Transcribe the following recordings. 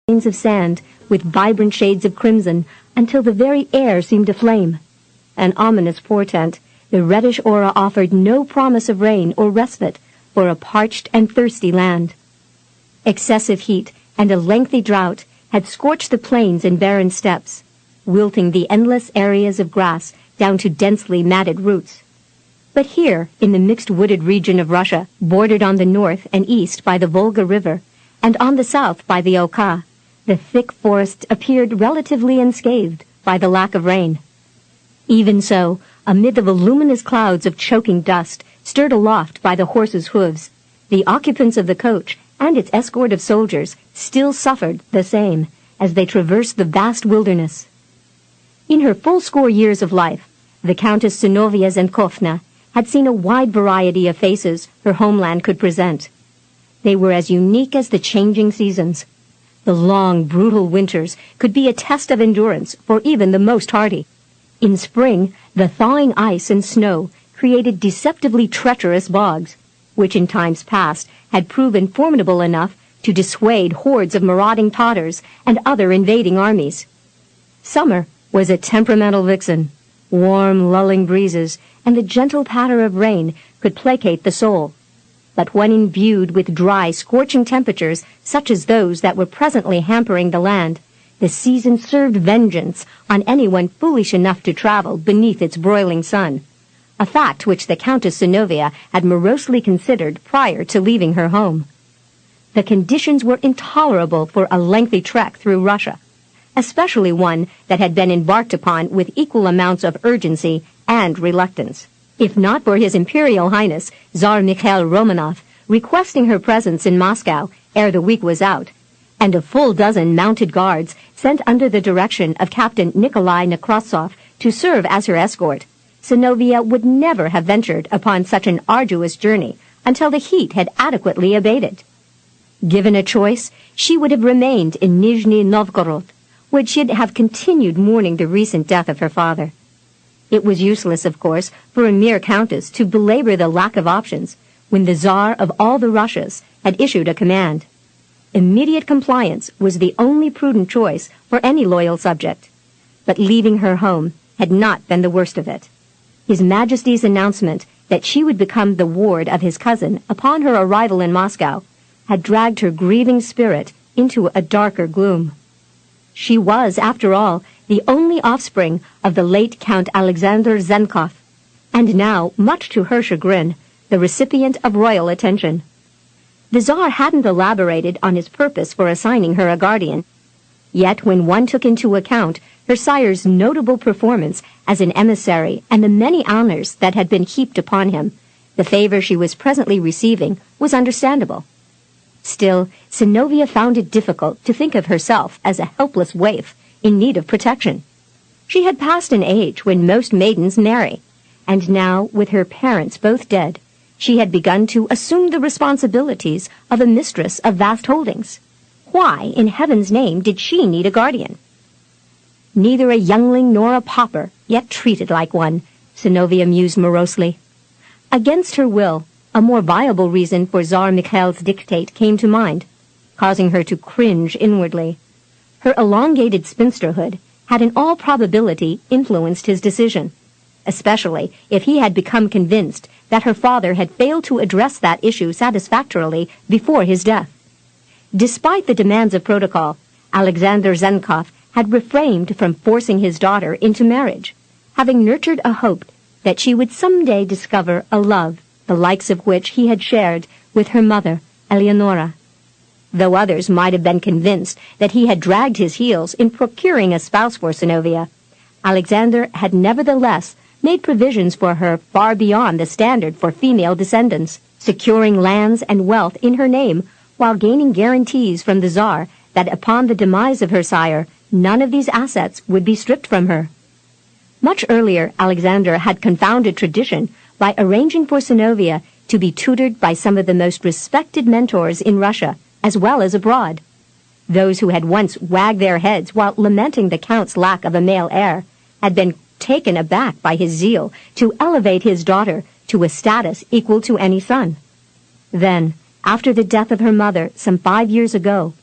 grains of sand with vibrant shades of crimson until the very air seemed aflame. An ominous portent, the reddish aura offered no promise of rain or respite for a parched and thirsty land. Excessive heat and a lengthy drought had scorched the plains and barren steppes, wilting the endless areas of grass down to densely matted roots. But here, in the mixed wooded region of Russia, bordered on the north and east by the Volga River, and on the south by the Oka, the thick forests appeared relatively unscathed by the lack of rain. Even so, amid the voluminous clouds of choking dust stirred aloft by the horses' hooves, the occupants of the coach and its escort of soldiers still suffered the same as they traversed the vast wilderness. In her full score years of life, the Countess Synnovea Zenkovna had seen a wide variety of faces her homeland could present. They were as unique as the changing seasons. The long, brutal winters could be a test of endurance for even the most hardy. In spring, the thawing ice and snow created deceptively treacherous bogs, which in times past had proven formidable enough to dissuade hordes of marauding Tatars and other invading armies. Summer was a temperamental vixen. Warm, lulling breezes and the gentle patter of rain could placate the soul. But when imbued with dry, scorching temperatures such as those that were presently hampering the land, the season served vengeance on anyone foolish enough to travel beneath its broiling sun, a fact which the Countess Synnovea had morosely considered prior to leaving her home. The conditions were intolerable for a lengthy trek through Russia, especially one that had been embarked upon with equal amounts of urgency and reluctance. If not for His Imperial Highness Tsar Mikhail Romanov requesting her presence in Moscow ere the week was out, and a full dozen mounted guards sent under the direction of Captain Nikolai Nekrasov to serve as her escort, Synnovea would never have ventured upon such an arduous journey until the heat had adequately abated. Given a choice, she would have remained in Nizhny Novgorod, where she'd have continued mourning the recent death of her father. It was useless, of course, for a mere countess to belabor the lack of options when the Tsar of all the Russias had issued a command. Immediate compliance was the only prudent choice for any loyal subject. But leaving her home had not been the worst of it. His Majesty's announcement that she would become the ward of his cousin upon her arrival in Moscow had dragged her grieving spirit into a darker gloom. She was, after all, the only offspring of the late Count Alexander Zenkov, and now, much to her chagrin, the recipient of royal attention. The Tsar hadn't elaborated on his purpose for assigning her a guardian, yet when one took into account her sire's notable performance as an emissary and the many honors that had been heaped upon him, the favor she was presently receiving was understandable. Still, Synnovea found it difficult to think of herself as a helpless waif in need of protection. She had passed an age when most maidens marry, and now, with her parents both dead, she had begun to assume the responsibilities of a mistress of vast holdings. Why, in heaven's name, did she need a guardian? Neither a youngling nor a pauper, yet treated like one, Synnovea mused morosely. Against her will, a more viable reason for Tsar Mikhail's dictate came to mind, causing her to cringe inwardly. Her elongated spinsterhood had in all probability influenced his decision, especially if he had become convinced that her father had failed to address that issue satisfactorily before his death. Despite the demands of protocol, Alexander Zenkov had refrained from forcing his daughter into marriage, having nurtured a hope that she would someday discover a love the likes of which he had shared with her mother, Eleonora. Though others might have been convinced that he had dragged his heels in procuring a spouse for Synnovea, Alexander had nevertheless made provisions for her far beyond the standard for female descendants, securing lands and wealth in her name while gaining guarantees from the Tsar that upon the demise of her sire, none of these assets would be stripped from her. Much earlier, Alexander had confounded tradition by arranging for Synnovea to be tutored by some of the most respected mentors in Russia, as well as abroad. Those who had once wagged their heads while lamenting the Count's lack of a male heir had been taken aback by his zeal to elevate his daughter to a status equal to any son. Then, after the death of her mother some 5 years ago,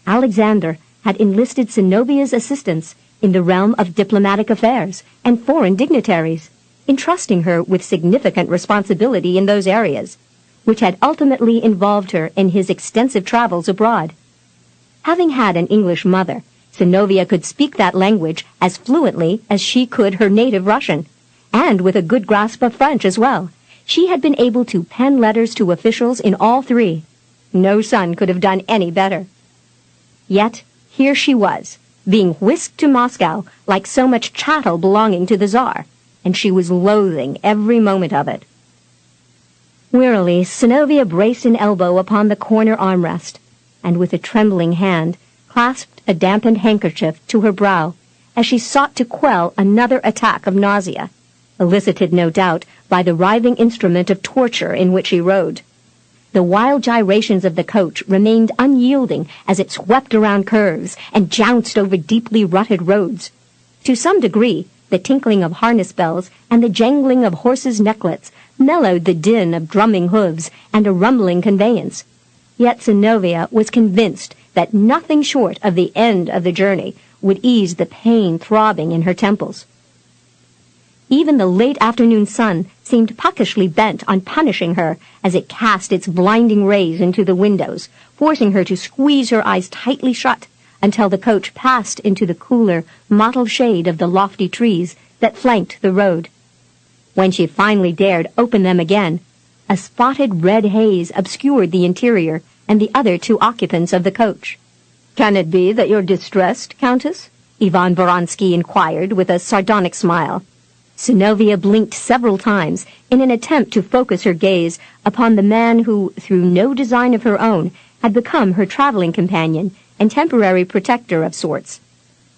Alexander had enlisted Synnovea's assistance in the realm of diplomatic affairs and foreign dignitaries, entrusting her with significant responsibility in those areas, which had ultimately involved her in his extensive travels abroad. Having had an English mother, Synnovea could speak that language as fluently as she could her native Russian, and with a good grasp of French as well. She had been able to pen letters to officials in all three. No son could have done any better. Yet, here she was, being whisked to Moscow like so much chattel belonging to the Tsar, and she was loathing every moment of it. Wearily, Synnovea braced an elbow upon the corner armrest, and with a trembling hand clasped a dampened handkerchief to her brow as she sought to quell another attack of nausea, elicited no doubt by the writhing instrument of torture in which she rode. The wild gyrations of the coach remained unyielding as it swept around curves and jounced over deeply rutted roads. To some degree, the tinkling of harness bells and the jangling of horses' necklets mellowed the din of drumming hooves and a rumbling conveyance. Yet Synnovea was convinced that nothing short of the end of the journey would ease the pain throbbing in her temples. Even the late afternoon sun seemed puckishly bent on punishing her as it cast its blinding rays into the windows, forcing her to squeeze her eyes tightly shut until the coach passed into the cooler, mottled shade of the lofty trees that flanked the road. When she finally dared open them again, a spotted red haze obscured the interior and the other two occupants of the coach. "Can it be that you're distressed, Countess?" Ivan Voronsky inquired with a sardonic smile. Synnovea blinked several times in an attempt to focus her gaze upon the man who, through no design of her own, had become her traveling companion and temporary protector of sorts.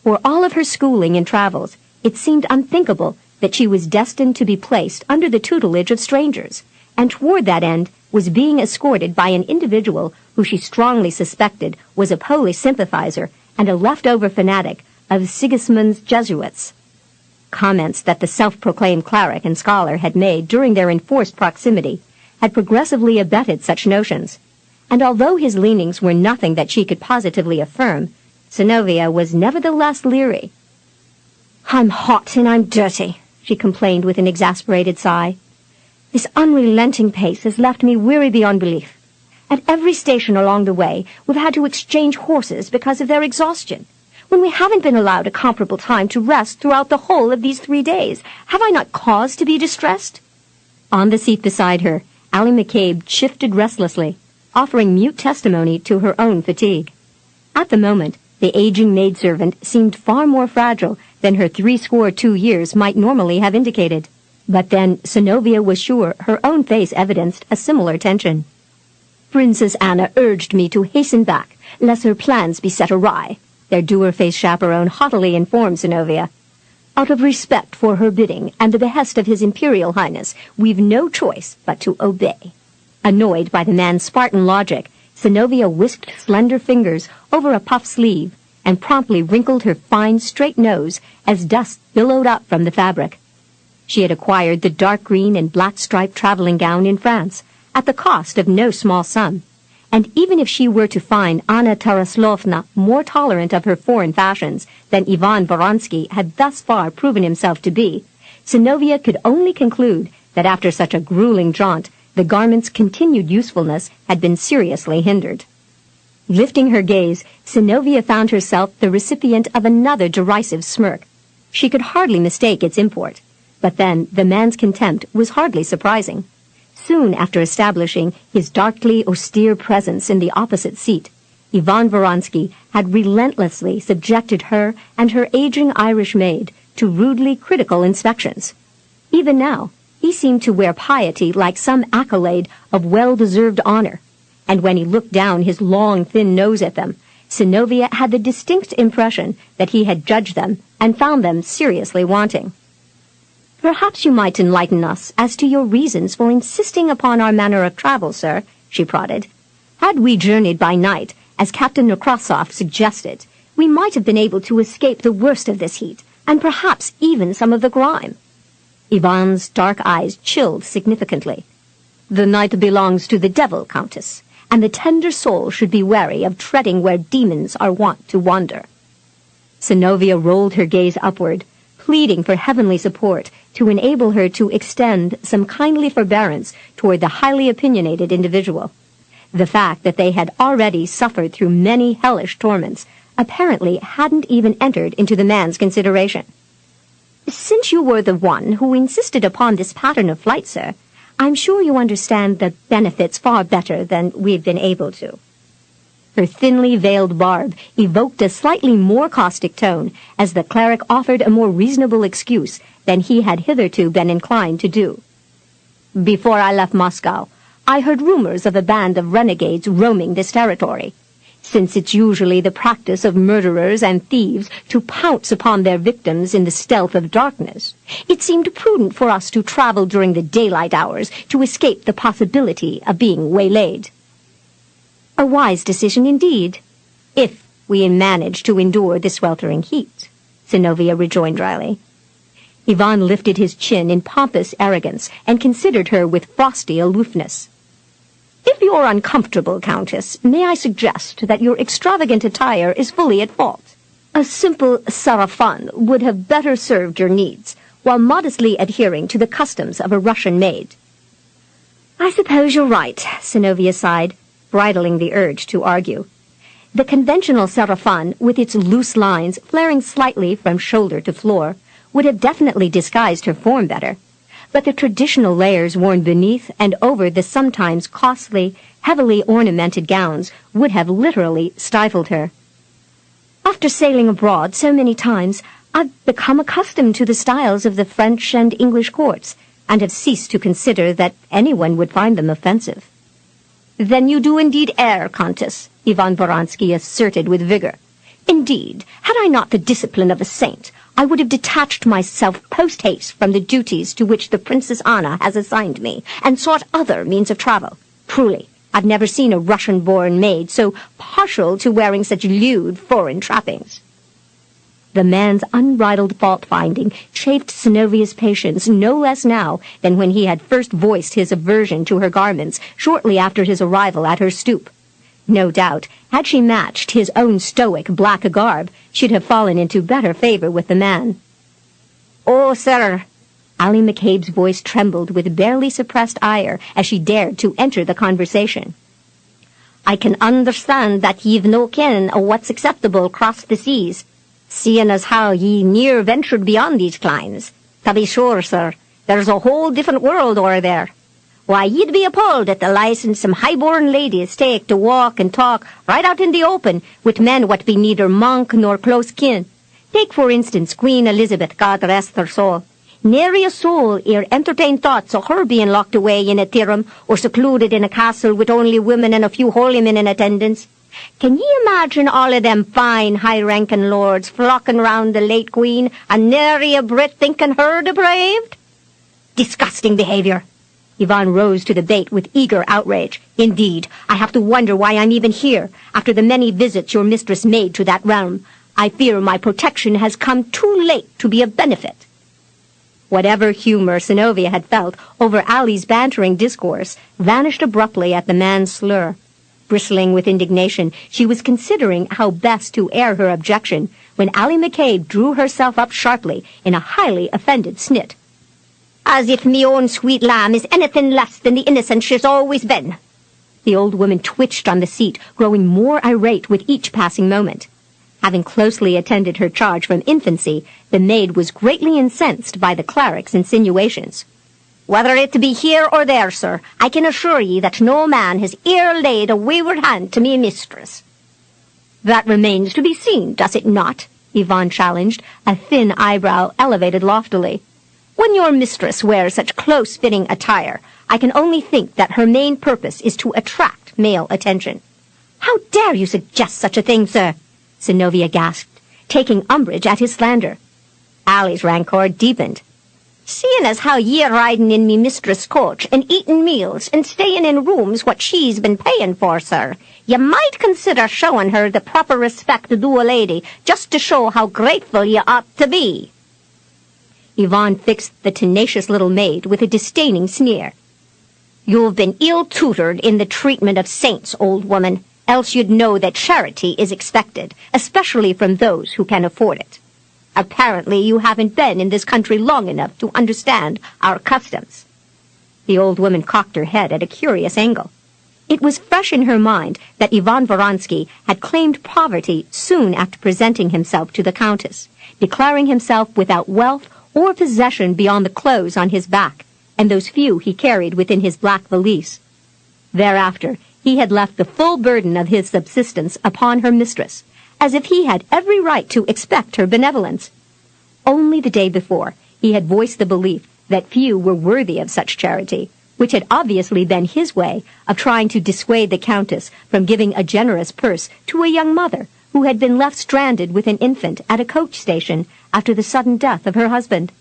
For all of her schooling and travels, it seemed unthinkable that she was destined to be placed under the tutelage of strangers, and toward that end was being escorted by an individual who she strongly suspected was a Polish sympathizer and a leftover fanatic of Sigismund's Jesuits. Comments that the self-proclaimed cleric and scholar had made during their enforced proximity had progressively abetted such notions, and although his leanings were nothing that she could positively affirm, Synnovea was nevertheless leery. "I'm hot and I'm dirty," she complained with an exasperated sigh. "This unrelenting pace has left me weary beyond belief. At every station along the way, we've had to exchange horses because of their exhaustion. When we haven't been allowed a comparable time to rest throughout the whole of these 3 days, have I not cause to be distressed?" On the seat beside her, Ally McCabe shifted restlessly, offering mute testimony to her own fatigue. At the moment, the aging maidservant seemed far more fragile than her 62 years might normally have indicated. But then Synnovea was sure her own face evidenced a similar tension. "Princess Anna urged me to hasten back, lest her plans be set awry," their dour-faced chaperone haughtily informed Synnovea. "Out of respect for her bidding and the behest of His Imperial Highness, we've no choice but to obey." Annoyed by the man's Spartan logic, Synnovea whisked slender fingers over a puff sleeve and promptly wrinkled her fine, straight nose as dust billowed up from the fabric. She had acquired the dark green and black striped traveling gown in France at the cost of no small sum, and even if she were to find Anna Taraslovna more tolerant of her foreign fashions than Ivan Voronsky had thus far proven himself to be, Synnovea could only conclude that after such a grueling jaunt, the garment's continued usefulness had been seriously hindered. Lifting her gaze, Synnovea found herself the recipient of another derisive smirk. She could hardly mistake its import, but then the man's contempt was hardly surprising. Soon after establishing his darkly austere presence in the opposite seat, Ivan Voronsky had relentlessly subjected her and her aging Irish maid to rudely critical inspections. Even now, he seemed to wear piety like some accolade of well-deserved honor, and when he looked down his long, thin nose at them, Synnovea had the distinct impression that he had judged them and found them seriously wanting. "Perhaps you might enlighten us as to your reasons for insisting upon our manner of travel, sir," she prodded. "Had we journeyed by night, as Captain Nekrasov suggested, we might have been able to escape the worst of this heat, and perhaps even some of the grime." Ivan's dark eyes chilled significantly. "The night belongs to the devil, Countess, and the tender soul should be wary of treading where demons are wont to wander. Synnovea rolled her gaze upward, pleading for heavenly support to enable her to extend some kindly forbearance toward the highly opinionated individual. The fact that they had already suffered through many hellish torments apparently hadn't even entered into the man's consideration. "Since you were the one who insisted upon this pattern of flight, sir, I'm sure you understand the benefits far better than we've been able to." Her thinly veiled barb evoked a slightly more caustic tone as the cleric offered a more reasonable excuse than he had hitherto been inclined to do. "Before I left Moscow, I heard rumors of a band of renegades roaming this territory. Since it's usually the practice of murderers and thieves to pounce upon their victims in the stealth of darkness, it seemed prudent for us to travel during the daylight hours to escape the possibility of being waylaid." "A wise decision indeed, if we manage to endure the sweltering heat," Synnovea rejoined dryly. Ivan lifted his chin in pompous arrogance and considered her with frosty aloofness. "If you're uncomfortable, Countess, may I suggest that your extravagant attire is fully at fault? A simple sarafan would have better served your needs, while modestly adhering to the customs of a Russian maid." "I suppose you're right," Synnovea sighed, bridling the urge to argue. The conventional sarafan, with its loose lines flaring slightly from shoulder to floor, would have definitely disguised her form better, but the traditional layers worn beneath and over the sometimes costly, heavily ornamented gowns would have literally stifled her. "After sailing abroad so many times, I've become accustomed to the styles of the French and English courts, and have ceased to consider that anyone would find them offensive." "Then you do indeed err, Countess," Ivan Voronsky asserted with vigor. "Indeed, had I not the discipline of a saint, I would have detached myself post-haste from the duties to which the Princess Anna has assigned me, and sought other means of travel. Truly, I've never seen a Russian-born maid so partial to wearing such lewd foreign trappings." The man's unbridled fault-finding chafed Synnovea's patience no less now than when he had first voiced his aversion to her garments shortly after his arrival at her stoop. No doubt, had she matched his own stoic black garb, she'd have fallen into better favor with the man. "Oh, sir!" Ally McCabe's voice trembled with barely suppressed ire as she dared to enter the conversation. "I can understand that ye've no ken o' what's acceptable across the seas, seeing as how ye ne'er ventured beyond these climes. To be sure, sir, there's a whole different world o'er there. Why, ye'd be appalled at the license some highborn ladies take to walk and talk right out in the open with men what be neither monk nor close kin. Take, for instance, Queen Elizabeth, God rest her soul. Nary a soul ere entertained thoughts o' her being locked away in a tirum or secluded in a castle with only women and a few holy men in attendance. Can ye imagine all of them fine, high-ranking lords flocking round the late Queen, and nary a Brit thinking her depraved? Disgusting behavior!" Ivan rose to the bait with eager outrage. "Indeed, I have to wonder why I'm even here, after the many visits your mistress made to that realm. I fear my protection has come too late to be of benefit." Whatever humor Synnovea had felt over Ally's bantering discourse vanished abruptly at the man's slur. Bristling with indignation, she was considering how best to air her objection when Ally McCabe drew herself up sharply in a highly offended snit. "As if me own sweet lamb is anything less than the innocent she's always been." The old woman twitched on the seat, growing more irate with each passing moment. Having closely attended her charge from infancy, the maid was greatly incensed by the cleric's insinuations. "Whether it be here or there, sir, I can assure ye that no man has e'er laid a wayward hand to me mistress." "That remains to be seen, does it not?" Ivan challenged, a thin eyebrow elevated loftily. "When your mistress wears such close-fitting attire, I can only think that her main purpose is to attract male attention." "How dare you suggest such a thing, sir?" Synnovea gasped, taking umbrage at his slander. Ally's rancor deepened. "Seeing as how ye're riding in me mistress' coach and eating meals and staying in rooms what she's been paying for, sir, you might consider showing her the proper respect due a lady, just to show how grateful you ought to be." Ivan fixed the tenacious little maid with a disdaining sneer. You've been ill-tutored in the treatment of saints, old woman, else you'd know that charity is expected, especially from those who can afford it. Apparently you haven't been in this country long enough to understand our customs." The old woman cocked her head at a curious angle. It was fresh in her mind that Ivan Voronsky had claimed poverty soon after presenting himself to the countess, declaring himself without wealth or possession beyond the clothes on his back, and those few he carried within his black valise. Thereafter, he had left the full burden of his subsistence upon her mistress, as if he had every right to expect her benevolence. Only the day before, he had voiced the belief that few were worthy of such charity, which had obviously been his way of trying to dissuade the countess from giving a generous purse to a young mother who had been left stranded with an infant at a coach station after the sudden death of her husband.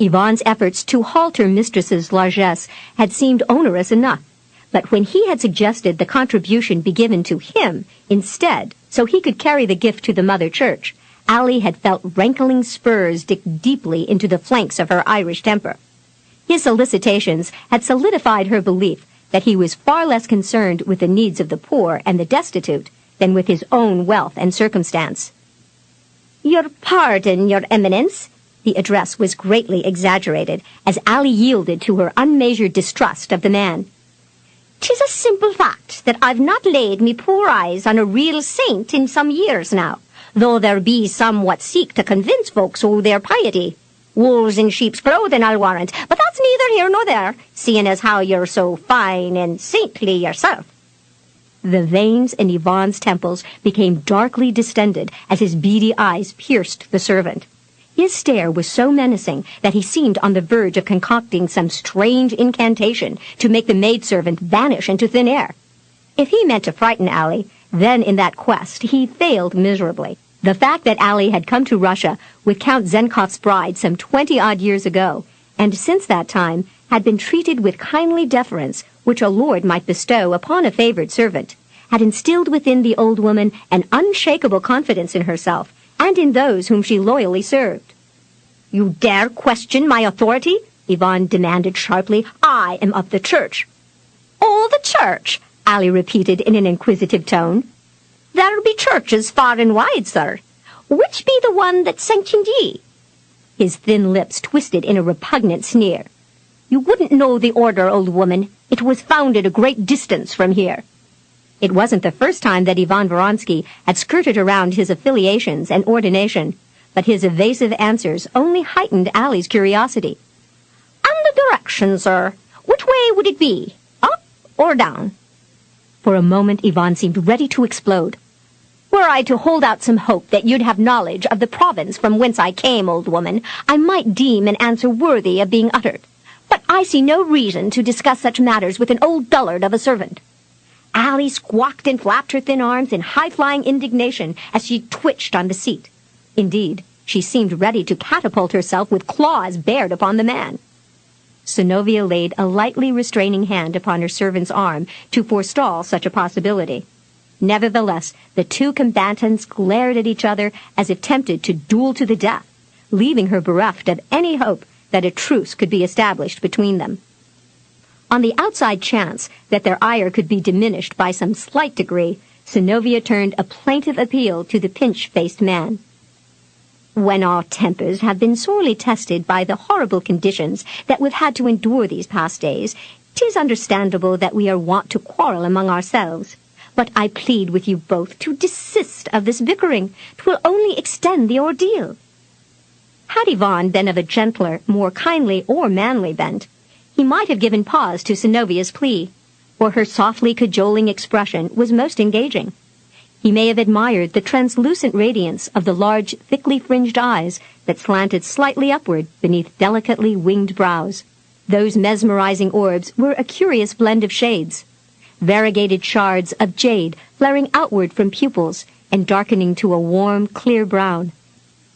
Ivan's efforts to halt her mistress's largesse had seemed onerous enough, but when he had suggested the contribution be given to him instead, so he could carry the gift to the mother church, Allie had felt rankling spurs dig deeply into the flanks of her Irish temper. His solicitations had solidified her belief that he was far less concerned with the needs of the poor and the destitute than with his own wealth and circumstance. "Your pardon, your eminence." The address was greatly exaggerated, as Allie yielded to her unmeasured distrust of the man. "'Tis a simple fact that I've not laid me poor eyes on a real saint in some years now, though there be some what seek to convince folks o' their piety. Wolves in sheep's clothing, I'll warrant, but that's neither here nor there, seeing as how you're so fine and saintly yourself." The veins in Ivan's temples became darkly distended as his beady eyes pierced the servant. His stare was so menacing that he seemed on the verge of concocting some strange incantation to make the maidservant vanish into thin air. If he meant to frighten Allie, then in that quest he failed miserably. The fact that Allie had come to Russia with Count Zenkov's bride some 20-odd years ago, and since that time had been treated with kindly deference which a lord might bestow upon a favored servant, had instilled within the old woman an unshakable confidence in herself and in those whom she loyally served. "You dare question my authority?" Ivan demanded sharply. "I am of the church." "Oh, the church," Allie repeated in an inquisitive tone. "There be churches far and wide, sir. Which be the one that sanctioned ye?" His thin lips twisted in a repugnant sneer. "You wouldn't know the order, old woman. It was founded a great distance from here." It wasn't the first time that Ivan Voronsky had skirted around his affiliations and ordination, but his evasive answers only heightened Allie's curiosity. "And the direction, sir? Which way would it be? Up or down?" For a moment Ivan seemed ready to explode. "Were I to hold out some hope that you'd have knowledge of the province from whence I came, old woman, I might deem an answer worthy of being uttered. But I see no reason to discuss such matters with an old dullard of a servant." Allie squawked and flapped her thin arms in high-flying indignation as she twitched on the seat. Indeed, she seemed ready to catapult herself with claws bared upon the man. Synnovea laid a lightly restraining hand upon her servant's arm to forestall such a possibility. Nevertheless, the two combatants glared at each other as if tempted to duel to the death, leaving her bereft of any hope that a truce could be established between them. On the outside chance that their ire could be diminished by some slight degree, Synnovea turned a plaintive appeal to the pinch-faced man. "When our tempers have been sorely tested by the horrible conditions that we've had to endure these past days, 'tis understandable that we are wont to quarrel among ourselves. But I plead with you both to desist of this bickering. 'Twill only extend the ordeal." Had Ivan been of a gentler, more kindly or manly bent, he might have given pause to Synnovea's plea, for her softly cajoling expression was most engaging. He may have admired the translucent radiance of the large, thickly fringed eyes that slanted slightly upward beneath delicately winged brows. Those mesmerizing orbs were a curious blend of shades, variegated shards of jade flaring outward from pupils and darkening to a warm, clear brown.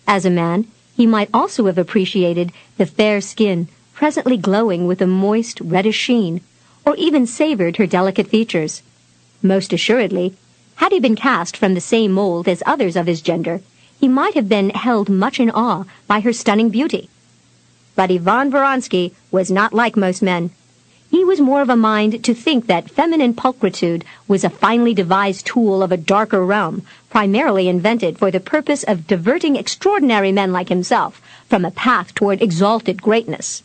As a man, he might also have appreciated the fair skin, presently glowing with a moist, reddish sheen, or even savored her delicate features. Most assuredly, had he been cast from the same mold as others of his gender, he might have been held much in awe by her stunning beauty. But Ivan Voronsky was not like most men. He was more of a mind to think that feminine pulchritude was a finely devised tool of a darker realm, primarily invented for the purpose of diverting extraordinary men like himself from a path toward exalted greatness.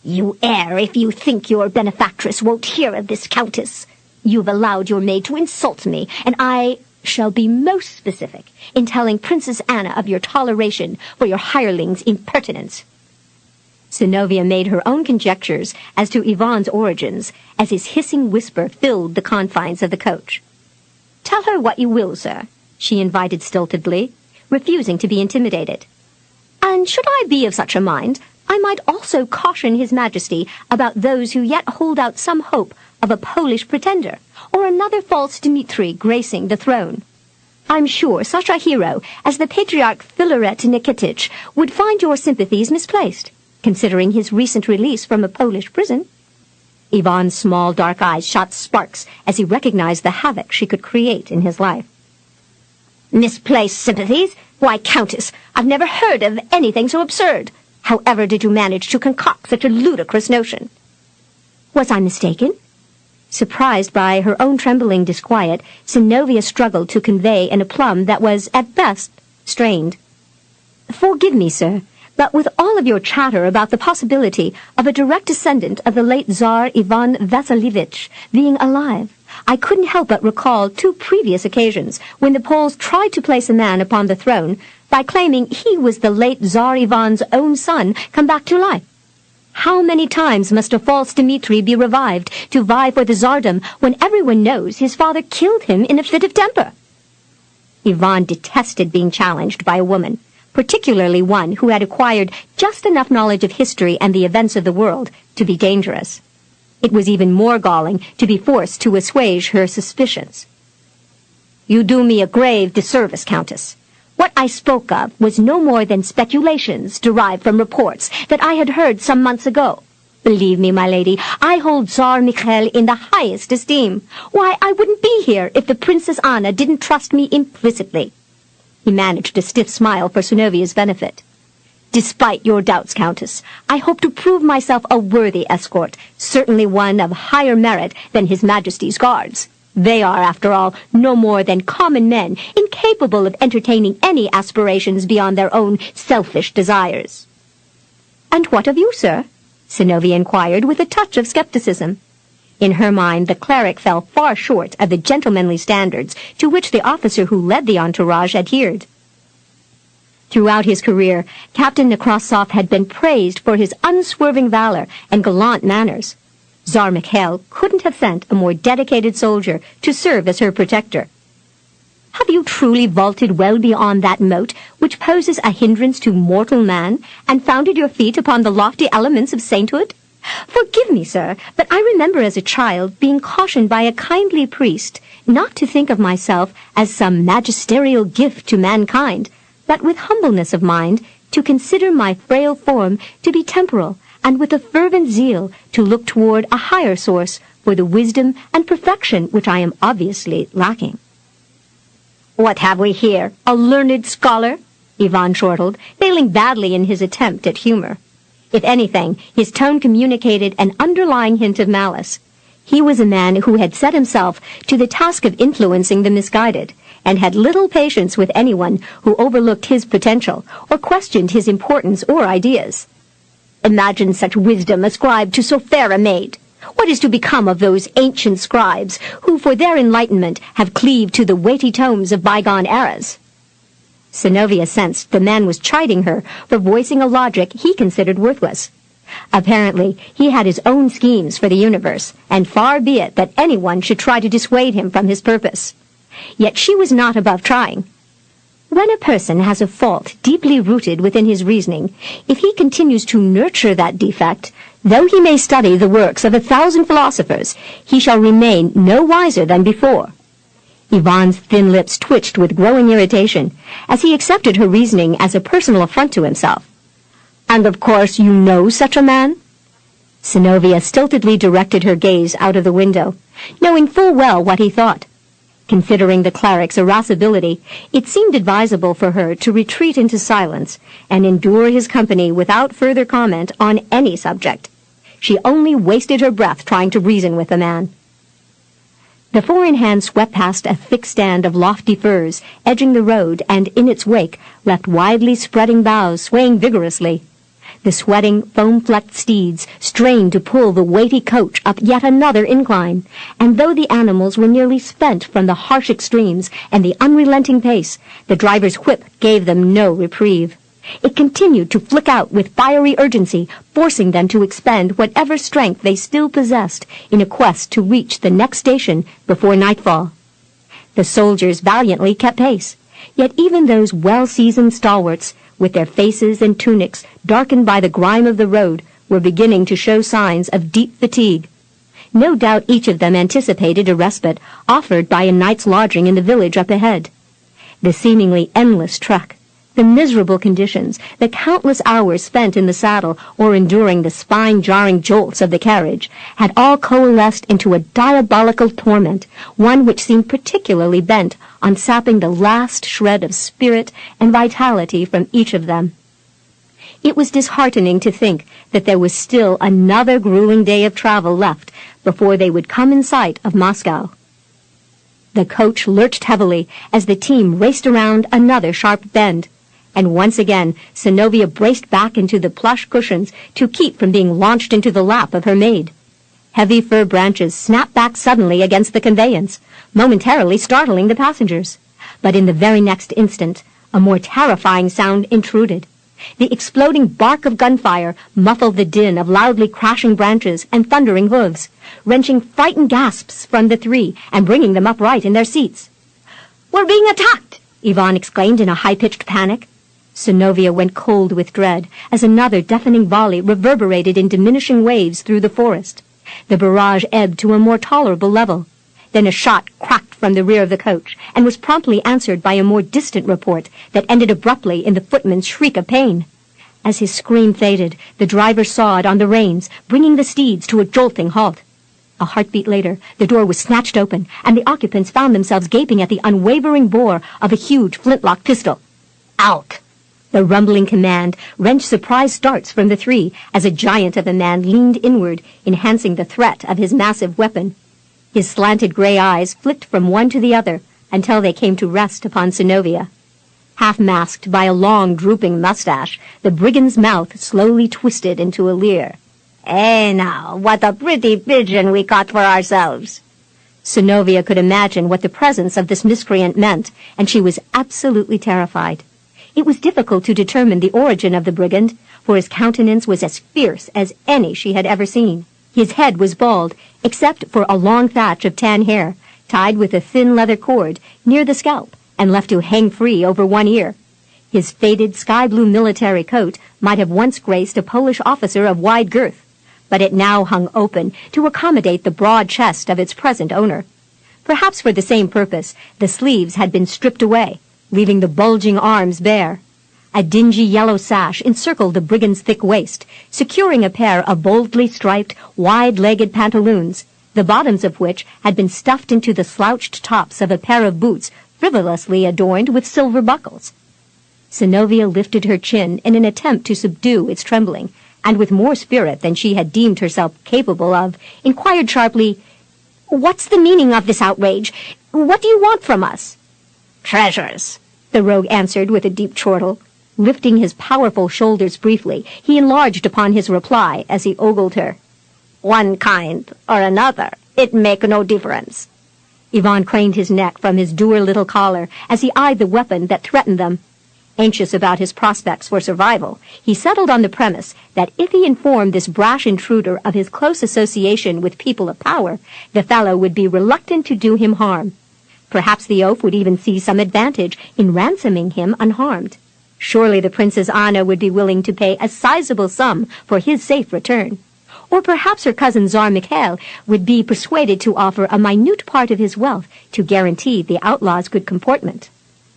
You err if you think your benefactress won't hear of this, Countess. You've allowed your maid to insult me, and I shall be most specific in telling Princess Anna of your toleration for your hireling's impertinence. Synnovea made her own conjectures as to Yvonne's origins as his hissing whisper filled the confines of the coach. Tell her what you will, sir, she invited stiltedly, refusing to be intimidated. And should I be of such a mind, I might also caution His Majesty about those who yet hold out some hope of a Polish pretender, or another false Dmitri gracing the throne. I'm sure such a hero as the Patriarch Filaret Nikitich would find your sympathies misplaced, considering his recent release from a Polish prison. Yvonne's small dark eyes shot sparks as he recognized the havoc she could create in his life. Misplaced sympathies? Why, Countess, I've never heard of anything so absurd. However did you manage to concoct such a ludicrous notion? Was I mistaken? Surprised by her own trembling disquiet, Synnovea struggled to convey an aplomb that was, at best, strained. Forgive me, sir, but with all of your chatter about the possibility of a direct descendant of the late Tsar Ivan Vasilievich being alive, I couldn't help but recall 2 previous occasions when the Poles tried to place a man upon the throne by claiming he was the late Tsar Ivan's own son come back to life. How many times must a false Dmitri be revived to vie for the tsardom when everyone knows his father killed him in a fit of temper? Yvonne detested being challenged by a woman, particularly one who had acquired just enough knowledge of history and the events of the world to be dangerous. It was even more galling to be forced to assuage her suspicions. You do me a grave disservice, Countess. What I spoke of was no more than speculations derived from reports that I had heard some months ago. Believe me, my lady, I hold Tsar Mikhail in the highest esteem. Why, I wouldn't be here if the Princess Anna didn't trust me implicitly. He managed a stiff smile for Synnovea's benefit. Despite your doubts, Countess, I hope to prove myself a worthy escort, certainly one of higher merit than His Majesty's guards. They are, after all, no more than common men, incapable of entertaining any aspirations beyond their own selfish desires. And what of you, sir? Synnovea inquired with a touch of skepticism. In her mind, the cleric fell far short of the gentlemanly standards to which the officer who led the entourage adhered. Throughout his career, Captain Nekrasov had been praised for his unswerving valor and gallant manners. Tsar Mikhail couldn't have sent a more dedicated soldier to serve as her protector. Have you truly vaulted well beyond that moat which poses a hindrance to mortal man, and founded your feet upon the lofty elements of sainthood? Forgive me, sir, but I remember as a child being cautioned by a kindly priest not to think of myself as some magisterial gift to mankind, but with humbleness of mind to consider my frail form to be temporal, and with a fervent zeal to look toward a higher source for the wisdom and perfection which I am obviously lacking. What have we here? A learned scholar? Yvonne chortled, failing badly in his attempt at humor. If anything, his tone communicated an underlying hint of malice. He was a man who had set himself to the task of influencing the misguided, and had little patience with anyone who overlooked his potential or questioned his importance or ideas. Imagine such wisdom ascribed to so fair a maid. What is to become of those ancient scribes who for their enlightenment have cleaved to the weighty tomes of bygone eras? Synnovea sensed the man was chiding her for voicing a logic he considered worthless. Apparently, he had his own schemes for the universe, and far be it that anyone should try to dissuade him from his purpose. Yet she was not above trying. When a person has a fault deeply rooted within his reasoning, if he continues to nurture that defect, though he may study the works of 1,000 philosophers, he shall remain no wiser than before. Yvonne's thin lips twitched with growing irritation as he accepted her reasoning as a personal affront to himself. And of course you know such a man? Synnovea stiltedly directed her gaze out of the window, knowing full well what he thought. Considering the cleric's irascibility, it seemed advisable for her to retreat into silence and endure his company without further comment on any subject. She only wasted her breath trying to reason with the man. The four-in-hand swept past a thick stand of lofty firs, edging the road, and in its wake left widely spreading boughs swaying vigorously. The sweating, foam-flecked steeds strained to pull the weighty coach up yet another incline, and though the animals were nearly spent from the harsh extremes and the unrelenting pace, the driver's whip gave them no reprieve. It continued to flick out with fiery urgency, forcing them to expend whatever strength they still possessed in a quest to reach the next station before nightfall. The soldiers valiantly kept pace, yet even those well-seasoned stalwarts, with their faces and tunics darkened by the grime of the road, were beginning to show signs of deep fatigue. No doubt each of them anticipated a respite offered by a night's lodging in the village up ahead. The seemingly endless trek, the miserable conditions, the countless hours spent in the saddle or enduring the spine-jarring jolts of the carriage, had all coalesced into a diabolical torment, one which seemed particularly bent on sapping the last shred of spirit and vitality from each of them. It was disheartening to think that there was still another grueling day of travel left before they would come in sight of Moscow. The coach lurched heavily as the team raced around another sharp bend, and once again Synnovea braced back into the plush cushions to keep from being launched into the lap of her maid. Heavy fir branches snapped back suddenly against the conveyance, momentarily startling the passengers. But in the very next instant, a more terrifying sound intruded. The exploding bark of gunfire muffled the din of loudly crashing branches and thundering hooves, wrenching frightened gasps from the three and bringing them upright in their seats. "We're being attacked!" Yvonne exclaimed in a high-pitched panic. Synnovea went cold with dread as another deafening volley reverberated in diminishing waves through the forest. The barrage ebbed to a more tolerable level. Then a shot cracked from the rear of the coach and was promptly answered by a more distant report that ended abruptly in the footman's shriek of pain. As his scream faded, the driver sawed on the reins, bringing the steeds to a jolting halt. A heartbeat later, the door was snatched open, and the occupants found themselves gaping at the unwavering bore of a huge flintlock pistol. "Out!" The rumbling command wrenched surprised starts from the three as a giant of a man leaned inward, enhancing the threat of his massive weapon. His slanted gray eyes flicked from one to the other until they came to rest upon Synnovea. Half-masked by a long, drooping mustache, the brigand's mouth slowly twisted into a leer. "Eh, now, what a pretty pigeon we caught for ourselves!" Synnovea could imagine what the presence of this miscreant meant, and she was absolutely terrified. It was difficult to determine the origin of the brigand, for his countenance was as fierce as any she had ever seen. His head was bald, except for a long thatch of tan hair, tied with a thin leather cord near the scalp and left to hang free over one ear. His faded sky-blue military coat might have once graced a Polish officer of wide girth, but it now hung open to accommodate the broad chest of its present owner. Perhaps for the same purpose, the sleeves had been stripped away, leaving the bulging arms bare. A dingy yellow sash encircled the brigand's thick waist, securing a pair of boldly striped, wide-legged pantaloons, the bottoms of which had been stuffed into the slouched tops of a pair of boots frivolously adorned with silver buckles. Synnovea lifted her chin in an attempt to subdue its trembling, and with more spirit than she had deemed herself capable of, inquired sharply, "What's the meaning of this outrage? What do you want from us?" "Treasures," the rogue answered with a deep chortle. Lifting his powerful shoulders briefly, he enlarged upon his reply as he ogled her. "One kind or another, it make no difference." Yvonne craned his neck from his dour little collar as he eyed the weapon that threatened them. Anxious about his prospects for survival, he settled on the premise that if he informed this brash intruder of his close association with people of power, the fellow would be reluctant to do him harm. Perhaps the oaf would even see some advantage in ransoming him unharmed. Surely the Princess Anna would be willing to pay a sizable sum for his safe return. Or perhaps her cousin Tsar Mikhail would be persuaded to offer a minute part of his wealth to guarantee the outlaw's good comportment.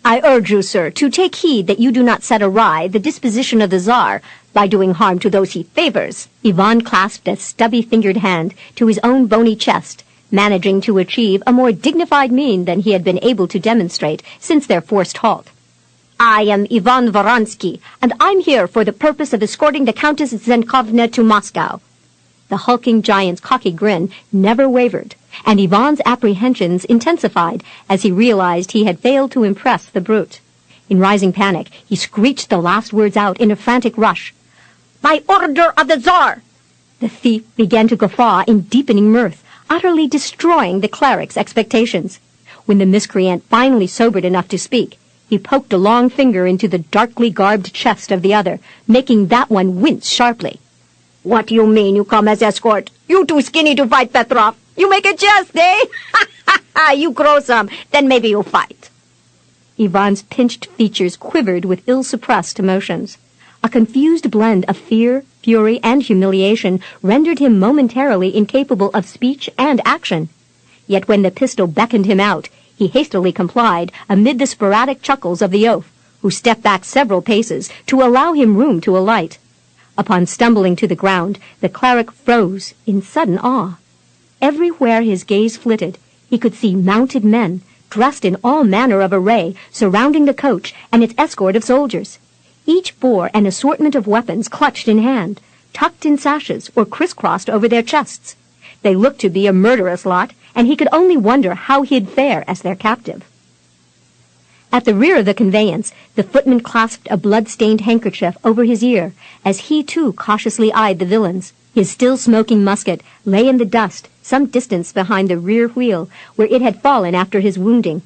"I urge you, sir, to take heed that you do not set awry the disposition of the Tsar by doing harm to those he favors." Yvonne clasped a stubby-fingered hand to his own bony chest, managing to achieve a more dignified mien than he had been able to demonstrate since their forced halt. "I am Ivan Varansky, and I'm here for the purpose of escorting the Countess Zenkovna to Moscow." The hulking giant's cocky grin never wavered, and Yvonne's apprehensions intensified as he realized he had failed to impress the brute. In rising panic, he screeched the last words out in a frantic rush. "By order of the Tsar!" The thief began to guffaw in deepening mirth, utterly destroying the cleric's expectations. When the miscreant finally sobered enough to speak, he poked a long finger into the darkly garbed chest of the other, making that one wince sharply. "What do you mean you come as escort? You too skinny to fight, Petrov. You make a jest, eh? Ha ha ha! You grow some, then maybe you'll fight." Yvonne's pinched features quivered with ill-suppressed emotions. A confused blend of fear, fury, and humiliation rendered him momentarily incapable of speech and action. Yet when the pistol beckoned him out, he hastily complied amid the sporadic chuckles of the oaf, who stepped back several paces to allow him room to alight. Upon stumbling to the ground, the cleric froze in sudden awe. Everywhere his gaze flitted, he could see mounted men, dressed in all manner of array, surrounding the coach and its escort of soldiers. Each bore an assortment of weapons clutched in hand, tucked in sashes or crisscrossed over their chests. They looked to be a murderous lot, and he could only wonder how he'd fare as their captive. At the rear of the conveyance, the footman clasped a blood-stained handkerchief over his ear, as he too cautiously eyed the villains. His still-smoking musket lay in the dust some distance behind the rear wheel, where it had fallen after his wounding.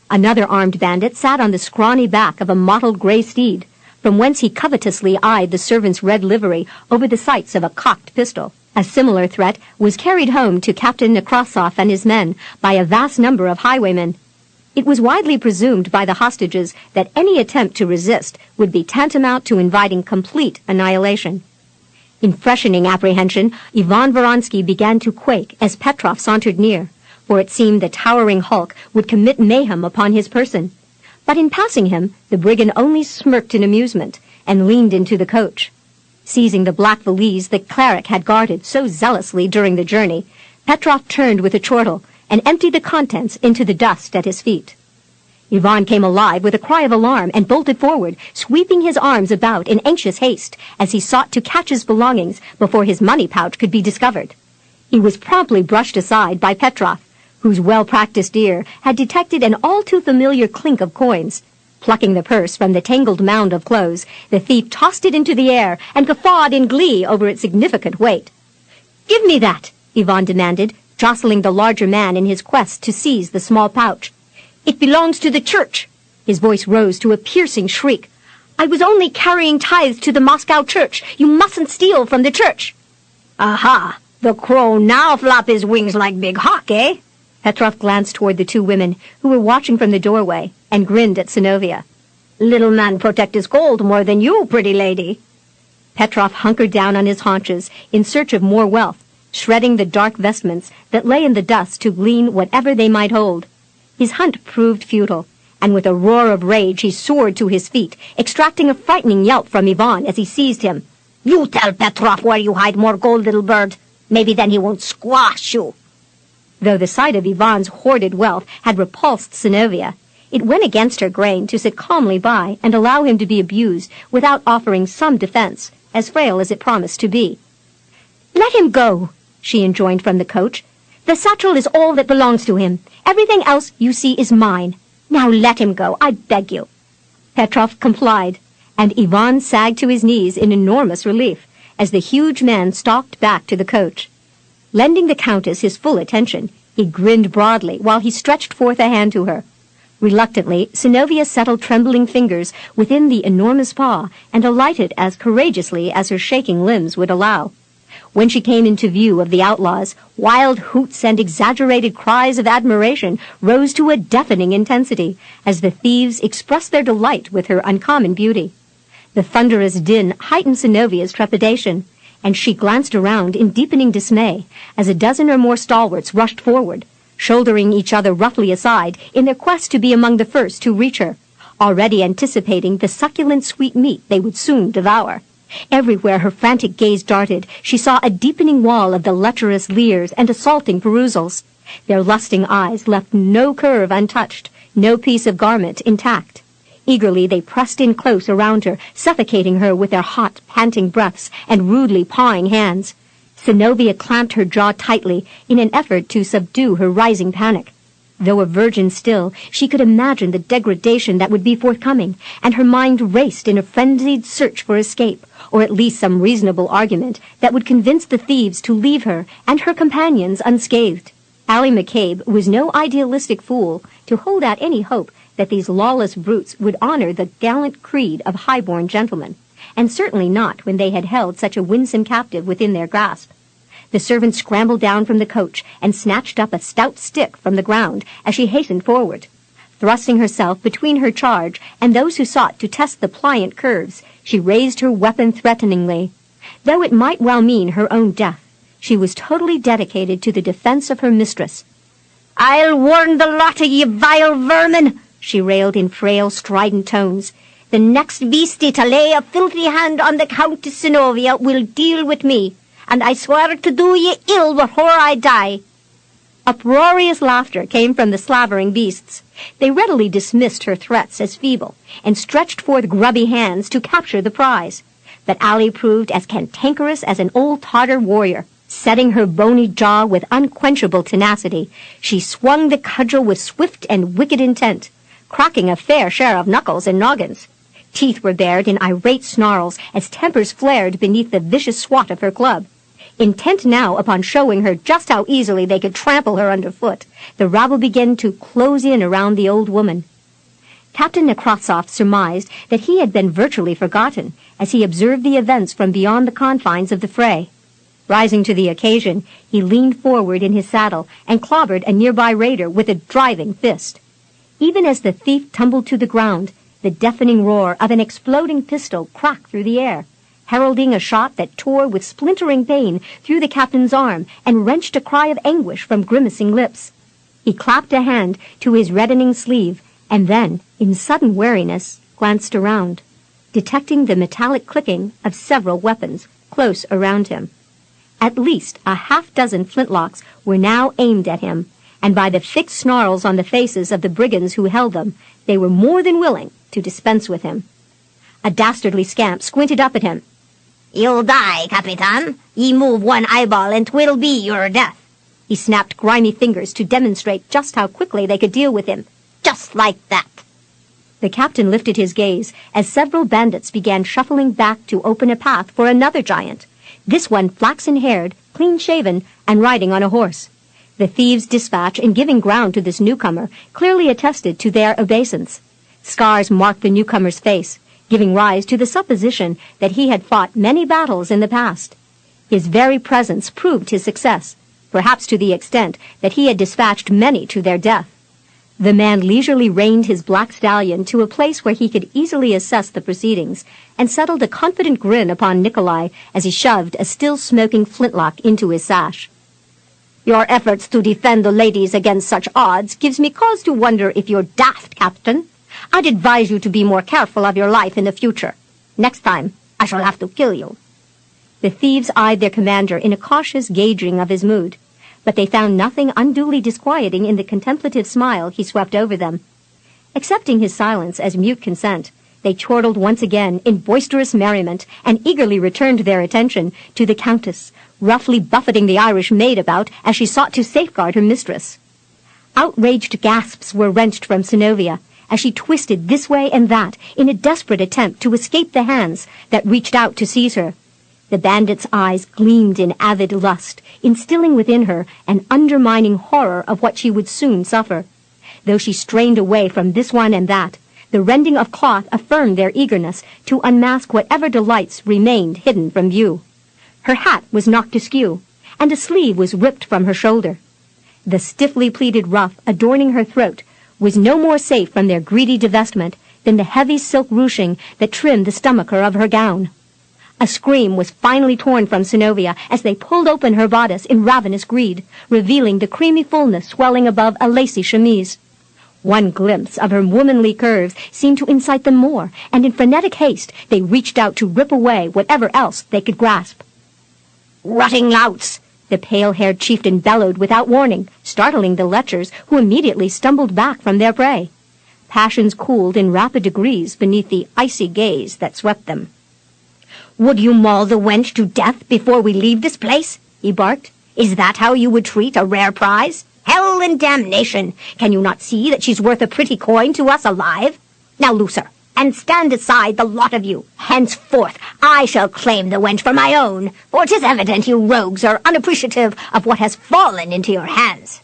Another armed bandit sat on the scrawny back of a mottled gray steed, from whence he covetously eyed the servant's red livery over the sights of a cocked pistol. A similar threat was carried home to Captain Nekrasov and his men by a vast number of highwaymen. It was widely presumed by the hostages that any attempt to resist would be tantamount to inviting complete annihilation. In freshening apprehension, Ivan Voronsky began to quake as Petrov sauntered near, for it seemed the towering hulk would commit mayhem upon his person. But in passing him, the brigand only smirked in amusement and leaned into the coach. Seizing the black valise the cleric had guarded so zealously during the journey, Petrov turned with a chortle and emptied the contents into the dust at his feet. Ivan came alive with a cry of alarm and bolted forward, sweeping his arms about in anxious haste as he sought to catch his belongings before his money pouch could be discovered. He was promptly brushed aside by Petrov, whose well-practiced ear had detected an all-too-familiar clink of coins. Plucking the purse from the tangled mound of clothes, the thief tossed it into the air and guffawed in glee over its significant weight. "Give me that!" Ivan demanded, jostling the larger man in his quest to seize the small pouch. "It belongs to the church." His voice rose to a piercing shriek. "I was only carrying tithes to the Moscow church. You mustn't steal from the church." "Aha! The crow now flap his wings like big hawk, eh?" Petrov glanced toward the two women, who were watching from the doorway, and grinned at Synnovea. "Little man protect his gold more than you, pretty lady." Petrov hunkered down on his haunches in search of more wealth, shredding the dark vestments that lay in the dust to glean whatever they might hold. His hunt proved futile, and with a roar of rage he soared to his feet, extracting a frightening yelp from Ivan as he seized him. "You tell Petrov where you hide more gold, little bird. Maybe then he won't squash you." Though the sight of Ivan's hoarded wealth had repulsed Synnovea, it went against her grain to sit calmly by and allow him to be abused without offering some defense, as frail as it promised to be. "Let him go," she enjoined from the coach. "The satchel is all that belongs to him. Everything else you see is mine. Now let him go, I beg you." Petrov complied, and Ivan sagged to his knees in enormous relief as the huge man stalked back to the coach. Lending the countess his full attention, he grinned broadly while he stretched forth a hand to her. Reluctantly, Synnovea settled trembling fingers within the enormous paw and alighted as courageously as her shaking limbs would allow. When she came into view of the outlaws, wild hoots and exaggerated cries of admiration rose to a deafening intensity as the thieves expressed their delight with her uncommon beauty. The thunderous din heightened Synnovea's trepidation, and she glanced around in deepening dismay as a dozen or more stalwarts rushed forward, shouldering each other roughly aside in their quest to be among the first to reach her, already anticipating the succulent sweet meat they would soon devour. Everywhere her frantic gaze darted, she saw a deepening wall of the lecherous leers and assaulting perusals. Their lusting eyes left no curve untouched, no piece of garment intact. Eagerly they pressed in close around her, suffocating her with their hot, panting breaths and rudely pawing hands. Synnovea clamped her jaw tightly in an effort to subdue her rising panic. Though a virgin still, she could imagine the degradation that would be forthcoming, and her mind raced in a frenzied search for escape, or at least some reasonable argument that would convince the thieves to leave her and her companions unscathed. Allie McCabe was no idealistic fool to hold out any hope that these lawless brutes would honor the gallant creed of highborn gentlemen, and certainly not when they had held such a winsome captive within their grasp. The servant scrambled down from the coach and snatched up a stout stick from the ground as she hastened forward. Thrusting herself between her charge and those who sought to test the pliant curves, she raised her weapon threateningly. Though it might well mean her own death, she was totally dedicated to the defense of her mistress. "I'll warn the lot of ye vile vermin," she railed in frail, strident tones. "The next beastie to lay a filthy hand on the Countess Synnovea will deal with me, and I swear to do ye ill before I die." Uproarious laughter came from the slavering beasts. They readily dismissed her threats as feeble, and stretched forth grubby hands to capture the prize. But Allie proved as cantankerous as an old Tartar warrior. Setting her bony jaw with unquenchable tenacity, she swung the cudgel with swift and wicked intent, cracking a fair share of knuckles and noggins. Teeth were bared in irate snarls as tempers flared beneath the vicious swat of her club. Intent now upon showing her just how easily they could trample her underfoot, the rabble began to close in around the old woman. Captain Nekrasov surmised that he had been virtually forgotten as he observed the events from beyond the confines of the fray. Rising to the occasion, he leaned forward in his saddle and clobbered a nearby raider with a driving fist. Even as the thief tumbled to the ground, the deafening roar of an exploding pistol cracked through the air, heralding a shot that tore with splintering pain through the captain's arm and wrenched a cry of anguish from grimacing lips. He clapped a hand to his reddening sleeve, and then, in sudden wariness, glanced around, detecting the metallic clicking of several weapons close around him. At least a half-dozen flintlocks were now aimed at him, and by the fixed snarls on the faces of the brigands who held them, they were more than willing to dispense with him. A dastardly scamp squinted up at him. "You'll die, Capitan. Ye move one eyeball and 'twill be your death." He snapped grimy fingers to demonstrate just how quickly they could deal with him. "Just like that." The captain lifted his gaze as several bandits began shuffling back to open a path for another giant, this one flaxen-haired, clean-shaven, and riding on a horse. The thieves' dispatch in giving ground to this newcomer clearly attested to their obeisance. Scars marked the newcomer's face, giving rise to the supposition that he had fought many battles in the past. His very presence proved his success, perhaps to the extent that he had dispatched many to their death. The man leisurely reined his black stallion to a place where he could easily assess the proceedings, and settled a confident grin upon Nikolai as he shoved a still-smoking flintlock into his sash. "Your efforts to defend the ladies against such odds gives me cause to wonder if you're daft, Captain. I'd advise you to be more careful of your life in the future. Next time, I shall have to kill you." The thieves eyed their commander in a cautious gauging of his mood, but they found nothing unduly disquieting in the contemplative smile he swept over them. Accepting his silence as mute consent, they chortled once again in boisterous merriment and eagerly returned their attention to the Countess, roughly buffeting the Irish maid about as she sought to safeguard her mistress. Outraged gasps were wrenched from Synnovea as she twisted this way and that in a desperate attempt to escape the hands that reached out to seize her. The bandit's eyes gleamed in avid lust, instilling within her an undermining horror of what she would soon suffer. Though she strained away from this one and that, the rending of cloth affirmed their eagerness to unmask whatever delights remained hidden from view. Her hat was knocked askew, and a sleeve was ripped from her shoulder. The stiffly pleated ruff adorning her throat was no more safe from their greedy divestment than the heavy silk ruching that trimmed the stomacher of her gown. A scream was finally torn from Synnovea as they pulled open her bodice in ravenous greed, revealing the creamy fullness swelling above a lacy chemise. One glimpse of her womanly curves seemed to incite them more, and in frenetic haste they reached out to rip away whatever else they could grasp. "Rotting louts!" the pale-haired chieftain bellowed without warning, startling the lechers, who immediately stumbled back from their prey. Passions cooled in rapid degrees beneath the icy gaze that swept them. "Would you maul the wench to death before we leave this place?" he barked. "Is that how you would treat a rare prize? Hell and damnation! Can you not see that she's worth a pretty coin to us alive? Now loose her, and stand aside, the lot of you. Henceforth I shall claim the wench for my own, for 'tis evident you rogues are unappreciative of what has fallen into your hands."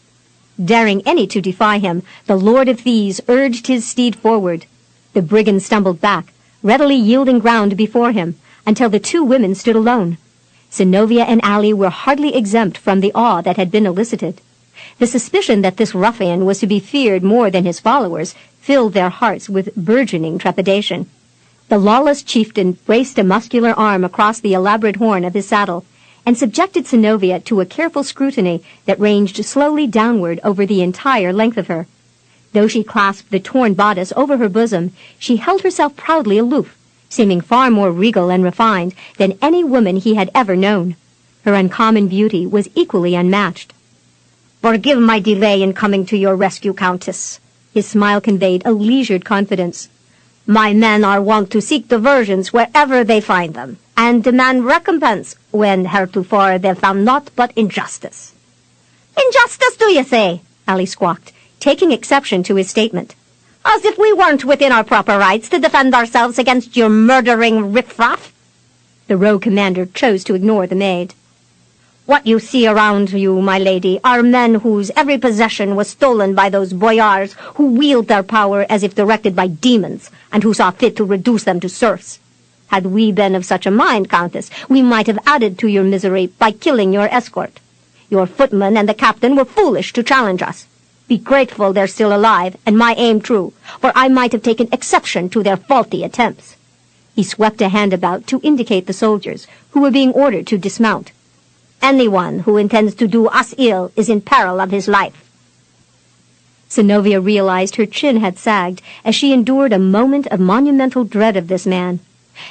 Daring any to defy him, the Lord of Thieves urged his steed forward. The brigand stumbled back, readily yielding ground before him, until the two women stood alone. Synnovea and Allie were hardly exempt from the awe that had been elicited. The suspicion that this ruffian was to be feared more than his followers filled their hearts with burgeoning trepidation. The lawless chieftain braced a muscular arm across the elaborate horn of his saddle, and subjected Synnovea to a careful scrutiny that ranged slowly downward over the entire length of her. Though she clasped the torn bodice over her bosom, she held herself proudly aloof, seeming far more regal and refined than any woman he had ever known. Her uncommon beauty was equally unmatched. "Forgive my delay in coming to your rescue, Countess." His smile conveyed a leisured confidence. "My men are wont to seek diversions wherever they find them, and demand recompense when heretofore they've found naught but injustice." "Injustice, do you say?" Allie squawked, taking exception to his statement. "As if we weren't within our proper rights to defend ourselves against your murdering riffraff." The rogue commander chose to ignore the maid. "What you see around you, my lady, are men whose every possession was stolen by those boyars who wield their power as if directed by demons, and who saw fit to reduce them to serfs. Had we been of such a mind, Countess, we might have added to your misery by killing your escort. Your footman and the captain were foolish to challenge us. Be grateful they're still alive, and my aim true, for I might have taken exception to their faulty attempts." He swept a hand about to indicate the soldiers, who were being ordered to dismount. "Anyone who intends to do us ill is in peril of his life." Synnovea realized her chin had sagged as she endured a moment of monumental dread of this man.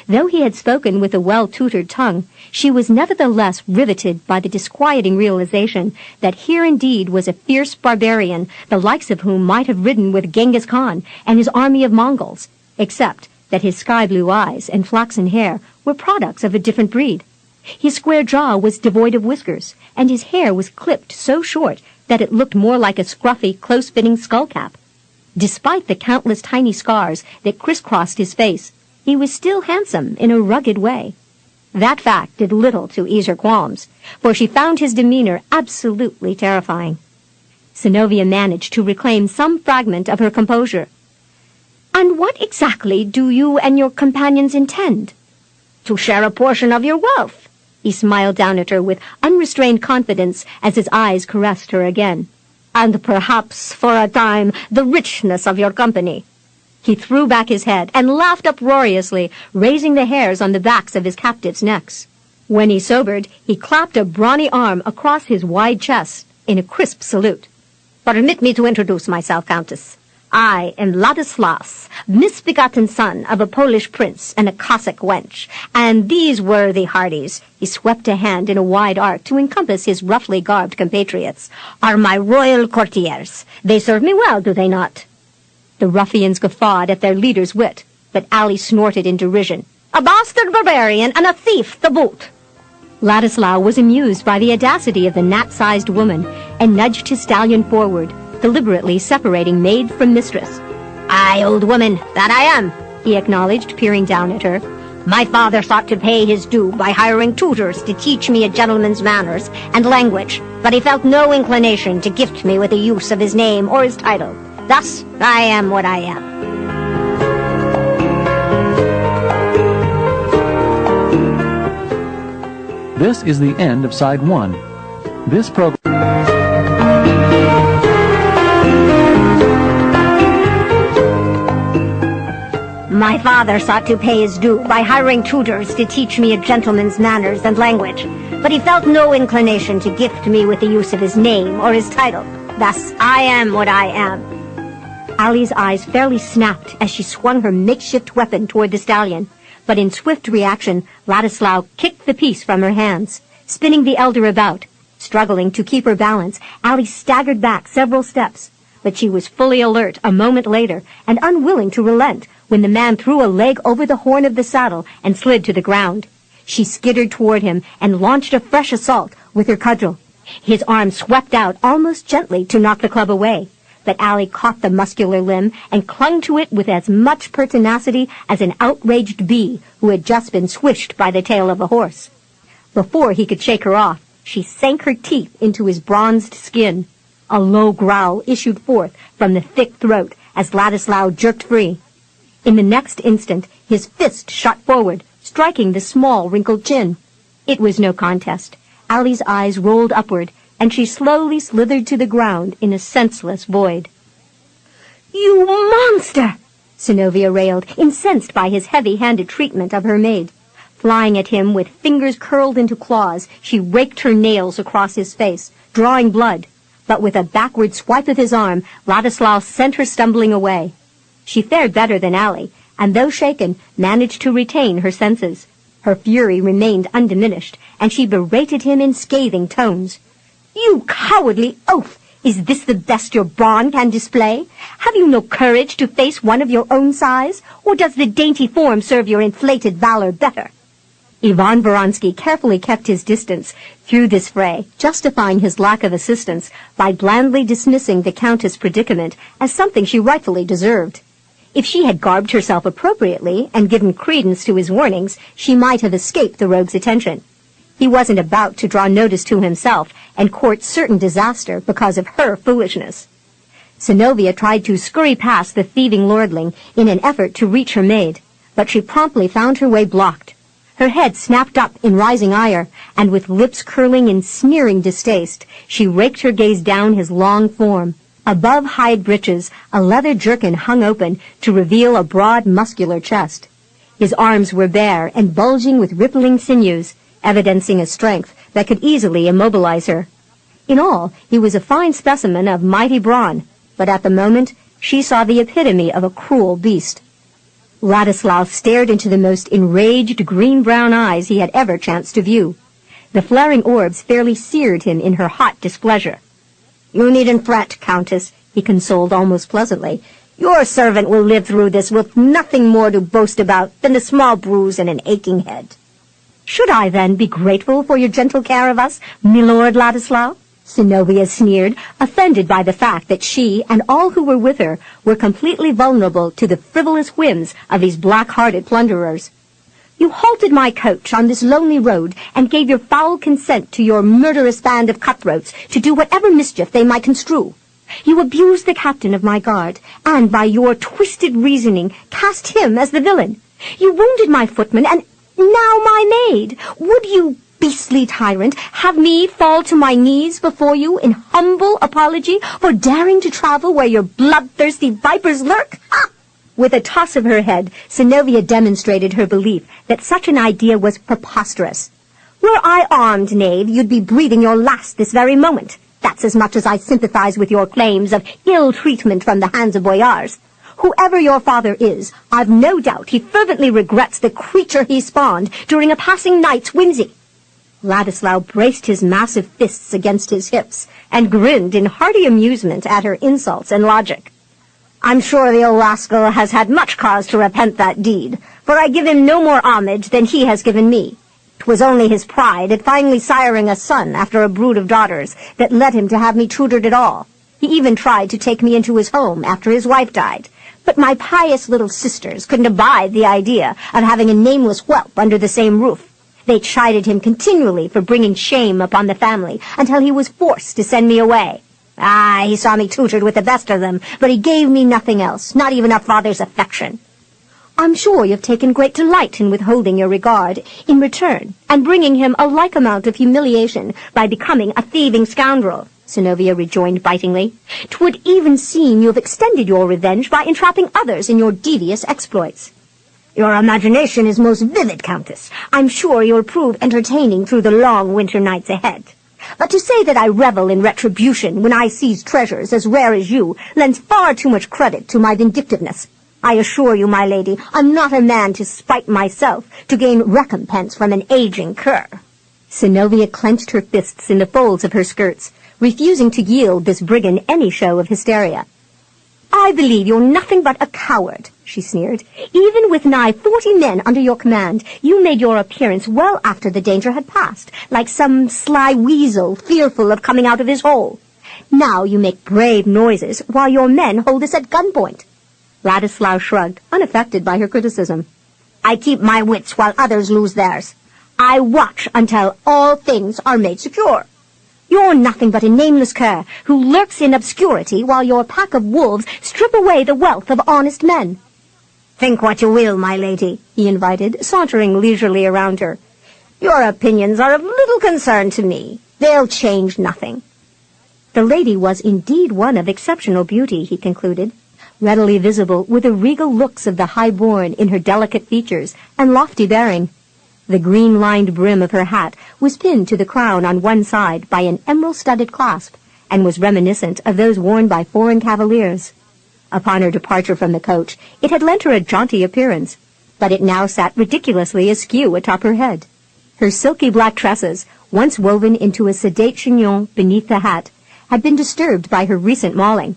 Though he had spoken with a well-tutored tongue, she was nevertheless riveted by the disquieting realization that here indeed was a fierce barbarian, the likes of whom might have ridden with Genghis Khan and his army of Mongols, except that his sky-blue eyes and flaxen hair were products of a different breed. His square jaw was devoid of whiskers, and his hair was clipped so short that it looked more like a scruffy, close-fitting skull-cap. Despite the countless tiny scars that crisscrossed his face, he was still handsome in a rugged way. That fact did little to ease her qualms, for she found his demeanor absolutely terrifying. Synnovea managed to reclaim some fragment of her composure. "And what exactly do you and your companions intend?" "To share a portion of your wealth." He smiled down at her with unrestrained confidence as his eyes caressed her again. "And perhaps, for a time, the richness of your company." He threw back his head and laughed uproariously, raising the hairs on the backs of his captives' necks. When he sobered, he clapped a brawny arm across his wide chest in a crisp salute. "Permit me to introduce myself, Countess. I am Ladislas, misbegotten son of a Polish prince and a Cossack wench, and these worthy hardies," he swept a hand in a wide arc to encompass his roughly garbed compatriots, "are my royal courtiers. They serve me well, do they not?" The ruffians guffawed at their leader's wit, but Allie snorted in derision. "A bastard barbarian and a thief to boot." Ladislau was amused by the audacity of the gnat-sized woman and nudged his stallion forward, deliberately separating maid from mistress. "Aye, old woman, that I am," he acknowledged, peering down at her. "My father sought to pay his due by hiring tutors to teach me a gentleman's manners and language, but he felt no inclination to gift me with the use of his name or his title. Thus, I am what I am." This is the end of Side 1. This program... "My father sought to pay his due by hiring tutors to teach me a gentleman's manners and language, but he felt no inclination to gift me with the use of his name or his title. Thus, I am what I am." Allie's eyes fairly snapped as she swung her makeshift weapon toward the stallion, but in swift reaction, Ladislau kicked the piece from her hands, spinning the elder about. Struggling to keep her balance, Allie staggered back several steps, but she was fully alert a moment later and unwilling to relent when the man threw a leg over the horn of the saddle and slid to the ground. She skittered toward him and launched a fresh assault with her cudgel. His arm swept out almost gently to knock the club away, but Allie caught the muscular limb and clung to it with as much pertinacity as an outraged bee who had just been swished by the tail of a horse. Before he could shake her off, she sank her teeth into his bronzed skin. A low growl issued forth from the thick throat as Ladislaw jerked free. In the next instant, his fist shot forward, striking the small, wrinkled chin. It was no contest. Allie's eyes rolled upward, and she slowly slithered to the ground in a senseless void. "You monster!" Synnovea railed, incensed by his heavy-handed treatment of her maid. Flying at him with fingers curled into claws, she raked her nails across his face, drawing blood. But with a backward swipe of his arm, Ladislaw sent her stumbling away. She fared better than Allie, and though shaken, managed to retain her senses. Her fury remained undiminished, and she berated him in scathing tones. "You cowardly oaf! Is this the best your brawn can display? Have you no courage to face one of your own size, or does the dainty form serve your inflated valor better?" Ivan Voronsky carefully kept his distance through this fray, justifying his lack of assistance by blandly dismissing the countess' predicament as something she rightfully deserved. If she had garbed herself appropriately and given credence to his warnings, she might have escaped the rogue's attention. He wasn't about to draw notice to himself and court certain disaster because of her foolishness. Synnovea tried to scurry past the thieving lordling in an effort to reach her maid, but she promptly found her way blocked. Her head snapped up in rising ire, and with lips curling in sneering distaste, she raked her gaze down his long form. Above hide breeches, a leather jerkin hung open to reveal a broad, muscular chest. His arms were bare and bulging with rippling sinews, evidencing a strength that could easily immobilize her. In all, he was a fine specimen of mighty brawn, but at the moment she saw the epitome of a cruel beast. Ladislaw stared into the most enraged green-brown eyes he had ever chanced to view. The flaring orbs fairly seared him in her hot displeasure. "You needn't fret, Countess," he consoled almost pleasantly. "Your servant will live through this with nothing more to boast about than a small bruise and an aching head." "Should I, then, be grateful for your gentle care of us, milord Ladislaw?" Synnovea sneered, offended by the fact that she and all who were with her were completely vulnerable to the frivolous whims of these black-hearted plunderers. "You halted my coach on this lonely road and gave your foul consent to your murderous band of cutthroats to do whatever mischief they might construe. You abused the captain of my guard, and by your twisted reasoning cast him as the villain. You wounded my footman, and now my maid. Would you, beastly tyrant, have me fall to my knees before you in humble apology for daring to travel where your bloodthirsty vipers lurk? Ah!" With a toss of her head, Synnovea demonstrated her belief that such an idea was preposterous. "Were I armed, knave, you'd be breathing your last this very moment. That's as much as I sympathize with your claims of ill treatment from the hands of boyars. Whoever your father is, I've no doubt he fervently regrets the creature he spawned during a passing night's whimsy." Ladislaw braced his massive fists against his hips and grinned in hearty amusement at her insults and logic. "I'm sure the old rascal has had much cause to repent that deed, for I give him no more homage than he has given me. 'Twas only his pride at finally siring a son after a brood of daughters that led him to have me tutored at all. He even tried to take me into his home after his wife died, but my pious little sisters couldn't abide the idea of having a nameless whelp under the same roof. They chided him continually for bringing shame upon the family until he was forced to send me away. Ah, he saw me tutored with the best of them, but he gave me nothing else, not even a father's affection." "I'm sure you've taken great delight in withholding your regard in return, and bringing him a like amount of humiliation by becoming a thieving scoundrel," Synnovea rejoined bitingly. "'Twould even seem you have extended your revenge by entrapping others in your devious exploits." "Your imagination is most vivid, Countess. I'm sure you'll prove entertaining through the long winter nights ahead. But to say that I revel in retribution when I seize treasures as rare as you lends far too much credit to my vindictiveness. I assure you, my lady, I'm not a man to spite myself to gain recompense from an aging cur." Synnovea clenched her fists in the folds of her skirts, refusing to yield this brigand any show of hysteria. I believe you're nothing but a coward, she sneered. Even with nigh 40 men under your command, you made your appearance well after the danger had passed, like some sly weasel fearful of coming out of his hole. Now you make brave noises while your men hold us at gunpoint. Ladislaus shrugged, unaffected by her criticism. I keep my wits while others lose theirs. I watch until all things are made secure. You're nothing but a nameless cur who lurks in obscurity while your pack of wolves strip away the wealth of honest men. Think what you will, my lady, he invited, sauntering leisurely around her. Your opinions are of little concern to me. They'll change nothing. The lady was indeed one of exceptional beauty, he concluded, readily visible with the regal looks of the highborn in her delicate features and lofty bearing. The green-lined brim of her hat was pinned to the crown on one side by an emerald-studded clasp, and was reminiscent of those worn by foreign cavaliers. Upon her departure from the coach, it had lent her a jaunty appearance, but it now sat ridiculously askew atop her head. Her silky black tresses, once woven into a sedate chignon beneath the hat, had been disturbed by her recent mauling.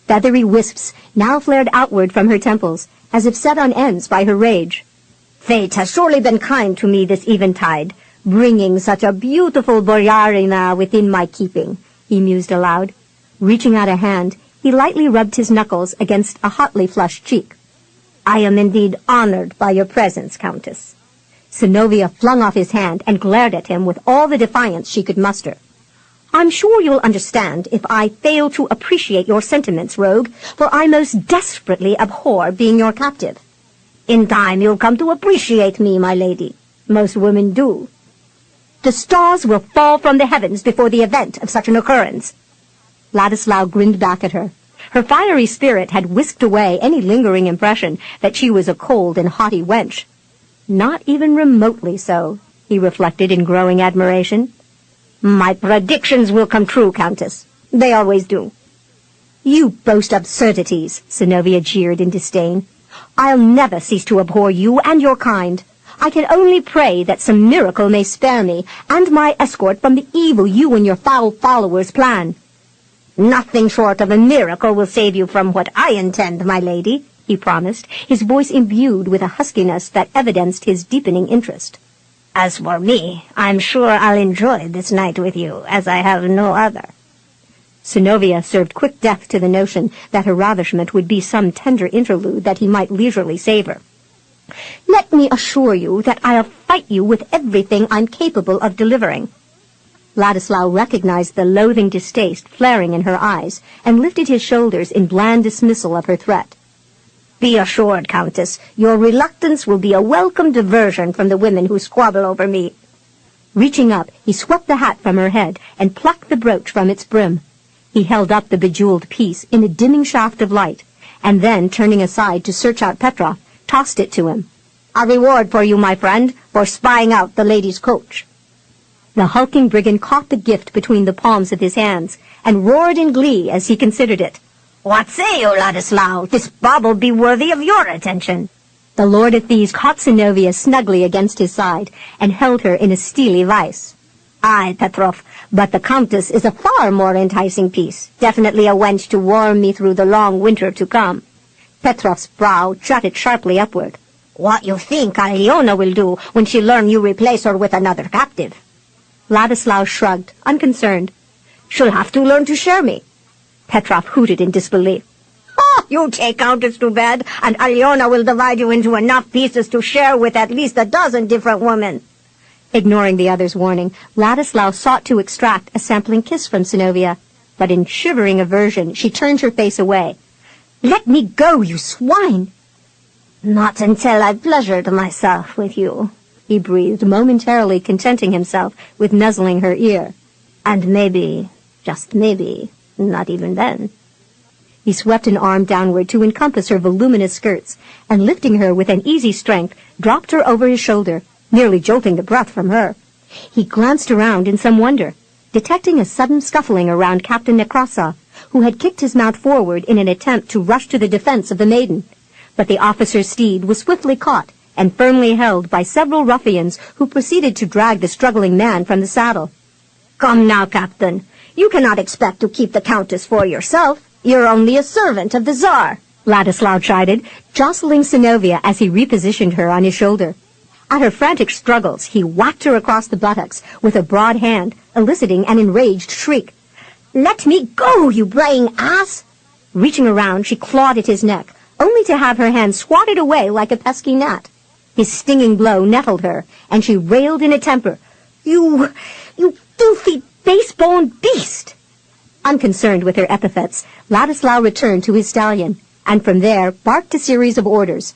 Feathery wisps now flared outward from her temples, as if set on ends by her rage. Fate has surely been kind to me this eventide, bringing such a beautiful boyarina within my keeping, he mused aloud. Reaching out a hand, he lightly rubbed his knuckles against a hotly flushed cheek. I am indeed honored by your presence, Countess. Synnovea flung off his hand and glared at him with all the defiance she could muster. I'm sure you'll understand if I fail to appreciate your sentiments, rogue, for I most desperately abhor being your captive. In time you'll come to appreciate me, my lady. Most women do. The stars will fall from the heavens before the event of such an occurrence. Ladislaus grinned back at her. Her fiery spirit had whisked away any lingering impression that she was a cold and haughty wench. Not even remotely so, he reflected in growing admiration. My predictions will come true, Countess. They always do. You boast absurdities, Synnovea jeered in disdain. I'll never cease to abhor you and your kind. I can only pray that some miracle may spare me and my escort from the evil you and your foul followers plan. Nothing short of a miracle will save you from what I intend, my lady, he promised, his voice imbued with a huskiness that evidenced his deepening interest. As for me, I'm sure I'll enjoy this night with you, as I have no other. Synnovea served quick death to the notion that her ravishment would be some tender interlude that he might leisurely savor. Let me assure you that I'll fight you with everything I'm capable of delivering. Ladislaus recognized the loathing distaste flaring in her eyes and lifted his shoulders in bland dismissal of her threat. Be assured, Countess, your reluctance will be a welcome diversion from the women who squabble over me. Reaching up, he swept the hat from her head and plucked the brooch from its brim. He held up the bejeweled piece in a dimming shaft of light, and then, turning aside to search out Petrov, tossed it to him. A reward for you, my friend, for spying out the lady's coach. The hulking brigand caught the gift between the palms of his hands, and roared in glee as he considered it. What say you, Ladislaus? This bauble be worthy of your attention. The Lord of Thieves caught Synnovea snugly against his side, and held her in a steely vice. Aye, Petrov, but the countess is a far more enticing piece, definitely a wench to warm me through the long winter to come. Petrov's brow jutted sharply upward. What you think Aliona will do when she learn you replace her with another captive? Ladislaus shrugged, unconcerned. She'll have to learn to share me. Petrov hooted in disbelief. Oh, you take countess to bed, and Aliona will divide you into enough pieces to share with at least a dozen different women. Ignoring the other's warning, Ladislaus sought to extract a sampling kiss from Synnovea, but in shivering aversion she turned her face away. Let me go, you swine! Not until I've pleasured myself with you, he breathed, momentarily contenting himself with nuzzling her ear. And maybe, just maybe, not even then. He swept an arm downward to encompass her voluminous skirts, and lifting her with an easy strength, dropped her over his shoulder, nearly jolting the breath from her. He glanced around in some wonder, detecting a sudden scuffling around Captain Nekrasov, who had kicked his mount forward in an attempt to rush to the defense of the maiden. But the officer's steed was swiftly caught and firmly held by several ruffians who proceeded to drag the struggling man from the saddle. Come now, Captain. You cannot expect to keep the countess for yourself. You're only a servant of the Tsar, Ladislaw chided, jostling Synnovea as he repositioned her on his shoulder. At her frantic struggles, he whacked her across the buttocks with a broad hand, eliciting an enraged shriek. "Let me go, you braying ass!" Reaching around, she clawed at his neck, only to have her hand swatted away like a pesky gnat. His stinging blow nettled her, and she railed in a temper. You filthy, base-boned beast!" Unconcerned with her epithets, Ladislaw returned to his stallion, and from there barked a series of orders.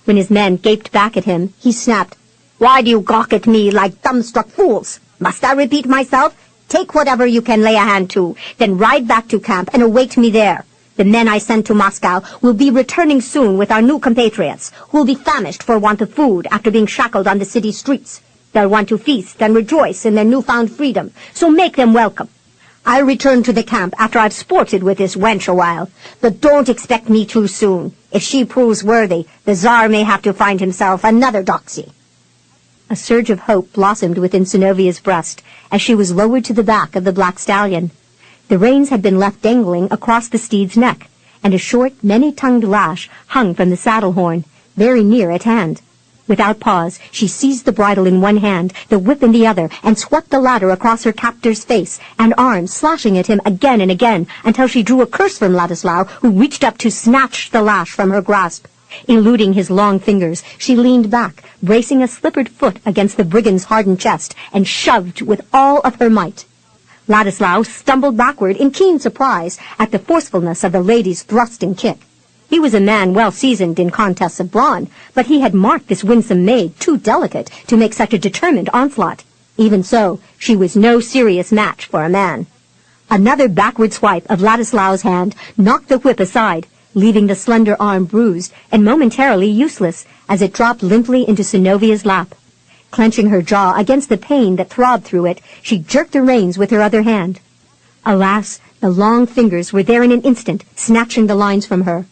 When his men gaped back at him, he snapped, "Why do you gawk at me like dumbstruck fools? Must I repeat myself? Take whatever you can lay a hand to, then ride back to camp and await me there. The men I sent to Moscow will be returning soon with our new compatriots, who will be famished for want of food after being shackled on the city streets. They'll want to feast and rejoice in their newfound freedom, so make them welcome. I'll return to the camp after I've sported with this wench a while, but don't expect me too soon. If she proves worthy, the Tsar may have to find himself another doxy." A surge of hope blossomed within Synnovea's breast as she was lowered to the back of the black stallion. The reins had been left dangling across the steed's neck, and a short, many-tongued lash hung from the saddle horn, very near at hand. Without pause, she seized the bridle in one hand, the whip in the other, and swept the latter across her captor's face and arms, slashing at him again and again, until she drew a curse from Ladislaw, who reached up to snatch the lash from her grasp. Eluding his long fingers, she leaned back, bracing a slippered foot against the brigand's hardened chest, and shoved with all of her might. Ladislaw stumbled backward in keen surprise at the forcefulness of the lady's thrust and kick. He was a man well seasoned in contests of brawn, but he had marked this winsome maid too delicate to make such a determined onslaught. Even so, she was no serious match for a man. Another backward swipe of Ladislaw's hand knocked the whip aside, leaving the slender arm bruised and momentarily useless as it dropped limply into Synnovea's lap. Clenching her jaw against the pain that throbbed through it, she jerked the reins with her other hand. Alas, the long fingers were there in an instant, snatching the lines from her.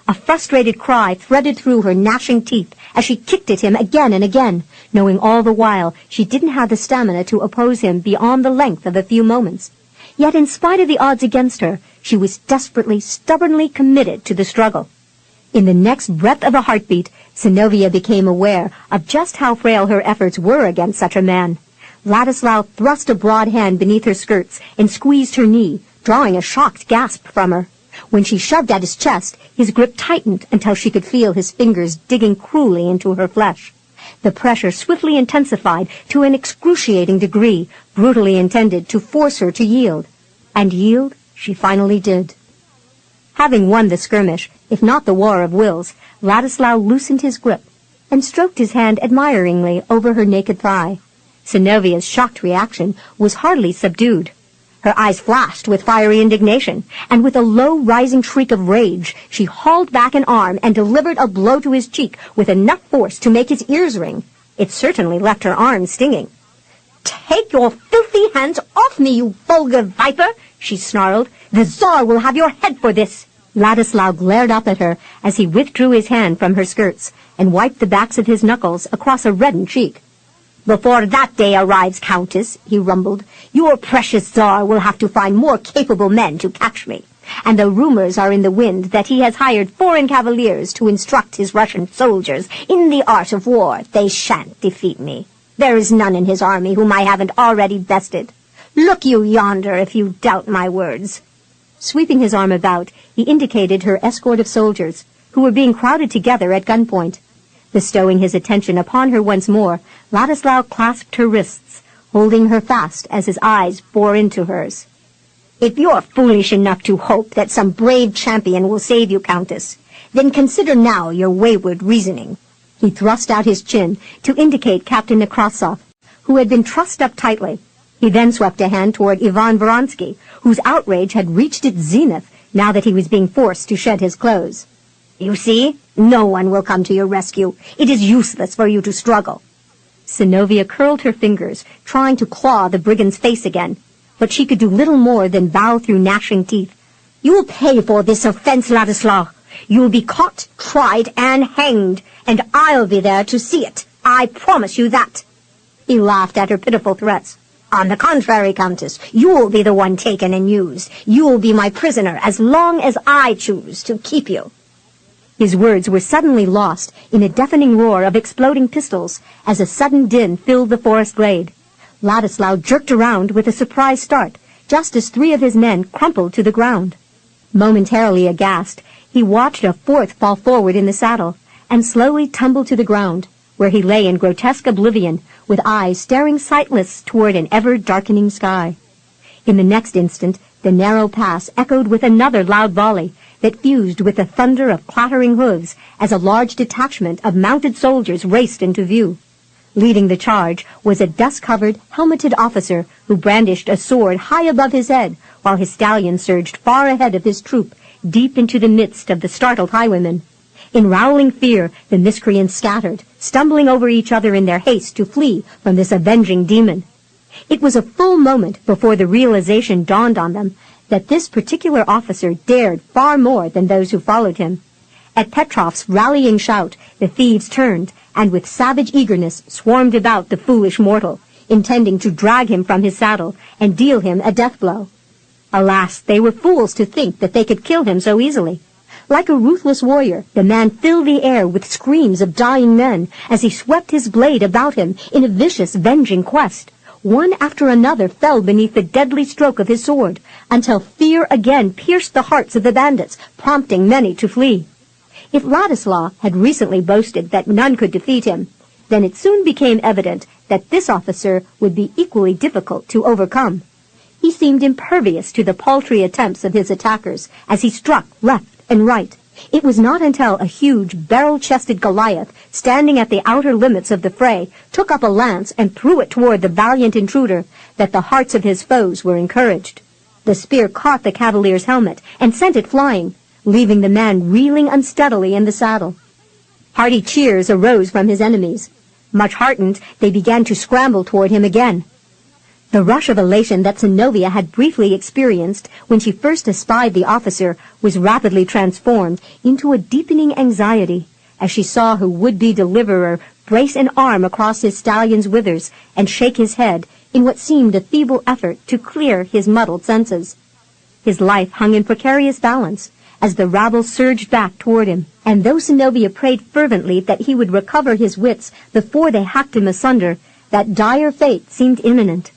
A frustrated cry threaded through her gnashing teeth as she kicked at him again and again, knowing all the while she didn't have the stamina to oppose him beyond the length of a few moments. Yet in spite of the odds against her, she was desperately, stubbornly committed to the struggle. In the next breath of a heartbeat, Synnovea became aware of just how frail her efforts were against such a man. Ladislaw thrust a broad hand beneath her skirts and squeezed her knee, drawing a shocked gasp from her. When she shoved at his chest, his grip tightened until she could feel his fingers digging cruelly into her flesh. The pressure swiftly intensified to an excruciating degree, brutally intended to force her to yield. And yield she finally did. Having won the skirmish, if not the war of wills, Ladislaw loosened his grip and stroked his hand admiringly over her naked thigh. Synnovea's shocked reaction was hardly subdued. Her eyes flashed with fiery indignation, and with a low, rising shriek of rage, she hauled back an arm and delivered a blow to his cheek with enough force to make his ears ring. It certainly left her arm stinging. "Take your filthy hands off me, you vulgar viper!" she snarled. "The Tsar will have your head for this!" Ladislaw glared up at her as he withdrew his hand from her skirts and wiped the backs of his knuckles across a reddened cheek. "Before that day arrives, Countess," he rumbled, "your precious Tsar will have to find more capable men to catch me. And the rumors are in the wind that he has hired foreign cavaliers to instruct his Russian soldiers in the art of war. They shan't defeat me. There is none in his army whom I haven't already bested. Look you yonder if you doubt my words." Sweeping his arm about, he indicated her escort of soldiers, who were being crowded together at gunpoint. Bestowing his attention upon her once more, Ladislaw clasped her wrists, holding her fast as his eyes bore into hers. "If you're foolish enough to hope that some brave champion will save you, Countess, then consider now your wayward reasoning." He thrust out his chin to indicate Captain Nekrasov, who had been trussed up tightly. He then swept a hand toward Ivan Vronsky, whose outrage had reached its zenith now that he was being forced to shed his clothes. "You see, no one will come to your rescue. It is useless for you to struggle." Synnovea curled her fingers, trying to claw the brigand's face again, but she could do little more than bow through gnashing teeth. "You will pay for this offense, Ladislaw. You will be caught, tried, and hanged, and I'll be there to see it. I promise you that." He laughed at her pitiful threats. On the contrary, Countess, you will be the one taken and used. You will be my prisoner as long as I choose to keep you." His words were suddenly lost in a deafening roar of exploding pistols as a sudden din filled the forest glade. Ladislaw jerked around with a surprised start, just as 3 of his men crumpled to the ground. Momentarily aghast, he watched a 4th fall forward in the saddle and slowly tumble to the ground, where he lay in grotesque oblivion, with eyes staring sightless toward an ever-darkening sky. In the next instant, the narrow pass echoed with another loud volley that fused with the thunder of clattering hooves as a large detachment of mounted soldiers raced into view. Leading the charge was a dust-covered, helmeted officer who brandished a sword high above his head, while his stallion surged far ahead of his troop, deep into the midst of the startled highwaymen. In rowling fear, the miscreants scattered, stumbling over each other in their haste to flee from this avenging demon. It was a full moment before the realization dawned on them that this particular officer dared far more than those who followed him. At Petrov's rallying shout, the thieves turned, and with savage eagerness swarmed about the foolish mortal, intending to drag him from his saddle and deal him a death blow. Alas, they were fools to think that they could kill him so easily. Like a ruthless warrior, the man filled the air with screams of dying men as he swept his blade about him in a vicious, venging quest. One after another fell beneath the deadly stroke of his sword, until fear again pierced the hearts of the bandits, prompting many to flee. If Ladislaw had recently boasted that none could defeat him, then it soon became evident that this officer would be equally difficult to overcome. He seemed impervious to the paltry attempts of his attackers as he struck left and right. It was not until a huge, barrel-chested Goliath, standing at the outer limits of the fray, took up a lance and threw it toward the valiant intruder that the hearts of his foes were encouraged. The spear caught the cavalier's helmet and sent it flying, leaving the man reeling unsteadily in the saddle. Hearty cheers arose from his enemies. Much heartened, they began to scramble toward him again. The rush of elation that Synnovea had briefly experienced when she first espied the officer was rapidly transformed into a deepening anxiety as she saw her would-be deliverer brace an arm across his stallion's withers and shake his head in what seemed a feeble effort to clear his muddled senses. His life hung in precarious balance as the rabble surged back toward him, and though Synnovea prayed fervently that he would recover his wits before they hacked him asunder, that dire fate seemed imminent.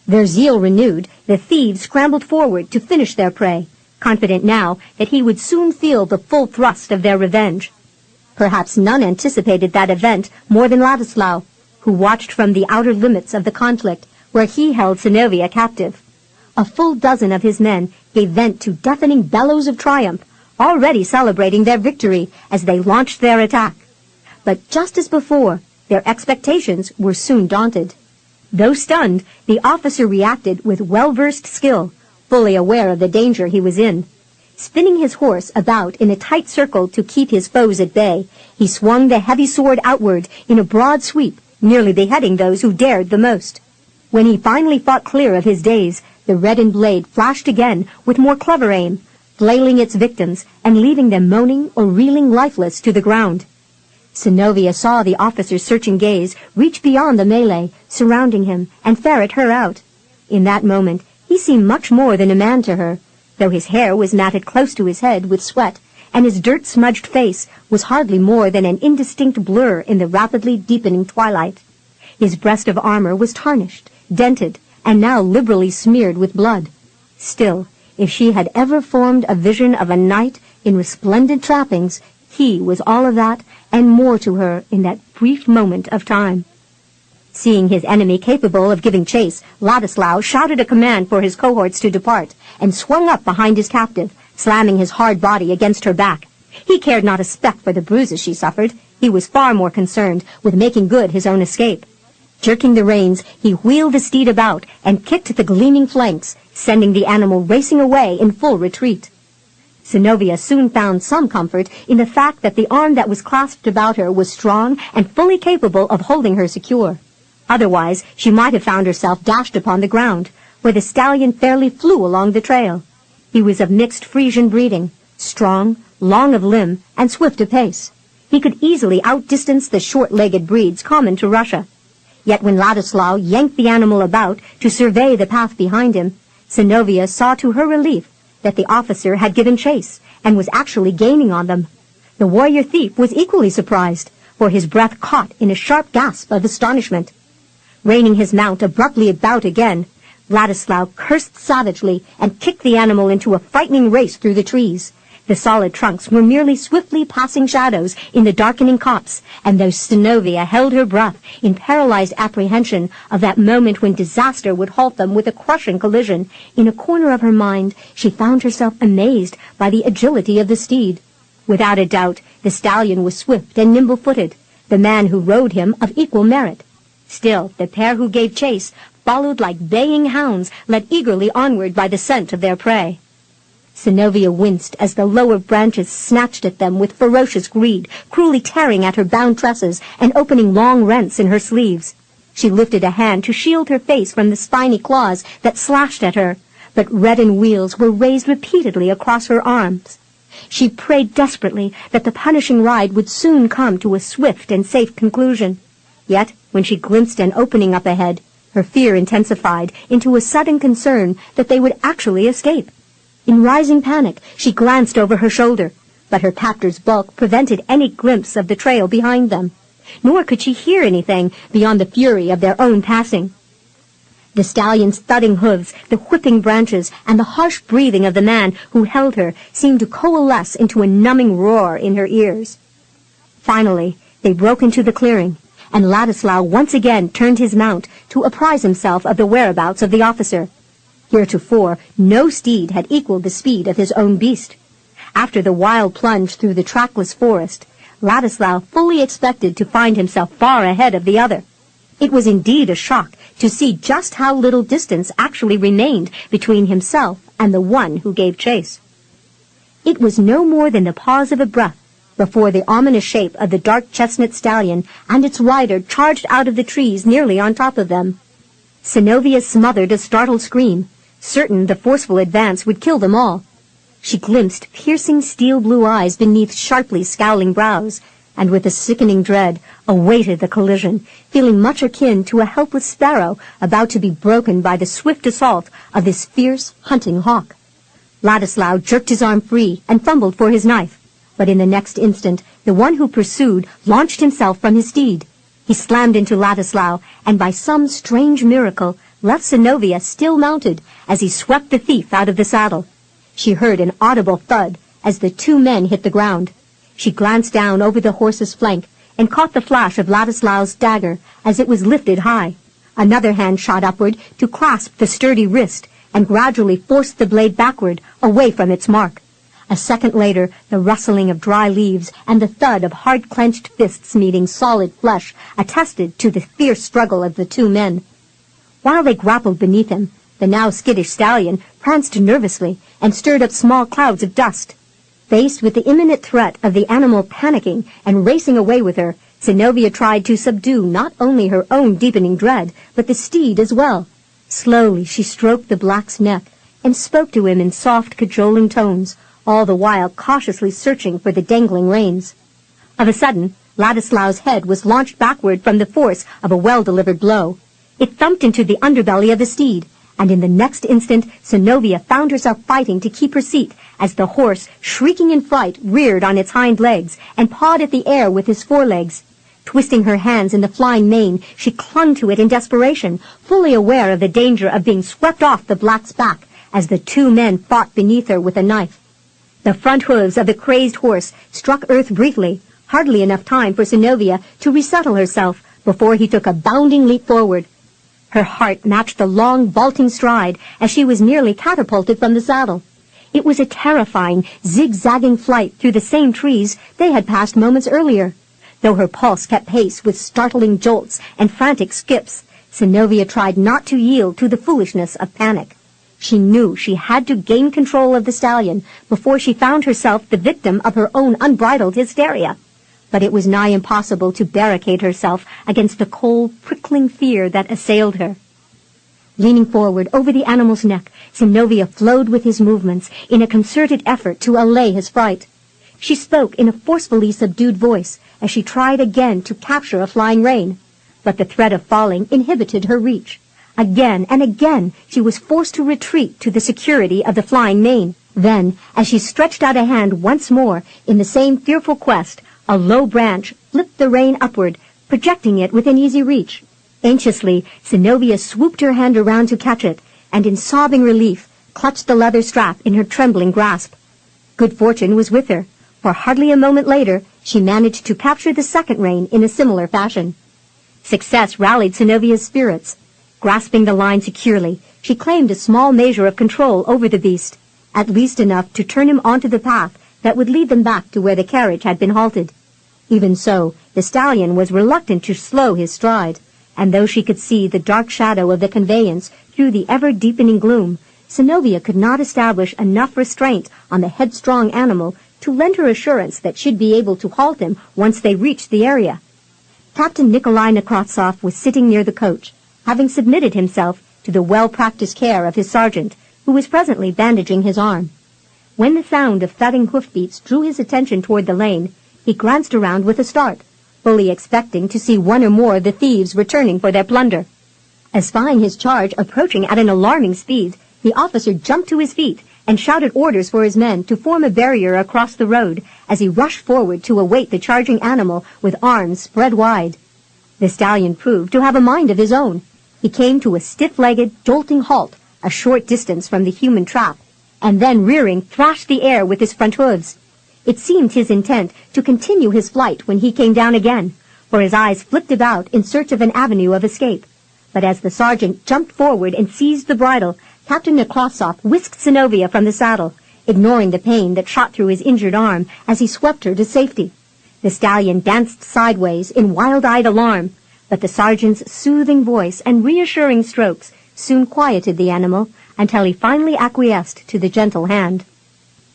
Their zeal renewed, the thieves scrambled forward to finish their prey, confident now that he would soon feel the full thrust of their revenge. Perhaps none anticipated that event more than Ladislaw, who watched from the outer limits of the conflict, where he held Synnovea captive. A full dozen of his men gave vent to deafening bellows of triumph, already celebrating their victory as they launched their attack. But just as before, their expectations were soon daunted. Though stunned, the officer reacted with well-versed skill, fully aware of the danger he was in. Spinning his horse about in a tight circle to keep his foes at bay, he swung the heavy sword outward in a broad sweep, nearly beheading those who dared the most. When he finally fought clear of his daze, the reddened blade flashed again with more clever aim, flailing its victims and leaving them moaning or reeling lifeless to the ground. Synnovea saw the officer's searching gaze reach beyond the melee, surrounding him, and ferret her out. In that moment, he seemed much more than a man to her, though his hair was matted close to his head with sweat, and his dirt-smudged face was hardly more than an indistinct blur in the rapidly deepening twilight. His breast of armor was tarnished, dented, and now liberally smeared with blood. Still, if she had ever formed a vision of a knight in resplendent trappings, he was all of that and more to her in that brief moment of time. Seeing his enemy capable of giving chase, Ladislaw shouted a command for his cohorts to depart and swung up behind his captive, slamming his hard body against her back. He cared not a speck for the bruises she suffered. He was far more concerned with making good his own escape. Jerking the reins, he wheeled the steed about and kicked the gleaming flanks, sending the animal racing away in full retreat. Synnovea soon found some comfort in the fact that the arm that was clasped about her was strong and fully capable of holding her secure. Otherwise, she might have found herself dashed upon the ground, where the stallion fairly flew along the trail. He was of mixed Frisian breeding, strong, long of limb, and swift of pace. He could easily outdistance the short-legged breeds common to Russia. Yet when Ladislaw yanked the animal about to survey the path behind him, Synnovea saw to her relief that the officer had given chase and was actually gaining on them. The warrior thief was equally surprised, for his breath caught in a sharp gasp of astonishment. Reining his mount abruptly about again, Ladislaw cursed savagely and kicked the animal into a frightening race through the trees. The solid trunks were merely swiftly passing shadows in the darkening copse, and though Synnovea held her breath in paralyzed apprehension of that moment when disaster would halt them with a crushing collision, in a corner of her mind she found herself amazed by the agility of the steed. Without a doubt, the stallion was swift and nimble-footed, the man who rode him of equal merit. Still, the pair who gave chase followed like baying hounds led eagerly onward by the scent of their prey. Synnovea winced as the lower branches snatched at them with ferocious greed, cruelly tearing at her bound tresses and opening long rents in her sleeves. She lifted a hand to shield her face from the spiny claws that slashed at her, but reddened weals were raised repeatedly across her arms. She prayed desperately that the punishing ride would soon come to a swift and safe conclusion. Yet, when she glimpsed an opening up ahead, her fear intensified into a sudden concern that they would actually escape. In rising panic, she glanced over her shoulder, but her captor's bulk prevented any glimpse of the trail behind them, nor could she hear anything beyond the fury of their own passing. The stallion's thudding hooves, the whipping branches, and the harsh breathing of the man who held her seemed to coalesce into a numbing roar in her ears. Finally, they broke into the clearing, and Ladislaw once again turned his mount to apprise himself of the whereabouts of the officer. Heretofore, no steed had equaled the speed of his own beast. After the wild plunge through the trackless forest, Ladislaw fully expected to find himself far ahead of the other. It was indeed a shock to see just how little distance actually remained between himself and the one who gave chase. It was no more than the pause of a breath before the ominous shape of the dark chestnut stallion and its rider charged out of the trees nearly on top of them. Synnovea smothered a startled scream, certain the forceful advance would kill them all. She glimpsed piercing steel-blue eyes beneath sharply scowling brows, and with a sickening dread awaited the collision, feeling much akin to a helpless sparrow about to be broken by the swift assault of this fierce, hunting hawk. Ladislaw jerked his arm free and fumbled for his knife, but in the next instant the one who pursued launched himself from his steed. He slammed into Ladislaw, and by some strange miracle left Synnovea still mounted as he swept the thief out of the saddle. She heard an audible thud as the two men hit the ground. She glanced down over the horse's flank and caught the flash of Ladislaw's dagger as it was lifted high. Another hand shot upward to clasp the sturdy wrist and gradually forced the blade backward, away from its mark. A second later, the rustling of dry leaves and the thud of hard-clenched fists meeting solid flesh attested to the fierce struggle of the two men. While they grappled beneath him, the now skittish stallion pranced nervously and stirred up small clouds of dust. Faced with the imminent threat of the animal panicking and racing away with her, Synnovea tried to subdue not only her own deepening dread, but the steed as well. Slowly she stroked the black's neck and spoke to him in soft, cajoling tones, all the while cautiously searching for the dangling reins. Of a sudden, Ladislaw's head was launched backward from the force of a well-delivered blow. It thumped into the underbelly of the steed, and in the next instant Synnovea found herself fighting to keep her seat as the horse, shrieking in fright, reared on its hind legs and pawed at the air with his forelegs. Twisting her hands in the flying mane, she clung to it in desperation, fully aware of the danger of being swept off the black's back as the two men fought beneath her with a knife. The front hooves of the crazed horse struck earth briefly, hardly enough time for Synnovea to resettle herself before he took a bounding leap forward. Her heart matched the long, vaulting stride as she was nearly catapulted from the saddle. It was a terrifying, zigzagging flight through the same trees they had passed moments earlier. Though her pulse kept pace with startling jolts and frantic skips, Synnovea tried not to yield to the foolishness of panic. She knew she had to gain control of the stallion before she found herself the victim of her own unbridled hysteria. But it was nigh impossible to barricade herself against the cold, prickling fear that assailed her. Leaning forward over the animal's neck, Synnovea flowed with his movements in a concerted effort to allay his fright. She spoke in a forcefully subdued voice as she tried again to capture a flying rein. but the threat of falling inhibited her reach. Again and again she was forced to retreat to the security of the flying mane. Then, as she stretched out a hand once more in the same fearful quest, a low branch flipped the rein upward, projecting it within easy reach. Anxiously, Synnovea swooped her hand around to catch it, and in sobbing relief, clutched the leather strap in her trembling grasp. Good fortune was with her, for hardly a moment later, she managed to capture the second rein in a similar fashion. Success rallied Synnovea's spirits. Grasping the line securely, she claimed a small measure of control over the beast, at least enough to turn him onto the path that would lead them back to where the carriage had been halted. Even so, the stallion was reluctant to slow his stride, and though she could see the dark shadow of the conveyance through the ever-deepening gloom, Synnovea could not establish enough restraint on the headstrong animal to lend her assurance that she'd be able to halt him once they reached the area. Captain Nikolai Nekrasov was sitting near the coach, having submitted himself to the well-practiced care of his sergeant, who was presently bandaging his arm. When the sound of thudding hoofbeats drew his attention toward the lane, he glanced around with a start, fully expecting to see one or more of the thieves returning for their plunder. Espying his charge approaching at an alarming speed, the officer jumped to his feet and shouted orders for his men to form a barrier across the road as he rushed forward to await the charging animal with arms spread wide. The stallion proved to have a mind of his own. He came to a stiff-legged, jolting halt a short distance from the human trap, and then rearing, thrashed the air with his front hooves. It seemed his intent to continue his flight when he came down again, for his eyes flipped about in search of an avenue of escape. But as the sergeant jumped forward and seized the bridle, Captain Nekrasov whisked Synnovea from the saddle, ignoring the pain that shot through his injured arm as he swept her to safety. The stallion danced sideways in wild-eyed alarm, but the sergeant's soothing voice and reassuring strokes soon quieted the animal until he finally acquiesced to the gentle hand.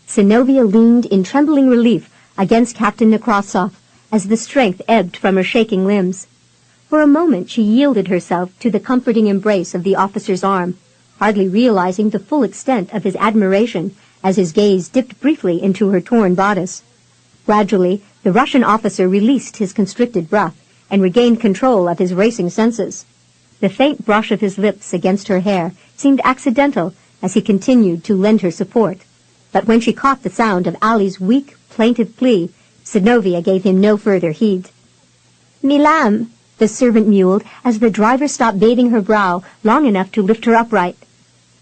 Synnovea leaned in trembling relief against Captain Nekrasov as the strength ebbed from her shaking limbs. For a moment she yielded herself to the comforting embrace of the officer's arm, hardly realizing the full extent of his admiration as his gaze dipped briefly into her torn bodice. Gradually, the Russian officer released his constricted breath and regained control of his racing senses. The faint brush of his lips against her hair seemed accidental as he continued to lend her support. But when she caught the sound of Ali's weak, plaintive plea, Synnovea gave him no further heed. "Milam," the servant mewed as the driver stopped bathing her brow long enough to lift her upright.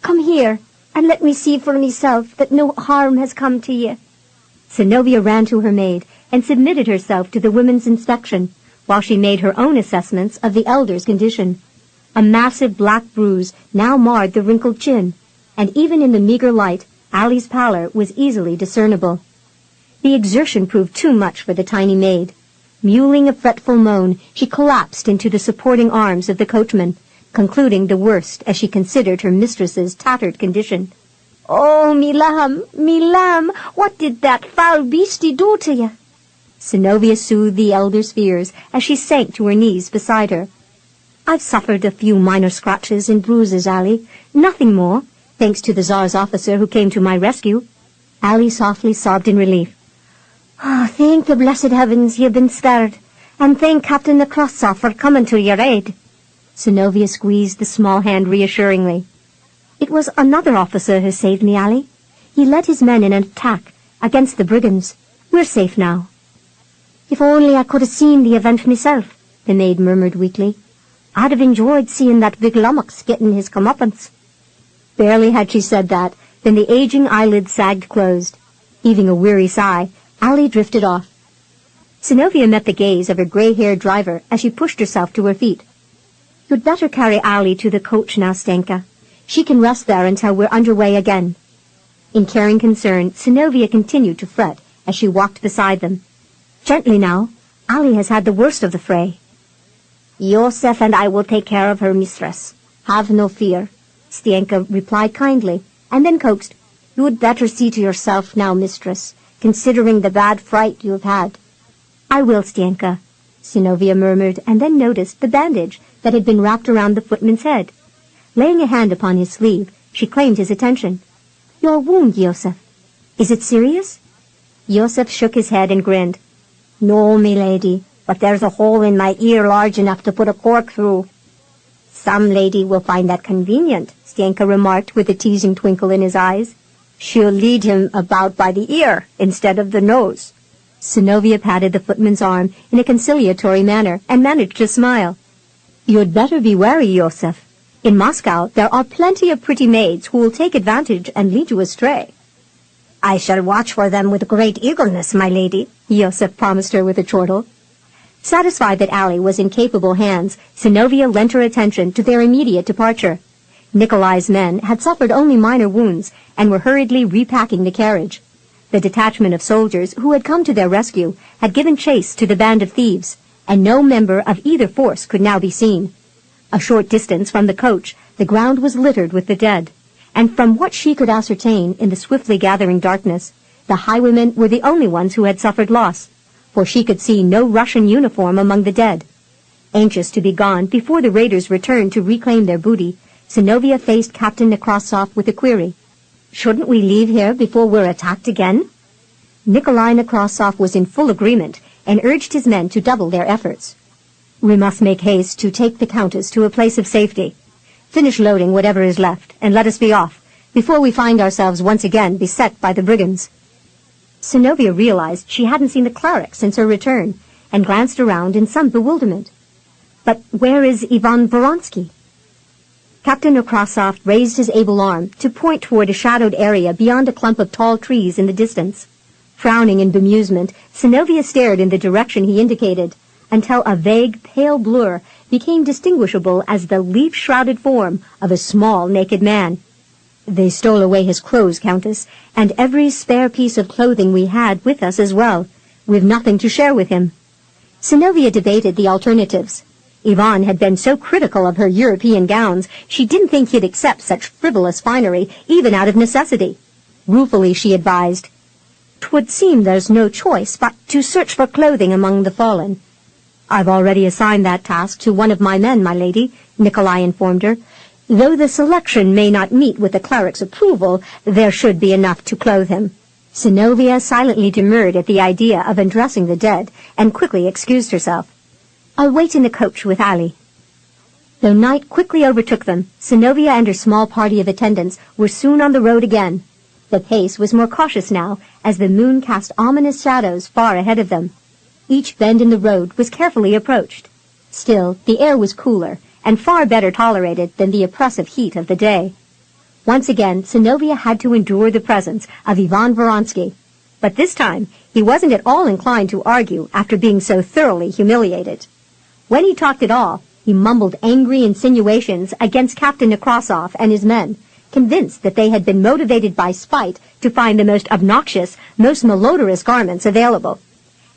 "Come here, and let me see for myself that no harm has come to ye." Synnovea ran to her maid and submitted herself to the women's inspection, while she made her own assessments of the elder's condition. A massive black bruise now marred the wrinkled chin, and even in the meager light, Ali's pallor was easily discernible. The exertion proved too much for the tiny maid. Mewling a fretful moan, she collapsed into the supporting arms of the coachman, concluding the worst as she considered her mistress's tattered condition. "Oh, me lamb, what did that foul beastie do to you?" Synnovea soothed the elder's fears as she sank to her knees beside her. "I've suffered a few minor scratches and bruises, Ali. Nothing more, thanks to the Tsar's officer who came to my rescue." Ali softly sobbed in relief. "Oh, thank the blessed heavens you've been spared, and thank Captain Nekrasov for coming to your aid." Synnovea squeezed the small hand reassuringly. "It was another officer who saved me, Ali. He led his men in an attack against the brigands. We're safe now." "If only I could have seen the event myself," the maid murmured weakly. "I'd have enjoyed seeing that big lummox getting his comeuppance." Barely had she said that, than the aging eyelids sagged closed. Heaving a weary sigh, Ali drifted off. Synnovea met the gaze of her gray-haired driver as she pushed herself to her feet. "You'd better carry Ali to the coach now, Stenka. She can rest there until we're underway again." In caring concern, Synnovea continued to fret as she walked beside them. "Gently now. Ali has had the worst of the fray." "Yosef and I will take care of her, mistress. Have no fear," Stenka replied kindly, and then coaxed, "You'd better see to yourself now, mistress, considering the bad fright you've had." "I will, Stenka," Synnovea murmured, and then noticed the bandage that had been wrapped around the footman's head. Laying a hand upon his sleeve, she claimed his attention. "Your wound, Yosef. Is it serious?" Yosef shook his head and grinned. "No, milady. but there's a hole in my ear large enough to put a cork through." "Some lady will find that convenient," Stenka remarked with a teasing twinkle in his eyes. "She'll lead him about by the ear instead of the nose." Synnovea patted the footman's arm in a conciliatory manner and managed to smile. "You'd better be wary, Yosef. In Moscow there are plenty of pretty maids who will take advantage and lead you astray." "I shall watch for them with great eagerness, my lady," Yosef promised her with a chortle. Satisfied that Allie was in capable hands, Synnovea lent her attention to their immediate departure. Nikolai's men had suffered only minor wounds and were hurriedly repacking the carriage. The detachment of soldiers who had come to their rescue had given chase to the band of thieves, and no member of either force could now be seen. A short distance from the coach, the ground was littered with the dead, and from what she could ascertain in the swiftly gathering darkness, the highwaymen were the only ones who had suffered loss, for she could see no Russian uniform among the dead. Anxious to be gone before the raiders returned to reclaim their booty, Synnovea faced Captain Nekrasov with a query. "Shouldn't we leave here before we're attacked again?" Nikolai Nekrasov was in full agreement and urged his men to double their efforts. "We must make haste to take the countess to a place of safety. Finish loading whatever is left, and let us be off, before we find ourselves once again beset by the brigands." Synnovea realized she hadn't seen the cleric since her return, and glanced around in some bewilderment. "But where is Ivan Voronsky?" Captain Nekrasov raised his able arm to point toward a shadowed area beyond a clump of tall trees in the distance. Frowning in bemusement, Synnovea stared in the direction he indicated, until a vague, pale blur became distinguishable as the leaf-shrouded form of a small, naked man. "They stole away his clothes, Countess, and every spare piece of clothing we had with us as well. We've nothing to share with him." Synnovea debated the alternatives. Ivan had been so critical of her European gowns, she didn't think he'd accept such frivolous finery, even out of necessity. Ruefully she advised, "'Twould seem there's no choice but to search for clothing among the fallen." "I've already assigned that task to one of my men, my lady," Nikolai informed her. "Though the selection may not meet with the cleric's approval, there should be enough to clothe him." Synnovea silently demurred at the idea of undressing the dead, and quickly excused herself. "I'll wait in the coach with Ali." Though night quickly overtook them, Synnovea and her small party of attendants were soon on the road again. The pace was more cautious now, as the moon cast ominous shadows far ahead of them. Each bend in the road was carefully approached. Still, the air was cooler, and far better tolerated than the oppressive heat of the day. Once again, Synnovea had to endure the presence of Ivan Voronsky. But this time, he wasn't at all inclined to argue after being so thoroughly humiliated. When he talked at all, he mumbled angry insinuations against Captain Nekrasov and his men, convinced that they had been motivated by spite to find the most obnoxious, most malodorous garments available.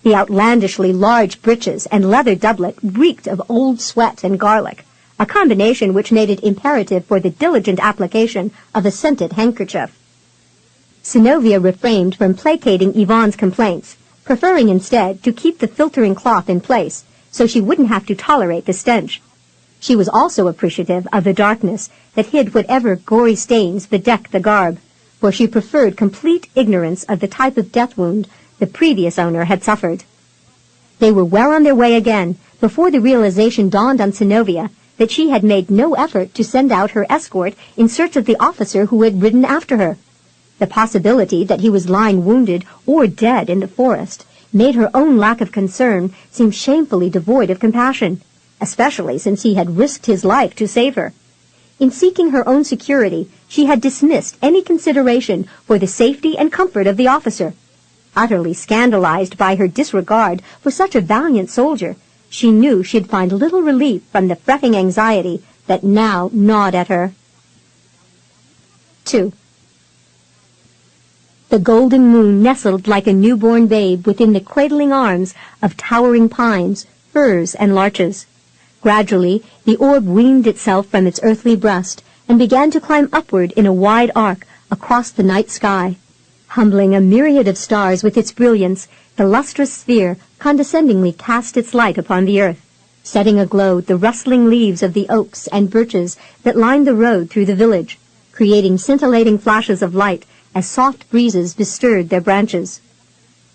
The outlandishly large breeches and leather doublet reeked of old sweat and garlic, a combination which made it imperative for the diligent application of a scented handkerchief. Synnovea refrained from placating Ivan's complaints, preferring instead to keep the filtering cloth in place so she wouldn't have to tolerate the stench. She was also appreciative of the darkness that hid whatever gory stains bedecked the garb, for she preferred complete ignorance of the type of death wound the previous owner had suffered. They were well on their way again before the realization dawned on Synnovea that she had made no effort to send out her escort in search of the officer who had ridden after her. The possibility that he was lying wounded or dead in the forest made her own lack of concern seem shamefully devoid of compassion, especially since he had risked his life to save her. In seeking her own security, she had dismissed any consideration for the safety and comfort of the officer. Utterly scandalized by her disregard for such a valiant soldier, she knew she'd find little relief from the fretting anxiety that now gnawed at her. 2. The golden moon nestled like a newborn babe within the cradling arms of towering pines, firs, and larches. Gradually, the orb weaned itself from its earthly breast and began to climb upward in a wide arc across the night sky. Humbling a myriad of stars with its brilliance, the lustrous sphere condescendingly cast its light upon the earth, setting aglow the rustling leaves of the oaks and birches that lined the road through the village, creating scintillating flashes of light as soft breezes bestirred their branches.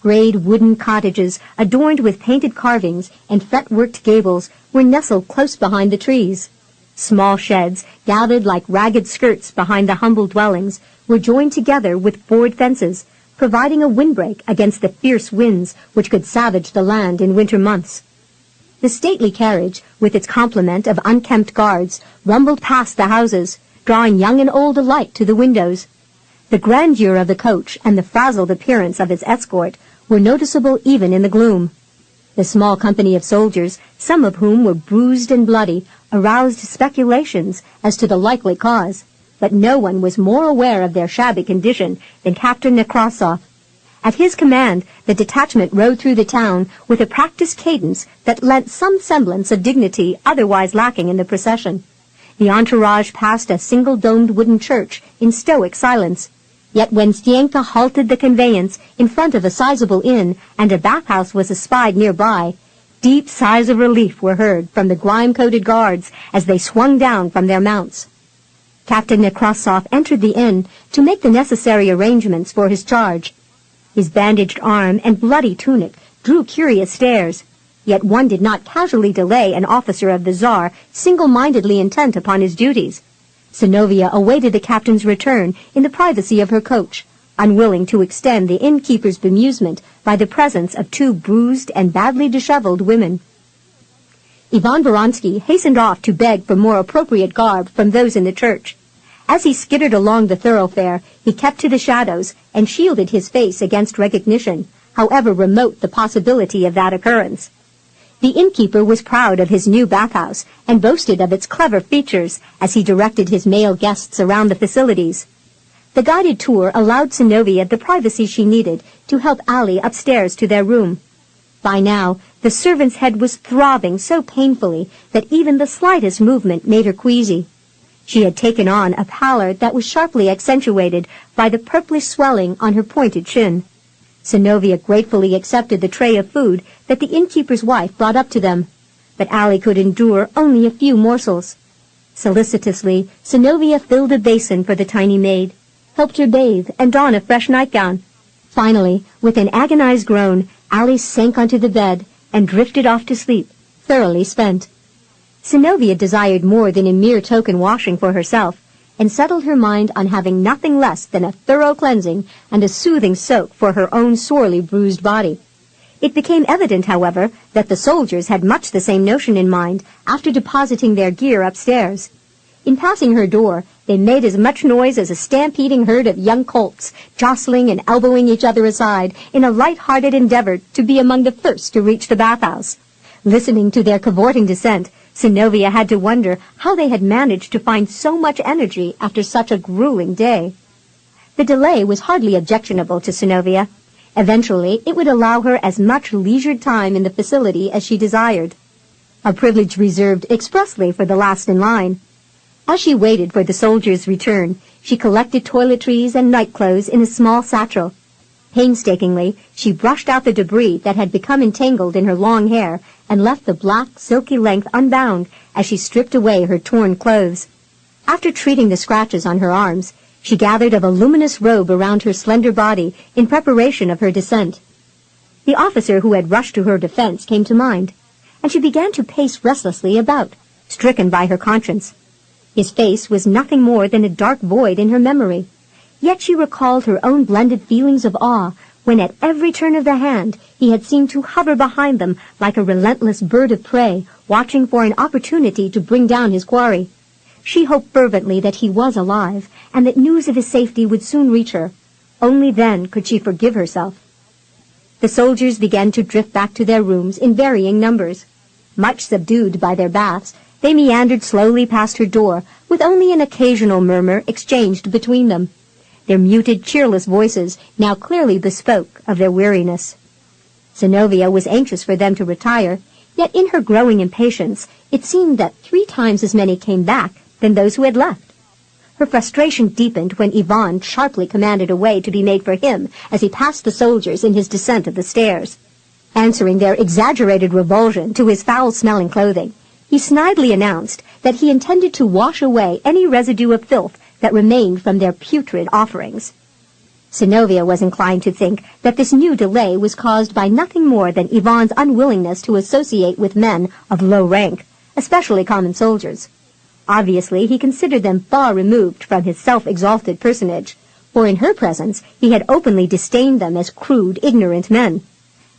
Grayed wooden cottages, adorned with painted carvings and fretworked gables, were nestled close behind the trees. Small sheds, gathered like ragged skirts behind the humble dwellings, were joined together with board fences, providing a windbreak against the fierce winds which could savage the land in winter months. The stately carriage, with its complement of unkempt guards, rumbled past the houses, drawing young and old alike to the windows. The grandeur of the coach and the frazzled appearance of its escort were noticeable even in the gloom. The small company of soldiers, some of whom were bruised and bloody, aroused speculations as to the likely cause, but no one was more aware of their shabby condition than Captain Rycroft. At his command, the detachment rode through the town with a practiced cadence that lent some semblance of dignity otherwise lacking in the procession. The entourage passed a single-domed wooden church in stoic silence. Yet when Stienka halted the conveyance in front of a sizable inn and a bathhouse was espied nearby, deep sighs of relief were heard from the grime-coated guards as they swung down from their mounts. Captain Rycroft entered the inn to make the necessary arrangements for his charge. His bandaged arm and bloody tunic drew curious stares, yet one did not casually delay an officer of the Tsar single-mindedly intent upon his duties. Synnovea awaited the captain's return in the privacy of her coach, unwilling to extend the innkeeper's bemusement by the presence of two bruised and badly disheveled women. Ivan Voronsky hastened off to beg for more appropriate garb from those in the church. As he skittered along the thoroughfare, he kept to the shadows and shielded his face against recognition, however remote the possibility of that occurrence. The innkeeper was proud of his new bathhouse and boasted of its clever features as he directed his male guests around the facilities. The guided tour allowed Synnovea the privacy she needed to help Ali upstairs to their room. By now, the servant's head was throbbing so painfully that even the slightest movement made her queasy. She had taken on a pallor that was sharply accentuated by the purplish swelling on her pointed chin. Synnovea gratefully accepted the tray of food that the innkeeper's wife brought up to them, but Ali could endure only a few morsels. Solicitously, Synnovea filled a basin for the tiny maid, helped her bathe and don a fresh nightgown. Finally, with an agonized groan, Ali sank onto the bed and drifted off to sleep, thoroughly spent. Synnovea desired more than a mere token washing for herself, and settled her mind on having nothing less than a thorough cleansing and a soothing soak for her own sorely bruised body. It became evident, however, that the soldiers had much the same notion in mind after depositing their gear upstairs. In passing her door, they made as much noise as a stampeding herd of young colts, jostling and elbowing each other aside in a light-hearted endeavor to be among the first to reach the bathhouse. Listening to their cavorting descent, Synnovea had to wonder how they had managed to find so much energy after such a grueling day. The delay was hardly objectionable to Synnovea. Eventually, it would allow her as much leisured time in the facility as she desired, a privilege reserved expressly for the last in line. As she waited for the soldiers' return, she collected toiletries and nightclothes in a small satchel. Painstakingly, she brushed out the debris that had become entangled in her long hair and left the black, silky length unbound as she stripped away her torn clothes. After treating the scratches on her arms, she gathered a voluminous robe around her slender body in preparation of her descent. The officer who had rushed to her defense came to mind, and she began to pace restlessly about, stricken by her conscience. His face was nothing more than a dark void in her memory. Yet she recalled her own blended feelings of awe when at every turn of the hand he had seemed to hover behind them like a relentless bird of prey, watching for an opportunity to bring down his quarry. She hoped fervently that he was alive, and that news of his safety would soon reach her. Only then could she forgive herself. The soldiers began to drift back to their rooms in varying numbers. Much subdued by their baths, they meandered slowly past her door, with only an occasional murmur exchanged between them. Their muted, cheerless voices now clearly bespoke of their weariness. Synnovea was anxious for them to retire, yet in her growing impatience it seemed that 3 times as many came back than those who had left. Her frustration deepened when Ivan sharply commanded a way to be made for him as he passed the soldiers in his descent of the stairs. Answering their exaggerated revulsion to his foul-smelling clothing, he snidely announced that he intended to wash away any residue of filth that remained from their putrid offerings. Synnovea was inclined to think that this new delay was caused by nothing more than Yvonne's unwillingness to associate with men of low rank, especially common soldiers. Obviously, he considered them far removed from his self-exalted personage, for in her presence he had openly disdained them as crude, ignorant men.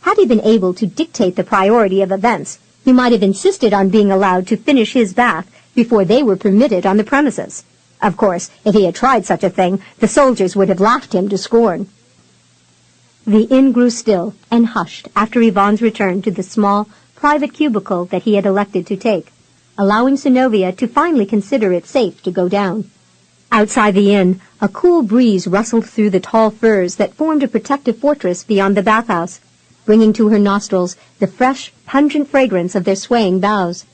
Had he been able to dictate the priority of events, he might have insisted on being allowed to finish his bath before they were permitted on the premises. Of course, if he had tried such a thing, the soldiers would have laughed him to scorn. The inn grew still and hushed after Yvonne's return to the small, private cubicle that he had elected to take, allowing Synnovea to finally consider it safe to go down. Outside the inn, a cool breeze rustled through the tall firs that formed a protective fortress beyond the bathhouse, bringing to her nostrils the fresh, pungent fragrance of their swaying boughs.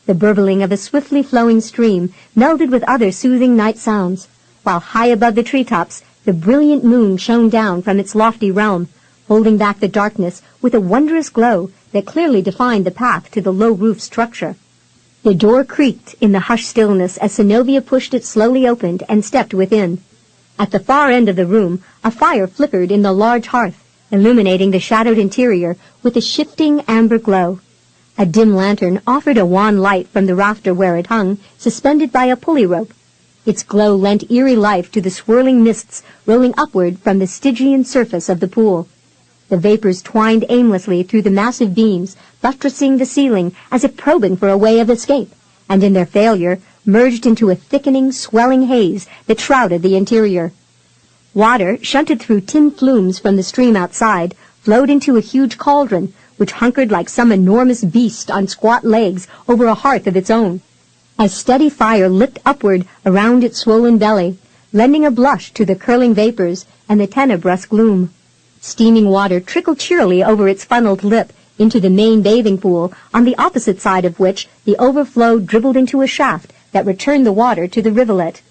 The burbling of a swiftly flowing stream melded with other soothing night sounds, while high above the treetops the brilliant moon shone down from its lofty realm, holding back the darkness with a wondrous glow that clearly defined the path to the low-roofed structure. The door creaked in the hushed stillness as Synnovea pushed it slowly open and stepped within. At the far end of the room, a fire flickered in the large hearth, illuminating the shadowed interior with a shifting amber glow. A dim lantern offered a wan light from the rafter where it hung, suspended by a pulley rope. Its glow lent eerie life to the swirling mists rolling upward from the Stygian surface of the pool. The vapors twined aimlessly through the massive beams, buttressing the ceiling as if probing for a way of escape, and in their failure merged into a thickening, swelling haze that shrouded the interior. Water, shunted through tin flumes from the stream outside, flowed into a huge cauldron, which hunkered like some enormous beast on squat legs over a hearth of its own. A steady fire licked upward around its swollen belly, lending a blush to the curling vapors and the tenebrous gloom. Steaming water trickled cheerily over its funneled lip into the main bathing pool, on the opposite side of which the overflow dribbled into a shaft that returned the water to the rivulet.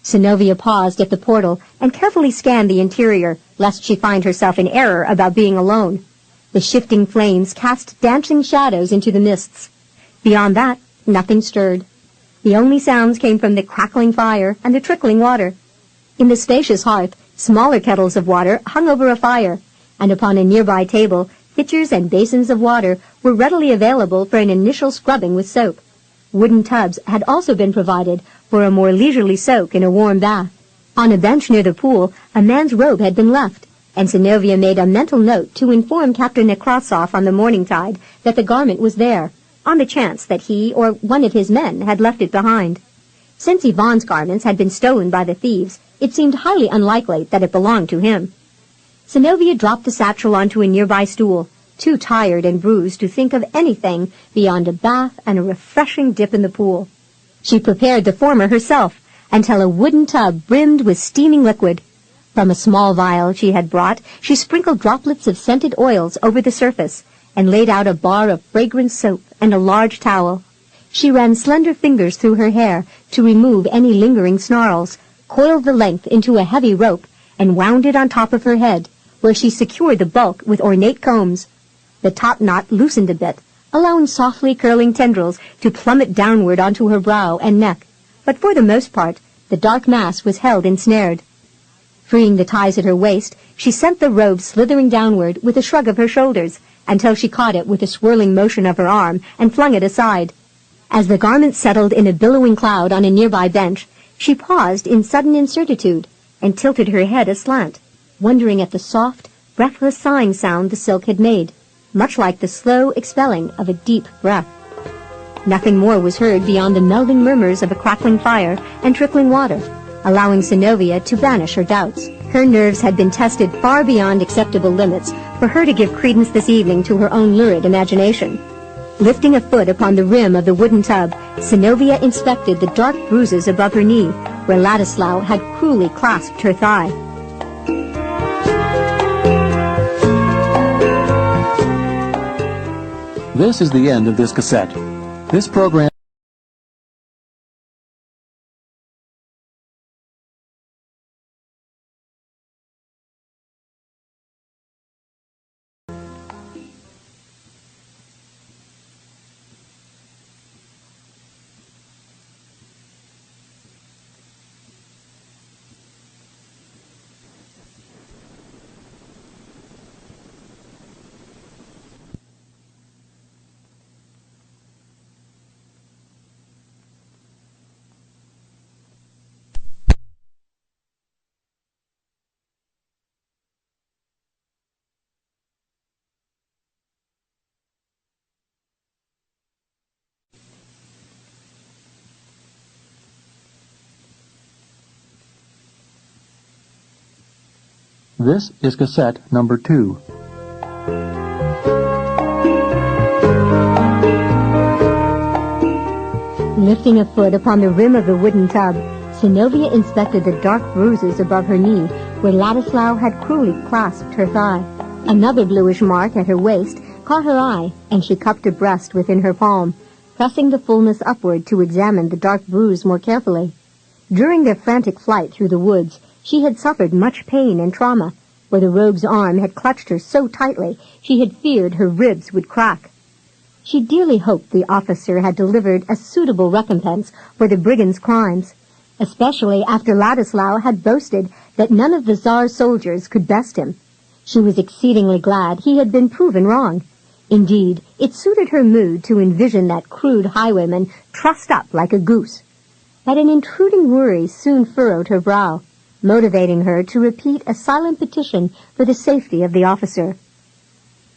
Synnovea paused at the portal and carefully scanned the interior, lest she find herself in error about being alone. The shifting flames cast dancing shadows into the mists. Beyond that, nothing stirred. The only sounds came from the crackling fire and the trickling water. In the spacious hearth, smaller kettles of water hung over a fire, and upon a nearby table, pitchers and basins of water were readily available for an initial scrubbing with soap. Wooden tubs had also been provided for a more leisurely soak in a warm bath. On a bench near the pool, a man's robe had been left, and Synnovea made a mental note to inform Captain Nekrasov on the morning tide that the garment was there, on the chance that he or one of his men had left it behind. Since Yvonne's garments had been stolen by the thieves, it seemed highly unlikely that it belonged to him. Synnovea dropped the satchel onto a nearby stool, too tired and bruised to think of anything beyond a bath and a refreshing dip in the pool. She prepared the former herself until a wooden tub brimmed with steaming liquid. From a small vial she had brought, she sprinkled droplets of scented oils over the surface and laid out a bar of fragrant soap and a large towel. She ran slender fingers through her hair to remove any lingering snarls, coiled the length into a heavy rope, and wound it on top of her head, where she secured the bulk with ornate combs. The top knot loosened a bit, allowing softly curling tendrils to plummet downward onto her brow and neck, but for the most part the dark mass was held ensnared. Freeing the ties at her waist, she sent the robe slithering downward with a shrug of her shoulders, until she caught it with a swirling motion of her arm and flung it aside. As the garment settled in a billowing cloud on a nearby bench, she paused in sudden incertitude and tilted her head aslant, wondering at the soft, breathless sighing sound the silk had made, much like the slow expelling of a deep breath. Nothing more was heard beyond the melding murmurs of a crackling fire and trickling water, allowing Synnovea to banish her doubts. Her nerves had been tested far beyond acceptable limits for her to give credence this evening to her own lurid imagination. Lifting a foot upon the rim of the wooden tub, Synnovea inspected the dark bruises above her knee, where Ladislaw had cruelly clasped her thigh. This is the end of this cassette. This program This is cassette number 2. Lifting a foot upon the rim of the wooden tub, Synnovea inspected the dark bruises above her knee, where Ladislaw had cruelly clasped her thigh. Another bluish mark at her waist caught her eye, and she cupped her breast within her palm, pressing the fullness upward to examine the dark bruise more carefully. During their frantic flight through the woods, she had suffered much pain and trauma, where the rogue's arm had clutched her so tightly she had feared her ribs would crack. She dearly hoped the officer had delivered a suitable recompense for the brigand's crimes, especially after Ladislaw had boasted that none of the Tsar's soldiers could best him. She was exceedingly glad he had been proven wrong. Indeed, it suited her mood to envision that crude highwayman trussed up like a goose. But an intruding worry soon furrowed her brow, motivating her to repeat a silent petition for the safety of the officer.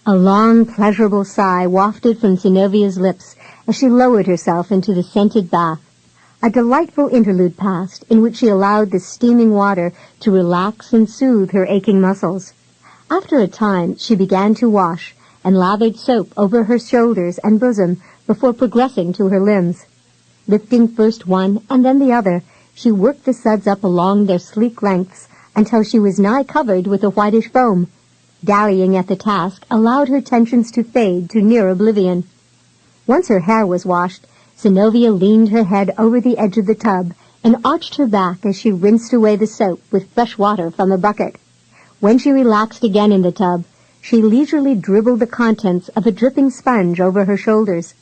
A long, pleasurable sigh wafted from Synnovea's lips as she lowered herself into the scented bath. A delightful interlude passed in which she allowed the steaming water to relax and soothe her aching muscles. After a time, she began to wash and lathered soap over her shoulders and bosom before progressing to her limbs. Lifting first one and then the other, she worked the suds up along their sleek lengths until she was nigh covered with a whitish foam. Dallying at the task allowed her tensions to fade to near oblivion. Once her hair was washed, Synnovea leaned her head over the edge of the tub and arched her back as she rinsed away the soap with fresh water from a bucket. When she relaxed again in the tub, she leisurely dribbled the contents of a dripping sponge over her shoulders.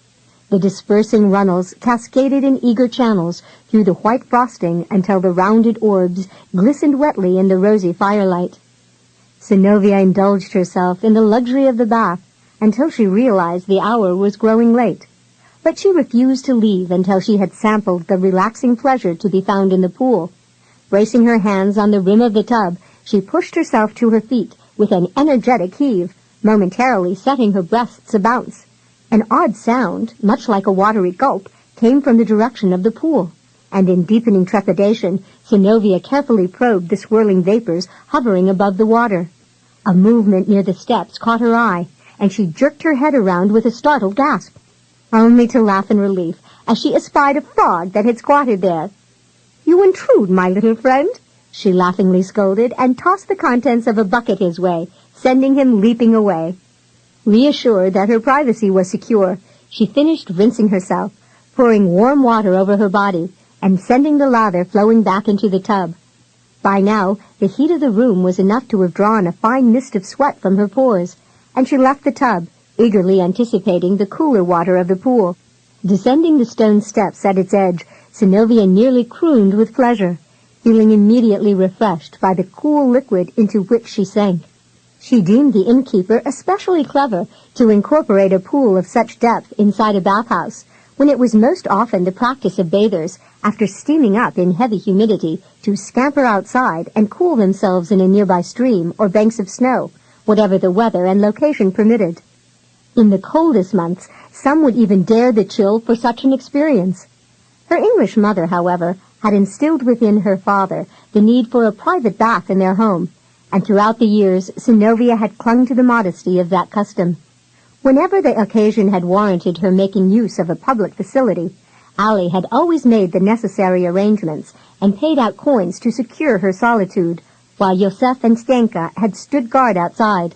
The dispersing runnels cascaded in eager channels through the white frosting until the rounded orbs glistened wetly in the rosy firelight. Synnovea indulged herself in the luxury of the bath until she realized the hour was growing late. But she refused to leave until she had sampled the relaxing pleasure to be found in the pool. Bracing her hands on the rim of the tub, she pushed herself to her feet with an energetic heave, momentarily setting her breasts a bounce. An odd sound, much like a watery gulp, came from the direction of the pool, and in deepening trepidation, Synnovea carefully probed the swirling vapors hovering above the water. A movement near the steps caught her eye, and she jerked her head around with a startled gasp, only to laugh in relief as she espied a frog that had squatted there. "You intrude, my little friend," she laughingly scolded, and tossed the contents of a bucket his way, sending him leaping away. Reassured that her privacy was secure, she finished rinsing herself, pouring warm water over her body, and sending the lather flowing back into the tub. By now, the heat of the room was enough to have drawn a fine mist of sweat from her pores, and she left the tub, eagerly anticipating the cooler water of the pool. Descending the stone steps at its edge, Synnovea nearly crooned with pleasure, feeling immediately refreshed by the cool liquid into which she sank. She deemed the innkeeper especially clever to incorporate a pool of such depth inside a bathhouse, when it was most often the practice of bathers, after steaming up in heavy humidity, to scamper outside and cool themselves in a nearby stream or banks of snow, whatever the weather and location permitted. In the coldest months, some would even dare the chill for such an experience. Her English mother, however, had instilled within her father the need for a private bath in their home, and throughout the years Synnovea had clung to the modesty of that custom. Whenever the occasion had warranted her making use of a public facility, Allie had always made the necessary arrangements and paid out coins to secure her solitude, while Yosef and Stenka had stood guard outside.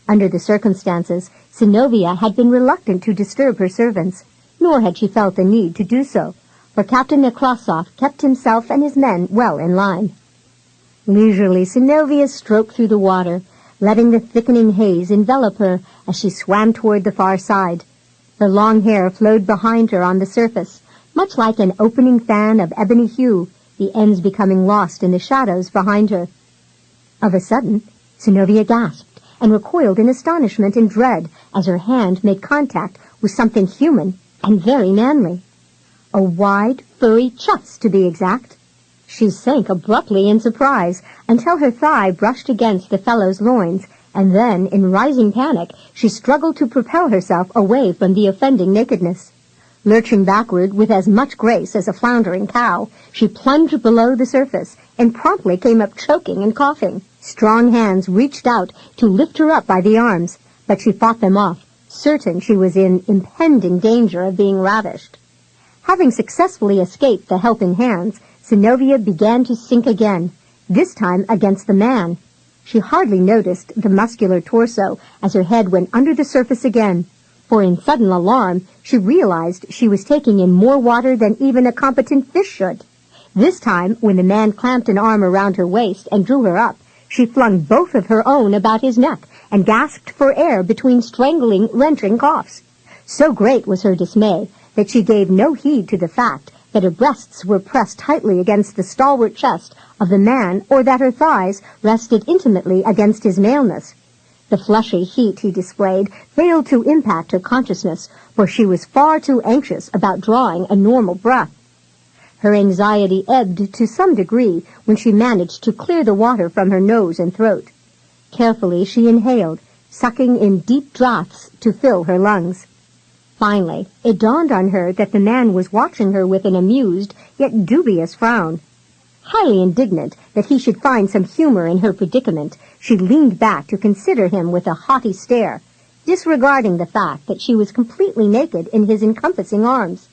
Under the circumstances, Synnovea had been reluctant to disturb her servants, nor had she felt the need to do so, for Captain Nekrasov kept himself and his men well in line. Leisurely, Synnovea stroked through the water, letting the thickening haze envelop her as she swam toward the far side. Her long hair flowed behind her on the surface, much like an opening fan of ebony hue, the ends becoming lost in the shadows behind her. Of a sudden, Synnovea gasped and recoiled in astonishment and dread as her hand made contact with something human and very manly. A wide, furry chest, to be exact. She sank abruptly in surprise until her thigh brushed against the fellow's loins, and then, in rising panic, she struggled to propel herself away from the offending nakedness. Lurching backward with as much grace as a floundering cow, she plunged below the surface and promptly came up choking and coughing. Strong hands reached out to lift her up by the arms, but she fought them off, certain she was in impending danger of being ravished. Having successfully escaped the helping hands, Synnovea began to sink again, this time against the man. She hardly noticed the muscular torso as her head went under the surface again, for in sudden alarm she realized she was taking in more water than even a competent fish should. This time, when the man clamped an arm around her waist and drew her up, she flung both of her own about his neck and gasped for air between strangling, wrenching coughs. So great was her dismay that she gave no heed to the fact that her breasts were pressed tightly against the stalwart chest of the man, or that her thighs rested intimately against his maleness. The fleshy heat he displayed failed to impact her consciousness, for she was far too anxious about drawing a normal breath. Her anxiety ebbed to some degree when she managed to clear the water from her nose and throat. Carefully she inhaled, sucking in deep draughts to fill her lungs. Finally, it dawned on her that the man was watching her with an amused yet dubious frown. Highly indignant that he should find some humor in her predicament, she leaned back to consider him with a haughty stare, disregarding the fact that she was completely naked in his encompassing arms.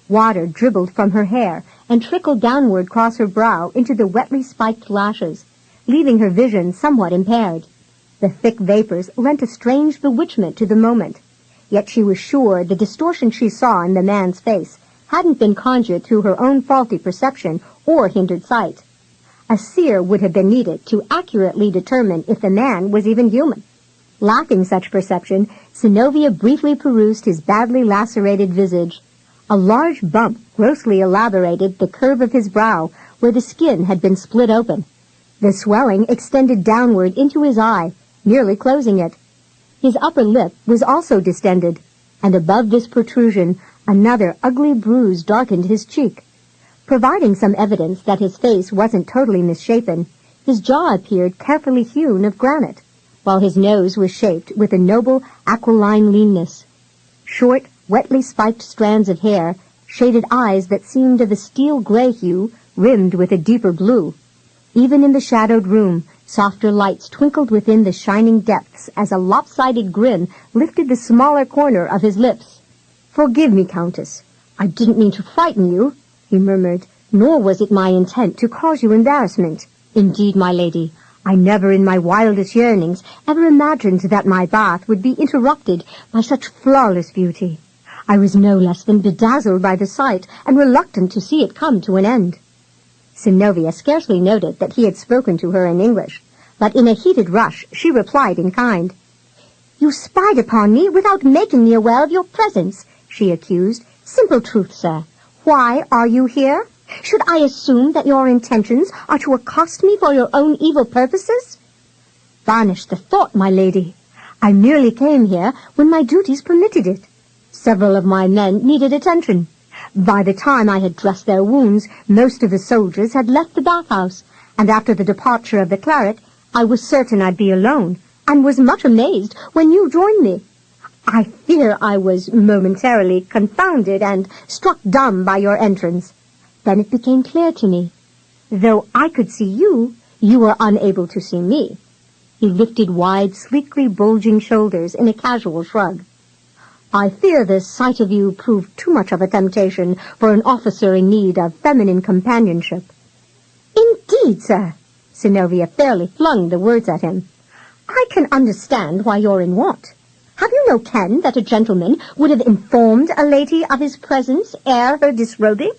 Water dribbled from her hair and trickled downward across her brow into the wetly spiked lashes, leaving her vision somewhat impaired. The thick vapors lent a strange bewitchment to the moment, yet she was sure the distortion she saw in the man's face hadn't been conjured through her own faulty perception or hindered sight. A seer would have been needed to accurately determine if the man was even human. Lacking such perception, Synnovea briefly perused his badly lacerated visage. A large bump grossly elaborated the curve of his brow, where the skin had been split open. The swelling extended downward into his eye, nearly closing it. His upper lip was also distended, and above this protrusion another ugly bruise darkened his cheek. Providing some evidence that his face wasn't totally misshapen, his jaw appeared carefully hewn of granite, while his nose was shaped with a noble aquiline leanness. Short, wetly spiked strands of hair shaded eyes that seemed of a steel-gray hue, rimmed with a deeper blue. Even in the shadowed room, softer lights twinkled within the shining depths as a lopsided grin lifted the smaller corner of his lips. "Forgive me, Countess. I didn't mean to frighten you," he murmured, "nor was it my intent to cause you embarrassment. Indeed, my lady, I never in my wildest yearnings ever imagined that my bath would be interrupted by such flawless beauty. I was no less than bedazzled by the sight and reluctant to see it come to an end." Synnovea scarcely noted that he had spoken to her in English, but in a heated rush she replied in kind. "You spied upon me without making me aware of your presence," she accused. "Simple truth, sir. Why are you here? Should I assume that your intentions are to accost me for your own evil purposes?" "Banish the thought, my lady. I merely came here when my duties permitted it. Several of my men needed attention. By the time I had dressed their wounds, most of the soldiers had left the bathhouse, and after the departure of the cleric, I was certain I'd be alone, and was much amazed when you joined me. I fear I was momentarily confounded and struck dumb by your entrance. Then it became clear to me. Though I could see you, you were unable to see me." He lifted wide, sleekly bulging shoulders in a casual shrug. "I fear the sight of you proved too much of a temptation for an officer in need of feminine companionship." "Indeed, sir," Synnovea fairly flung the words at him. "I can understand why you're in want. Have you no ken that a gentleman would have informed a lady of his presence ere her disrobing?"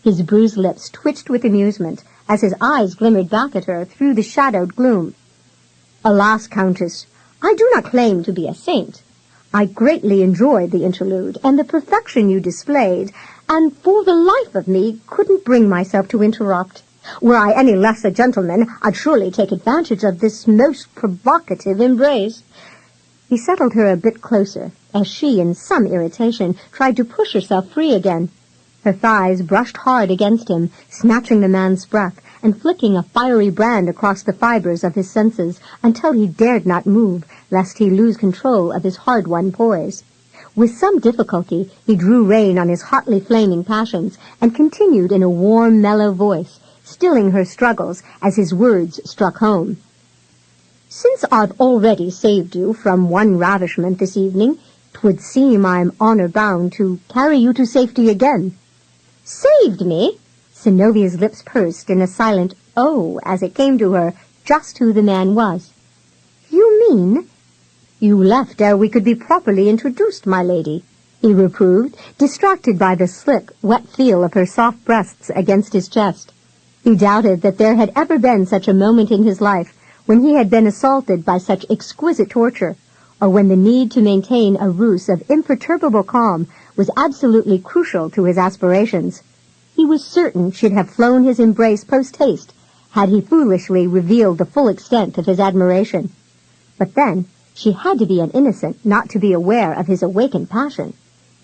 His bruised lips twitched with amusement as his eyes glimmered back at her through the shadowed gloom. "Alas, Countess, I do not claim to be a saint. I greatly enjoyed the interlude and the perfection you displayed, and for the life of me couldn't bring myself to interrupt. Were I any less a gentleman, I'd surely take advantage of this most provocative embrace." He settled her a bit closer, as she, in some irritation, tried to push herself free again. Her thighs brushed hard against him, snatching the man's breath, and flicking a fiery brand across the fibers of his senses until he dared not move, lest he lose control of his hard-won poise. With some difficulty, he drew rein on his hotly flaming passions and continued in a warm, mellow voice, stilling her struggles as his words struck home. "Since I've already saved you from one ravishment this evening, 'twould seem I'm honor bound to carry you to safety again." "Saved me?" Synnovea's lips pursed in a silent "oh" as it came to her just who the man was. "You mean—" "You left ere we could be properly introduced, my lady," he reproved, distracted by the slick, wet feel of her soft breasts against his chest. He doubted that there had ever been such a moment in his life when he had been assaulted by such exquisite torture, or when the need to maintain a ruse of imperturbable calm was absolutely crucial to his aspirations. He was certain she'd have flown his embrace post-haste had he foolishly revealed the full extent of his admiration. But then, she had to be an innocent not to be aware of his awakened passion.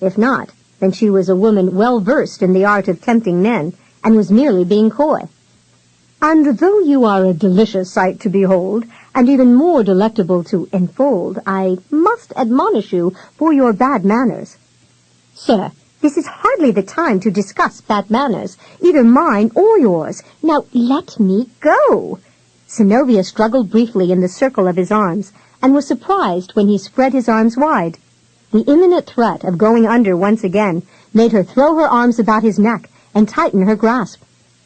If not, then she was a woman well versed in the art of tempting men, and was merely being coy. "And though you are a delicious sight to behold, and even more delectable to enfold, I must admonish you for your bad manners." "Sir, this is hardly the time to discuss bad manners, either mine or yours. Now let me go." Synnovea struggled briefly in the circle of his arms, and was surprised when he spread his arms wide. The imminent threat of going under once again made her throw her arms about his neck and tighten her grasp.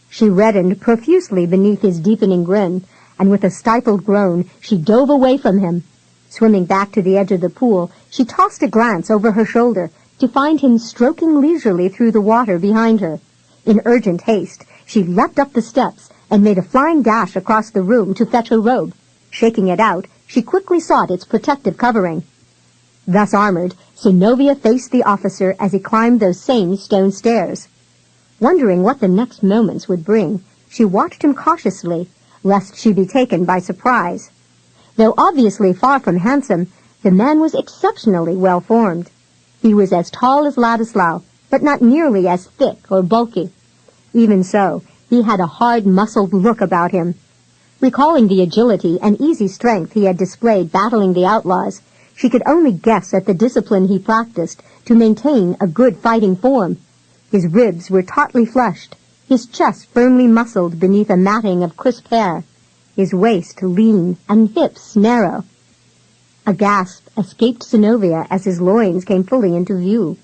She reddened profusely beneath his deepening grin, and with a stifled groan she dove away from him. Swimming back to the edge of the pool, she tossed a glance over her shoulder to find him stroking leisurely through the water behind her. In urgent haste, she leapt up the steps and made a flying dash across the room to fetch her robe. Shaking it out, she quickly sought its protective covering. Thus armored, Synnovea faced the officer as he climbed those same stone stairs. Wondering what the next moments would bring, she watched him cautiously, lest she be taken by surprise. Though obviously far from handsome, the man was exceptionally well-formed. He was as tall as Ladislaw, but not nearly as thick or bulky. Even so, he had a hard, muscled look about him. Recalling the agility and easy strength he had displayed battling the outlaws, she could only guess at the discipline he practiced to maintain a good fighting form. His ribs were tautly fleshed, his chest firmly muscled beneath a matting of crisp hair, his waist lean and hips narrow. A gasp escaped Synnovea as his loins came fully into view,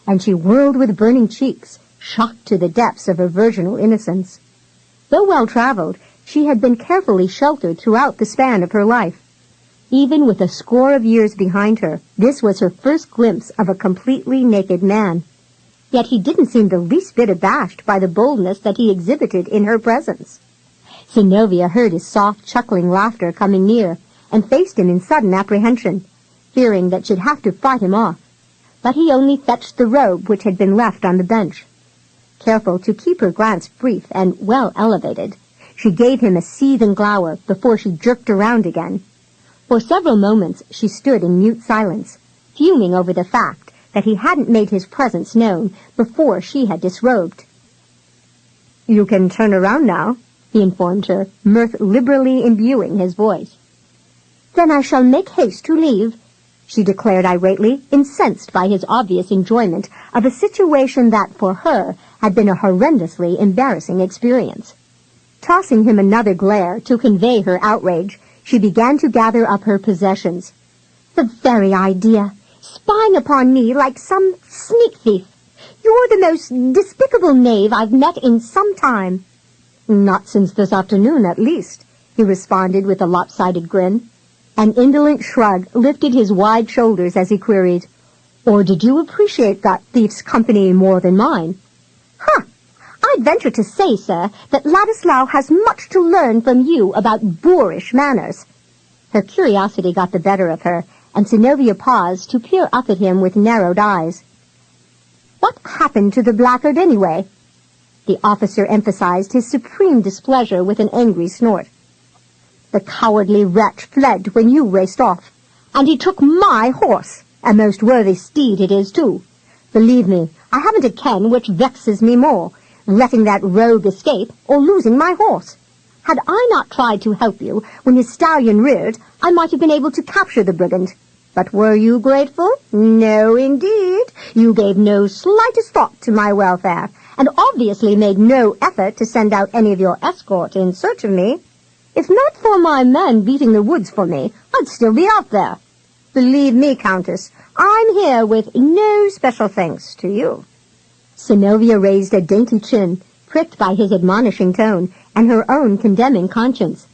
and she whirled with burning cheeks, shocked to the depths of her virginal innocence. Though well-traveled, she had been carefully sheltered throughout the span of her life. Even with a score of years behind her, this was her first glimpse of a completely naked man. Yet he didn't seem the least bit abashed by the boldness that he exhibited in her presence. Synnovea heard his soft, chuckling laughter coming near, and faced him in sudden apprehension, fearing that she'd have to fight him off. But he only fetched the robe which had been left on the bench. Careful to keep her glance brief and well elevated, she gave him a seething glower before she jerked around again. For several moments she stood in mute silence, fuming over the fact that he hadn't made his presence known before she had disrobed. "You can turn around now," he informed her, mirth liberally imbuing his voice. "Then I shall make haste to leave," she declared irately, incensed by his obvious enjoyment of a situation that, for her, had been a horrendously embarrassing experience. Tossing him another glare to convey her outrage, she began to gather up her possessions. "The very idea! Spying upon me like some sneak thief! You're the most despicable knave I've met in some time." "Not since this afternoon, at least," he responded with a lopsided grin. An indolent shrug lifted his wide shoulders as he queried, "Or did you appreciate that thief's company more than mine?" "Huh! I'd venture to say, sir, that Ladislaw has much to learn from you about boorish manners." Her curiosity got the better of her, and Synnovea paused to peer up at him with narrowed eyes. "What happened to the blackguard, anyway?" The officer emphasized his supreme displeasure with an angry snort. "The cowardly wretch fled when you raced off, and he took my horse. A most worthy steed it is, too. Believe me, I haven't a ken which vexes me more, letting that rogue escape or losing my horse. Had I not tried to help you when his stallion reared, I might have been able to capture the brigand. But were you grateful? No, indeed. You gave no slightest thought to my welfare, and obviously made no effort to send out any of your escort in search of me. If not for my men beating the woods for me, I'd still be out there. Believe me, Countess, I'm here with no special thanks to you." Synnovea raised a dainty chin, pricked by his admonishing tone and her own condemning conscience.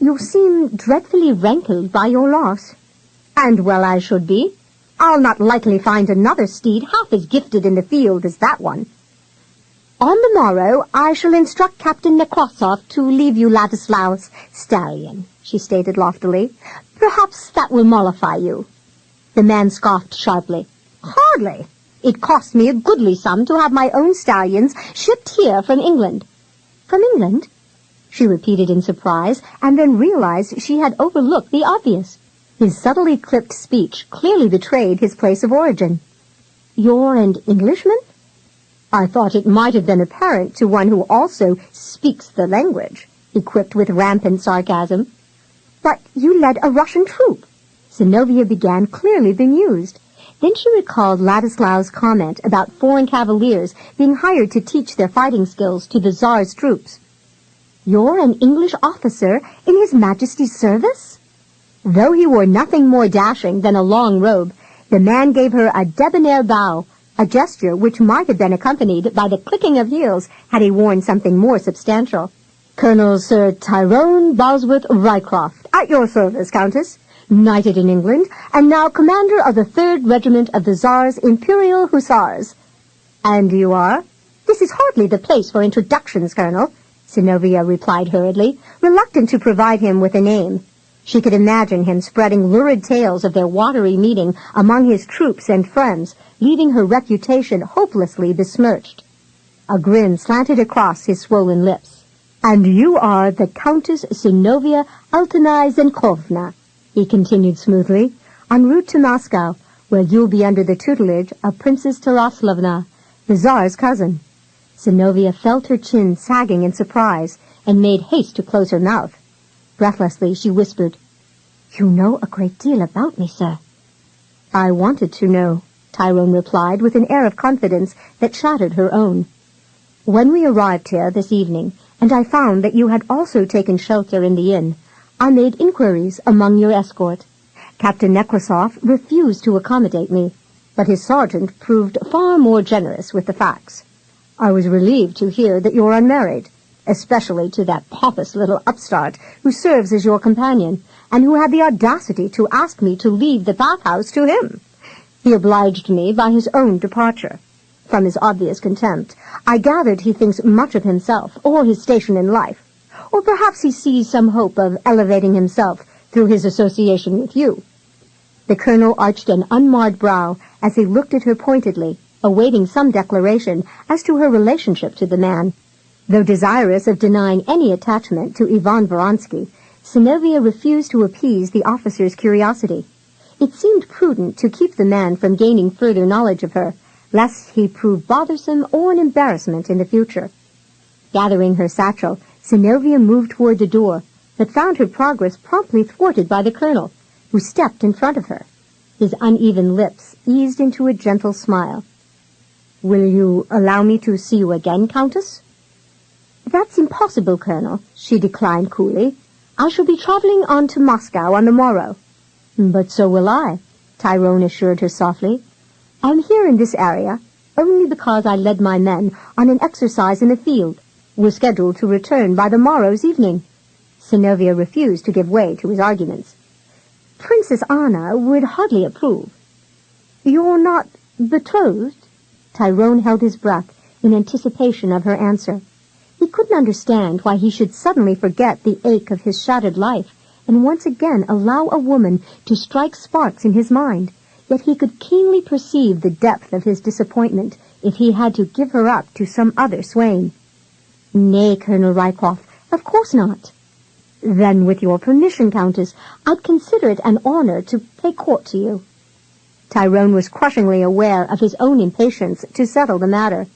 "You seem dreadfully rankled by your loss." "And well I should be. I'll not likely find another steed half as gifted in the field as that one. On the morrow I shall instruct Captain Rycroft to leave you Ladislaw's stallion," she stated loftily. "Perhaps that will mollify you." The man scoffed sharply. "Hardly. It cost me a goodly sum to have my own stallions shipped here from England." "From England?" she repeated in surprise, and then realized she had overlooked the obvious. His subtly clipped speech clearly betrayed his place of origin. "You're an Englishman?" "I thought it might have been apparent to one who also speaks the language," he quipped with rampant sarcasm. "But you led a Russian troop." Synnovea began, clearly bemused. Then she recalled Ladislaw's comment about foreign cavaliers being hired to teach their fighting skills to the Tsar's troops. "You're an English officer in His Majesty's service?" Though he wore nothing more dashing than a long robe, the man gave her a debonair bow, a gesture which might have been accompanied by the clicking of heels had he worn something more substantial. "Colonel Sir Tyrone Rycroft, at your service, Countess, knighted in England, and now commander of the 3rd Regiment of the Tsar's Imperial Hussars." "And you are?" "This is hardly the place for introductions, Colonel," Synnovea replied hurriedly, reluctant to provide him with a name. She could imagine him spreading lurid tales of their watery meeting among his troops and friends, leaving her reputation hopelessly besmirched. A grin slanted across his swollen lips. "And you are the Countess Synnovea Zenkovna," he continued smoothly, "en route to Moscow, where you'll be under the tutelage of Princess Taraslovna, the Tsar's cousin." Synnovea felt her chin sagging in surprise and made haste to close her mouth. Breathlessly, she whispered, "You know a great deal about me, sir." "I wanted to know," Tyrone replied with an air of confidence that shattered her own. "When we arrived here this evening, and I found that you had also taken shelter in the inn, I made inquiries among your escort. Captain Rycroft refused to accommodate me, but his sergeant proved far more generous with the facts. I was relieved to hear that you're unmarried, especially to that pompous little upstart who serves as your companion, and who had the audacity to ask me to leave the bathhouse to him. He obliged me by his own departure. From his obvious contempt, I gathered he thinks much of himself or his station in life, or perhaps he sees some hope of elevating himself through his association with you." The colonel arched an unmarred brow as he looked at her pointedly, awaiting some declaration as to her relationship to the man. Though desirous of denying any attachment to Ivan Vronsky, Synnovea refused to appease the officer's curiosity. It seemed prudent to keep the man from gaining further knowledge of her, lest he prove bothersome or an embarrassment in the future. Gathering her satchel, Synnovea moved toward the door, but found her progress promptly thwarted by the colonel, who stepped in front of her. His uneven lips eased into a gentle smile. "Will you allow me to see you again, Countess?" "That's impossible, Colonel," she declined coolly. "I shall be traveling on to Moscow on the morrow." "But so will I," Tyrone assured her softly. "I'm here in this area only because I led my men on an exercise in the field. We're scheduled to return by the morrow's evening." Synnovea refused to give way to his arguments. "Princess Anna would hardly approve." "You're not betrothed?" Tyrone held his breath in anticipation of her answer. He couldn't understand why he should suddenly forget the ache of his shattered life and once again allow a woman to strike sparks in his mind, yet he could keenly perceive the depth of his disappointment if he had to give her up to some other swain. "Nay, Colonel Rycroft, of course not." "Then, with your permission, Countess, I'd consider it an honor to pay court to you." Tyrone was crushingly aware of his own impatience to settle the matter.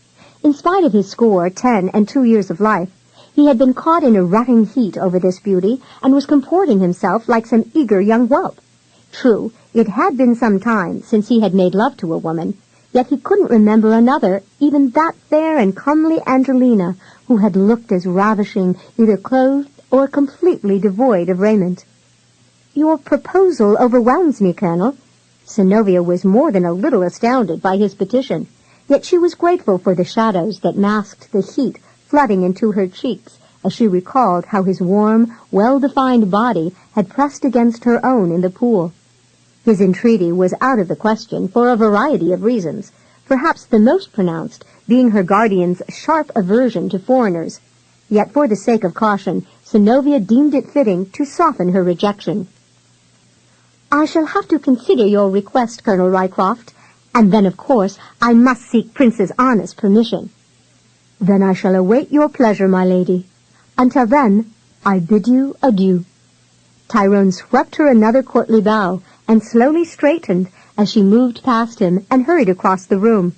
In spite of his score, 10 and 2 years of life, he had been caught in a rutting heat over this beauty and was comporting himself like some eager young whelp. True, it had been some time since he had made love to a woman, yet he couldn't remember another, even that fair and comely Angelina, who had looked as ravishing, either clothed or completely devoid of raiment. "Your proposal overwhelms me, Colonel." Synnovea was more than a little astounded by his petition, yet she was grateful for the shadows that masked the heat flooding into her cheeks as she recalled how his warm, well-defined body had pressed against her own in the pool. His entreaty was out of the question for a variety of reasons, perhaps the most pronounced being her guardian's sharp aversion to foreigners. Yet for the sake of caution, Synnovea deemed it fitting to soften her rejection. "I shall have to consider your request, Colonel Rycroft, and then, of course, I must seek Princess Anna's permission." "Then I shall await your pleasure, my lady. Until then, I bid you adieu." Tyrone swept her another courtly bow, and slowly straightened as she moved past him and hurried across the room.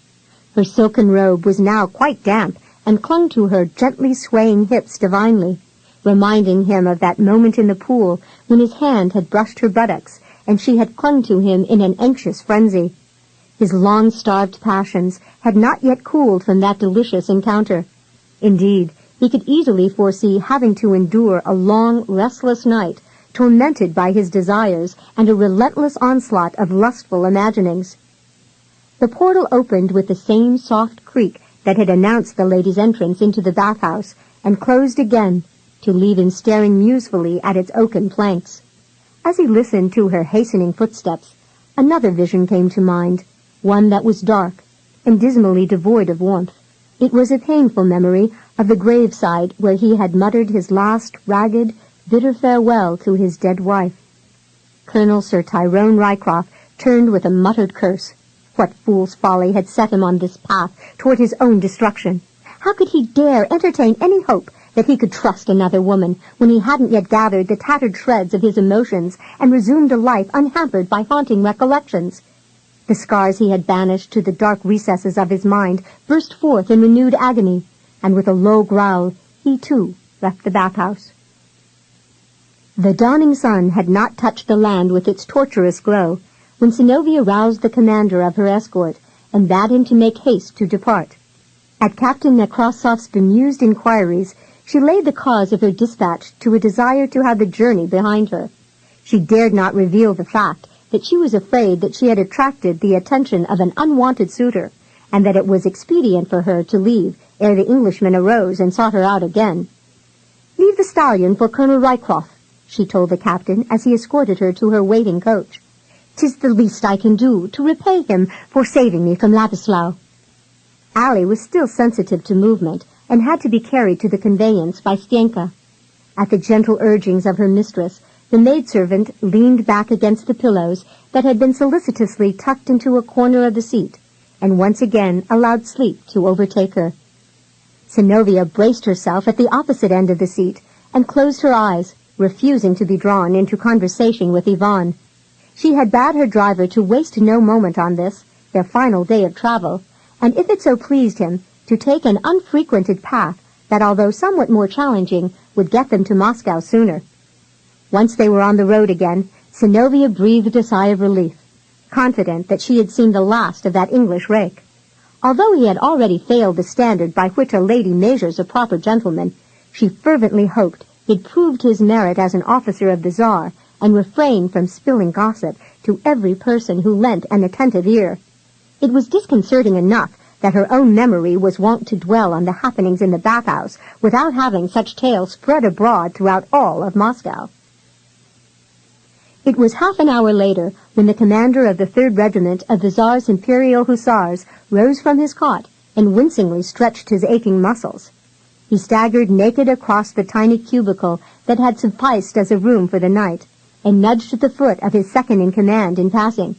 Her silken robe was now quite damp and clung to her gently swaying hips divinely, reminding him of that moment in the pool when his hand had brushed her buttocks and she had clung to him in an anxious frenzy. His long-starved passions had not yet cooled from that delicious encounter. Indeed, he could easily foresee having to endure a long, restless night, tormented by his desires and a relentless onslaught of lustful imaginings. The portal opened with the same soft creak that had announced the lady's entrance into the bathhouse, and closed again, to leave him staring musefully at its oaken planks. As he listened to her hastening footsteps, another vision came to mind, one that was dark and dismally devoid of warmth. It was a painful memory of the graveside where he had muttered his last ragged, bitter farewell to his dead wife. Colonel Sir Tyrone Rycroft turned with a muttered curse. What fool's folly had set him on this path toward his own destruction? How could he dare entertain any hope that he could trust another woman when he hadn't yet gathered the tattered shreds of his emotions and resumed a life unhampered by haunting recollections? The scars he had banished to the dark recesses of his mind burst forth in renewed agony, and with a low growl, he too left the bathhouse. The dawning sun had not touched the land with its torturous glow when Synnovea roused the commander of her escort and bade him to make haste to depart. At Captain Nekrasov's bemused inquiries, she laid the cause of her dispatch to a desire to have the journey behind her. She dared not reveal the fact that she was afraid that she had attracted the attention of an unwanted suitor, and that it was expedient for her to leave ere the Englishman arose and sought her out again. "Leave the stallion for Colonel Rycroft," she told the captain as he escorted her to her waiting coach. "'Tis the least I can do to repay him for saving me from Ladislaw." Allie was still sensitive to movement and had to be carried to the conveyance by Stenka. At the gentle urgings of her mistress, the maidservant leaned back against the pillows that had been solicitously tucked into a corner of the seat, and once again allowed sleep to overtake her. Synnovea braced herself at the opposite end of the seat and closed her eyes, refusing to be drawn into conversation with Yvonne. She had bade her driver to waste no moment on this, their final day of travel, and if it so pleased him, to take an unfrequented path that, although somewhat more challenging, would get them to Moscow sooner. Once they were on the road again, Synnovea breathed a sigh of relief, confident that she had seen the last of that English rake. Although he had already failed the standard by which a lady measures a proper gentleman, she fervently hoped he'd proved his merit as an officer of the Tsar and refrained from spilling gossip to every person who lent an attentive ear. It was disconcerting enough that her own memory was wont to dwell on the happenings in the bathhouse without having such tales spread abroad throughout all of Moscow. It was half an hour later when the commander of the 3rd Regiment of the Tsar's Imperial Hussars rose from his cot and wincingly stretched his aching muscles. He staggered naked across the tiny cubicle that had sufficed as a room for the night, and nudged the foot of his second-in-command in passing.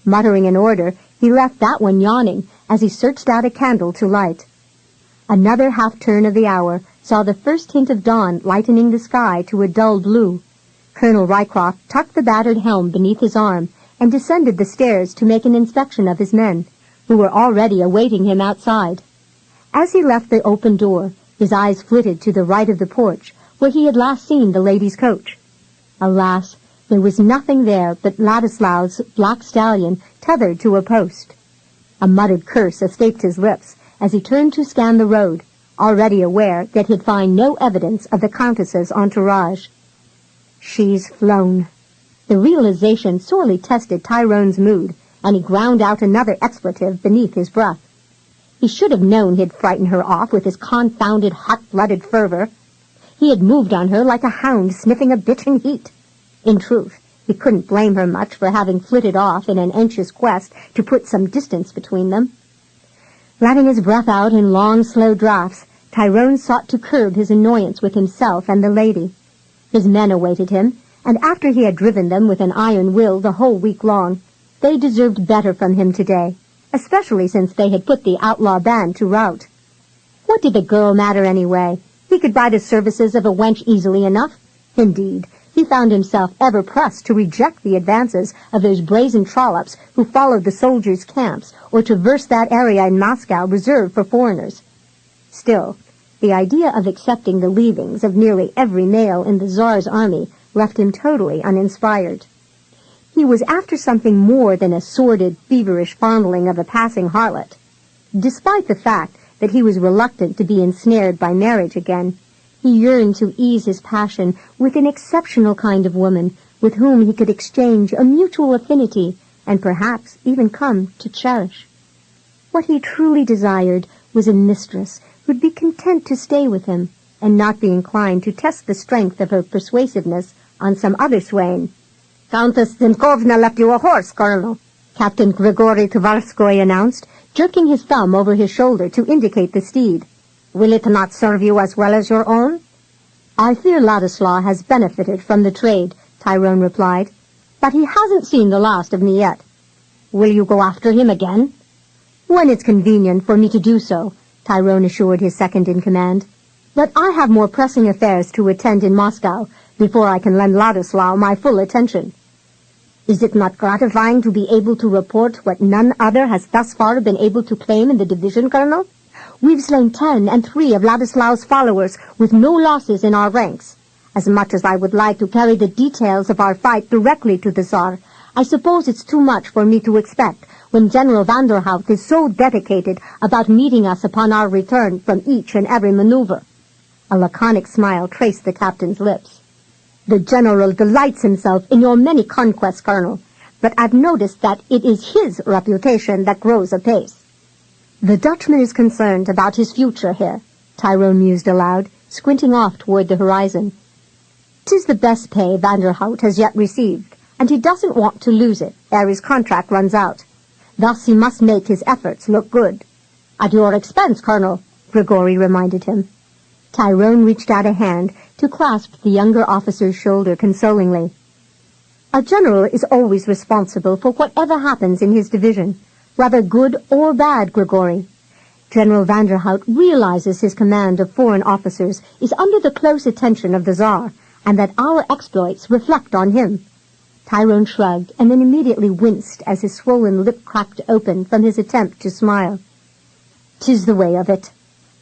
Muttering an order, he left that one yawning as he searched out a candle to light. Another half-turn of the hour saw the first hint of dawn lightening the sky to a dull blue. Colonel Rycroft tucked the battered helm beneath his arm and descended the stairs to make an inspection of his men, who were already awaiting him outside. As he left the open door, his eyes flitted to the right of the porch, where he had last seen the lady's coach. Alas, There was nothing there but Ladislau's black stallion tethered to a post. A muttered curse escaped his lips as he turned to scan the road, already aware that he'd find no evidence of the countess's entourage. She's flown. The realization sorely tested Tyrone's mood, and he ground out another expletive beneath his breath. He should have known he'd frighten her off with his confounded hot-blooded fervor. He had moved on her like a hound sniffing a bit in heat. In truth, he couldn't blame her much for having flitted off in an anxious quest to put some distance between them. Letting his breath out in long, slow draughts, Tyrone sought to curb his annoyance with himself and the lady. His men awaited him, and after he had driven them with an iron will the whole week long, they deserved better from him today, especially since they had put the outlaw band to rout. What did the girl matter anyway? He could buy the services of a wench easily enough. Indeed, he found himself ever pressed to reject the advances of those brazen trollops who followed the soldiers' camps or traversed that area in Moscow reserved for foreigners. Still, the idea of accepting the leavings of nearly every male in the Tsar's army left him totally uninspired. He was after something more than a sordid, feverish fondling of a passing harlot. Despite the fact that he was reluctant to be ensnared by marriage again, he yearned to ease his passion with an exceptional kind of woman with whom he could exchange a mutual affinity and perhaps even come to cherish. What he truly desired was a mistress who'd be content to stay with him and not be inclined to test the strength of her persuasiveness on some other swain. "Countess Zimkovna left you a horse, Colonel," Captain Grigory Tvarskoy announced, jerking his thumb over his shoulder to indicate the steed. "Will it not serve you as well as your own?" "I fear Ladislaw has benefited from the trade," Tyrone replied, "but he hasn't seen the last of me yet." "Will you go after him again?" "When it's convenient for me to do so," Tyrone assured his second-in-command. "But I have more pressing affairs to attend in Moscow before I can lend Ladislaw my full attention." "Is it not gratifying to be able to report what none other has thus far been able to claim in the division, Colonel? We've slain 10 and 3 of Ladislaw's followers with no losses in our ranks. As much as I would like to carry the details of our fight directly to the Tsar, I suppose it's too much for me to expect when General Vanderhout is so dedicated about meeting us upon our return from each and every maneuver." A laconic smile traced the captain's lips. "The general delights himself in your many conquests, Colonel, but I've noticed that it is his reputation that grows apace." "The Dutchman is concerned about his future here," Tyrone mused aloud, squinting off toward the horizon. "'Tis the best pay Vanderhout has yet received, and he doesn't want to lose it ere his contract runs out. Thus he must make his efforts look good." "At your expense, Colonel," Grigory reminded him. Tyrone reached out a hand to clasp the younger officer's shoulder consolingly. "A general is always responsible for whatever happens in his division, whether good or bad, Grigory. General Vanderhout realizes his command of foreign officers is under the close attention of the Tsar, and that our exploits reflect on him." Tyrone shrugged and then immediately winced as his swollen lip cracked open from his attempt to smile. "'Tis the way of it.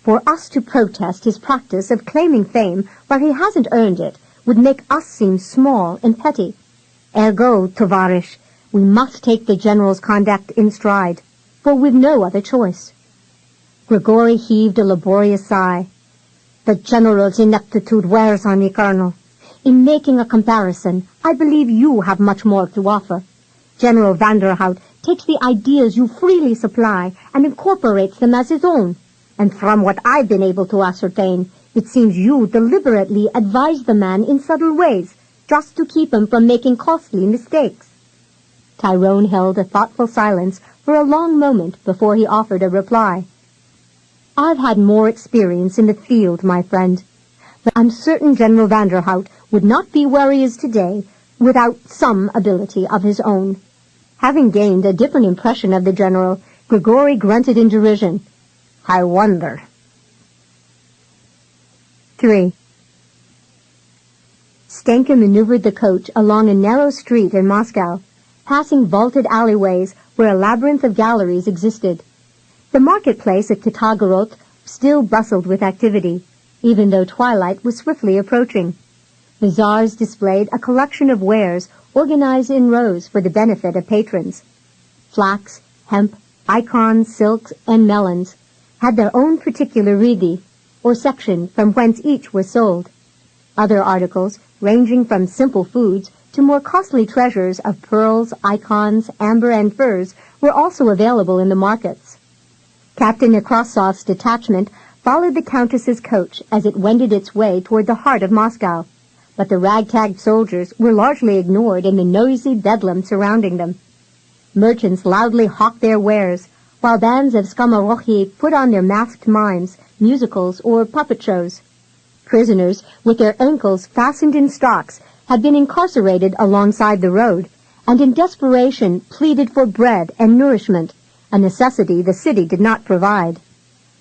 For us to protest his practice of claiming fame where he hasn't earned it would make us seem small and petty. Ergo, Tovarish, we must take the general's conduct in stride, for we've no other choice." Grigory heaved a laborious sigh. "The general's ineptitude wears on me, Colonel. In making a comparison, I believe you have much more to offer. General Vanderhout takes the ideas you freely supply and incorporates them as his own. And from what I've been able to ascertain, it seems you deliberately advise the man in subtle ways, just to keep him from making costly mistakes." Tyrone held a thoughtful silence for a long moment before he offered a reply. "I've had more experience in the field, my friend, but I'm certain General Vanderhout would not be where he is today without some ability of his own." Having gained a different impression of the general, Grigory grunted in derision. "I wonder." 3. Stenka maneuvered the coach along a narrow street in Moscow, passing vaulted alleyways where a labyrinth of galleries existed. The marketplace at Kitagorod still bustled with activity, even though twilight was swiftly approaching. Bazaars displayed a collection of wares organized in rows for the benefit of patrons. Flax, hemp, icons, silks, and melons had their own particular ridi, or section from whence each was sold. Other articles, ranging from simple foods to more costly treasures of pearls, icons, amber, and furs, were also available in the markets. Captain Nekrasov's detachment followed the Countess's coach as it wended its way toward the heart of Moscow, but the ragtag soldiers were largely ignored in the noisy bedlam surrounding them. Merchants loudly hawked their wares, while bands of skamorokhi put on their masked mimes, musicals, or puppet shows. Prisoners, with their ankles fastened in stocks, had been incarcerated alongside the road, and in desperation pleaded for bread and nourishment, a necessity the city did not provide.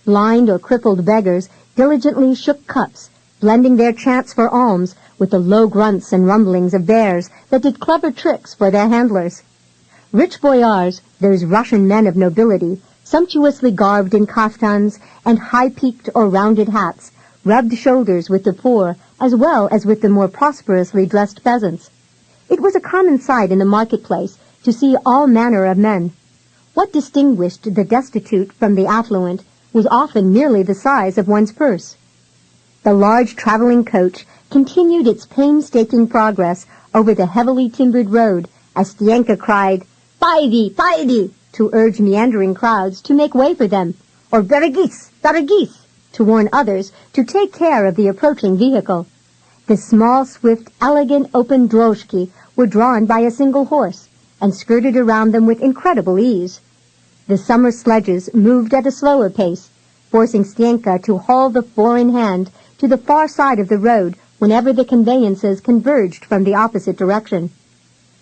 Blind or crippled beggars diligently shook cups, blending their chants for alms with the low grunts and rumblings of bears that did clever tricks for their handlers. Rich boyars, those Russian men of nobility, sumptuously garbed in kaftans and high-peaked or rounded hats, rubbed shoulders with the poor as well as with the more prosperously dressed peasants. It was a common sight in the marketplace to see all manner of men. What distinguished the destitute from the affluent was often merely the size of one's purse. The large traveling coach continued its painstaking progress over the heavily timbered road as Stienka cried, "Paidi, to urge meandering crowds to make way for them, or "Beregis, to warn others to take care of the approaching vehicle. The small, swift, elegant, open drozhki were drawn by a single horse and skirted around them with incredible ease. The summer sledges moved at a slower pace, forcing Stienka to haul the four-in-hand to the far side of the road whenever the conveyances converged from the opposite direction.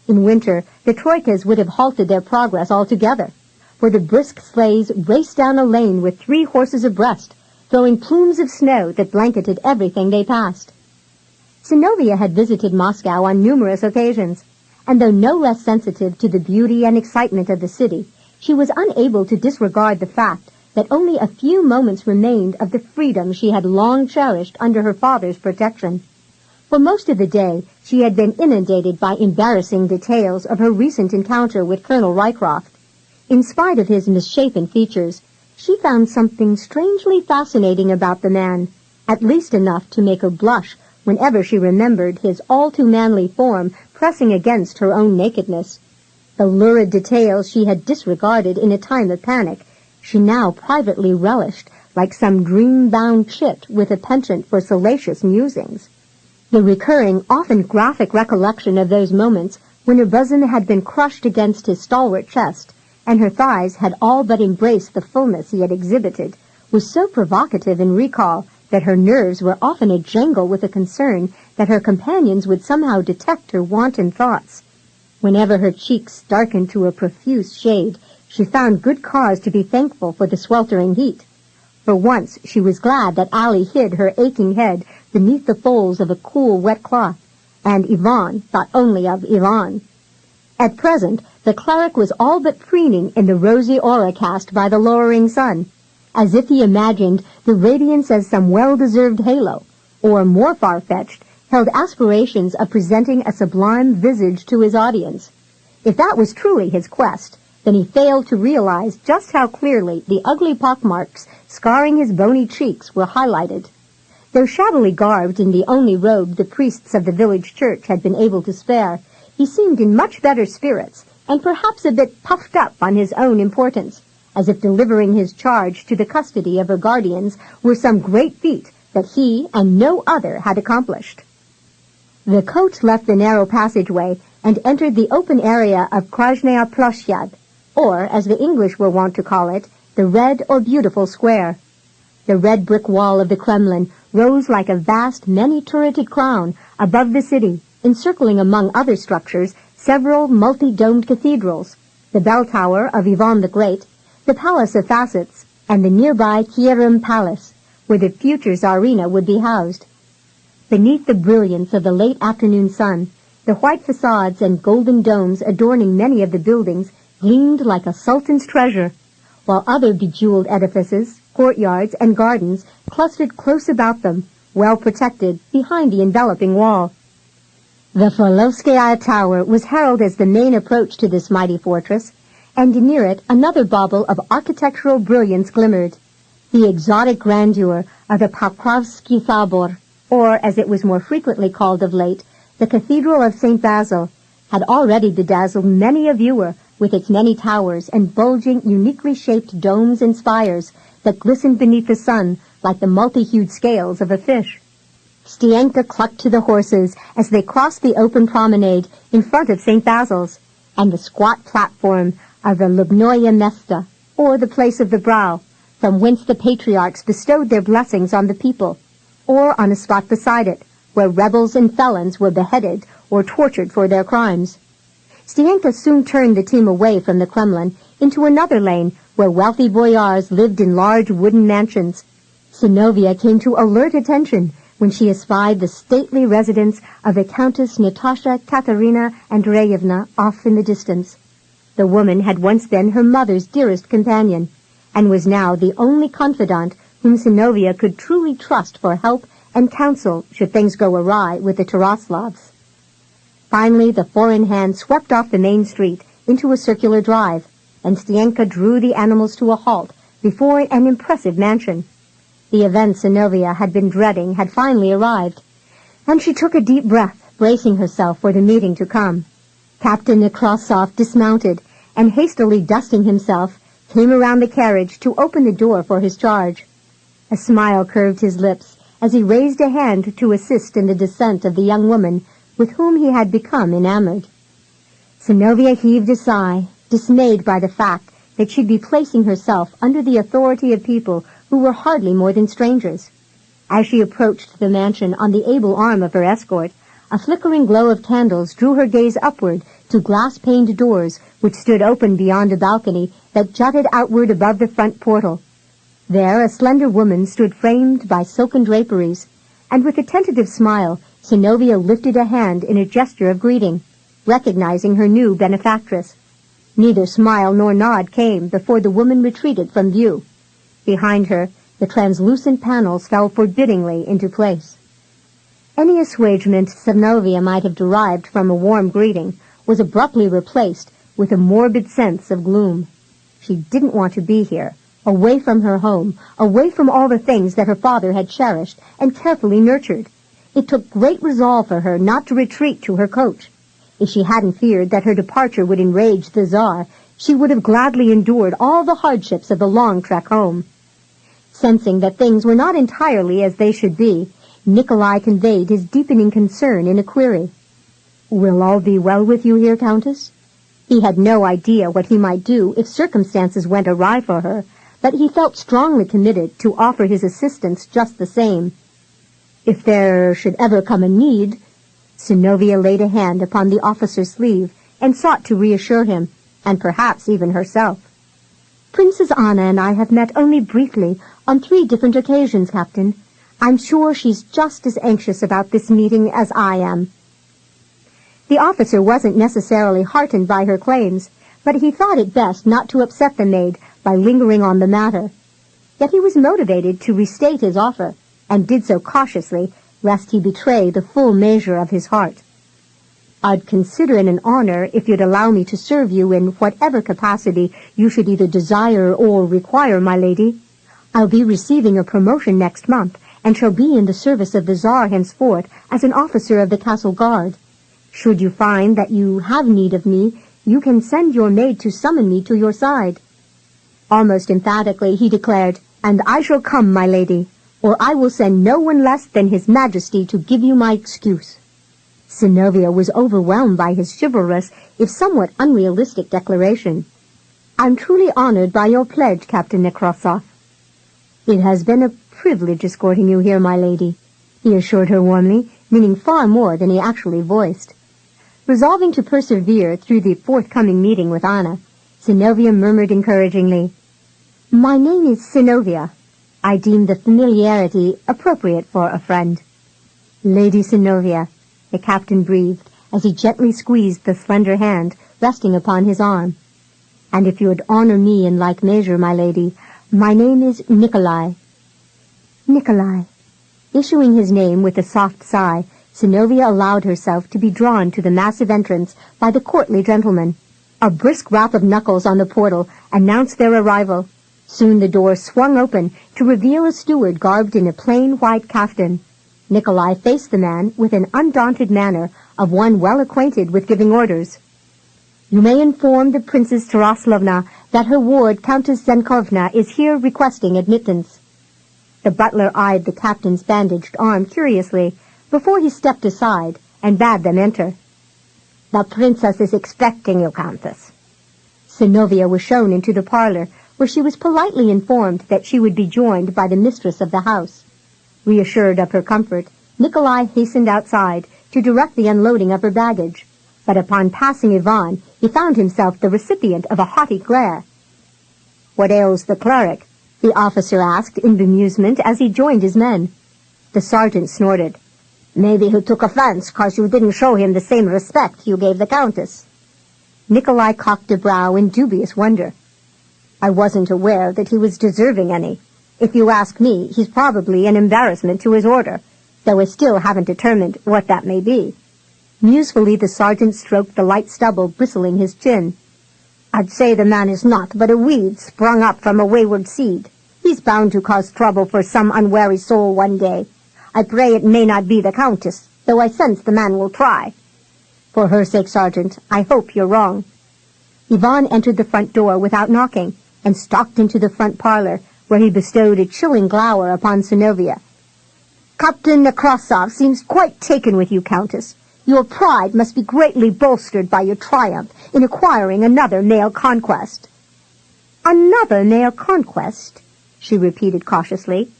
In winter, the troikas would have halted their progress altogether, for the brisk sleighs raced down a lane with 3 horses abreast, throwing plumes of snow that blanketed everything they passed. Synnovea had visited Moscow on numerous occasions, and though no less sensitive to the beauty and excitement of the city, she was unable to disregard the fact that only a few moments remained of the freedom she had long cherished under her father's protection. For most of the day, she had been inundated by embarrassing details of her recent encounter with Colonel Rycroft. In spite of his misshapen features, she found something strangely fascinating about the man, at least enough to make her blush whenever she remembered his all-too-manly form pressing against her own nakedness. The lurid details she had disregarded in a time of panic, she now privately relished like some dream-bound chit with a penchant for salacious musings. The recurring, often graphic recollection of those moments when her bosom had been crushed against his stalwart chest, and her thighs had all but embraced the fullness he had exhibited, was so provocative in recall that her nerves were often a jangle with a concern that her companions would somehow detect her wanton thoughts. Whenever her cheeks darkened to a profuse shade, she found good cause to be thankful for the sweltering heat. For once she was glad that Allie hid her aching head beneath the folds of a cool, wet cloth, and Ivan thought only of Ivan. At present, the cleric was all but preening in the rosy aura cast by the lowering sun, as if he imagined the radiance as some well-deserved halo, or, more far-fetched, held aspirations of presenting a sublime visage to his audience. If that was truly his quest, then he failed to realize just how clearly the ugly pockmarks scarring his bony cheeks were highlighted. Though shabbily garbed in the only robe the priests of the village church had been able to spare, he seemed in much better spirits, and perhaps a bit puffed up on his own importance, as if delivering his charge to the custody of her guardians were some great feat that he and no other had accomplished. The coach left the narrow passageway and entered the open area of Krasnaya Ploshchad, or, as the English were wont to call it, the Red or Beautiful Square. The red brick wall of the Kremlin rose like a vast, many-turreted crown above the city, encircling among other structures several multi-domed cathedrals, the bell tower of Ivan the Great, the Palace of Facets, and the nearby Kierim Palace, where the future Tsarina would be housed. Beneath the brilliance of the late afternoon sun, the white facades and golden domes adorning many of the buildings gleamed like a sultan's treasure, while other bejeweled edifices, courtyards, and gardens clustered close about them, well protected behind the enveloping wall. The Forlovskaya Tower was heralded as the main approach to this mighty fortress, and near it another bauble of architectural brilliance glimmered. The exotic grandeur of the Pokrovsky Thabor, or as it was more frequently called of late, the Cathedral of St. Basil, had already bedazzled many a viewer with its many towers and bulging, uniquely shaped domes and spires that glistened beneath the sun like the multi-hued scales of a fish. Stienka clucked to the horses as they crossed the open promenade in front of St. Basil's and the squat platform of the Lubnoye Mesta, or the place of the brow, from whence the patriarchs bestowed their blessings on the people, or on a spot beside it, where rebels and felons were beheaded or tortured for their crimes. Stienka soon turned the team away from the Kremlin into another lane where wealthy boyars lived in large wooden mansions. Synnovea came to alert attention when she espied the stately residence of the Countess Natasha Katerina Andreevna off in the distance. The woman had once been her mother's dearest companion, and was now the only confidant whom Synnovea could truly trust for help and counsel should things go awry with the Taraslavs. Finally, the four-in-hand swept off the main street into a circular drive, and Stienka drew the animals to a halt before an impressive mansion. The event Synnovea had been dreading had finally arrived, and she took a deep breath, bracing herself for the meeting to come. Captain Nekrasov dismounted, and hastily dusting himself, came around the carriage to open the door for his charge. A smile curved his lips as he raised a hand to assist in the descent of the young woman with whom he had become enamored. Synnovea heaved a sigh, dismayed by the fact that she'd be placing herself under the authority of people who were hardly more than strangers. As she approached the mansion on the able arm of her escort, a flickering glow of candles drew her gaze upward to glass-paned doors which stood open beyond a balcony that jutted outward above the front portal. There a slender woman stood framed by silken draperies, and with a tentative smile, Synnovea lifted a hand in a gesture of greeting, recognizing her new benefactress. Neither smile nor nod came before the woman retreated from view. Behind her, the translucent panels fell forbiddingly into place. Any assuagement Synnovea might have derived from a warm greeting was abruptly replaced with a morbid sense of gloom. She didn't want to be here, away from her home, away from all the things that her father had cherished and carefully nurtured. It took great resolve for her not to retreat to her coach. If she hadn't feared that her departure would enrage the Tsar, she would have gladly endured all the hardships of the long trek home. Sensing that things were not entirely as they should be, Nikolai conveyed his deepening concern in a query. "Will all be well with you here, Countess?" He had no idea what he might do if circumstances went awry for her, but he felt strongly committed to offer his assistance just the same. "If there should ever come a need—" Synnovea laid a hand upon the officer's sleeve and sought to reassure him, and perhaps even herself. "Princess Anna and I have met only briefly on 3 different occasions, Captain. I'm sure she's just as anxious about this meeting as I am." The officer wasn't necessarily heartened by her claims, but he thought it best not to upset the maid by lingering on the matter. Yet he was motivated to restate his offer, and did so cautiously, lest he betray the full measure of his heart. "I'd consider it an honor if you'd allow me to serve you in whatever capacity you should either desire or require, my lady. I'll be receiving a promotion next month, and shall be in the service of the Tsar henceforth as an officer of the castle guard. Should you find that you have need of me, you can send your maid to summon me to your side." Almost emphatically he declared, "And I shall come, my lady, or I will send no one less than His Majesty to give you my excuse." Synnovea was overwhelmed by his chivalrous, if somewhat unrealistic declaration. "I'm truly honored by your pledge, Captain Nekrasov." "It has been a privilege escorting you here, my lady," he assured her warmly, meaning far more than he actually voiced. Resolving to persevere through the forthcoming meeting with Anna, Synnovea murmured encouragingly, "My name is Synnovea. I deem the familiarity appropriate for a friend." "Lady Synnovea," the captain breathed as he gently squeezed the slender hand resting upon his arm. "And if you would honor me in like measure, my lady, my name is Nikolai." Nikolai. Issuing his name with a soft sigh, Synnovea allowed herself to be drawn to the massive entrance by the courtly gentleman. A brisk rap of knuckles on the portal announced their arrival. Soon the door swung open to reveal a steward garbed in a plain white caftan. Nikolai faced the man with an undaunted manner of one well acquainted with giving orders. "You may inform the Princess Taraslovna that her ward, Countess Zenkovna, is here requesting admittance." The butler eyed the captain's bandaged arm curiously before he stepped aside and bade them enter. "The princess is expecting you, Countess." Synnovea was shown into the parlor, where she was politely informed that she would be joined by the mistress of the house. Reassured of her comfort, Nikolai hastened outside to direct the unloading of her baggage, but upon passing Ivan, he found himself the recipient of a haughty glare. "What ails the cleric?" the officer asked in bemusement as he joined his men. The sergeant snorted. "Maybe he took offense 'cause you didn't show him the same respect you gave the countess." Nikolai cocked a brow in dubious wonder. "I wasn't aware that he was deserving any. If you ask me, he's probably an embarrassment to his order, though I still haven't determined what that may be." Musefully the sergeant stroked the light stubble bristling his chin. "I'd say the man is naught but a weed sprung up from a wayward seed. He's bound to cause trouble for some unwary soul one day. I pray it may not be the countess, though I sense the man will try." "For her sake, Sergeant, I hope you're wrong." Ivan entered the front door without knocking and stalked into the front parlor, where he bestowed a chilling glower upon Synnovea. "Captain Nekrasov seems quite taken with you, Countess. Your pride must be greatly bolstered by your triumph in acquiring another male conquest." "Another male conquest?" she repeated cautiously.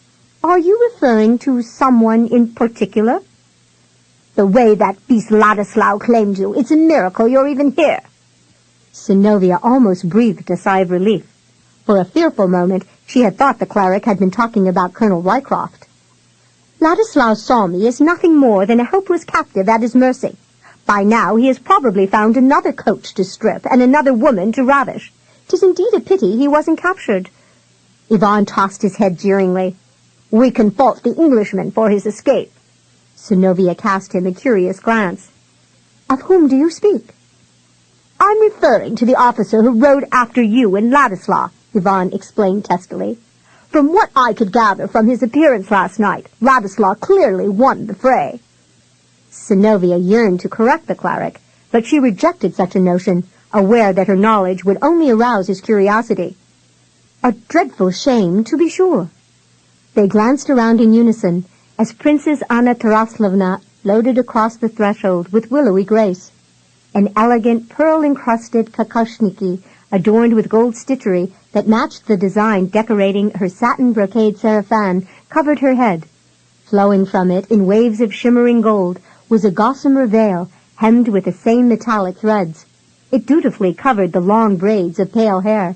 "Are you referring to someone in particular?" "The way that beast Ladislaw claimed you, it's a miracle you're even here." Synnovea almost breathed a sigh of relief. For a fearful moment, she had thought the cleric had been talking about Colonel Rycroft. "Ladislaw saw me as nothing more than a helpless captive at his mercy. By now he has probably found another coach to strip and another woman to ravish. 'Tis indeed a pity he wasn't captured." Ivan tossed his head jeeringly. "We can fault the Englishman for his escape." Synnovea cast him a curious glance. "Of whom do you speak?" "I'm referring to the officer who rode after you and Ladislaw," Ivan explained testily. "From what I could gather from his appearance last night, Ladislaw clearly won the fray." Synnovea yearned to correct the cleric, but she rejected such a notion, aware that her knowledge would only arouse his curiosity. "A dreadful shame, to be sure." They glanced around in unison as Princess Anna Taraslovna floated across the threshold with willowy grace. An elegant, pearl-encrusted kakoshniki, adorned with gold stitchery that matched the design decorating her satin brocade sarafan, covered her head. Flowing from it in waves of shimmering gold was a gossamer veil hemmed with the same metallic threads. It dutifully covered the long braids of pale hair.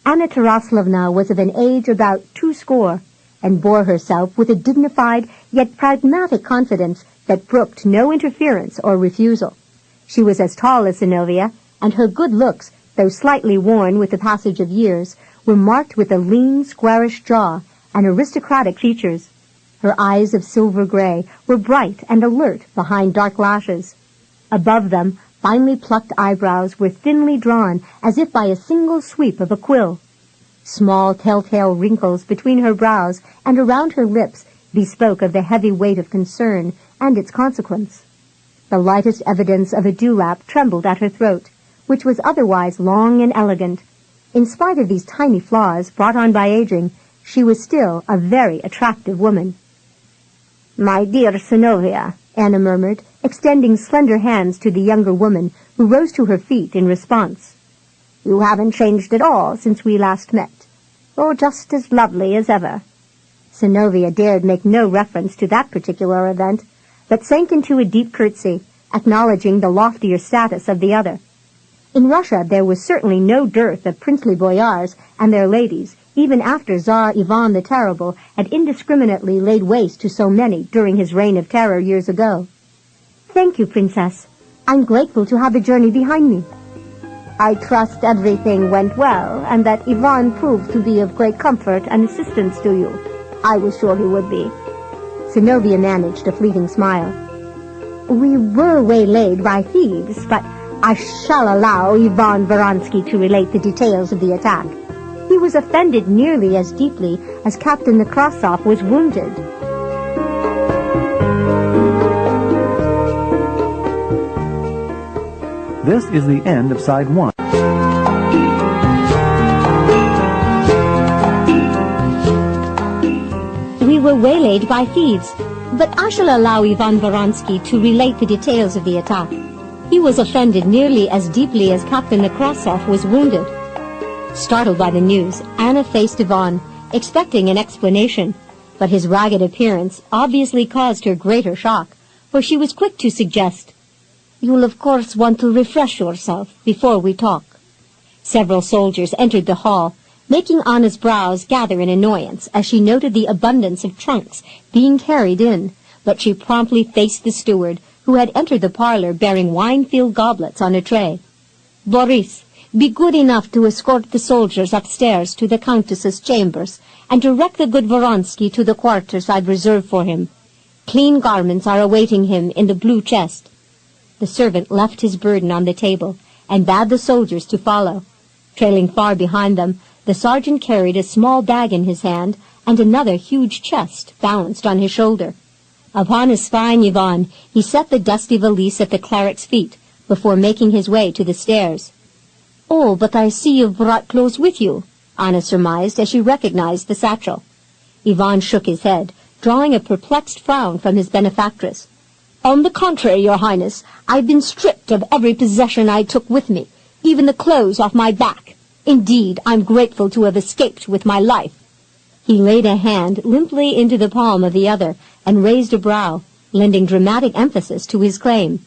Anna Taraslovna was of an age about 20, and bore herself with a dignified yet pragmatic confidence that brooked no interference or refusal. She was as tall as Synnovea, and her good looks, though slightly worn with the passage of years, were marked with a lean, squarish jaw and aristocratic features. Her eyes of silver gray were bright and alert behind dark lashes. Above them, finely plucked eyebrows were thinly drawn as if by a single sweep of a quill. Small telltale wrinkles between her brows and around her lips bespoke of the heavy weight of concern and its consequence. The lightest evidence of a dewlap trembled at her throat, which was otherwise long and elegant. In spite of these tiny flaws brought on by aging, she was still a very attractive woman. "My dear Synnovea," Anna murmured, extending slender hands to the younger woman, who rose to her feet in response. "You haven't changed at all since we last met. You're just as lovely as ever." Synnovea dared make no reference to that particular event, but sank into a deep curtsy, acknowledging the loftier status of the other. In Russia there was certainly no dearth of princely boyars and their ladies, even after Tsar Ivan the Terrible had indiscriminately laid waste to so many during his reign of terror years ago. "Thank you, Princess. I'm grateful to have the journey behind me." "I trust everything went well, and that Ivan proved to be of great comfort and assistance to you. I was sure he would be." Synnovea managed a fleeting smile. We were waylaid by thieves, but I shall allow Ivan Voronsky to relate the details of the attack. He was offended nearly as deeply as Captain Nekrasov was wounded. This is the end of side 1. We were waylaid by thieves, but I shall allow Ivan Voronsky to relate the details of the attack. He was offended nearly as deeply as Captain Nekrasov was wounded. Startled by the news, Anna faced Ivan, expecting an explanation, but his ragged appearance obviously caused her greater shock, for she was quick to suggest, "You'll of course want to refresh yourself before we talk." Several soldiers entered the hall, making Anna's brows gather in annoyance as she noted the abundance of trunks being carried in, but she promptly faced the steward, who had entered the parlor bearing wine-filled goblets on a tray. "Boris, be good enough to escort the soldiers upstairs to the countess's chambers and direct the good Voronsky to the quarters I've reserved for him. Clean garments are awaiting him in the blue chest." The servant left his burden on the table and bade the soldiers to follow. Trailing far behind them, the sergeant carried a small bag in his hand and another huge chest balanced on his shoulder. Upon espying Ivan, he set the dusty valise at the cleric's feet before making his way to the stairs. "Oh, but I see you've brought clothes with you," Anna surmised as she recognized the satchel. Ivan shook his head, drawing a perplexed frown from his benefactress. "On the contrary, Your Highness, I've been stripped of every possession I took with me, even the clothes off my back. Indeed, I'm grateful to have escaped with my life." He laid a hand limply into the palm of the other and raised a brow, lending dramatic emphasis to his claim.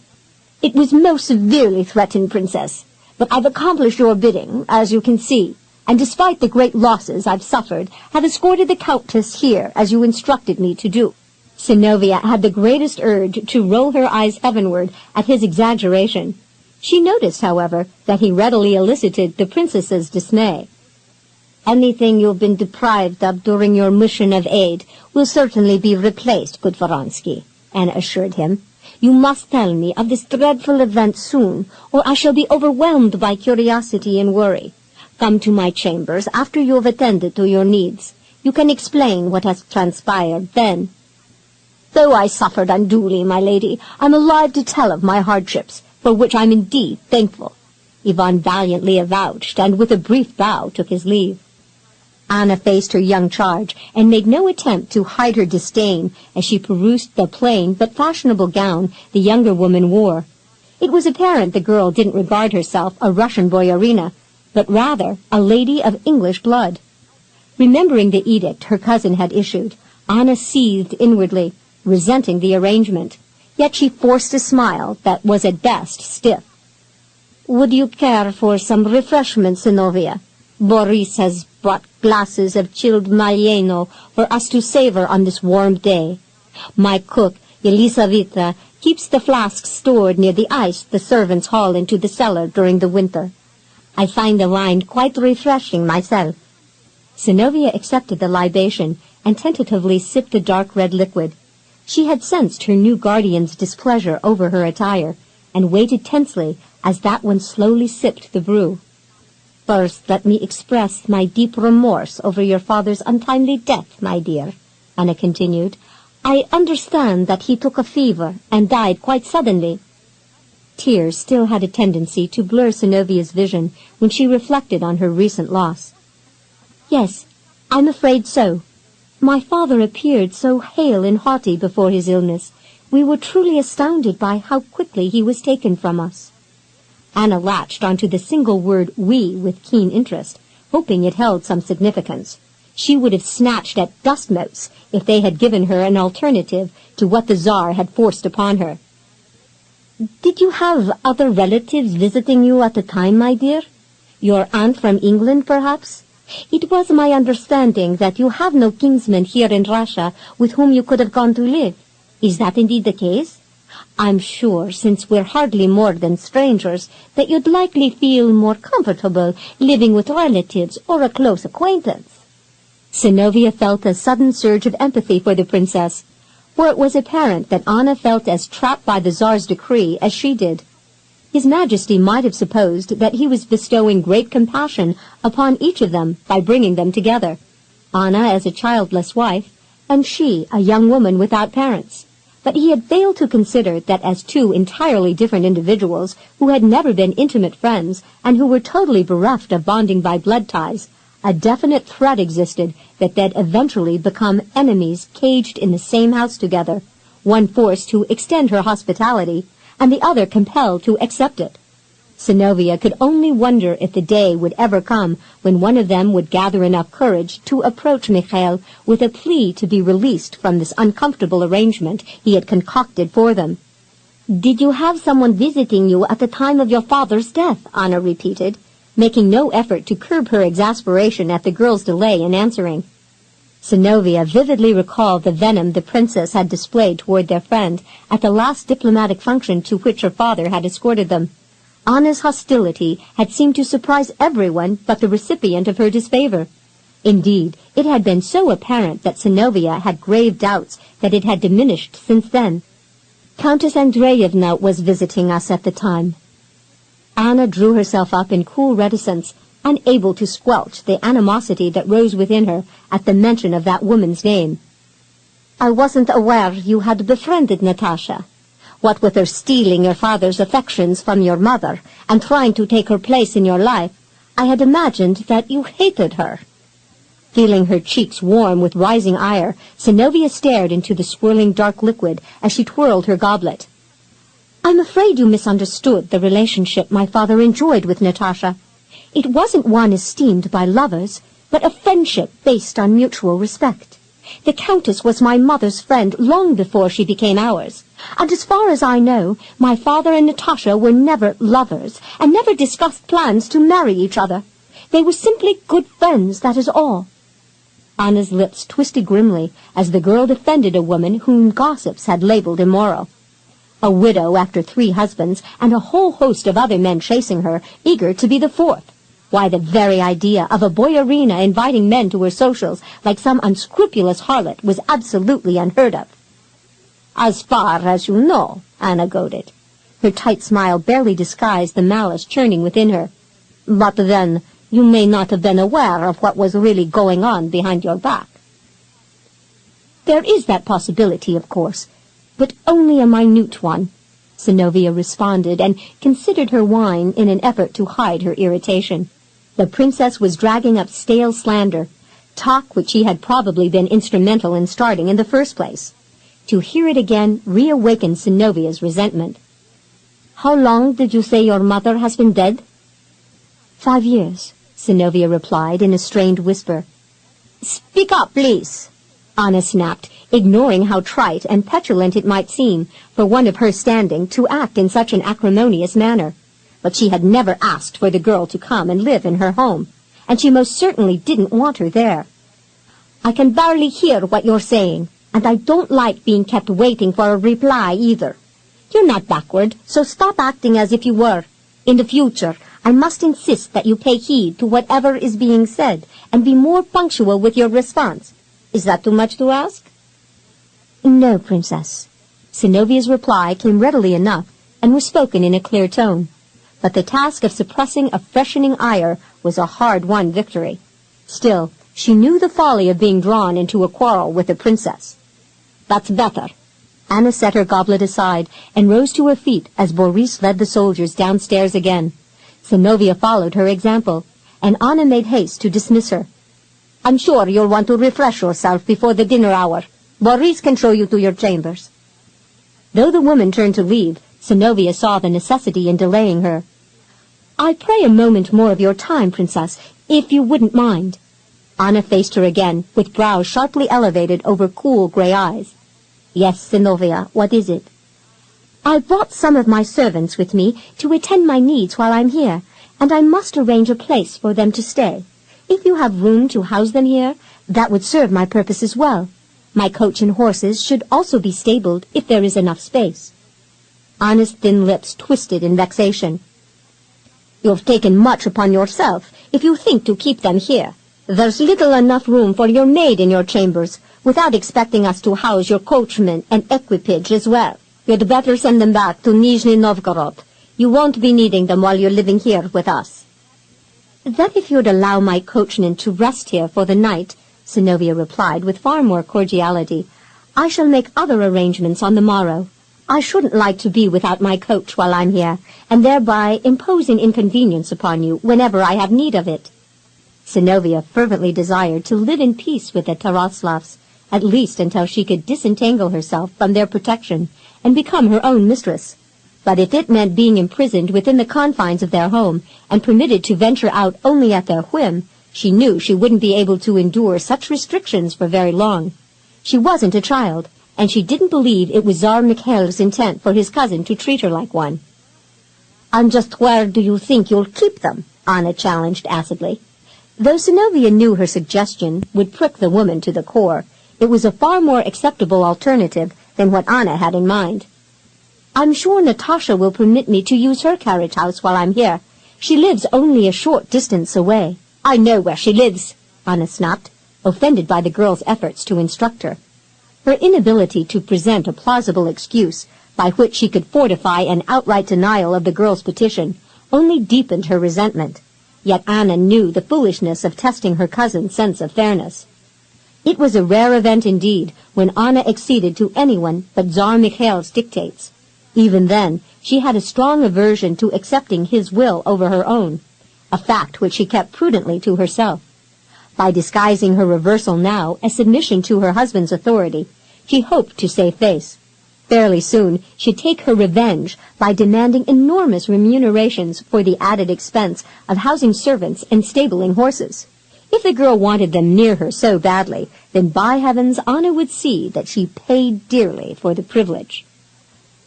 "It was most severely threatened, Princess, but I've accomplished your bidding, as you can see, and despite the great losses I've suffered, have escorted the countess here as you instructed me to do." Synnovea had the greatest urge to roll her eyes heavenward at his exaggeration. She noticed, however, that he readily elicited the princess's dismay. "Anything you've been deprived of during your mission of aid will certainly be replaced, good Voronsky," Anna assured him. "You must tell me of this dreadful event soon, or I shall be overwhelmed by curiosity and worry. Come to my chambers after you have attended to your needs. You can explain what has transpired then." "Though I suffered unduly, my lady, I'm alive to tell of my hardships, for which I'm indeed thankful," Ivan valiantly avouched, and with a brief bow took his leave. Anna faced her young charge and made no attempt to hide her disdain as she perused the plain but fashionable gown the younger woman wore. It was apparent the girl didn't regard herself a Russian boyarina, but rather a lady of English blood. Remembering the edict her cousin had issued, Anna seethed inwardly, resenting the arrangement, yet she forced a smile that was at best stiff. "Would you care for some refreshment, Synnovea? Boris has brought glasses of chilled Malieno for us to savor on this warm day. My cook, Elisaveta, keeps the flasks stored near the ice the servants haul into the cellar during the winter. I find the wine quite refreshing myself." Synnovea accepted the libation and tentatively sipped the dark red liquid. She had sensed her new guardian's displeasure over her attire, and waited tensely as that one slowly sipped the brew. "First, let me express my deep remorse over your father's untimely death, my dear," Anna continued. "I understand that he took a fever and died quite suddenly." Tears still had a tendency to blur Synnovea's vision when she reflected on her recent loss. "Yes, I'm afraid so. My father appeared so hale and haughty before his illness. We were truly astounded by how quickly he was taken from us." Anna latched onto the single word "we" with keen interest, hoping it held some significance. She would have snatched at dust motes if they had given her an alternative to what the Tsar had forced upon her. "Did you have other relatives visiting you at the time, my dear? Your aunt from England, perhaps? It was my understanding that you have no kinsmen here in Russia with whom you could have gone to live. Is that indeed the case? I'm sure, since we're hardly more than strangers, that you'd likely feel more comfortable living with relatives or a close acquaintance." Synnovea felt a sudden surge of empathy for the princess. for it was apparent that Anna felt as trapped by the Tsar's decree as she did. His Majesty might have supposed that he was bestowing great compassion upon each of them by bringing them together, Anna as a childless wife, and she a young woman without parents. But he had failed to consider that as two entirely different individuals who had never been intimate friends and who were totally bereft of bonding by blood ties, a definite threat existed that they'd eventually become enemies caged in the same house together, one forced to extend her hospitality, and the other compelled to accept it. Synnovea could only wonder if the day would ever come when one of them would gather enough courage to approach Mikhail with a plea to be released from this uncomfortable arrangement he had concocted for them. "Did you have someone visiting you at the time of your father's death?" Anna repeated, making no effort to curb her exasperation at the girl's delay in answering. Synnovea vividly recalled the venom the princess had displayed toward their friend at the last diplomatic function to which her father had escorted them. Anna's hostility had seemed to surprise everyone but the recipient of her disfavor. Indeed, it had been so apparent that Synnovea had grave doubts that it had diminished since then. "Countess Andreevna was visiting us at the time." Anna drew herself up in cool reticence, unable to squelch the animosity that rose within her at the mention of that woman's name. "I wasn't aware you had befriended Natasha. What with her stealing your father's affections from your mother and trying to take her place in your life, I had imagined that you hated her." Feeling her cheeks warm with rising ire, Synnovea stared into the swirling dark liquid as she twirled her goblet. "I'm afraid you misunderstood the relationship my father enjoyed with Natasha. It wasn't one esteemed by lovers, but a friendship based on mutual respect. The Countess was my mother's friend long before she became ours, and as far as I know, my father and Natasha were never lovers and never discussed plans to marry each other. They were simply good friends, that is all." Anna's lips twisted grimly as the girl defended a woman whom gossips had labeled immoral. A widow after 3 husbands and a whole host of other men chasing her, eager to be the 4th. Why, the very idea of a boyarina inviting men to her socials like some unscrupulous harlot was absolutely unheard of. "As far as you know," Anna goaded. Her tight smile barely disguised the malice churning within her. "But then, you may not have been aware of what was really going on behind your back." "There is that possibility, of course, but only a minute one," Synnovea responded, and considered her wine in an effort to hide her irritation. The princess was dragging up stale slander, talk which she had probably been instrumental in starting in the first place. To hear it again reawakened Synnovea's resentment. "How long did you say your mother has been dead?" 5 years, Synnovea replied in a strained whisper. "Speak up, please," Anna snapped, ignoring how trite and petulant it might seem for one of her standing to act in such an acrimonious manner. But she had never asked for the girl to come and live in her home, and she most certainly didn't want her there. "I can barely hear what you're saying, and I don't like being kept waiting for a reply either. You're not backward, so stop acting as if you were. In the future, I must insist that you pay heed to whatever is being said and be more punctual with your response. Is that too much to ask?" "No, Princess." Synnovea's reply came readily enough and was spoken in a clear tone. But the task of suppressing a freshening ire was a hard-won victory. Still, she knew the folly of being drawn into a quarrel with the princess. "That's better." Anna set her goblet aside and rose to her feet as Boris led the soldiers downstairs again. Synnovea followed her example, and Anna made haste to dismiss her. "I'm sure you'll want to refresh yourself before the dinner hour. Boris can show you to your chambers." Though the woman turned to leave, Synnovea saw the necessity in delaying her. "I pray a moment more of your time, Princess, if you wouldn't mind." Anna faced her again, with brows sharply elevated over cool gray eyes. "Yes, Synnovea, what is it?" "I brought some of my servants with me to attend my needs while I'm here, and I must arrange a place for them to stay. If you have room to house them here, that would serve my purpose as well. My coach and horses should also be stabled if there is enough space." Anna's thin lips twisted in vexation. "You've taken much upon yourself if you think to keep them here. There's little enough room for your maid in your chambers, without expecting us to house your coachman and equipage as well. You'd better send them back to Nizhny Novgorod. You won't be needing them while you're living here with us." "That if you'd allow my coachman to rest here for the night," Synnovea replied with far more cordiality, "I shall make other arrangements on the morrow. I shouldn't like to be without my coach while I'm here, and thereby imposing inconvenience upon you whenever I have need of it." Synnovea fervently desired to live in peace with the Taraslavs, at least until she could disentangle herself from their protection and become her own mistress. But if it meant being imprisoned within the confines of their home and permitted to venture out only at their whim, she knew she wouldn't be able to endure such restrictions for very long. She wasn't a child, and she didn't believe it was Tsar Mikhail's intent for his cousin to treat her like one. "And just where do you think you'll keep them?" Anna challenged acidly. Though Synnovea knew her suggestion would prick the woman to the core, it was a far more acceptable alternative than what Anna had in mind. "I'm sure Natasha will permit me to use her carriage house while I'm here. She lives only a short distance away." "I know where she lives," Anna snapped, offended by the girl's efforts to instruct her. Her inability to present a plausible excuse by which she could fortify an outright denial of the girl's petition only deepened her resentment. Yet Anna knew the foolishness of testing her cousin's sense of fairness. It was a rare event indeed when Anna acceded to anyone but Tsar Mikhail's dictates. Even then, she had a strong aversion to accepting his will over her own, a fact which she kept prudently to herself. By disguising her reversal now as submission to her husband's authority, she hoped to save face. Fairly soon, she'd take her revenge by demanding enormous remunerations for the added expense of housing servants and stabling horses. If the girl wanted them near her so badly, then by heavens Anna would see that she paid dearly for the privilege.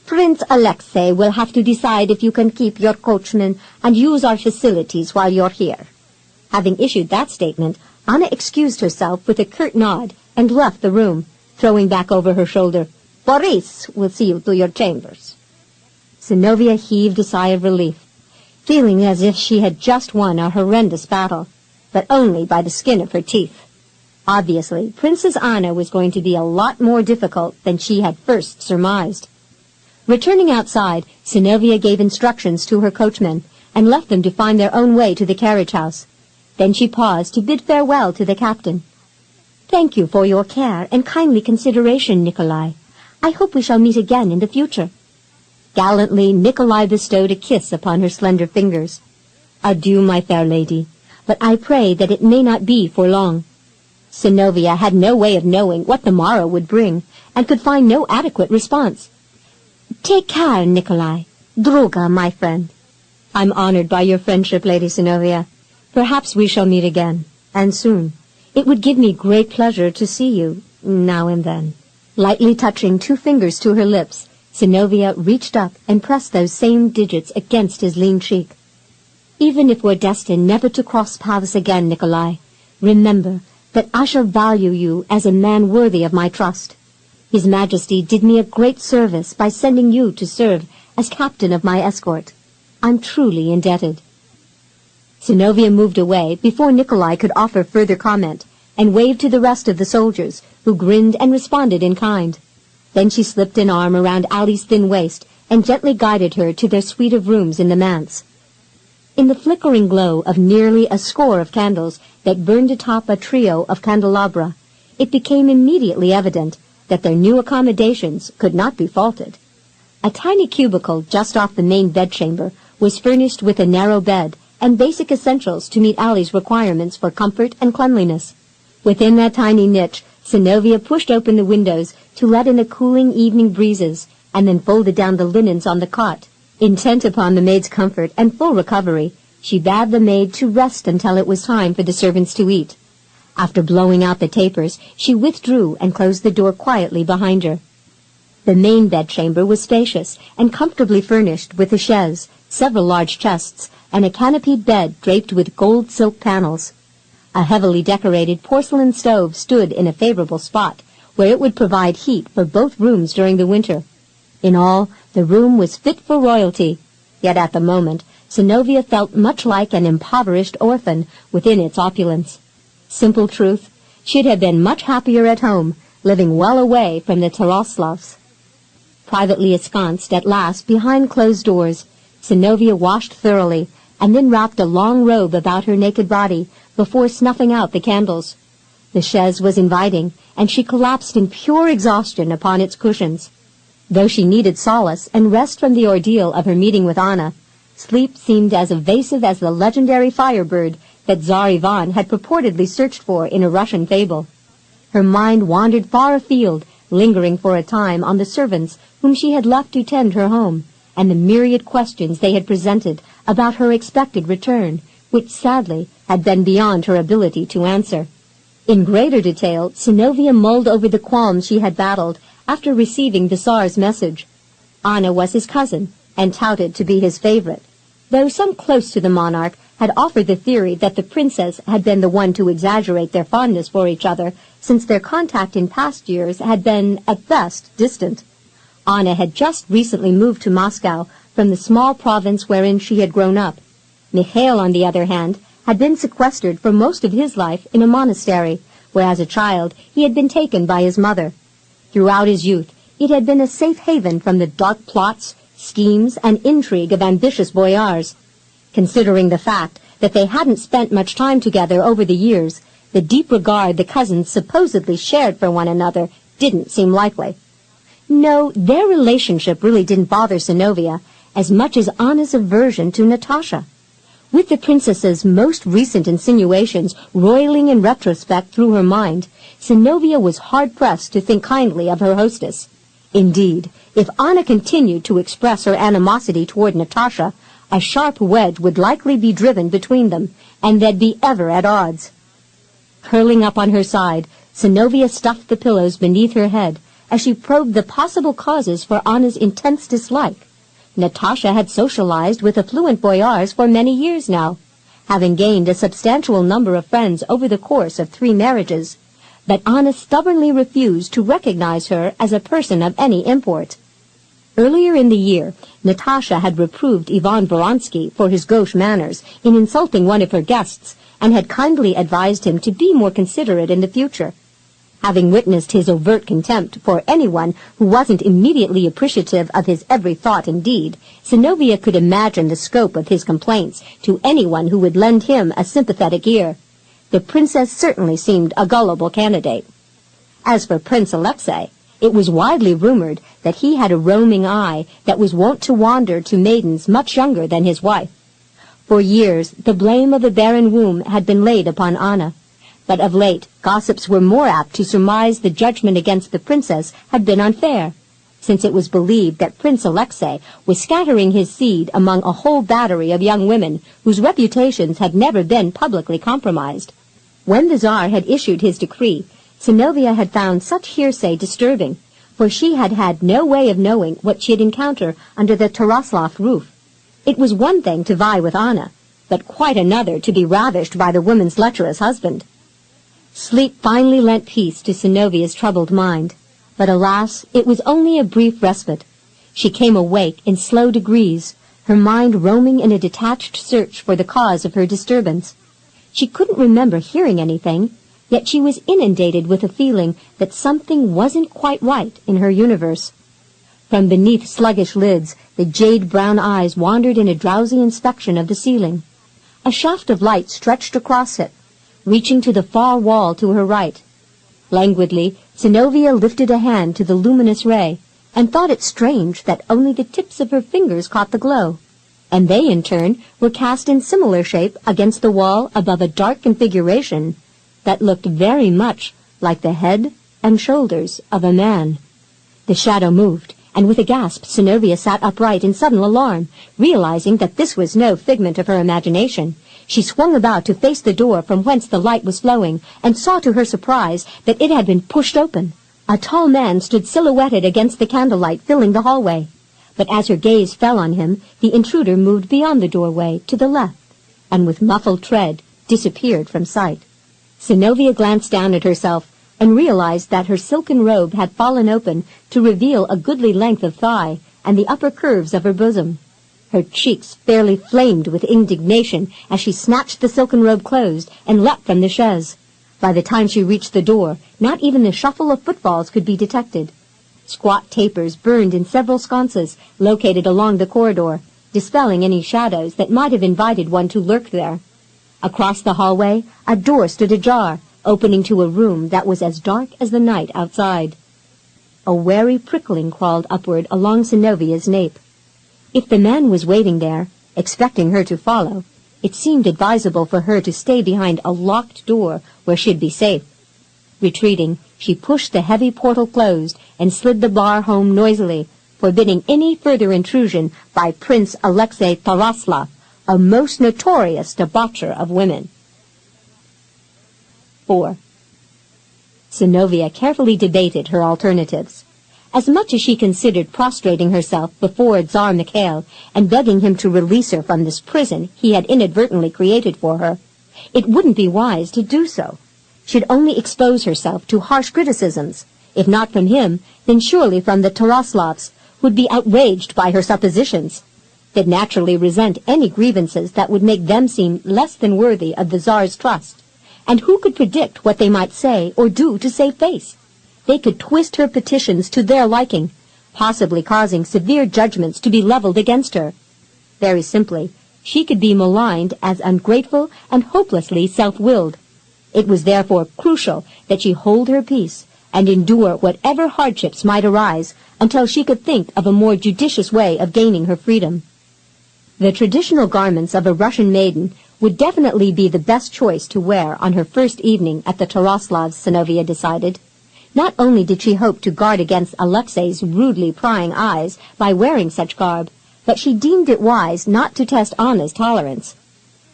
"Prince Alexei will have to decide if you can keep your coachman and use our facilities while you're here." Having issued that statement, Anna excused herself with a curt nod and left the room, throwing back over her shoulder, "Boris will see you to your chambers." Synnovea heaved a sigh of relief, feeling as if she had just won a horrendous battle, but only by the skin of her teeth. Obviously, Princess Anna was going to be a lot more difficult than she had first surmised. Returning outside, Synnovea gave instructions to her coachmen and left them to find their own way to the carriage house. Then she paused to bid farewell to the captain. "Thank you for your care and kindly consideration, Nikolai. I hope we shall meet again in the future." Gallantly, Nikolai bestowed a kiss upon her slender fingers. "Adieu, my fair lady, but I pray that it may not be for long." Synnovea had no way of knowing what the morrow would bring, and could find no adequate response. "Take care, Nikolai. Druga, my friend." "I'm honored by your friendship, Lady Synnovea. Perhaps we shall meet again, and soon. It would give me great pleasure to see you, now and then." Lightly touching 2 fingers to her lips, Synnovea reached up and pressed those same digits against his lean cheek. "Even if we're destined never to cross paths again, Nikolai, remember that I shall value you as a man worthy of my trust. His Majesty did me a great service by sending you to serve as captain of my escort. I'm truly indebted." Synnovea moved away before Nikolai could offer further comment, and waved to the rest of the soldiers, who grinned and responded in kind. Then she slipped an arm around Ali's thin waist and gently guided her to their suite of rooms in the manse. In the flickering glow of nearly a score of candles that burned atop a trio of candelabra, it became immediately evident that their new accommodations could not be faulted. A tiny cubicle just off the main bedchamber was furnished with a narrow bed and basic essentials to meet Ali's requirements for comfort and cleanliness. Within that tiny niche, Synnovea pushed open the windows to let in the cooling evening breezes, and then folded down the linens on the cot. Intent upon the maid's comfort and full recovery, she bade the maid to rest until it was time for the servants to eat. After blowing out the tapers, she withdrew and closed the door quietly behind her. The main bedchamber was spacious and comfortably furnished with a chaise, several large chests, and a canopied bed draped with gold silk panels. A heavily decorated porcelain stove stood in a favorable spot, where it would provide heat for both rooms during the winter. In all, the room was fit for royalty, yet at the moment, Synnovea felt much like an impoverished orphan within its opulence. Simple truth, she'd have been much happier at home living well away from the Taroslavs. Privately ensconced at last behind closed doors, Synnovea washed thoroughly and then wrapped a long robe about her naked body before snuffing out the candles. The chaise was inviting, and she collapsed in pure exhaustion upon its cushions. Though she needed solace and rest from the ordeal of her meeting with Anna, sleep seemed as evasive as the legendary firebird that Tsar Ivan had purportedly searched for in a Russian fable. Her mind wandered far afield, lingering for a time on the servants whom she had left to tend her home, and the myriad questions they had presented about her expected return, which sadly had been beyond her ability to answer. In greater detail, Synnovea mulled over the qualms she had battled after receiving the Tsar's message. Anna was his cousin, and touted to be his favorite, though some close to the monarch had offered the theory that the princess had been the one to exaggerate their fondness for each other, since their contact in past years had been, at best, distant. Anna had just recently moved to Moscow from the small province wherein she had grown up. Mikhail, on the other hand, had been sequestered for most of his life in a monastery, where as a child he had been taken by his mother. Throughout his youth, it had been a safe haven from the dark plots, schemes, and intrigue of ambitious boyars. Considering the fact that they hadn't spent much time together over the years, the deep regard the cousins supposedly shared for one another didn't seem likely. No, their relationship really didn't bother Synnovea as much as Anna's aversion to Natasha. With the princess's most recent insinuations roiling in retrospect through her mind, Synnovea was hard-pressed to think kindly of her hostess. Indeed, if Anna continued to express her animosity toward Natasha, a sharp wedge would likely be driven between them, and they'd be ever at odds. Curling up on her side, Synnovea stuffed the pillows beneath her head as she probed the possible causes for Anna's intense dislike. Natasha had socialized with affluent boyars for many years now, having gained a substantial number of friends over the course of 3 marriages, but Anna stubbornly refused to recognize her as a person of any import. Earlier in the year, Natasha had reproved Ivan Voronsky for his gauche manners in insulting one of her guests, and had kindly advised him to be more considerate in the future. Having witnessed his overt contempt for anyone who wasn't immediately appreciative of his every thought and deed, Synnovea could imagine the scope of his complaints to anyone who would lend him a sympathetic ear. The princess certainly seemed a gullible candidate. As for Prince Alexei, it was widely rumored that he had a roaming eye that was wont to wander to maidens much younger than his wife. For years, the blame of a barren womb had been laid upon Anna, but of late, gossips were more apt to surmise the judgment against the princess had been unfair, since it was believed that Prince Alexei was scattering his seed among a whole battery of young women whose reputations had never been publicly compromised. When the Tsar had issued his decree, Synnovea had found such hearsay disturbing, for she had had no way of knowing what she'd encounter under the Taroslav roof. It was one thing to vie with Anna, but quite another to be ravished by the woman's lecherous husband. Sleep finally lent peace to Synnovea's troubled mind, but alas, it was only a brief respite. She came awake in slow degrees, her mind roaming in a detached search for the cause of her disturbance. She couldn't remember hearing anything, yet she was inundated with a feeling that something wasn't quite right in her universe. From beneath sluggish lids, the jade-brown eyes wandered in a drowsy inspection of the ceiling. A shaft of light stretched across it, reaching to the far wall to her right. Languidly, Synnovea lifted a hand to the luminous ray, and thought it strange that only the tips of her fingers caught the glow, and they, in turn, were cast in similar shape against the wall above a dark configuration that looked very much like the head and shoulders of a man. The shadow moved, and with a gasp Synnovea sat upright in sudden alarm, realizing that this was no figment of her imagination. She swung about to face the door from whence the light was flowing, and saw to her surprise that it had been pushed open. A tall man stood silhouetted against the candlelight filling the hallway. But as her gaze fell on him, the intruder moved beyond the doorway to the left, and with muffled tread disappeared from sight. Synnovea glanced down at herself, and realized that her silken robe had fallen open to reveal a goodly length of thigh and the upper curves of her bosom. Her cheeks fairly flamed with indignation as she snatched the silken robe closed and leapt from the chaise. By the time she reached the door, not even the shuffle of footfalls could be detected. Squat tapers burned in several sconces located along the corridor, dispelling any shadows that might have invited one to lurk there. Across the hallway, a door stood ajar, opening to a room that was as dark as the night outside. A wary prickling crawled upward along Synnovea's nape. If the man was waiting there, expecting her to follow, it seemed advisable for her to stay behind a locked door where she'd be safe. Retreating, she pushed the heavy portal closed and slid the bar home noisily, forbidding any further intrusion by Prince Alexei Taraslav, a most notorious debaucher of women. 4. Synnovea carefully debated her alternatives. As much as she considered prostrating herself before Tsar Mikhail and begging him to release her from this prison he had inadvertently created for her, it wouldn't be wise to do so. She'd only expose herself to harsh criticisms, if not from him, then surely from the Taraslavs, who'd be outraged by her suppositions. They'd naturally resent any grievances that would make them seem less than worthy of the Tsar's trust. And who could predict what they might say or do to save face? They could twist her petitions to their liking, possibly causing severe judgments to be leveled against her. Very simply, she could be maligned as ungrateful and hopelessly self-willed. It was therefore crucial that she hold her peace and endure whatever hardships might arise until she could think of a more judicious way of gaining her freedom. The traditional garments of a Russian maiden would definitely be the best choice to wear on her first evening at the Taraslavs, Synnovea decided. Not only did she hope to guard against Alexei's rudely prying eyes by wearing such garb, but she deemed it wise not to test Anna's tolerance.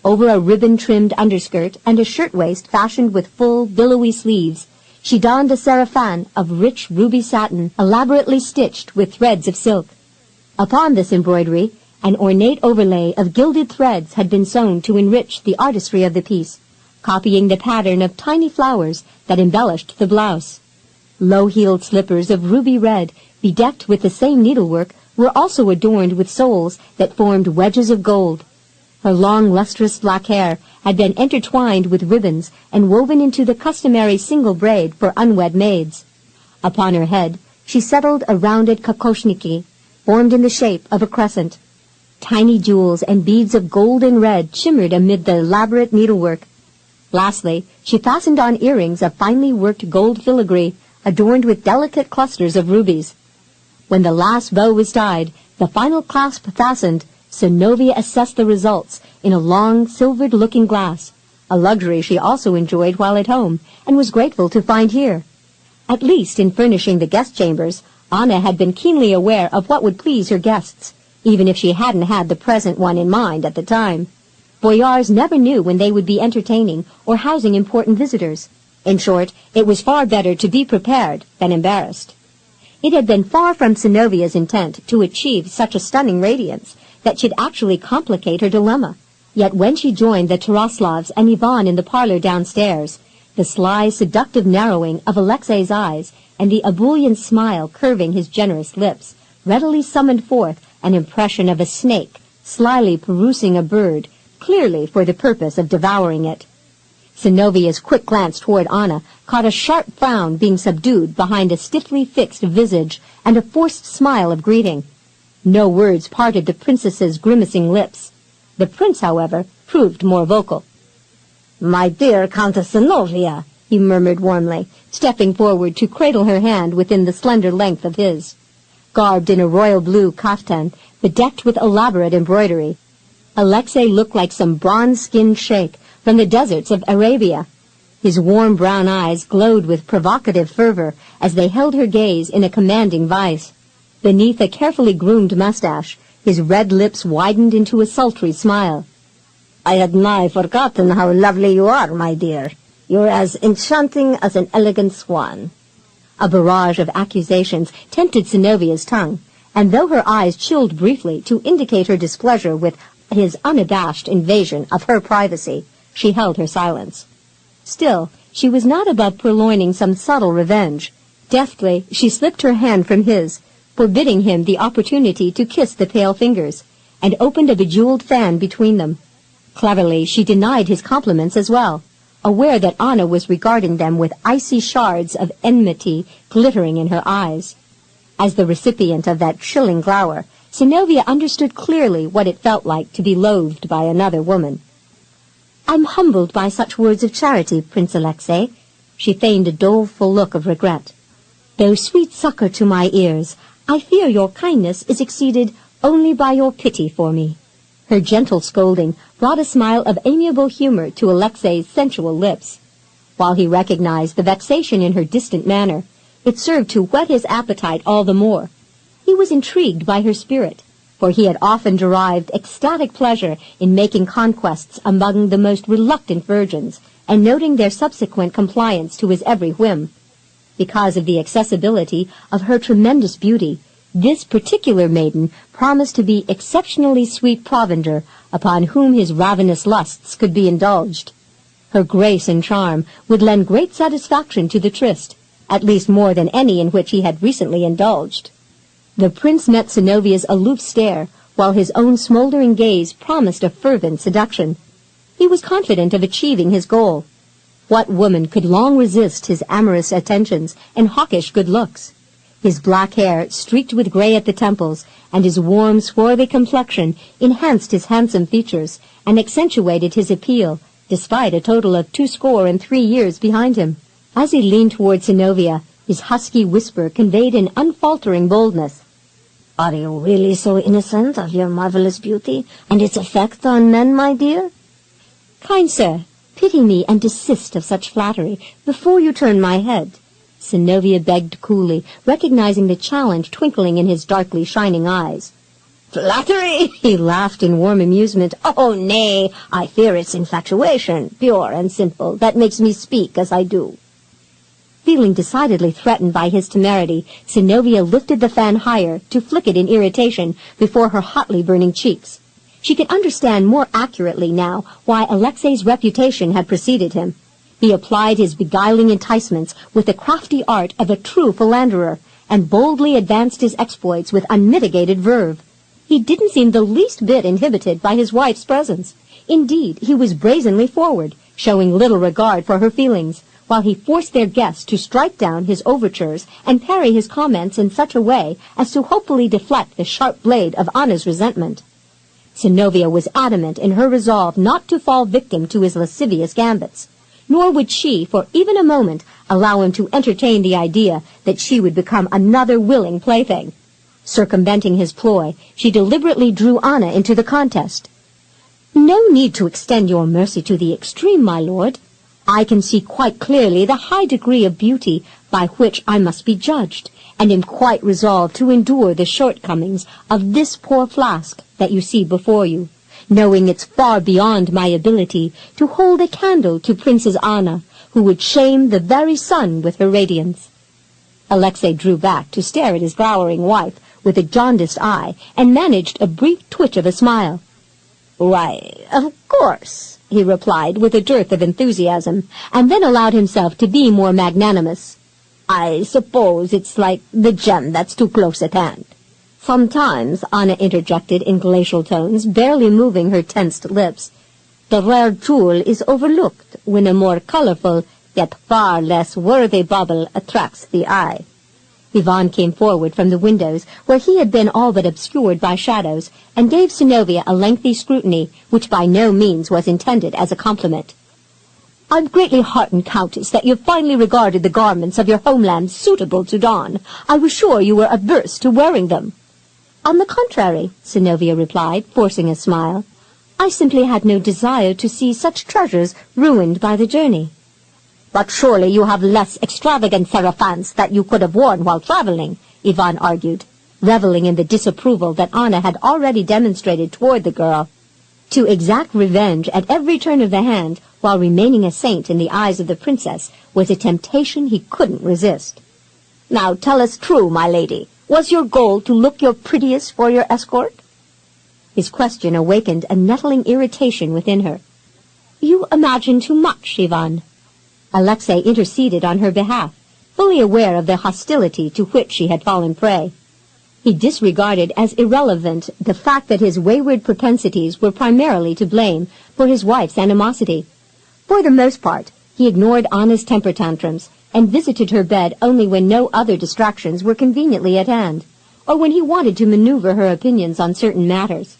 Over a ribbon-trimmed underskirt and a shirtwaist fashioned with full, billowy sleeves, she donned a sarafan of rich ruby satin, elaborately stitched with threads of silk. Upon this embroidery, an ornate overlay of gilded threads had been sewn to enrich the artistry of the piece, copying the pattern of tiny flowers that embellished the blouse. Low-heeled slippers of ruby red, bedecked with the same needlework, were also adorned with soles that formed wedges of gold. Her long, lustrous black hair had been intertwined with ribbons and woven into the customary single braid for unwed maids. Upon her head, she settled a rounded kokoshniki, formed in the shape of a crescent. Tiny jewels and beads of gold and red shimmered amid the elaborate needlework. Lastly, she fastened on earrings of finely worked gold filigree, adorned with delicate clusters of rubies. When the last bow was tied, the final clasp fastened, Synnovea assessed the results in a long, silvered looking-glass, a luxury she also enjoyed while at home, and was grateful to find here. At least in furnishing the guest chambers, Anna had been keenly aware of what would please her guests, even if she hadn't had the present one in mind at the time. Boyars never knew when they would be entertaining or housing important visitors. In short, it was far better to be prepared than embarrassed. It had been far from Synnovea's intent to achieve such a stunning radiance that she'd actually complicate her dilemma. Yet when she joined the Taraslavs and Ivan in the parlor downstairs, the sly, seductive narrowing of Alexei's eyes and the ebullient smile curving his generous lips readily summoned forth an impression of a snake slyly perusing a bird, clearly for the purpose of devouring it. Synnovea's quick glance toward Anna caught a sharp frown being subdued behind a stiffly fixed visage and a forced smile of greeting. No words parted the princess's grimacing lips. The prince, however, proved more vocal. "My dear Countess Synnovea," he murmured warmly, stepping forward to cradle her hand within the slender length of his. Garbed in a royal blue kaftan, bedecked with elaborate embroidery, Alexei looked like some bronze-skinned sheikh from the deserts of Arabia. His warm brown eyes glowed with provocative fervor as they held her gaze in a commanding vice. Beneath a carefully groomed mustache, his red lips widened into a sultry smile. "I had nigh forgotten how lovely you are, my dear. You're as enchanting as an elegant swan." A barrage of accusations tempted Synnovea's tongue, and though her eyes chilled briefly to indicate her displeasure with his unabashed invasion of her privacy, she held her silence. Still, she was not above purloining some subtle revenge. Deftly, she slipped her hand from his, forbidding him the opportunity to kiss the pale fingers, and opened a bejeweled fan between them. Cleverly, she denied his compliments as well. aware that Anna was regarding them with icy shards of enmity glittering in her eyes. As the recipient of that chilling glower, Synnovea understood clearly what it felt like to be loathed by another woman. "I'm humbled by such words of charity, Prince Alexei." She feigned a doleful look of regret. "Though sweet succor to my ears, I fear your kindness is exceeded only by your pity for me." Her gentle scolding brought a smile of amiable humor to Alexei's sensual lips. While he recognized the vexation in her distant manner, it served to whet his appetite all the more. He was intrigued by her spirit, for he had often derived ecstatic pleasure in making conquests among the most reluctant virgins and noting their subsequent compliance to his every whim. Because of the accessibility of her tremendous beauty, this particular maiden promised to be exceptionally sweet provender upon whom his ravenous lusts could be indulged. Her grace and charm would lend great satisfaction to the tryst, at least more than any in which he had recently indulged. The prince met Synnovea's aloof stare, while his own smoldering gaze promised a fervent seduction. He was confident of achieving his goal. What woman could long resist his amorous attentions and hawkish good looks? His black hair, streaked with gray at the temples, and his warm, swarthy complexion enhanced his handsome features and accentuated his appeal, despite a total of 23 years behind him. As he leaned toward Synnovea, his husky whisper conveyed an unfaltering boldness. "Are you really so innocent of your marvelous beauty and its effect on men, my dear?" "Kind sir, pity me and desist of such flattery before you turn my head," Synnovea begged coolly, recognizing the challenge twinkling in his darkly shining eyes. "Flattery?" He laughed in warm amusement. "Oh, nay, I fear it's infatuation, pure and simple, that makes me speak as I do." Feeling decidedly threatened by his temerity, Synnovea lifted the fan higher to flick it in irritation before her hotly burning cheeks. She could understand more accurately now why Alexei's reputation had preceded him. He applied his beguiling enticements with the crafty art of a true philanderer, and boldly advanced his exploits with unmitigated verve. He didn't seem the least bit inhibited by his wife's presence. Indeed, he was brazenly forward, showing little regard for her feelings, while he forced their guest to strike down his overtures and parry his comments in such a way as to hopefully deflect the sharp blade of Anna's resentment. Synnovea was adamant in her resolve not to fall victim to his lascivious gambits, nor would she, for even a moment, allow him to entertain the idea that she would become another willing plaything. Circumventing his ploy, she deliberately drew Anna into the contest. "No need to extend your mercy to the extreme, my lord. I can see quite clearly the high degree of beauty by which I must be judged, and am quite resolved to endure the shortcomings of this poor flask that you see before you, knowing it's far beyond my ability to hold a candle to Princess Anna, who would shame the very sun with her radiance." Alexei drew back to stare at his glowering wife with a jaundiced eye, and managed a brief twitch of a smile. "Why, of course," he replied with a dearth of enthusiasm, and then allowed himself to be more magnanimous. "I suppose it's like the gem that's too close at hand." "Sometimes," Anna interjected in glacial tones, barely moving her tensed lips, "the rare jewel is overlooked when a more colorful, yet far less worthy bauble attracts the eye." Ivan came forward from the windows, where he had been all but obscured by shadows, and gave Synnovea a lengthy scrutiny, which by no means was intended as a compliment. "I'm greatly heartened, Countess, that you've finally regarded the garments of your homeland suitable to don. I was sure you were averse to wearing them." "On the contrary," Synnovea replied, forcing a smile, "I simply had no desire to see such treasures ruined by the journey." "But surely you have less extravagant seraphans that you could have worn while traveling," Ivan argued, reveling in the disapproval that Anna had already demonstrated toward the girl. To exact revenge at every turn of the hand, while remaining a saint in the eyes of the princess, was a temptation he couldn't resist. "Now tell us true, my lady. Was your goal to look your prettiest for your escort?" His question awakened a nettling irritation within her. "You imagine too much, Ivan." Alexei interceded on her behalf, fully aware of the hostility to which she had fallen prey. He disregarded as irrelevant the fact that his wayward propensities were primarily to blame for his wife's animosity. For the most part, he ignored Anna's temper tantrums and visited her bed only when no other distractions were conveniently at hand, or when he wanted to maneuver her opinions on certain matters.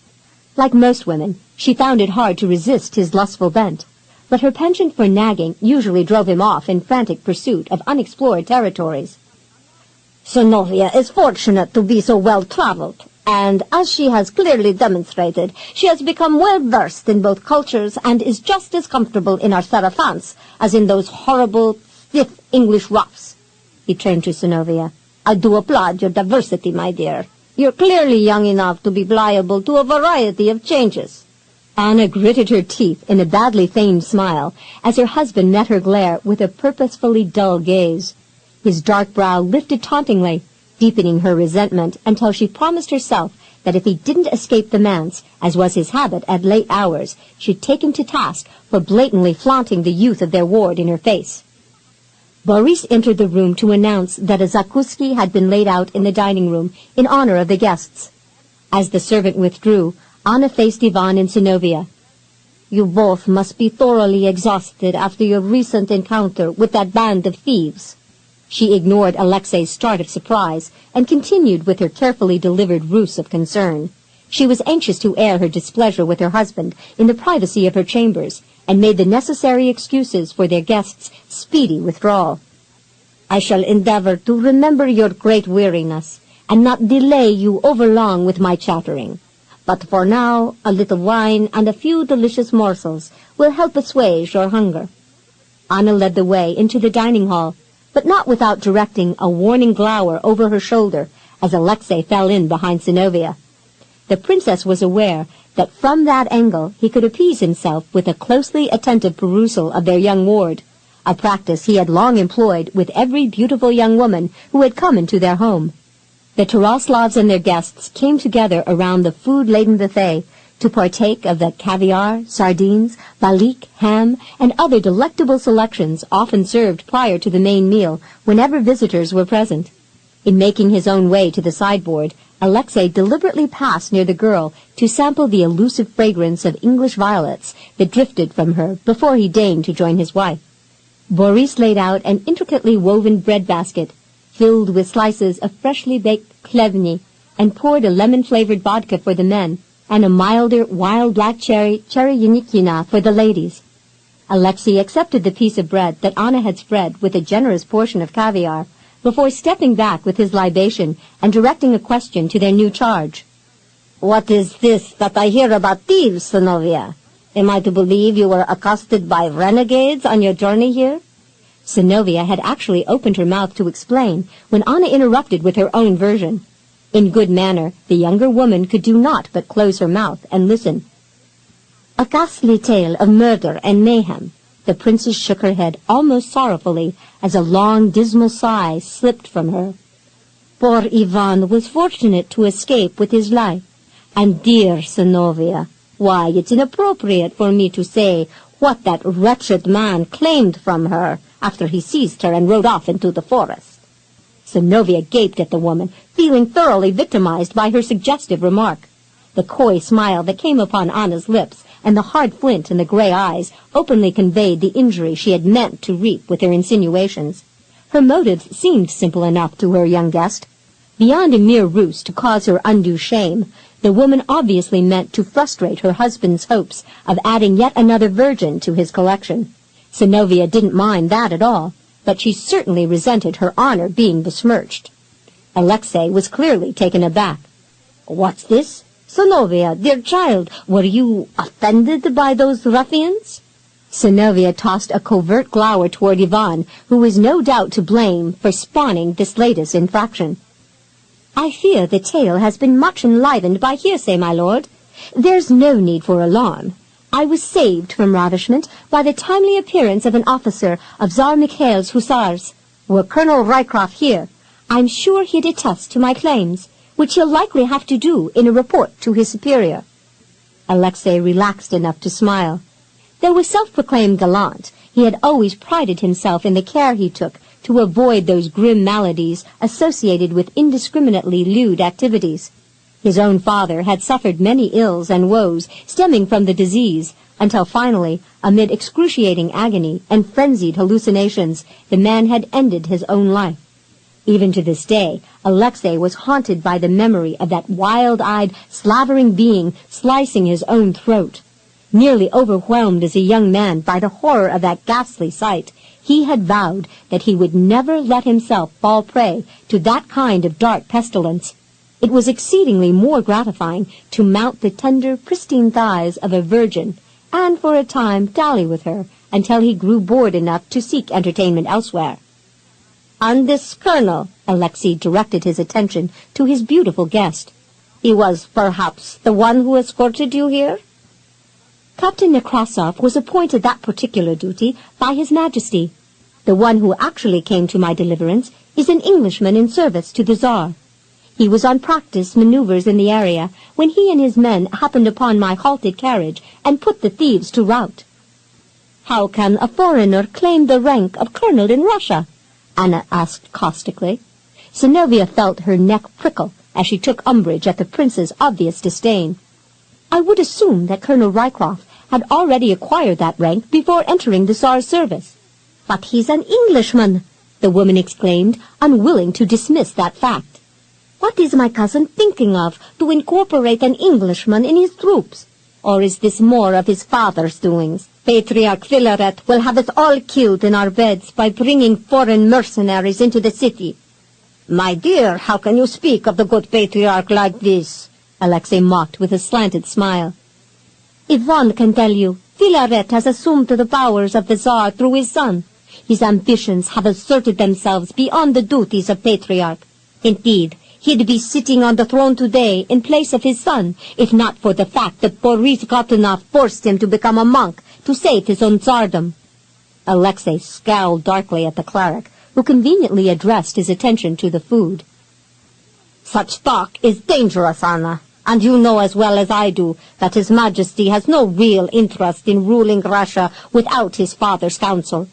Like most women, she found it hard to resist his lustful bent, but her penchant for nagging usually drove him off in frantic pursuit of unexplored territories. Synnovea is fortunate to be so well-traveled, and as she has clearly demonstrated, she has become well-versed in both cultures and is just as comfortable in our sarafans as in those horrible, stiff English ruffs. He turned to Synnovea. I do applaud your diversity, my dear. You're clearly young enough to be liable to a variety of changes. Anna gritted her teeth in a badly feigned smile as her husband met her glare with a purposefully dull gaze. His dark brow lifted tauntingly, deepening her resentment until she promised herself that if he didn't escape the manse, as was his habit at late hours, she'd take him to task for blatantly flaunting the youth of their ward in her face. Boris entered the room to announce that a zakuski had been laid out in the dining room in honor of the guests. As the servant withdrew, Anna faced Ivan and Synnovea. You both must be thoroughly exhausted after your recent encounter with that band of thieves. She ignored Alexei's start of surprise and continued with her carefully delivered ruse of concern. She was anxious to air her displeasure with her husband in the privacy of her chambers, and made the necessary excuses for their guests' speedy withdrawal. I shall endeavor to remember your great weariness, and not delay you overlong with my chattering. But for now, a little wine and a few delicious morsels will help assuage your hunger. Anna led the way into the dining hall, but not without directing a warning glower over her shoulder as Alexei fell in behind Synnovea. The princess was aware that from that angle he could appease himself with a closely attentive perusal of their young ward, a practice he had long employed with every beautiful young woman who had come into their home. The Taraslavs and their guests came together around the food-laden buffet to partake of the caviar, sardines, balik, ham, and other delectable selections often served prior to the main meal whenever visitors were present. In making his own way to the sideboard, Alexei deliberately passed near the girl to sample the elusive fragrance of English violets that drifted from her before he deigned to join his wife. Boris laid out an intricately woven bread basket filled with slices of freshly baked klevny and poured a lemon-flavored vodka for the men and a milder wild black cherry yanikina for the ladies. Alexei accepted the piece of bread that Anna had spread with a generous portion of caviar before stepping back with his libation and directing a question to their new charge. What is this that I hear about thieves, Synnovea? Am I to believe you were accosted by renegades on your journey here? Synnovea had actually opened her mouth to explain when Anna interrupted with her own version. In good manner, the younger woman could do naught but close her mouth and listen. A ghastly tale of murder and mayhem. The princess shook her head almost sorrowfully as a long, dismal sigh slipped from her. Poor Ivan was fortunate to escape with his life. And dear Synnovea, why, it's inappropriate for me to say what that wretched man claimed from her after he seized her and rode off into the forest. Synnovea gaped at the woman, feeling thoroughly victimized by her suggestive remark. The coy smile that came upon Anna's lips and the hard flint in the gray eyes openly conveyed the injury she had meant to reap with her insinuations. Her motives seemed simple enough to her young guest. Beyond a mere ruse to cause her undue shame, the woman obviously meant to frustrate her husband's hopes of adding yet another virgin to his collection. Synnovea didn't mind that at all, but she certainly resented her honor being besmirched. Alexei was clearly taken aback. What's this? Synnovea, dear child, were you offended by those ruffians? Synnovea tossed a covert glower toward Ivan, who was no doubt to blame for spawning this latest infraction. I fear the tale has been much enlivened by hearsay, my lord. There's no need for alarm. I was saved from ravishment by the timely appearance of an officer of Tsar Mikhail's hussars. Were Colonel Rycroft here, I'm sure he'd attest to my claims, which he'll likely have to do in a report to his superior. Alexei relaxed enough to smile. Though a self-proclaimed gallant, he had always prided himself in the care he took to avoid those grim maladies associated with indiscriminately lewd activities. His own father had suffered many ills and woes stemming from the disease, until finally, amid excruciating agony and frenzied hallucinations, the man had ended his own life. Even to this day, Alexei was haunted by the memory of that wild-eyed, slavering being slicing his own throat. Nearly overwhelmed as a young man by the horror of that ghastly sight, he had vowed that he would never let himself fall prey to that kind of dark pestilence. It was exceedingly more gratifying to mount the tender, pristine thighs of a virgin, and for a time dally with her until he grew bored enough to seek entertainment elsewhere. "And this colonel," Alexei directed his attention to his beautiful guest. "He was, perhaps, the one who escorted you here?" Captain Nekrasov was appointed that particular duty by His Majesty. The one who actually came to my deliverance is an Englishman in service to the Tsar. He was on practice maneuvers in the area when he and his men happened upon my halted carriage and put the thieves to rout. "How can a foreigner claim the rank of colonel in Russia?" Anna asked caustically. Synnovea felt her neck prickle as she took umbrage at the prince's obvious disdain. "I would assume that Colonel Rycroft had already acquired that rank before entering the Tsar's service." "But he's an Englishman!" the woman exclaimed, unwilling to dismiss that fact. "What is my cousin thinking of to incorporate an Englishman in his troops? Or is this more of his father's doings? Patriarch Filaret will have us all killed in our beds by bringing foreign mercenaries into the city." "My dear, how can you speak of the good patriarch like this?" Alexei mocked with a slanted smile. "If one can tell you, Filaret has assumed the powers of the Tsar through his son. His ambitions have asserted themselves beyond the duties of patriarch. Indeed, he'd be sitting on the throne today in place of his son, if not for the fact that Boris Godunov forced him to become a monk to save his own tsardom." Alexei scowled darkly at the cleric, who conveniently addressed his attention to the food. "Such talk is dangerous, Anna, and you know as well as I do that His Majesty has no real interest in ruling Russia without his father's counsel.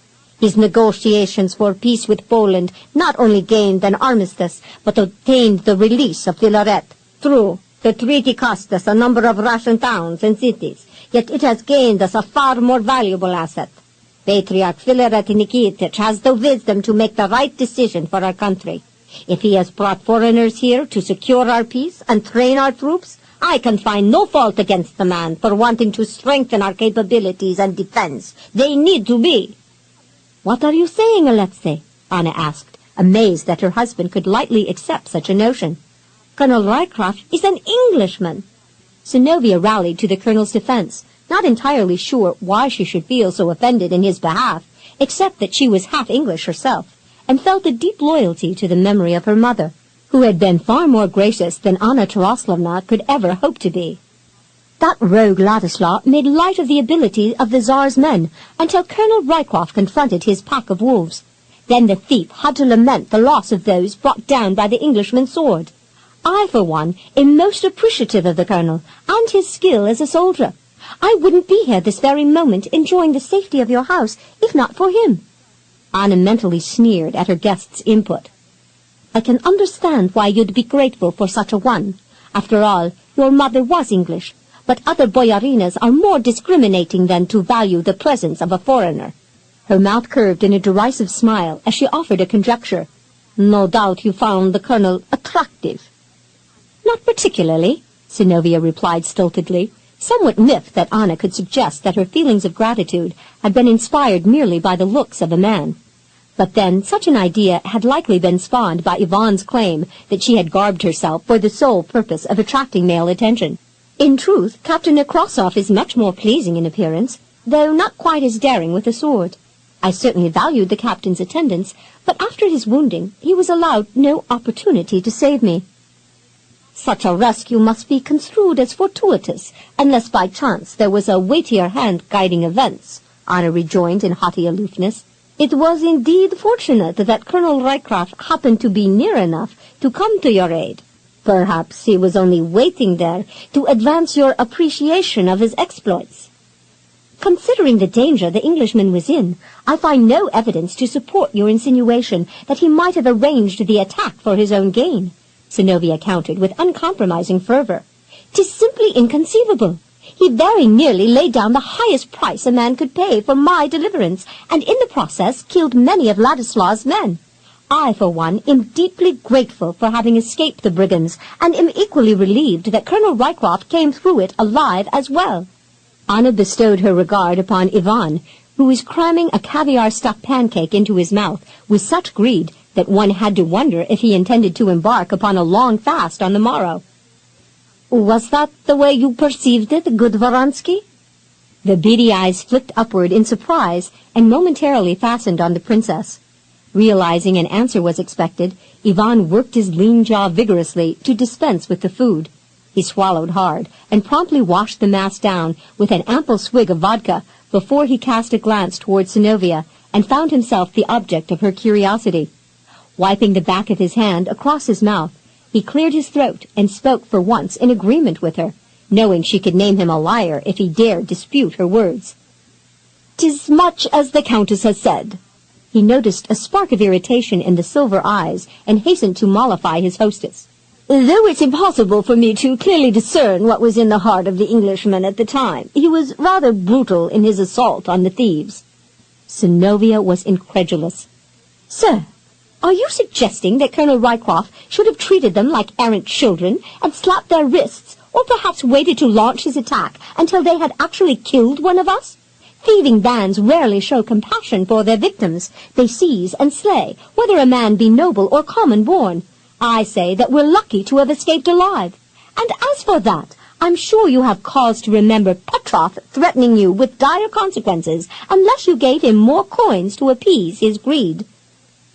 His negotiations for peace with Poland not only gained an armistice, but obtained the release of Filaret. True, the treaty cost us a number of Russian towns and cities, yet it has gained us a far more valuable asset. Patriarch Filaret Nikitich has the wisdom to make the right decision for our country. If he has brought foreigners here to secure our peace and train our troops, I can find no fault against the man for wanting to strengthen our capabilities and defense. They need to be." "What are you saying, Alexei?" Anna asked, amazed that her husband could lightly accept such a notion. "Colonel Rycroft is an Englishman." Synnovea rallied to the colonel's defense, not entirely sure why she should feel so offended in his behalf, except that she was half English herself, and felt a deep loyalty to the memory of her mother, who had been far more gracious than Anna Taraslovna could ever hope to be. That rogue Ladislaw made light of the ability of the Tsar's men until Colonel Rycroft confronted his pack of wolves. Then the thief had to lament the loss of those brought down by the Englishman's sword. I, for one, am most appreciative of the colonel and his skill as a soldier. I wouldn't be here this very moment enjoying the safety of your house if not for him." Anna mentally sneered at her guest's input. "I can understand why you'd be grateful for such a one. After all, your mother was English, but other boyarinas are more discriminating than to value the presence of a foreigner." Her mouth curved in a derisive smile as she offered a conjecture. "No doubt you found the colonel attractive." "Not particularly," Synnovea replied stiltedly, somewhat miffed that Anna could suggest that her feelings of gratitude had been inspired merely by the looks of a man. But then such an idea had likely been spawned by Ivan's claim that she had garbed herself for the sole purpose of attracting male attention. In truth, Captain Nekrasov is much more pleasing in appearance, though not quite as daring with a sword. I certainly valued the captain's attendance, but after his wounding, he was allowed no opportunity to save me. "Such a rescue must be construed as fortuitous, unless by chance there was a weightier hand guiding events," Anna rejoined in haughty aloofness. "It was indeed fortunate that Colonel Rycroft happened to be near enough to come to your aid. Perhaps he was only waiting there to advance your appreciation of his exploits." "Considering the danger the Englishman was in, I find no evidence to support your insinuation that he might have arranged the attack for his own gain," Synnovea countered with uncompromising fervor. "'Tis simply inconceivable. He very nearly laid down the highest price a man could pay for my deliverance, and in the process killed many of Ladislaw's men. I, for one, am deeply grateful for having escaped the brigands, and am equally relieved that Colonel Rycroft came through it alive as well." Anna bestowed her regard upon Ivan, who was cramming a caviar-stuffed pancake into his mouth with such greed that one had to wonder if he intended to embark upon a long fast on the morrow. "Was that the way you perceived it, good Varansky?" The beady eyes flicked upward in surprise and momentarily fastened on the princess. Realizing an answer was expected, Ivan worked his lean jaw vigorously to dispense with the food. He swallowed hard and promptly washed the mass down with an ample swig of vodka before he cast a glance toward Synnovea and found himself the object of her curiosity. Wiping the back of his hand across his mouth, he cleared his throat and spoke for once in agreement with her, knowing she could name him a liar if he dared dispute her words. "'Tis much as the countess has said." He noticed a spark of irritation in the silver eyes and hastened to mollify his hostess. "Though it's impossible for me to clearly discern what was in the heart of the Englishman at the time, he was rather brutal in his assault on the thieves." Synnovea was incredulous. "Sir, are you suggesting that Colonel Rycroft should have treated them like errant children and slapped their wrists, or perhaps waited to launch his attack until they had actually killed one of us? Thieving bands rarely show compassion for their victims. They seize and slay, whether a man be noble or common-born. I say that we're lucky to have escaped alive. And as for that, I'm sure you have cause to remember Petrov threatening you with dire consequences unless you gave him more coins to appease his greed."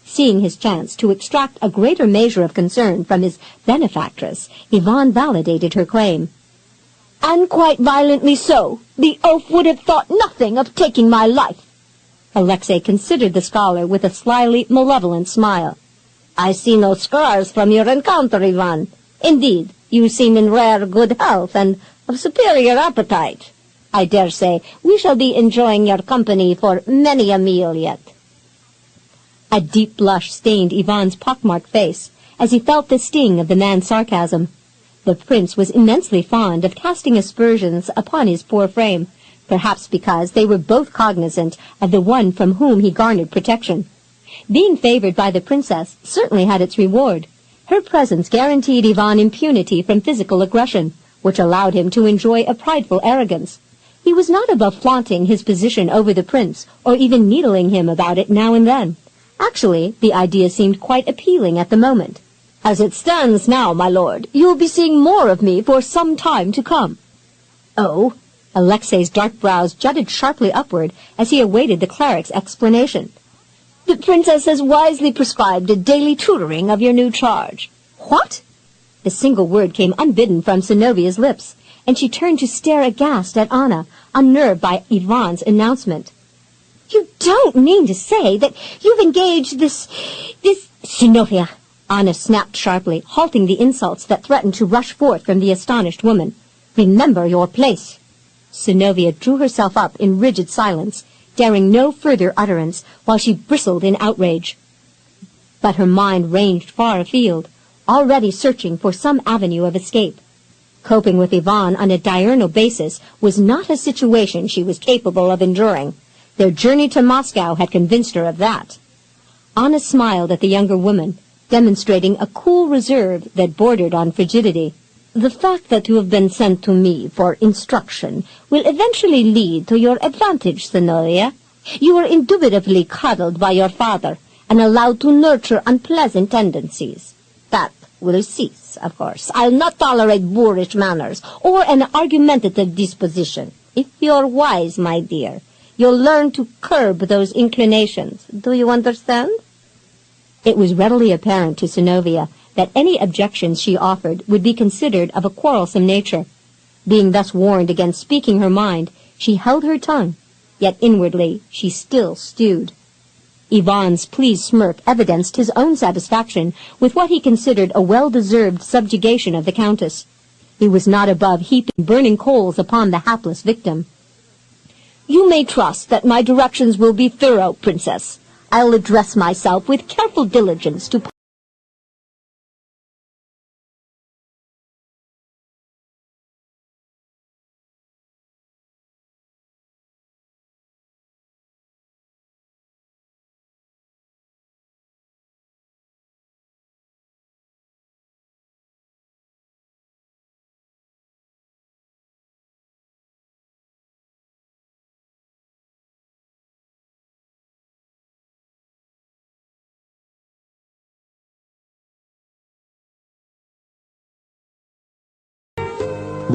Seeing his chance to extract a greater measure of concern from his benefactress, Ivan validated her claim. "And quite violently so. The oaf would have thought nothing of taking my life." Alexei considered the scholar with a slyly malevolent smile. "I see no scars from your encounter, Ivan. Indeed, you seem in rare good health and of superior appetite. I dare say we shall be enjoying your company for many a meal yet." A deep blush stained Ivan's pockmarked face as he felt the sting of the man's sarcasm. The prince was immensely fond of casting aspersions upon his poor frame, perhaps because they were both cognizant of the one from whom he garnered protection. Being favored by the princess certainly had its reward. Her presence guaranteed Ivan impunity from physical aggression, which allowed him to enjoy a prideful arrogance. He was not above flaunting his position over the prince, or even needling him about it now and then. Actually, the idea seemed quite appealing at the moment. "As it stands now, my lord, you will be seeing more of me for some time to come." "Oh?" Alexei's dark brows jutted sharply upward as he awaited the cleric's explanation. "The princess has wisely prescribed a daily tutoring of your new charge." "What?" The single word came unbidden from Synnovea's lips, and she turned to stare aghast at Anna, unnerved by Ivan's announcement. "You don't mean to say that you've engaged this Synnovea!" Anna snapped sharply, halting the insults that threatened to rush forth from the astonished woman. "Remember your place." Synnovea drew herself up in rigid silence, daring no further utterance, while she bristled in outrage. But her mind ranged far afield, already searching for some avenue of escape. Coping with Ivan on a diurnal basis was not a situation she was capable of enduring. Their journey to Moscow had convinced her of that. Anna smiled at the younger woman, demonstrating a cool reserve that bordered on frigidity. "The fact that you have been sent to me for instruction will eventually lead to your advantage, Synnovea. You were indubitably coddled by your father and allowed to nurture unpleasant tendencies. That will cease, of course. I'll not tolerate boorish manners or an argumentative disposition. If you're wise, my dear, you'll learn to curb those inclinations. Do you understand?" It was readily apparent to Synnovea that any objections she offered would be considered of a quarrelsome nature. Being thus warned against speaking her mind, she held her tongue, yet inwardly she still stewed. Ivan's pleased smirk evidenced his own satisfaction with what he considered a well-deserved subjugation of the countess. He was not above heaping burning coals upon the hapless victim. "You may trust that my directions will be thorough, princess. I'll address myself with careful diligence to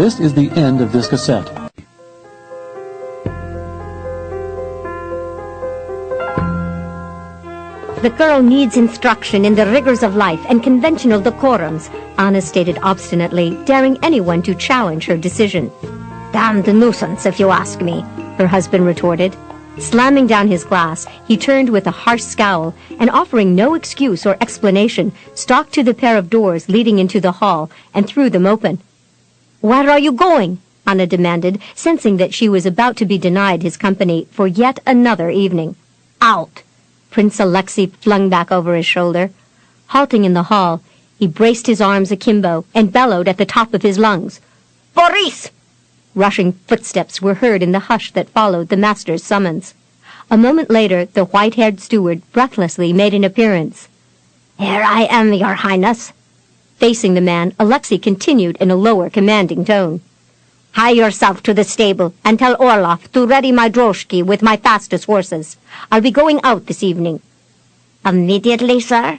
This is the end of this cassette. The girl needs instruction in the rigors of life and conventional decorums, Anna stated obstinately, daring anyone to challenge her decision. Damned nuisance, if you ask me, her husband retorted. Slamming down his glass, he turned with a harsh scowl, and offering no excuse or explanation, stalked to the pair of doors leading into the hall and threw them open. "Where are you going?" Anna demanded, sensing that she was about to be denied his company for yet another evening. "Out!" Prince Alexei flung back over his shoulder. Halting in the hall, he braced his arms akimbo and bellowed at the top of his lungs. "Boris!" Rushing footsteps were heard in the hush that followed the master's summons. A moment later, the white-haired steward breathlessly made an appearance. "Here I am, Your Highness." Facing the man, Alexei continued in a lower, commanding tone. "Hie yourself to the stable and tell Orloff to ready my droshky with my fastest horses. I'll be going out this evening." "Immediately, sir?"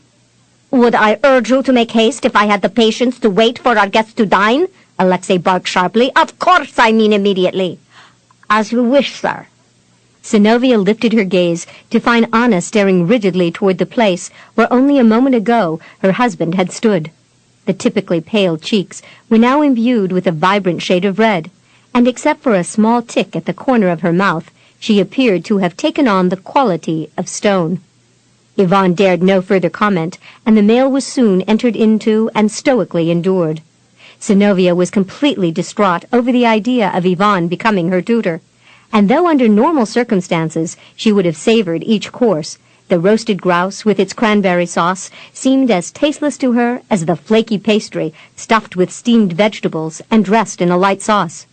"Would I urge you to make haste if I had the patience to wait for our guests to dine?" Alexei barked sharply. "Of course I mean immediately." "As you wish, sir." Synnovea lifted her gaze to find Anna staring rigidly toward the place where only a moment ago her husband had stood. The typically pale cheeks were now imbued with a vibrant shade of red, and except for a small tick at the corner of her mouth, she appeared to have taken on the quality of stone. Yvonne dared no further comment, and the meal was soon entered into and stoically endured. Synnovea was completely distraught over the idea of Yvonne becoming her tutor, and though under normal circumstances she would have savored each course, the roasted grouse with its cranberry sauce seemed as tasteless to her as the flaky pastry stuffed with steamed vegetables and dressed in a light sauce.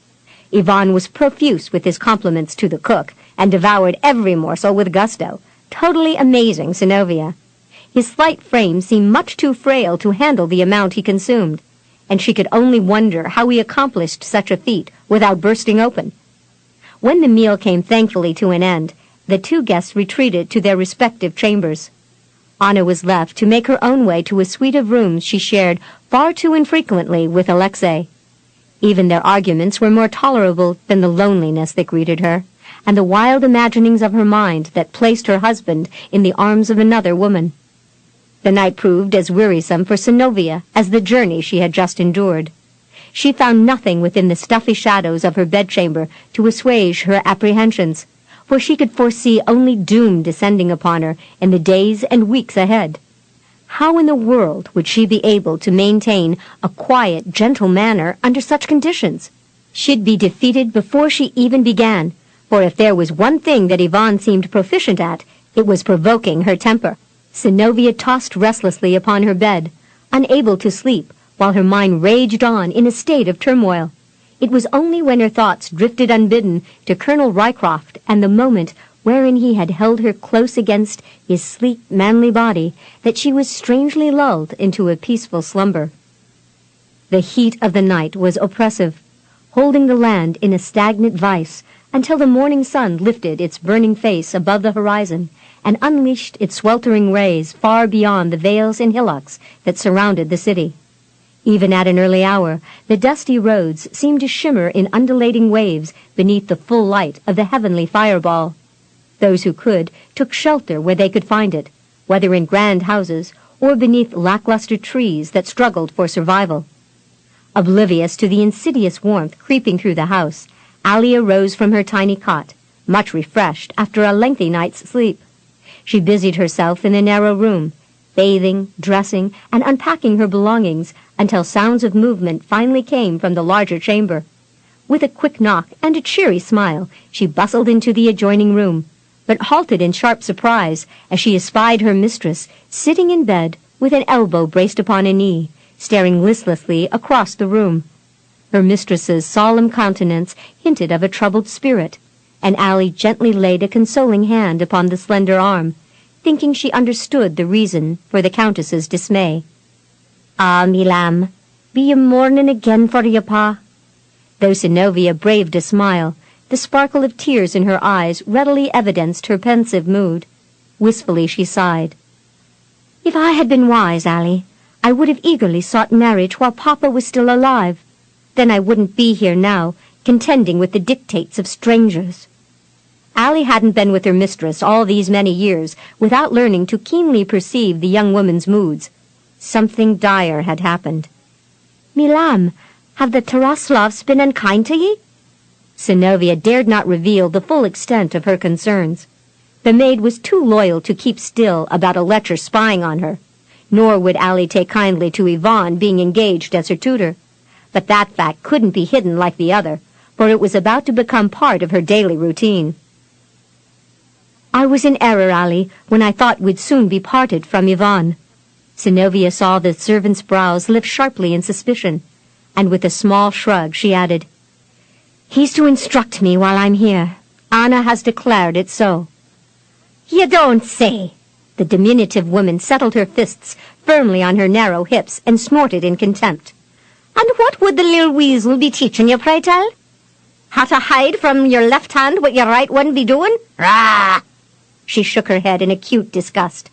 Yvonne was profuse with his compliments to the cook and devoured every morsel with gusto, totally amazing Synnovea. His slight frame seemed much too frail to handle the amount he consumed, and she could only wonder how he accomplished such a feat without bursting open. When the meal came thankfully to an end, the two guests retreated to their respective chambers. Anna was left to make her own way to a suite of rooms she shared far too infrequently with Alexei. Even their arguments were more tolerable than the loneliness that greeted her, and the wild imaginings of her mind that placed her husband in the arms of another woman. The night proved as wearisome for Synnovea as the journey she had just endured. She found nothing within the stuffy shadows of her bedchamber to assuage her apprehensions, for she could foresee only doom descending upon her in the days and weeks ahead. How in the world would she be able to maintain a quiet, gentle manner under such conditions? She'd be defeated before she even began, for if there was one thing that Yvonne seemed proficient at, it was provoking her temper. Synnovea tossed restlessly upon her bed, unable to sleep, while her mind raged on in a state of turmoil. It was only when her thoughts drifted unbidden to Colonel Rycroft and the moment wherein he had held her close against his sleek, manly body that she was strangely lulled into a peaceful slumber. The heat of the night was oppressive, holding the land in a stagnant vice until the morning sun lifted its burning face above the horizon and unleashed its sweltering rays far beyond the vales and hillocks that surrounded the city. Even at an early hour, the dusty roads seemed to shimmer in undulating waves beneath the full light of the heavenly fireball. Those who could took shelter where they could find it, whether in grand houses or beneath lackluster trees that struggled for survival. Oblivious to the insidious warmth creeping through the house, Alia rose from her tiny cot, much refreshed after a lengthy night's sleep. She busied herself in the narrow room, bathing, dressing, and unpacking her belongings until sounds of movement finally came from the larger chamber. With a quick knock and a cheery smile, she bustled into the adjoining room, but halted in sharp surprise as she espied her mistress sitting in bed with an elbow braced upon a knee, staring listlessly across the room. Her mistress's solemn countenance hinted of a troubled spirit, and Allie gently laid a consoling hand upon the slender arm, thinking she understood the reason for the countess's dismay. "Ah, me lamb, be ye mournin' again for your pa?" Though Synnovea braved a smile, the sparkle of tears in her eyes readily evidenced her pensive mood. Wistfully she sighed. "If I had been wise, Allie, I would have eagerly sought marriage while Papa was still alive. then I wouldn't be here now, contending with the dictates of strangers." Allie hadn't been with her mistress all these many years without learning to keenly perceive the young woman's moods. Something dire had happened. "Me lamb, have the Taraslovs been unkind to ye?" Synnovea dared not reveal the full extent of her concerns. The maid was too loyal to keep still about a lecher spying on her, nor would Allie take kindly to Yvonne being engaged as her tutor. But that fact couldn't be hidden like the other, for it was about to become part of her daily routine. "I was in error, Allie, when I thought we'd soon be parted from Yvonne." Synnovea saw the servant's brows lift sharply in suspicion, and with a small shrug she added, "He's to instruct me while I'm here. Anna has declared it so." "You don't say!" The diminutive woman settled her fists firmly on her narrow hips and snorted in contempt. "And what would the little weasel be teaching you, pray tell? How to hide from your left hand what your right one be doing? Rah!" She shook her head in acute disgust.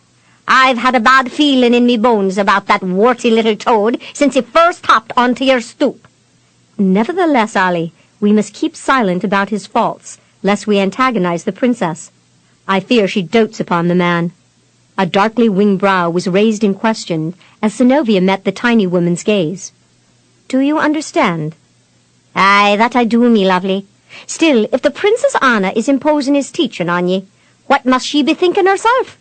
"I've had a bad feeling in me bones about that warty little toad since he first hopped onto your stoop." "Nevertheless, Allie, we must keep silent about his faults, lest we antagonize the princess. I fear she dotes upon the man." A darkly winged brow was raised in question as Synnovea met the tiny woman's gaze. "Do you understand?" "Aye, that I do, me lovely. Still, if the Princess Anna is imposing his teaching on ye, what must she be thinking herself?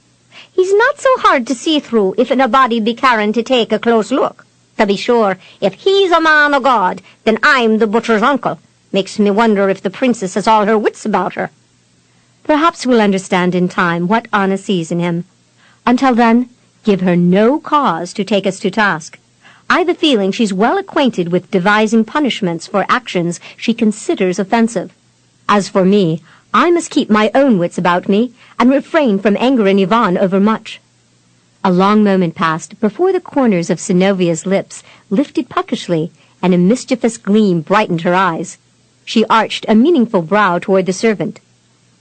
He's not so hard to see through if in a body be carrying to take a close look. To be sure, if he's a man o' God, then I'm the butcher's uncle. Makes me wonder if the princess has all her wits about her." "Perhaps we'll understand in time what Anna sees in him. Until then, give her no cause to take us to task. I've a feeling she's well acquainted with devising punishments for actions she considers offensive. As for me, I must keep my own wits about me and refrain from angering Yvonne overmuch." A long moment passed before the corners of Synnovea's lips lifted puckishly and a mischievous gleam brightened her eyes. She arched a meaningful brow toward the servant.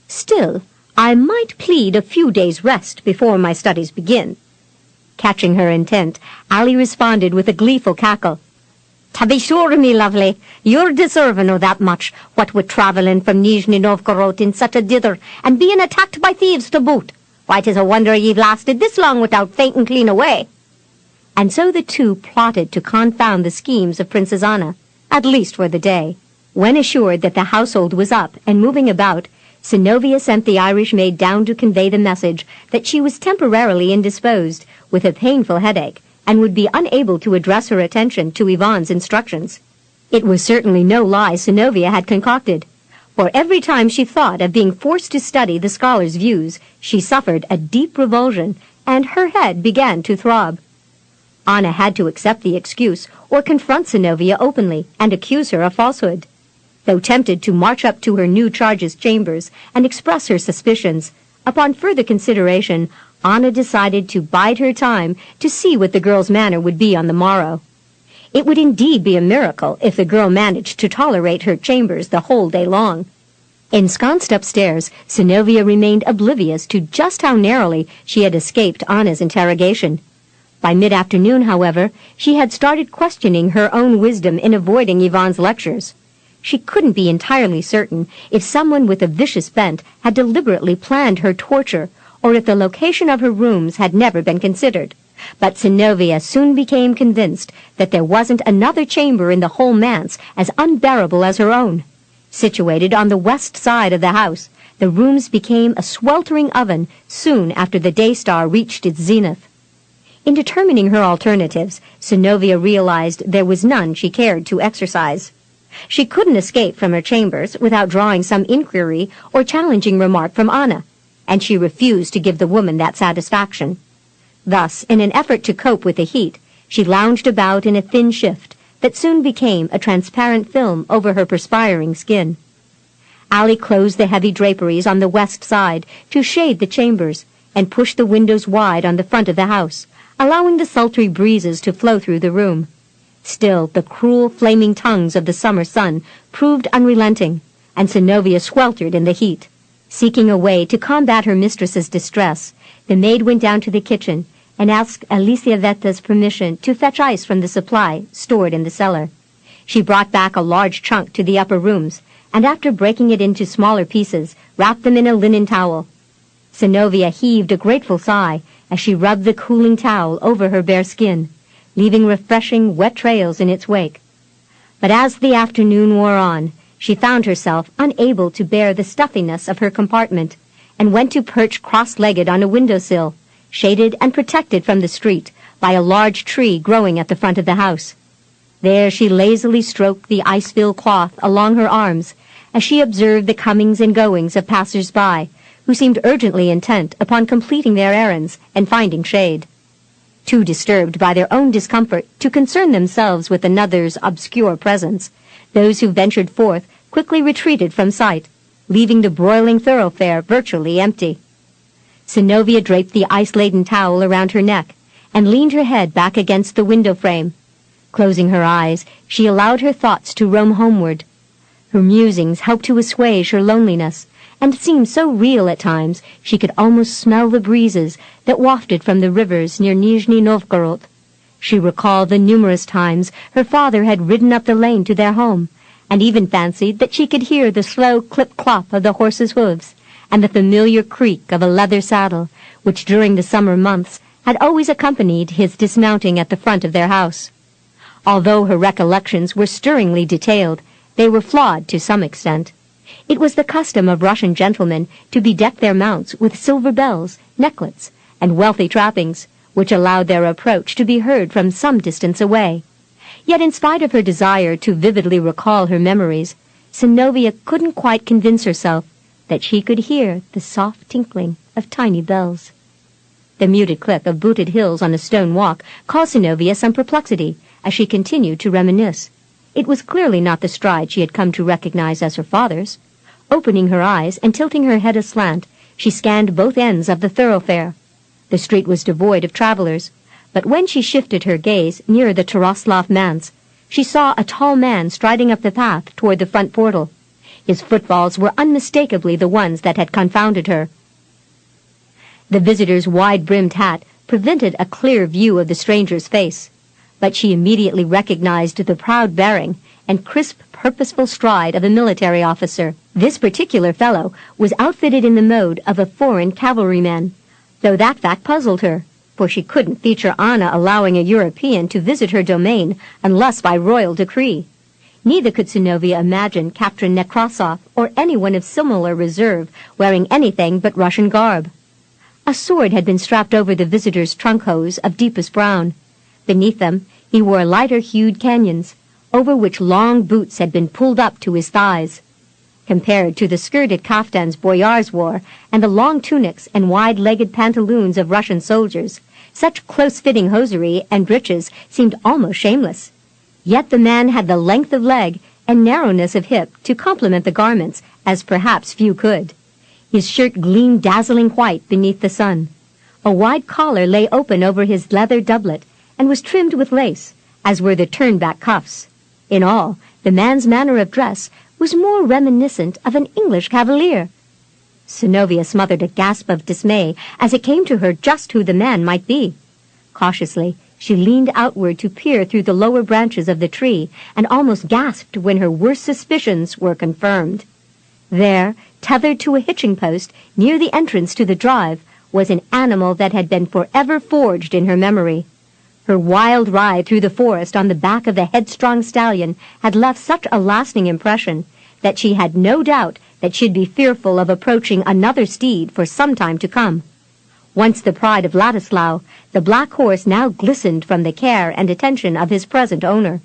"Still, I might plead a few days' rest before my studies begin." Catching her intent, Allie responded with a gleeful cackle. "To be sure, me lovely, you're deserving o' that much, what with travelling from Nizhny Novgorod in such a dither, and being attacked by thieves to boot. Why, 'tis a wonder ye've lasted this long without fainting clean away." And so the two plotted to confound the schemes of Princess Anna, at least for the day. When assured that the household was up and moving about, Synnovea sent the Irish maid down to convey the message that she was temporarily indisposed, with a painful headache, and would be unable to address her attention to Yvonne's instructions. It was certainly no lie Synnovea had concocted, for every time she thought of being forced to study the scholar's views, she suffered a deep revulsion, and her head began to throb. Anna had to accept the excuse, or confront Synnovea openly, and accuse her of falsehood. Though tempted to march up to her new charge's chambers and express her suspicions, upon further consideration, Anna decided to bide her time to see what the girl's manner would be on the morrow. It would indeed be a miracle if the girl managed to tolerate her chambers the whole day long. Ensconced upstairs, Synnovea remained oblivious to just how narrowly she had escaped Anna's interrogation. By mid-afternoon, however, she had started questioning her own wisdom in avoiding Yvonne's lectures. She couldn't be entirely certain if someone with a vicious bent had deliberately planned her torture, or if the location of her rooms had never been considered. But Synnovea soon became convinced that there wasn't another chamber in the whole manse as unbearable as her own. Situated on the west side of the house, the rooms became a sweltering oven soon after the day-star reached its zenith. In determining her alternatives, Synnovea realized there was none she cared to exercise. She couldn't escape from her chambers without drawing some inquiry or challenging remark from Anna, and she refused to give the woman that satisfaction. Thus, in an effort to cope with the heat, she lounged about in a thin shift that soon became a transparent film over her perspiring skin. Allie closed the heavy draperies on the west side to shade the chambers and pushed the windows wide on the front of the house, allowing the sultry breezes to flow through the room. Still, the cruel, flaming tongues of the summer sun proved unrelenting, and Synnovea sweltered in the heat. Seeking a way to combat her mistress's distress, the maid went down to the kitchen and asked Elisiavetta's permission to fetch ice from the supply stored in the cellar. She brought back a large chunk to the upper rooms, and after breaking it into smaller pieces, wrapped them in a linen towel. Synnovea heaved a grateful sigh as she rubbed the cooling towel over her bare skin, leaving refreshing, wet trails in its wake. But as the afternoon wore on, she found herself unable to bear the stuffiness of her compartment, and went to perch cross-legged on a windowsill, shaded and protected from the street by a large tree growing at the front of the house. There she lazily stroked the ice-filled cloth along her arms as she observed the comings and goings of passers-by, who seemed urgently intent upon completing their errands and finding shade. Too disturbed by their own discomfort to concern themselves with another's obscure presence, those who ventured forth quickly retreated from sight, leaving the broiling thoroughfare virtually empty. Synnovea draped the ice-laden towel around her neck and leaned her head back against the window frame. Closing her eyes, she allowed her thoughts to roam homeward. Her musings helped to assuage her loneliness, and seemed so real at times she could almost smell the breezes that wafted from the rivers near Nizhny Novgorod. She recalled the numerous times her father had ridden up the lane to their home, and even fancied that she could hear the slow clip-clop of the horse's hooves and the familiar creak of a leather saddle, which during the summer months had always accompanied his dismounting at the front of their house. Although her recollections were stirringly detailed, they were flawed to some extent. It was the custom of Russian gentlemen to bedeck their mounts with silver bells, necklets, and wealthy trappings, which allowed their approach to be heard from some distance away. Yet in spite of her desire to vividly recall her memories, Synnovea couldn't quite convince herself that she could hear the soft tinkling of tiny bells. The muted click of booted heels on a stone walk caused Synnovea some perplexity as she continued to reminisce. It was clearly not the stride she had come to recognize as her father's. Opening her eyes and tilting her head aslant, she scanned both ends of the thoroughfare. The street was devoid of travelers, but when she shifted her gaze near the Taroslov manse, she saw a tall man striding up the path toward the front portal. His footfalls were unmistakably the ones that had confounded her. The visitor's wide-brimmed hat prevented a clear view of the stranger's face, but she immediately recognized the proud bearing and crisp, purposeful stride of a military officer. This particular fellow was outfitted in the mode of a foreign cavalryman, though that fact puzzled her, for she couldn't feature Anna allowing a European to visit her domain unless by royal decree. Neither could Synnovea imagine Captain Nekrasov or anyone of similar reserve wearing anything but Russian garb. A sword had been strapped over the visitor's trunk hose of deepest brown. Beneath them, he wore lighter-hued canyons, over which long boots had been pulled up to his thighs. Compared to the skirted kaftans boyars wore and the long tunics and wide-legged pantaloons of Russian soldiers, such close-fitting hosiery and breeches seemed almost shameless. Yet the man had the length of leg and narrowness of hip to complement the garments, as perhaps few could. His shirt gleamed dazzling white beneath the sun. A wide collar lay open over his leather doublet and was trimmed with lace, as were the turned-back cuffs. In all, the man's manner of dress was more reminiscent of an English cavalier. Synnovea smothered a gasp of dismay as it came to her just who the man might be. Cautiously, she leaned outward to peer through the lower branches of the tree and almost gasped when her worst suspicions were confirmed. There, tethered to a hitching post near the entrance to the drive, was an animal that had been forever forged in her memory. Her wild ride through the forest on the back of the headstrong stallion had left such a lasting impression that she had no doubt that she'd be fearful of approaching another steed for some time to come. Once the pride of Ladislaw, the black horse now glistened from the care and attention of his present owner.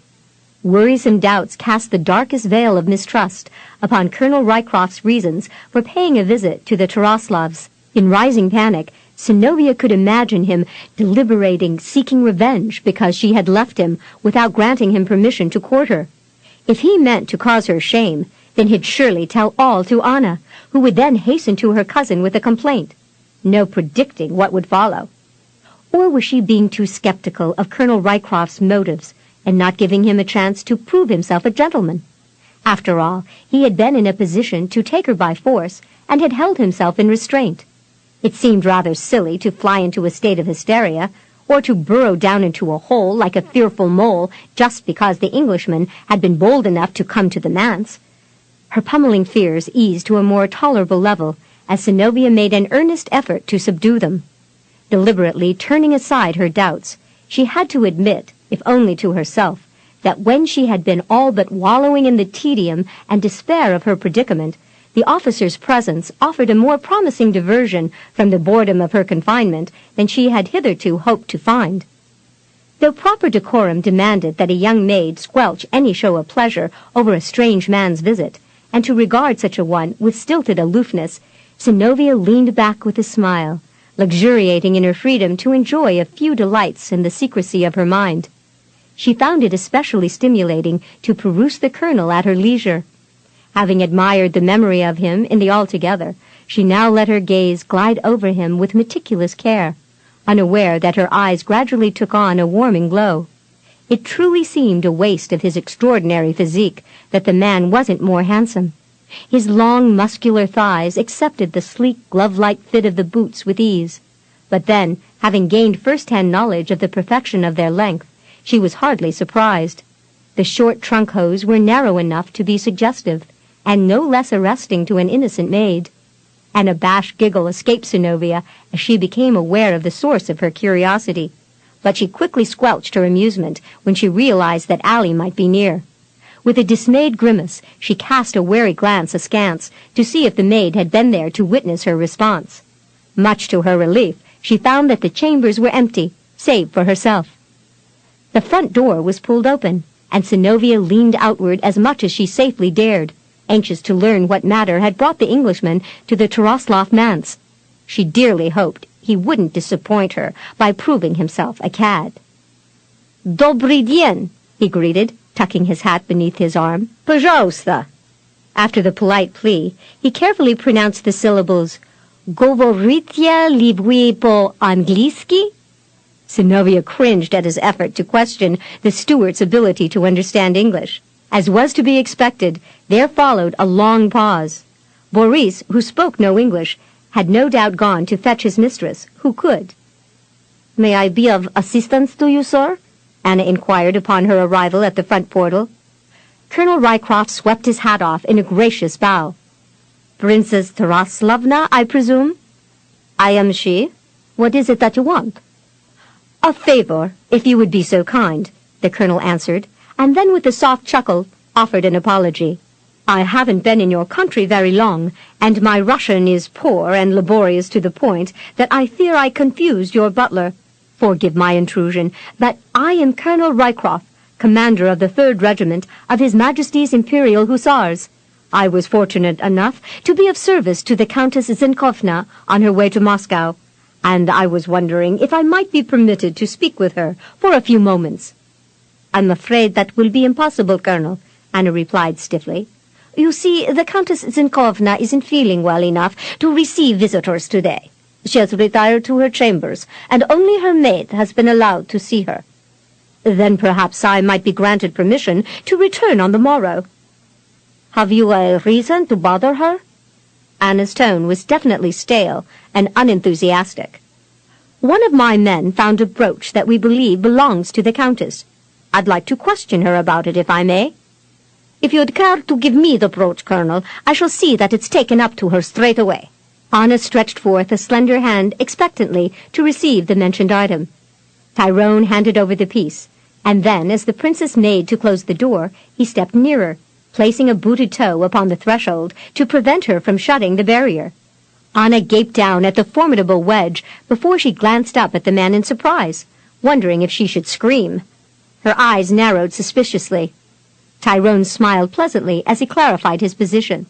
Worrisome doubts cast the darkest veil of mistrust upon Colonel Rycroft's reasons for paying a visit to the Taroslavs. In rising panic, Synnovea could imagine him deliberating, seeking revenge because she had left him without granting him permission to court her. If he meant to cause her shame, then he'd surely tell all to Anna, who would then hasten to her cousin with a complaint. No predicting what would follow. Or was she being too skeptical of Colonel Rycroft's motives and not giving him a chance to prove himself a gentleman? After all, he had been in a position to take her by force and had held himself in restraint. It seemed rather silly to fly into a state of hysteria, or to burrow down into a hole like a fearful mole just because the Englishman had been bold enough to come to the manse. Her pummeling fears eased to a more tolerable level as Synnovea made an earnest effort to subdue them. Deliberately turning aside her doubts, she had to admit, if only to herself, that when she had been all but wallowing in the tedium and despair of her predicament, the officer's presence offered a more promising diversion from the boredom of her confinement than she had hitherto hoped to find. Though proper decorum demanded that a young maid squelch any show of pleasure over a strange man's visit, and to regard such a one with stilted aloofness, Synnovea leaned back with a smile, luxuriating in her freedom to enjoy a few delights in the secrecy of her mind. She found it especially stimulating to peruse the colonel at her leisure. Having admired the memory of him in the altogether, she now let her gaze glide over him with meticulous care, unaware that her eyes gradually took on a warming glow. It truly seemed a waste of his extraordinary physique that the man wasn't more handsome. His long, muscular thighs accepted the sleek, glove-like fit of the boots with ease. But then, having gained first-hand knowledge of the perfection of their length, she was hardly surprised. The short trunk hose were narrow enough to be suggestive, and no less arresting to an innocent maid. An abashed giggle escaped Synnovea as she became aware of the source of her curiosity, but she quickly squelched her amusement when she realized that Allie might be near. With a dismayed grimace, she cast a wary glance askance to see if the maid had been there to witness her response. Much to her relief, she found that the chambers were empty, save for herself. The front door was pulled open, and Synnovea leaned outward as much as she safely dared, anxious to learn what matter had brought the Englishman to the Taraslov manse. She dearly hoped he wouldn't disappoint her by proving himself a cad. "Dobry dien," he greeted, tucking his hat beneath his arm. "Пожалуйста." After the polite plea, he carefully pronounced the syllables, "Говорите ли вы по-английски?" Synnovea cringed at his effort to question the steward's ability to understand English. As was to be expected, there followed a long pause. Boris, who spoke no English, had no doubt gone to fetch his mistress, who could. "May I be of assistance to you, sir?" Anna inquired upon her arrival at the front portal. Colonel Rycroft swept his hat off in a gracious bow. "Princess Taraslovna, I presume?" "I am she. What is it that you want?" "A favor, if you would be so kind," the colonel answered, and then with a soft chuckle offered an apology. "I haven't been in your country very long, and my Russian is poor and laborious to the point that I fear I confused your butler. Forgive my intrusion, but I am Colonel Rycroft, commander of the 3rd Regiment of His Majesty's Imperial Hussars. I was fortunate enough to be of service to the Countess Zinkovna on her way to Moscow, and I was wondering if I might be permitted to speak with her for a few moments." "I'm afraid that will be impossible, Colonel," Anna replied stiffly. "You see, the Countess Zinkovna isn't feeling well enough to receive visitors today. She has retired to her chambers, and only her maid has been allowed to see her." "Then perhaps I might be granted permission to return on the morrow." "Have you a reason to bother her?" Anna's tone was definitely stale and unenthusiastic. "One of my men found a brooch that we believe belongs to the Countess. I'd like to question her about it, if I may." "If you'd care to give me the brooch, Colonel, I shall see that it's taken up to her straight away." Anna stretched forth a slender hand expectantly to receive the mentioned item. Tyrone handed over the piece, and then, as the princess made to close the door, he stepped nearer, placing a booted toe upon the threshold to prevent her from shutting the barrier. Anna gaped down at the formidable wedge before she glanced up at the man in surprise, wondering if she should scream. Her eyes narrowed suspiciously. Tyrone smiled pleasantly as he clarified his position.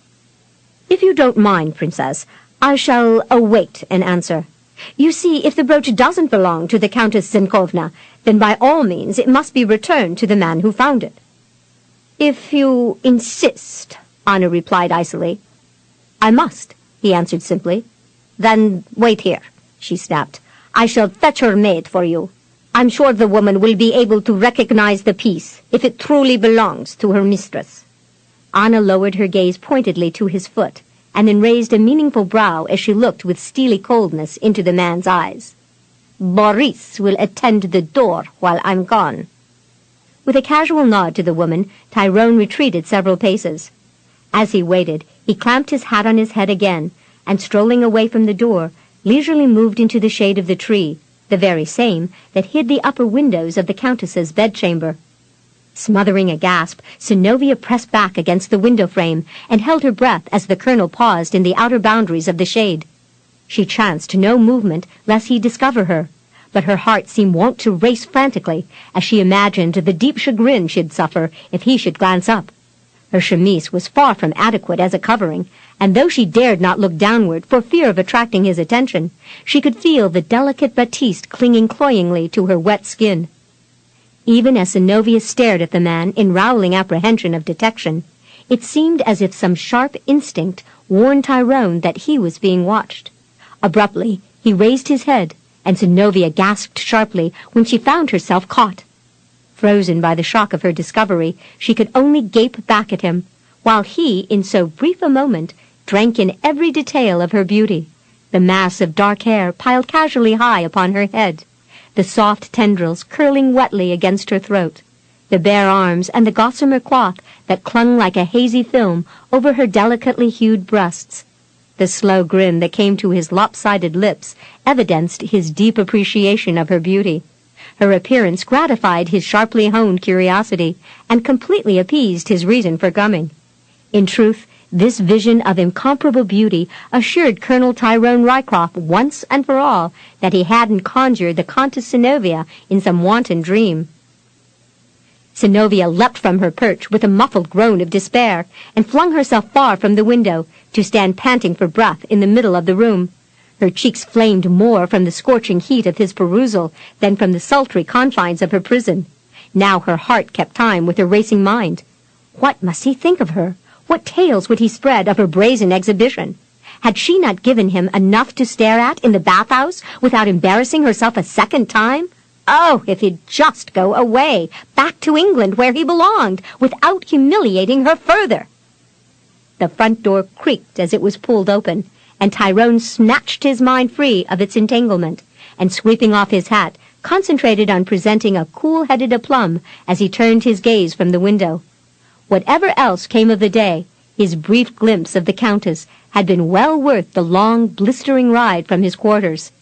"If you don't mind, Princess, I shall await an answer. You see, if the brooch doesn't belong to the Countess Zinkovna, then by all means it must be returned to the man who found it." "If you insist," Anna replied icily. "I must," he answered simply. "Then wait here," she snapped. "I shall fetch her maid for you. I'm sure the woman will be able to recognize the piece if it truly belongs to her mistress." Anna lowered her gaze pointedly to his foot, and then raised a meaningful brow as she looked with steely coldness into the man's eyes. Boris will attend the door while I'm gone." With a casual nod to the woman, Tyrone retreated several paces. As he waited, he clamped his hat on his head again, and strolling away from the door, leisurely moved into the shade of the tree, the very same that hid the upper windows of the countess's bedchamber. Smothering a gasp, Synnovea pressed back against the window frame and held her breath as the colonel paused in the outer boundaries of the shade. She chanced no movement lest he discover her, but her heart seemed wont to race frantically as she imagined the deep chagrin she'd suffer if he should glance up. Her chemise was far from adequate as a covering, and though she dared not look downward for fear of attracting his attention, she could feel the delicate batiste clinging cloyingly to her wet skin. Even as Synnovea stared at the man in rowling apprehension of detection, it seemed as if some sharp instinct warned Tyrone that he was being watched. Abruptly, he raised his head, and Synnovea gasped sharply when she found herself caught. Frozen by the shock of her discovery, she could only gape back at him, while he, in so brief a moment, drank in every detail of her beauty, the mass of dark hair piled casually high upon her head, the soft tendrils curling wetly against her throat, the bare arms and the gossamer cloth that clung like a hazy film over her delicately hued breasts. The slow grin that came to his lopsided lips evidenced his deep appreciation of her beauty. Her appearance gratified his sharply honed curiosity and completely appeased his reason for coming. In truth, this vision of incomparable beauty assured Colonel Tyrone Rycroft once and for all that he hadn't conjured the Countess Synnovea in some wanton dream. Synnovea leapt from her perch with a muffled groan of despair and flung herself far from the window to stand panting for breath in the middle of the room. Her cheeks flamed more from the scorching heat of his perusal than from the sultry confines of her prison. Now her heart kept time with her racing mind. What must he think of her? What tales would he spread of her brazen exhibition? Had she not given him enough to stare at in the bathhouse without embarrassing herself a second time? Oh, if he'd just go away, back to England where he belonged, without humiliating her further. The front door creaked as it was pulled open, and Tyrone snatched his mind free of its entanglement, and sweeping off his hat, concentrated on presenting a cool-headed aplomb as he turned his gaze from the window. Whatever else came of the day, his brief glimpse of the Countess had been well worth the long, blistering ride from his quarters.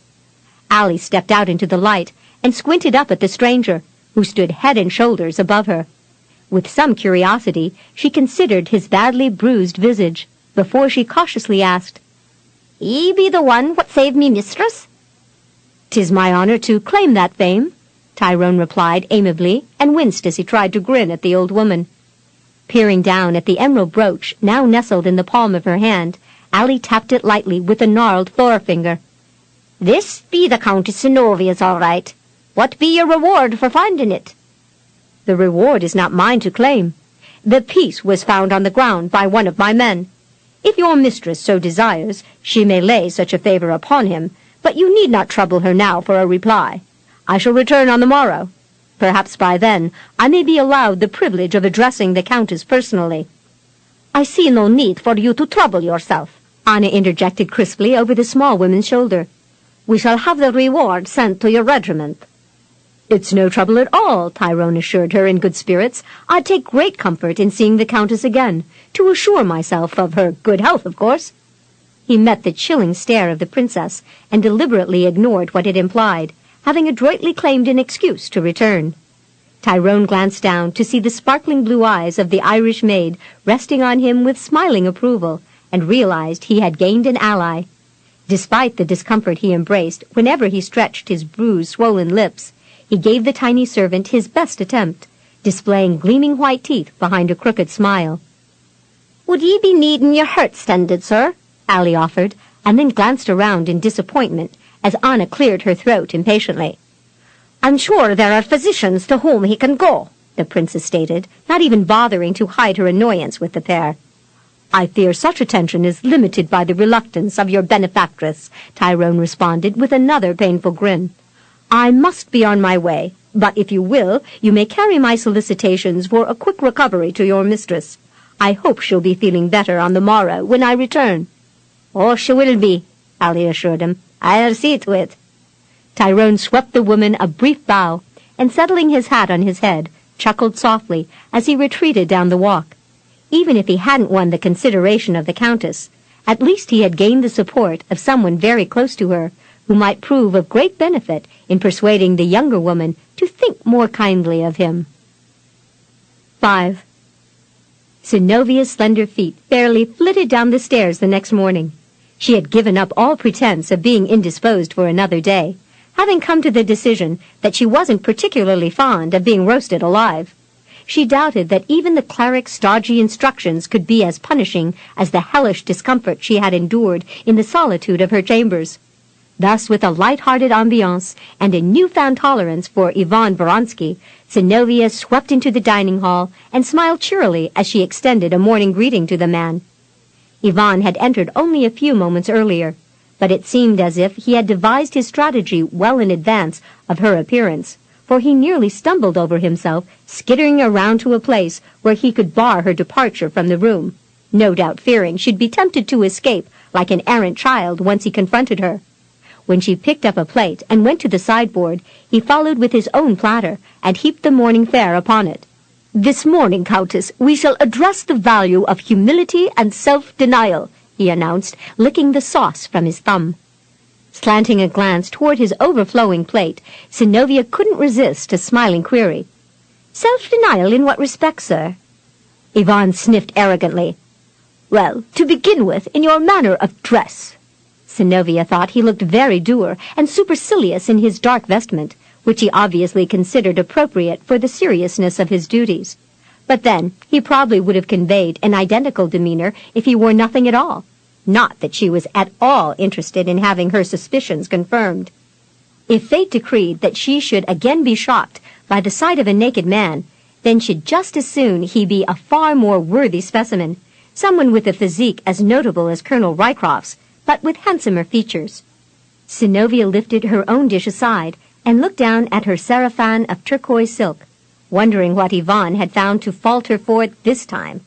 Allie stepped out into the light and squinted up at the stranger, who stood head and shoulders above her. With some curiosity, she considered his badly bruised visage, before she cautiously asked, "He be the one what saved me mistress?" "'Tis my honor to claim that fame," Tyrone replied amiably, and winced as he tried to grin at the old woman. Peering down at the emerald brooch now nestled in the palm of her hand, Allie tapped it lightly with a gnarled forefinger. "This be the Countess Synnovea's all right. What be your reward for finding it?" "The reward is not mine to claim. The piece was found on the ground by one of my men. If your mistress so desires, she may lay such a favor upon him, but you need not trouble her now for a reply. I shall return on the morrow. Perhaps by then I may be allowed the privilege of addressing the Countess personally." "I see no need for you to trouble yourself," Anna interjected crisply over the small woman's shoulder. "We shall have the reward sent to your regiment." "It's no trouble at all," Tyrone assured her in good spirits. "I'd take great comfort in seeing the Countess again, to assure myself of her good health, of course." He met the chilling stare of the princess and deliberately ignored what it implied, having adroitly claimed an excuse to return. Tyrone glanced down to see the sparkling blue eyes of the Irish maid resting on him with smiling approval, and realized he had gained an ally. Despite the discomfort he embraced whenever he stretched his bruised, swollen lips, he gave the tiny servant his best attempt, displaying gleaming white teeth behind a crooked smile. "Would ye be needing your hurt stended, sir?" Allie offered, and then glanced around in disappointment as Anna cleared her throat impatiently. "I'm sure there are physicians to whom he can go," the princess stated, not even bothering to hide her annoyance with the pair. "I fear such attention is limited by the reluctance of your benefactress," Tyrone responded with another painful grin. "I must be on my way, but if you will, you may carry my solicitations for a quick recovery to your mistress. I hope she'll be feeling better on the morrow when I return." "Oh, she will be," Allie assured him. "I'll see to it." Tyrone swept the woman a brief bow, and settling his hat on his head, chuckled softly as he retreated down the walk. Even if he hadn't won the consideration of the countess, at least he had gained the support of someone very close to her, who might prove of great benefit in persuading the younger woman to think more kindly of him. 5. Synnovea's slender feet fairly flitted down the stairs the next morning. She had given up all pretense of being indisposed for another day, having come to the decision that she wasn't particularly fond of being roasted alive. She doubted that even the cleric's stodgy instructions could be as punishing as the hellish discomfort she had endured in the solitude of her chambers. Thus, with a light-hearted ambiance and a newfound tolerance for Ivan Vronsky, Synnovea swept into the dining hall and smiled cheerily as she extended a morning greeting to the man. Ivan had entered only a few moments earlier, but it seemed as if he had devised his strategy well in advance of her appearance, for he nearly stumbled over himself, skittering around to a place where he could bar her departure from the room, no doubt fearing she'd be tempted to escape like an errant child once he confronted her. When she picked up a plate and went to the sideboard, he followed with his own platter and heaped the morning fare upon it. "This morning, Countess, we shall address the value of humility and self-denial," he announced, licking the sauce from his thumb. Slanting a glance toward his overflowing plate, Synnovea couldn't resist a smiling query. "Self-denial in what respect, sir?" Ivan sniffed arrogantly. "Well, to begin with, in your manner of dress." Synnovea thought he looked very dour and supercilious in his dark vestment, which he obviously considered appropriate for the seriousness of his duties. But then, he probably would have conveyed an identical demeanor if he wore nothing at all. Not that she was at all interested in having her suspicions confirmed. If fate decreed that she should again be shocked by the sight of a naked man, then should just as soon he be a far more worthy specimen, someone with a physique as notable as Colonel Rycroft's, but with handsomer features. Synnovea lifted her own dish aside and looked down at her sarafan of turquoise silk, wondering what Ivan had found to falter for it this time.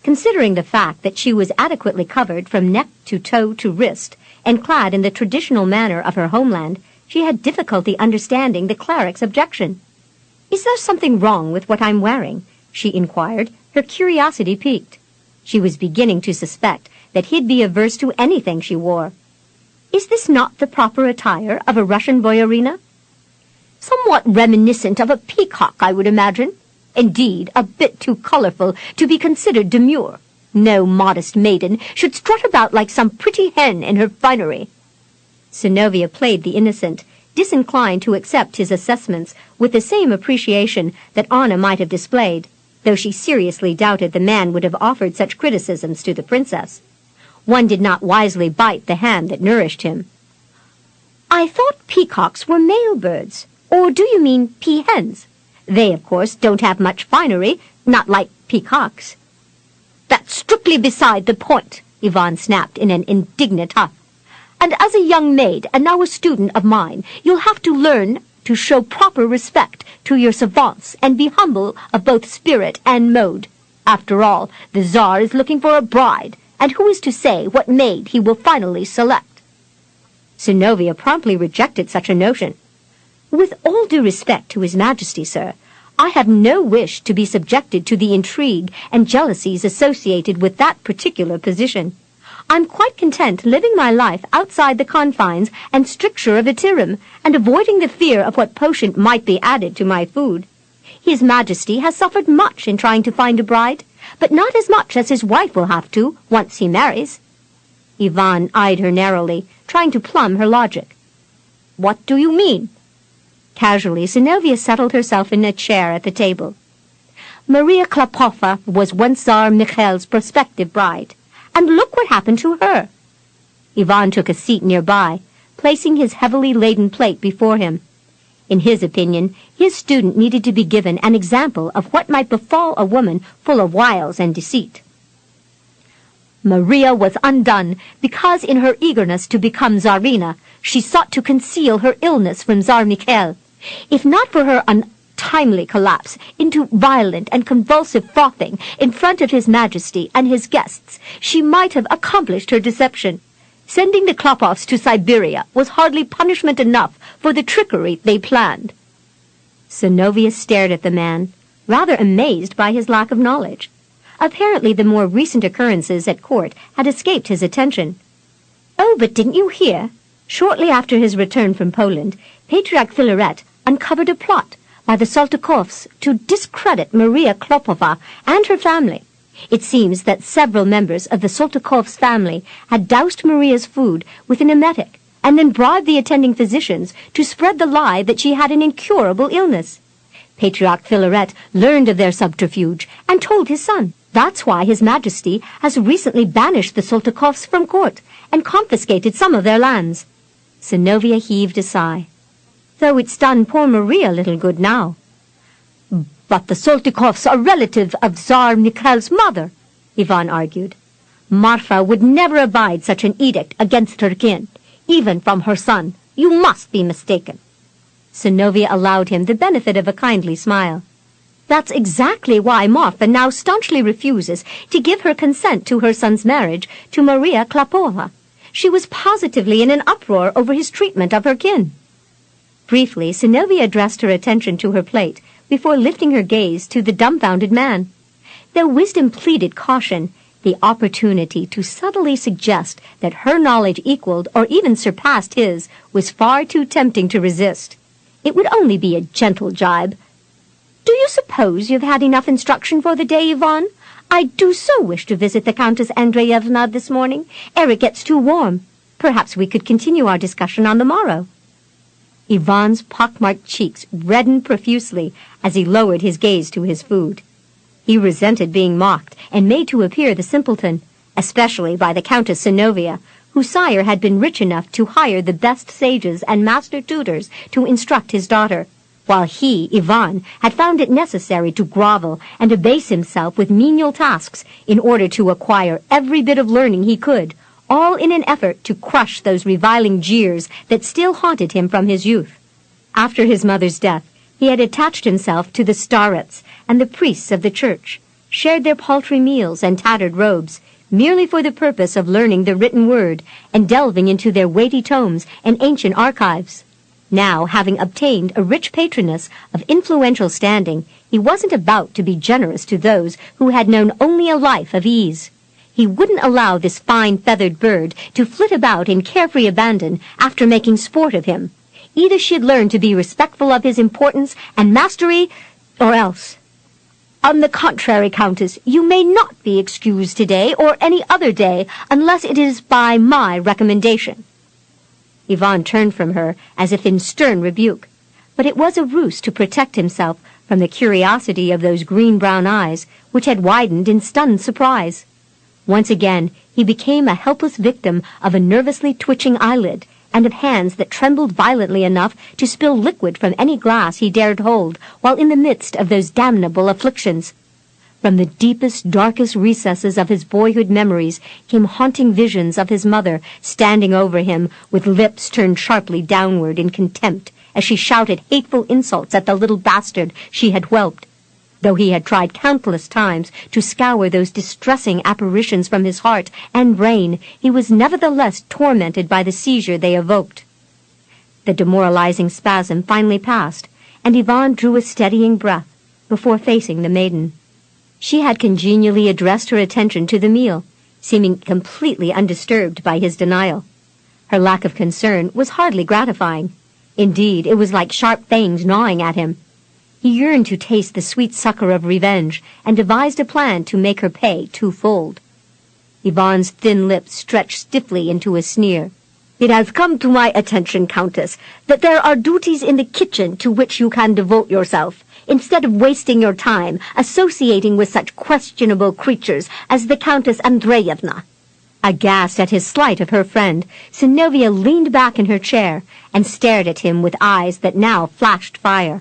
Considering the fact that she was adequately covered from neck to toe to wrist and clad in the traditional manner of her homeland, she had difficulty understanding the cleric's objection. "Is there something wrong with what I'm wearing?" she inquired, her curiosity piqued. She was beginning to suspect that he'd be averse to anything she wore. "Is this not the proper attire of a Russian boyarina?" "Somewhat reminiscent of a peacock, I would imagine. Indeed, a bit too colorful to be considered demure. No modest maiden should strut about like some pretty hen in her finery." Synnovea played the innocent, disinclined to accept his assessments with the same appreciation that Anna might have displayed, though she seriously doubted the man would have offered such criticisms to the princess. One did not wisely bite the hand that nourished him. "I thought peacocks were male birds, or do you mean peahens? They, of course, don't have much finery, not like peacocks." "That's strictly beside the point," Ivan snapped in an indignant huff. "And as a young maid, and now a student of mine, you'll have to learn to show proper respect to your savants and be humble of both spirit and mode. After all, the Tsar is looking for a bride, and who is to say what maid he will finally select?" Synnovea promptly rejected such a notion. "With all due respect to His Majesty, sir, I have no wish to be subjected to the intrigue and jealousies associated with that particular position. I'm quite content living my life outside the confines and stricture of Itirim, and avoiding the fear of what potion might be added to my food. His Majesty has suffered much in trying to find a bride, but not as much as his wife will have to once he marries." Ivan eyed her narrowly, trying to plumb her logic. "What do you mean?" Casually, Synnovea settled herself in a chair at the table. "Maria Klapova was once Tsar Mikhail's prospective bride, and look what happened to her." Ivan took a seat nearby, placing his heavily laden plate before him. In his opinion, his student needed to be given an example of what might befall a woman full of wiles and deceit. "Maria was undone because in her eagerness to become Tsarina, she sought to conceal her illness from Tsar Mikhail. If not for her untimely collapse into violent and convulsive frothing in front of His Majesty and his guests, she might have accomplished her deception. Sending the Klopovs to Siberia was hardly punishment enough for the trickery they planned. Synnovea stared at the man, rather amazed by his lack of knowledge. Apparently the more recent occurrences at court had escaped his attention. "Oh, but didn't you hear? Shortly after his return from Poland, Patriarch Filaret uncovered a plot by the Saltykovs to discredit Maria Klopova and her family. It seems that several members of the Saltykovs family had doused Maria's food with an emetic and then bribed the attending physicians to spread the lie that she had an incurable illness. Patriarch Filaret learned of their subterfuge and told his son. That's why His Majesty has recently banished the Saltykovs from court and confiscated some of their lands." Synnovea heaved a sigh. "Though it's done poor Maria little good now." "But the Saltykovs are relatives of Tsar Mikhail's mother," Ivan argued. "Marfa would never abide such an edict against her kin, even from her son. You must be mistaken." Synnovea allowed him the benefit of a kindly smile. "That's exactly why Marfa now staunchly refuses to give her consent to her son's marriage to Maria Klopova. She was positively in an uproar over his treatment of her kin." Briefly, Synnovea addressed her attention to her plate before lifting her gaze to the dumbfounded man. Though wisdom pleaded caution, the opportunity to subtly suggest that her knowledge equaled or even surpassed his was far too tempting to resist. It would only be a gentle jibe. "Do you suppose you've had enough instruction for the day, Ivan? I do so wish to visit the Countess Andreevna this morning, ere it gets too warm. Perhaps we could continue our discussion on the morrow." Ivan's pockmarked cheeks reddened profusely as he lowered his gaze to his food. He resented being mocked and made to appear the simpleton, especially by the Countess Synnovea, whose sire had been rich enough to hire the best sages and master tutors to instruct his daughter, while he, Ivan, had found it necessary to grovel and abase himself with menial tasks in order to acquire every bit of learning he could, all in an effort to crush those reviling jeers that still haunted him from his youth. After his mother's death, he had attached himself to the starets and the priests of the church, shared their paltry meals and tattered robes, merely for the purpose of learning the written word and delving into their weighty tomes and ancient archives. Now, having obtained a rich patroness of influential standing, he wasn't about to be generous to those who had known only a life of ease. He wouldn't allow this fine feathered bird to flit about in carefree abandon after making sport of him. Either she'd learn to be respectful of his importance and mastery, or else. "On the contrary, Countess, you may not be excused today or any other day unless it is by my recommendation." Ivan turned from her as if in stern rebuke, but it was a ruse to protect himself from the curiosity of those green-brown eyes, which had widened in stunned surprise. Once again, he became a helpless victim of a nervously twitching eyelid and of hands that trembled violently enough to spill liquid from any glass he dared hold while in the midst of those damnable afflictions. From the deepest, darkest recesses of his boyhood memories came haunting visions of his mother standing over him with lips turned sharply downward in contempt as she shouted hateful insults at the little bastard she had whelped. Though he had tried countless times to scour those distressing apparitions from his heart and brain, he was nevertheless tormented by the seizure they evoked. The demoralizing spasm finally passed, and Ivan drew a steadying breath before facing the maiden. She had congenially addressed her attention to the meal, seeming completely undisturbed by his denial. Her lack of concern was hardly gratifying. Indeed, it was like sharp fangs gnawing at him. He yearned to taste the sweet succor of revenge and devised a plan to make her pay twofold. Ivan's thin lips stretched stiffly into a sneer. "It has come to my attention, Countess, that there are duties in the kitchen to which you can devote yourself, instead of wasting your time associating with such questionable creatures as the Countess Andreevna." Aghast at his slight of her friend, Synnovea leaned back in her chair and stared at him with eyes that now flashed fire.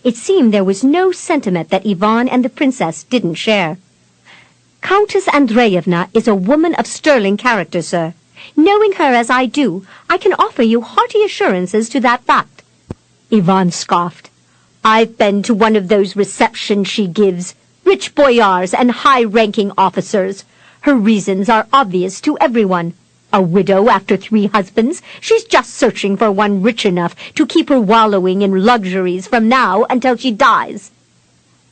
It seemed there was no sentiment that Ivan and the princess didn't share. "Countess Andreevna is a woman of sterling character, sir. Knowing her as I do, I can offer you hearty assurances to that fact." Ivan scoffed. "I've been to one of those receptions she gives, rich boyars and high-ranking officers. Her reasons are obvious to everyone. A widow after 3 husbands? She's just searching for one rich enough to keep her wallowing in luxuries from now until she dies."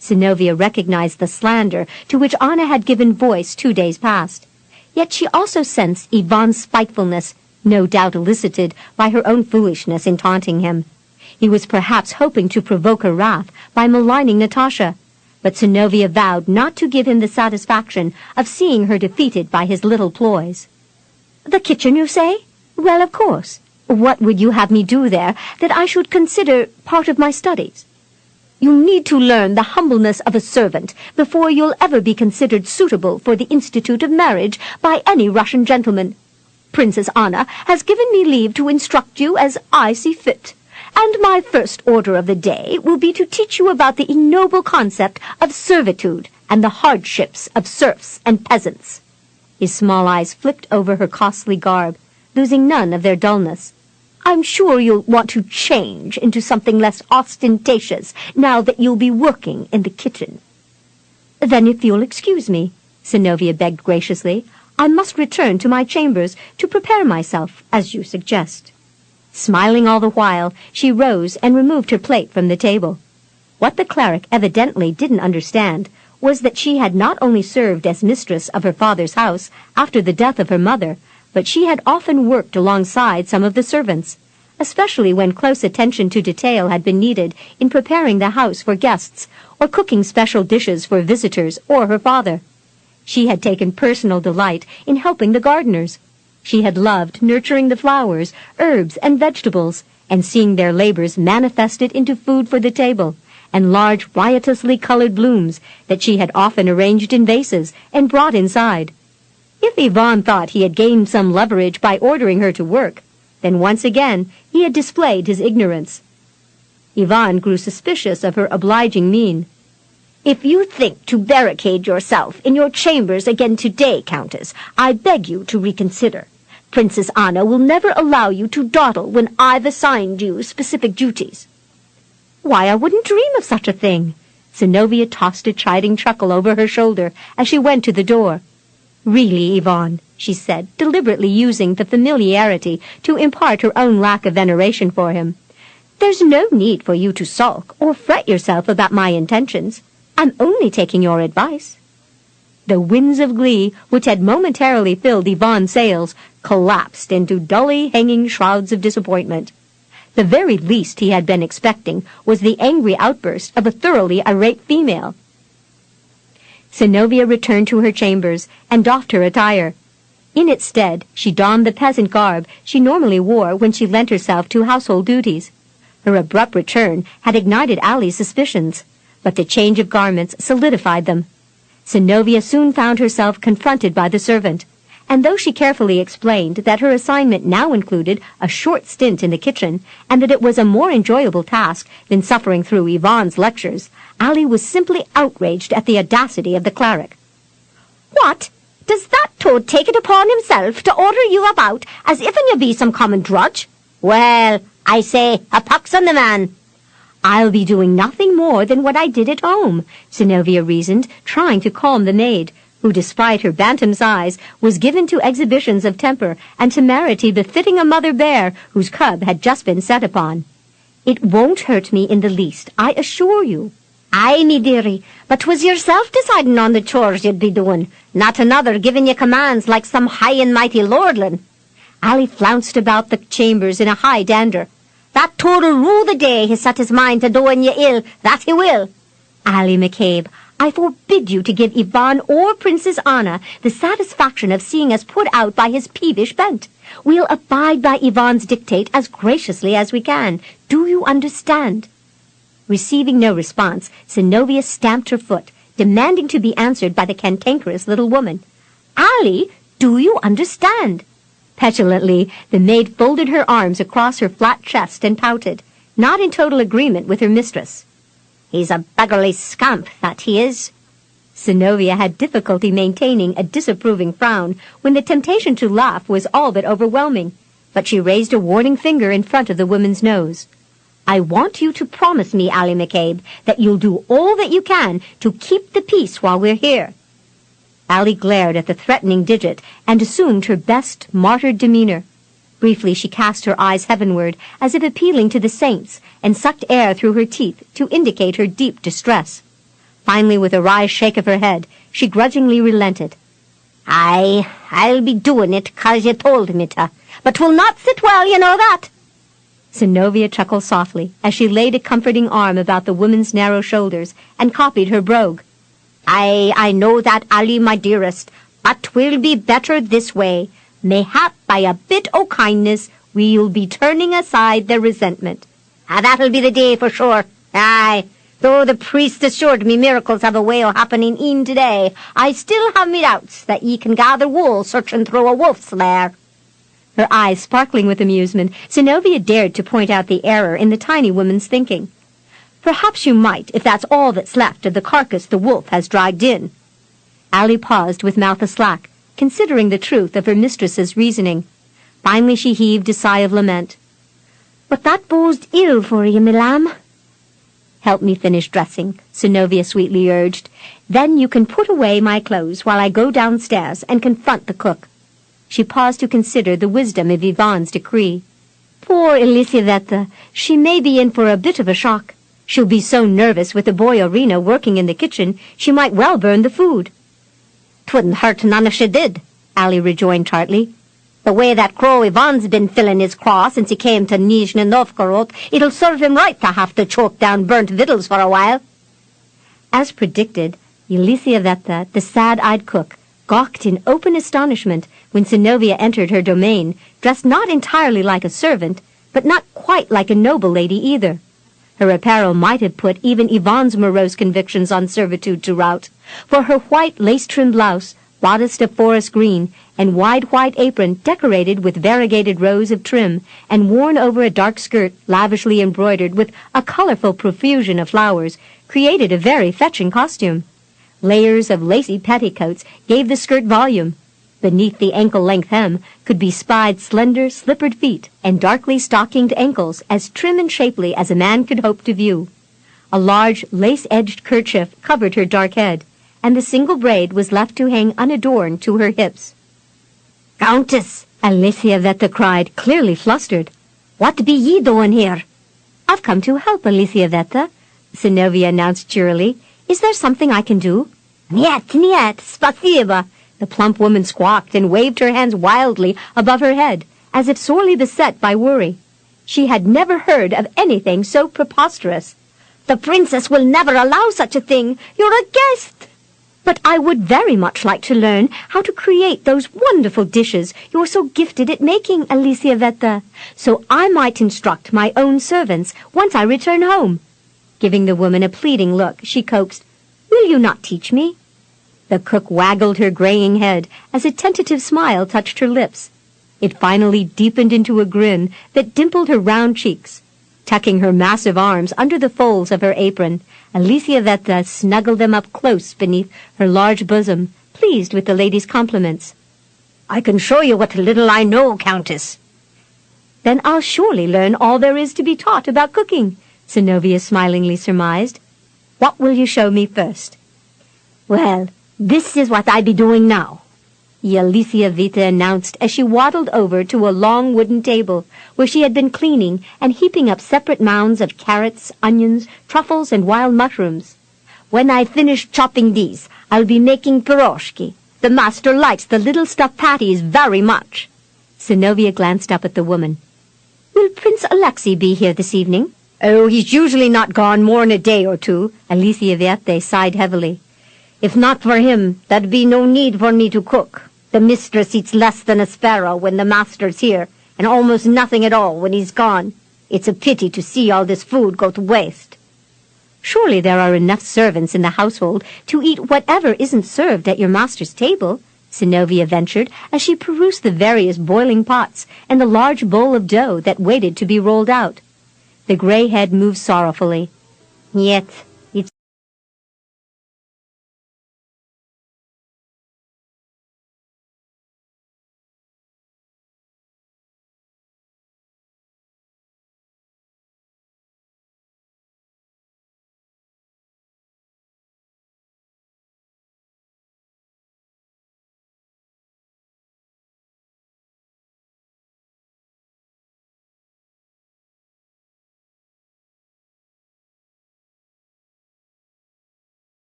Synnovea recognized the slander to which Anna had given voice 2 days past. Yet she also sensed Yvonne's spitefulness, no doubt elicited by her own foolishness in taunting him. He was perhaps hoping to provoke her wrath by maligning Natasha, but Synnovea vowed not to give him the satisfaction of seeing her defeated by his little ploys. "The kitchen, you say? Well, of course. What would you have me do there that I should consider part of my studies? You need to learn the humbleness of a servant before you'll ever be considered suitable for the institute of marriage by any Russian gentleman. Princess Anna has given me leave to instruct you as I see fit, and my first order of the day will be to teach you about the ignoble concept of servitude and the hardships of serfs and peasants." His small eyes flicked over her costly garb, losing none of their dullness. "I'm sure you'll want to change into something less ostentatious now that you'll be working in the kitchen." "Then if you'll excuse me," Synnovea begged graciously, "I must return to my chambers to prepare myself, as you suggest." Smiling all the while, she rose and removed her plate from the table. What the cleric evidently didn't understand was that she had not only served as mistress of her father's house after the death of her mother, but she had often worked alongside some of the servants, especially when close attention to detail had been needed in preparing the house for guests or cooking special dishes for visitors or her father. She had taken personal delight in helping the gardeners. She had loved nurturing the flowers, herbs, and vegetables, and seeing their labors manifested into food for the table, and large riotously colored blooms that she had often arranged in vases and brought inside. If Yvonne thought he had gained some leverage by ordering her to work, then once again he had displayed his ignorance. Yvonne grew suspicious of her obliging mien. "If you think to barricade yourself in your chambers again today, Countess, I beg you to reconsider. Princess Anna will never allow you to dawdle when I've assigned you specific duties." "Why, I wouldn't dream of such a thing." Synnovea tossed a chiding chuckle over her shoulder as she went to the door. "Really, Yvonne," she said, deliberately using the familiarity to impart her own lack of veneration for him, "there's no need for you to sulk or fret yourself about my intentions. I'm only taking your advice." The winds of glee, which had momentarily filled Yvonne's sails, collapsed into dully hanging shrouds of disappointment. The very least he had been expecting was the angry outburst of a thoroughly irate female. Synnovea returned to her chambers and doffed her attire. In its stead, she donned the peasant garb she normally wore when she lent herself to household duties. Her abrupt return had ignited Ali's suspicions, but the change of garments solidified them. Synnovea soon found herself confronted by the servant, and though she carefully explained that her assignment now included a short stint in the kitchen, and that it was a more enjoyable task than suffering through Yvonne's lectures, Ali was simply outraged at the audacity of the cleric. "What? Does that toad take it upon himself to order you about as if you be some common drudge? Well, I say, a pox on the man." "I'll be doing nothing more than what I did at home," Synnovea reasoned, trying to calm the maid, who, despite her bantam size, was given to exhibitions of temper and temerity befitting a mother bear whose cub had just been set upon. "It won't hurt me in the least, I assure you." "Aye, me dearie, but 'twas yourself deciding on the chores you'd be doing, not another giving you commands like some high and mighty lordlin." Ali flounced about the chambers in a high dander. "That toad'll rue the day he set his mind to doing you ill, that he will." "Ali McCabe, I forbid you to give Yvonne or Princess Anna the satisfaction of seeing us put out by his peevish bent. We'll abide by Yvonne's dictate as graciously as we can. Do you understand?" Receiving no response, Synnovea stamped her foot, demanding to be answered by the cantankerous little woman. "Ali, do you understand?" Petulantly, the maid folded her arms across her flat chest and pouted, not in total agreement with her mistress. "He's a beggarly scamp, that he is." Synnovea had difficulty maintaining a disapproving frown when the temptation to laugh was all but overwhelming, but she raised a warning finger in front of the woman's nose. "I want you to promise me, Ali McCabe, that you'll do all that you can to keep the peace while we're here." Allie glared at the threatening digit and assumed her best martyred demeanor. Briefly she cast her eyes heavenward, as if appealing to the saints, and sucked air through her teeth to indicate her deep distress. Finally, with a wry shake of her head, she grudgingly relented. I'll be doing it 'cause you told me to, but 'twill not sit well, you know that." Synnovea chuckled softly as she laid a comforting arm about the woman's narrow shoulders and copied her brogue. I know that, Allie, my dearest, but 'twill be better this way. Mayhap by a bit o' kindness we'll be turning aside their resentment. That'll be the day for sure. Aye, though the priest assured me miracles have a way o' happening e'en today, I still have me doubts that ye can gather wool searching through a wolf's lair." Her eyes sparkling with amusement, Synnovea dared to point out the error in the tiny woman's thinking. "Perhaps you might, if that's all that's left of the carcass the wolf has dragged in." Allie paused with mouth aslack, considering the truth of her mistress's reasoning. Finally she heaved a sigh of lament. "But that bodes ill for ye, me lamb." "Help me finish dressing," Synnovea sweetly urged. "Then you can put away my clothes while I go downstairs and confront the cook." She paused to consider the wisdom of Yvonne's decree. "Poor Elisaveta, she may be in for a bit of a shock. She'll be so nervous with the boy Orina working in the kitchen, she might well burn the food." "'Twouldn't hurt none if she did," Allie rejoined tartly. "The way that crow Ivan's been filling his craw since he came to Nizhny Novgorod, it'll serve him right to have to choke down burnt victuals for a while." As predicted, Elisaveta, the sad-eyed cook, gawked in open astonishment when Synnovea entered her domain, dressed not entirely like a servant, but not quite like a noble lady either. Her apparel might have put even Yvonne's morose convictions on servitude to rout, for her white lace-trimmed blouse, bodiced of forest green, and wide white apron decorated with variegated rows of trim, and worn over a dark skirt lavishly embroidered with a colorful profusion of flowers, created a very fetching costume. Layers of lacy petticoats gave the skirt volume. Beneath the ankle-length hem could be spied slender, slippered feet and darkly stockinged ankles as trim and shapely as a man could hope to view. A large, lace-edged kerchief covered her dark head, and the single braid was left to hang unadorned to her hips. "Countess!" Elisaveta cried, clearly flustered. "What be ye doing here?" "I've come to help, Elisaveta," Synnovea announced cheerily. "Is there something I can do?" "Niet, spasiba." The plump woman squawked and waved her hands wildly above her head, as if sorely beset by worry. She had never heard of anything so preposterous. "The princess will never allow such a thing. You're a guest." "But I would very much like to learn how to create those wonderful dishes you're so gifted at making, Elisaveta, so I might instruct my own servants once I return home." Giving the woman a pleading look, she coaxed, "Will you not teach me?" The cook waggled her graying head as a tentative smile touched her lips. It finally deepened into a grin that dimpled her round cheeks. Tucking her massive arms under the folds of her apron, Elisaveta snuggled them up close beneath her large bosom, pleased with the lady's compliments. "I can show you what little I know, Countess." "Then I'll surely learn all there is to be taught about cooking," Synnovea smilingly surmised. "What will you show me first?" "Well, this is what I be doing now," Elisaveta announced as she waddled over to a long wooden table where she had been cleaning and heaping up separate mounds of carrots, onions, truffles, and wild mushrooms. "When I finish chopping these, I'll be making piroshki. The master likes the little stuffed patties very much." Synnovea glanced up at the woman. "Will Prince Alexei be here this evening?" "Oh, he's usually not gone more'n a day or two," Elisaveta sighed heavily. "If not for him, there'd be no need for me to cook. The mistress eats less than a sparrow when the master's here, and almost nothing at all when he's gone. It's a pity to see all this food go to waste." "Surely there are enough servants in the household to eat whatever isn't served at your master's table," Synnovea ventured as she perused the various boiling pots and the large bowl of dough that waited to be rolled out. The gray head moved sorrowfully. "Yet, it's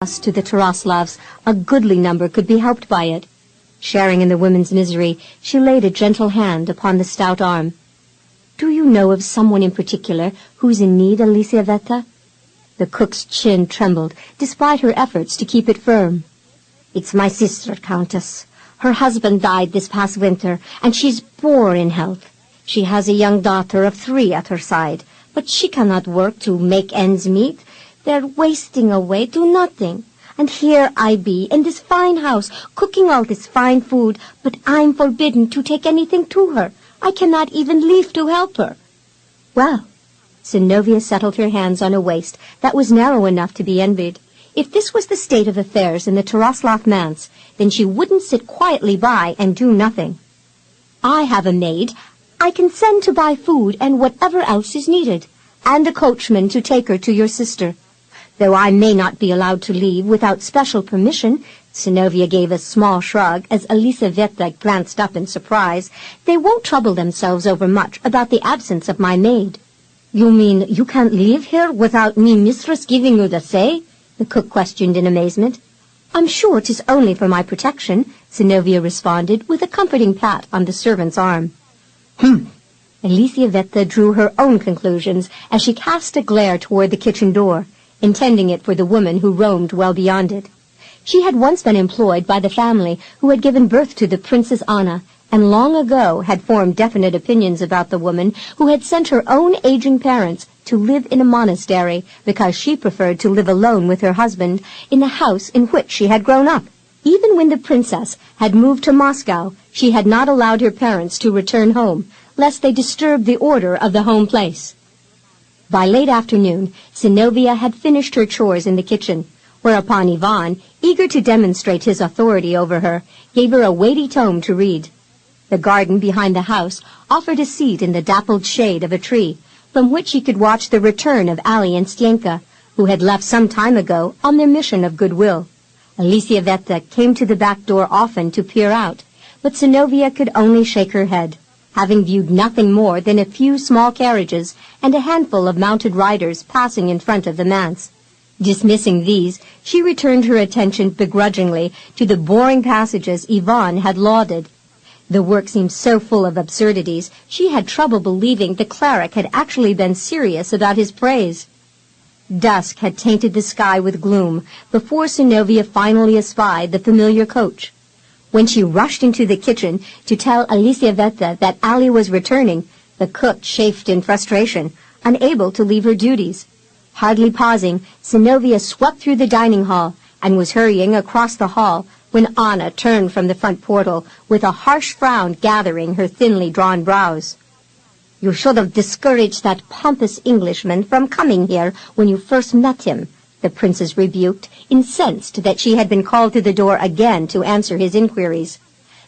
To the Taraslavs, a goodly number could be helped by it. Sharing in the women's misery, she laid a gentle hand upon the stout arm. "Do you know of someone in particular who's in need, Elisaveta?" The cook's chin trembled, despite her efforts to keep it firm. "It's my sister, Countess. Her husband died this past winter, and she's poor in health. She has a young daughter of 3 at her side, but she cannot work to make ends meet. They're wasting away to nothing. And here I be, in this fine house, cooking all this fine food, but I'm forbidden to take anything to her. I cannot even leave to help her." Well, Synnovea settled her hands on a waist that was narrow enough to be envied. If this was the state of affairs in the Taraslav manse, then she wouldn't sit quietly by and do nothing. "I have a maid. I can send to buy food and whatever else is needed, and a coachman to take her to your sister. Though I may not be allowed to leave without special permission," Synnovea gave a small shrug as Elisaveta glanced up in surprise, "they won't trouble themselves over much about the absence of my maid." "You mean you can't leave here without me mistress giving you the say?" the cook questioned in amazement. "I'm sure 'tis only for my protection," Synnovea responded with a comforting pat on the servant's arm. Elisaveta drew her own conclusions as she cast a glare toward the kitchen door, intending it for the woman who roamed well beyond it. She had once been employed by the family who had given birth to the Princess Anna, and long ago had formed definite opinions about the woman who had sent her own aging parents to live in a monastery because she preferred to live alone with her husband in the house in which she had grown up. Even when the princess had moved to Moscow, she had not allowed her parents to return home, lest they disturb the order of the home place. By late afternoon, Synnovea had finished her chores in the kitchen, whereupon Ivan, eager to demonstrate his authority over her, gave her a weighty tome to read. The garden behind the house offered a seat in the dappled shade of a tree, from which she could watch the return of Ali and Stienka, who had left some time ago on their mission of goodwill. Elisaveta came to the back door often to peer out, but Synnovea could only shake her head, having viewed nothing more than a few small carriages and a handful of mounted riders passing in front of the manse. Dismissing these, she returned her attention begrudgingly to the boring passages Ivan had lauded. The work seemed so full of absurdities, she had trouble believing the cleric had actually been serious about his praise. Dusk had tainted the sky with gloom before Synnovea finally espied the familiar coach. When she rushed into the kitchen to tell Elisaveta that Ali was returning, the cook chafed in frustration, unable to leave her duties. Hardly pausing, Synnovea swept through the dining hall and was hurrying across the hall when Anna turned from the front portal with a harsh frown gathering her thinly drawn brows. "You should have discouraged that pompous Englishman from coming here when you first met him," the princess rebuked, incensed that she had been called to the door again to answer his inquiries.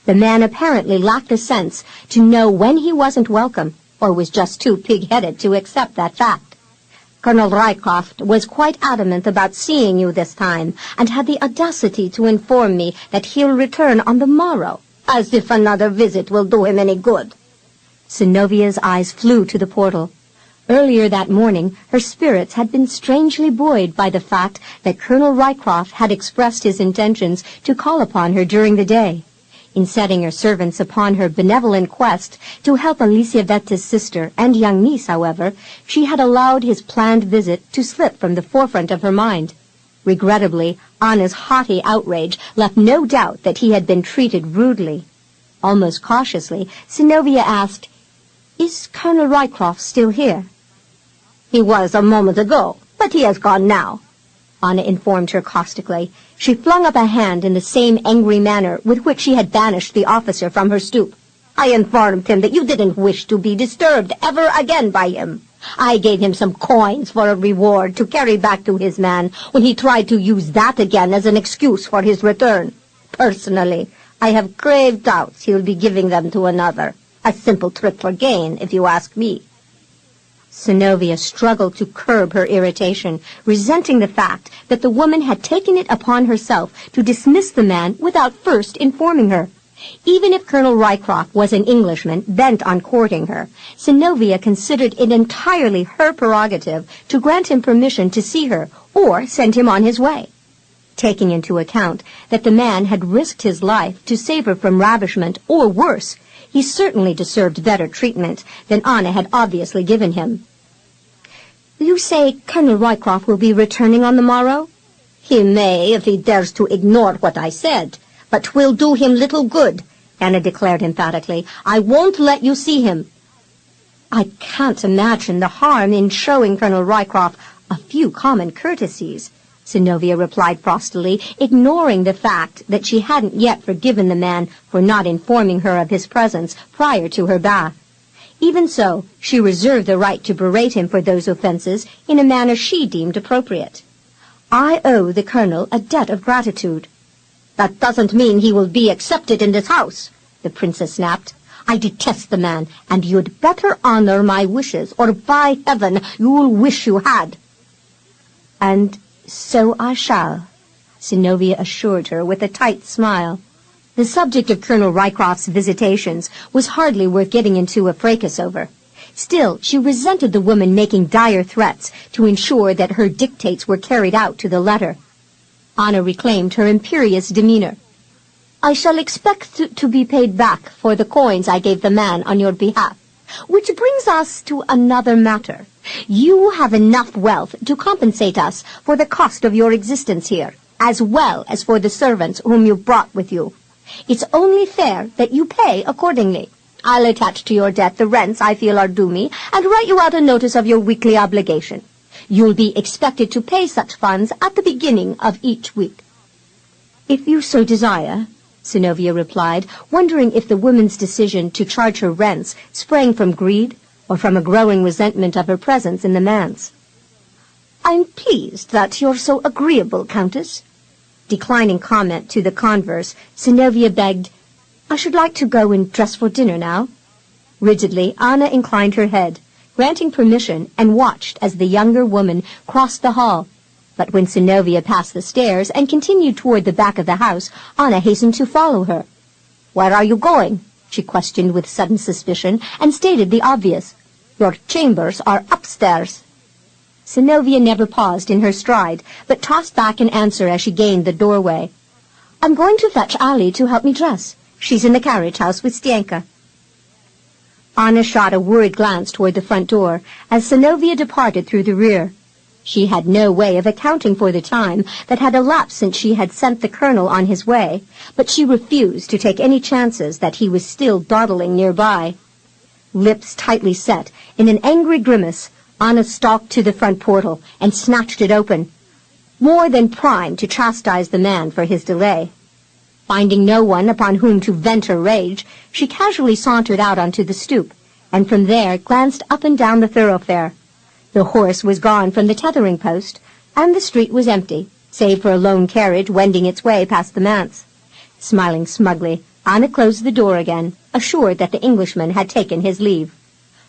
The man apparently lacked the sense to know when he wasn't welcome, or was just too pig-headed to accept that fact. "Colonel Rycroft was quite adamant about seeing you this time, and had the audacity to inform me that he'll return on the morrow, as if another visit will do him any good." Synnovea's eyes flew to the portal. Earlier that morning, her spirits had been strangely buoyed by the fact that Colonel Rycroft had expressed his intentions to call upon her during the day. In setting her servants upon her benevolent quest to help Elisaveta's sister and young niece, however, she had allowed his planned visit to slip from the forefront of her mind. Regrettably, Anna's haughty outrage left no doubt that he had been treated rudely. Almost cautiously, Synnovea asked, "Is Colonel Rycroft still here?" "He was a moment ago, but he has gone now," Anna informed her caustically. She flung up a hand in the same angry manner with which she had banished the officer from her stoop. "I informed him that you didn't wish to be disturbed ever again by him. I gave him some coins for a reward to carry back to his man when he tried to use that again as an excuse for his return. Personally, I have grave doubts he'll be giving them to another. A simple trick for gain, if you ask me." Synnovea struggled to curb her irritation, resenting the fact that the woman had taken it upon herself to dismiss the man without first informing her. Even if Colonel Rycroft was an Englishman bent on courting her, Synnovea considered it entirely her prerogative to grant him permission to see her or send him on his way. Taking into account that the man had risked his life to save her from ravishment, or worse, he certainly deserved better treatment than Anna had obviously given him. "You say Colonel Rycroft will be returning on the morrow?" "He may, if he dares to ignore what I said, but 'twill do him little good," Anna declared emphatically. "I won't let you see him." "I can't imagine the harm in showing Colonel Rycroft a few common courtesies," Synnovea replied frostily, ignoring the fact that she hadn't yet forgiven the man for not informing her of his presence prior to her bath. Even so, she reserved the right to berate him for those offenses in a manner she deemed appropriate. "I owe the Colonel a debt of gratitude." "That doesn't mean he will be accepted in this house," the Princess snapped. "I detest the man, and you'd better honor my wishes, or by heaven, you'll wish you had." "And so I shall," Synnovea assured her with a tight smile. The subject of Colonel Rycroft's visitations was hardly worth getting into a fracas over. Still, she resented the woman making dire threats to ensure that her dictates were carried out to the letter. Anna reclaimed her imperious demeanor. "I shall expect to be paid back for the coins I gave the man on your behalf. Which brings us to another matter. You have enough wealth to compensate us for the cost of your existence here, as well as for the servants whom you brought with you. It's only fair that you pay accordingly. I'll attach to your debt the rents I feel are due me, and write you out a notice of your weekly obligation. You'll be expected to pay such funds at the beginning of each week." "If you so desire," Synnovea replied, wondering if the woman's decision to charge her rents sprang from greed or from a growing resentment of her presence in the manse. "I'm pleased that you're so agreeable, Countess." Declining comment to the converse, Synnovea begged, "I should like to go and dress for dinner now." Rigidly, Anna inclined her head, granting permission, and watched as the younger woman crossed the hall. But when Synnovea passed the stairs and continued toward the back of the house, Anna hastened to follow her. "Where are you going?" she questioned with sudden suspicion, and stated the obvious. "Your chambers are upstairs." Synnovea never paused in her stride, but tossed back an answer as she gained the doorway. "I'm going to fetch Ali to help me dress. She's in the carriage house with Stienka." Anna shot a worried glance toward the front door as Synnovea departed through the rear. She had no way of accounting for the time that had elapsed since she had sent the colonel on his way, but she refused to take any chances that he was still dawdling nearby. Lips tightly set, in an angry grimace, Anna stalked to the front portal and snatched it open, more than primed to chastise the man for his delay. Finding no one upon whom to vent her rage, she casually sauntered out onto the stoop, and from there glanced up and down the thoroughfare. The horse was gone from the tethering post, and the street was empty, save for a lone carriage wending its way past the manse. Smiling smugly, Anna closed the door again, assured that the Englishman had taken his leave.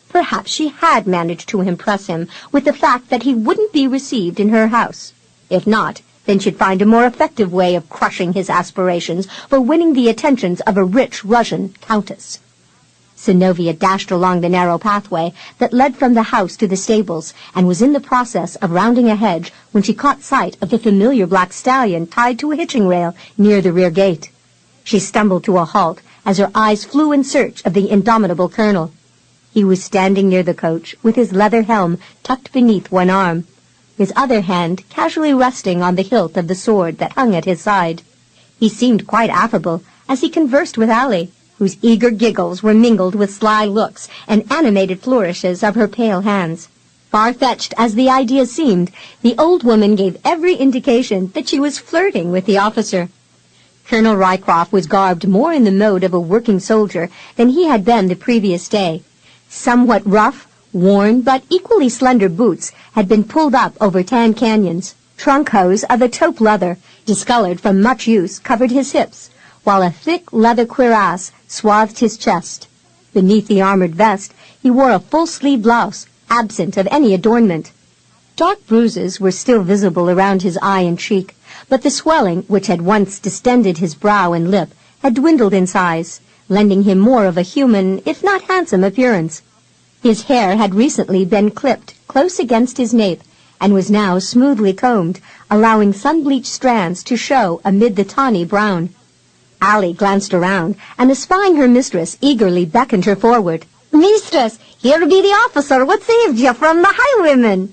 Perhaps she had managed to impress him with the fact that he wouldn't be received in her house. If not, then she'd find a more effective way of crushing his aspirations for winning the attentions of a rich Russian countess. Synnovea dashed along the narrow pathway that led from the house to the stables, and was in the process of rounding a hedge when she caught sight of the familiar black stallion tied to a hitching rail near the rear gate. She stumbled to a halt as her eyes flew in search of the indomitable colonel. He was standing near the coach with his leather helm tucked beneath one arm, his other hand casually resting on the hilt of the sword that hung at his side. He seemed quite affable as he conversed with Ali, whose eager giggles were mingled with sly looks and animated flourishes of her pale hands. Far-fetched as the idea seemed, the old woman gave every indication that she was flirting with the officer. Colonel Rycroft was garbed more in the mode of a working soldier than he had been the previous day. Somewhat rough, worn, but equally slender boots had been pulled up over tan canyons. Trunk hose of a taupe leather, discolored from much use, covered his hips, while a thick leather cuirass swathed his chest. Beneath the armored vest, he wore a full-sleeved blouse, absent of any adornment. Dark bruises were still visible around his eye and cheek, but the swelling, which had once distended his brow and lip, had dwindled in size, lending him more of a human, if not handsome, appearance. His hair had recently been clipped close against his nape, and was now smoothly combed, allowing sun-bleached strands to show amid the tawny brown. Allie glanced around, and espying her mistress, eagerly beckoned her forward. "Mistress, here be the officer what saved you from the highwaymen."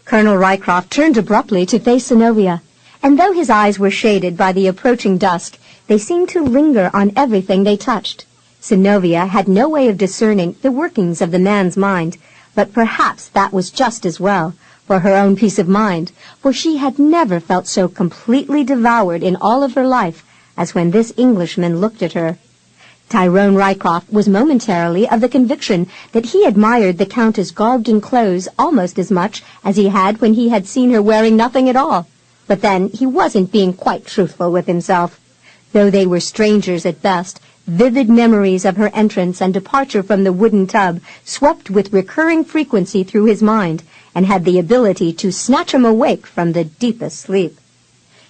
Colonel Rycroft turned abruptly to face Synnovea, and though his eyes were shaded by the approaching dusk, they seemed to linger on everything they touched. Synnovea had no way of discerning the workings of the man's mind, but perhaps that was just as well, for her own peace of mind, for she had never felt so completely devoured in all of her life as when this Englishman looked at her. Tyrone Rycroft was momentarily of the conviction that he admired the countess garbed in clothes almost as much as he had when he had seen her wearing nothing at all. But then he wasn't being quite truthful with himself. Though they were strangers at best, vivid memories of her entrance and departure from the wooden tub swept with recurring frequency through his mind and had the ability to snatch him awake from the deepest sleep.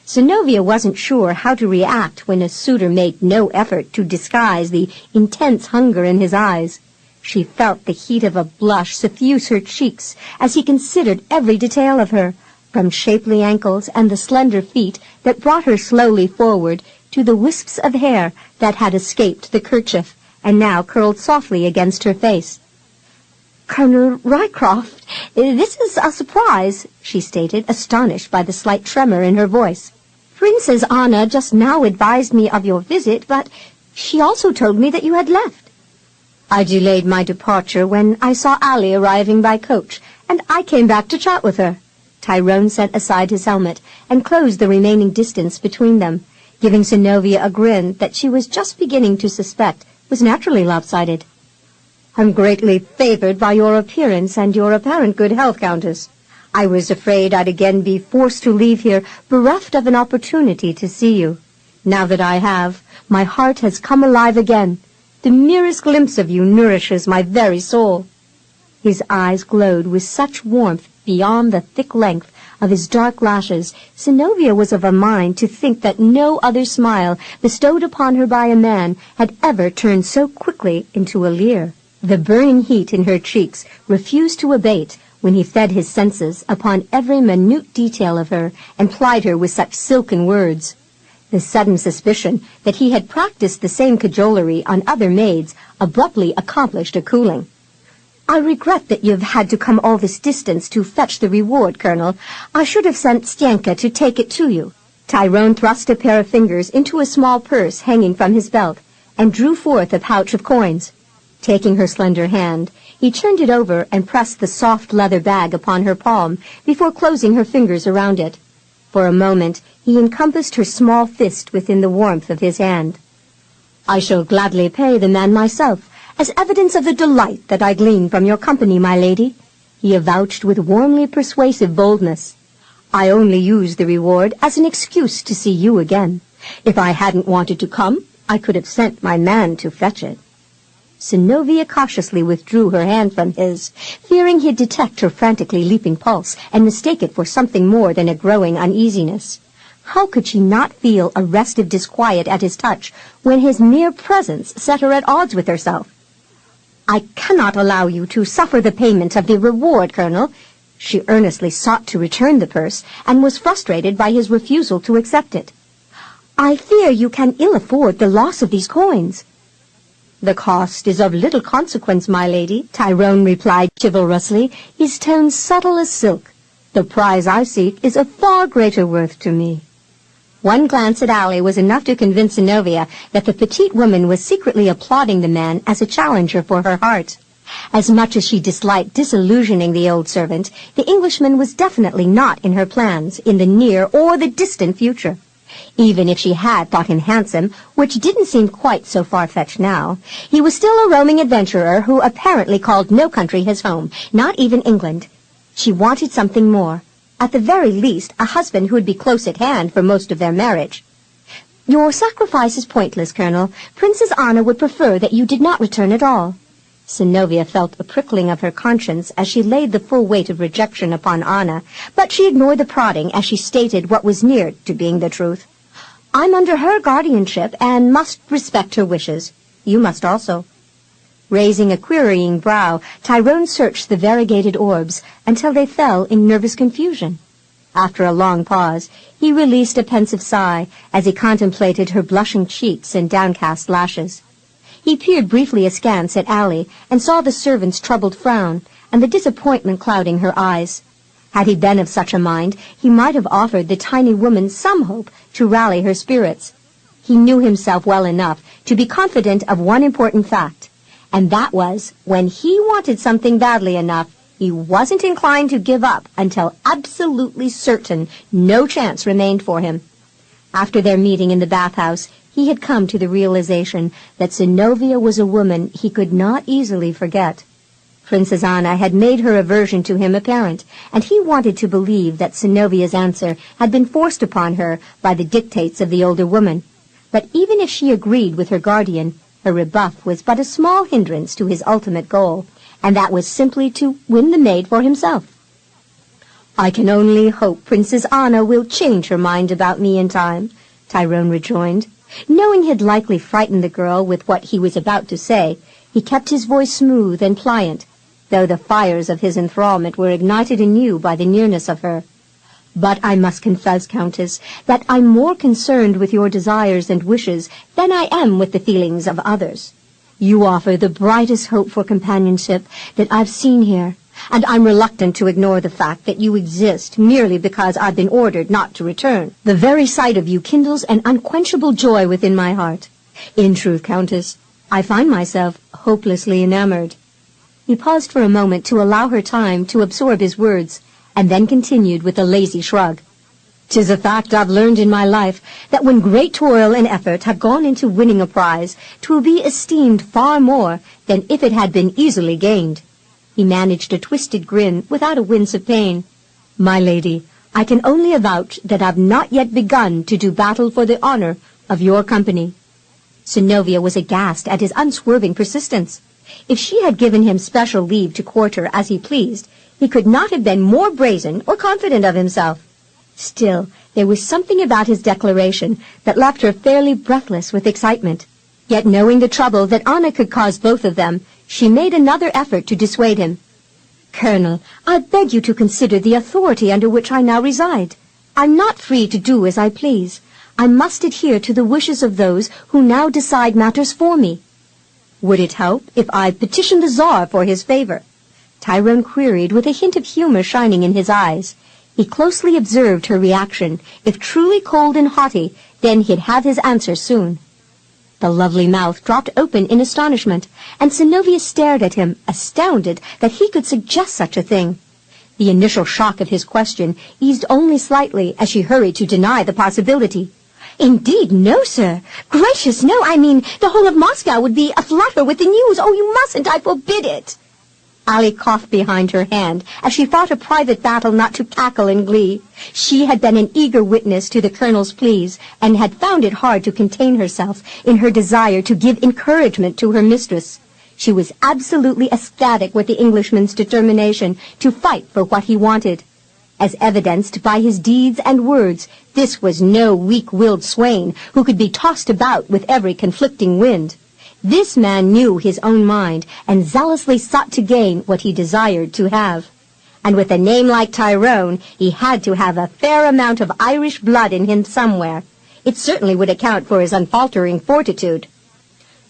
Synnovea wasn't sure how to react when a suitor made no effort to disguise the intense hunger in his eyes. She felt the heat of a blush suffuse her cheeks as he considered every detail of her, from shapely ankles and the slender feet that brought her slowly forward to the wisps of hair that had escaped the kerchief and now curled softly against her face. "Colonel Rycroft, this is a surprise," she stated, astonished by the slight tremor in her voice. "Princess Anna just now advised me of your visit, but she also told me that you had left." "I delayed my departure when I saw Allie arriving by coach, and I came back to chat with her." Tyrone set aside his helmet and closed the remaining distance between them, giving Synnovea a grin that she was just beginning to suspect was naturally lopsided. "I'm greatly favored by your appearance and your apparent good health, Countess. I was afraid I'd again be forced to leave here bereft of an opportunity to see you. Now that I have, my heart has come alive again. The merest glimpse of you nourishes my very soul." His eyes glowed with such warmth beyond the thick length of his dark lashes, Synnovea was of a mind to think that no other smile bestowed upon her by a man had ever turned so quickly into a leer. The burning heat in her cheeks refused to abate when he fed his senses upon every minute detail of her and plied her with such silken words. The sudden suspicion that he had practiced the same cajolery on other maids abruptly accomplished a cooling. "I regret that you've had to come all this distance to fetch the reward, Colonel. I should have sent Stenka to take it to you." Tyrone thrust a pair of fingers into a small purse hanging from his belt and drew forth a pouch of coins. Taking her slender hand, he turned it over and pressed the soft leather bag upon her palm before closing her fingers around it. For a moment, he encompassed her small fist within the warmth of his hand. "I shall gladly pay the man myself, as evidence of the delight that I glean from your company, my lady," he avouched with warmly persuasive boldness. "I only use the reward as an excuse to see you again. If I hadn't wanted to come, I could have sent my man to fetch it." Synnovea cautiously withdrew her hand from his, fearing he'd detect her frantically leaping pulse and mistake it for something more than a growing uneasiness. How could she not feel a restive disquiet at his touch when his mere presence set her at odds with herself? "I cannot allow you to suffer the payment of the reward, Colonel." She earnestly sought to return the purse and was frustrated by his refusal to accept it. "I fear you can ill afford the loss of these coins." "The cost is of little consequence, my lady," Tyrone replied chivalrously, his tone subtle as silk. "The prize I seek is of far greater worth to me." One glance at Allie was enough to convince Synnovea that the petite woman was secretly applauding the man as a challenger for her heart. As much as she disliked disillusioning the old servant, the Englishman was definitely not in her plans in the near or the distant future. Even if she had thought him handsome, which didn't seem quite so far-fetched now, he was still a roaming adventurer who apparently called no country his home, not even England. She wanted something more. At the very least, a husband who would be close at hand for most of their marriage. "Your sacrifice is pointless, Colonel. Princess Anna would prefer that you did not return at all." Synnovea felt a prickling of her conscience as she laid the full weight of rejection upon Anna, but she ignored the prodding as she stated what was near to being the truth. "I'm under her guardianship and must respect her wishes. You must also." Raising a querying brow, Tyrone searched the variegated orbs until they fell in nervous confusion. After a long pause, he released a pensive sigh as he contemplated her blushing cheeks and downcast lashes. He peered briefly askance at Allie and saw the servant's troubled frown and the disappointment clouding her eyes. Had he been of such a mind, he might have offered the tiny woman some hope to rally her spirits. He knew himself well enough to be confident of one important fact, and that was, when he wanted something badly enough, he wasn't inclined to give up until absolutely certain no chance remained for him. After their meeting in the bathhouse, he had come to the realization that Synnovea was a woman he could not easily forget. Princess Anna had made her aversion to him apparent, and he wanted to believe that Synnovea's answer had been forced upon her by the dictates of the older woman. But even if she agreed with her guardian, her rebuff was but a small hindrance to his ultimate goal, and that was simply to win the maid for himself. "I can only hope Princess Anna will change her mind about me in time," Tyrone rejoined. Knowing he'd likely frightened the girl with what he was about to say, he kept his voice smooth and pliant, though the fires of his enthrallment were ignited anew by the nearness of her. "But I must confess, Countess, that I'm more concerned with your desires and wishes than I am with the feelings of others. You offer the brightest hope for companionship that I've seen here, and I'm reluctant to ignore the fact that you exist merely because I've been ordered not to return. The very sight of you kindles an unquenchable joy within my heart. In truth, Countess, I find myself hopelessly enamored." He paused for a moment to allow her time to absorb his words, and then continued with a lazy shrug. "'Tis a fact I've learned in my life that when great toil and effort have gone into winning a prize, 'twill be esteemed far more than if it had been easily gained." He managed a twisted grin without a wince of pain. "My lady, I can only avouch that I've not yet begun to do battle for the honor of your company." Synnovea was aghast at his unswerving persistence. If she had given him special leave to court her as he pleased, he could not have been more brazen or confident of himself. Still, there was something about his declaration that left her fairly breathless with excitement. Yet knowing the trouble that Anna could cause both of them, she made another effort to dissuade him. "Colonel, I beg you to consider the authority under which I now reside. I'm not free to do as I please. I must adhere to the wishes of those who now decide matters for me." "Would it help if I petitioned the Tsar for his favor?" Tyrone queried with a hint of humor shining in his eyes. He closely observed her reaction. If truly cold and haughty, then he'd have his answer soon. The lovely mouth dropped open in astonishment, and Synnovea stared at him, astounded that he could suggest such a thing. The initial shock of his question eased only slightly as she hurried to deny the possibility. "Indeed, no, sir. Gracious, no, I mean, the whole of Moscow would be aflutter with the news. Oh, you mustn't, I forbid it." Allie coughed behind her hand as she fought a private battle not to cackle in glee. She had been an eager witness to the colonel's pleas, and had found it hard to contain herself in her desire to give encouragement to her mistress. She was absolutely ecstatic with the Englishman's determination to fight for what he wanted. As evidenced by his deeds and words, this was no weak-willed swain who could be tossed about with every conflicting wind. This man knew his own mind and zealously sought to gain what he desired to have. And with a name like Tyrone, he had to have a fair amount of Irish blood in him somewhere. It certainly would account for his unfaltering fortitude.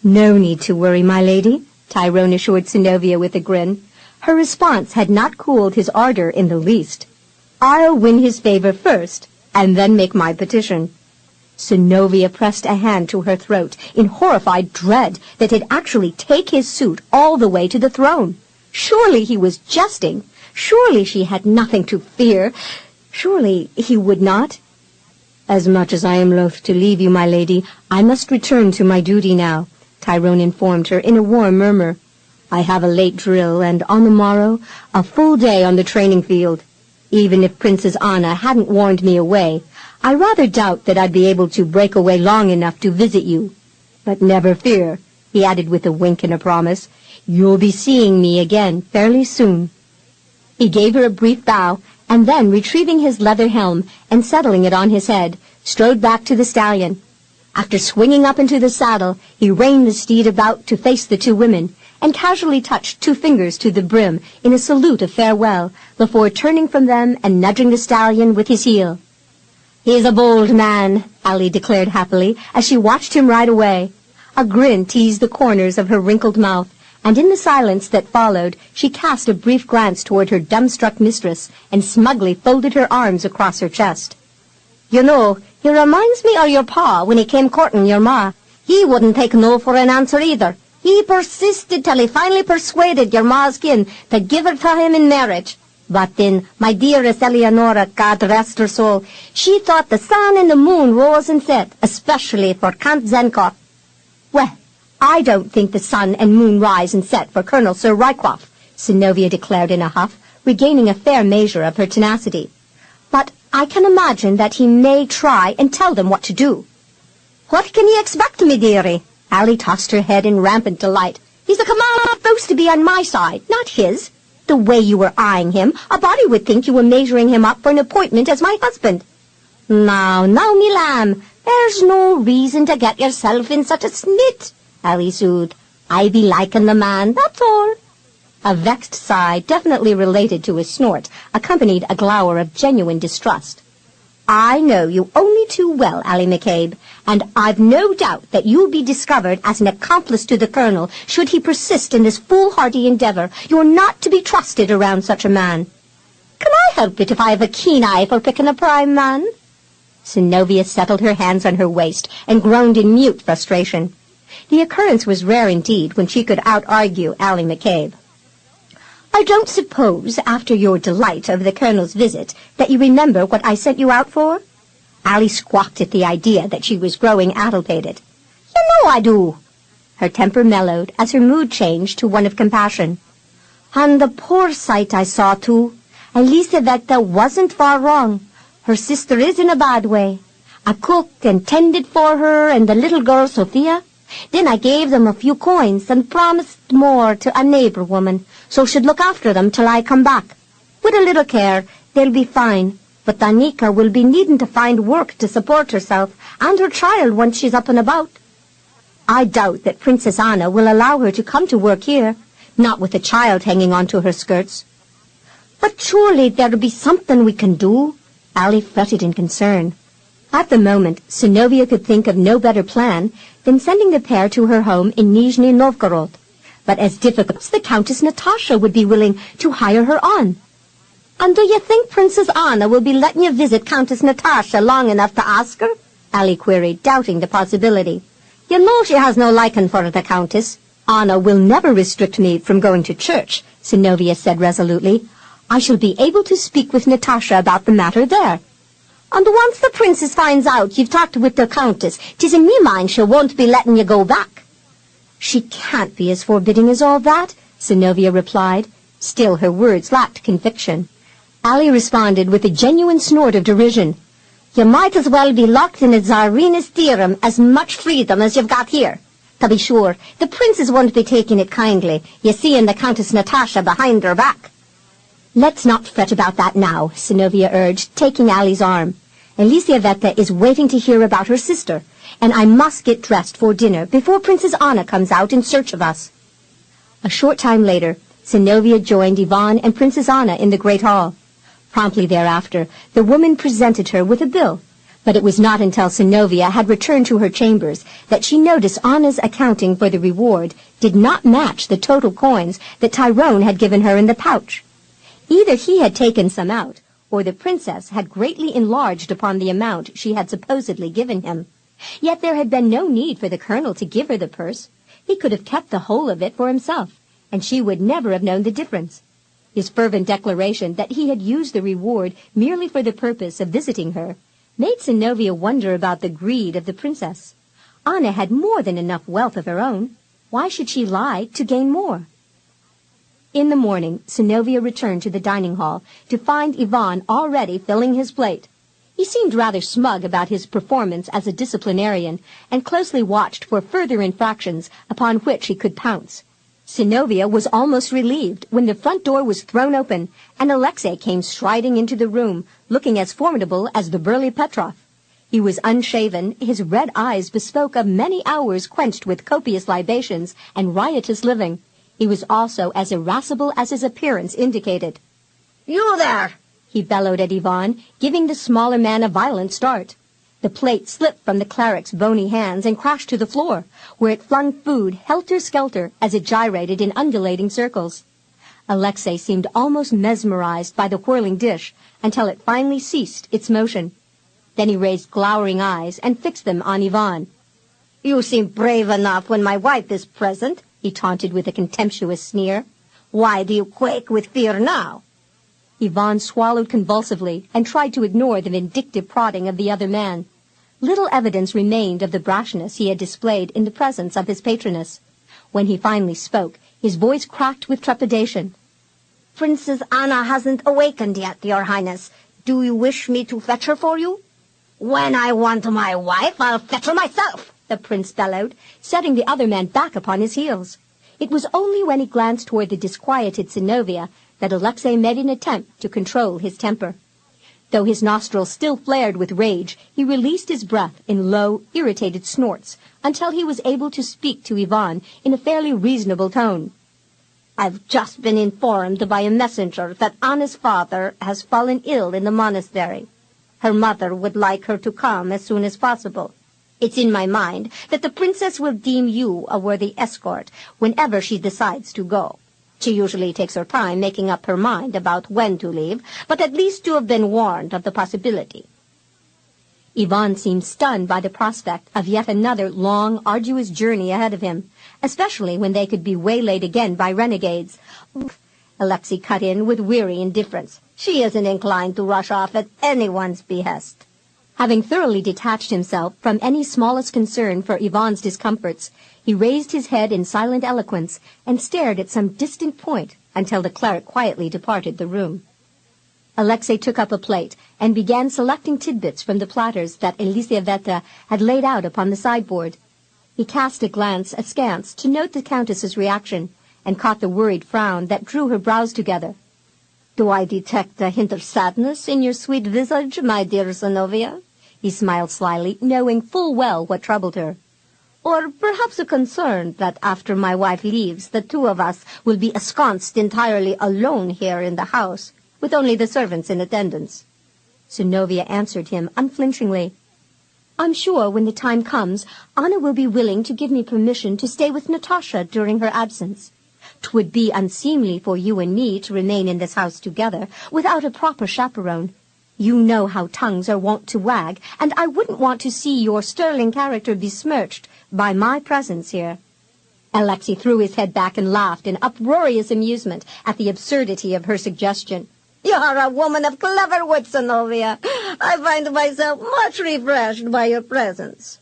"No need to worry, my lady," Tyrone assured Synnovea with a grin. Her response had not cooled his ardor in the least. "I'll win his favor first, and then make my petition." Synnovea pressed a hand to her throat in horrified dread that he'd actually take his suit all the way to the throne. Surely he was jesting. Surely she had nothing to fear. Surely he would not. "As much as I am loath to leave you, my lady, I must return to my duty now," Tyrone informed her in a warm murmur. "I have a late drill, and on the morrow, a full day on the training field. Even if Princess Anna hadn't warned me away, I rather doubt that I'd be able to break away long enough to visit you. But never fear," he added with a wink and a promise, "you'll be seeing me again fairly soon." He gave her a brief bow, and then, retrieving his leather helm and settling it on his head, strode back to the stallion. After swinging up into the saddle, he reined the steed about to face the two women, and casually touched 2 fingers to the brim in a salute of farewell before turning from them and nudging the stallion with his heel. "He's a bold man," Allie declared happily as she watched him ride away. A grin teased the corners of her wrinkled mouth, and in the silence that followed, she cast a brief glance toward her dumbstruck mistress and smugly folded her arms across her chest. "You know, he reminds me of your pa when he came courting your ma. He wouldn't take no for an answer either. He persisted till he finally persuaded your ma's kin to give her to him in marriage. But then, my dearest Eleonora, God rest her soul, she thought the sun and the moon rose and set, especially for Count Zenkov." "Well, I don't think the sun and moon rise and set for Colonel Sir Rycroft," Synnovea declared in a huff, regaining a fair measure of her tenacity. "But I can imagine that he may try and tell them what to do." "What can you expect, me dearie?" Allie tossed her head in rampant delight. "He's a commander supposed to be on my side, not his. The way you were eyeing him, a body would think you were measuring him up for an appointment as my husband." Now, me lamb, there's no reason to get yourself in such a snit," Allie soothed. "I be liking the man, that's all." A vexed sigh, definitely related to a snort, accompanied a glower of genuine distrust. "I know you only too well, Allie McCabe, and I've no doubt that you'll be discovered as an accomplice to the Colonel should he persist in this foolhardy endeavor. You're not to be trusted around such a man." "Can I help it if I have a keen eye for picking a prime man?" Synnovea settled her hands on her waist and groaned in mute frustration. The occurrence was rare indeed when she could out-argue Allie McCabe. "I don't suppose, after your delight over the Colonel's visit, that you remember what I sent you out for?" Allie squawked at the idea that she was growing addlepated. "You know I do." Her temper mellowed as her mood changed to one of compassion. "And the poor sight I saw, too. Elisaveta wasn't far wrong. Her sister is in a bad way. I cooked and tended for her and the little girl, Sophia. Then I gave them a few coins and promised more to a neighbor woman, so she'd look after them till I come back. With a little care, they'll be fine, but Danica will be needing to find work to support herself and her child once she's up and about. I doubt that Princess Anna will allow her to come to work here, not with the child hanging onto her skirts." "But surely there'll be something we can do," Allie fretted in concern. At the moment, Synnovea could think of no better plan than sending the pair to her home in Nizhny Novgorod, but as difficult as the Countess Natasha would be willing to hire her on. "And do you think Princess Anna will be letting you visit Countess Natasha long enough to ask her?" Allie queried, doubting the possibility. "You know she has no liking for the Countess." "Anna will never restrict me from going to church," Synnovea said resolutely. "I shall be able to speak with Natasha about the matter there." "And once the princess finds out you've talked with the Countess, 'tis in me mind she won't be letting you go back." "She can't be as forbidding as all that," Synnovea replied. Still, her words lacked conviction. Allie responded with a genuine snort of derision. "You might as well be locked in a Tsarina's theorem as much freedom as you've got here. To be sure, the princess won't be taking it kindly, you seeing the Countess Natasha behind her back." "Let's not fret about that now," Synnovea urged, taking Allie's arm. "Elisaveta is waiting to hear about her sister, and I must get dressed for dinner before Princess Anna comes out in search of us." A short time later, Synnovea joined Ivan and Princess Anna in the Great Hall. Promptly thereafter, the woman presented her with a bill, but it was not until Synnovea had returned to her chambers that she noticed Anna's accounting for the reward did not match the total coins that Tyrone had given her in the pouch. Either he had taken some out, or the princess had greatly enlarged upon the amount she had supposedly given him. Yet there had been no need for the colonel to give her the purse. He could have kept the whole of it for himself, and she would never have known the difference. His fervent declaration that he had used the reward merely for the purpose of visiting her made Synnovea wonder about the greed of the princess. Anna had more than enough wealth of her own. Why should she lie to gain more? In the morning, Synnovea returned to the dining hall to find Ivan already filling his plate. He seemed rather smug about his performance as a disciplinarian and closely watched for further infractions upon which he could pounce. Synnovea was almost relieved when the front door was thrown open and Alexei came striding into the room, looking as formidable as the burly Petrov. He was unshaven, his red eyes bespoke of many hours quenched with copious libations and riotous living. He was also as irascible as his appearance indicated. "You there!" he bellowed at Ivan, giving the smaller man a violent start. The plate slipped from the cleric's bony hands and crashed to the floor, where it flung food helter-skelter as it gyrated in undulating circles. Alexei seemed almost mesmerized by the whirling dish until it finally ceased its motion. Then he raised glowering eyes and fixed them on Ivan. "You seem brave enough when my wife is present," he taunted with a contemptuous sneer. "Why do you quake with fear now?" Ivan swallowed convulsively and tried to ignore the vindictive prodding of the other man. Little evidence remained of the brashness he had displayed in the presence of his patroness. When he finally spoke, his voice cracked with trepidation. "Princess Anna hasn't awakened yet, Your Highness. Do you wish me to fetch her for you?" "When I want my wife, I'll fetch her myself," the prince bellowed, setting the other man back upon his heels. It was only when he glanced toward the disquieted Synnovea that Alexei made an attempt to control his temper. Though his nostrils still flared with rage, he released his breath in low, irritated snorts until he was able to speak to Ivan in a fairly reasonable tone. "I've just been informed by a messenger that Anna's father has fallen ill in the monastery. Her mother would like her to come as soon as possible. It's in my mind that the princess will deem you a worthy escort whenever she decides to go. She usually takes her time making up her mind about when to leave, but at least you have been warned of the possibility." Ivan seemed stunned by the prospect of yet another long, arduous journey ahead of him, especially when they could be waylaid again by renegades. Alexei cut in with weary indifference. "She isn't inclined to rush off at anyone's behest." Having thoroughly detached himself from any smallest concern for Ivan's discomforts, he raised his head in silent eloquence and stared at some distant point until the cleric quietly departed the room. Alexei took up a plate and began selecting tidbits from the platters that Elizaveta had laid out upon the sideboard. He cast a glance askance to note the countess's reaction and caught the worried frown that drew her brows together. "Do I detect a hint of sadness in your sweet visage, my dear Synnovea?" He smiled slyly, knowing full well what troubled her. "Or perhaps a concern that after my wife leaves, the two of us will be ensconced entirely alone here in the house, with only the servants in attendance." Synnovea answered him unflinchingly. "I'm sure when the time comes, Anna will be willing to give me permission to stay with Natasha during her absence. 'Twould be unseemly for you and me to remain in this house together without a proper chaperone. You know how tongues are wont to wag, and I wouldn't want to see your sterling character besmirched by my presence here." Alexei threw his head back and laughed in uproarious amusement at the absurdity of her suggestion. "You're a woman of clever wits, Synnovea. I find myself much refreshed by your presence."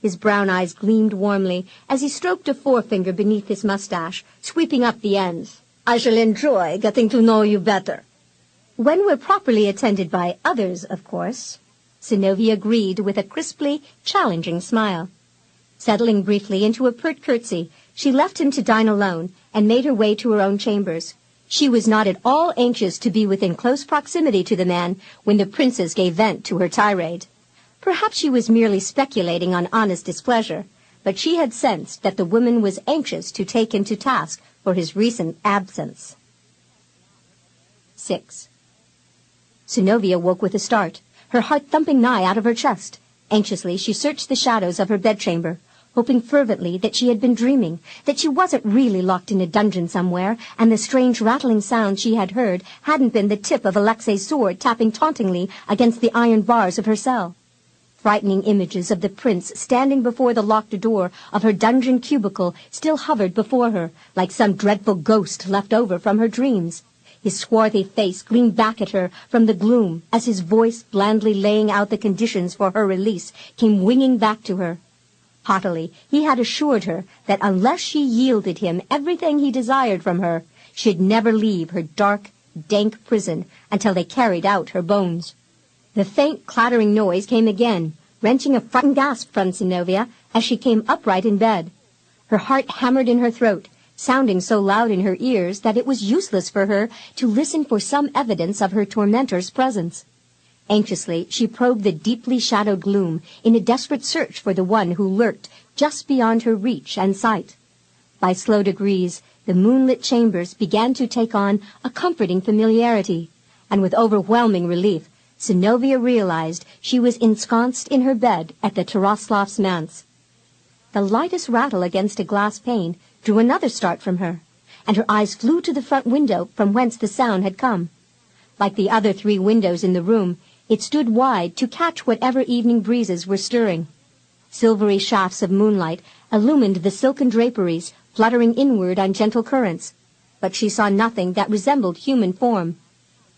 His brown eyes gleamed warmly as he stroked a forefinger beneath his mustache, sweeping up the ends. "I shall enjoy getting to know you better." "When we're properly attended by others, of course," Synnovea agreed with a crisply challenging smile. Settling briefly into a pert curtsy, she left him to dine alone and made her way to her own chambers. She was not at all anxious to be within close proximity to the man when the princess gave vent to her tirade. Perhaps she was merely speculating on Anna's displeasure, but she had sensed that the woman was anxious to take him to task for his recent absence. 6. Synnovea woke with a start, her heart thumping nigh out of her chest. Anxiously she searched the shadows of her bedchamber, hoping fervently that she had been dreaming, that she wasn't really locked in a dungeon somewhere, and the strange rattling sound she had heard hadn't been the tip of Alexei's sword tapping tauntingly against the iron bars of her cell. Frightening images of the prince standing before the locked door of her dungeon cubicle still hovered before her, like some dreadful ghost left over from her dreams. His swarthy face gleamed back at her from the gloom as his voice, blandly laying out the conditions for her release, came winging back to her. Haughtily, he had assured her that unless she yielded him everything he desired from her, she'd never leave her dark, dank prison until they carried out her bones. The faint, clattering noise came again, wrenching a frightened gasp from Synnovea as she came upright in bed. Her heart hammered in her throat, sounding so loud in her ears that it was useless for her to listen for some evidence of her tormentor's presence. Anxiously, she probed the deeply shadowed gloom in a desperate search for the one who lurked just beyond her reach and sight. By slow degrees, the moonlit chambers began to take on a comforting familiarity, and with overwhelming relief, Synnovea realized she was ensconced in her bed at the Taroslav's manse. The lightest rattle against a glass pane drew another start from her, and her eyes flew to the front window from whence the sound had come. Like the other 3 windows in the room, it stood wide to catch whatever evening breezes were stirring. Silvery shafts of moonlight illumined the silken draperies, fluttering inward on gentle currents, but she saw nothing that resembled human form.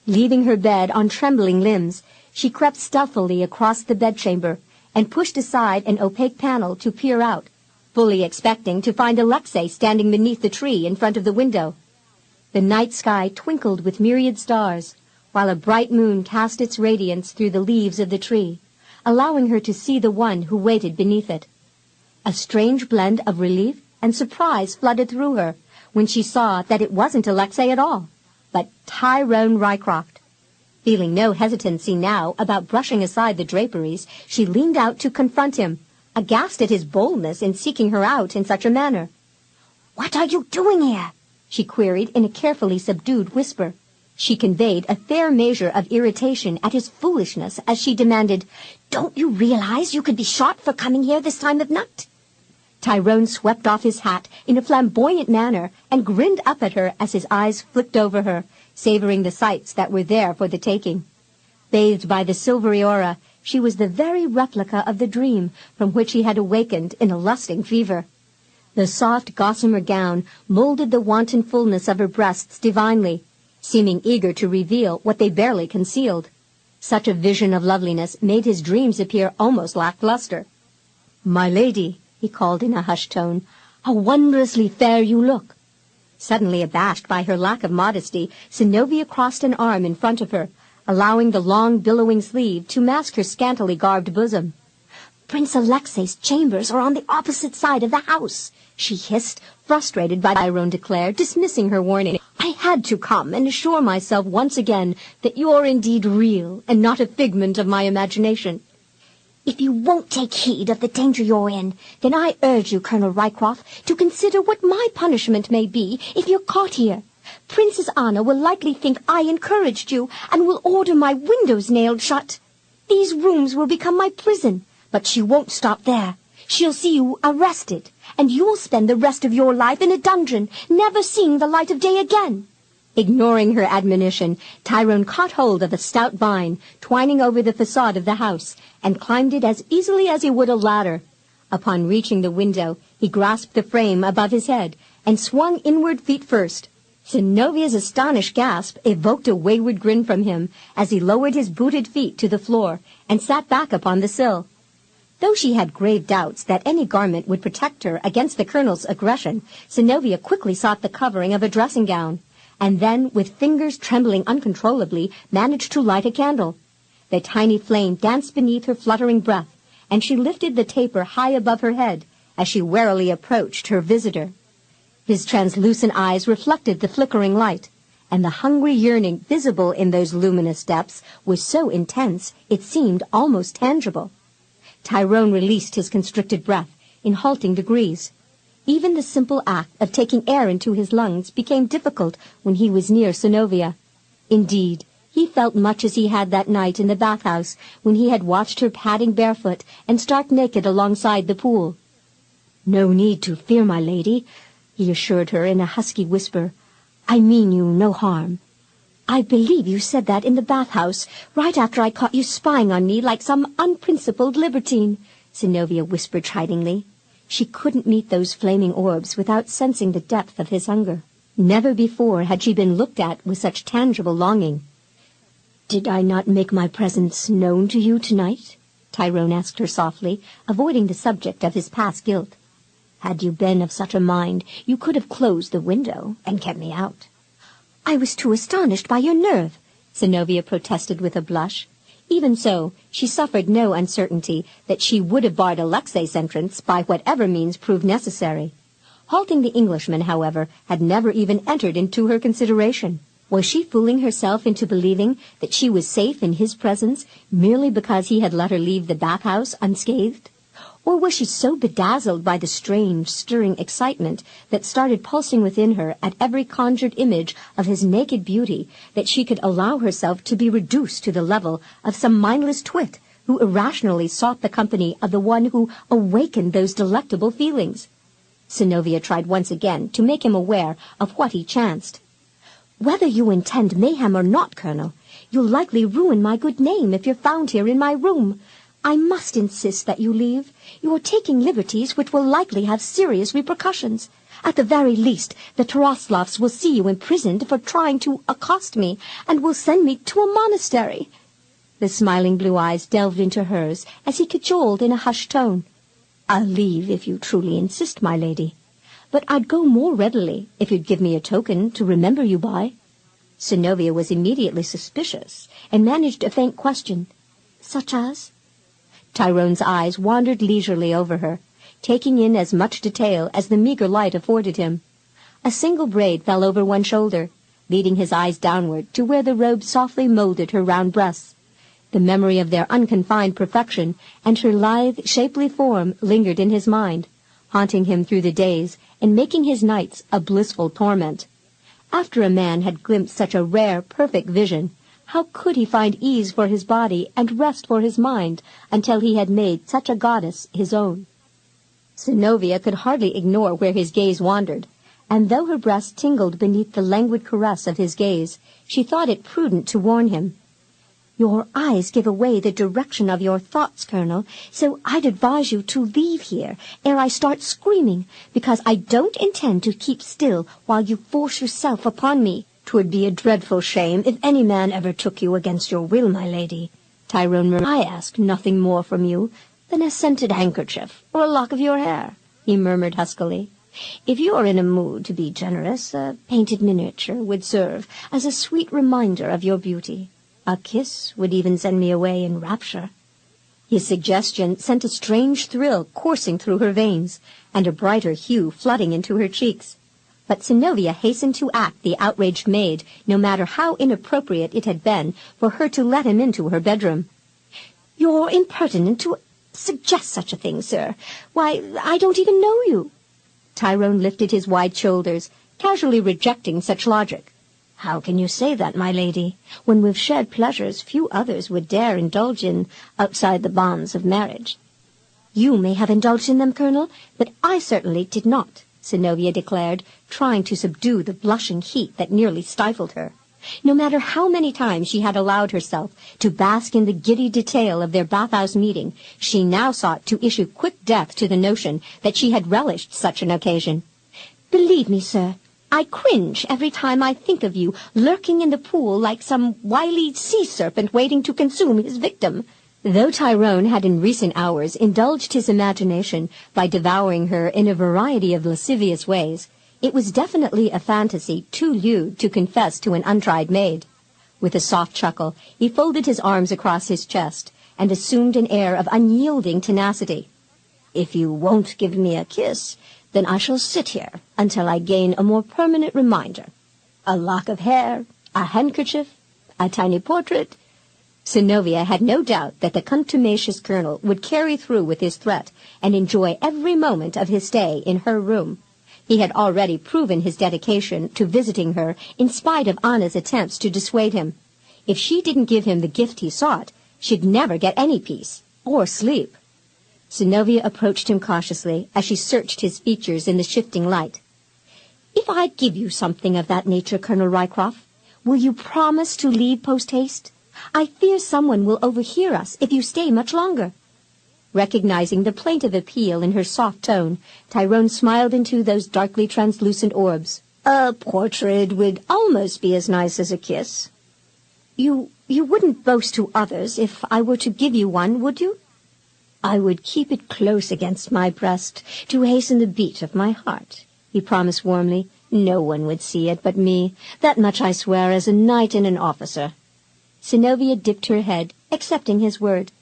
Leaving her bed on trembling limbs, she crept stealthily across the bedchamber and pushed aside an opaque panel to peer out, fully expecting to find Alexei standing beneath the tree in front of the window. The night sky twinkled with myriad stars, while a bright moon cast its radiance through the leaves of the tree, allowing her to see the one who waited beneath it. A strange blend of relief and surprise flooded through her when she saw that it wasn't Alexei at all, but Tyrone Rycroft. Feeling no hesitancy now about brushing aside the draperies, she leaned out to confront him, aghast at his boldness in seeking her out in such a manner. "What are you doing here?" she queried in a carefully subdued whisper. She conveyed a fair measure of irritation at his foolishness as she demanded, "Don't you realize you could be shot for coming here this time of night?" Tyrone swept off his hat in a flamboyant manner and grinned up at her as his eyes flicked over her, savoring the sights that were there for the taking. Bathed by the silvery aura, she was the very replica of the dream from which he had awakened in a lusting fever. The soft gossamer gown molded the wanton fullness of her breasts divinely, seeming eager to reveal what they barely concealed. Such a vision of loveliness made his dreams appear almost lackluster. "My lady," he called in a hushed tone, "how wondrously fair you look." Suddenly abashed by her lack of modesty, Synnovea crossed an arm in front of her, allowing the long billowing sleeve to mask her scantily garbed bosom. "Prince Alexei's chambers are on the opposite side of the house," she hissed, frustrated by Tyrone declare, dismissing her warning. "I had to come and assure myself once again that you're indeed real and not a figment of my imagination." "If you won't take heed of the danger you're in, then I urge you, Colonel Rycroft, to consider what my punishment may be if you're caught here. Princess Anna will likely think I encouraged you and will order my windows nailed shut. These rooms will become my prison, but she won't stop there. She'll see you arrested, and you'll spend the rest of your life in a dungeon, never seeing the light of day again." Ignoring her admonition, Tyrone caught hold of a stout vine twining over the facade of the house and climbed it as easily as he would a ladder. Upon reaching the window, he grasped the frame above his head and swung inward feet first. Synnovea's astonished gasp evoked a wayward grin from him as he lowered his booted feet to the floor and sat back upon the sill. Though she had grave doubts that any garment would protect her against the colonel's aggression, Synnovea quickly sought the covering of a dressing gown, and then, with fingers trembling uncontrollably, managed to light a candle. The tiny flame danced beneath her fluttering breath, and she lifted the taper high above her head as she warily approached her visitor. His translucent eyes reflected the flickering light, and the hungry yearning visible in those luminous depths was so intense it seemed almost tangible. Tyrone released his constricted breath in halting degrees. Even the simple act of taking air into his lungs became difficult when he was near Synnovea. Indeed, he felt much as he had that night in the bathhouse when he had watched her padding barefoot and stark naked alongside the pool. "No need to fear, my lady," he assured her in a husky whisper. "I mean you no harm." "I believe you said that in the bathhouse, right after I caught you spying on me like some unprincipled libertine," Synnovea whispered chidingly. She couldn't meet those flaming orbs without sensing the depth of his hunger. Never before had she been looked at with such tangible longing. "Did I not make my presence known to you tonight?" Tyrone asked her softly, avoiding the subject of his past guilt. "Had you been of such a mind, you could have closed the window and kept me out." "I was too astonished by your nerve," Synnovea protested with a blush. Even so, she suffered no uncertainty that she would have barred Alexei's entrance by whatever means proved necessary. Halting the Englishman, however, had never even entered into her consideration. Was she fooling herself into believing that she was safe in his presence merely because he had let her leave the bathhouse unscathed? Or was she so bedazzled by the strange, stirring excitement that started pulsing within her at every conjured image of his naked beauty that she could allow herself to be reduced to the level of some mindless twit who irrationally sought the company of the one who awakened those delectable feelings? Synnovea tried once again to make him aware of what he chanced. "Whether you intend mayhem or not, Colonel, you'll likely ruin my good name if you're found here in my room. I must insist that you leave. You are taking liberties which will likely have serious repercussions. At the very least, the Taraslovs will see you imprisoned for trying to accost me, and will send me to a monastery." The smiling blue eyes delved into hers as he cajoled in a hushed tone. "I'll leave if you truly insist, my lady. But I'd go more readily if you'd give me a token to remember you by." Synnovea was immediately suspicious, and managed a faint question. "Such as?" Tyrone's eyes wandered leisurely over her, taking in as much detail as the meager light afforded him. A single braid fell over one shoulder, leading his eyes downward to where the robe softly molded her round breasts. The memory of their unconfined perfection and her lithe, shapely form lingered in his mind, haunting him through the days and making his nights a blissful torment. After a man had glimpsed such a rare, perfect vision, how could he find ease for his body and rest for his mind until he had made such a goddess his own? Synnovea could hardly ignore where his gaze wandered, and though her breast tingled beneath the languid caress of his gaze, she thought it prudent to warn him. "Your eyes give away the direction of your thoughts, Colonel, so I'd advise you to leave here ere I start screaming, because I don't intend to keep still while you force yourself upon me." "'Twould be a dreadful shame if any man ever took you against your will, my lady," Tyrone murmured. "I ask nothing more from you than a scented handkerchief or a lock of your hair," he murmured huskily. "If you are in a mood to be generous, a painted miniature would serve as a sweet reminder of your beauty. A kiss would even send me away in rapture." His suggestion sent a strange thrill coursing through her veins, and a brighter hue flooding into her cheeks. But Synnovea hastened to act the outraged maid, no matter how inappropriate it had been for her to let him into her bedroom. "You're impertinent to suggest such a thing, sir. Why, I don't even know you." Tyrone lifted his wide shoulders, casually rejecting such logic. "How can you say that, my lady, when we've shared pleasures few others would dare indulge in outside the bonds of marriage?" "You may have indulged in them, Colonel, but I certainly did not," Synnovea declared, trying to subdue the blushing heat that nearly stifled her. No matter how many times she had allowed herself to bask in the giddy detail of their bathhouse meeting, she now sought to issue quick death to the notion that she had relished such an occasion. "Believe me, sir, I cringe every time I think of you lurking in the pool like some wily sea serpent waiting to consume his victim." Though Tyrone had in recent hours indulged his imagination by devouring her in a variety of lascivious ways, it was definitely a fantasy too lewd to confess to an untried maid. With a soft chuckle, he folded his arms across his chest and assumed an air of unyielding tenacity. "If you won't give me a kiss, then I shall sit here until I gain a more permanent reminder. A lock of hair, a handkerchief, a tiny portrait." Synnovea had no doubt that the contumacious colonel would carry through with his threat and enjoy every moment of his stay in her room. He had already proven his dedication to visiting her in spite of Anna's attempts to dissuade him. If she didn't give him the gift he sought, she'd never get any peace or sleep. Synnovea approached him cautiously as she searched his features in the shifting light. "If I give you something of that nature, Colonel Rycroft, will you promise to leave post-haste? I fear someone will overhear us if you stay much longer." Recognizing the plaintive appeal in her soft tone, Tyrone smiled into those darkly translucent orbs. "A portrait would almost be as nice as a kiss." You wouldn't boast to others if I were to give you one, would you?" "I would keep it close against my breast to hasten the beat of my heart," he promised warmly. "No one would see it but me. That much I swear as a knight and an officer." Synnovea dipped her head, accepting his word.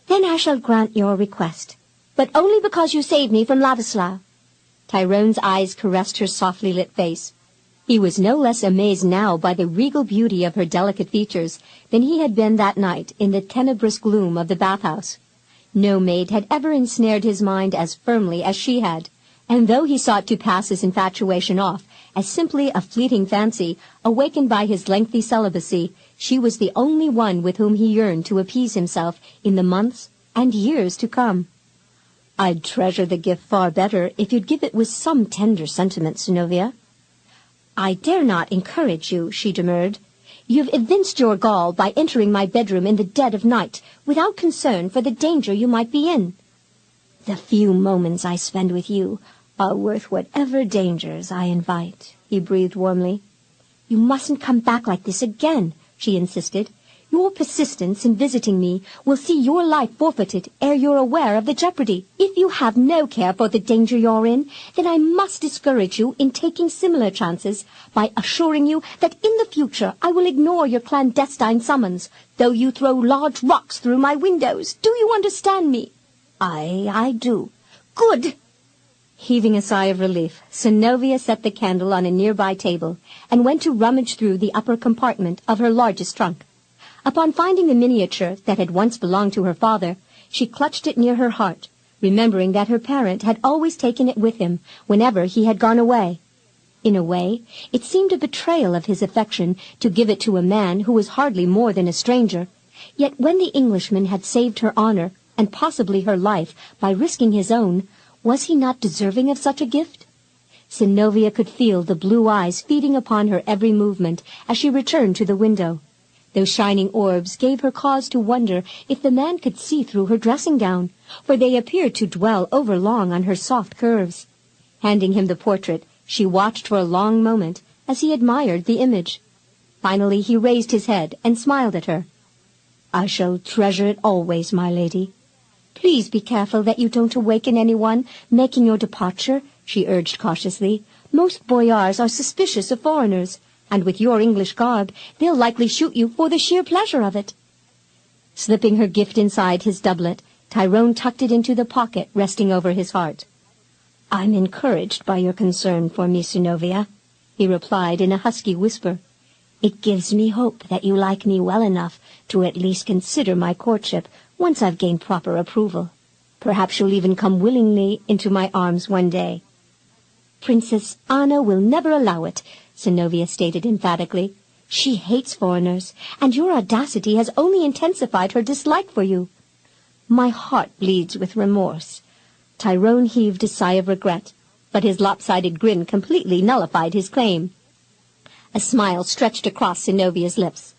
"Then I shall grant your request, but only because you saved me from Ladislaw." Tyrone's eyes caressed her softly lit face. He was no less amazed now by the regal beauty of her delicate features than he had been that night in the tenebrous gloom of the bathhouse. No maid had ever ensnared his mind as firmly as she had, and though he sought to pass his infatuation off as simply a fleeting fancy awakened by his lengthy celibacy, she was the only one with whom he yearned to appease himself in the months and years to come. "I'd treasure the gift far better if you'd give it with some tender sentiment, Synnovea." "I dare not encourage you," she demurred. "You've evinced your gall by entering my bedroom in the dead of night, without concern for the danger you might be in." "The few moments I spend with you are worth whatever dangers I invite," he breathed warmly. "You mustn't come back like this again," she insisted. "Your persistence in visiting me will see your life forfeited ere you're aware of the jeopardy. If you have no care for the danger you're in, then I must discourage you in taking similar chances by assuring you that in the future I will ignore your clandestine summons, though you throw large rocks through my windows. Do you understand me?" I do." "Good!" Heaving a sigh of relief, Synnovea set the candle on a nearby table and went to rummage through the upper compartment of her largest trunk. Upon finding the miniature that had once belonged to her father, she clutched it near her heart, remembering that her parent had always taken it with him whenever he had gone away. In a way, it seemed a betrayal of his affection to give it to a man who was hardly more than a stranger. Yet when the Englishman had saved her honor, and possibly her life, by risking his own, was he not deserving of such a gift? Synnovea could feel the blue eyes feeding upon her every movement as she returned to the window. Those shining orbs gave her cause to wonder if the man could see through her dressing gown, for they appeared to dwell overlong on her soft curves. Handing him the portrait, she watched for a long moment as he admired the image. Finally he raised his head and smiled at her. "I shall treasure it always, my lady." "Please be careful that you don't awaken anyone making your departure," she urged cautiously. "Most boyars are suspicious of foreigners, and with your English garb, they'll likely shoot you for the sheer pleasure of it." Slipping her gift inside his doublet, Tyrone tucked it into the pocket resting over his heart. "I'm encouraged by your concern for me, Synnovea," he replied in a husky whisper. "It gives me hope that you like me well enough to at least consider my courtship once I've gained proper approval. Perhaps you'll even come willingly into my arms one day." "Princess Anna will never allow it," Synnovea stated emphatically. "She hates foreigners, and your audacity has only intensified her dislike for you." "My heart bleeds with remorse." Tyrone heaved a sigh of regret, but his lopsided grin completely nullified his claim. A smile stretched across Synnovea's lips.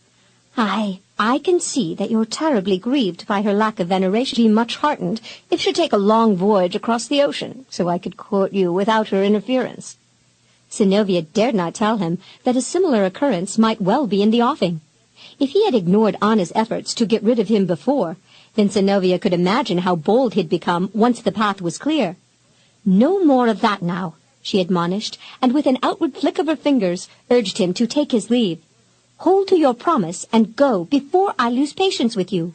I can see that you're terribly grieved by her lack of veneration. Be much heartened if she'd take a long voyage across the ocean, so I could court you without her interference." Synnovea dared not tell him that a similar occurrence might well be in the offing. If he had ignored Anna's efforts to get rid of him before, then Synnovea could imagine how bold he'd become once the path was clear. "No more of that now," she admonished, and with an outward flick of her fingers urged him to take his leave. "Hold to your promise and go before I lose patience with you."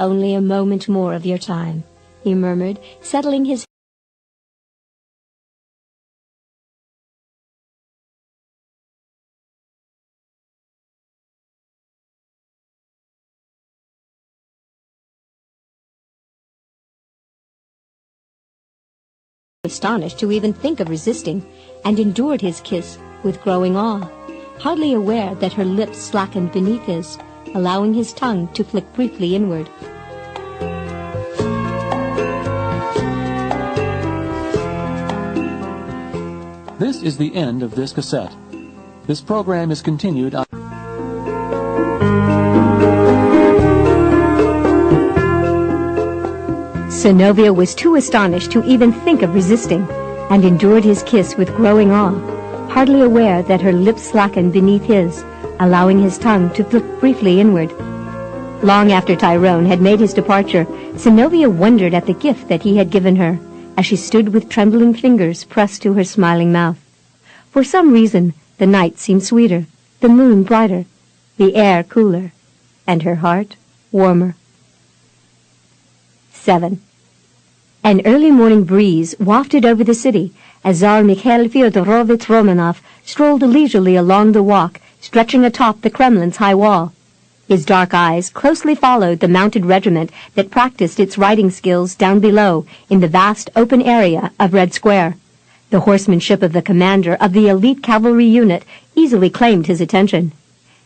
"Only a moment more of your time," he murmured, settling his astonished to even think of resisting, and endured his kiss with growing awe, hardly aware that her lips slackened beneath his, allowing his tongue to flick briefly inward. This is the end of this cassette. This program is continued on... Synnovea was too astonished to even think of resisting, and endured his kiss with growing awe, hardly aware that her lips slackened beneath his, allowing his tongue to flick briefly inward. Long after Tyrone had made his departure, Synnovea wondered at the gift that he had given her, as she stood with trembling fingers pressed to her smiling mouth. For some reason, the night seemed sweeter, the moon brighter, the air cooler, and her heart warmer. 7. An early morning breeze wafted over the city as Tsar Mikhail Fyodorovich Romanov strolled leisurely along the walk stretching atop the Kremlin's high wall. His dark eyes closely followed the mounted regiment that practiced its riding skills down below in the vast open area of Red Square. The horsemanship of the commander of the elite cavalry unit easily claimed his attention.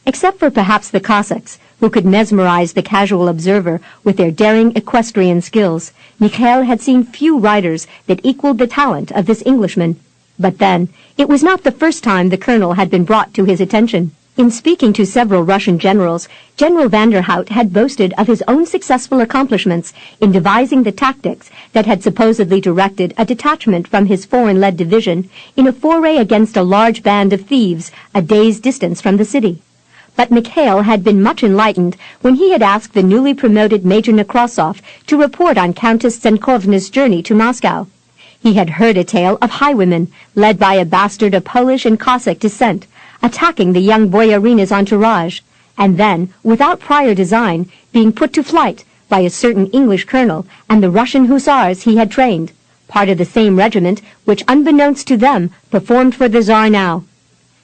Except for perhaps the Cossacks, who could mesmerize the casual observer with their daring equestrian skills, Mikhail had seen few riders that equaled the talent of this Englishman. But then, it was not the first time the colonel had been brought to his attention. In speaking to several Russian generals, General Vanderhout had boasted of his own successful accomplishments in devising the tactics that had supposedly directed a detachment from his foreign-led division in a foray against a large band of thieves a day's distance from the city. But Mikhail had been much enlightened when he had asked the newly promoted Major Nekrasov to report on Countess Zenkovna's journey to Moscow. He had heard a tale of highwaymen, led by a bastard of Polish and Cossack descent, attacking the young boyarina's entourage, and then, without prior design, being put to flight by a certain English colonel and the Russian hussars he had trained, part of the same regiment which, unbeknownst to them, performed for the Tsar now.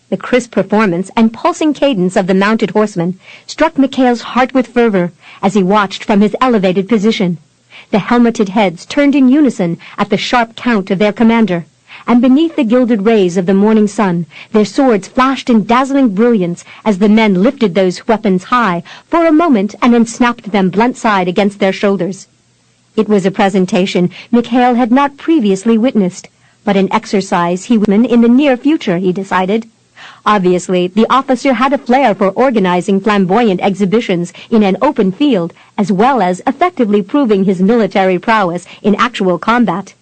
The crisp performance and pulsing cadence of the mounted horsemen struck Mikhail's heart with fervor as he watched from his elevated position. The helmeted heads turned in unison at the sharp count of their commander, and beneath the gilded rays of the morning sun, their swords flashed in dazzling brilliance as the men lifted those weapons high for a moment and then snapped them blunt-side against their shoulders. It was a presentation Mikhail had not previously witnessed, but an exercise he would in the near future, he decided. Obviously, the officer had a flair for organizing flamboyant exhibitions in an open field, as well as effectively proving his military prowess in actual combat.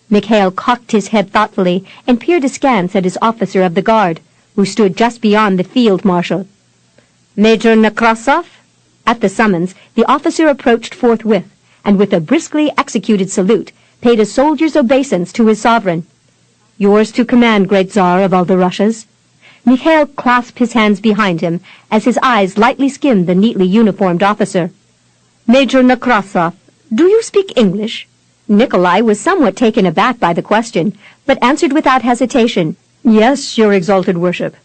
Mikhail cocked his head thoughtfully and peered askance at his officer of the guard, who stood just beyond the field marshal. "Major Nekrasov?" At the summons, the officer approached forthwith, and with a briskly executed salute, paid a soldier's obeisance to his sovereign. "Yours to command, great Tsar of all the Russias." Mikhail clasped his hands behind him as his eyes lightly skimmed the neatly uniformed officer. "Major Nekrasov, do you speak English?" Nikolai was somewhat taken aback by the question, but answered without hesitation, "Yes, your exalted worship."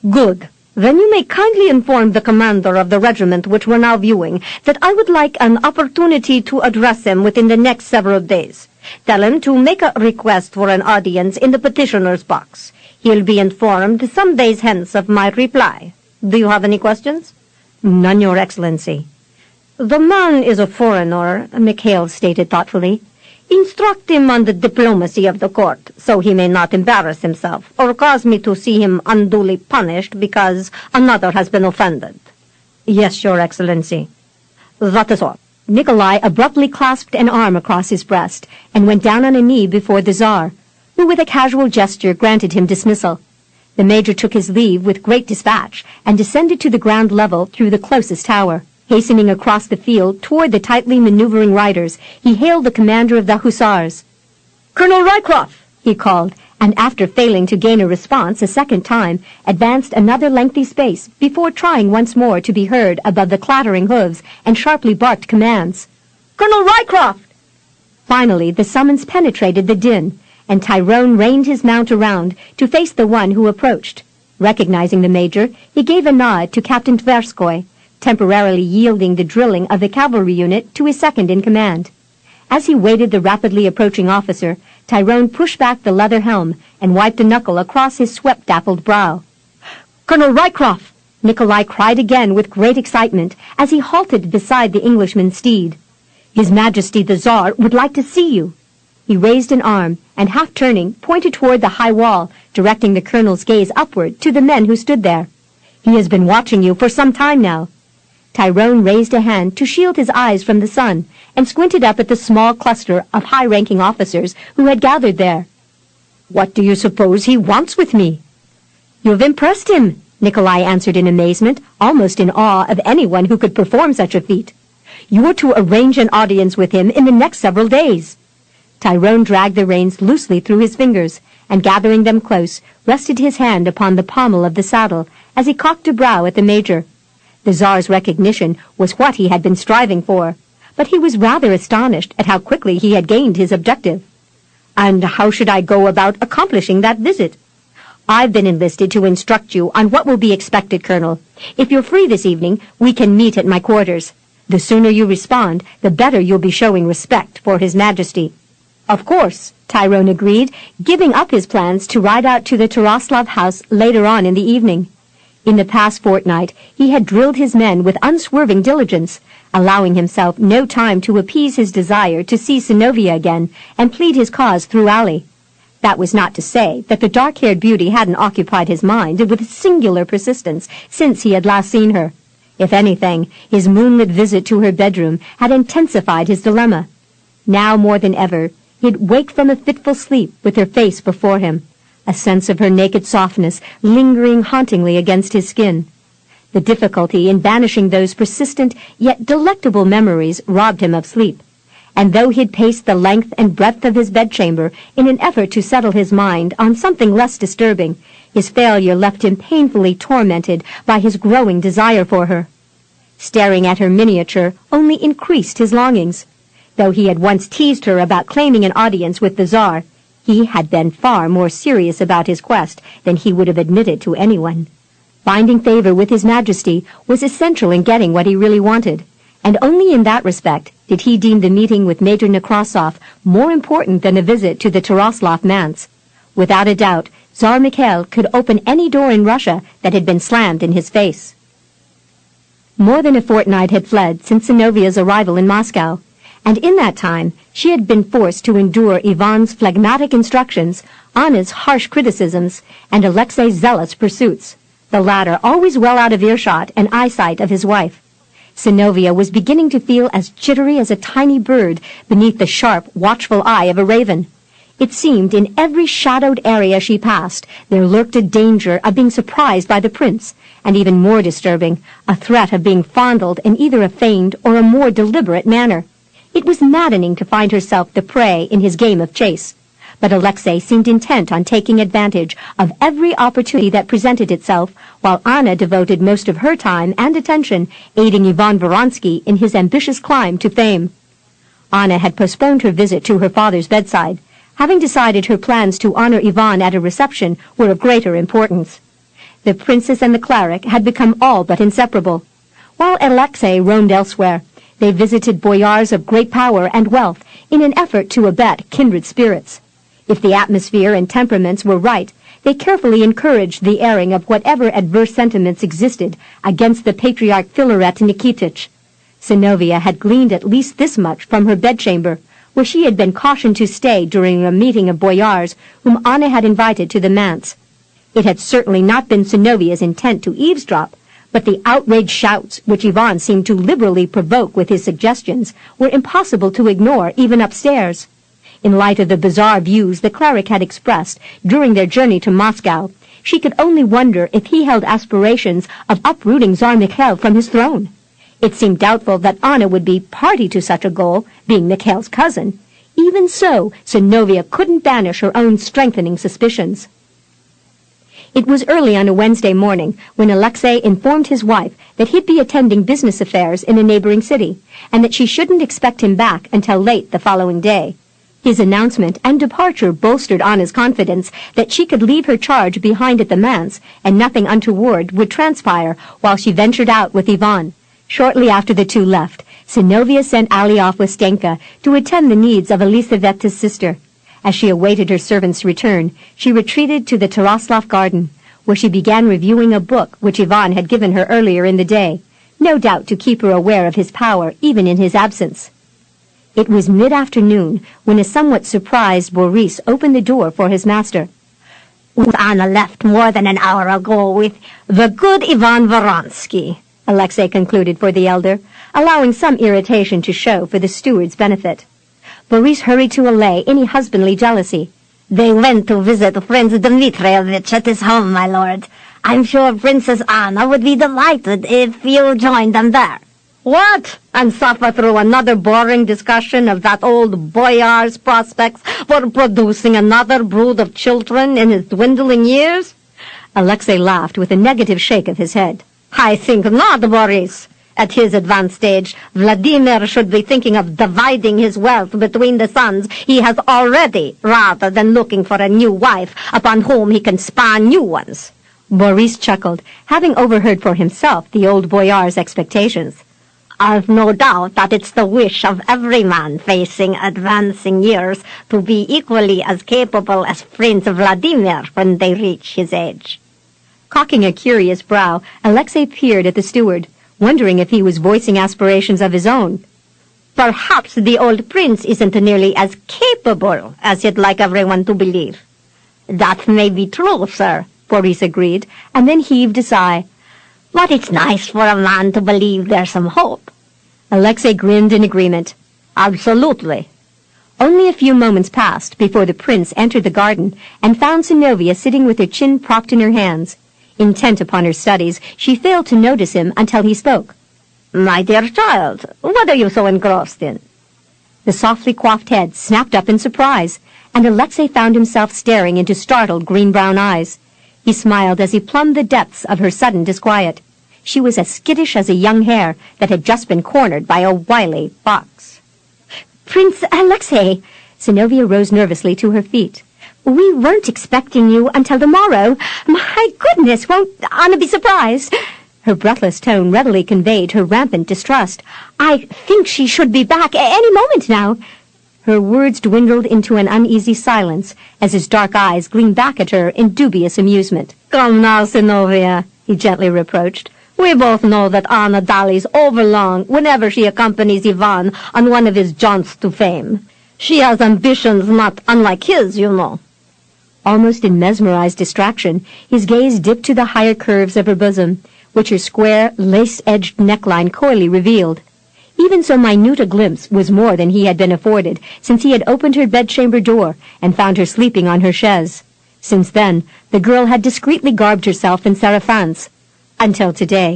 "Good. Then you may kindly inform the commander of the regiment which we're now viewing that I would like an opportunity to address him within the next several days. Tell him to make a request for an audience in the petitioner's box. He'll be informed some days hence of my reply. Do you have any questions?" "None, Your Excellency." "The man is a foreigner," Mikhail stated thoughtfully. "Instruct him on the diplomacy of the court, so he may not embarrass himself, or cause me to see him unduly punished because another has been offended." "Yes, Your Excellency." "That is all." Nikolai abruptly clasped an arm across his breast and went down on a knee before the Tsar, who with a casual gesture granted him dismissal. The major took his leave with great dispatch and descended to the ground level through the closest tower. Hastening across the field toward the tightly maneuvering riders, he hailed the commander of the hussars. "Colonel Rycroft!" he called, and after failing to gain a response a second time, advanced another lengthy space before trying once more to be heard above the clattering hooves and sharply barked commands. "Colonel Rycroft!" Finally, the summons penetrated the din, and Tyrone reined his mount around to face the one who approached. Recognizing the major, he gave a nod to Captain Tverskoy, temporarily yielding the drilling of the cavalry unit to his second-in-command. As he waited the rapidly approaching officer, Tyrone pushed back the leather helm and wiped a knuckle across his sweat-dappled brow. "Colonel Rycroft!" Nikolai cried again with great excitement as he halted beside the Englishman's steed. "His Majesty the Tsar would like to see you." He raised an arm and, half-turning, pointed toward the high wall, directing the colonel's gaze upward to the men who stood there. "He has been watching you for some time now." Tyrone raised a hand to shield his eyes from the sun and squinted up at the small cluster of high-ranking officers who had gathered there. "What do you suppose he wants with me?" "You've impressed him," Nikolai answered in amazement, almost in awe of anyone who could perform such a feat. "You're to arrange an audience with him in the next several days." Tyrone dragged the reins loosely through his fingers, and gathering them close, rested his hand upon the pommel of the saddle as he cocked a brow at the major. The Tsar's recognition was what he had been striving for, but he was rather astonished at how quickly he had gained his objective. "And how should I go about accomplishing that visit?" I've been enlisted to instruct you on what will be expected, Colonel. If you're free this evening, we can meet at my quarters. The sooner you respond, the better you'll be showing respect for His Majesty." "Of course," Tyrone agreed, giving up his plans to ride out to the Taraslav house later on in the evening. In the past fortnight, he had drilled his men with unswerving diligence, allowing himself no time to appease his desire to see Synnovea again and plead his cause through Ali. That was not to say that the dark-haired beauty hadn't occupied his mind with singular persistence since he had last seen her. If anything, his moonlit visit to her bedroom had intensified his dilemma. Now more than ever, he'd wake from a fitful sleep with her face before him, a sense of her naked softness lingering hauntingly against his skin. The difficulty in banishing those persistent yet delectable memories robbed him of sleep, and though he'd paced the length and breadth of his bedchamber in an effort to settle his mind on something less disturbing, his failure left him painfully tormented by his growing desire for her. Staring at her miniature only increased his longings. Though he had once teased her about claiming an audience with the Tsar, he had been far more serious about his quest than he would have admitted to anyone. Finding favor with His Majesty was essential in getting what he really wanted, and only in that respect did he deem the meeting with Major Nekrasov more important than a visit to the Taraslav manse. Without a doubt, Tsar Mikhail could open any door in Russia that had been slammed in his face. More than a fortnight had fled since Synnovea's arrival in Moscow, and in that time she had been forced to endure Ivan's phlegmatic instructions, Anna's harsh criticisms, and Alexei's zealous pursuits, the latter always well out of earshot and eyesight of his wife. Synnovea was beginning to feel as jittery as a tiny bird beneath the sharp, watchful eye of a raven. It seemed in every shadowed area she passed there lurked a danger of being surprised by the prince, and even more disturbing, a threat of being fondled in either a feigned or a more deliberate manner. It was maddening to find herself the prey in his game of chase, but Alexei seemed intent on taking advantage of every opportunity that presented itself, while Anna devoted most of her time and attention aiding Ivan Voronsky in his ambitious climb to fame. Anna had postponed her visit to her father's bedside, having decided her plans to honor Ivan at a reception were of greater importance. The princess and the cleric had become all but inseparable. While Alexei roamed elsewhere, they visited boyars of great power and wealth in an effort to abet kindred spirits. If the atmosphere and temperaments were right, they carefully encouraged the airing of whatever adverse sentiments existed against the patriarch Filaret Nikitich. Synnovea had gleaned at least this much from her bedchamber, where she had been cautioned to stay during a meeting of boyars whom Anna had invited to the manse. It had certainly not been Synnovea's intent to eavesdrop, but the outraged shouts which Ivan seemed to liberally provoke with his suggestions were impossible to ignore even upstairs. In light of the bizarre views the cleric had expressed during their journey to Moscow, she could only wonder if he held aspirations of uprooting Tsar Mikhail from his throne. It seemed doubtful that Anna would be party to such a goal, being Mikhail's cousin. Even so, Synnovea couldn't banish her own strengthening suspicions. It was early on a Wednesday morning when Alexei informed his wife that he'd be attending business affairs in a neighboring city, and that she shouldn't expect him back until late the following day. His announcement and departure bolstered Anna's confidence that she could leave her charge behind at the manse, and nothing untoward would transpire while she ventured out with Ivan. Shortly after the two left, Synnovea sent Ali off with Stenka to attend the needs of Elisaveta's sister. As she awaited her servant's return, she retreated to the Taraslav garden, where she began reviewing a book which Ivan had given her earlier in the day, no doubt to keep her aware of his power even in his absence. It was mid-afternoon when a somewhat surprised Boris opened the door for his master. "Anna left more than an hour ago with the good Ivan Voronsky," Alexei concluded for the elder, allowing some irritation to show for the steward's benefit. Boris hurried to allay any husbandly jealousy. "They went to visit Prince Dmitrievich at his home, my lord. I'm sure Princess Anna would be delighted if you joined them there." "What? And suffer through another boring discussion of that old boyar's prospects for producing another brood of children in his dwindling years?" Alexei laughed with a negative shake of his head. "I think not, Boris. At his advanced age, Vladimir should be thinking of dividing his wealth between the sons he has already, rather than looking for a new wife upon whom he can spawn new ones." Boris chuckled, having overheard for himself the old boyar's expectations. "I've no doubt that it's the wish of every man facing advancing years to be equally as capable as Prince Vladimir when they reach his age." Cocking a curious brow, Alexei peered at the steward, wondering if he was voicing aspirations of his own. "Perhaps the old prince isn't nearly as capable as you'd like everyone to believe." "That may be true, sir," Boris agreed, and then heaved a sigh. "But it's nice for a man to believe there's some hope." Alexei grinned in agreement. "Absolutely." Only a few moments passed before the prince entered the garden and found Synnovea sitting with her chin propped in her hands. Intent upon her studies, she failed to notice him until he spoke. "My dear child, what are you so engrossed in?" The softly coiffed head snapped up in surprise, and Alexei found himself staring into startled green-brown eyes. He smiled as he plumbed the depths of her sudden disquiet. She was as skittish as a young hare that had just been cornered by a wily fox. "Prince Alexei!" Synnovea rose nervously to her feet. "We weren't expecting you until tomorrow. My goodness, won't Anna be surprised?" Her breathless tone readily conveyed her rampant distrust. "I think she should be back any moment now." Her words dwindled into an uneasy silence as his dark eyes gleamed back at her in dubious amusement. "Come now, Synnovea," he gently reproached. "We both know that Anna dallies overlong whenever she accompanies Ivan on one of his jaunts to fame. She has ambitions not unlike his, you know." Almost in mesmerized distraction, his gaze dipped to the higher curves of her bosom, which her square, lace-edged neckline coyly revealed. Even so minute a glimpse was more than he had been afforded since he had opened her bedchamber door and found her sleeping on her chaise. Since then, the girl had discreetly garbed herself in sarafans. Until today.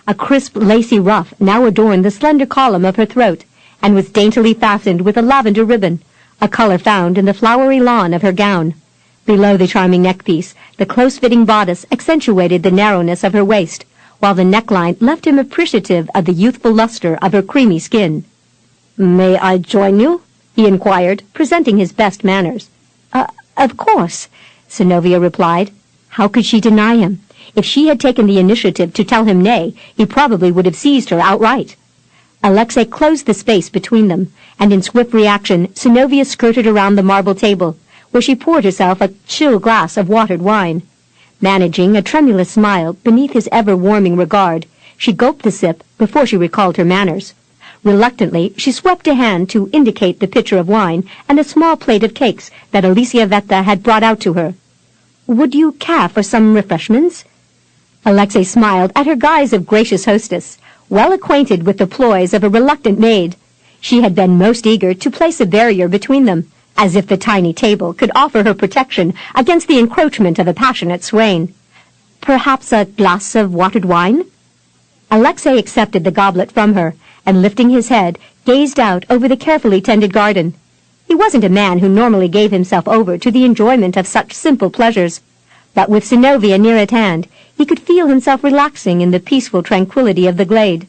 A crisp, lacy ruff now adorned the slender column of her throat and was daintily fastened with a lavender ribbon, a color found in the flowery lawn of her gown. Below the charming neckpiece, the close-fitting bodice accentuated the narrowness of her waist, while the neckline left him appreciative of the youthful luster of her creamy skin. "May I join you?" he inquired, presenting his best manners. Of course," Synnovea replied. How could she deny him? If she had taken the initiative to tell him nay, he probably would have seized her outright. Alexei closed the space between them, and in swift reaction, Synnovea skirted around the marble table, where she poured herself a chill glass of watered wine. Managing a tremulous smile beneath his ever-warming regard, she gulped the sip before she recalled her manners. Reluctantly, she swept a hand to indicate the pitcher of wine and a small plate of cakes that Elisaveta had brought out to her. "Would you care for some refreshments?" Alexei smiled at her guise of gracious hostess, well acquainted with the ploys of a reluctant maid. She had been most eager to place a barrier between them, as if the tiny table could offer her protection against the encroachment of a passionate swain. "Perhaps a glass of watered wine?" Alexei accepted the goblet from her, and lifting his head, gazed out over the carefully tended garden. He wasn't a man who normally gave himself over to the enjoyment of such simple pleasures, but with Synnovea near at hand, he could feel himself relaxing in the peaceful tranquility of the glade.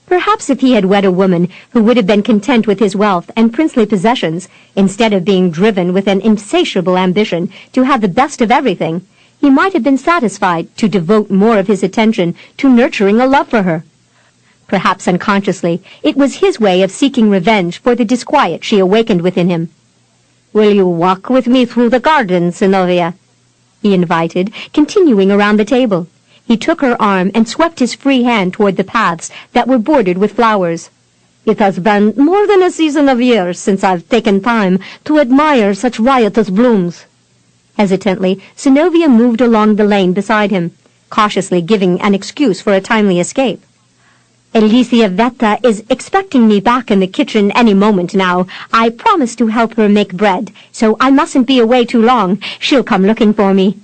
Perhaps if he had wed a woman who would have been content with his wealth and princely possessions, instead of being driven with an insatiable ambition to have the best of everything, he might have been satisfied to devote more of his attention to nurturing a love for her. Perhaps unconsciously, it was his way of seeking revenge for the disquiet she awakened within him. "Will you walk with me through the garden, Synnovea?" he invited, continuing around the table. He took her arm and swept his free hand toward the paths that were bordered with flowers. "It has been more than a season of years since I've taken time to admire such riotous blooms." Hesitantly, Synnovea moved along the lane beside him, cautiously giving an excuse for a timely escape. "Elisaveta is expecting me back in the kitchen any moment now. I promised to help her make bread, so I mustn't be away too long. She'll come looking for me."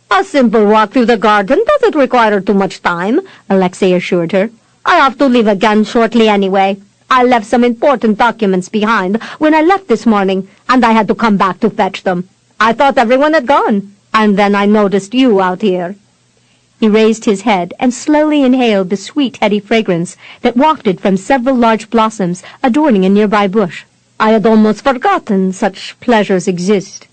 "A simple walk through the garden doesn't require too much time," Alexei assured her. "I have to leave again shortly anyway. I left some important documents behind when I left this morning, and I had to come back to fetch them. I thought everyone had gone, and then I noticed you out here." He raised his head and slowly inhaled the sweet, heady fragrance that wafted from several large blossoms adorning a nearby bush. I had almost forgotten such pleasures exist.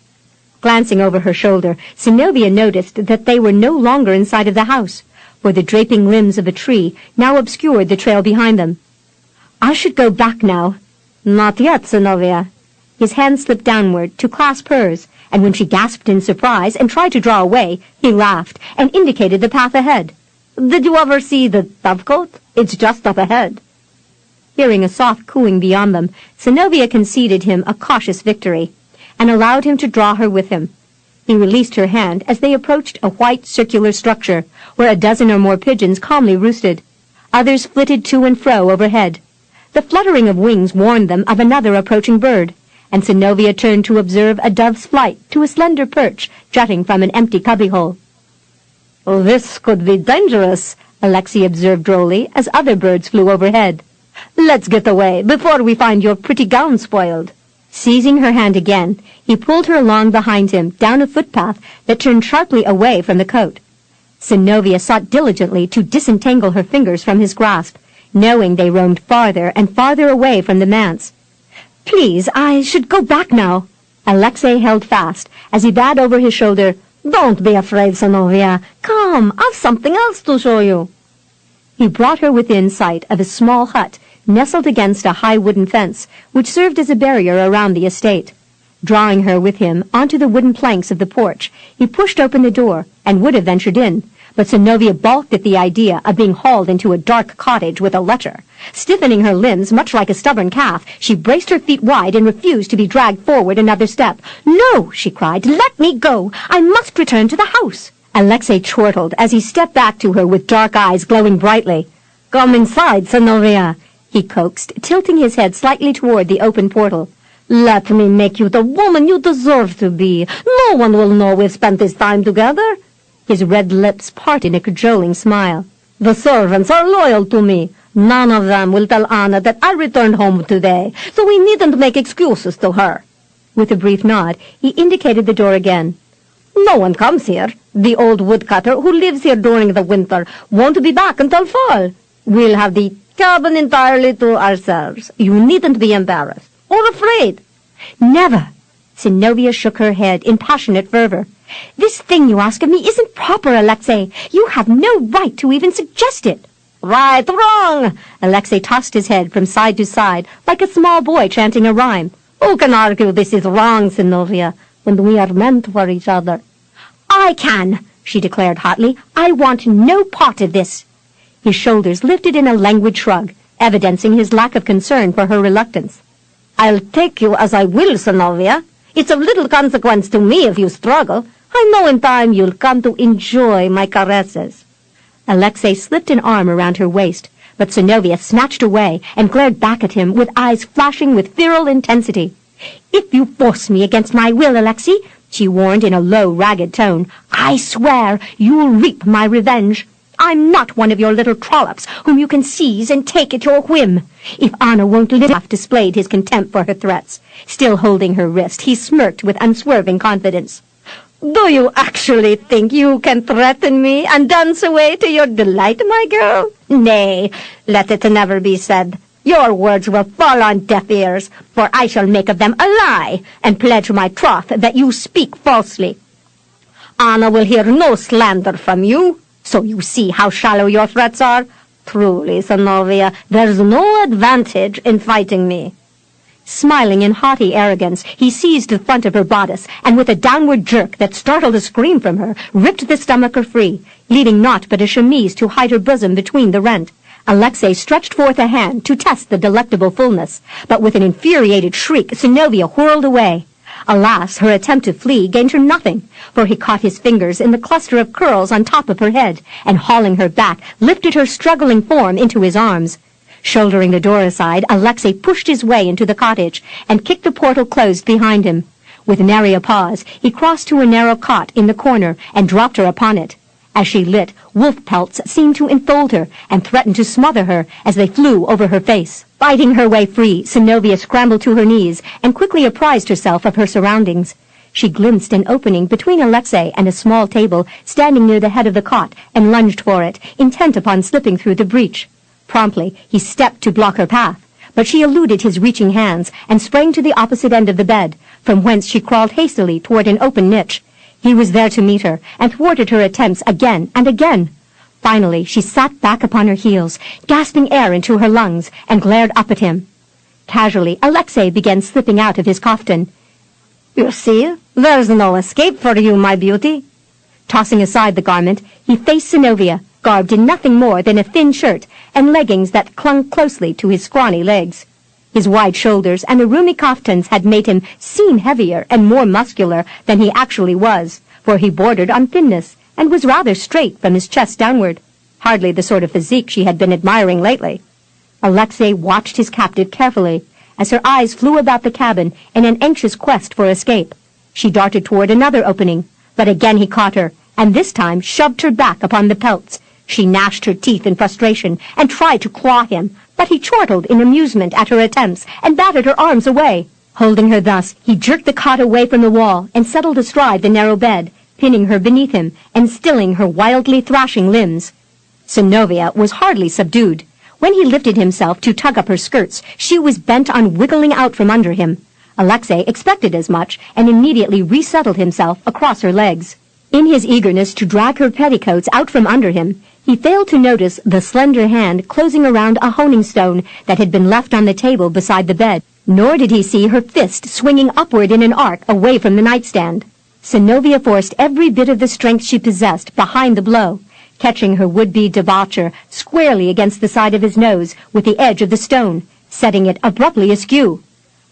Glancing over her shoulder, Synnovea noticed that they were no longer inside of the house, for the draping limbs of a tree now obscured the trail behind them. I should go back now. Not yet, Synnovea. His hand slipped downward to clasp hers, and when she gasped in surprise and tried to draw away, he laughed and indicated the path ahead. Did you ever see the dovecote? It's just up ahead. Hearing a soft cooing beyond them, Synnovea conceded him a cautious victory, and allowed him to draw her with him. He released her hand as they approached a white circular structure, where a dozen or more pigeons calmly roosted. Others flitted to and fro overhead. The fluttering of wings warned them of another approaching bird, and Synnovea turned to observe a dove's flight to a slender perch jutting from an empty cubbyhole. "Oh, this could be dangerous," Alexei observed drolly as other birds flew overhead. "Let's get away before we find your pretty gown spoiled." Seizing her hand again, he pulled her along behind him down a footpath that turned sharply away from the cote. Synnovea sought diligently to disentangle her fingers from his grasp, knowing they roamed farther and farther away from the manse. "Please, I should go back now." Alexei held fast as he bade over his shoulder, "Don't be afraid, Synnovea. Come, I've something else to show you." He brought her within sight of a small hut nestled against a high wooden fence, which served as a barrier around the estate. Drawing her with him onto the wooden planks of the porch, he pushed open the door and would have ventured in, but Synnovea balked at the idea of being hauled into a dark cottage with a letter. Stiffening her limbs much like a stubborn calf, she braced her feet wide and refused to be dragged forward another step. "No," she cried, "let me go. I must return to the house." Alexei chortled as he stepped back to her with dark eyes glowing brightly. "Come inside, Synnovea," he coaxed, tilting his head slightly toward the open portal. "Let me make you the woman you deserve to be. No one will know we've spent this time together." His red lips parted in a cajoling smile. "The servants are loyal to me. None of them will tell Anna that I returned home today, so we needn't make excuses to her." With a brief nod, he indicated the door again. "No one comes here. The old woodcutter who lives here during the winter won't be back until fall. We'll have the cabin entirely to ourselves. You needn't be embarrassed or afraid." "Never." Synnovea shook her head in passionate fervor. "This thing you ask of me isn't proper, Alexei. You have no right to even suggest it." "Right, wrong!" Alexei tossed his head from side to side like a small boy chanting a rhyme. "Who can argue this is wrong, Synnovea, when we are meant for each other?" "I can," she declared hotly. "I want no part of this." His shoulders lifted in a languid shrug, evidencing his lack of concern for her reluctance. "I'll take you as I will, Synnovea. It's of little consequence to me if you struggle. I know in time you'll come to enjoy my caresses." Alexei slipped an arm around her waist, but Synnovea snatched away and glared back at him with eyes flashing with virile intensity. "If you force me against my will, Alexei," she warned in a low, ragged tone, "I swear you'll reap my revenge. I'm not one of your little trollops whom you can seize and take at your whim." If Anna won't live, displayed his contempt for her threats. Still holding her wrist, he smirked with unswerving confidence. "Do you actually think you can threaten me and dance away to your delight, my girl? Nay, let it never be said. Your words will fall on deaf ears, for I shall make of them a lie, and pledge my troth that you speak falsely. Anna will hear no slander from you. So you see how shallow your threats are. Truly, Synnovea, there's no advantage in fighting me." Smiling in haughty arrogance, he seized the front of her bodice, and with a downward jerk that startled a scream from her, ripped the stomacher free, leaving naught but a chemise to hide her bosom between the rent. Alexei stretched forth a hand to test the delectable fullness, but with an infuriated shriek, Synnovea whirled away. Alas, her attempt to flee gained her nothing, for he caught his fingers in the cluster of curls on top of her head, and hauling her back, lifted her struggling form into his arms. Shouldering the door aside, Alexei pushed his way into the cottage, and kicked the portal closed behind him. With nary a pause, he crossed to a narrow cot in the corner, and dropped her upon it. As she lit, wolf pelts seemed to enfold her, and threatened to smother her as they flew over her face. Fighting her way free, Synnovea scrambled to her knees, and quickly apprised herself of her surroundings. she glimpsed an opening between Alexei and a small table standing near the head of the cot and lunged for it, intent upon slipping through the breach. Promptly, he stepped to block her path, but she eluded his reaching hands and sprang to the opposite end of the bed, from whence she crawled hastily toward an open niche. He was there to meet her, and thwarted her attempts again and again. Finally, she sat back upon her heels, gasping air into her lungs, and glared up at him. Casually, Alexei began slipping out of his kaftan. "You see, there's no escape for you, my beauty." Tossing aside the garment, he faced Synnovea, garbed in nothing more than a thin shirt and leggings that clung closely to his scrawny legs. His wide shoulders and the roomy kaftans had made him seem heavier and more muscular than he actually was, for he bordered on thinness and was rather straight from his chest downward, hardly the sort of physique she had been admiring lately. Alexei watched his captive carefully, as her eyes flew about the cabin in an anxious quest for escape. She darted toward another opening, but again he caught her, and this time shoved her back upon the pelts. She gnashed her teeth in frustration and tried to claw him, but he chortled in amusement at her attempts and batted her arms away. Holding her thus, he jerked the cot away from the wall and settled astride the narrow bed, pinning her beneath him and stilling her wildly thrashing limbs. Synnovea was hardly subdued. When he lifted himself to tug up her skirts, she was bent on wiggling out from under him. Alexei expected as much and immediately resettled himself across her legs. In his eagerness to drag her petticoats out from under him, he failed to notice the slender hand closing around a honing stone that had been left on the table beside the bed, nor did he see her fist swinging upward in an arc away from the nightstand. Synnovea forced every bit of the strength she possessed behind the blow, catching her would-be debaucher squarely against the side of his nose with the edge of the stone, setting it abruptly askew.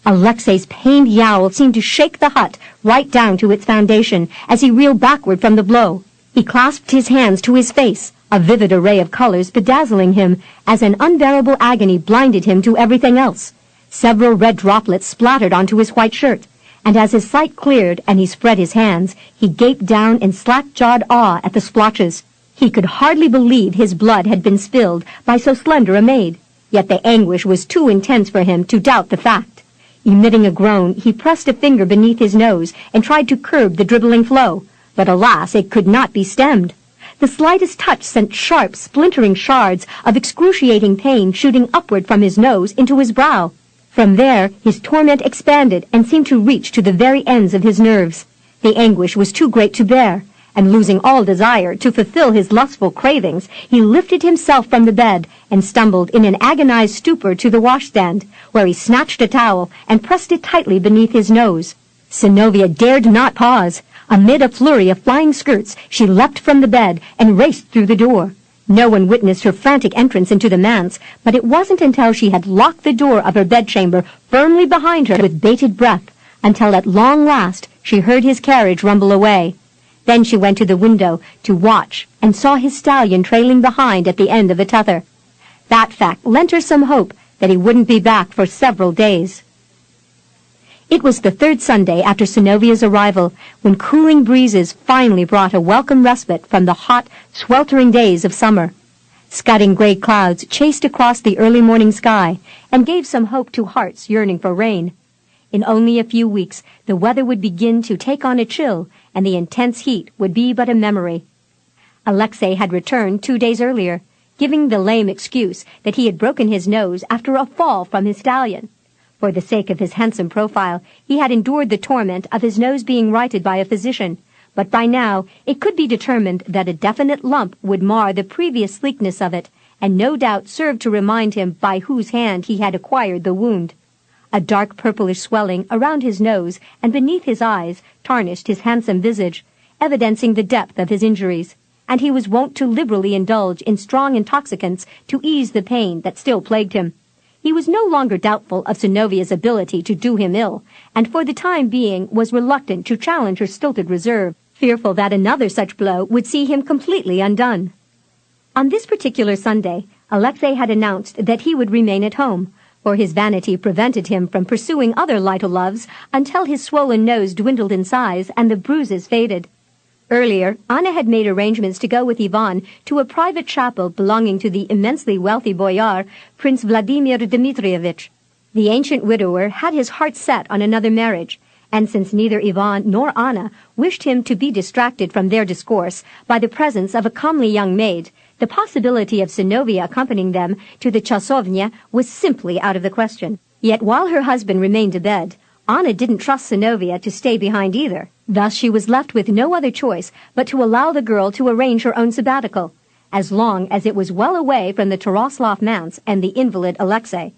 Alexei's pained yowl seemed to shake the hut right down to its foundation as he reeled backward from the blow. He clasped his hands to his face, a vivid array of colors bedazzling him as an unbearable agony blinded him to everything else. Several red droplets splattered onto his white shirt, and as his sight cleared and he spread his hands, he gaped down in slack-jawed awe at the splotches. He could hardly believe his blood had been spilled by so slender a maid, yet the anguish was too intense for him to doubt the fact. Emitting a groan, he pressed a finger beneath his nose and tried to curb the dribbling flow, but alas, it could not be stemmed. The slightest touch sent sharp, splintering shards of excruciating pain shooting upward from his nose into his brow. From there, his torment expanded and seemed to reach to the very ends of his nerves. The anguish was too great to bear, and losing all desire to fulfill his lustful cravings, he lifted himself from the bed and stumbled in an agonized stupor to the washstand, where he snatched a towel and pressed it tightly beneath his nose. Synnovea dared not pause. Amid a flurry of flying skirts, she leapt from the bed and raced through the door. No one witnessed her frantic entrance into the manse, but it wasn't until she had locked the door of her bedchamber firmly behind her with bated breath, until at long last she heard his carriage rumble away. Then she went to the window to watch and saw his stallion trailing behind at the end of the tether. That fact lent her some hope that he wouldn't be back for several days. It was the third Sunday after Synnovea's arrival when cooling breezes finally brought a welcome respite from the hot, sweltering days of summer. Scudding gray clouds chased across the early morning sky and gave some hope to hearts yearning for rain. In only a few weeks, the weather would begin to take on a chill, and the intense heat would be but a memory. Alexei had returned 2 days earlier, giving the lame excuse that he had broken his nose after a fall from his stallion. For the sake of his handsome profile, he had endured the torment of his nose being righted by a physician, but by now it could be determined that a definite lump would mar the previous sleekness of it, and no doubt serve to remind him by whose hand he had acquired the wound. A dark purplish swelling around his nose and beneath his eyes tarnished his handsome visage, evidencing the depth of his injuries, and he was wont to liberally indulge in strong intoxicants to ease the pain that still plagued him. He was no longer doubtful of Synnovea's ability to do him ill, and for the time being was reluctant to challenge her stilted reserve, fearful that another such blow would see him completely undone. On this particular Sunday, Alexei had announced that he would remain at home, for his vanity prevented him from pursuing other lighter loves until his swollen nose dwindled in size and the bruises faded. Earlier, Anna had made arrangements to go with Ivan to a private chapel belonging to the immensely wealthy boyar, Prince Vladimir Dmitrievich. The ancient widower had his heart set on another marriage, and since neither Ivan nor Anna wished him to be distracted from their discourse by the presence of a comely young maid, the possibility of Synnovea accompanying them to the Chasovnya was simply out of the question. Yet while her husband remained abed, Anna didn't trust Synnovea to stay behind either. Thus she was left with no other choice but to allow the girl to arrange her own sabbatical, as long as it was well away from the Taroslov manse and the invalid Alexei.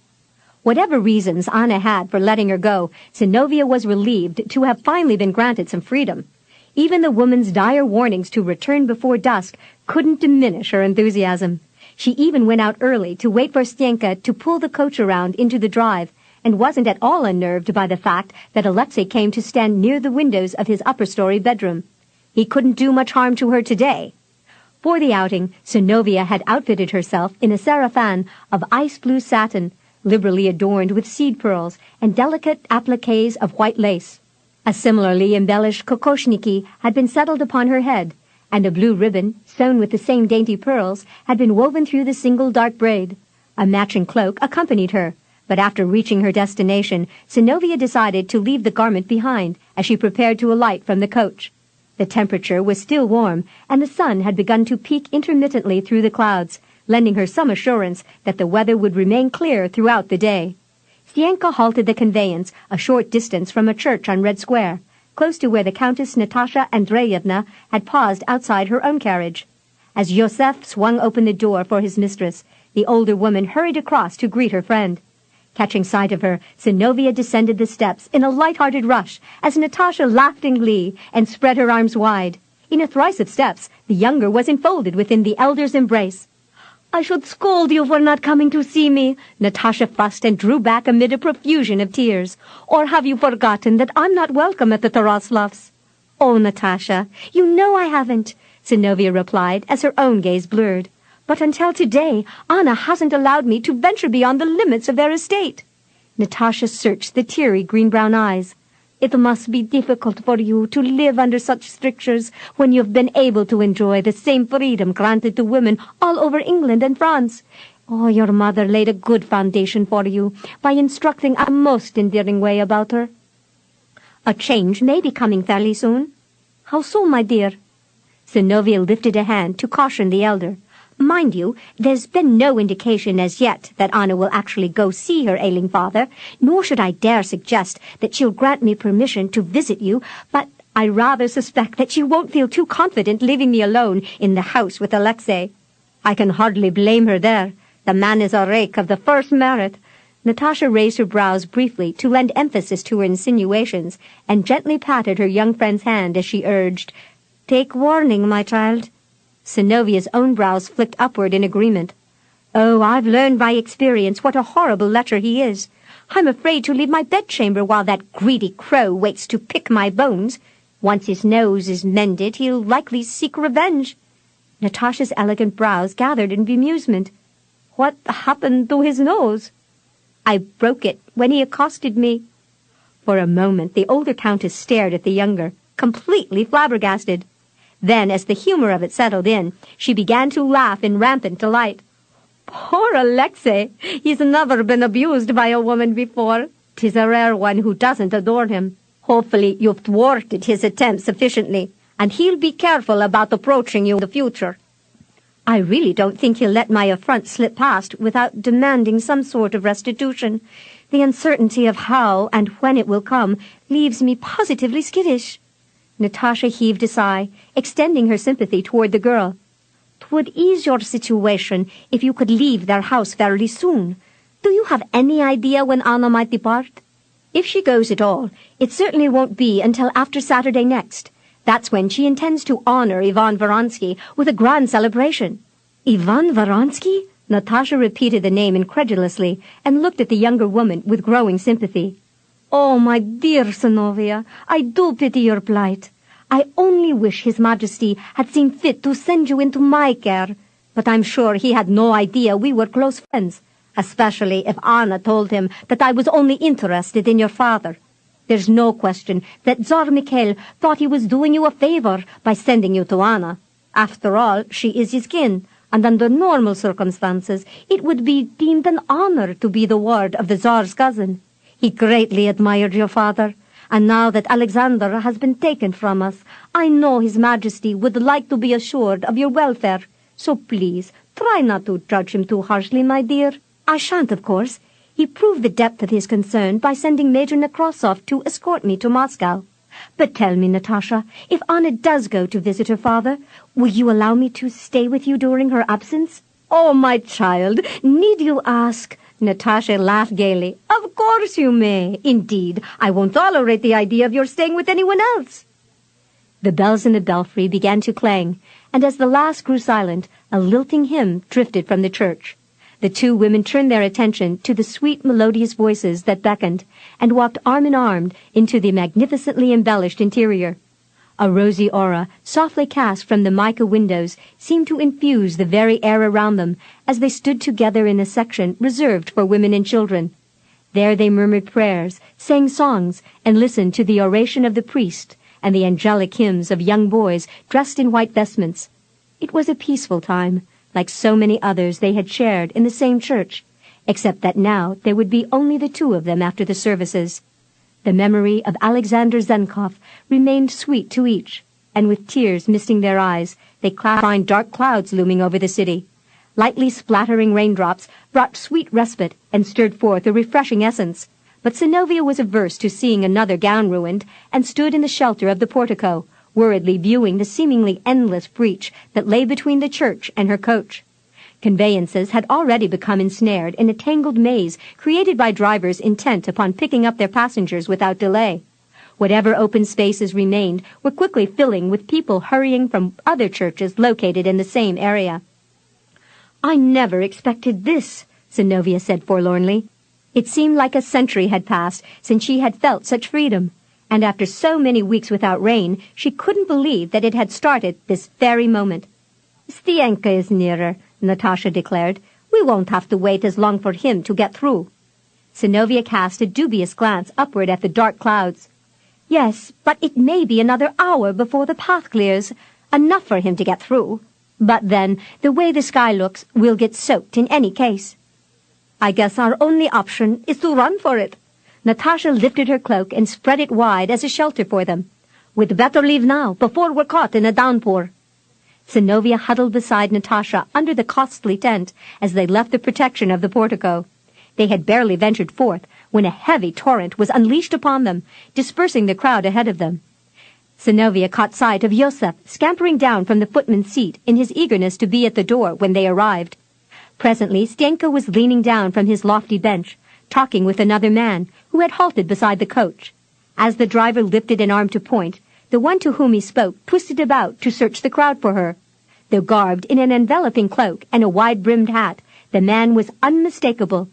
Whatever reasons Anna had for letting her go, Synnovea was relieved to have finally been granted some freedom. Even the woman's dire warnings to return before dusk couldn't diminish her enthusiasm. She even went out early to wait for Stenka to pull the coach around into the drive, and wasn't at all unnerved by the fact that Alexei came to stand near the windows of his upper-story bedroom. He couldn't do much harm to her today. For the outing, Synnovea had outfitted herself in a sarafan of ice-blue satin, liberally adorned with seed pearls and delicate appliques of white lace. A similarly embellished kokoshniki had been settled upon her head, and a blue ribbon, sewn with the same dainty pearls, had been woven through the single dark braid. A matching cloak accompanied her, but after reaching her destination, Synnovea decided to leave the garment behind as she prepared to alight from the coach. The temperature was still warm, and the sun had begun to peek intermittently through the clouds, lending her some assurance that the weather would remain clear throughout the day. Stenka halted the conveyance a short distance from a church on Red Square, close to where the Countess Natasha Andreevna had paused outside her own carriage. As Yosef swung open the door for his mistress, the older woman hurried across to greet her friend. Catching sight of her, Synnovea descended the steps in a light-hearted rush as Natasha laughed in glee and spread her arms wide. In a trice of steps, the younger was enfolded within the elder's embrace. "I should scold you for not coming to see me," Natasha fussed and drew back amid a profusion of tears. "Or have you forgotten that I'm not welcome at the Taroslovs?" "Oh, Natasha, you know I haven't," Synnovea replied as her own gaze blurred. "But until today, Anna hasn't allowed me to venture beyond the limits of their estate." Natasha searched the teary green-brown eyes. "It must be difficult for you to live under such strictures when you've been able to enjoy the same freedom granted to women all over England and France. Oh, your mother laid a good foundation for you by instructing a most endearing way about her." "A change may be coming fairly soon." "How so, my dear?" Synnovea lifted a hand to caution the elder. "Mind you, there's been no indication as yet that Anna will actually go see her ailing father, nor should I dare suggest that she'll grant me permission to visit you, but I rather suspect that she won't feel too confident leaving me alone in the house with Alexei." "I can hardly blame her there. The man is a rake of the first merit." Natasha raised her brows briefly to lend emphasis to her insinuations, and gently patted her young friend's hand as she urged, "Take warning, my child." Synnovea's own brows flicked upward in agreement. "Oh, I've learned by experience what a horrible lecher he is. I'm afraid to leave my bedchamber while that greedy crow waits to pick my bones. Once his nose is mended, he'll likely seek revenge." Natasha's elegant brows gathered in bemusement. "What happened to his nose?" "I broke it when he accosted me." For a moment the older countess stared at the younger, completely flabbergasted. Then, as the humor of it settled in, she began to laugh in rampant delight. "Poor Alexei! He's never been abused by a woman before. 'Tis a rare one who doesn't adore him. Hopefully you've thwarted his attempt sufficiently, and he'll be careful about approaching you in the future." "I really don't think he'll let my affront slip past without demanding some sort of restitution. The uncertainty of how and when it will come leaves me positively skittish." Natasha heaved a sigh, extending her sympathy toward the girl. "'Twould ease your situation if you could leave their house fairly soon. Do you have any idea when Anna might depart?" "If she goes at all, it certainly won't be until after Saturday next. That's when she intends to honor Ivan Varansky with a grand celebration." "Ivan Varansky?" Natasha repeated the name incredulously and looked at the younger woman with growing sympathy. "Oh, my dear Synnovea, I do pity your plight. I only wish His Majesty had seen fit to send you into my care, but I'm sure he had no idea we were close friends, especially if Anna told him that I was only interested in your father. There's no question that Tsar Mikhail thought he was doing you a favor by sending you to Anna. After all, she is his kin, and under normal circumstances it would be deemed an honor to be the ward of the Tsar's cousin. He greatly admired your father, And now that Alexander has been taken from us, I know His Majesty would like to be assured of your welfare. So please, try not to judge him too harshly, my dear." "I shan't, of course." He proved the depth of his concern by sending Major Nekrasov to escort me to Moscow. "But tell me, Natasha, if Anna does go to visit her father, will you allow me to stay with you during her absence?" "Oh, my child, need you ask?" Natasha laughed gaily. "Of course you may. Indeed, I won't tolerate the idea of your staying with anyone else." The bells in the belfry began to clang, and as the last grew silent, a lilting hymn drifted from the church. The two women turned their attention to the sweet, melodious voices that beckoned, and walked arm in arm into the magnificently embellished interior. A rosy aura, softly cast from the mica windows, seemed to infuse the very air around them as they stood together in a section reserved for women and children. There they murmured prayers, sang songs, and listened to the oration of the priest and the angelic hymns of young boys dressed in white vestments. It was a peaceful time, like so many others they had shared in the same church, except that now there would be only the two of them after the services. The memory of Alexander Zenkov remained sweet to each, and with tears misting their eyes, they clasped fine dark clouds looming over the city. Lightly splattering raindrops brought sweet respite and stirred forth a refreshing essence, but Synnovea was averse to seeing another gown ruined, and stood in the shelter of the portico, worriedly viewing the seemingly endless breach that lay between the church and her coach. Conveyances had already become ensnared in a tangled maze created by drivers intent upon picking up their passengers without delay. Whatever open spaces remained were quickly filling with people hurrying from other churches located in the same area. "I never expected this," Synnovea said forlornly. It seemed like a century had passed since she had felt such freedom, and after so many weeks without rain, she couldn't believe that it had started this very moment. "Stienka is nearer," Natasha declared. "We won't have to wait as long for him to get through." Synnovea cast a dubious glance upward at the dark clouds. "Yes, but it may be another hour before the path clears, enough for him to get through. But then, the way the sky looks, we'll get soaked in any case." "I guess our only option is to run for it." Natasha lifted her cloak and spread it wide as a shelter for them. "We'd better leave now, before we're caught in a downpour." Synnovea huddled beside Natasha under the costly tent as they left the protection of the portico. They had barely ventured forth when a heavy torrent was unleashed upon them, dispersing the crowd ahead of them. Synnovea caught sight of Yosef scampering down from the footman's seat in his eagerness to be at the door when they arrived. Presently Stienka was leaning down from his lofty bench, talking with another man who had halted beside the coach. As the driver lifted an arm to point, the one to whom he spoke twisted about to search the crowd for her. Though garbed in an enveloping cloak and a wide-brimmed hat, the man was unmistakable.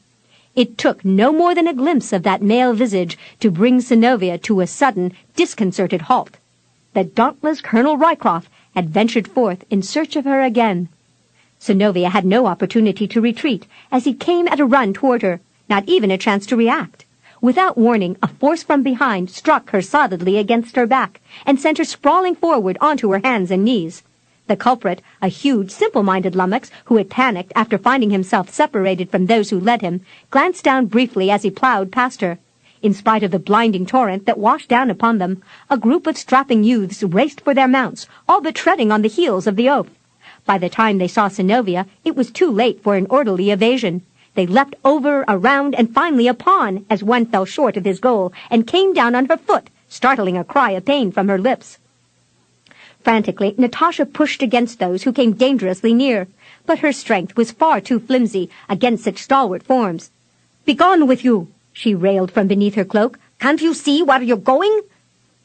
It took no more than a glimpse of that male visage to bring Synnovea to a sudden, disconcerted halt. The dauntless Colonel Rycroft had ventured forth in search of her again. Synnovea had no opportunity to retreat as he came at a run toward her, not even a chance to react. Without warning, a force from behind struck her solidly against her back and sent her sprawling forward onto her hands and knees. The culprit, a huge, simple-minded lummox who had panicked after finding himself separated from those who led him, glanced down briefly as he plowed past her. In spite of the blinding torrent that washed down upon them, a group of strapping youths raced for their mounts, all but treading on the heels of the oaf. By the time they saw Synnovea, it was too late for an orderly evasion. They leapt over, around, and finally upon, as one fell short of his goal and came down on her foot, startling a cry of pain from her lips. Frantically, Natasha pushed against those who came dangerously near, but her strength was far too flimsy against such stalwart forms. "Begone with you!" she railed from beneath her cloak. "Can't you see where you're going?"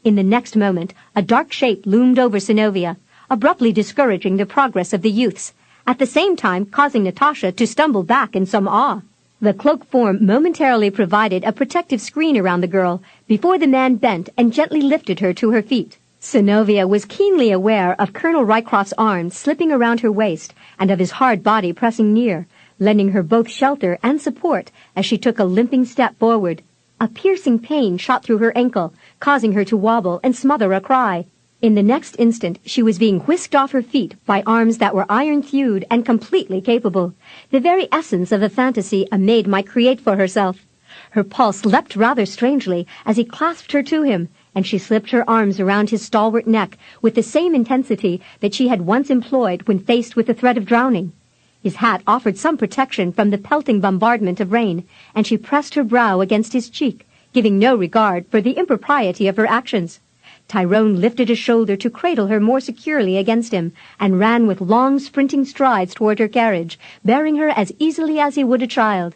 In the next moment, a dark shape loomed over Synnovea, abruptly discouraging the progress of the youths, at the same time causing Natasha to stumble back in some awe. The cloaked form momentarily provided a protective screen around the girl before the man bent and gently lifted her to her feet. Synnovea was keenly aware of Colonel Rycroft's arms slipping around her waist and of his hard body pressing near, lending her both shelter and support as she took a limping step forward. A piercing pain shot through her ankle, causing her to wobble and smother a cry. In the next instant, she was being whisked off her feet by arms that were iron-thewed and completely capable, the very essence of the fantasy a maid might create for herself. Her pulse leapt rather strangely as he clasped her to him, and she slipped her arms around his stalwart neck with the same intensity that she had once employed when faced with the threat of drowning. His hat offered some protection from the pelting bombardment of rain, and she pressed her brow against his cheek, giving no regard for the impropriety of her actions. Tyrone lifted a shoulder to cradle her more securely against him, and ran with long sprinting strides toward her carriage, bearing her as easily as he would a child.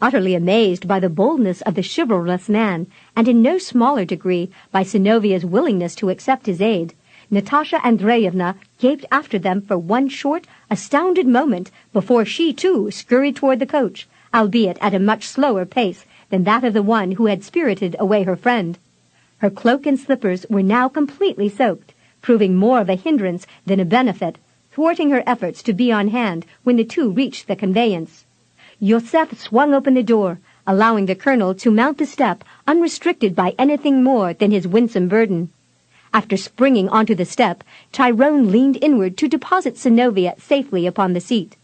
Utterly amazed by the boldness of the chivalrous man, and in no smaller degree by Synnovea's willingness to accept his aid, Natasha Andreevna gaped after them for one short, astounded moment before she, too, scurried toward the coach, albeit at a much slower pace than that of the one who had spirited away her friend. Her cloak and slippers were now completely soaked, proving more of a hindrance than a benefit, thwarting her efforts to be on hand when the two reached the conveyance. Yosef swung open the door, allowing the colonel to mount the step unrestricted by anything more than his winsome burden. After springing onto the step, Tyrone leaned inward to deposit Synnovea safely upon the seat.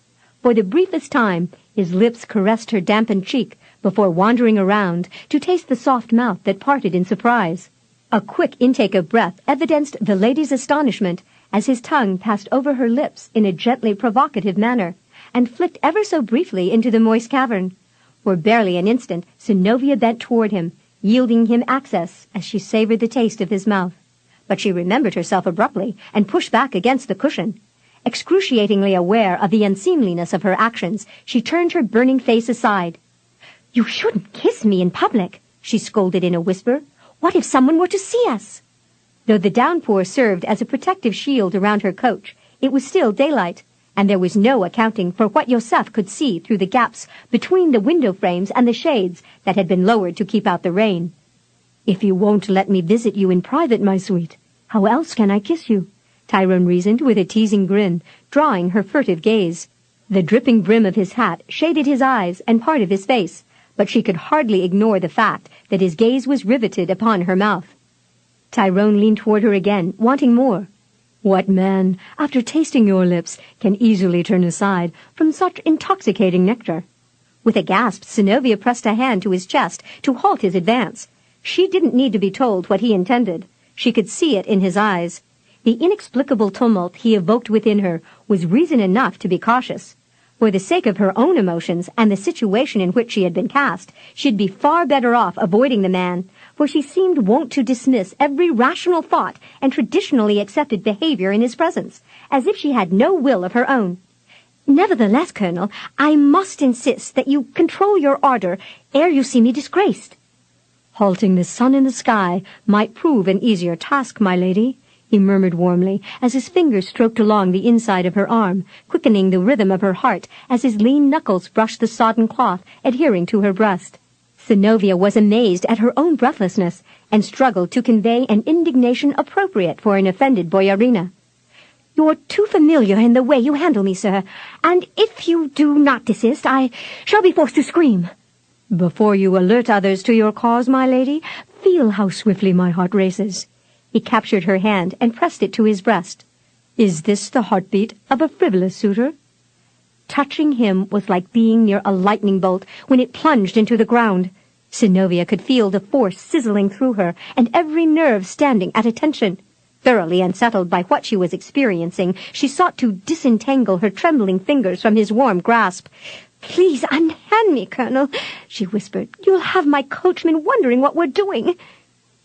For the briefest time, his lips caressed her dampened cheek before wandering around to taste the soft mouth that parted in surprise. A quick intake of breath evidenced the lady's astonishment as his tongue passed over her lips in a gently provocative manner, and flicked ever so briefly into the moist cavern. For barely an instant, Synnovea bent toward him, yielding him access as she savored the taste of his mouth. But she remembered herself abruptly and pushed back against the cushion. Excruciatingly aware of the unseemliness of her actions, she turned her burning face aside. "You shouldn't kiss me in public," she scolded in a whisper. "What if someone were to see us?" Though the downpour served as a protective shield around her coach, it was still daylight, and there was no accounting for what Yosef could see through the gaps between the window frames and the shades that had been lowered to keep out the rain. "If you won't let me visit you in private, my sweet, how else can I kiss you?" Tyrone reasoned with a teasing grin, drawing her furtive gaze. The dripping brim of his hat shaded his eyes and part of his face, but she could hardly ignore the fact that his gaze was riveted upon her mouth. Tyrone leaned toward her again, wanting more. What man, after tasting your lips, can easily turn aside from such intoxicating nectar? With a gasp, Synnovea pressed a hand to his chest to halt his advance. She didn't need to be told what he intended. She could see it in his eyes. The inexplicable tumult he evoked within her was reason enough to be cautious. For the sake of her own emotions and the situation in which she had been cast, she'd be far better off avoiding the man, for she seemed wont to dismiss every rational thought and traditionally accepted behavior in his presence, as if she had no will of her own. "Nevertheless, Colonel, I must insist that you control your ardor ere you see me disgraced." "Halting the sun in the sky might prove an easier task, my lady," he murmured warmly as his fingers stroked along the inside of her arm, quickening the rhythm of her heart as his lean knuckles brushed the sodden cloth adhering to her breast. Synnovea was amazed at her own breathlessness and struggled to convey an indignation appropriate for an offended boyarina. "You're too familiar in the way you handle me, sir, and if you do not desist, I shall be forced to scream." "Before you alert others to your cause, my lady, feel how swiftly my heart races." He captured her hand and pressed it to his breast. "Is this the heartbeat of a frivolous suitor?" Touching him was like being near a lightning bolt when it plunged into the ground. Synnovea could feel the force sizzling through her and every nerve standing at attention. Thoroughly unsettled by what she was experiencing, she sought to disentangle her trembling fingers from his warm grasp. "Please unhand me, Colonel," she whispered. "You'll have my coachman wondering what we're doing."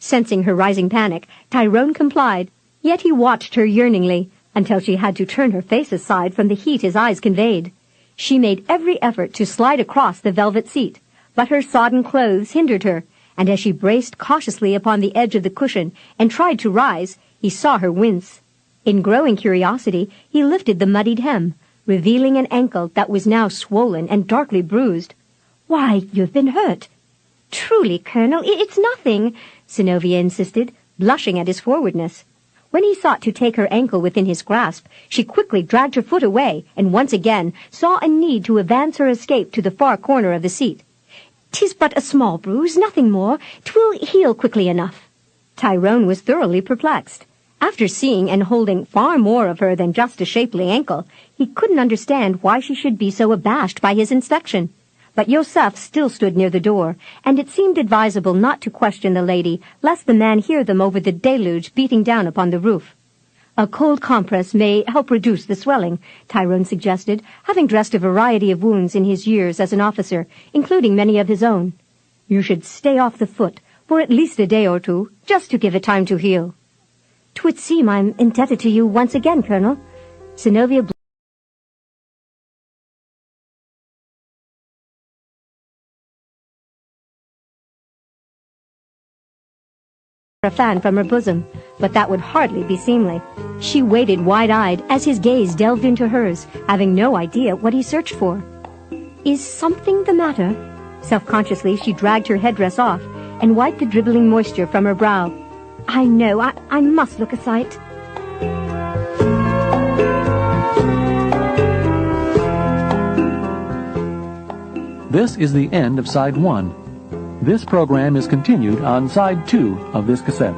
Sensing her rising panic, Tyrone complied, yet he watched her yearningly, until she had to turn her face aside from the heat his eyes conveyed. She made every effort to slide across the velvet seat, but her sodden clothes hindered her, and as she braced cautiously upon the edge of the cushion and tried to rise, he saw her wince. In growing curiosity, he lifted the muddied hem, revealing an ankle that was now swollen and darkly bruised. "Why, you've been hurt." "Truly, Colonel, it's nothing," Synnovea insisted, blushing at his forwardness. When he sought to take her ankle within his grasp, she quickly dragged her foot away and once again saw a need to advance her escape to the far corner of the seat. "'Tis but a small bruise, nothing more. 'Twill heal quickly enough." Tyrone was thoroughly perplexed. After seeing and holding far more of her than just a shapely ankle, he couldn't understand why she should be so abashed by his inspection. But Yosef still stood near the door, and it seemed advisable not to question the lady, lest the man hear them over the deluge beating down upon the roof. A cold compress may help reduce the swelling, Tyrone suggested, having dressed a variety of wounds in his years as an officer, including many of his own. You should stay off the foot for at least a day or two, just to give it time to heal. 'Twould seem I'm indebted to you once again, Colonel. Synnovea a fan from her bosom, but that would hardly be seemly. She waited wide-eyed as his gaze delved into hers, having no idea what he searched for. Is something the matter? Self-consciously, she dragged her headdress off and wiped the dribbling moisture from her brow. I know, I must look a sight. This is the end of Side 1. This program is continued on Side 2 of this cassette.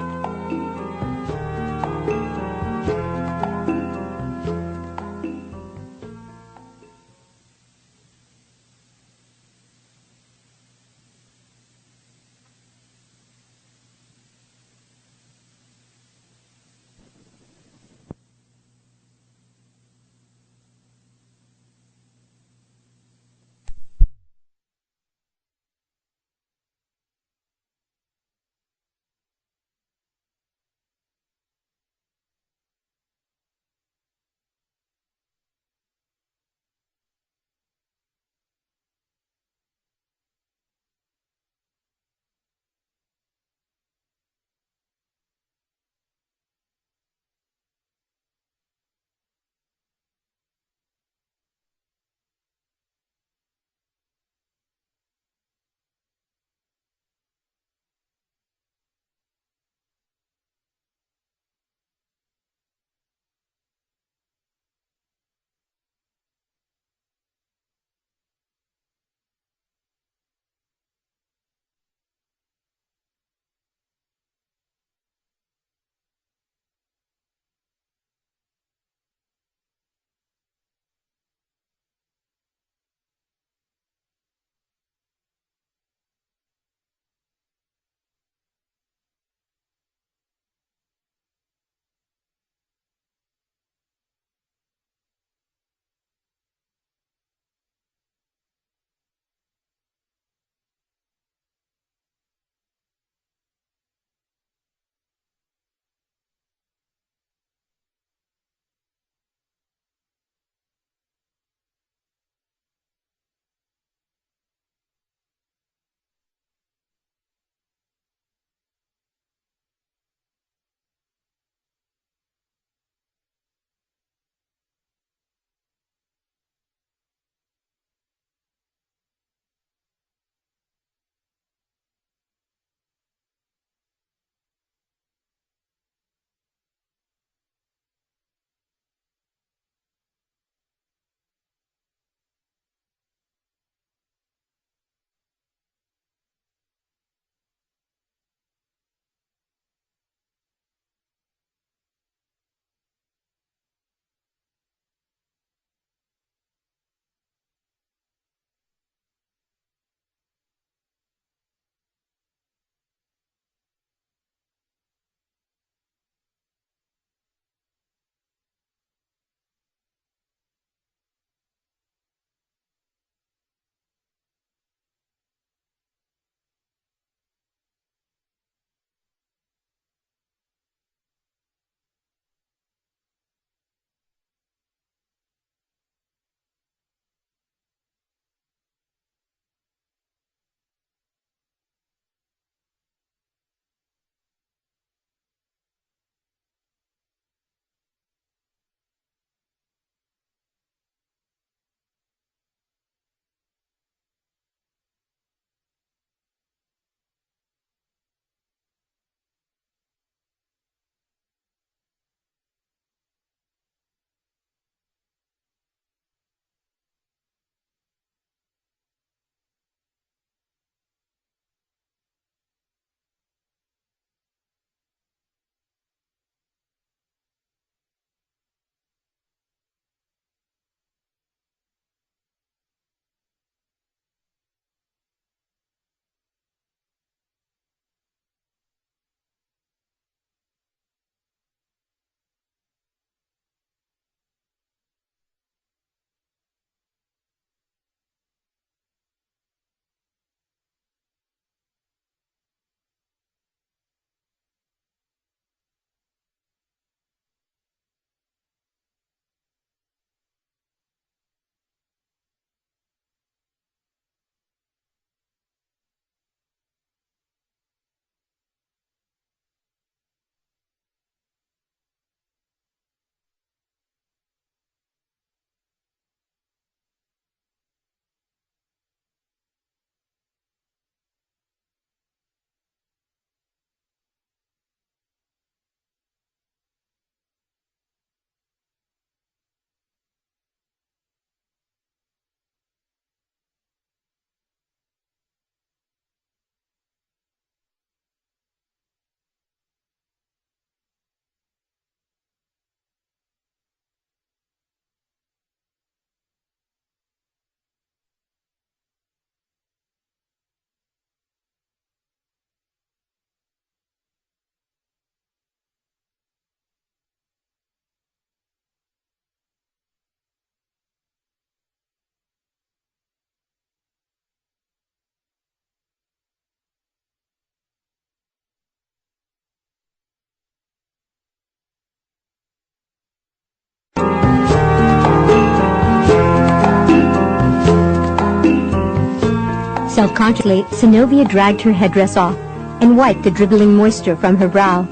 Self-consciously, Synnovea dragged her headdress off and wiped the dribbling moisture from her brow.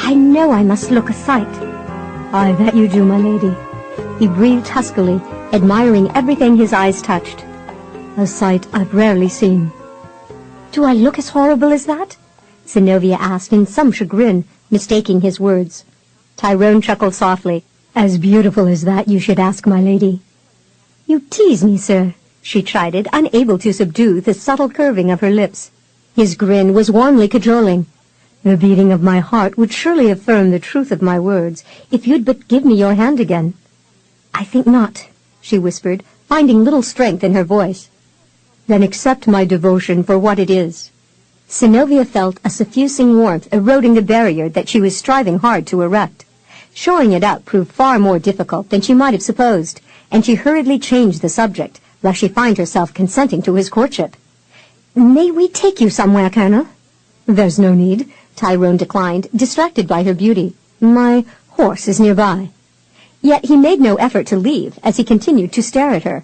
I know I must look a sight. Aye, that you do, my lady. He breathed huskily, admiring everything his eyes touched. A sight I've rarely seen. Do I look as horrible as that? Synnovea asked in some chagrin, mistaking his words. Tyrone chuckled softly. As beautiful as that, you should ask, my lady. You tease me, sir, she chided, unable to subdue the subtle curving of her lips. His grin was warmly cajoling. The beating of my heart would surely affirm the truth of my words, if you'd but give me your hand again. I think not, she whispered, finding little strength in her voice. Then accept my devotion for what it is. Synnovea felt a suffusing warmth eroding the barrier that she was striving hard to erect. Shoring it up proved far more difficult than she might have supposed, and she hurriedly changed the subject, lest she find herself consenting to his courtship. May we take you somewhere, Colonel? There's no need, Tyrone declined, distracted by her beauty. My horse is nearby. Yet he made no effort to leave, as he continued to stare at her.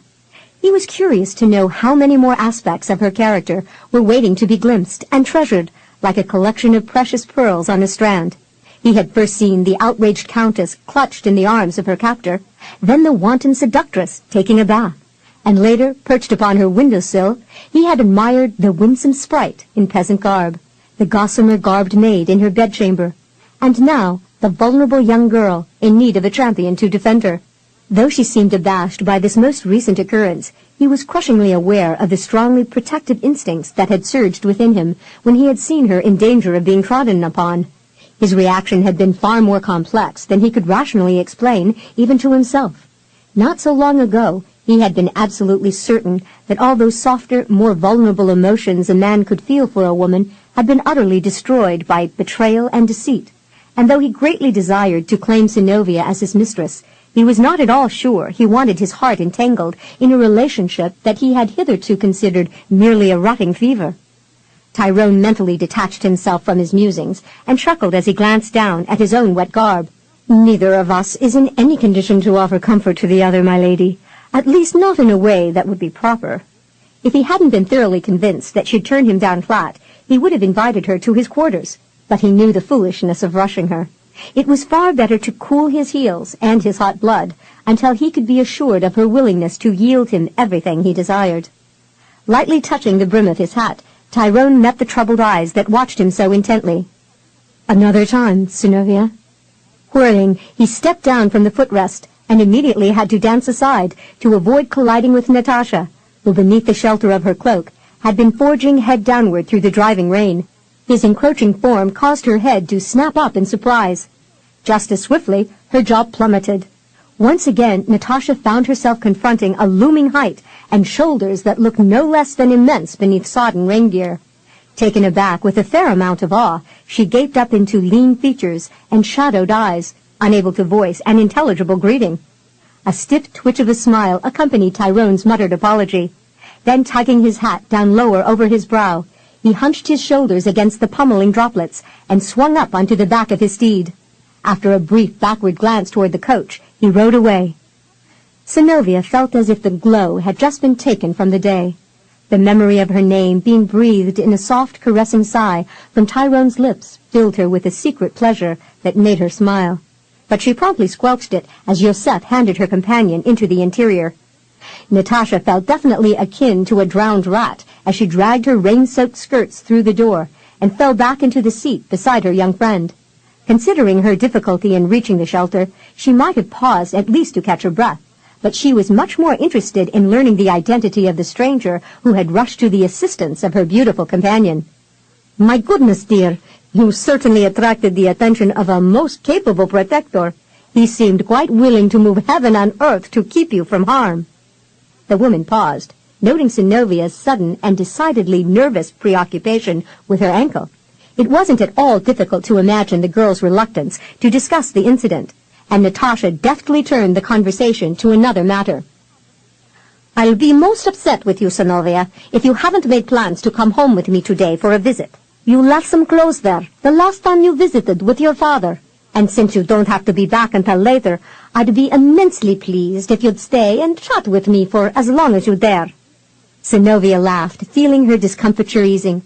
He was curious to know how many more aspects of her character were waiting to be glimpsed and treasured, like a collection of precious pearls on a strand. He had first seen the outraged countess clutched in the arms of her captor, then the wanton seductress taking a bath, and later, perched upon her windowsill, he had admired the winsome sprite in peasant garb, the gossamer-garbed maid in her bedchamber, and now the vulnerable young girl in need of a champion to defend her. Though she seemed abashed by this most recent occurrence, he was crushingly aware of the strongly protective instincts that had surged within him when he had seen her in danger of being trodden upon. His reaction had been far more complex than he could rationally explain, even to himself. Not so long ago, he had been absolutely certain that all those softer, more vulnerable emotions a man could feel for a woman had been utterly destroyed by betrayal and deceit, and though he greatly desired to claim Synnovea as his mistress, he was not at all sure he wanted his heart entangled in a relationship that he had hitherto considered merely a rotting fever. Tyrone mentally detached himself from his musings and chuckled as he glanced down at his own wet garb. Neither of us is in any condition to offer comfort to the other, my lady, at least not in a way that would be proper. If he hadn't been thoroughly convinced that she'd turn him down flat, he would have invited her to his quarters, but he knew the foolishness of rushing her. It was far better to cool his heels and his hot blood until he could be assured of her willingness to yield him everything he desired. Lightly touching the brim of his hat, Tyrone met the troubled eyes that watched him so intently. Another time, Synnovea. Whirling, he stepped down from the footrest and immediately had to dance aside to avoid colliding with Natasha, who beneath the shelter of her cloak had been forging head downward through the driving rain. His encroaching form caused her head to snap up in surprise. Just as swiftly, her jaw plummeted. Once again, Natasha found herself confronting a looming height and shoulders that looked no less than immense beneath sodden rain gear. Taken aback with a fair amount of awe, she gaped up into lean features and shadowed eyes, unable to voice an intelligible greeting. A stiff twitch of a smile accompanied Tyrone's muttered apology. Then, tugging his hat down lower over his brow, he hunched his shoulders against the pummeling droplets and swung up onto the back of his steed. After a brief backward glance toward the coach, he rode away. Synnovea felt as if the glow had just been taken from the day. The memory of her name being breathed in a soft, caressing sigh from Tyrone's lips filled her with a secret pleasure that made her smile. But she promptly squelched it as Joseph handed her companion into the interior. Natasha felt definitely akin to a drowned rat as she dragged her rain-soaked skirts through the door and fell back into the seat beside her young friend. Considering her difficulty in reaching the shelter, she might have paused at least to catch her breath, but she was much more interested in learning the identity of the stranger who had rushed to the assistance of her beautiful companion. "My goodness, dear, you certainly attracted the attention of a most capable protector. He seemed quite willing to move heaven and earth to keep you from harm." The woman paused, noting Synnovea's sudden and decidedly nervous preoccupation with her ankle. It wasn't at all difficult to imagine the girl's reluctance to discuss the incident, and Natasha deftly turned the conversation to another matter. "I'll be most upset with you, Synnovea, if you haven't made plans to come home with me today for a visit. You left some clothes there the last time you visited with your father, and since you don't have to be back until later, I'd be immensely pleased if you'd stay and chat with me for as long as you dare." Synnovea laughed, feeling her discomfiture easing.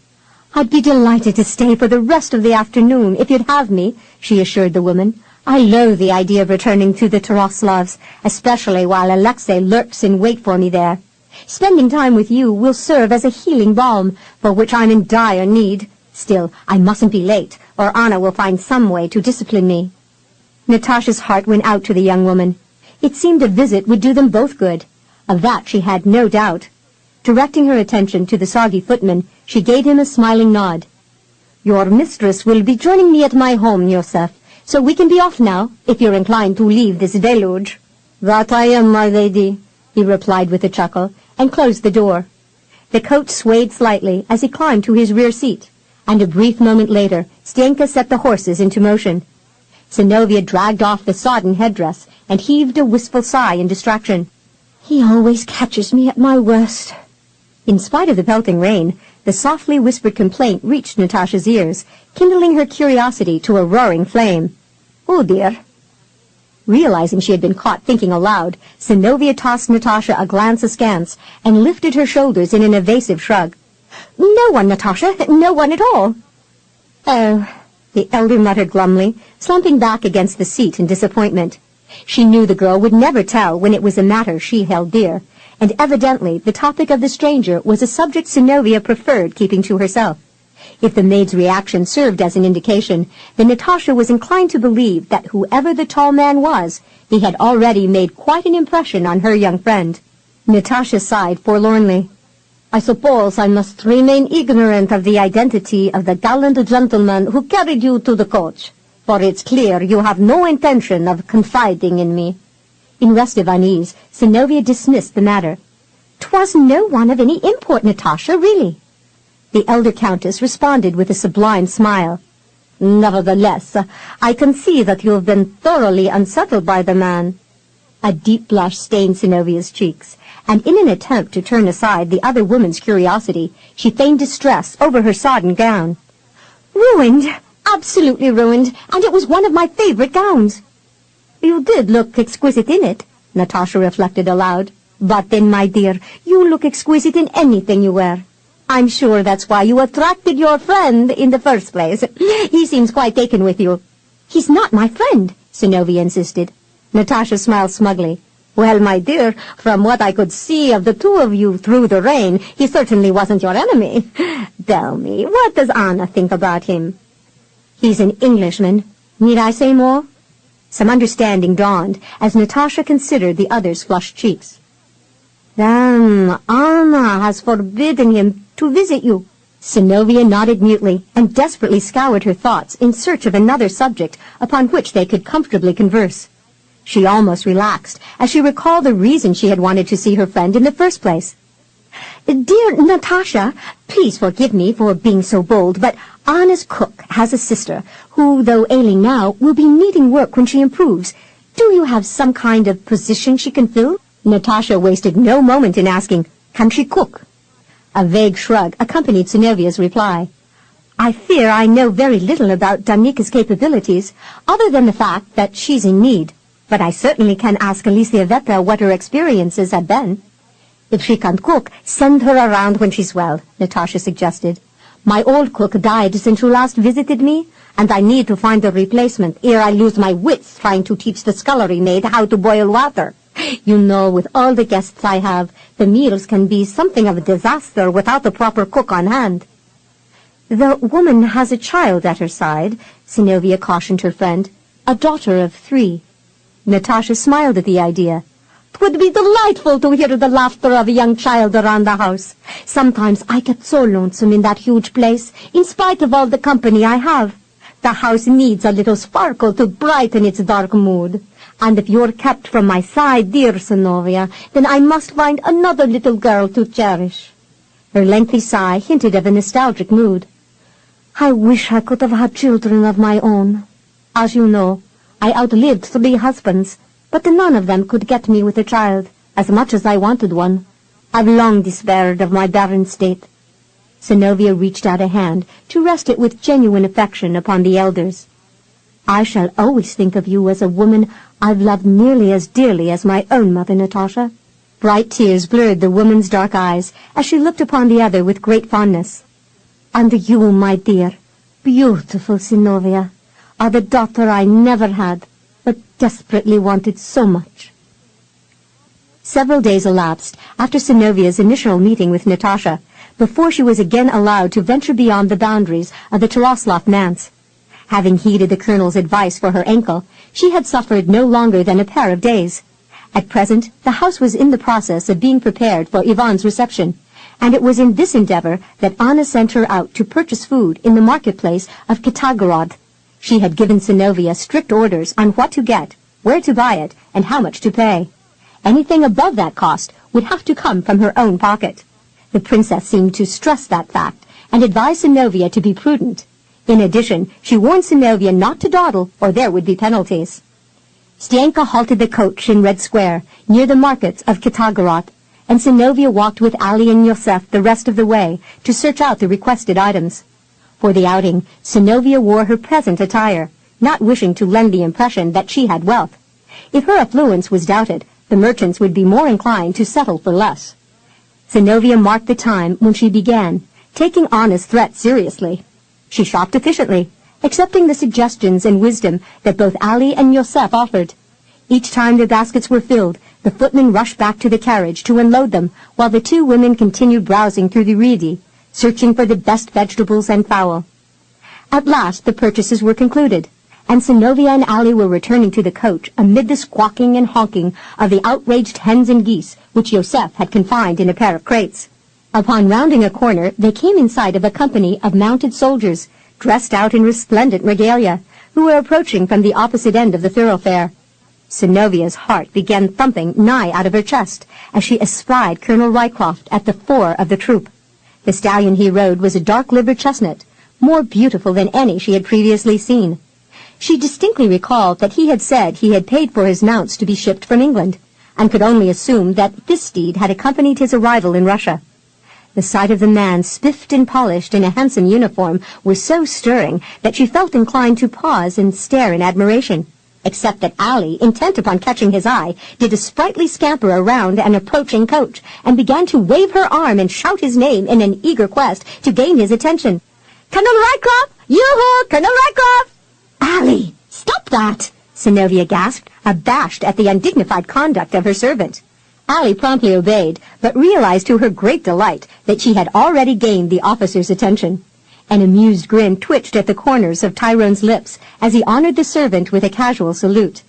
"I'd be delighted to stay for the rest of the afternoon, if you'd have me," she assured the woman. "I loathe the idea of returning to the Taroslavs, especially while Alexei lurks in wait for me there. Spending time with you will serve as a healing balm, for which I'm in dire need. Still, I mustn't be late, or Anna will find some way to discipline me." Natasha's heart went out to the young woman. It seemed a visit would do them both good. Of that she had no doubt. Directing her attention to the soggy footman, she gave him a smiling nod. "Your mistress will be joining me at my home, Yosef, so we can be off now, if you're inclined to leave this deluge." "That I am, my lady," he replied with a chuckle, and closed the door. The coach swayed slightly as he climbed to his rear seat, and a brief moment later, Stenka set the horses into motion. Synnovea dragged off the sodden headdress and heaved a wistful sigh in distraction. "He always catches me at my worst." In spite of the pelting rain, the softly whispered complaint reached Natasha's ears, kindling her curiosity to a roaring flame. "Oh, dear." Realizing she had been caught thinking aloud, Synnovea tossed Natasha a glance askance and lifted her shoulders in an evasive shrug. "No one, Natasha, no one at all." "Oh," the elder muttered glumly, slumping back against the seat in disappointment. She knew the girl would never tell when it was a matter she held dear, and evidently the topic of the stranger was a subject Synnovea preferred keeping to herself. If the maid's reaction served as an indication, then Natasha was inclined to believe that whoever the tall man was, he had already made quite an impression on her young friend. Natasha sighed forlornly. "I suppose I must remain ignorant of the identity of the gallant gentleman who carried you to the coach, for it's clear you have no intention of confiding in me." In restive unease, Synnovea dismissed the matter. "'Twas no one of any import, Natasha, really." The elder countess responded with a sublime smile. "Nevertheless, I can see that you have been thoroughly unsettled by the man." A deep blush stained Synnovea's cheeks, and in an attempt to turn aside the other woman's curiosity, she feigned distress over her sodden gown. "Ruined, absolutely ruined, and it was one of my favorite gowns." "You did look exquisite in it," Natasha reflected aloud. "But then, my dear, you look exquisite in anything you wear. I'm sure that's why you attracted your friend in the first place. He seems quite taken with you." "He's not my friend," Synnovea insisted. Natasha smiled smugly. "Well, my dear, from what I could see of the two of you through the rain, he certainly wasn't your enemy. Tell me, what does Anna think about him?" "He's an Englishman. Need I say more?" Some understanding dawned as Natasha considered the other's flushed cheeks. "Then Anna has forbidden him to visit you." Synnovea nodded mutely and desperately scoured her thoughts in search of another subject upon which they could comfortably converse. She almost relaxed as she recalled the reason she had wanted to see her friend in the first place. "Dear Natasha, please forgive me for being so bold, but Anna's cook has a sister who, though ailing now, will be needing work when she improves. Do you have some kind of position she can fill?" Natasha wasted no moment in asking, "Can she cook?" A vague shrug accompanied Synnovea's reply. "I fear I know very little about Danika's capabilities, other than the fact that she's in need, but I certainly can ask Elisiaveta what her experiences have been." "If she can't cook, send her around when she's well," Natasha suggested. "My old cook died since you last visited me, and I need to find a replacement ere I lose my wits trying to teach the scullery maid how to boil water. You know, with all the guests I have, the meals can be something of a disaster without a proper cook on hand." "The woman has a child at her side," Synnovea cautioned her friend, "a daughter of 3. Natasha smiled at the idea. "'Twould be delightful to hear the laughter of a young child around the house. Sometimes I get so lonesome in that huge place, in spite of all the company I have. The house needs a little sparkle to brighten its dark mood. And if you're kept from my side, dear Synnovea, then I must find another little girl to cherish." Her lengthy sigh hinted of a nostalgic mood. "I wish I could have had children of my own. As you know, I outlived 3 husbands, but none of them could get me with a child, as much as I wanted one. I've long despaired of my barren state." Synnovea reached out a hand to rest it with genuine affection upon the elder's. "I shall always think of you as a woman I've loved nearly as dearly as my own mother, Natasha." Bright tears blurred the woman's dark eyes as she looked upon the other with great fondness. "And you, my dear, beautiful Synnovea, are the daughter I never had, but desperately wanted so much." Several days elapsed after Synnovea's initial meeting with Natasha before she was again allowed to venture beyond the boundaries of the Taroslav manse. Having heeded the colonel's advice for her ankle, she had suffered no longer than a pair of days. At present, the house was in the process of being prepared for Ivan's reception, and it was in this endeavor that Anna sent her out to purchase food in the marketplace of Kitagorod. She had given Synnovea strict orders on what to get, where to buy it, and how much to pay. Anything above that cost would have to come from her own pocket. The princess seemed to stress that fact, and advised Synnovea to be prudent. In addition, she warned Synnovea not to dawdle, or there would be penalties. Stienka halted the coach in Red Square, near the markets of Kitagorod, and Synnovea walked with Ali and Yosef the rest of the way to search out the requested items. For the outing, Synnovea wore her present attire, not wishing to lend the impression that she had wealth. If her affluence was doubted, the merchants would be more inclined to settle for less. Synnovea marked the time when she began, taking Anna's threat seriously. She shopped efficiently, accepting the suggestions and wisdom that both Ali and Yosef offered. Each time their baskets were filled, the footman rushed back to the carriage to unload them, while the two women continued browsing through the riedi, searching for the best vegetables and fowl. At last the purchases were concluded, and Synnovea and Ali were returning to the coach amid the squawking and honking of the outraged hens and geese which Yosef had confined in a pair of crates. Upon rounding a corner, they came in sight of a company of mounted soldiers, dressed out in resplendent regalia, who were approaching from the opposite end of the thoroughfare. Synnovea's heart began thumping nigh out of her chest as she espied Colonel Rycroft at the fore of the troop. The stallion he rode was a dark-livered chestnut, more beautiful than any she had previously seen. She distinctly recalled that he had said he had paid for his mounts to be shipped from England, and could only assume that this steed had accompanied his arrival in Russia. The sight of the man, spiffed and polished in a handsome uniform, was so stirring that she felt inclined to pause and stare in admiration, except that Ali, intent upon catching his eye, did a sprightly scamper around an approaching coach, and began to wave her arm and shout his name in an eager quest to gain his attention. "Colonel Rycroft! Yoo-hoo! Colonel Rycroft!" "Ali, stop that!" Synnovea gasped, abashed at the undignified conduct of her servant. Ali promptly obeyed, but realized to her great delight that she had already gained the officer's attention. An amused grin twitched at the corners of Tyrone's lips as he honored the servant with a casual salute.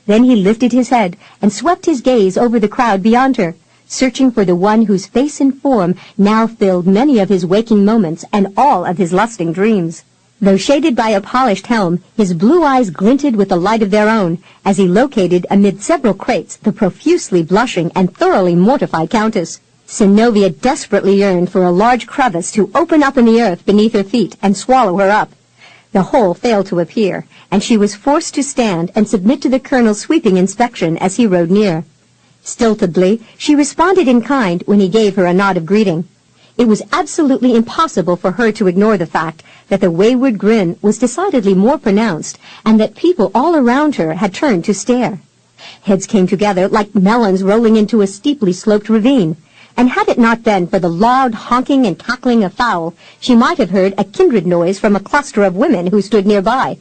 Then he lifted his head and swept his gaze over the crowd beyond her, searching for the one whose face and form now filled many of his waking moments and all of his lusting dreams. Though shaded by a polished helm, his blue eyes glinted with the light of their own as he located amid several crates the profusely blushing and thoroughly mortified countess. Synnovea desperately yearned for a large crevice to open up in the earth beneath her feet and swallow her up. The hole failed to appear, and she was forced to stand and submit to the colonel's sweeping inspection as he rode near. Stiltedly, she responded in kind when he gave her a nod of greeting. It was absolutely impossible for her to ignore the fact that the wayward grin was decidedly more pronounced, and that people all around her had turned to stare. Heads came together like melons rolling into a steeply sloped ravine, and had it not been for the loud honking and cackling of fowl, she might have heard a kindred noise from a cluster of women who stood nearby.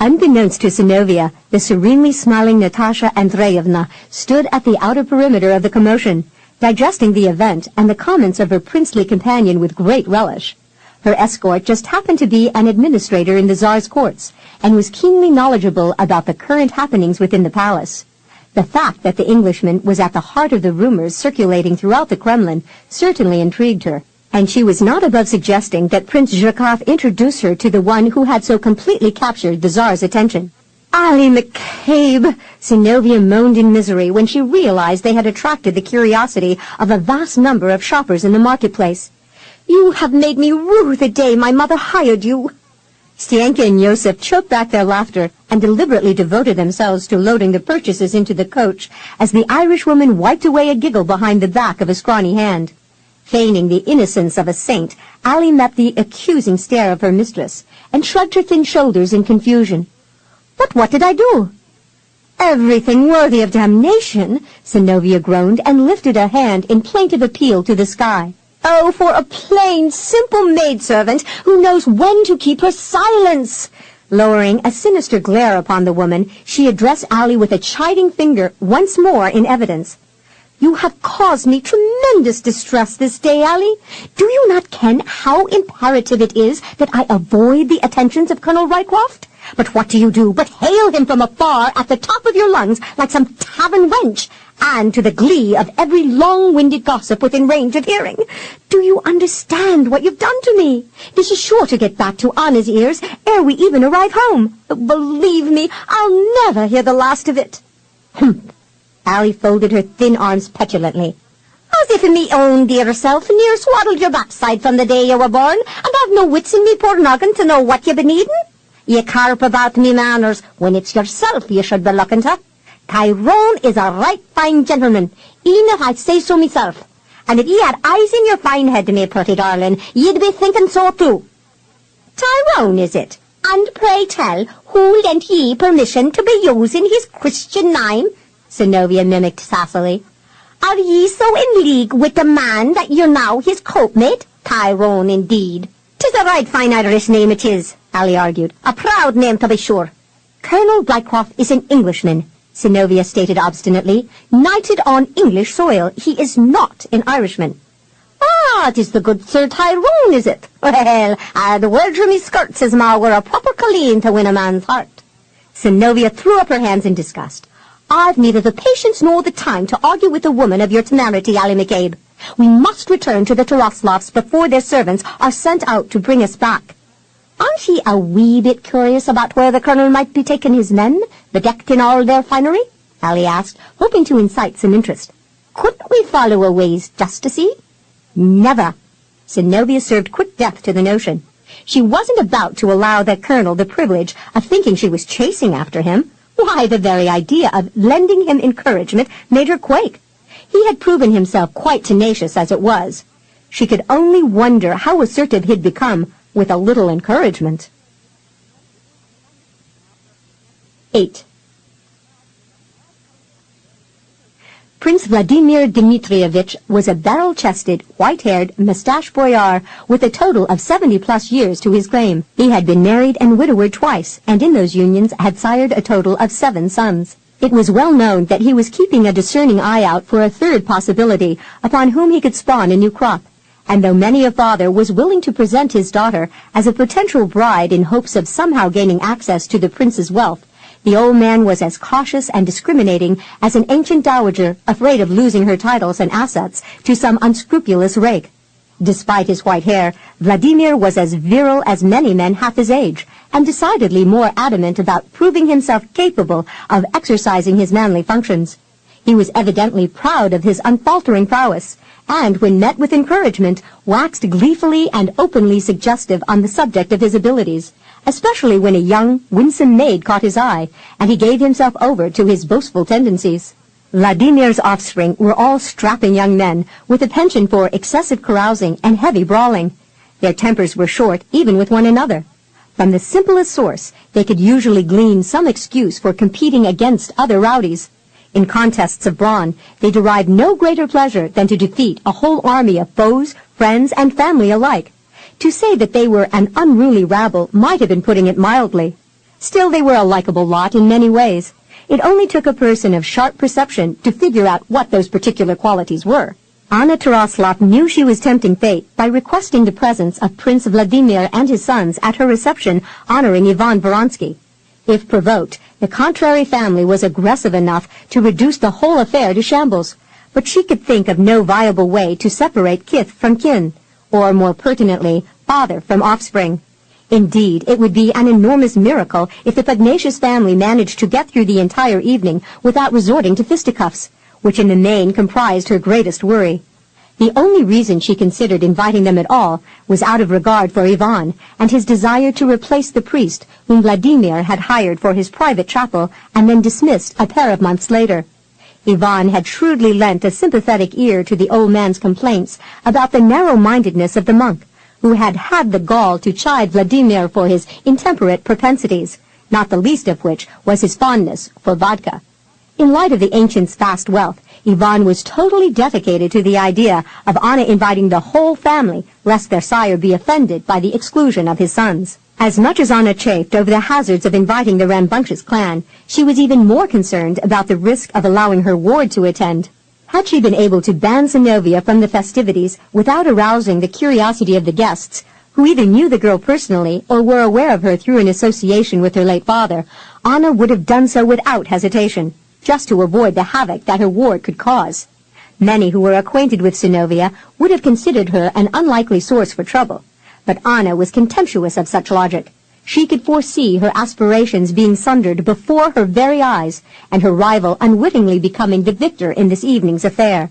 Unbeknownst to Synnovea, the serenely smiling Natasha Andreevna stood at the outer perimeter of the commotion, digesting the event and the comments of her princely companion with great relish. Her escort just happened to be an administrator in the Tsar's courts, and was keenly knowledgeable about the current happenings within the palace. The fact that the Englishman was at the heart of the rumors circulating throughout the Kremlin certainly intrigued her, and she was not above suggesting that Prince Zhukov introduce her to the one who had so completely captured the Tsar's attention. "Ali McCabe!" Synnovea moaned in misery when she realized they had attracted the curiosity of a vast number of shoppers in the marketplace. "You have made me rue the day my mother hired you." Stienka and Yosef choked back their laughter and deliberately devoted themselves to loading the purchases into the coach as the Irishwoman wiped away a giggle behind the back of a scrawny hand. Feigning the innocence of a saint, Ali met the accusing stare of her mistress and shrugged her thin shoulders in confusion. What did I do?" Everything worthy of damnation, Synnovea groaned and lifted a hand in plaintive appeal to the sky. Oh, for a plain, simple maidservant who knows when to keep her silence! Lowering a sinister glare upon the woman, she addressed Allie with a chiding finger once more in evidence. You have caused me tremendous distress this day, Allie. Do you not ken how imperative it is that I avoid the attentions of Colonel Rycroft? But what do you do but hail him from afar at the top of your lungs like some tavern wench, and to the glee of every long-winded gossip within range of hearing? Do you understand what you've done to me? This is sure to get back to Anna's ears ere we even arrive home. Believe me, I'll never hear the last of it. Humph! Allie folded her thin arms petulantly. As if me own dear self near swaddled your backside from the day you were born, and I've no wits in me poor noggin to know what you've been eating. Ye carp about me manners when it's yourself you should be looking to. Tyrone is a right fine gentleman, e'en if I say so myself. And if ye had eyes in your fine head, me pretty darling, ye'd be thinking so too. Tyrone, is it? And pray tell, who lent ye permission to be using his Christian name? Synnovea mimicked sassily. Are ye so in league with the man that you're now his cope-mate? Tyrone, indeed. 'Tis a right fine Irish name it is, Allie argued. A proud name, to be sure. Colonel Rycroft is an Englishman, Synnovea stated obstinately. Knighted on English soil, he is not an Irishman. Ah, 'tis the good Sir Tyrone, is it? Well, the word from his skirts is ma were a proper colleen to win a man's heart. Synnovea threw up her hands in disgust. I've neither the patience nor the time to argue with a woman of your temerity, Allie McCabe. We must return to the Taroslovs before their servants are sent out to bring us back. Aren't ye a wee bit curious about where the Colonel might be taking his men, bedecked in all their finery? Allie asked, hoping to incite some interest. Couldn't we follow a ways just to see? Never. Synnovea served quick death to the notion. She wasn't about to allow the Colonel the privilege of thinking she was chasing after him. Why, the very idea of lending him encouragement made her quake. He had proven himself quite tenacious as it was. She could only wonder how assertive he'd become with a little encouragement. 8. Prince Vladimir Dmitrievich was a barrel-chested, white-haired, mustached boyar with a total of 70-plus years to his claim. He had been married and widowed twice, and in those unions had sired a total of 7 sons. It was well known that he was keeping a discerning eye out for a third possibility upon whom he could spawn a new crop, and though many a father was willing to present his daughter as a potential bride in hopes of somehow gaining access to the prince's wealth, the old man was as cautious and discriminating as an ancient dowager afraid of losing her titles and assets to some unscrupulous rake. Despite his white hair, Vladimir was as virile as many men half his age, and decidedly more adamant about proving himself capable of exercising his manly functions. He was evidently proud of his unfaltering prowess, and when met with encouragement, waxed gleefully and openly suggestive on the subject of his abilities, especially when a young, winsome maid caught his eye, and he gave himself over to his boastful tendencies. Vladimir's offspring were all strapping young men, with a penchant for excessive carousing and heavy brawling. Their tempers were short, even with one another. From the simplest source, they could usually glean some excuse for competing against other rowdies. In contests of brawn, they derived no greater pleasure than to defeat a whole army of foes, friends, and family alike. To say that they were an unruly rabble might have been putting it mildly. Still, they were a likable lot in many ways. It only took a person of sharp perception to figure out what those particular qualities were. Anna Taroslov knew she was tempting fate by requesting the presence of Prince Vladimir and his sons at her reception honoring Ivan Voronsky. If provoked, the contrary family was aggressive enough to reduce the whole affair to shambles, but she could think of no viable way to separate kith from kin, or more pertinently, father from offspring. Indeed, it would be an enormous miracle if the pugnacious family managed to get through the entire evening without resorting to fisticuffs, which in the main comprised her greatest worry. The only reason she considered inviting them at all was out of regard for Ivan and his desire to replace the priest whom Vladimir had hired for his private chapel and then dismissed a pair of months later. Ivan had shrewdly lent a sympathetic ear to the old man's complaints about the narrow-mindedness of the monk, who had had the gall to chide Vladimir for his intemperate propensities, not the least of which was his fondness for vodka. In light of the ancient's vast wealth, Ivan was totally dedicated to the idea of Anna inviting the whole family, lest their sire be offended by the exclusion of his sons. As much as Anna chafed over the hazards of inviting the rambunctious clan, she was even more concerned about the risk of allowing her ward to attend. Had she been able to ban Synnovea from the festivities without arousing the curiosity of the guests, who either knew the girl personally or were aware of her through an association with her late father, Anna would have done so without hesitation, just to avoid the havoc that her ward could cause. Many who were acquainted with Synnovea would have considered her an unlikely source for trouble, but Anna was contemptuous of such logic. She could foresee her aspirations being sundered before her very eyes, and her rival unwittingly becoming the victor in this evening's affair.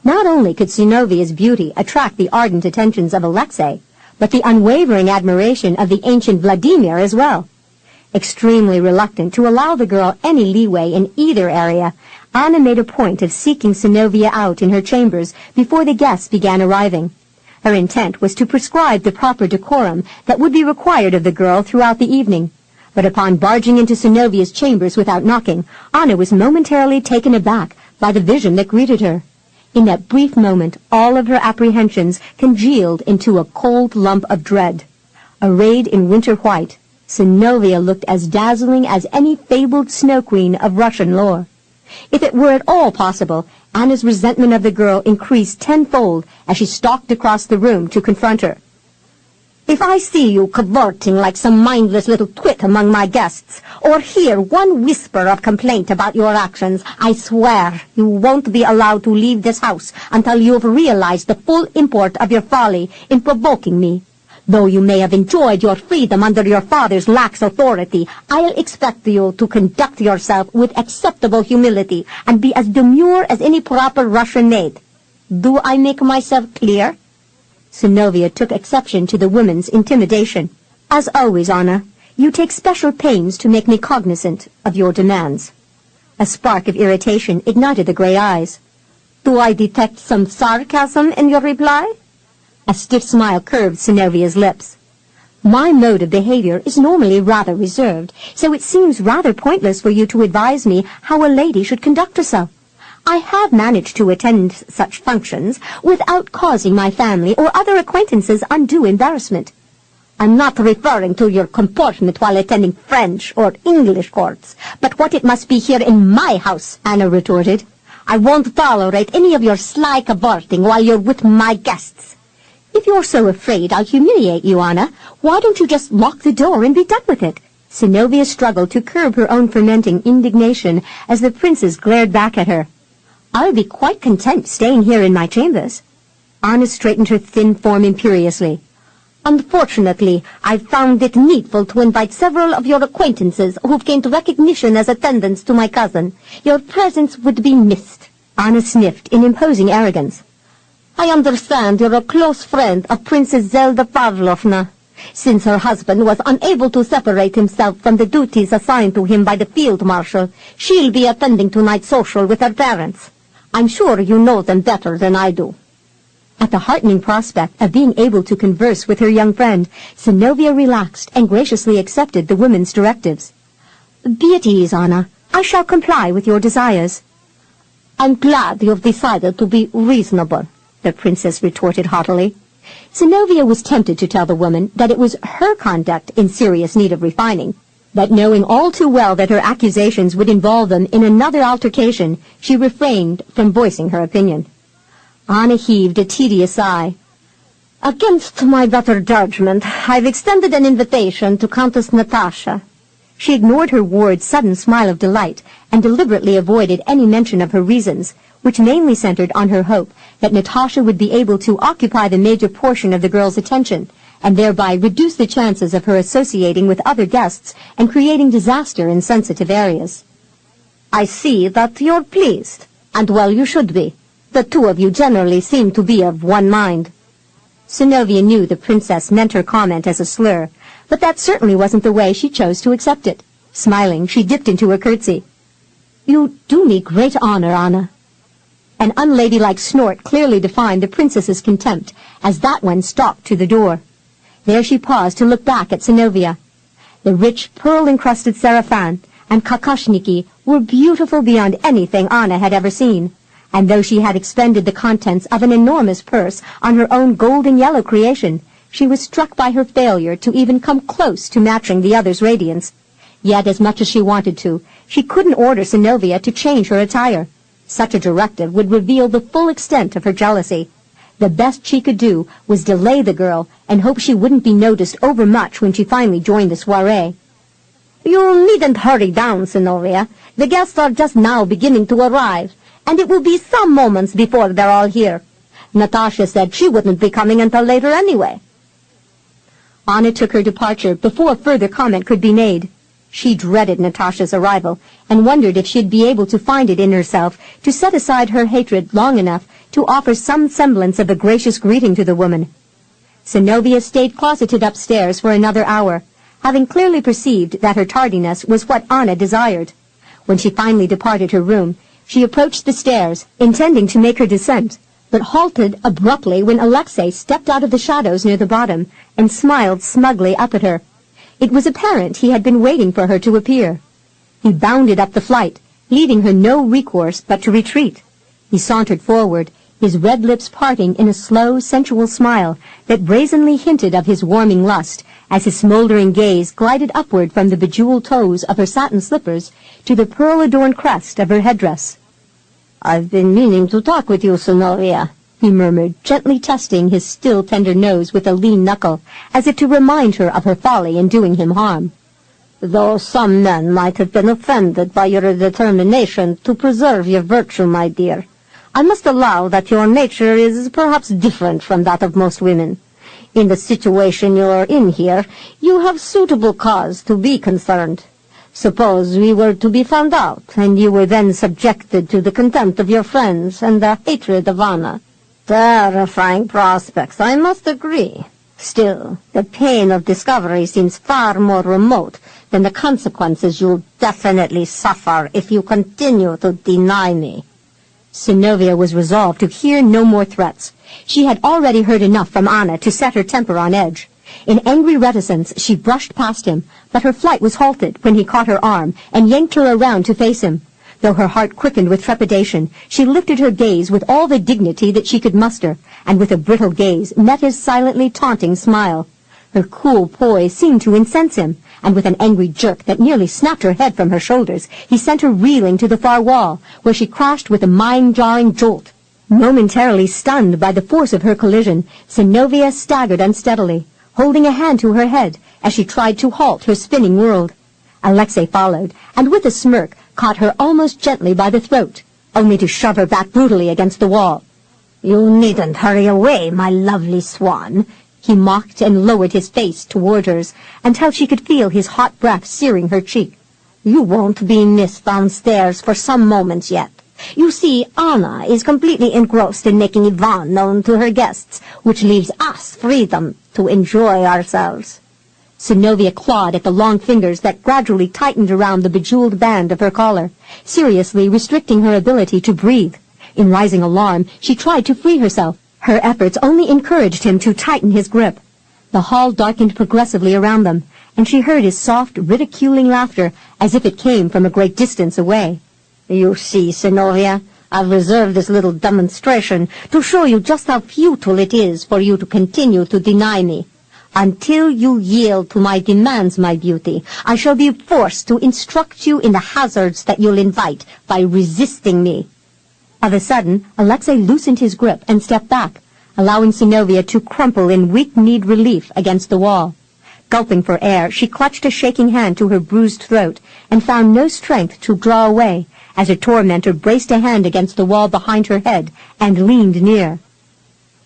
Not only could Synnovea's beauty attract the ardent attentions of Alexei, but the unwavering admiration of the ancient Vladimir as well. Extremely reluctant to allow the girl any leeway in either area, Anna made a point of seeking Synnovea out in her chambers before the guests began arriving. Her intent was to prescribe the proper decorum that would be required of the girl throughout the evening. But upon barging into Synnovea's chambers without knocking, Anna was momentarily taken aback by the vision that greeted her. In that brief moment, all of her apprehensions congealed into a cold lump of dread. Arrayed in winter white, Synnovea looked as dazzling as any fabled snow queen of Russian lore. If it were at all possible, Anna's resentment of the girl increased tenfold as she stalked across the room to confront her. "If I see you cavorting like some mindless little twit among my guests, or hear one whisper of complaint about your actions, I swear you won't be allowed to leave this house until you've realized the full import of your folly in provoking me. Though you may have enjoyed your freedom under your father's lax authority, I'll expect you to conduct yourself with acceptable humility and be as demure as any proper Russian maid. Do I make myself clear?" Synnovea took exception to the woman's intimidation. "As always, Anna, you take special pains to make me cognizant of your demands." A spark of irritation ignited the gray eyes. "Do I detect some sarcasm in your reply?" A stiff smile curved Synnovea's lips. "My mode of behavior is normally rather reserved, so it seems rather pointless for you to advise me how a lady should conduct herself. I have managed to attend such functions without causing my family or other acquaintances undue embarrassment." "I'm not referring to your comportment while attending French or English courts, but what it must be here in my house," Anna retorted. "I won't tolerate any of your sly cavorting while you're with my guests." "If you're so afraid I'll humiliate you, Anna, why don't you just lock the door and be done with it?" Synnovea struggled to curb her own fermenting indignation as the princess glared back at her. "I'll be quite content staying here in my chambers." Anna straightened her thin form imperiously. "Unfortunately, I've found it needful to invite several of your acquaintances who've gained recognition as attendants to my cousin. Your presence would be missed." Anna sniffed in imposing arrogance. "I understand you're a close friend of Princess Zelda Pavlovna. Since her husband was unable to separate himself from the duties assigned to him by the field marshal, she'll be attending tonight's social with her parents. I'm sure you know them better than I do." At the heartening prospect of being able to converse with her young friend, Synnovea relaxed and graciously accepted the woman's directives. "Be at ease, Anna. I shall comply with your desires." "I'm glad you've decided to be reasonable," the princess retorted haughtily. Synnovea was tempted to tell the woman that it was her conduct in serious need of refining, but knowing all too well that her accusations would involve them in another altercation, she refrained from voicing her opinion. Anna heaved a tedious sigh. "Against my better judgment, I've extended an invitation to Countess Natasha." She ignored her ward's sudden smile of delight and deliberately avoided any mention of her reasons, which mainly centered on her hope that Natasha would be able to occupy the major portion of the girl's attention, and thereby reduce the chances of her associating with other guests and creating disaster in sensitive areas. "I see that you're pleased, and well you should be. The two of you generally seem to be of one mind." Synnovea knew the princess meant her comment as a slur, but that certainly wasn't the way she chose to accept it. Smiling, she dipped into a curtsy. "You do me great honor, Anna." An unladylike snort clearly defined the princess's contempt as that one stalked to the door. There she paused to look back at Synnovea. The rich, pearl-encrusted sarafan and kakoshniki were beautiful beyond anything Anna had ever seen, and though she had expended the contents of an enormous purse on her own gold-and-yellow creation, she was struck by her failure to even come close to matching the other's radiance. Yet, as much as she wanted to, she couldn't order Synnovea to change her attire. Such a directive would reveal the full extent of her jealousy. The best she could do was delay the girl and hope she wouldn't be noticed overmuch when she finally joined the soiree. "You needn't hurry down, Synnovea. The guests are just now beginning to arrive, and it will be some moments before they're all here. Natasha said she wouldn't be coming until later anyway." Anna took her departure before further comment could be made. She dreaded Natasha's arrival and wondered if she'd be able to find it in herself to set aside her hatred long enough to offer some semblance of a gracious greeting to the woman. Synnovea stayed closeted upstairs for another hour, having clearly perceived that her tardiness was what Anna desired. When she finally departed her room, she approached the stairs, intending to make her descent, but halted abruptly when Alexei stepped out of the shadows near the bottom and smiled smugly up at her. It was apparent he had been waiting for her to appear. He bounded up the flight, leaving her no recourse but to retreat. He sauntered forward, his red lips parting in a slow, sensual smile that brazenly hinted of his warming lust, as his smoldering gaze glided upward from the bejeweled toes of her satin slippers to the pearl-adorned crest of her headdress. "I've been meaning to talk with you, Synnovea," he murmured, gently testing his still tender nose with a lean knuckle, as if to remind her of her folly in doing him harm. "Though some men might have been offended by your determination to preserve your virtue, my dear, I must allow that your nature is perhaps different from that of most women. In the situation you are in here, you have suitable cause to be concerned. Suppose we were to be found out, and you were then subjected to the contempt of your friends and the hatred of Anna. Terrifying prospects, I must agree. Still, the pain of discovery seems far more remote than the consequences you'll definitely suffer if you continue to deny me." Synnovea was resolved to hear no more threats. She had already heard enough from Anna to set her temper on edge. In angry reticence, she brushed past him, but her flight was halted when he caught her arm and yanked her around to face him. Though her heart quickened with trepidation, she lifted her gaze with all the dignity that she could muster, and with a brittle gaze met his silently taunting smile. Her cool poise seemed to incense him, and with an angry jerk that nearly snapped her head from her shoulders, he sent her reeling to the far wall, where she crashed with a mind-jarring jolt. Momentarily stunned by the force of her collision, Synnovea staggered unsteadily, holding a hand to her head as she tried to halt her spinning world. Alexei followed, and with a smirk caught her almost gently by the throat, only to shove her back brutally against the wall. "You needn't hurry away, my lovely swan," he mocked, and lowered his face toward hers until she could feel his hot breath searing her cheek. "You won't be missed downstairs for some moments yet. You see, Anna is completely engrossed in making Ivan known to her guests, which leaves us freedom to enjoy ourselves." Synnovea clawed at the long fingers that gradually tightened around the bejeweled band of her collar, seriously restricting her ability to breathe. In rising alarm, she tried to free herself. Her efforts only encouraged him to tighten his grip. The hall darkened progressively around them, and she heard his soft, ridiculing laughter as if it came from a great distance away. "You see, Synnovea, I've reserved this little demonstration to show you just how futile it is for you to continue to deny me. Until you yield to my demands, my beauty, I shall be forced to instruct you in the hazards that you'll invite by resisting me." Of a sudden, Alexei loosened his grip and stepped back, allowing Synnovea to crumple in weak-kneed relief against the wall. Gulping for air, she clutched a shaking hand to her bruised throat and found no strength to draw away, as her tormentor braced a hand against the wall behind her head and leaned near.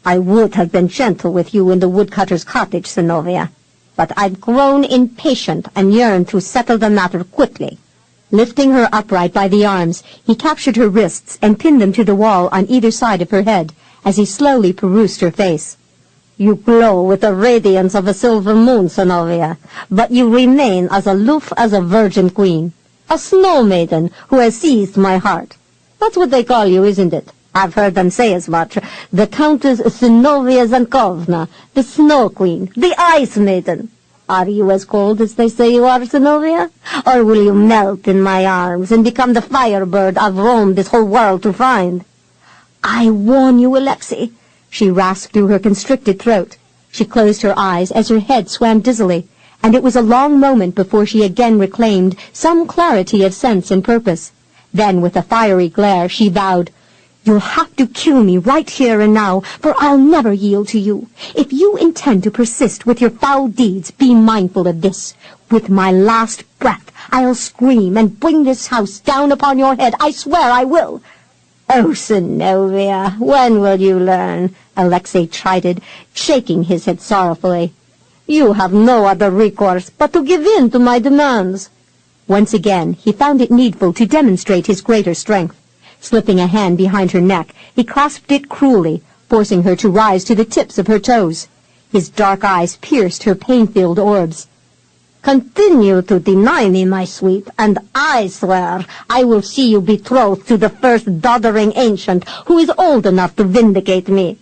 "I would have been gentle with you in the woodcutter's cottage, Synnovea, but I've grown impatient and yearn to settle the matter quickly." Lifting her upright by the arms, he captured her wrists and pinned them to the wall on either side of her head, as he slowly perused her face. "You glow with the radiance of a silver moon, Synnovea, but you remain as aloof as a virgin queen, a snow maiden who has seized my heart. That's what they call you, isn't it? I've heard them say as much. The Countess Synnovea Zankovna, the Snow Queen, the Ice Maiden. Are you as cold as they say you are, Synnovea? Or will you melt in my arms and become the firebird I've roamed this whole world to find? I warn you, Alexei, she rasped through her constricted throat. She closed her eyes as her head swam dizzily, and it was a long moment before she again reclaimed some clarity of sense and purpose. Then, with a fiery glare, she vowed, "You'll have to kill me right here and now, for I'll never yield to you. If you intend to persist with your foul deeds, be mindful of this. With my last breath, I'll scream and bring this house down upon your head. I swear I will." "Oh, Synnovea, when will you learn?" Alexei chided, shaking his head sorrowfully. "You have no other recourse but to give in to my demands." Once again, he found it needful to demonstrate his greater strength. Slipping a hand behind her neck, he clasped it cruelly, forcing her to rise to the tips of her toes. His dark eyes pierced her pain-filled orbs. "Continue to deny me, my sweet, and I swear I will see you betrothed to the first doddering ancient who is old enough to vindicate me.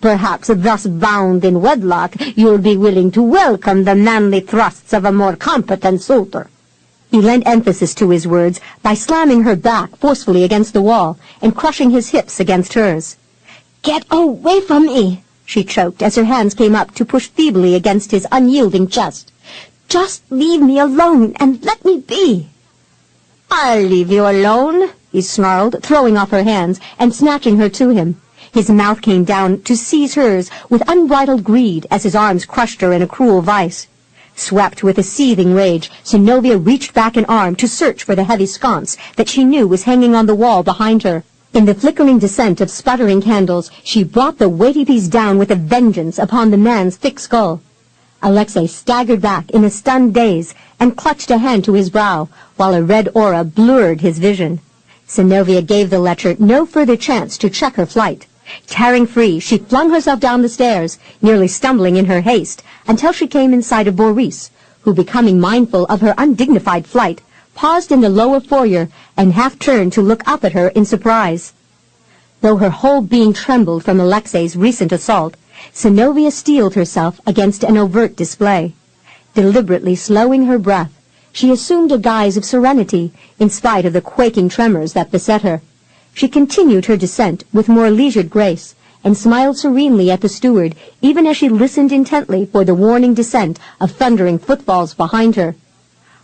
Perhaps thus bound in wedlock, you'll be willing to welcome the manly thrusts of a more competent suitor." He lent emphasis to his words by slamming her back forcefully against the wall and crushing his hips against hers. "Get away from me!" she choked as her hands came up to push feebly against his unyielding chest. "Just leave me alone and let me be." "I'll leave you alone," he snarled, throwing off her hands and snatching her to him. His mouth came down to seize hers with unbridled greed as his arms crushed her in a cruel vice. Swept with a seething rage, Synnovea reached back an arm to search for the heavy sconce that she knew was hanging on the wall behind her. In the flickering descent of sputtering candles, she brought the weighty piece down with a vengeance upon the man's thick skull. Alexei staggered back in a stunned daze and clutched a hand to his brow, while a red aura blurred his vision. Synnovea gave the lecher no further chance to check her flight. Tearing free, she flung herself down the stairs, nearly stumbling in her haste, until she came in sight of Boris, who, becoming mindful of her undignified flight, paused in the lower foyer and half turned to look up at her in surprise. Though her whole being trembled from Alexei's recent assault, Synnovea steeled herself against an overt display. Deliberately slowing her breath, she assumed a guise of serenity in spite of the quaking tremors that beset her. She continued her descent with more leisured grace, and smiled serenely at the steward, even as she listened intently for the warning descent of thundering footfalls behind her.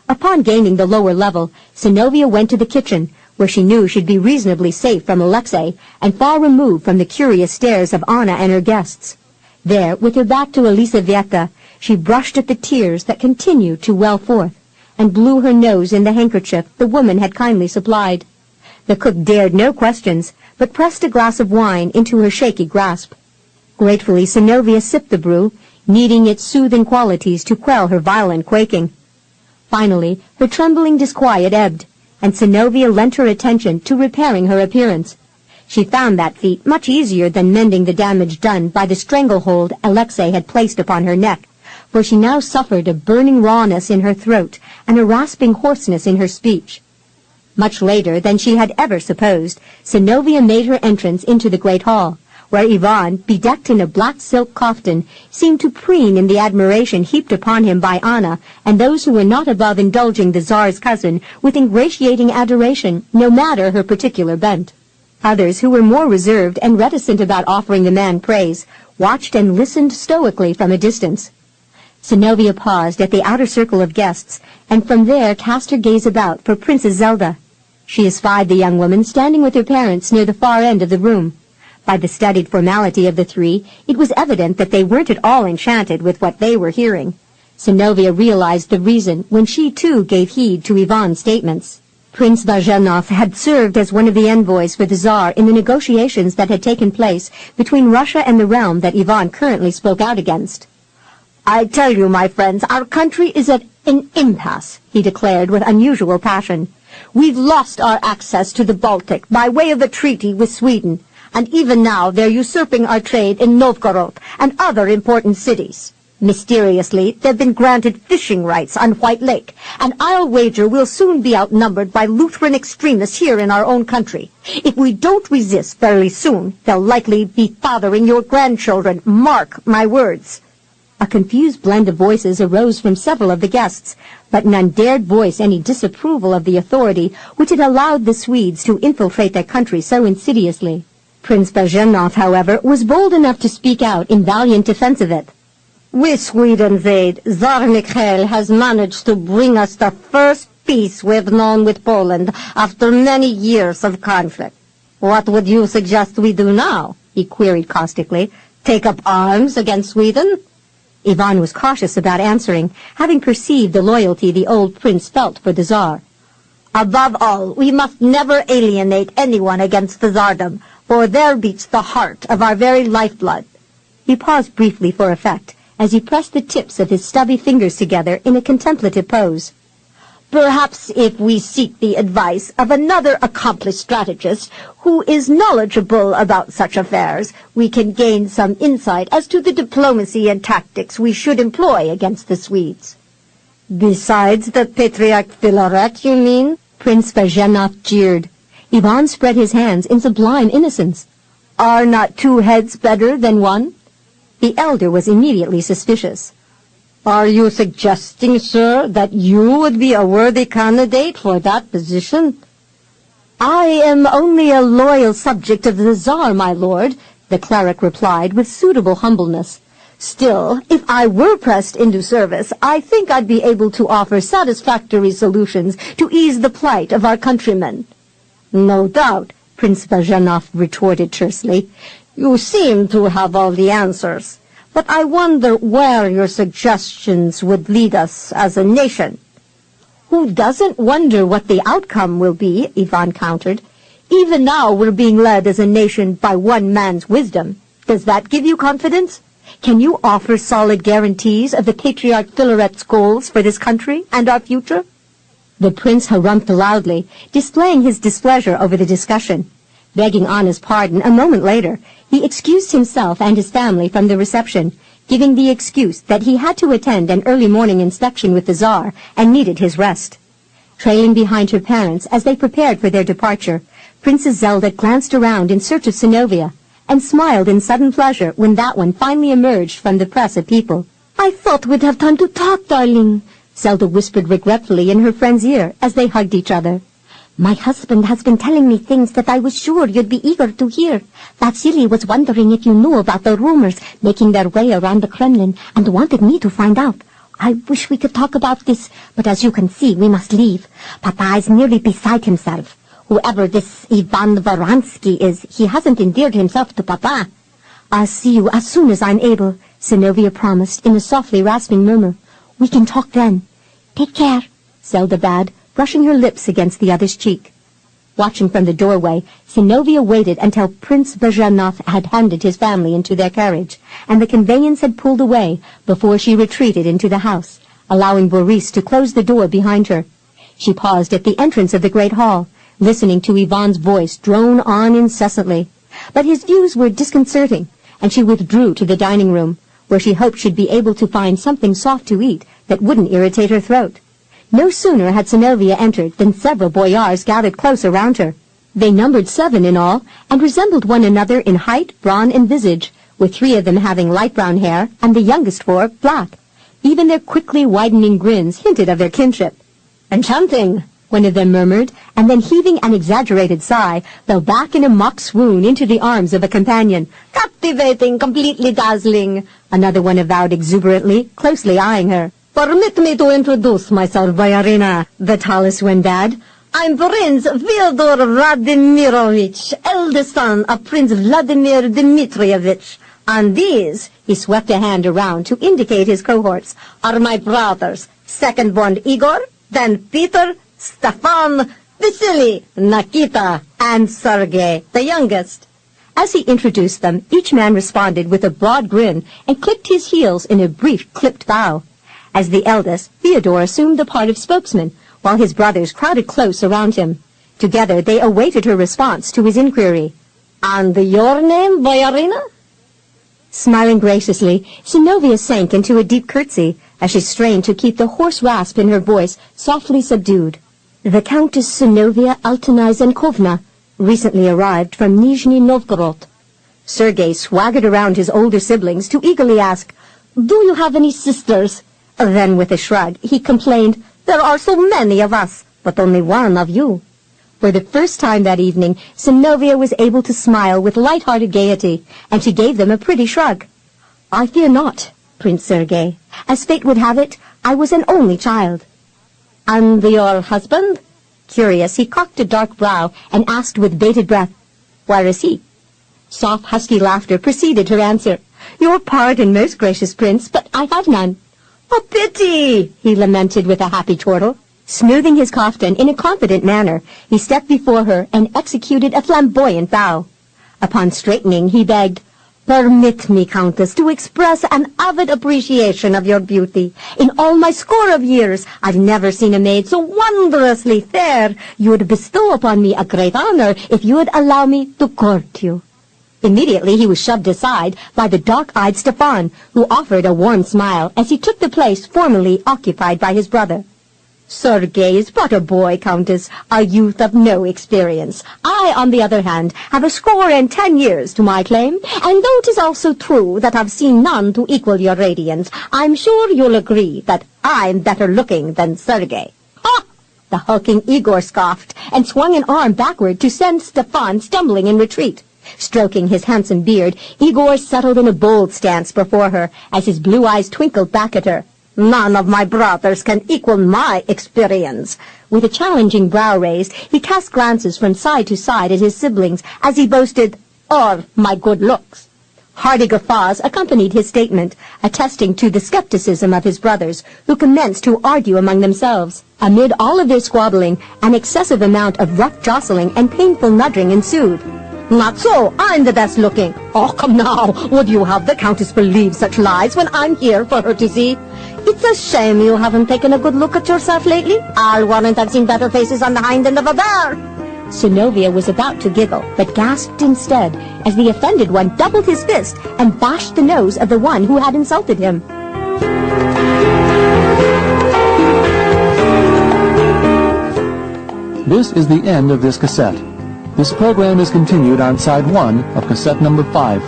Upon gaining the lower level, Synnovea went to the kitchen, where she knew she'd be reasonably safe from Alexei and far removed from the curious stares of Anna and her guests. There, with her back to Elisaveta, she brushed at the tears that continued to well forth, and blew her nose in the handkerchief the woman had kindly supplied. The cook dared no questions, but pressed a glass of wine into her shaky grasp. Gratefully, Synnovea sipped the brew, needing its soothing qualities to quell her violent quaking. Finally, her trembling disquiet ebbed, and Synnovea lent her attention to repairing her appearance. She found that feat much easier than mending the damage done by the stranglehold Alexei had placed upon her neck, for she now suffered a burning rawness in her throat and a rasping hoarseness in her speech. Much later than she had ever supposed, Synnovea made her entrance into the great hall, where Ivan, bedecked in a black silk kaftan, seemed to preen in the admiration heaped upon him by Anna and those who were not above indulging the Tsar's cousin with ingratiating adoration, no matter her particular bent. Others, who were more reserved and reticent about offering the man praise, watched and listened stoically from a distance. Synnovea paused at the outer circle of guests, and from there cast her gaze about for Princess Zelda. She espied the young woman standing with her parents near the far end of the room. By the studied formality of the three, it was evident that they weren't at all enchanted with what they were hearing. Synnovea realized the reason when she too gave heed to Ivan's statements. Prince Bazhenov had served as one of the envoys for the Tsar in the negotiations that had taken place between Russia and the realm that Ivan currently spoke out against. "I tell you, my friends, our country is at an impasse," he declared with unusual passion. "We've lost our access to the Baltic by way of a treaty with Sweden, and even now they're usurping our trade in Novgorod and other important cities. Mysteriously, they've been granted fishing rights on White Lake, and I'll wager we'll soon be outnumbered by Lutheran extremists here in our own country. If we don't resist fairly soon, they'll likely be fathering your grandchildren. Mark my words." A confused blend of voices arose from several of the guests, but none dared voice any disapproval of the authority which had allowed the Swedes to infiltrate their country so insidiously. Prince Bazhenov, however, was bold enough to speak out in valiant defense of it. With Sweden's aid, Tsar Mikhail has managed to bring us the first peace we've known with Poland after many years of conflict. What would you suggest we do now? He queried caustically. Take up arms against Sweden? Ivan was cautious about answering, having perceived the loyalty the old prince felt for the Tsar. Above all, we must never alienate anyone against the Tsardom, for there beats the heart of our very lifeblood. He paused briefly for effect, as he pressed the tips of his stubby fingers together in a contemplative pose. Perhaps if we seek the advice of another accomplished strategist who is knowledgeable about such affairs, we can gain some insight as to the diplomacy and tactics we should employ against the Swedes. Besides the Patriarch Filaret, you mean? Prince Bazhenov jeered. Ivan spread his hands in sublime innocence. Are not two heads better than one? The elder was immediately suspicious. Are you suggesting, sir, that you would be a worthy candidate for that position? I am only a loyal subject of the Tsar, my lord, the cleric replied with suitable humbleness. Still, if I were pressed into service, I think I'd be able to offer satisfactory solutions to ease the plight of our countrymen. No doubt, Prince Bazhenov retorted tersely. You seem to have all the answers. But I wonder where your suggestions would lead us as a nation. Who doesn't wonder what the outcome will be, Ivan countered. Even now we're being led as a nation by one man's wisdom. Does that give you confidence? Can you offer solid guarantees of the Patriarch Filaret's goals for this country and our future? The prince harumphed loudly, displaying his displeasure over the discussion. Begging Anna's pardon a moment later, he excused himself and his family from the reception, giving the excuse that he had to attend an early morning inspection with the Tsar and needed his rest. Trailing behind her parents as they prepared for their departure, Princess Zelda glanced around in search of Synnovea, and smiled in sudden pleasure when that one finally emerged from the press of people. I thought we'd have time to talk, darling, Zelda whispered regretfully in her friend's ear as they hugged each other. My husband has been telling me things that I was sure you'd be eager to hear. Vasily was wondering if you knew about the rumors making their way around the Kremlin and wanted me to find out. I wish we could talk about this, but as you can see, we must leave. Papa is nearly beside himself. Whoever this Ivan Varansky is, he hasn't endeared himself to Papa. I'll see you as soon as I'm able, Synnovea promised in a softly rasping murmur. We can talk then. Take care, Zelda bade, brushing her lips against the other's cheek. Watching from the doorway, Synnovea waited until Prince Bazhenov had handed his family into their carriage, and the conveyance had pulled away before she retreated into the house, allowing Boris to close the door behind her. She paused at the entrance of the great hall, listening to Ivan's voice drone on incessantly. But his views were disconcerting, and she withdrew to the dining room, where she hoped she'd be able to find something soft to eat that wouldn't irritate her throat. No sooner had Synnovea entered than several boyars gathered close around her. They numbered 7 in all, and resembled one another in height, brawn, and visage, with 3 of them having light brown hair, and the youngest 4 black. Even their quickly widening grins hinted of their kinship. "Enchanting," one of them murmured, and then heaving an exaggerated sigh, fell back in a mock swoon into the arms of a companion. "Captivating, completely dazzling," another one avowed exuberantly, closely eyeing her. "Permit me to introduce myself, Boyarina," the tallest one bade. "I'm Prince Fyodor Radimirovich, eldest son of Prince Vladimir Dmitrievich. And these," he swept a hand around to indicate his cohorts, "are my brothers, second-born Igor, then Peter, Stefan, Vasily, Nikita, and Sergei, the youngest." As he introduced them, each man responded with a broad grin and clicked his heels in a brief clipped bow. As the eldest, Fyodor assumed the part of spokesman, while his brothers crowded close around him. Together they awaited her response to his inquiry. "And your name, Boyarina?" Smiling graciously, Synnovea sank into a deep curtsy, as she strained to keep the hoarse rasp in her voice softly subdued. "The Countess Synnovea Altanai-Zenkovna, recently arrived from Nizhny Novgorod." Sergei swaggered around his older siblings to eagerly ask, Do you have any sisters? Then, with a shrug, he complained, There are so many of us, but only one of you. For the first time that evening, Synnovea was able to smile with light-hearted gaiety, and she gave them a pretty shrug. I fear not, Prince Sergei. As fate would have it, I was an only child. And your husband? Curious, he cocked a dark brow and asked with bated breath, Where is he? Soft, husky laughter preceded her answer. Your pardon, most gracious prince, but I have none. A pity, he lamented with a happy chortle. Smoothing his kaftan in a confident manner, he stepped before her and executed a flamboyant bow. Upon straightening, he begged, Permit me, Countess, to express an avid appreciation of your beauty. In all my score of years, I've never seen a maid so wondrously fair. You would bestow upon me a great honor if you would allow me to court you. Immediately he was shoved aside by the dark-eyed Stefan, who offered a warm smile as he took the place formerly occupied by his brother. Sergei is but a boy, Countess, a youth of no experience. I, on the other hand, have 10 years to my claim, and though 'tis also true that I've seen none to equal your radiance, I'm sure you'll agree that I'm better looking than Sergei. Ha! The hulking Igor scoffed and swung an arm backward to send Stefan stumbling in retreat. Stroking his handsome beard, Igor settled in a bold stance before her as his blue eyes twinkled back at her. None of my brothers can equal my experience. With a challenging brow raised, he cast glances from side to side at his siblings as he boasted, or my good looks. Hearty guffaws accompanied his statement, attesting to the skepticism of his brothers, who commenced to argue among themselves. Amid all of their squabbling, an excessive amount of rough jostling and painful nudging ensued. Not so, I'm the best looking. Oh, come now, would you have the Countess believe such lies when I'm here for her to see? It's a shame you haven't taken a good look at yourself lately. I'll warrant I've seen better faces on the hind end of a bear. Synnovea was about to giggle, but gasped instead, as the offended one doubled his fist and bashed the nose of the one who had insulted him. This is the end of this cassette. This program is continued on side 1 of cassette number 5.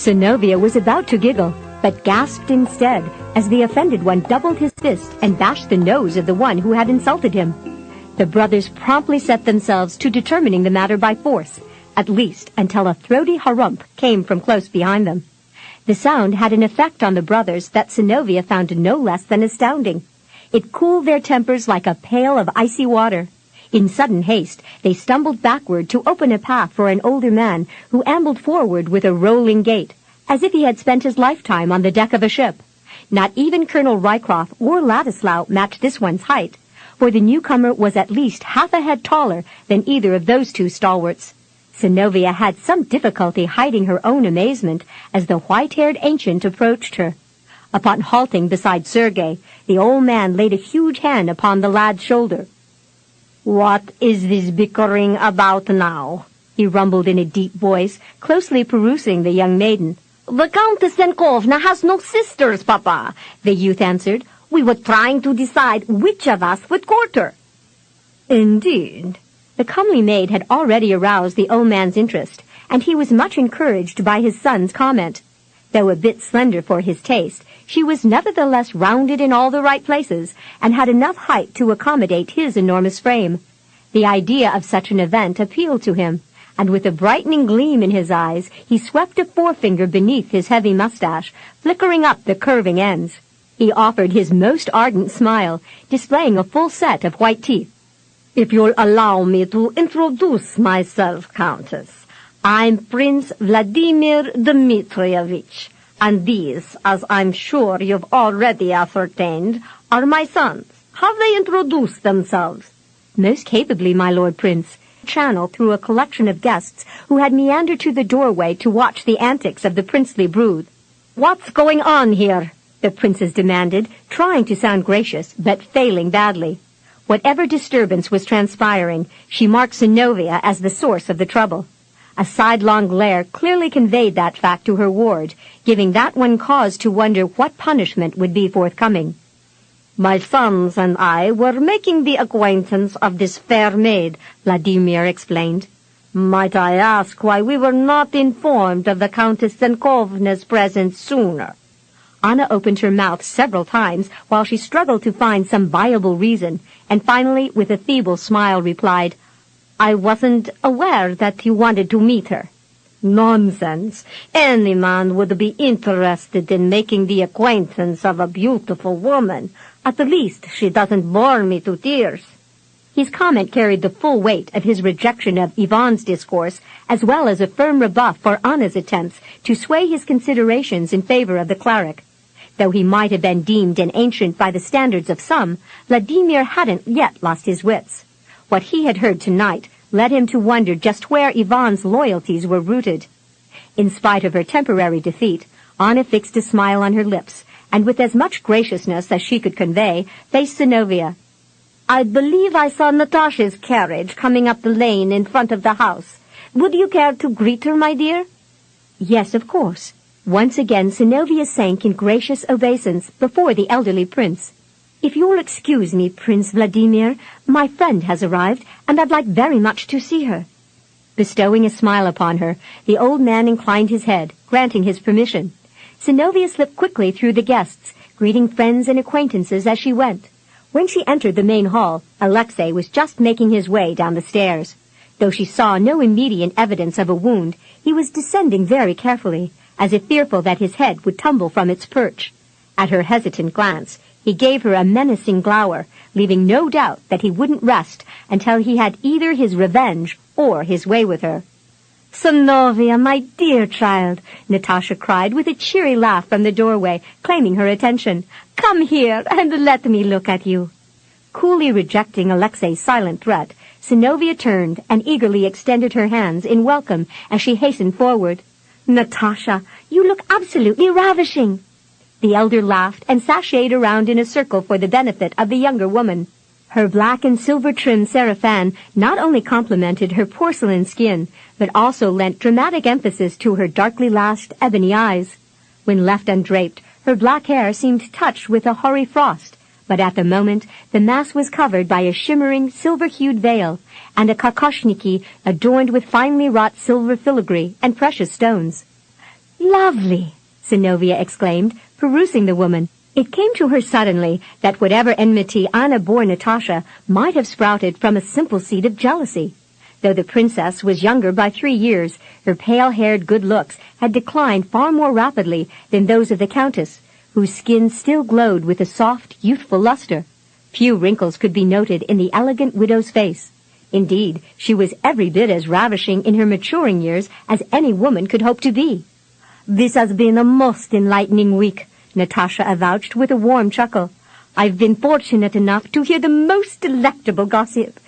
Synnovea was about to giggle, but gasped instead, as the offended one doubled his fist and bashed the nose of the one who had insulted him. The brothers promptly set themselves to determining the matter by force, at least until a throaty harump came from close behind them. The sound had an effect on the brothers that Synnovea found no less than astounding. It cooled their tempers like a pail of icy water. In sudden haste, they stumbled backward to open a path for an older man who ambled forward with a rolling gait, as if he had spent his lifetime on the deck of a ship. Not even Colonel Rycroft or Ladislaw matched this one's height, for the newcomer was at least half a head taller than either of those two stalwarts. Synnovea had some difficulty hiding her own amazement as the white-haired ancient approached her. Upon halting beside Sergei, the old man laid a huge hand upon the lad's shoulder. "What is this bickering about now?" he rumbled in a deep voice, closely perusing the young maiden. "The Countess Senkovna has no sisters, Papa," the youth answered. "We were trying to decide which of us would court her." "Indeed." The comely maid had already aroused the old man's interest, and he was much encouraged by his son's comment. Though a bit slender for his taste, she was nevertheless rounded in all the right places, and had enough height to accommodate his enormous frame. The idea of such an event appealed to him, and with a brightening gleam in his eyes, he swept a forefinger beneath his heavy mustache, flickering up the curving ends. He offered his most ardent smile, displaying a full set of white teeth. "If you'll allow me to introduce myself, Countess, I'm Prince Vladimir Dmitrievich. And these, as I'm sure you've already ascertained, are my sons. Have they introduced themselves? Most capably, my Lord Prince. Channeled through a collection of guests who had meandered to the doorway to watch the antics of the princely brood. What's going on here? The princess demanded, trying to sound gracious, but failing badly. Whatever disturbance was transpiring, she marked Synnovea as the source of the trouble. A sidelong glare clearly conveyed that fact to her ward, giving that one cause to wonder what punishment would be forthcoming. My sons and I were making the acquaintance of this fair maid, Vladimir explained. Might I ask why we were not informed of the Countess Zenkovna's presence sooner? Anna opened her mouth several times while she struggled to find some viable reason, and finally, with a feeble smile, replied, I wasn't aware that you wanted to meet her. Nonsense. Any man would be interested in making the acquaintance of a beautiful woman. At the least, she doesn't bore me to tears. His comment carried the full weight of his rejection of Yvonne's discourse, as well as a firm rebuff for Anna's attempts to sway his considerations in favor of the cleric. Though he might have been deemed an ancient by the standards of some, Vladimir hadn't yet lost his wits. What he had heard tonight led him to wonder just where Yvonne's loyalties were rooted. In spite of her temporary defeat, Anna fixed a smile on her lips, and with as much graciousness as she could convey, faced Synnovea. I believe I saw Natasha's carriage coming up the lane in front of the house. Would you care to greet her, my dear? Yes, of course. Once again, Synnovea sank in gracious obeisance before the elderly prince. If you'll excuse me, Prince Vladimir, my friend has arrived, and I'd like very much to see her. Bestowing a smile upon her, the old man inclined his head, granting his permission. Synnovea slipped quickly through the guests, greeting friends and acquaintances as she went. When she entered the main hall, Alexei was just making his way down the stairs. Though she saw no immediate evidence of a wound, he was descending very carefully, as if fearful that his head would tumble from its perch. At her hesitant glance, he gave her a menacing glower, leaving no doubt that he wouldn't rest until he had either his revenge or his way with her. Synnovea, my dear child, Natasha cried with a cheery laugh from the doorway, claiming her attention. Come here and let me look at you. Coolly rejecting Alexei's silent threat, Synnovea turned and eagerly extended her hands in welcome as she hastened forward. Natasha, you look absolutely ravishing. The elder laughed and sashayed around in a circle for the benefit of the younger woman. Her black and silver-trimmed sarafan not only complemented her porcelain skin, but also lent dramatic emphasis to her darkly lashed ebony eyes. When left undraped, her black hair seemed touched with a hoary frost, but at the moment the mass was covered by a shimmering silver-hued veil, and a kokoshniki adorned with finely wrought silver filigree and precious stones. Lovely, Synnovea exclaimed, perusing the woman. It came to her suddenly that whatever enmity Anna bore Natasha might have sprouted from a simple seed of jealousy. Though the princess was younger by 3 years, her pale-haired good looks had declined far more rapidly than those of the countess, whose skin still glowed with a soft, youthful luster. Few wrinkles could be noted in the elegant widow's face. Indeed, she was every bit as ravishing in her maturing years as any woman could hope to be. This has been a most enlightening week, Natasha avouched with a warm chuckle. I've been fortunate enough to hear the most delectable gossip.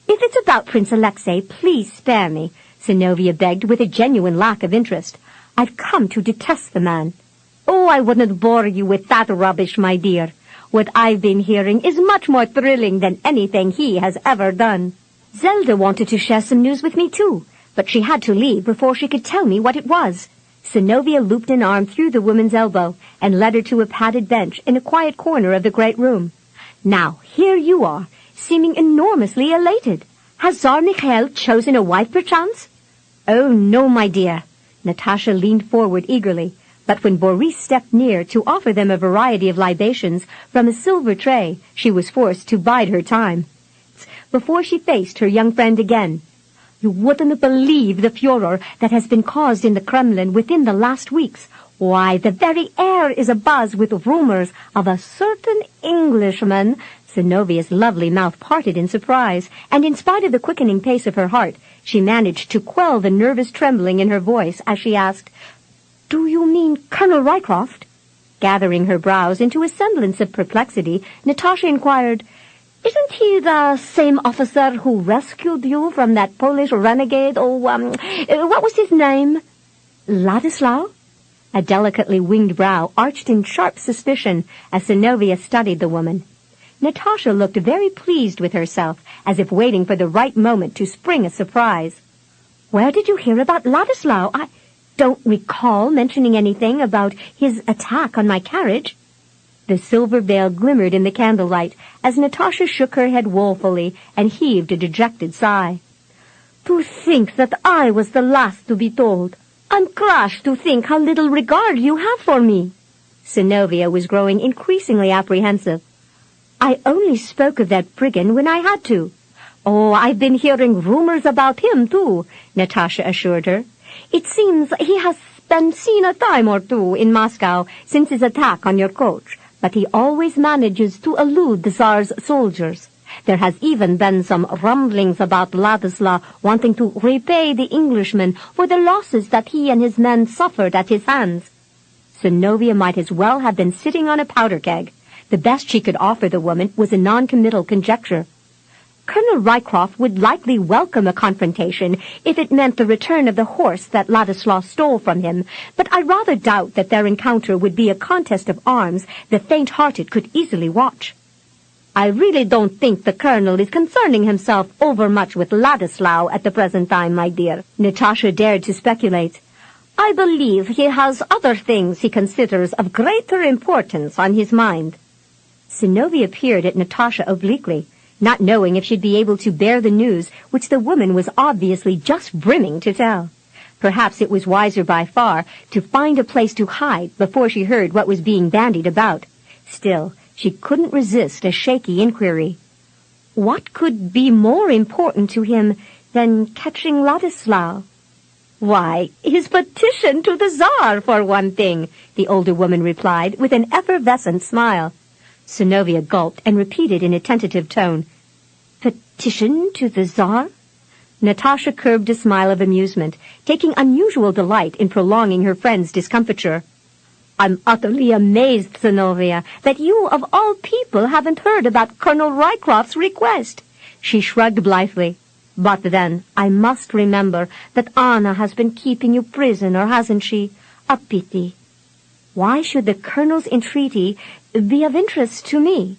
If it's about Prince Alexei, please spare me, Synnovea begged with a genuine lack of interest. I've come to detest the man. Oh, I wouldn't bore you with that rubbish, my dear. What I've been hearing is much more thrilling than anything he has ever done. Zelda wanted to share some news with me, too, but she had to leave before she could tell me what it was. Synnovea looped an arm through the woman's elbow and led her to a padded bench in a quiet corner of the great room. Now, here you are, seeming enormously elated. Has Tsar Mikhail chosen a wife, perchance? Oh, no, my dear. Natasha leaned forward eagerly, but when Boris stepped near to offer them a variety of libations from a silver tray, she was forced to bide her time. Before she faced her young friend again, you wouldn't believe the furor that has been caused in the Kremlin within the last weeks. Why, the very air is abuzz with rumors of a certain Englishman. Synnovea's lovely mouth parted in surprise, and in spite of the quickening pace of her heart, she managed to quell the nervous trembling in her voice as she asked, Do you mean Colonel Rycroft? Gathering her brows into a semblance of perplexity, Natasha inquired, Isn't he the same officer who rescued you from that Polish renegade? What was his name? Ladislaw? A delicately winged brow arched in sharp suspicion as Synnovea studied the woman. Natasha looked very pleased with herself, as if waiting for the right moment to spring a surprise. Where did you hear about Ladislaw? I don't recall mentioning anything about his attack on my carriage. The silver veil glimmered in the candlelight as Natasha shook her head woefully and heaved a dejected sigh. To think that I was the last to be told. I'm crushed to think how little regard you have for me. Synnovea was growing increasingly apprehensive. I only spoke of that brigand when I had to. Oh, I've been hearing rumors about him, too, Natasha assured her. It seems he has been seen a time or two in Moscow since his attack on your coach, but he always manages to elude the Tsar's soldiers. There has even been some rumblings about Ladislaw wanting to repay the Englishman for the losses that he and his men suffered at his hands. Synnovea might as well have been sitting on a powder keg. The best she could offer the woman was a non-committal conjecture. Colonel Rycroft would likely welcome a confrontation if it meant the return of the horse that Ladislaw stole from him, but I rather doubt that their encounter would be a contest of arms the faint-hearted could easily watch. I really don't think the colonel is concerning himself overmuch with Ladislaw at the present time, my dear, Natasha dared to speculate. I believe he has other things he considers of greater importance on his mind. Synnovea peered at Natasha obliquely, not knowing if she'd be able to bear the news which the woman was obviously just brimming to tell. Perhaps it was wiser by far to find a place to hide before she heard what was being bandied about. Still, she couldn't resist a shaky inquiry. What could be more important to him than catching Ladislaw? Why, his petition to the Tsar, for one thing, the older woman replied with an effervescent smile. Synnovea gulped and repeated in a tentative tone, Petition to the Tsar? Natasha curbed a smile of amusement, taking unusual delight in prolonging her friend's discomfiture. I'm utterly amazed, Synnovea, that you of all people haven't heard about Colonel Rycroft's request. She shrugged blithely. But then, I must remember that Anna has been keeping you prisoner, hasn't she? A pity. Why should the colonel's entreaty be of interest to me?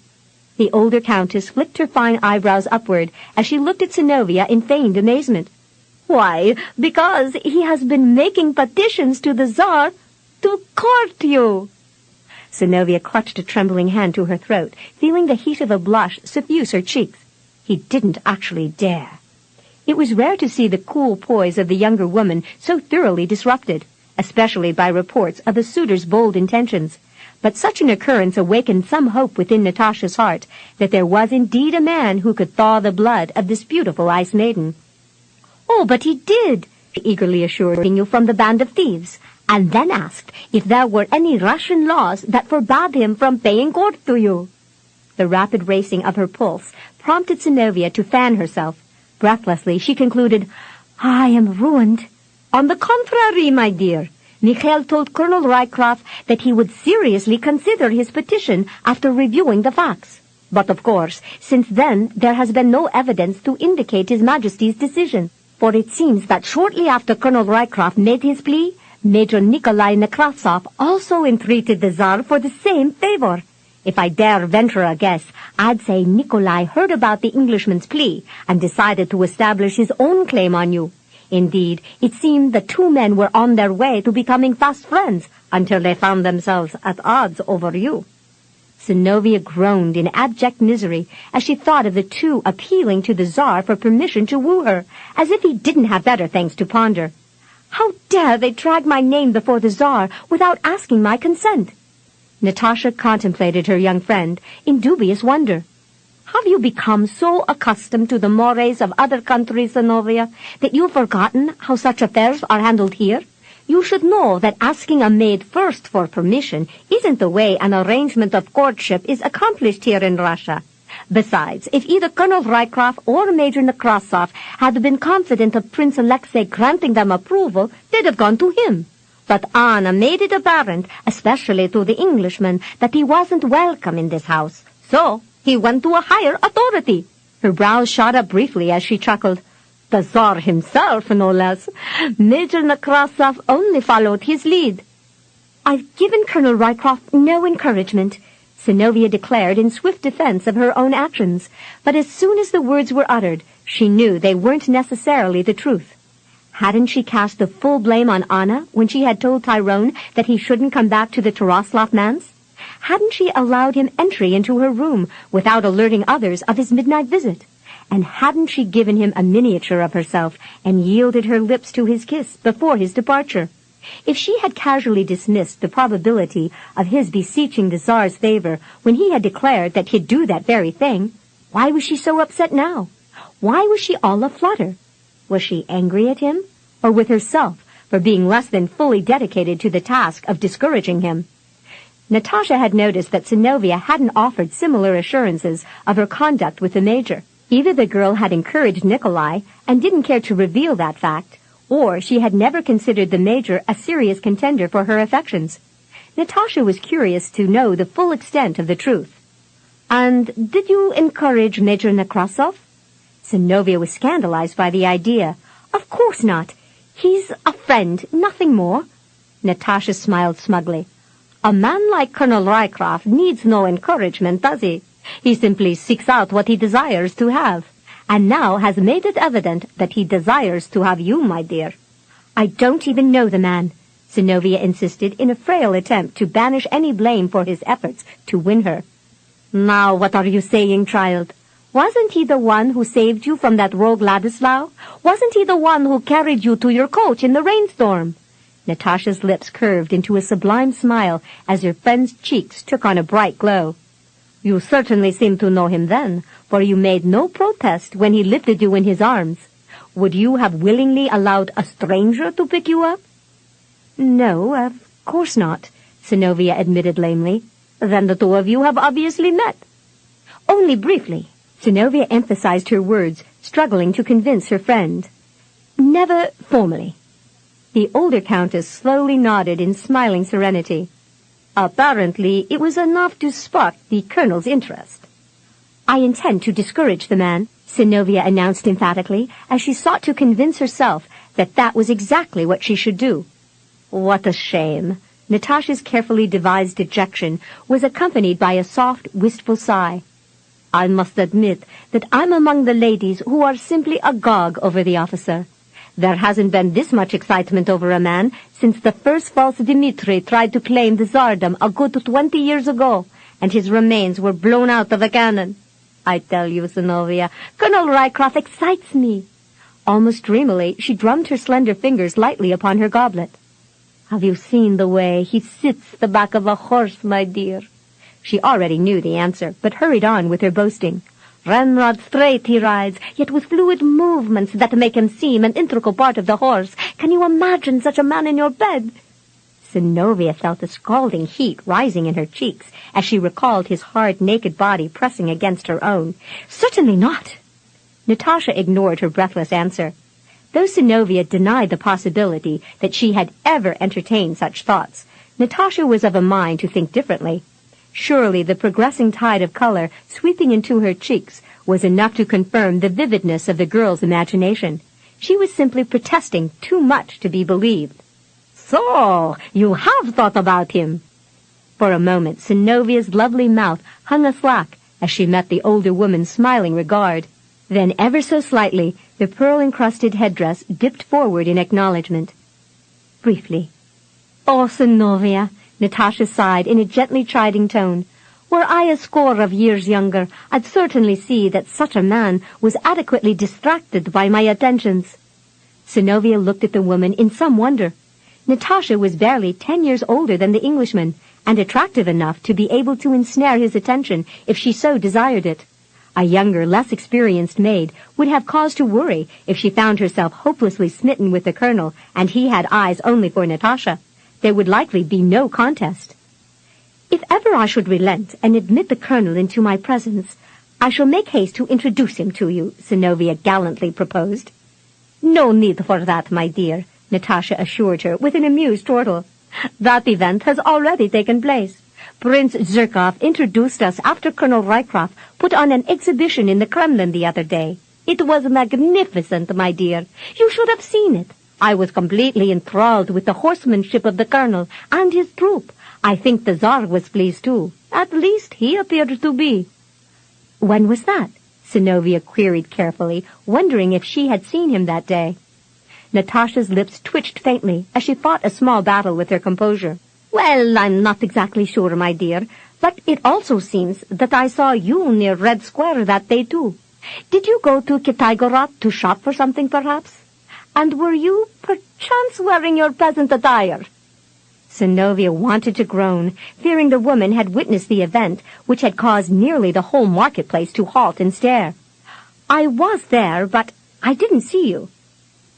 The older countess flicked her fine eyebrows upward as she looked at Synnovea in feigned amazement. Why, because he has been making petitions to the Tsar to court you. Synnovea clutched a trembling hand to her throat, feeling the heat of a blush suffuse her cheeks. He didn't actually dare. It was rare to see the cool poise of the younger woman so thoroughly disrupted, especially by reports of the suitor's bold intentions. But such an occurrence awakened some hope within Natasha's heart that there was indeed a man who could thaw the blood of this beautiful ice maiden. Oh, but he did, she eagerly assured you from the band of thieves, and then asked if there were any Russian laws that forbade him from paying court to you. The rapid racing of her pulse prompted Synnovea to fan herself. Breathlessly, she concluded, I am ruined. On the contrary, my dear, Mikhail told Colonel Rycroft that he would seriously consider his petition after reviewing the facts. But of course, since then, there has been no evidence to indicate His Majesty's decision, for it seems that shortly after Colonel Rycroft made his plea, Major Nikolai Nekrasov also entreated the Tsar for the same favor. If I dare venture a guess, I'd say Nikolai heard about the Englishman's plea and decided to establish his own claim on you. Indeed, it seemed the two men were on their way to becoming fast friends until they found themselves at odds over you. Synnovea groaned in abject misery as she thought of the two appealing to the Tsar for permission to woo her, as if he didn't have better things to ponder. How dare they drag my name before the Tsar without asking my consent? Natasha contemplated her young friend in dubious wonder. Have you become so accustomed to the mores of other countries, Synnovea, that you've forgotten how such affairs are handled here? You should know that asking a maid first for permission isn't the way an arrangement of courtship is accomplished here in Russia. Besides, if either Colonel Rycroft or Major Nekrasov had been confident of Prince Alexei granting them approval, they'd have gone to him. But Anna made it apparent, especially to the Englishman, that he wasn't welcome in this house. So he went to a higher authority. Her brows shot up briefly as she chuckled. The Tsar himself, no less. Major Nekrasov only followed his lead. I've given Colonel Rycroft no encouragement, Synnovea declared in swift defense of her own actions, but as soon as the words were uttered, she knew they weren't necessarily the truth. Hadn't she cast the full blame on Anna when she had told Tyrone that he shouldn't come back to the Taroslav manse? Hadn't she allowed him entry into her room without alerting others of his midnight visit? And hadn't she given him a miniature of herself and yielded her lips to his kiss before his departure? If she had casually dismissed the probability of his beseeching the Tsar's favor when he had declared that he'd do that very thing, why was she so upset now? Why was she all aflutter? Was she angry at him, or with herself for being less than fully dedicated to the task of discouraging him? Natasha had noticed that Synnovea hadn't offered similar assurances of her conduct with the Major. Either the girl had encouraged Nikolai and didn't care to reveal that fact, or she had never considered the Major a serious contender for her affections. Natasha was curious to know the full extent of the truth. "And did you encourage Major Nekrasov?" Synnovea was scandalized by the idea. "Of course not. He's a friend, nothing more." Natasha smiled smugly. "A man like Colonel Rycroft needs no encouragement, does he? He simply seeks out what he desires to have, and now has made it evident that he desires to have you, my dear." "I don't even know the man," Synnovea insisted in a frail attempt to banish any blame for his efforts to win her. "Now what are you saying, child? Wasn't he the one who saved you from that rogue Ladislaw? Wasn't he the one who carried you to your coach in the rainstorm?" Natasha's lips curved into a sublime smile as her friend's cheeks took on a bright glow. "You certainly seemed to know him then, for you made no protest when he lifted you in his arms. Would you have willingly allowed a stranger to pick you up?" "No, of course not," Synnovea admitted lamely. "Then the two of you have obviously met." "Only briefly." Synnovea emphasized her words, struggling to convince her friend. "Never formally." The older countess slowly nodded in smiling serenity. "Apparently it was enough to spark the colonel's interest." "I intend to discourage the man," Synnovea announced emphatically, as she sought to convince herself that that was exactly what she should do. "What a shame." Natasha's carefully devised dejection was accompanied by a soft, wistful sigh. "I must admit that I'm among the ladies who are simply agog over the officer. There hasn't been this much excitement over a man since the first false Dmitri tried to claim the Tsardom a good 20 years ago, and his remains were blown out of a cannon. I tell you, Synnovea, Colonel Rycroft excites me." Almost dreamily, she drummed her slender fingers lightly upon her goblet. "Have you seen the way he sits the back of a horse, my dear?" She already knew the answer, but hurried on with her boasting. "Ramrod straight he rides, yet with fluid movements that make him seem an integral part of the horse. Can you imagine such a man in your bed?" Synnovea felt a scalding heat rising in her cheeks as she recalled his hard, naked body pressing against her own. "Certainly not." Natasha ignored her breathless answer. Though Synnovea denied the possibility that she had ever entertained such thoughts, Natasha was of a mind to think differently. Surely the progressing tide of color sweeping into her cheeks was enough to confirm the vividness of the girl's imagination. She was simply protesting too much to be believed. "So, you have thought about him?" For a moment, Synnovea's lovely mouth hung aslack as she met the older woman's smiling regard. Then, ever so slightly, the pearl-encrusted headdress dipped forward in acknowledgement. Briefly. "Oh, Synnovea," Natasha sighed in a gently chiding tone. "Were I a score of years younger, I'd certainly see that such a man was adequately distracted by my attentions." Synnovea looked at the woman in some wonder. Natasha was barely 10 years older than the Englishman, and attractive enough to be able to ensnare his attention if she so desired it. A younger, less experienced maid would have cause to worry if she found herself hopelessly smitten with the colonel and he had eyes only for Natasha. There would likely be no contest. "If ever I should relent and admit the colonel into my presence, I shall make haste to introduce him to you," Synnovea gallantly proposed. "No need for that, my dear," Natasha assured her with an amused chortle. "That event has already taken place. Prince Zherkov introduced us after Colonel Rycroft put on an exhibition in the Kremlin the other day. It was magnificent, my dear. You should have seen it. I was completely enthralled with the horsemanship of the colonel and his troop. I think the Tsar was pleased too. At least he appeared to be." "When was that?" Synnovea queried carefully, wondering if she had seen him that day. Natasha's lips twitched faintly as she fought a small battle with her composure. "Well, I'm not exactly sure, my dear, but it also seems that I saw you near Red Square that day too. Did you go to Kitaygorod to shop for something, perhaps? And were you, perchance, wearing your peasant attire?" Synnovea wanted to groan, fearing the woman had witnessed the event, which had caused nearly the whole marketplace to halt and stare. "I was there, but I didn't see you."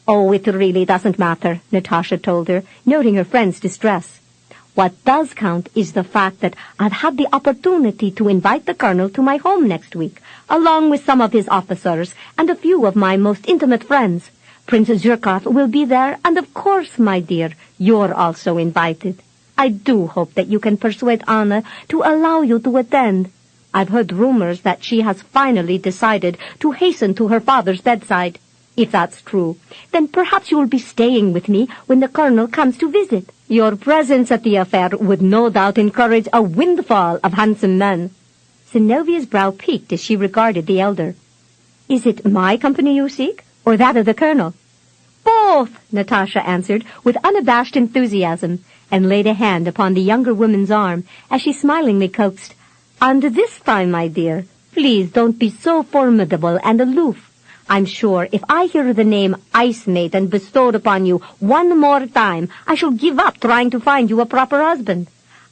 "Oh, it really doesn't matter," Natasha told her, noting her friend's distress. "What does count is the fact that I've had the opportunity to invite the colonel to my home next week, along with some of his officers and a few of my most intimate friends. Prince Zherkov will be there, and of course, my dear, you're also invited. I do hope that you can persuade Anna to allow you to attend. I've heard rumors that she has finally decided to hasten to her father's bedside. If that's true, then perhaps you'll be staying with me when the colonel comes to visit. Your presence at the affair would no doubt encourage a windfall of handsome men." Synnovea's brow peaked as she regarded the elder. "Is it my company you seek, or that of the colonel?" "Both," Natasha answered with unabashed enthusiasm, and laid a hand upon the younger woman's arm as she smilingly coaxed, "And this time, my dear, please don't be so formidable and aloof. I'm sure if I hear the name Ice Maiden bestowed upon you one more time, I shall give up trying to find you a proper husband.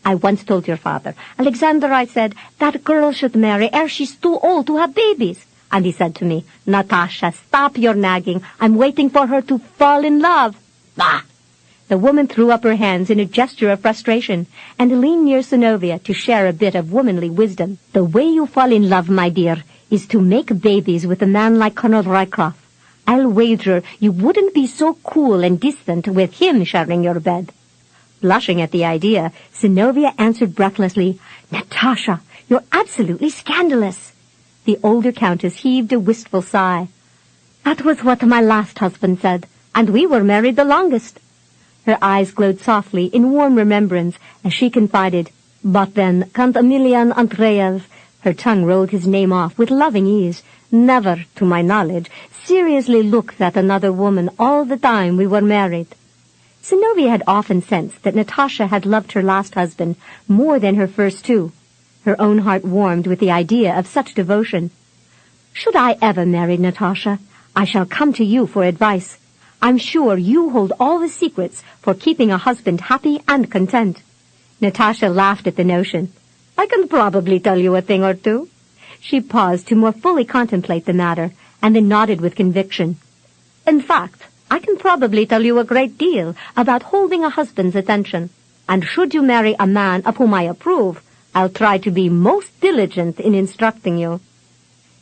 I once told your father, Alexander, I said, that girl should marry ere she's too old to have babies. And he said to me, 'Natasha, stop your nagging. I'm waiting for her to fall in love.' Bah!" The woman threw up her hands in a gesture of frustration and leaned near Synnovea to share a bit of womanly wisdom. "The way you fall in love, my dear, is to make babies with a man like Colonel Rycroft. I'll wager you wouldn't be so cool and distant with him sharing your bed." Blushing at the idea, Synnovea answered breathlessly, "Natasha, you're absolutely scandalous." The older countess heaved a wistful sigh. "That was what my last husband said, and we were married the longest." Her eyes glowed softly in warm remembrance as she confided, "But then, Count Emilian Andreev," her tongue rolled his name off with loving ease, "never, to my knowledge, seriously looked at another woman all the time we were married." Synnovea had often sensed that Natasha had loved her last husband more than her first two. Her own heart warmed with the idea of such devotion. "Should I ever marry, Natasha, I shall come to you for advice. I'm sure you hold all the secrets for keeping a husband happy and content." Natasha laughed at the notion. "I can probably tell you a thing or two." She paused to more fully contemplate the matter, and then nodded with conviction. "In fact, I can probably tell you a great deal about holding a husband's attention. And should you marry a man of whom I approve, I'll try to be most diligent in instructing you."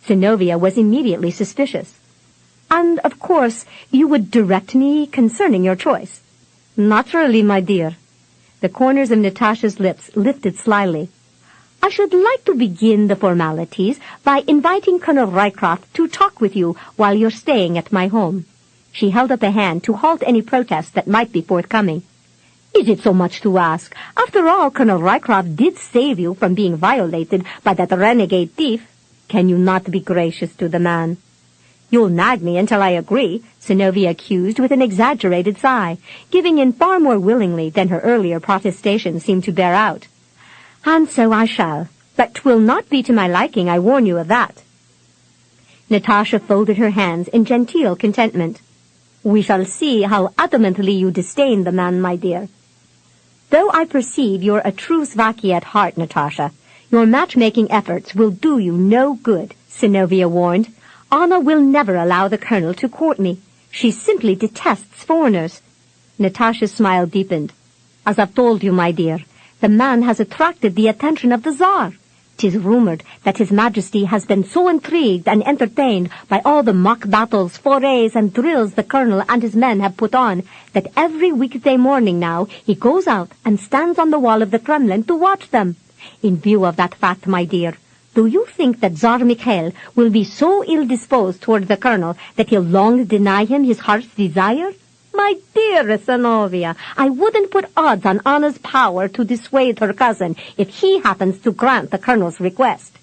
Synnovea was immediately suspicious. "And, of course, you would direct me concerning your choice." "Naturally, my dear." The corners of Natasha's lips lifted slyly. "I should like to begin the formalities by inviting Colonel Rycroft to talk with you while you're staying at my home." She held up a hand to halt any protest that might be forthcoming. "Is it so much to ask? After all, Colonel Rycroft did save you from being violated by that renegade thief. Can you not be gracious to the man?" "You'll nag me until I agree," Synnovea accused with an exaggerated sigh, giving in far more willingly than her earlier protestations seemed to bear out. "And so I shall, but 'twill not be to my liking, I warn you of that." Natasha folded her hands in genteel contentment. "We shall see how adamantly you disdain the man, my dear." "Though I perceive you're a true Svaki at heart, Natasha, your matchmaking efforts will do you no good," Synnovea warned. "Anna will never allow the colonel to court me. She simply detests foreigners." Natasha's smile deepened. "As I've told you, my dear, the man has attracted the attention of the Tsar. 'Tis rumored that His Majesty has been so intrigued and entertained by all the mock battles, forays, and drills the colonel and his men have put on, that every weekday morning now he goes out and stands on the wall of the Kremlin to watch them. In view of that fact, my dear, do you think that Tsar Mikhail will be so ill-disposed toward the colonel that he'll long deny him his heart's desire? My dearest Synnovea, I wouldn't put odds on Anna's power to dissuade her cousin if he happens to grant the colonel's request.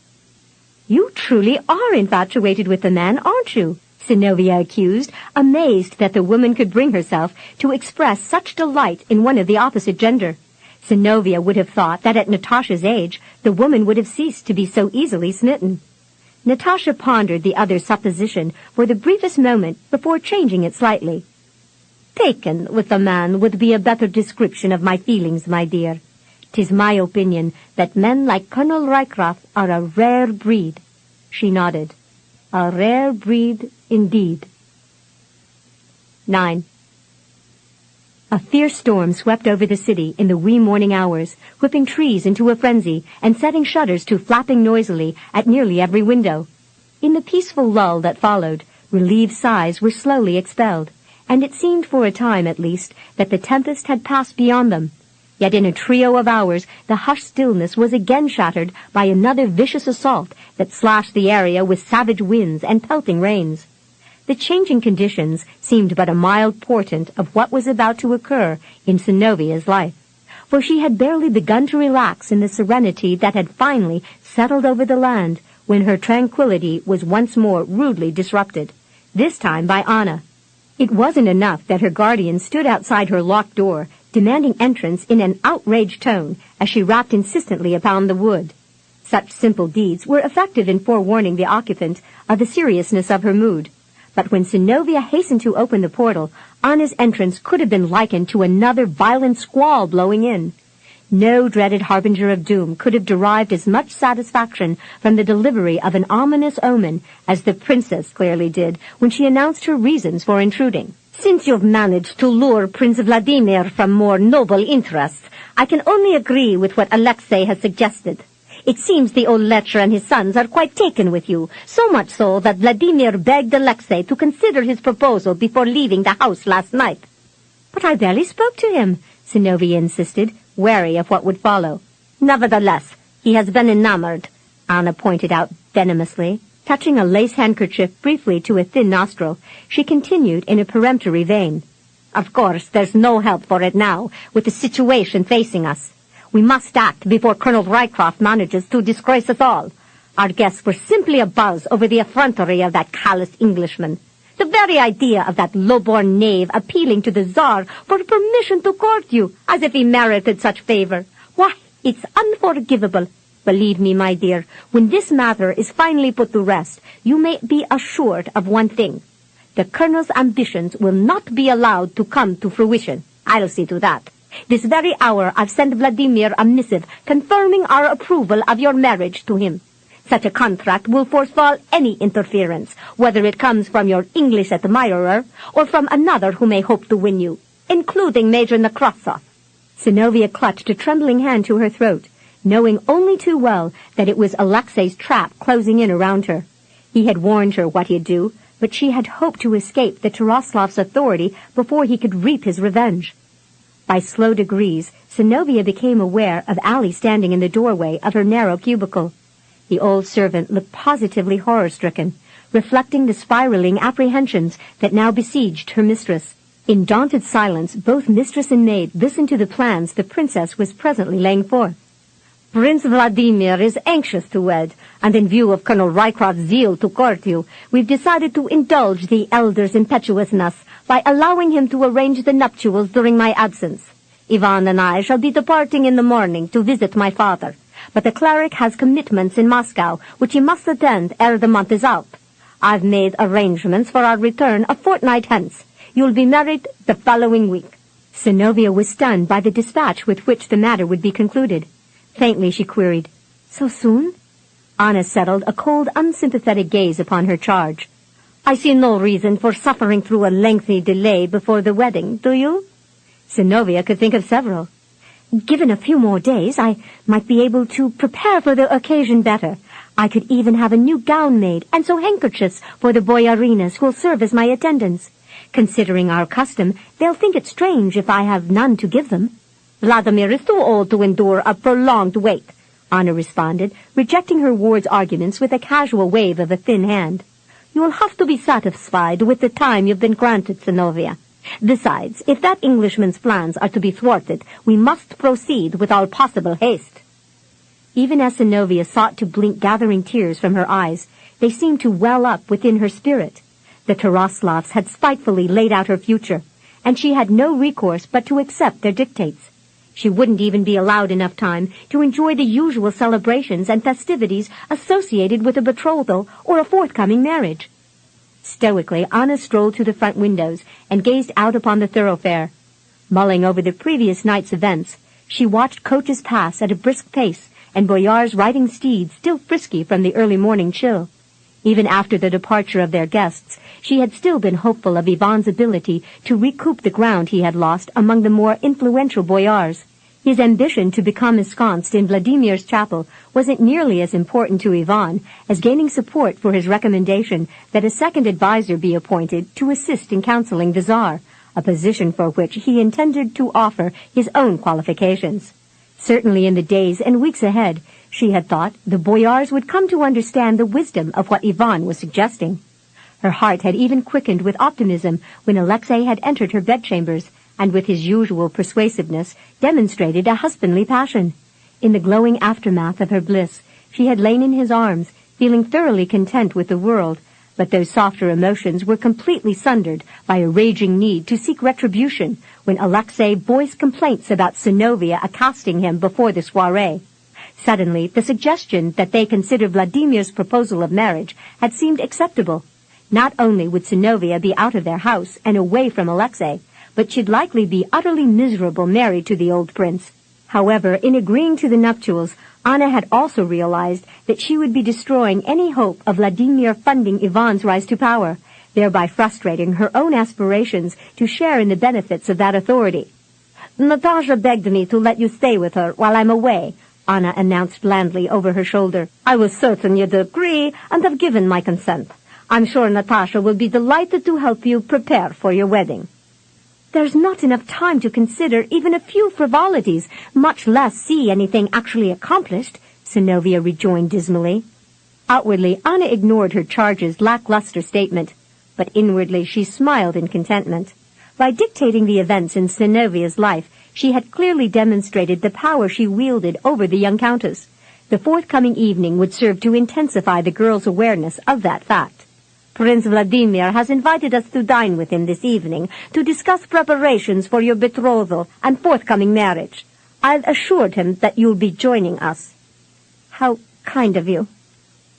You truly are infatuated with the man, aren't you? Synnovea accused, amazed that the woman could bring herself to express such delight in one of the opposite gender. Synnovea would have thought that at Natasha's age, the woman would have ceased to be so easily smitten. Natasha pondered the other's supposition for the briefest moment before changing it slightly. Taken with a man would be a better description of my feelings, my dear. 'Tis my opinion that men like Colonel Rycroft are a rare breed. She nodded. A rare breed indeed. 9. A fierce storm swept over the city in the wee morning hours, whipping trees into a frenzy and setting shutters to flapping noisily at nearly every window. In the peaceful lull that followed, relieved sighs were slowly expelled, and it seemed for a time at least that the tempest had passed beyond them. Yet in a trio of hours the hushed stillness was again shattered by another vicious assault that slashed the area with savage winds and pelting rains. The changing conditions seemed but a mild portent of what was about to occur in Synnovea's life, for she had barely begun to relax in the serenity that had finally settled over the land when her tranquility was once more rudely disrupted, this time by Anna. It wasn't enough that her guardian stood outside her locked door, demanding entrance in an outraged tone as she rapped insistently upon the wood. Such simple deeds were effective in forewarning the occupant of the seriousness of her mood. But when Synnovea hastened to open the portal, Anna's entrance could have been likened to another violent squall blowing in. No dreaded harbinger of doom could have derived as much satisfaction from the delivery of an ominous omen as the princess clearly did when she announced her reasons for intruding. Since you've managed to lure Prince Vladimir from more noble interests, I can only agree with what Alexei has suggested. It seems the old lecher and his sons are quite taken with you, so much so that Vladimir begged Alexei to consider his proposal before leaving the house last night. But I barely spoke to him, Synnovea insisted, wary of what would follow. Nevertheless, he has been enamored, Anna pointed out venomously. Touching a lace handkerchief briefly to a thin nostril, she continued in a peremptory vein. Of course, there's no help for it now, with the situation facing us. We must act before Colonel Rycroft manages to disgrace us all. Our guests were simply abuzz over the effrontery of that callous Englishman. The very idea of that low-born knave appealing to the Tsar for permission to court you, as if he merited such favor. Why, it's unforgivable. Believe me, my dear, when this matter is finally put to rest, you may be assured of one thing. The Colonel's ambitions will not be allowed to come to fruition. I'll see to that. This very hour I've sent Vladimir a missive confirming our approval of your marriage to him. Such a contract will forestall any interference, whether it comes from your English admirer or from another who may hope to win you, including Major Nekrasov. Synnovea clutched a trembling hand to her throat, knowing only too well that it was Alexei's trap closing in around her. He had warned her what he'd do, but she had hoped to escape the Taraslov's authority before he could reap his revenge. By slow degrees, Synnovea became aware of Allie standing in the doorway of her narrow cubicle. The old servant looked positively horror-stricken, reflecting the spiraling apprehensions that now besieged her mistress. In daunted silence, both mistress and maid listened to the plans the princess was presently laying forth. Prince Vladimir is anxious to wed, and in view of Colonel Rycroft's zeal to court you, we've decided to indulge the elder's impetuousness by allowing him to arrange the nuptials during my absence. Ivan and I shall be departing in the morning to visit my father, but the cleric has commitments in Moscow which he must attend ere the month is out. I've made arrangements for our return a fortnight hence. You'll be married the following week. Synnovea was stunned by the dispatch with which the matter would be concluded. Faintly she queried, "So soon?" Anna settled a cold, unsympathetic gaze upon her charge. "I see no reason for suffering through a lengthy delay before the wedding, do you?" Synnovea could think of several. Given a few more days, I might be able to prepare for the occasion better. I could even have a new gown made, and sew handkerchiefs for the boyarinas who will serve as my attendants. Considering our custom, they'll think it strange if I have none to give them." "Vladimir is too old to endure a prolonged wait," Anna responded, rejecting her ward's arguments with a casual wave of a thin hand. "You'll have to be satisfied with the time you've been granted, Synnovea. Besides, if that Englishman's plans are to be thwarted, we must proceed with all possible haste." Even as Synnovea sought to blink gathering tears from her eyes, they seemed to well up within her spirit. The Taroslavs had spitefully laid out her future, and she had no recourse but to accept their dictates. She wouldn't even be allowed enough time to enjoy the usual celebrations and festivities associated with a betrothal or a forthcoming marriage. Stoically, Anna strolled to the front windows and gazed out upon the thoroughfare. Mulling over the previous night's events, she watched coaches pass at a brisk pace and boyars riding steeds still frisky from the early morning chill. Even after the departure of their guests, she had still been hopeful of Ivan's ability to recoup the ground he had lost among the more influential boyars. His ambition to become ensconced in Vladimir's chapel wasn't nearly as important to Ivan as gaining support for his recommendation that a second advisor be appointed to assist in counseling the Tsar, a position for which he intended to offer his own qualifications. Certainly in the days and weeks ahead, she had thought the boyars would come to understand the wisdom of what Ivan was suggesting. Her heart had even quickened with optimism when Alexei had entered her bedchambers, and with his usual persuasiveness demonstrated a husbandly passion. In the glowing aftermath of her bliss, she had lain in his arms, feeling thoroughly content with the world, but those softer emotions were completely sundered by a raging need to seek retribution when Alexei voiced complaints about Synnovea accosting him before the soiree. Suddenly, the suggestion that they consider Vladimir's proposal of marriage had seemed acceptable. Not only would Synnovea be out of their house and away from Alexei, but she'd likely be utterly miserable married to the old prince. However, in agreeing to the nuptials, Anna had also realized that she would be destroying any hope of Vladimir funding Ivan's rise to power, thereby frustrating her own aspirations to share in the benefits of that authority. "Natasha begged me to let you stay with her while I'm away," Anna announced blandly over her shoulder. "I was certain you'd agree and have given my consent. I'm sure Natasha will be delighted to help you prepare for your wedding." "There's not enough time to consider even a few frivolities, much less see anything actually accomplished," Synnovea rejoined dismally. Outwardly, Anna ignored her charge's lackluster statement, but inwardly she smiled in contentment. By dictating the events in Synnovea's life, she had clearly demonstrated the power she wielded over the young countess. The forthcoming evening would serve to intensify the girl's awareness of that fact. "Prince Vladimir has invited us to dine with him this evening to discuss preparations for your betrothal and forthcoming marriage. I've assured him that you'll be joining us." "How kind of you."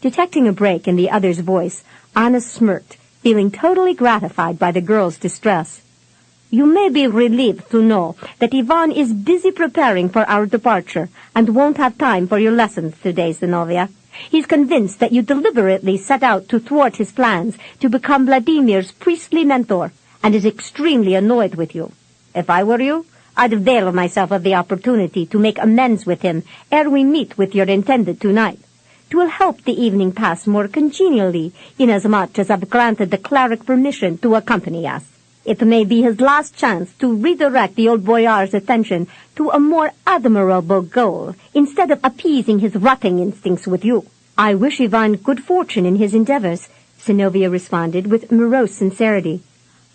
Detecting a break in the other's voice, Anna smirked, feeling totally gratified by the girl's distress. "You may be relieved to know that Ivan is busy preparing for our departure and won't have time for your lessons today, Synnovea. He's convinced that you deliberately set out to thwart his plans to become Vladimir's priestly mentor, and is extremely annoyed with you. If I were you, I'd avail myself of the opportunity to make amends with him ere we meet with your intended tonight. 'Twill help the evening pass more congenially, inasmuch as I've granted the cleric permission to accompany us. It may be his last chance to redirect the old boyar's attention to a more admirable goal, instead of appeasing his rutting instincts with you." "I wish Ivan good fortune in his endeavors," Synnovea responded with morose sincerity.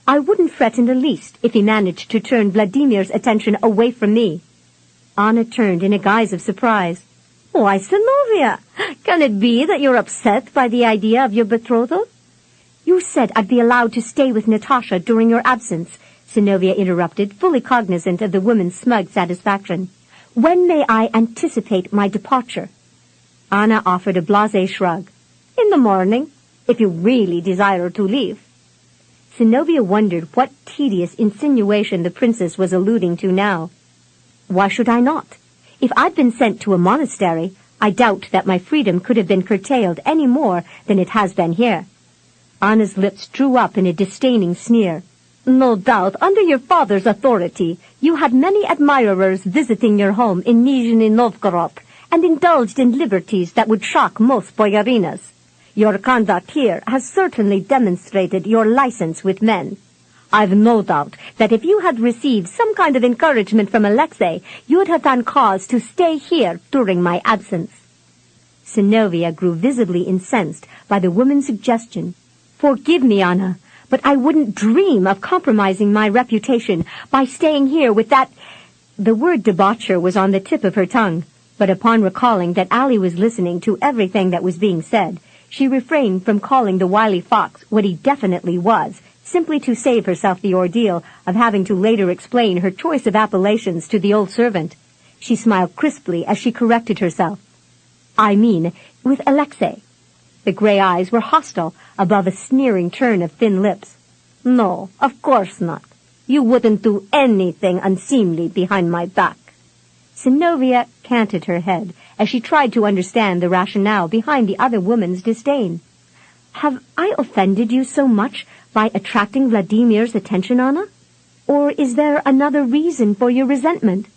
"I wouldn't fret in the least if he managed to turn Vladimir's attention away from me." Anna turned in a guise of surprise. "Why, Synnovea, can it be that you're upset by the idea of your betrothal?" "You said I'd be allowed to stay with Natasha during your absence," Synnovea interrupted, fully cognizant of the woman's smug satisfaction. "When may I anticipate my departure?" Anna offered a blasé shrug. "In the morning, if you really desire to leave." Synnovea wondered what tedious insinuation the princess was alluding to now. "Why should I not? If I'd been sent to a monastery, I doubt that my freedom could have been curtailed any more than it has been here." Anna's lips drew up in a disdaining sneer. No doubt, under your father's authority, you had many admirers visiting your home in Nizhny Novgorod, and indulged in liberties that would shock most boyarinas. Your conduct here has certainly demonstrated your license with men. I've no doubt that if you had received some kind of encouragement from Alexei, you would have found cause to stay here during my absence." Synnovea grew visibly incensed by the woman's suggestion. "Forgive me, Anna, but I wouldn't dream of compromising my reputation by staying here with that—" The word debaucher was on the tip of her tongue, but upon recalling that Allie was listening to everything that was being said, she refrained from calling the wily fox what he definitely was, simply to save herself the ordeal of having to later explain her choice of appellations to the old servant. She smiled crisply as she corrected herself. "I mean, with Alexei." The gray eyes were hostile above a sneering turn of thin lips. "No, of course not. You wouldn't do anything unseemly behind my back." Synnovea canted her head as she tried to understand the rationale behind the other woman's disdain. "Have I offended you so much by attracting Vladimir's attention, Anna? Or is there another reason for your resentment?"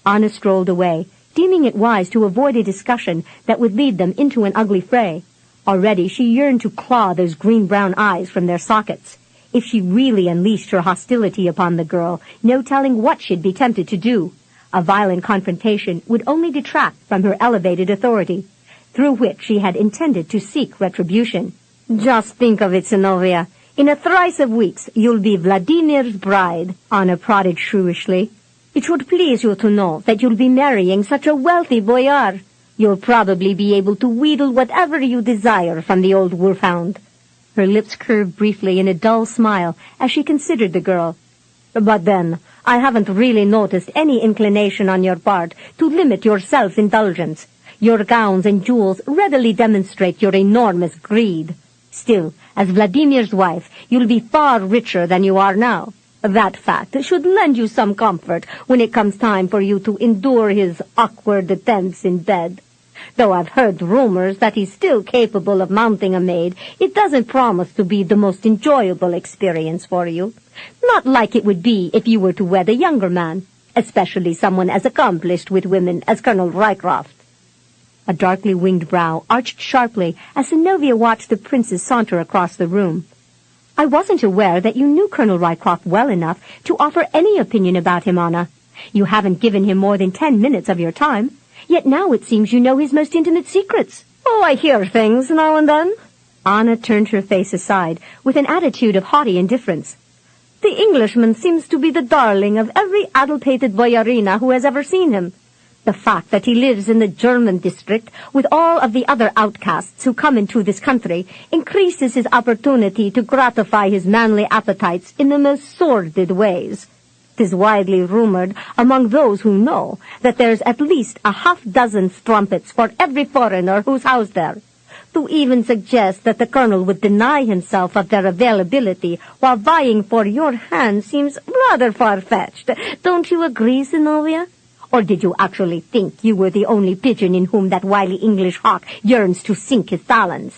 Anna strolled away, deeming it wise to avoid a discussion that would lead them into an ugly fray. Already she yearned to claw those green-brown eyes from their sockets. If she really unleashed her hostility upon the girl, no telling what she'd be tempted to do. A violent confrontation would only detract from her elevated authority, through which she had intended to seek retribution. "Just think of it, Synnovea. In a trice of weeks you'll be Vladimir's bride," Anna prodded shrewishly. "It should please you to know that you'll be marrying such a wealthy boyar. You'll probably be able to wheedle whatever you desire from the old wolfhound." Her lips curved briefly in a dull smile as she considered the girl. "But then, I haven't really noticed any inclination on your part to limit your self-indulgence. Your gowns and jewels readily demonstrate your enormous greed. Still, as Vladimir's wife, you'll be far richer than you are now. That fact should lend you some comfort when it comes time for you to endure his awkward attempts in bed. Though I've heard rumors that he's still capable of mounting a maid, it doesn't promise to be the most enjoyable experience for you. Not like it would be if you were to wed a younger man, especially someone as accomplished with women as Colonel Rycroft." A darkly winged brow arched sharply as Synnovea watched the princess saunter across the room. "I wasn't aware that you knew Colonel Rycroft well enough to offer any opinion about him, Anna. You haven't given him more than 10 minutes of your time, yet now it seems you know his most intimate secrets." "Oh, I hear things now and then." Anna turned her face aside with an attitude of haughty indifference. "The Englishman seems to be the darling of every addle-pated boyarina who has ever seen him. The fact that he lives in the German district with all of the other outcasts who come into this country increases his opportunity to gratify his manly appetites in the most sordid ways. 'Tis widely rumored among those who know that there's at least a half-dozen strumpets for every foreigner who's housed there. To even suggest that the colonel would deny himself of their availability while vying for your hand seems rather far-fetched. Don't you agree, Synnovea? Or did you actually think you were the only pigeon in whom that wily English hawk yearns to sink his talons?"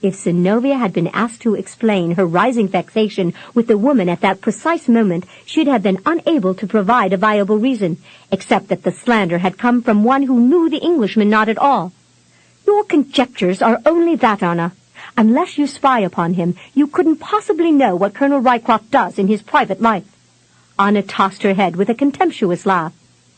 If Synnovea had been asked to explain her rising vexation with the woman at that precise moment, she'd have been unable to provide a viable reason, except that the slander had come from one who knew the Englishman not at all. "Your conjectures are only that, Anna. Unless you spy upon him, you couldn't possibly know what Colonel Rycroft does in his private life." Anna tossed her head with a contemptuous laugh.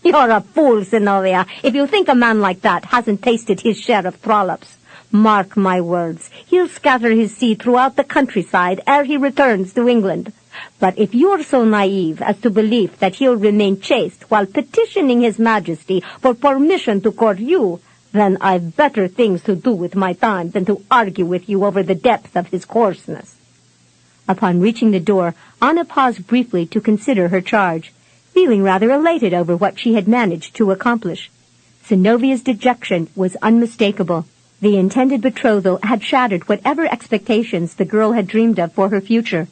"You're a fool, Synnovea, if you think a man like that hasn't tasted his share of trollops. Mark my words, he'll scatter his seed throughout the countryside ere he returns to England. But if you're so naive as to believe that he'll remain chaste while petitioning His Majesty for permission to court you, then I've better things to do with my time than to argue with you over the depth of his coarseness." Upon reaching the door, Anna paused briefly to consider her charge, feeling rather elated over what she had managed to accomplish. Synnovea's dejection was unmistakable. The intended betrothal had shattered whatever expectations the girl had dreamed of for her future.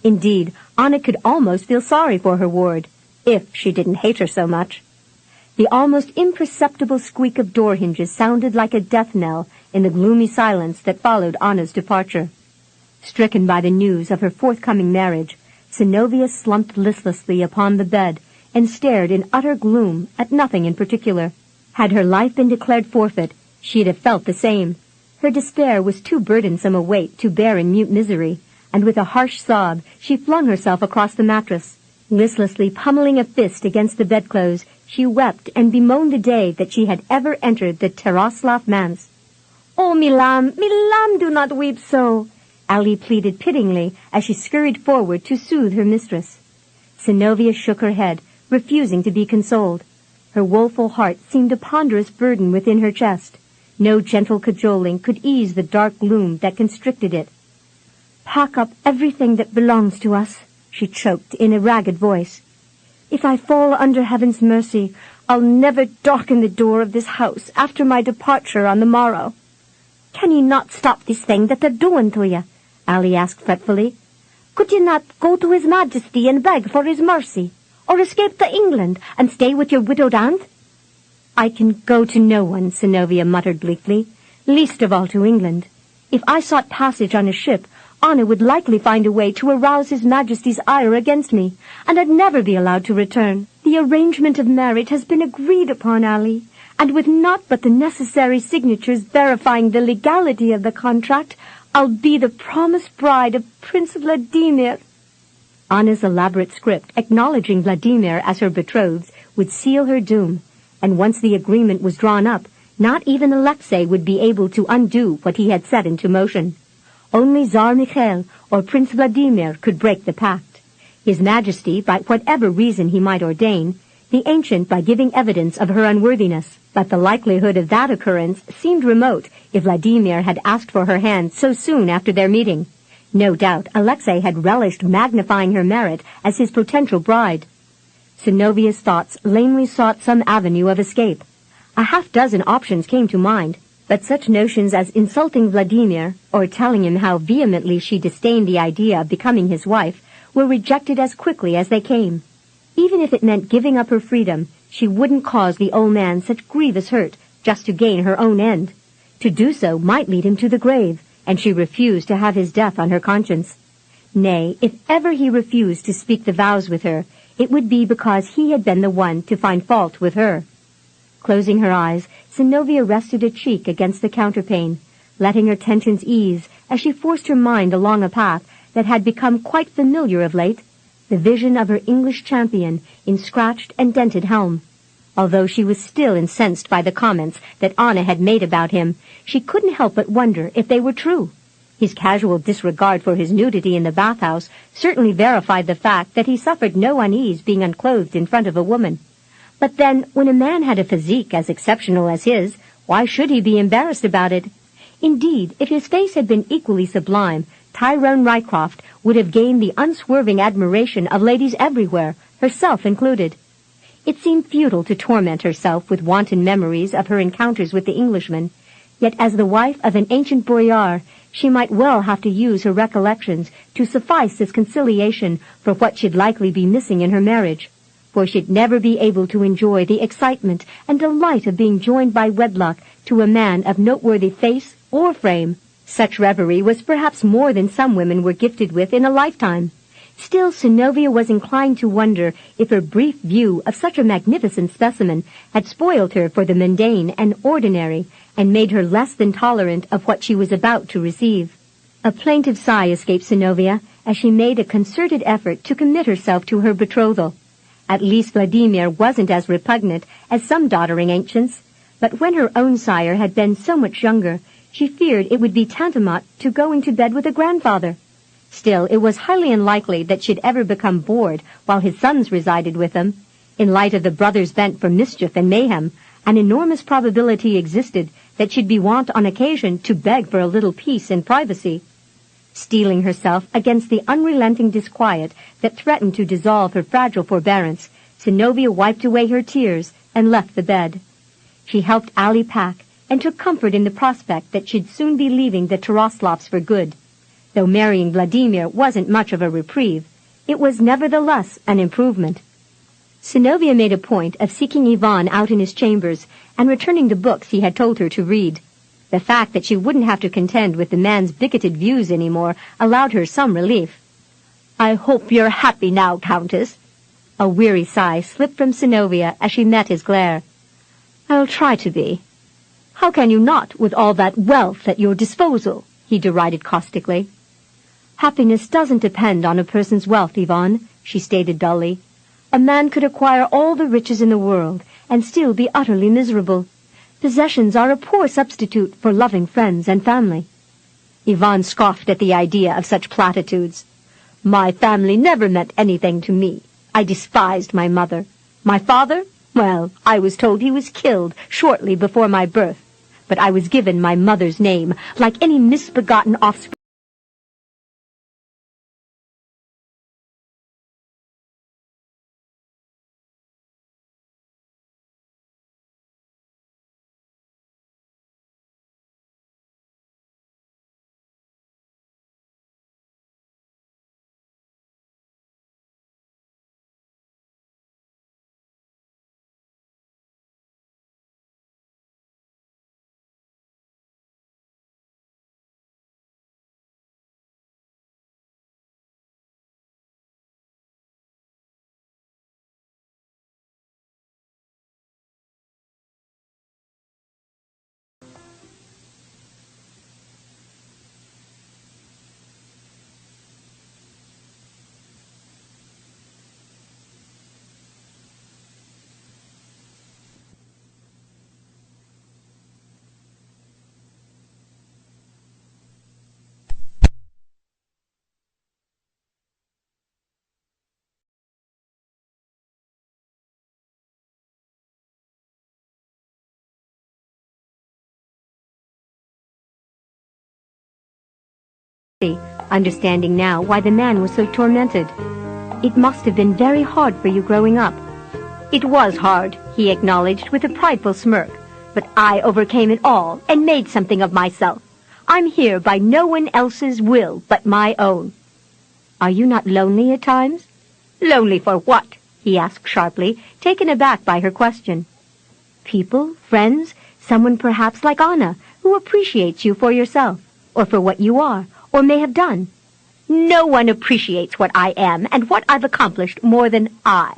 Indeed, Anna could almost feel sorry for her ward, if she didn't hate her so much. The almost imperceptible squeak of door hinges sounded like a death knell in the gloomy silence that followed Anna's departure. Stricken by the news of her forthcoming marriage, Synnovea slumped listlessly upon the bed and stared in utter gloom at nothing in particular. Had her life been declared forfeit, she'd have felt the same. Her despair was too burdensome a weight to bear in mute misery, and with a harsh sob she flung herself across the mattress. Listlessly pummeling a fist against the bedclothes, she wept and bemoaned the day that she had ever entered the Terraslav manse. "Oh, me lamb, do not weep so," Ali pleaded pityingly as she scurried forward to soothe her mistress. Synnovea shook her head, refusing to be consoled. Her woeful heart seemed a ponderous burden within her chest. No gentle cajoling could ease the dark gloom that constricted it. "Pack up everything that belongs to us," she choked in a ragged voice. "If I fall under heaven's mercy, I'll never darken the door of this house after my departure on the morrow." "Can ye not stop this thing that they're doing to ye?" Ali asked fretfully. "Could ye not go to His Majesty and beg for his mercy, or escape to England and stay with your widowed aunt?" "I can go to no one," Synnovea muttered bleakly, "least of all to England. If I sought passage on a ship, Anna would likely find a way to arouse His Majesty's ire against me, and I'd never be allowed to return. The arrangement of marriage has been agreed upon, Ali, and with naught but the necessary signatures verifying the legality of the contract, I'll be the promised bride of Prince Vladimir." Anna's elaborate script, acknowledging Vladimir as her betrothed, would seal her doom, and once the agreement was drawn up, not even Alexei would be able to undo what he had set into motion. Only Tsar Mikhail or Prince Vladimir could break the pact. His Majesty, by whatever reason he might ordain, the ancient by giving evidence of her unworthiness. But the likelihood of that occurrence seemed remote if Vladimir had asked for her hand so soon after their meeting. No doubt Alexei had relished magnifying her merit as his potential bride. Synnovea's thoughts lamely sought some avenue of escape. A half-dozen options came to mind, but such notions as insulting Vladimir or telling him how vehemently she disdained the idea of becoming his wife were rejected as quickly as they came. Even if it meant giving up her freedom, she wouldn't cause the old man such grievous hurt just to gain her own end. To do so might lead him to the grave, and she refused to have his death on her conscience. Nay, if ever he refused to speak the vows with her, it would be because he had been the one to find fault with her. Closing her eyes, Synnovea rested a cheek against the counterpane, letting her tensions ease as she forced her mind along a path that had become quite familiar of late, the vision of her English champion in scratched and dented helm. Although she was still incensed by the comments that Anna had made about him, she couldn't help but wonder if they were true. His casual disregard for his nudity in the bathhouse certainly verified the fact that he suffered no unease being unclothed in front of a woman. But then, when a man had a physique as exceptional as his, why should he be embarrassed about it? Indeed, if his face had been equally sublime, Tyrone Rycroft would have gained the unswerving admiration of ladies everywhere, herself included. It seemed futile to torment herself with wanton memories of her encounters with the Englishman, yet as the wife of an ancient boyar, she might well have to use her recollections to suffice as conciliation for what she'd likely be missing in her marriage, for she'd never be able to enjoy the excitement and delight of being joined by wedlock to a man of noteworthy face or frame. Such reverie was perhaps more than some women were gifted with in a lifetime. Still, Synnovea was inclined to wonder if her brief view of such a magnificent specimen had spoiled her for the mundane and ordinary, and made her less than tolerant of what she was about to receive. A plaintive sigh escaped Synnovea as she made a concerted effort to commit herself to her betrothal. At least Vladimir wasn't as repugnant as some doddering ancients, but when her own sire had been so much younger, she feared it would be tantamount to going to bed with a grandfather. Still, it was highly unlikely that she'd ever become bored while his sons resided with them. In light of the brothers' bent for mischief and mayhem, an enormous probability existed that she'd be wont on occasion to beg for a little peace and privacy. Steeling herself against the unrelenting disquiet that threatened to dissolve her fragile forbearance, Synnovea wiped away her tears and left the bed. She helped Ali pack, and took comfort in the prospect that she'd soon be leaving the Taraslavs for good. Though marrying Vladimir wasn't much of a reprieve, it was nevertheless an improvement. Synnovea made a point of seeking Ivan out in his chambers and returning the books he had told her to read. The fact that she wouldn't have to contend with the man's bigoted views anymore allowed her some relief. I hope you're happy now, Countess. A weary sigh slipped from Synnovea as she met his glare. I'll try to be. How can you not, with all that wealth at your disposal? He derided caustically. Happiness doesn't depend on a person's wealth, Yvonne, she stated dully. A man could acquire all the riches in the world and still be utterly miserable. Possessions are a poor substitute for loving friends and family. Yvonne scoffed at the idea of such platitudes. My family never meant anything to me. I despised my mother. My father? Well, I was told he was killed shortly before my birth, but I was given my mother's name, like any misbegotten offspring. Understanding now why the man was so tormented. It must have been very hard for you growing up. It was hard, he acknowledged with a prideful smirk, but I overcame it all and made something of myself. I'm here by no one else's will but my own. Are you not lonely at times? Lonely for what? He asked sharply, taken aback by her question. People, friends, someone perhaps like Anna, who appreciates you for yourself, or for what you are, or may have done. No one appreciates what I am and what I've accomplished more than I.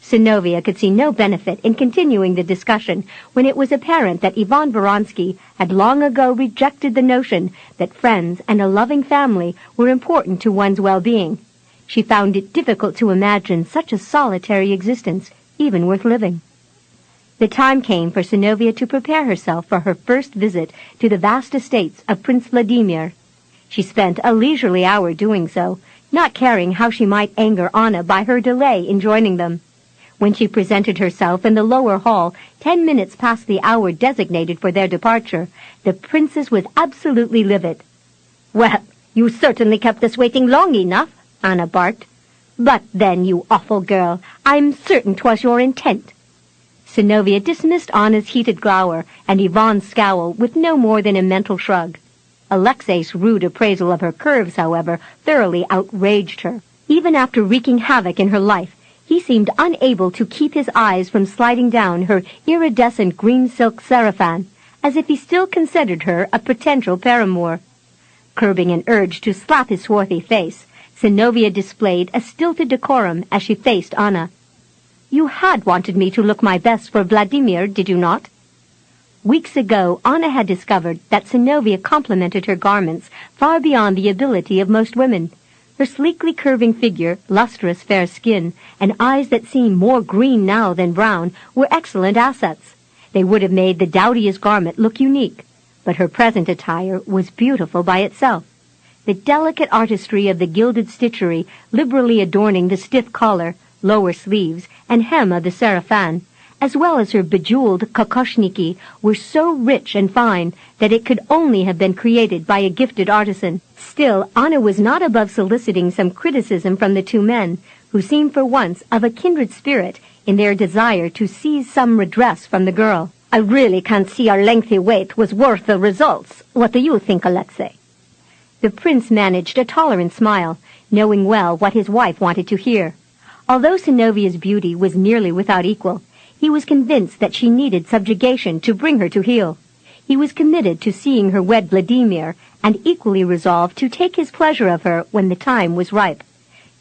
Synnovea could see no benefit in continuing the discussion when it was apparent that Ivan Voronsky had long ago rejected the notion that friends and a loving family were important to one's well-being. She found it difficult to imagine such a solitary existence, even worth living. The time came for Synnovea to prepare herself for her first visit to the vast estates of Prince Vladimir. She spent a leisurely hour doing so, not caring how she might anger Anna by her delay in joining them. When she presented herself in the lower hall, 10 minutes past the hour designated for their departure, the princess was absolutely livid. "Well, you certainly kept us waiting long enough," Anna barked. "But then, you awful girl, I'm certain 'twas your intent." Synnovea dismissed Anna's heated glower and Ivan's scowl with no more than a mental shrug. Alexei's rude appraisal of her curves, however, thoroughly outraged her. Even after wreaking havoc in her life, he seemed unable to keep his eyes from sliding down her iridescent green silk sarafan, as if he still considered her a potential paramour. Curbing an urge to slap his swarthy face, Synnovea displayed a stilted decorum as she faced Anna. "You had wanted me to look my best for Vladimir, did you not?" Weeks ago, Anna had discovered that Synnovea complimented her garments far beyond the ability of most women. Her sleekly curving figure, lustrous fair skin, and eyes that seemed more green now than brown were excellent assets. They would have made the dowdiest garment look unique, but her present attire was beautiful by itself. The delicate artistry of the gilded stitchery liberally adorning the stiff collar, lower sleeves, and hem of the sarafan, as well as her bejeweled kokoshniki, were so rich and fine that it could only have been created by a gifted artisan. Still, Anna was not above soliciting some criticism from the two men, who seemed for once of a kindred spirit in their desire to seize some redress from the girl. "I really can't see our lengthy wait was worth the results. What do you think, Alexei?" The prince managed a tolerant smile, knowing well what his wife wanted to hear. Although Synnovea's beauty was nearly without equal, he was convinced that she needed subjugation to bring her to heel. He was committed to seeing her wed Vladimir, and equally resolved to take his pleasure of her when the time was ripe.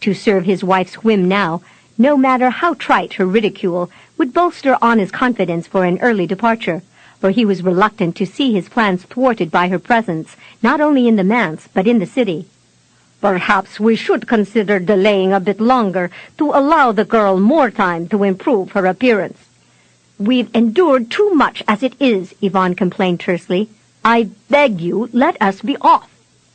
To serve his wife's whim now, no matter how trite her ridicule, would bolster Anna's confidence for an early departure, for he was reluctant to see his plans thwarted by her presence, not only in the manse, but in the city. Perhaps we should consider delaying a bit longer to allow the girl more time to improve her appearance. We've endured too much as it is, Ivan complained tersely. I beg you, let us be off.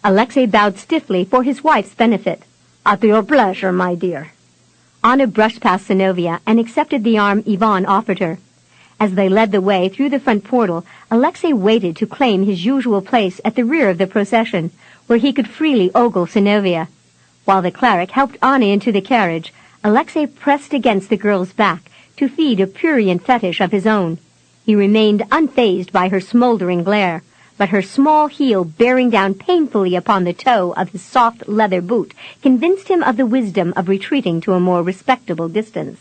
Alexei bowed stiffly for his wife's benefit. At your pleasure, my dear. Anna brushed past Synnovea and accepted the arm Ivan offered her. As they led the way through the front portal, Alexei waited to claim his usual place at the rear of the procession, where he could freely ogle Synnovea. While the cleric helped Anna into the carriage, Alexei pressed against the girl's back to feed a prurient fetish of his own. He remained unfazed by her smoldering glare, but her small heel bearing down painfully upon the toe of his soft leather boot convinced him of the wisdom of retreating to a more respectable distance.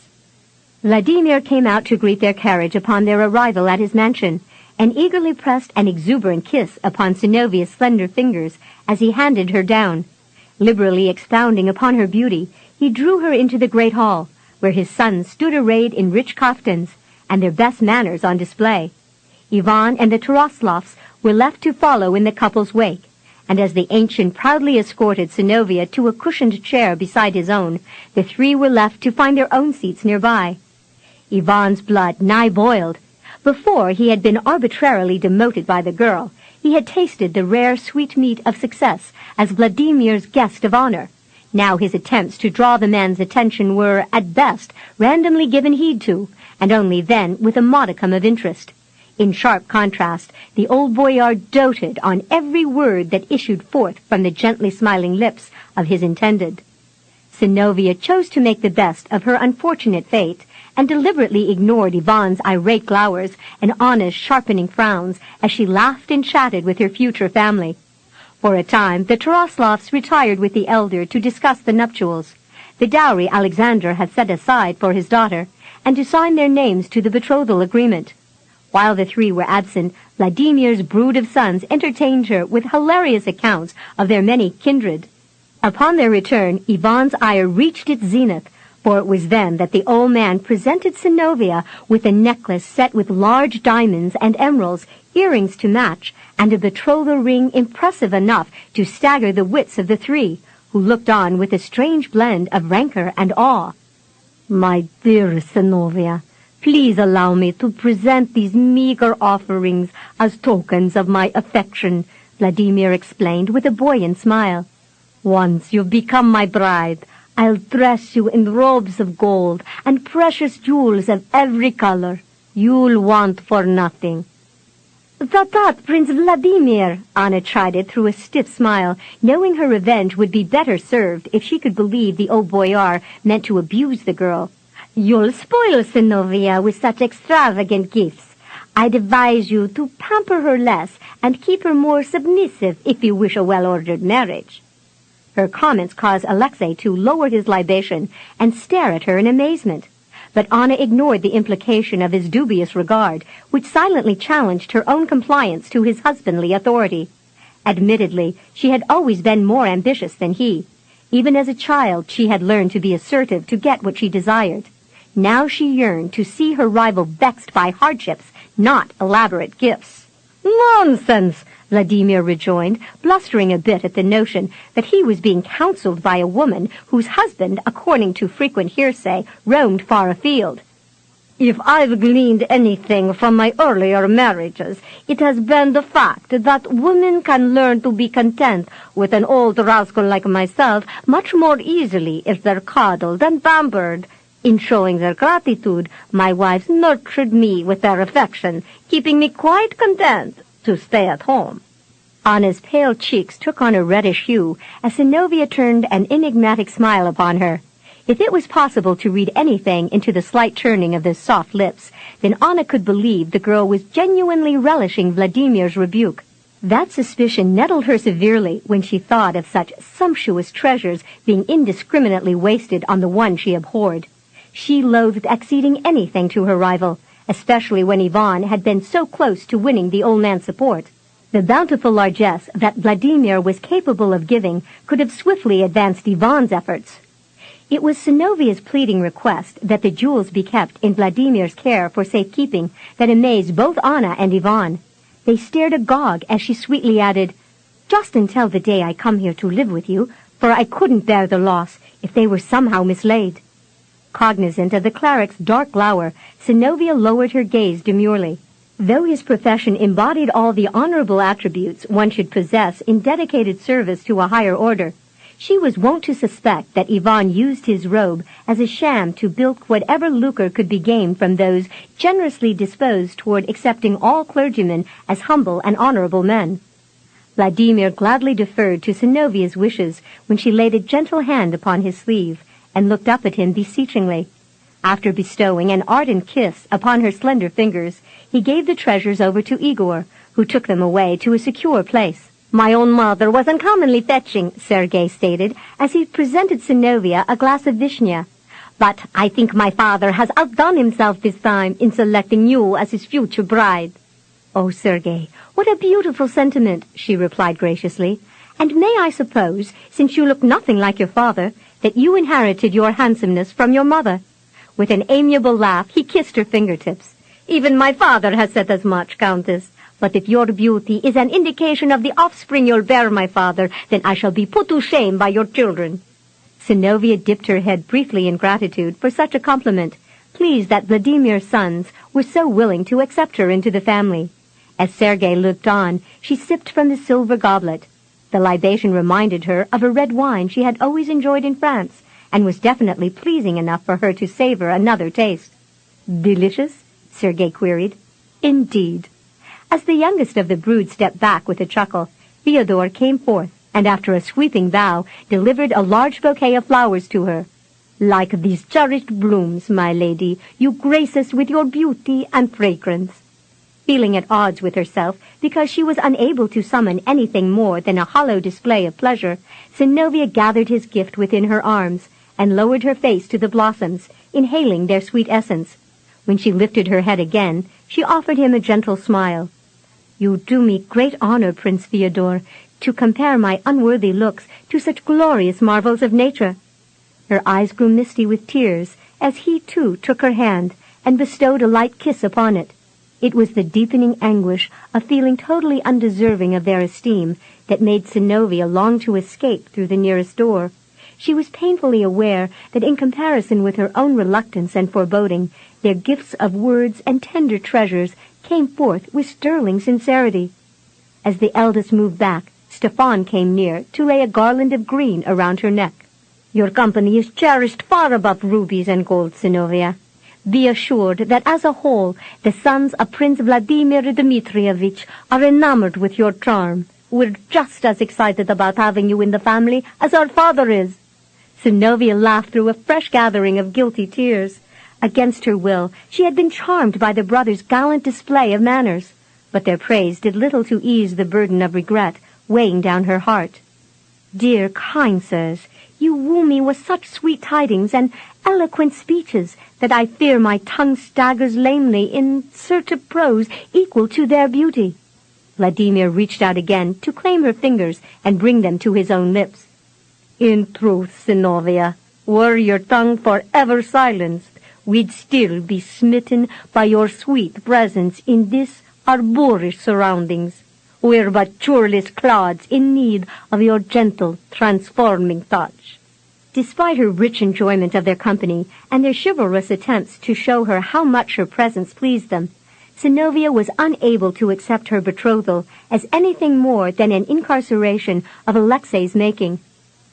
Vladimir came out to greet their carriage upon their arrival at his mansion, and eagerly pressed an exuberant kiss upon Synnovea's slender fingers as he handed her down. Liberally expounding upon her beauty, he drew her into the great hall, where his sons stood arrayed in rich kaftans, and their best manners on display. Ivan and the Taraslovs were left to follow in the couple's wake, and as the ancient proudly escorted Synnovea to a cushioned chair beside his own, the three were left to find their own seats nearby. Ivan's blood nigh boiled. Before he had been arbitrarily demoted by the girl, he had tasted the rare sweet meat of success as Vladimir's guest of honor. Now his attempts to draw the man's attention were, at best, randomly given heed to, and only then with a modicum of interest. In sharp contrast, the old boyar doted on every word that issued forth from the gently smiling lips of his intended. Synnovea chose to make the best of her unfortunate fate, and deliberately ignored Ivan's irate glowers and Anna's sharpening frowns as she laughed and chatted with her future family. For a time, the Taraslovs retired with the elder to discuss the nuptials, the dowry Alexander had set aside for his daughter, and to sign their names to the betrothal agreement. While the three were absent, Vladimir's brood of sons entertained her with hilarious accounts of their many kindred. Upon their return, Ivan's ire reached its zenith, for it was then that the old man presented Synnovea with a necklace set with large diamonds and emeralds, earrings to match, and a betrothal ring impressive enough to stagger the wits of the three, who looked on with a strange blend of rancor and awe. My dear Synnovea, please allow me to present these meager offerings as tokens of my affection, Vladimir explained with a buoyant smile. Once you've become my bride, I'll dress you in robes of gold and precious jewels of every color. You'll want for nothing. That, Prince Vladimir, Anna chided through a stiff smile, knowing her revenge would be better served if she could believe the old boyar meant to abuse the girl. You'll spoil Synnovea with such extravagant gifts. I'd advise you to pamper her less and keep her more submissive if you wish a well-ordered marriage. Her comments caused Alexei to lower his libation and stare at her in amazement. But Anna ignored the implication of his dubious regard, which silently challenged her own compliance to his husbandly authority. Admittedly, she had always been more ambitious than he. Even as a child, she had learned to be assertive to get what she desired. Now she yearned to see her rival vexed by hardships, not elaborate gifts. Nonsense! Vladimir rejoined, blustering a bit at the notion that he was being counseled by a woman whose husband, according to frequent hearsay, roamed far afield. If I've gleaned anything from my earlier marriages, it has been the fact that women can learn to be content with an old rascal like myself much more easily if they're coddled and pampered. In showing their gratitude, my wives nurtured me with their affection, keeping me quite content to stay at home. Anna's pale cheeks took on a reddish hue as Synnovea turned an enigmatic smile upon her. If it was possible to read anything into the slight turning of those soft lips, then Anna could believe the girl was genuinely relishing Vladimir's rebuke. That suspicion nettled her severely when she thought of such sumptuous treasures being indiscriminately wasted on the one she abhorred. She loathed acceding anything to her rival, especially when Ivan had been so close to winning the old man's support. The bountiful largesse that Vladimir was capable of giving could have swiftly advanced Ivan's efforts. It was Synnovea's pleading request that the jewels be kept in Vladimir's care for safekeeping that amazed both Anna and Ivan. They stared agog as she sweetly added, "Just until the day I come here to live with you, for I couldn't bear the loss if they were somehow mislaid." Cognizant of the cleric's dark glower, Synnovea lowered her gaze demurely. Though his profession embodied all the honorable attributes one should possess in dedicated service to a higher order, she was wont to suspect that Ivan used his robe as a sham to bilk whatever lucre could be gained from those generously disposed toward accepting all clergymen as humble and honorable men. Vladimir gladly deferred to Synnovea's wishes when she laid a gentle hand upon his sleeve and looked up at him beseechingly. After bestowing an ardent kiss upon her slender fingers, he gave the treasures over to Igor, who took them away to a secure place. "My own mother was uncommonly fetching," Sergei stated, as he presented Synnovea a glass of vishnya. "But I think my father has outdone himself this time in selecting you as his future bride." "Oh, Sergei, what a beautiful sentiment," she replied graciously. "And may I suppose, since you look nothing like your father, that you inherited your handsomeness from your mother?" With an amiable laugh, he kissed her fingertips. "Even my father has said as much, Countess. But if your beauty is an indication of the offspring you'll bear, my father, then I shall be put to shame by your children." Synnovea dipped her head briefly in gratitude for such a compliment, pleased that Vladimir's sons were so willing to accept her into the family. As Sergei looked on, she sipped from the silver goblet. The libation reminded her of a red wine she had always enjoyed in France, and was definitely pleasing enough for her to savor another taste. "Delicious?" Sergei queried. "Indeed." As the youngest of the brood stepped back with a chuckle, Fyodor came forth, and after a sweeping bow, delivered a large bouquet of flowers to her. "Like these cherished blooms, my lady, you grace us with your beauty and fragrance." Feeling at odds with herself because she was unable to summon anything more than a hollow display of pleasure, Synnovea gathered his gift within her arms and lowered her face to the blossoms, inhaling their sweet essence. When she lifted her head again, she offered him a gentle smile. "You do me great honor, Prince Fyodor, to compare my unworthy looks to such glorious marvels of nature." Her eyes grew misty with tears as he, too, took her hand and bestowed a light kiss upon it. It was the deepening anguish of feeling totally undeserving of their esteem that made Synnovea long to escape through the nearest door. She was painfully aware that in comparison with her own reluctance and foreboding, their gifts of words and tender treasures came forth with sterling sincerity. As the eldest moved back, Stefan came near to lay a garland of green around her neck. "Your company is cherished far above rubies and gold, Synnovea. Be assured that as a whole, the sons of Prince Vladimir Dmitrievich are enamored with your charm. We're just as excited about having you in the family as our father is." Synnovea laughed through a fresh gathering of guilty tears. Against her will, she had been charmed by the brothers' gallant display of manners, but their praise did little to ease the burden of regret weighing down her heart. "Dear, kind sirs, you woo me with such sweet tidings and eloquent speeches that I fear my tongue staggers lamely in search of prose equal to their beauty." Vladimir reached out again to claim her fingers and bring them to his own lips. "In truth, Synnovea, were your tongue forever silenced, we'd still be smitten by your sweet presence in this our boorish surroundings. We're but churlish clods in need of your gentle, transforming touch." Despite her rich enjoyment of their company and their chivalrous attempts to show her how much her presence pleased them, Synnovea was unable to accept her betrothal as anything more than an incarceration of Alexei's making.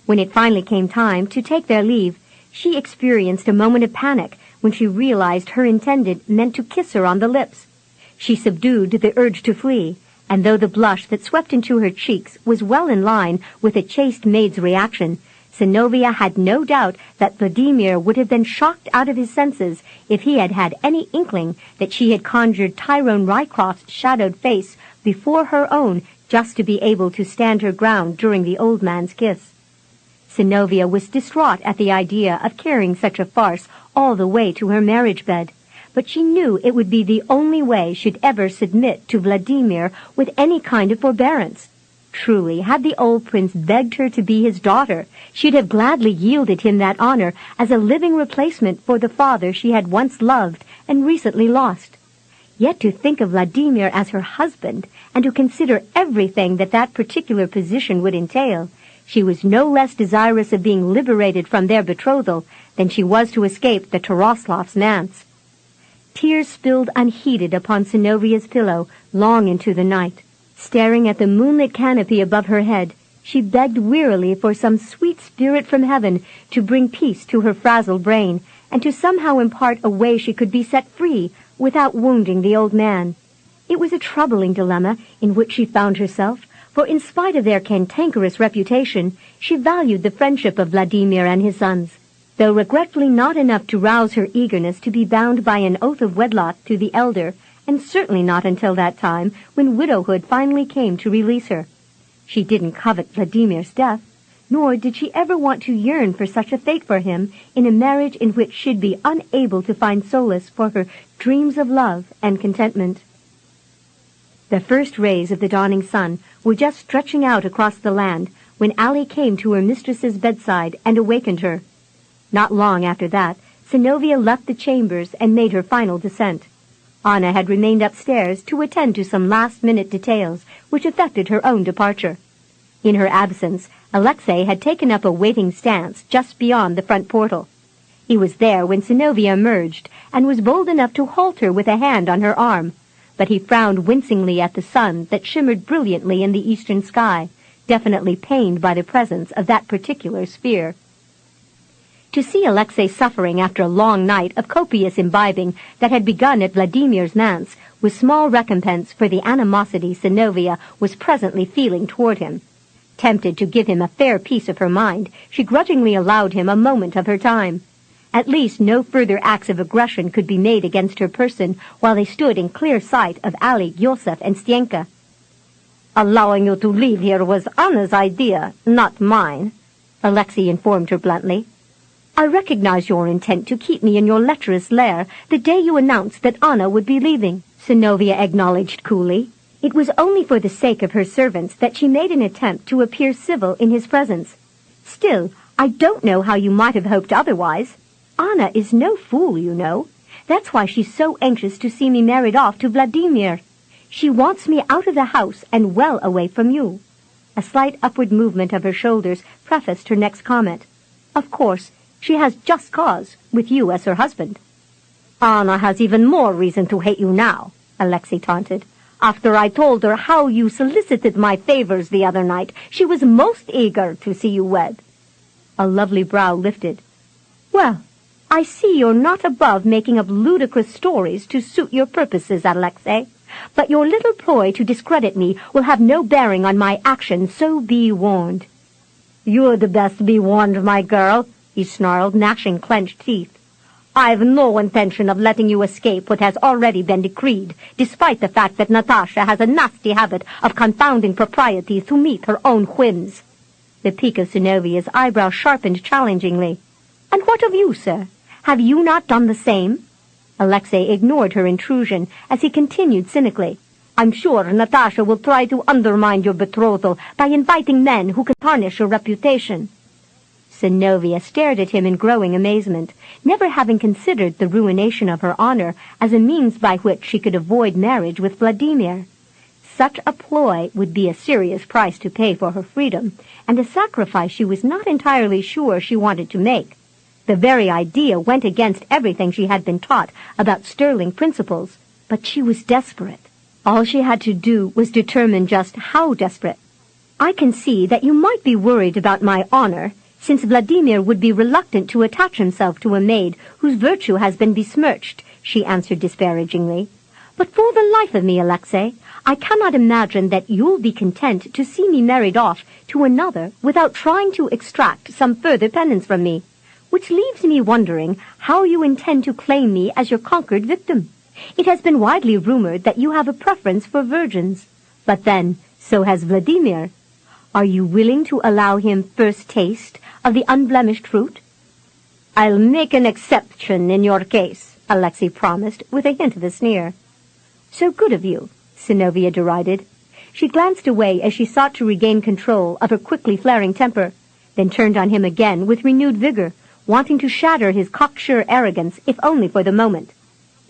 When it finally came time to take their leave, she experienced a moment of panic when she realized her intended meant to kiss her on the lips. She subdued the urge to flee, and though the blush that swept into her cheeks was well in line with a chaste maid's reaction, Synnovea had no doubt that Vladimir would have been shocked out of his senses if he had had any inkling that she had conjured Tyrone Rycroft's shadowed face before her own just to be able to stand her ground during the old man's kiss. Synnovea was distraught at the idea of carrying such a farce all the way to her marriage bed, but she knew it would be the only way she'd ever submit to Vladimir with any kind of forbearance. Truly, had the old prince begged her to be his daughter, she'd have gladly yielded him that honor as a living replacement for the father she had once loved and recently lost. Yet to think of Vladimir as her husband, and to consider everything that particular position would entail, she was no less desirous of being liberated from their betrothal than she was to escape the Taroslav's Nance. Tears spilled unheeded upon Synnovea's pillow long into the night. Staring at the moonlit canopy above her head, she begged wearily for some sweet spirit from heaven to bring peace to her frazzled brain, and to somehow impart a way she could be set free without wounding the old man. It was a troubling dilemma in which she found herself, for in spite of their cantankerous reputation, she valued the friendship of Vladimir and his sons, though regretfully not enough to rouse her eagerness to be bound by an oath of wedlock to the elder, and certainly not until that time when widowhood finally came to release her. She didn't covet Vladimir's death, nor did she ever want to yearn for such a fate for him in a marriage in which she'd be unable to find solace for her dreams of love and contentment. The first rays of the dawning sun were just stretching out across the land when Allie came to her mistress's bedside and awakened her. Not long after that, Synnovea left the chambers and made her final descent. Anna had remained upstairs to attend to some last-minute details which affected her own departure. In her absence, Alexei had taken up a waiting stance just beyond the front portal. He was there when Synnovea emerged, and was bold enough to halt her with a hand on her arm, but he frowned wincingly at the sun that shimmered brilliantly in the eastern sky, definitely pained by the presence of that particular sphere. To see Alexei suffering after a long night of copious imbibing that had begun at Vladimir's manse was small recompense for the animosity Synnovea was presently feeling toward him. Tempted to give him a fair piece of her mind, she grudgingly allowed him a moment of her time. At least no further acts of aggression could be made against her person while they stood in clear sight of Ali, Yosef, and Stienka. "Allowing you to leave here was Anna's idea, not mine," Alexei informed her bluntly. "I recognize your intent to keep me in your lecherous lair the day you announced that Anna would be leaving," Synnovea acknowledged coolly. It was only for the sake of her servants that she made an attempt to appear civil in his presence. "Still, I don't know how you might have hoped otherwise. Anna is no fool, you know. That's why she's so anxious to see me married off to Vladimir. She wants me out of the house and well away from you." A slight upward movement of her shoulders prefaced her next comment. "Of course, she has just cause, with you as her husband." "Anna has even more reason to hate you now," Alexei taunted. "After I told her how you solicited my favors the other night, she was most eager to see you wed." A lovely brow lifted. "Well, I see you're not above making up ludicrous stories to suit your purposes, Alexei. But your little ploy to discredit me will have no bearing on my actions, so be warned." "You'd best be warned, my girl," he snarled, gnashing clenched teeth. "I've no intention of letting you escape what has already been decreed, despite the fact that Natasha has a nasty habit of confounding proprieties to meet her own whims." The peak of Synnovea's eyebrow sharpened challengingly. "And what of you, sir? Have you not done the same?" Alexei ignored her intrusion as he continued cynically. "I'm sure Natasha will try to undermine your betrothal by inviting men who can tarnish your reputation." Synnovea stared at him in growing amazement, never having considered the ruination of her honor as a means by which she could avoid marriage with Vladimir. Such a ploy would be a serious price to pay for her freedom, and a sacrifice she was not entirely sure she wanted to make. The very idea went against everything she had been taught about sterling principles, but she was desperate. All she had to do was determine just how desperate. "I can see that you might be worried about my honor, since Vladimir would be reluctant to attach himself to a maid whose virtue has been besmirched," she answered disparagingly. "But for the life of me, Alexei, I cannot imagine that you'll be content to see me married off to another without trying to extract some further penance from me. Which leaves me wondering how you intend to claim me as your conquered victim. It has been widely rumored that you have a preference for virgins. But then, so has Vladimir. Are you willing to allow him first taste of the unblemished fruit?" "I'll make an exception in your case," Alexei promised, with a hint of a sneer. "So good of you," Synnovea derided. She glanced away as she sought to regain control of her quickly flaring temper, then turned on him again with renewed vigor, wanting to shatter his cocksure arrogance, if only for the moment.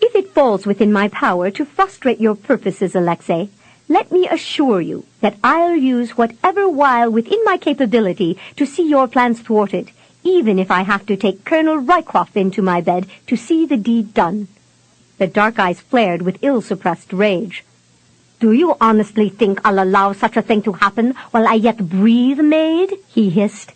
"If it falls within my power to frustrate your purposes, Alexei, let me assure you that I'll use whatever wile within my capability to see your plans thwarted, even if I have to take Colonel Rycroft into my bed to see the deed done." The dark eyes flared with ill-suppressed rage. "Do you honestly think I'll allow such a thing to happen while I yet breathe, maid?" he hissed.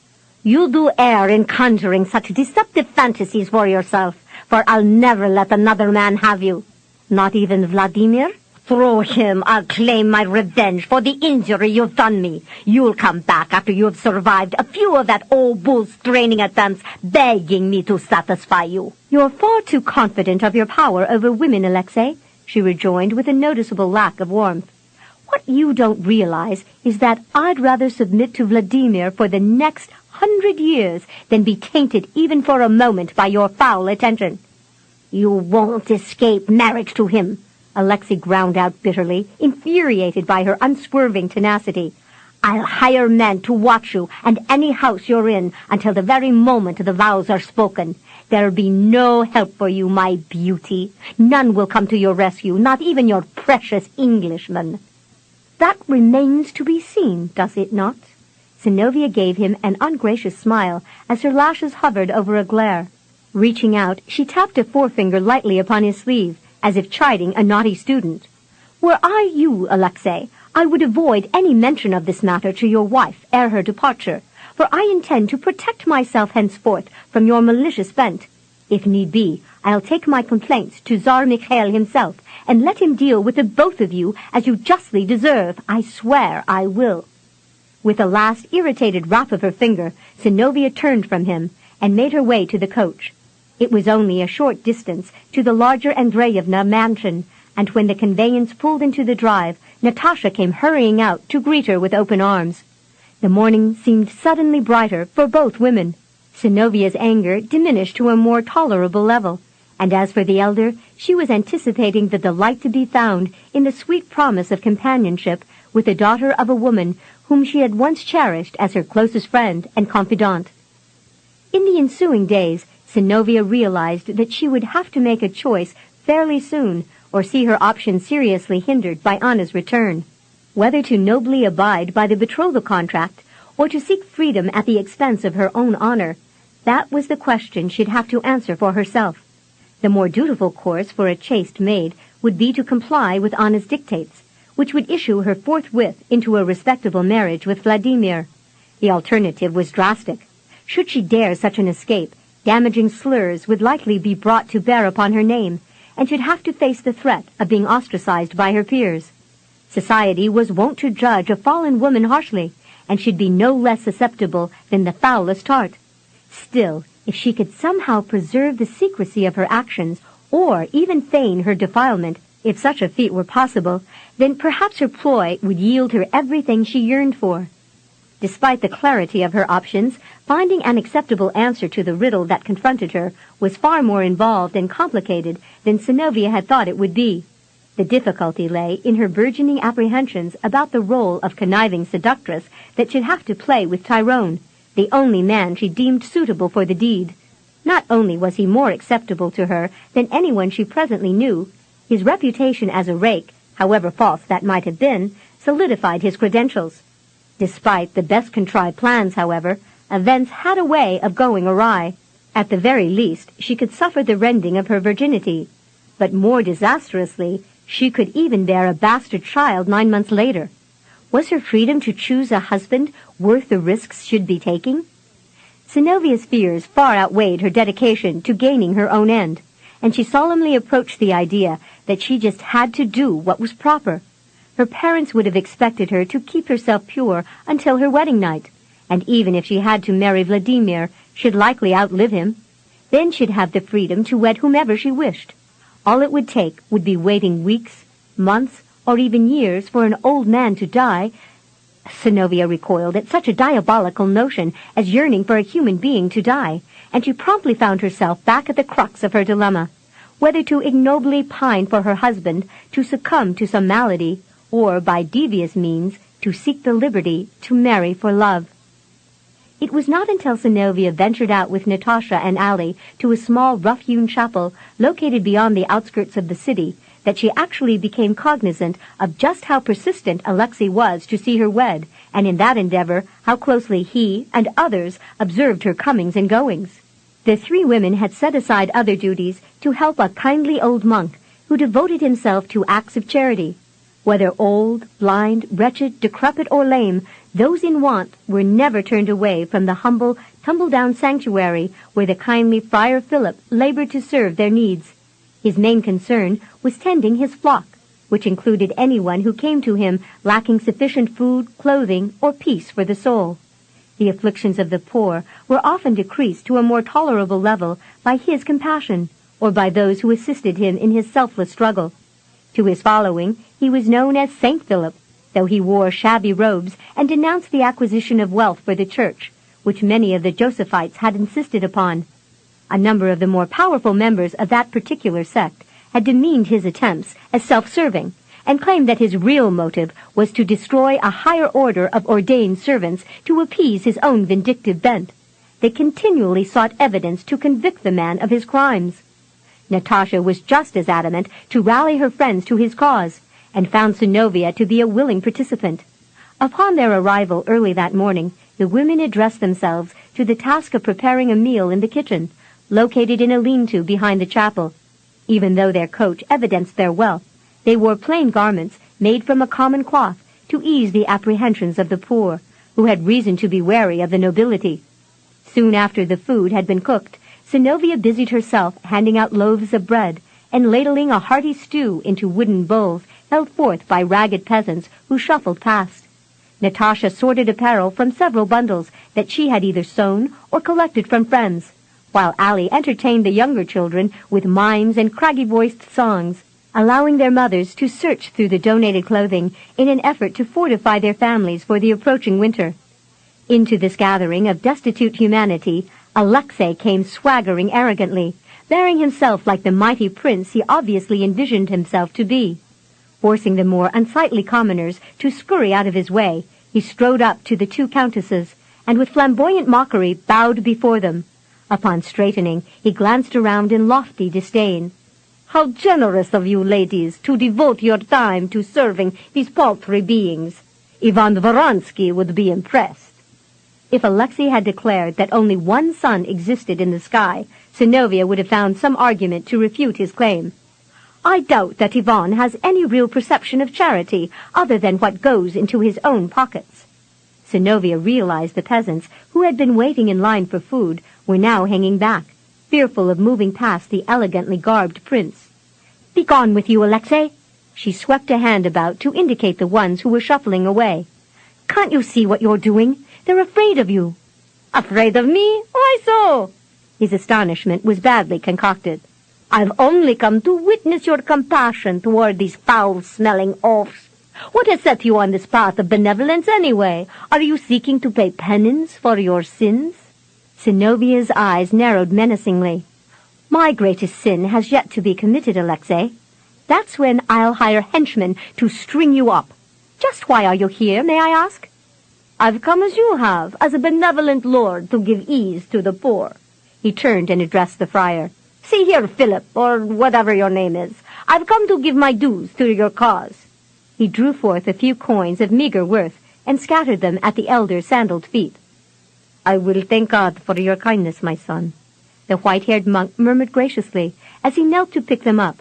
"You do err in conjuring such deceptive fantasies for yourself, for I'll never let another man have you. Not even Vladimir? Through him I'll claim my revenge for the injury you've done me. You'll come back after you've survived a few of that old bull's straining attempts, begging me to satisfy you." "You're far too confident of your power over women, Alexei," she rejoined with a noticeable lack of warmth. "What you don't realize is that I'd rather submit to Vladimir for the next 100 years than be tainted even for a moment by your foul attention." "You won't escape marriage to him," Alexei ground out bitterly, infuriated by her unswerving tenacity. "I'll hire men to watch you and any house you're in until the very moment the vows are spoken. There'll be no help for you, my beauty. None will come to your rescue, not even your precious Englishman." "That remains to be seen, does it not?" Synnovea gave him an ungracious smile as her lashes hovered over a glare. Reaching out, she tapped a forefinger lightly upon his sleeve, as if chiding a naughty student. "Were I you, Alexei, I would avoid any mention of this matter to your wife ere her departure, for I intend to protect myself henceforth from your malicious bent. If need be, I'll take my complaints to Tsar Mikhail himself, and let him deal with the both of you as you justly deserve. I swear I will." With a last irritated rap of her finger, Synnovea turned from him and made her way to the coach. It was only a short distance to the larger Andreevna mansion, and when the conveyance pulled into the drive, Natasha came hurrying out to greet her with open arms. The morning seemed suddenly brighter for both women. Synnovea's anger diminished to a more tolerable level, and as for the elder, she was anticipating the delight to be found in the sweet promise of companionship with the daughter of a woman whom she had once cherished as her closest friend and confidant. In the ensuing days, Synnovea realized that she would have to make a choice fairly soon, or see her options seriously hindered by Anna's return. Whether to nobly abide by the betrothal contract, or to seek freedom at the expense of her own honor, that was the question she'd have to answer for herself. The more dutiful course for a chaste maid would be to comply with Anna's dictates, which would issue her forthwith into a respectable marriage with Vladimir. The alternative was drastic. Should she dare such an escape, damaging slurs would likely be brought to bear upon her name, and she'd have to face the threat of being ostracized by her peers. Society was wont to judge a fallen woman harshly, and should be no less susceptible than the foulest tart. Still, if she could somehow preserve the secrecy of her actions, or even feign her defilement, if such a feat were possible, then perhaps her ploy would yield her everything she yearned for. Despite the clarity of her options, finding an acceptable answer to the riddle that confronted her was far more involved and complicated than Synnovea had thought it would be. The difficulty lay in her burgeoning apprehensions about the role of conniving seductress that she'd have to play with Tyrone, the only man she deemed suitable for the deed. Not only was he more acceptable to her than anyone she presently knew, his reputation as a rake, however false that might have been, solidified his credentials. Despite the best-contrived plans, however, events had a way of going awry. At the very least, she could suffer the rending of her virginity. But more disastrously, she could even bear a bastard child 9 months later. Was her freedom to choose a husband worth the risks she'd be taking? Synnovea's fears far outweighed her dedication to gaining her own end, and she solemnly approached the idea that she just had to do what was proper. Her parents would have expected her to keep herself pure until her wedding night, and even if she had to marry Vladimir, she'd likely outlive him. Then she'd have the freedom to wed whomever she wished. All it would take would be waiting weeks, months, or even years for an old man to die. Synnovea recoiled at such a diabolical notion as yearning for a human being to die, and she promptly found herself back at the crux of her dilemma, whether to ignobly pine for her husband, to succumb to some malady, or by devious means to seek the liberty to marry for love. It was not until Synnovea ventured out with Natasha and Allie to a small rough-hewn chapel located beyond the outskirts of the city that she actually became cognizant of just how persistent Alexei was to see her wed, and in that endeavor how closely he and others observed her comings and goings. The three women had set aside other duties to help a kindly old monk who devoted himself to acts of charity. Whether old, blind, wretched, decrepit, or lame, those in want were never turned away from the humble, tumble-down sanctuary where the kindly Friar Philip labored to serve their needs. His main concern was tending his flock, which included anyone who came to him lacking sufficient food, clothing, or peace for the soul. The afflictions of the poor were often decreased to a more tolerable level by his compassion, or by those who assisted him in his selfless struggle. To his following, he was known as Saint Philip, though he wore shabby robes and denounced the acquisition of wealth for the church, which many of the Josephites had insisted upon. A number of the more powerful members of that particular sect had demeaned his attempts as self-serving, and claimed that his real motive was to destroy a higher order of ordained servants to appease his own vindictive bent. They continually sought evidence to convict the man of his crimes. Natasha was just as adamant to rally her friends to his cause, and found Synnovea to be a willing participant. Upon their arrival early that morning, the women addressed themselves to the task of preparing a meal in the kitchen, located in a lean-to behind the chapel. Even though their coat evidenced their wealth, they wore plain garments made from a common cloth to ease the apprehensions of the poor, who had reason to be wary of the nobility. Soon after the food had been cooked, Synnovea busied herself handing out loaves of bread and ladling a hearty stew into wooden bowls held forth by ragged peasants who shuffled past. Natasha sorted apparel from several bundles that she had either sewn or collected from friends, while Allie entertained the younger children with mimes and craggy-voiced songs, allowing their mothers to search through the donated clothing in an effort to fortify their families for the approaching winter. Into this gathering of destitute humanity, Alexei came swaggering arrogantly, bearing himself like the mighty prince he obviously envisioned himself to be. Forcing the more unsightly commoners to scurry out of his way, he strode up to the two countesses, and with flamboyant mockery bowed before them. Upon straightening, he glanced around in lofty disdain. "How generous of you, ladies, to devote your time to serving these paltry beings. Ivan Varansky would be impressed." If Alexei had declared that only one sun existed in the sky, Synnovea would have found some argument to refute his claim. "I doubt that Ivan has any real perception of charity other than what goes into his own pockets." Synnovea realized the peasants, who had been waiting in line for food, were now hanging back, fearful of moving past the elegantly garbed prince. "Begone with you, Alexei!" She swept a hand about to indicate the ones who were shuffling away. "Can't you see what you're doing? They're afraid of you." "Afraid of me? Why so?" His astonishment was badly concocted. "I've only come to witness your compassion toward these foul-smelling oafs. What has set you on this path of benevolence anyway? Are you seeking to pay penance for your sins?" Synnovea's eyes narrowed menacingly. "My greatest sin has yet to be committed, Alexei. That's when I'll hire henchmen to string you up. Just why are you here, may I ask?" "I've come as you have, as a benevolent lord to give ease to the poor." He turned and addressed the friar. "See here, Philip, or whatever your name is. I've come to give my dues to your cause." He drew forth a few coins of meager worth and scattered them at the elder's sandaled feet. "I will thank God for your kindness, my son." The white-haired monk murmured graciously as he knelt to pick them up.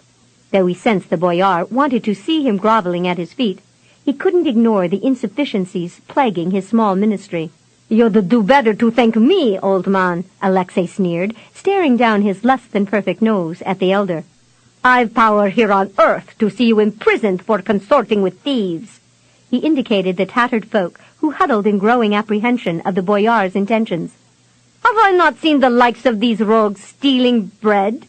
Though he sensed the boyar wanted to see him groveling at his feet, he couldn't ignore the insufficiencies plaguing his small ministry. "You'd do better to thank me, old man," Alexei sneered, staring down his less-than-perfect nose at the elder. "I've power here on earth to see you imprisoned for consorting with thieves." He indicated the tattered folk who huddled in growing apprehension of the boyar's intentions. "Have I not seen the likes of these rogues stealing bread?"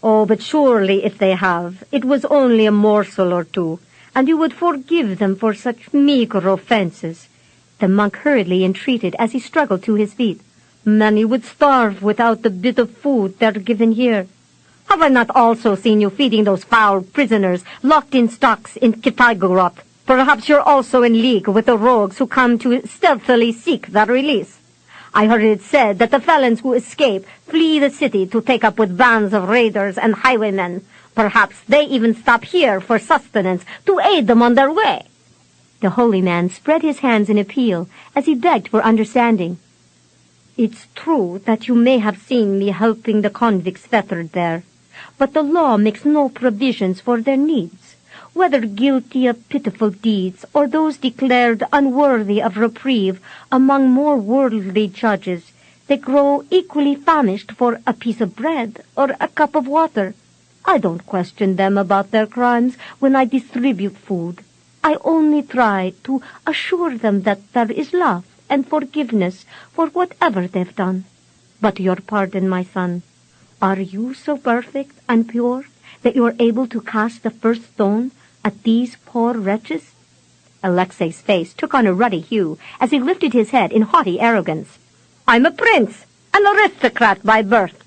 "Oh, but surely if they have, it was only a morsel or two, and you would forgive them for such meager offenses," the monk hurriedly entreated as he struggled to his feet. "Many would starve without the bit of food they're given here. Have I not also seen you feeding those foul prisoners locked in stocks in Kitaygorod, Perhaps you're also in league with the rogues who come to stealthily seek their release. I heard it said that the felons who escape flee the city to take up with bands of raiders and highwaymen. Perhaps they even stop here for sustenance to aid them on their way. The holy man spread his hands in appeal as he begged for understanding. It's true that you may have seen me helping the convicts fettered there, but the law makes no provisions for their needs. Whether guilty of pitiful deeds or those declared unworthy of reprieve among more worldly judges, they grow equally famished for a piece of bread or a cup of water. I don't question them about their crimes when I distribute food. I only try to assure them that there is love and forgiveness for whatever they've done. But your pardon, my son, are you so perfect and pure that you are able to cast the first stone at these poor wretches? Alexei's face took on a ruddy hue as he lifted his head in haughty arrogance. I'm a prince, an aristocrat by birth.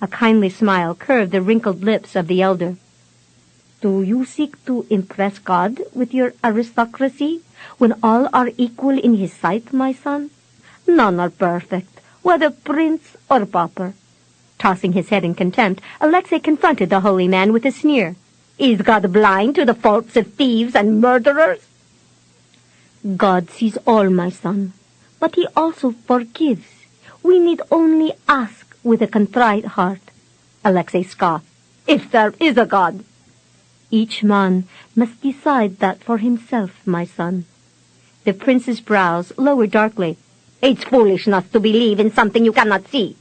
A kindly smile curved the wrinkled lips of the elder. Do you seek to impress God with your aristocracy when all are equal in his sight, my son? None are perfect, whether prince or pauper. Tossing his head in contempt, Alexei confronted the holy man with a sneer. Is God blind to the faults of thieves and murderers? God sees all, my son, but he also forgives. We need only ask with a contrite heart. Alexei scoffed. If there is a God. Each man must decide that for himself, my son. The prince's brows lowered darkly. It's foolishness to believe in something you cannot see.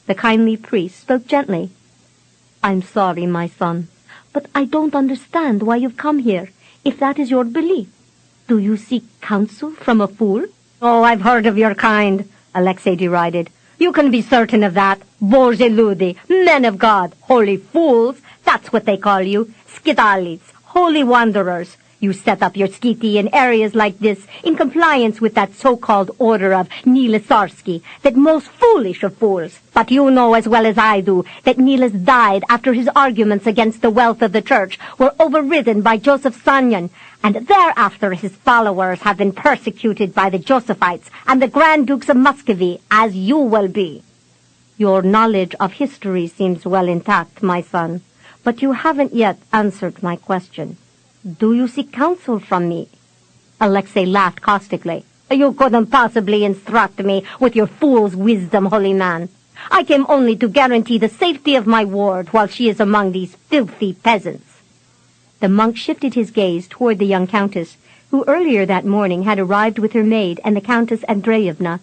The kindly priest spoke gently. I'm sorry, my son, but I don't understand why you've come here, if that is your belief. Do you seek counsel from a fool? Oh, I've heard of your kind, Alexei derided. You can be certain of that. Bože ljudi, men of God, holy fools, that's what they call you. Skidalites, holy wanderers. You set up your skiti in areas like this in compliance with that so-called order of Nilesarsky, that most foolish of fools. But you know as well as I do that Niles died after his arguments against the wealth of the church were overridden by Joseph Sanyan, and thereafter his followers have been persecuted by the Josephites and the Grand Dukes of Muscovy, as you will be. Your knowledge of history seems well intact, my son, but you haven't yet answered my question. Do you seek counsel from me? Alexei laughed caustically. You couldn't possibly instruct me with your fool's wisdom, holy man. I came only to guarantee the safety of my ward while she is among these filthy peasants. The monk shifted his gaze toward the young countess, who earlier that morning had arrived with her maid and the Countess Andreevna.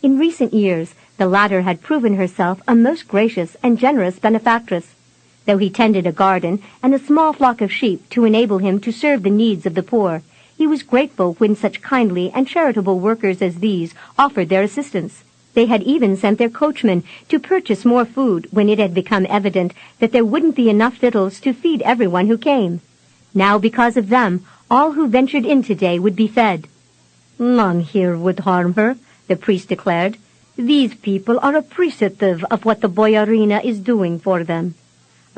In recent years, the latter had proven herself a most gracious and generous benefactress. Though he tended a garden and a small flock of sheep to enable him to serve the needs of the poor, he was grateful when such kindly and charitable workers as these offered their assistance. They had even sent their coachman to purchase more food when it had become evident that there wouldn't be enough victuals to feed everyone who came. Now, because of them, all who ventured in today would be fed. None here would harm her, the priest declared. These people are appreciative of what the boyarina is doing for them.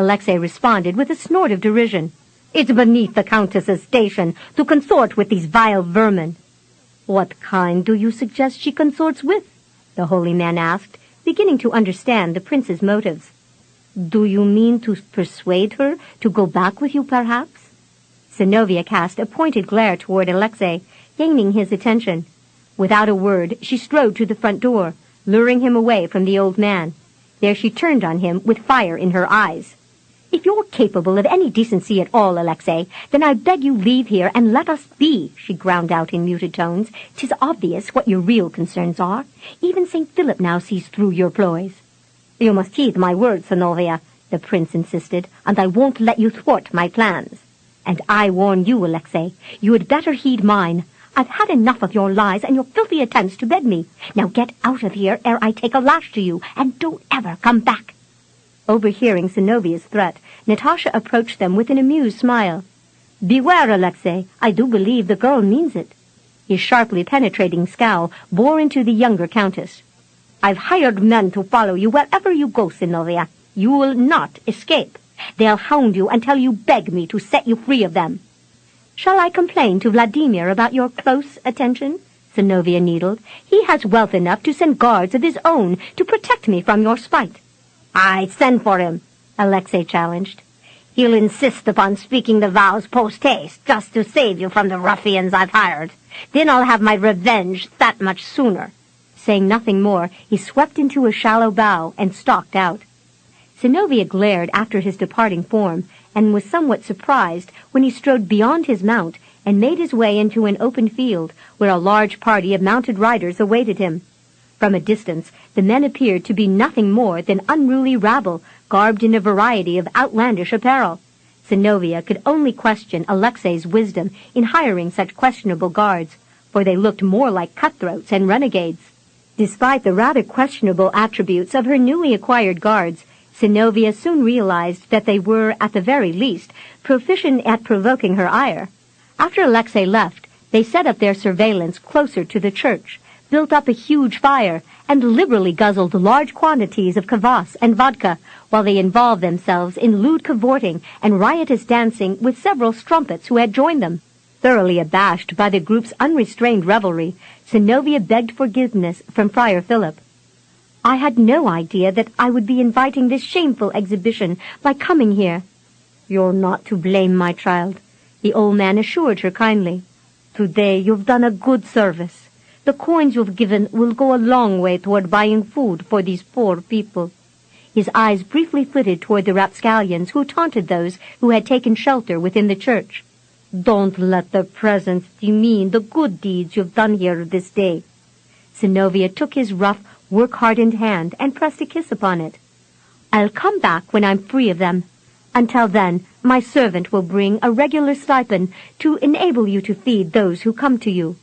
Alexei responded with a snort of derision. It's beneath the countess's station to consort with these vile vermin. What kind do you suggest she consorts with? The holy man asked, beginning to understand the prince's motives. Do you mean to persuade her to go back with you, perhaps? Synnovea cast a pointed glare toward Alexei, gaining his attention. Without a word, she strode to the front door, luring him away from the old man. There she turned on him with fire in her eyes. If you're capable of any decency at all, Alexei, then I beg you leave here and let us be, she ground out in muted tones. 'Tis obvious what your real concerns are. Even St. Philip now sees through your ploys. You must heed my words, Synnovea, the prince insisted, and I won't let you thwart my plans. And I warn you, Alexei, you had better heed mine. I've had enough of your lies and your filthy attempts to bed me. Now get out of here ere I take a lash to you, and don't ever come back. Overhearing Synnovea's threat, Natasha approached them with an amused smile. Beware, Alexei. I do believe the girl means it. His sharply penetrating scowl bore into the younger countess. I've hired men to follow you wherever you go, Synnovea. You will not escape. They'll hound you until you beg me to set you free of them. Shall I complain to Vladimir about your close attention? Synnovea needled. He has wealth enough to send guards of his own to protect me from your spite. I'd send for him, Alexei challenged. He'll insist upon speaking the vows post-haste, just to save you from the ruffians I've hired. Then I'll have my revenge that much sooner. Saying nothing more, he swept into a shallow bow and stalked out. Synnovea glared after his departing form, and was somewhat surprised when he strode beyond his mount and made his way into an open field where a large party of mounted riders awaited him. From a distance, the men appeared to be nothing more than unruly rabble, garbed in a variety of outlandish apparel. Synnovea could only question Alexei's wisdom in hiring such questionable guards, for they looked more like cutthroats and renegades. Despite the rather questionable attributes of her newly acquired guards, Synnovea soon realized that they were, at the very least, proficient at provoking her ire. After Alexei left, they set up their surveillance closer to the church, built up a huge fire, and liberally guzzled large quantities of kvass and vodka, while they involved themselves in lewd cavorting and riotous dancing with several strumpets who had joined them. Thoroughly abashed by the group's unrestrained revelry, Synnovea begged forgiveness from Friar Philip. "I had no idea that I would be inviting this shameful exhibition by coming here." "You're not to blame, my child," the old man assured her kindly. "Today you've done a good service. The coins you've given will go a long way toward buying food for these poor people." His eyes briefly flitted toward the rapscallions who taunted those who had taken shelter within the church. "Don't let the presents demean the good deeds you've done here this day." Synnovea took his rough, work-hardened hand and pressed a kiss upon it. "I'll come back when I'm free of them. Until then, my servant will bring a regular stipend to enable you to feed those who come to you.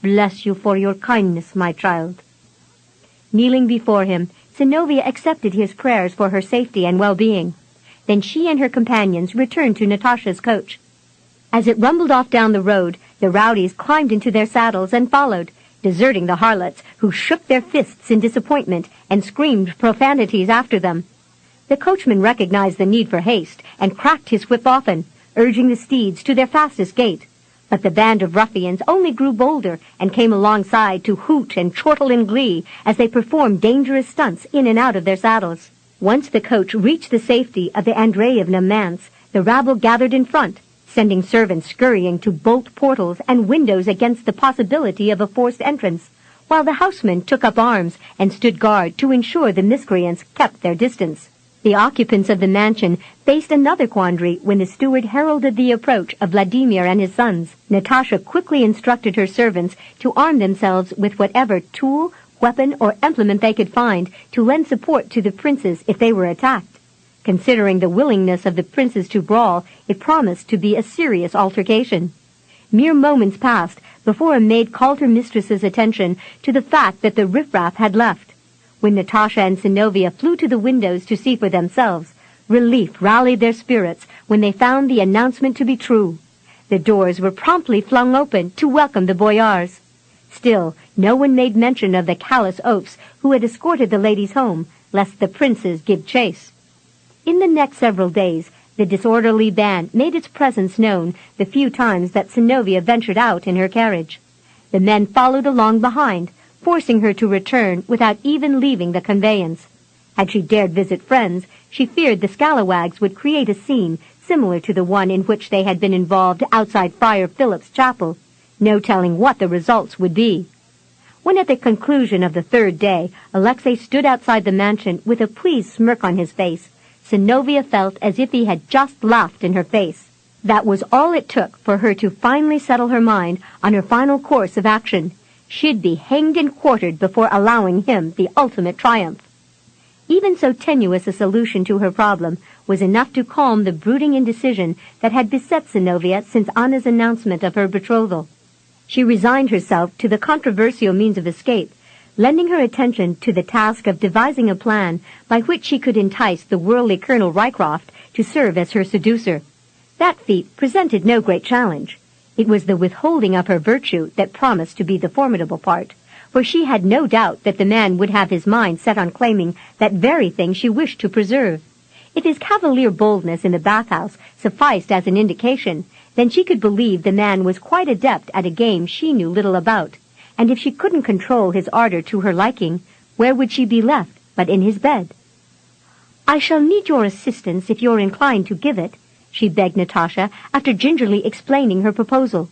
Bless you for your kindness, my child." Kneeling before him, Synnovea accepted his prayers for her safety and well-being. Then she and her companions returned to Natasha's coach. As it rumbled off down the road, the rowdies climbed into their saddles and followed, deserting the harlots, who shook their fists in disappointment and screamed profanities after them. The coachman recognized the need for haste and cracked his whip often, urging the steeds to their fastest gait. But the band of ruffians only grew bolder and came alongside to hoot and chortle in glee as they performed dangerous stunts in and out of their saddles. Once the coach reached the safety of the Andreevna manse, the rabble gathered in front, sending servants scurrying to bolt portals and windows against the possibility of a forced entrance, while the housemen took up arms and stood guard to ensure the miscreants kept their distance. The occupants of the mansion faced another quandary when the steward heralded the approach of Vladimir and his sons. Natasha quickly instructed her servants to arm themselves with whatever tool, weapon, or implement they could find to lend support to the princes if they were attacked. Considering the willingness of the princes to brawl, it promised to be a serious altercation. Mere moments passed before a maid called her mistress's attention to the fact that the riffraff had left. When Natasha and Synnovea flew to the windows to see for themselves, relief rallied their spirits when they found the announcement to be true. The doors were promptly flung open to welcome the boyars. Still, no one made mention of the callous oafs who had escorted the ladies home, lest the princes give chase. In the next several days, the disorderly band made its presence known the few times that Synnovea ventured out in her carriage. The men followed along behind, forcing her to return without even leaving the conveyance. Had she dared visit friends, she feared the scalawags would create a scene similar to the one in which they had been involved outside Friar Philip's chapel, no telling what the results would be. When at the conclusion of the third day, Alexei stood outside the mansion with a pleased smirk on his face, Synnovea felt as if he had just laughed in her face. That was all it took for her to finally settle her mind on her final course of action. She'd be hanged and quartered before allowing him the ultimate triumph. Even so tenuous a solution to her problem was enough to calm the brooding indecision that had beset Synnovea since Anna's announcement of her betrothal. She resigned herself to the controversial means of escape, lending her attention to the task of devising a plan by which she could entice the worldly Colonel Rycroft to serve as her seducer. That feat presented no great challenge. It was the withholding of her virtue that promised to be the formidable part, for she had no doubt that the man would have his mind set on claiming that very thing she wished to preserve. If his cavalier boldness in the bathhouse sufficed as an indication, Then she could believe the man was quite adept at a game she knew little about, and if she couldn't control his ardor to her liking, where would she be left but in his bed? "I shall need your assistance if you're inclined to give it," she begged Natasha after gingerly explaining her proposal.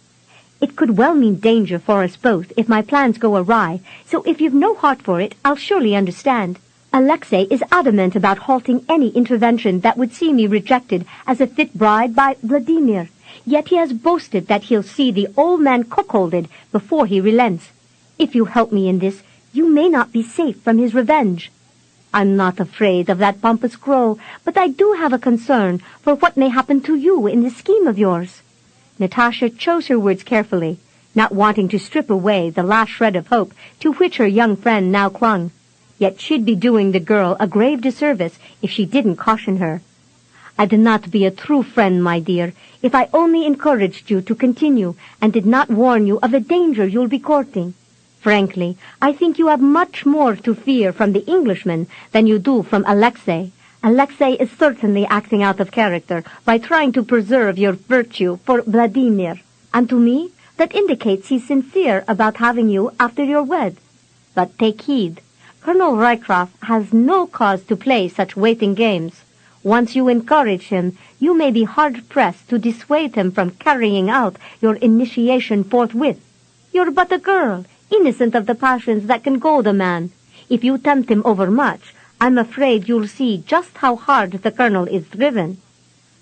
"It could well mean danger for us both if my plans go awry, so if you've no heart for it, I'll surely understand. Alexei is adamant about halting any intervention that would see me rejected as a fit bride by Vladimir, yet he has boasted that he'll see the old man cuckolded before he relents. If you help me in this, you may not be safe from his revenge. I'm not afraid of that pompous crow, but I do have a concern for what may happen to you in this scheme of yours." Natasha chose her words carefully, not wanting to strip away the last shred of hope to which her young friend now clung. Yet she'd be doing the girl a grave disservice if she didn't caution her. "I'd not be a true friend, my dear, if I only encouraged you to continue and did not warn you of the danger you'll be courting. Frankly, I think you have much more to fear from the Englishman than you do from Alexei. Alexei is certainly acting out of character by trying to preserve your virtue for Vladimir, and to me that indicates he's sincere about having you after you're wed. But take heed. Colonel Rycroft has no cause to play such waiting games. Once you encourage him, you may be hard-pressed to dissuade him from carrying out your initiation forthwith. You're but a girl, innocent of the passions that can goad a man. If you tempt him overmuch, I'm afraid you'll see just how hard the colonel is driven."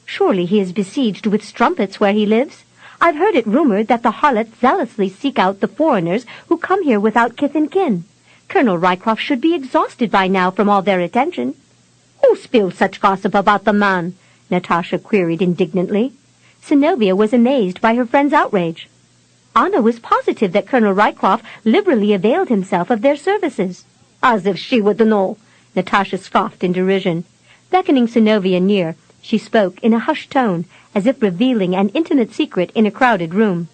"Surely he is besieged with strumpets where he lives. I've heard it rumored that the harlots zealously seek out the foreigners who come here without kith and kin. Colonel Rycroft should be exhausted by now from all their attention." "Who spills such gossip about the man?" Natasha queried indignantly. Synnovea was amazed by her friend's outrage. Anna was positive that Colonel Rycroft liberally availed himself of their services. "As if she would know!" Natasha scoffed in derision. Beckoning Synnovea near, she spoke in a hushed tone, as if revealing an intimate secret in a crowded room.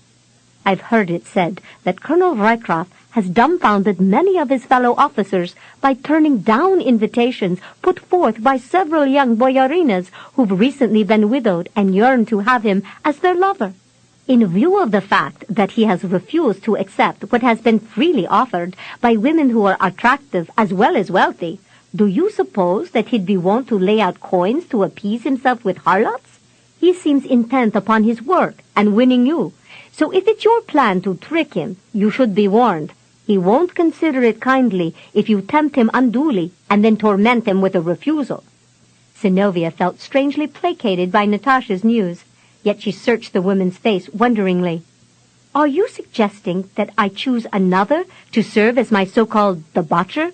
"I've heard it said that Colonel Rycroft has dumbfounded many of his fellow officers by turning down invitations put forth by several young boyarinas who've recently been widowed and yearn to have him as their lover. In view of the fact that he has refused to accept what has been freely offered by women who are attractive as well as wealthy, do you suppose that he'd be wont to lay out coins to appease himself with harlots? He seems intent upon his work and winning you, so if it's your plan to trick him, you should be warned. He won't consider it kindly if you tempt him unduly and then torment him with a refusal." Synnovea felt strangely placated by Natasha's news, yet she searched the woman's face wonderingly. "Are you suggesting that I choose another to serve as my so-called debaucher?"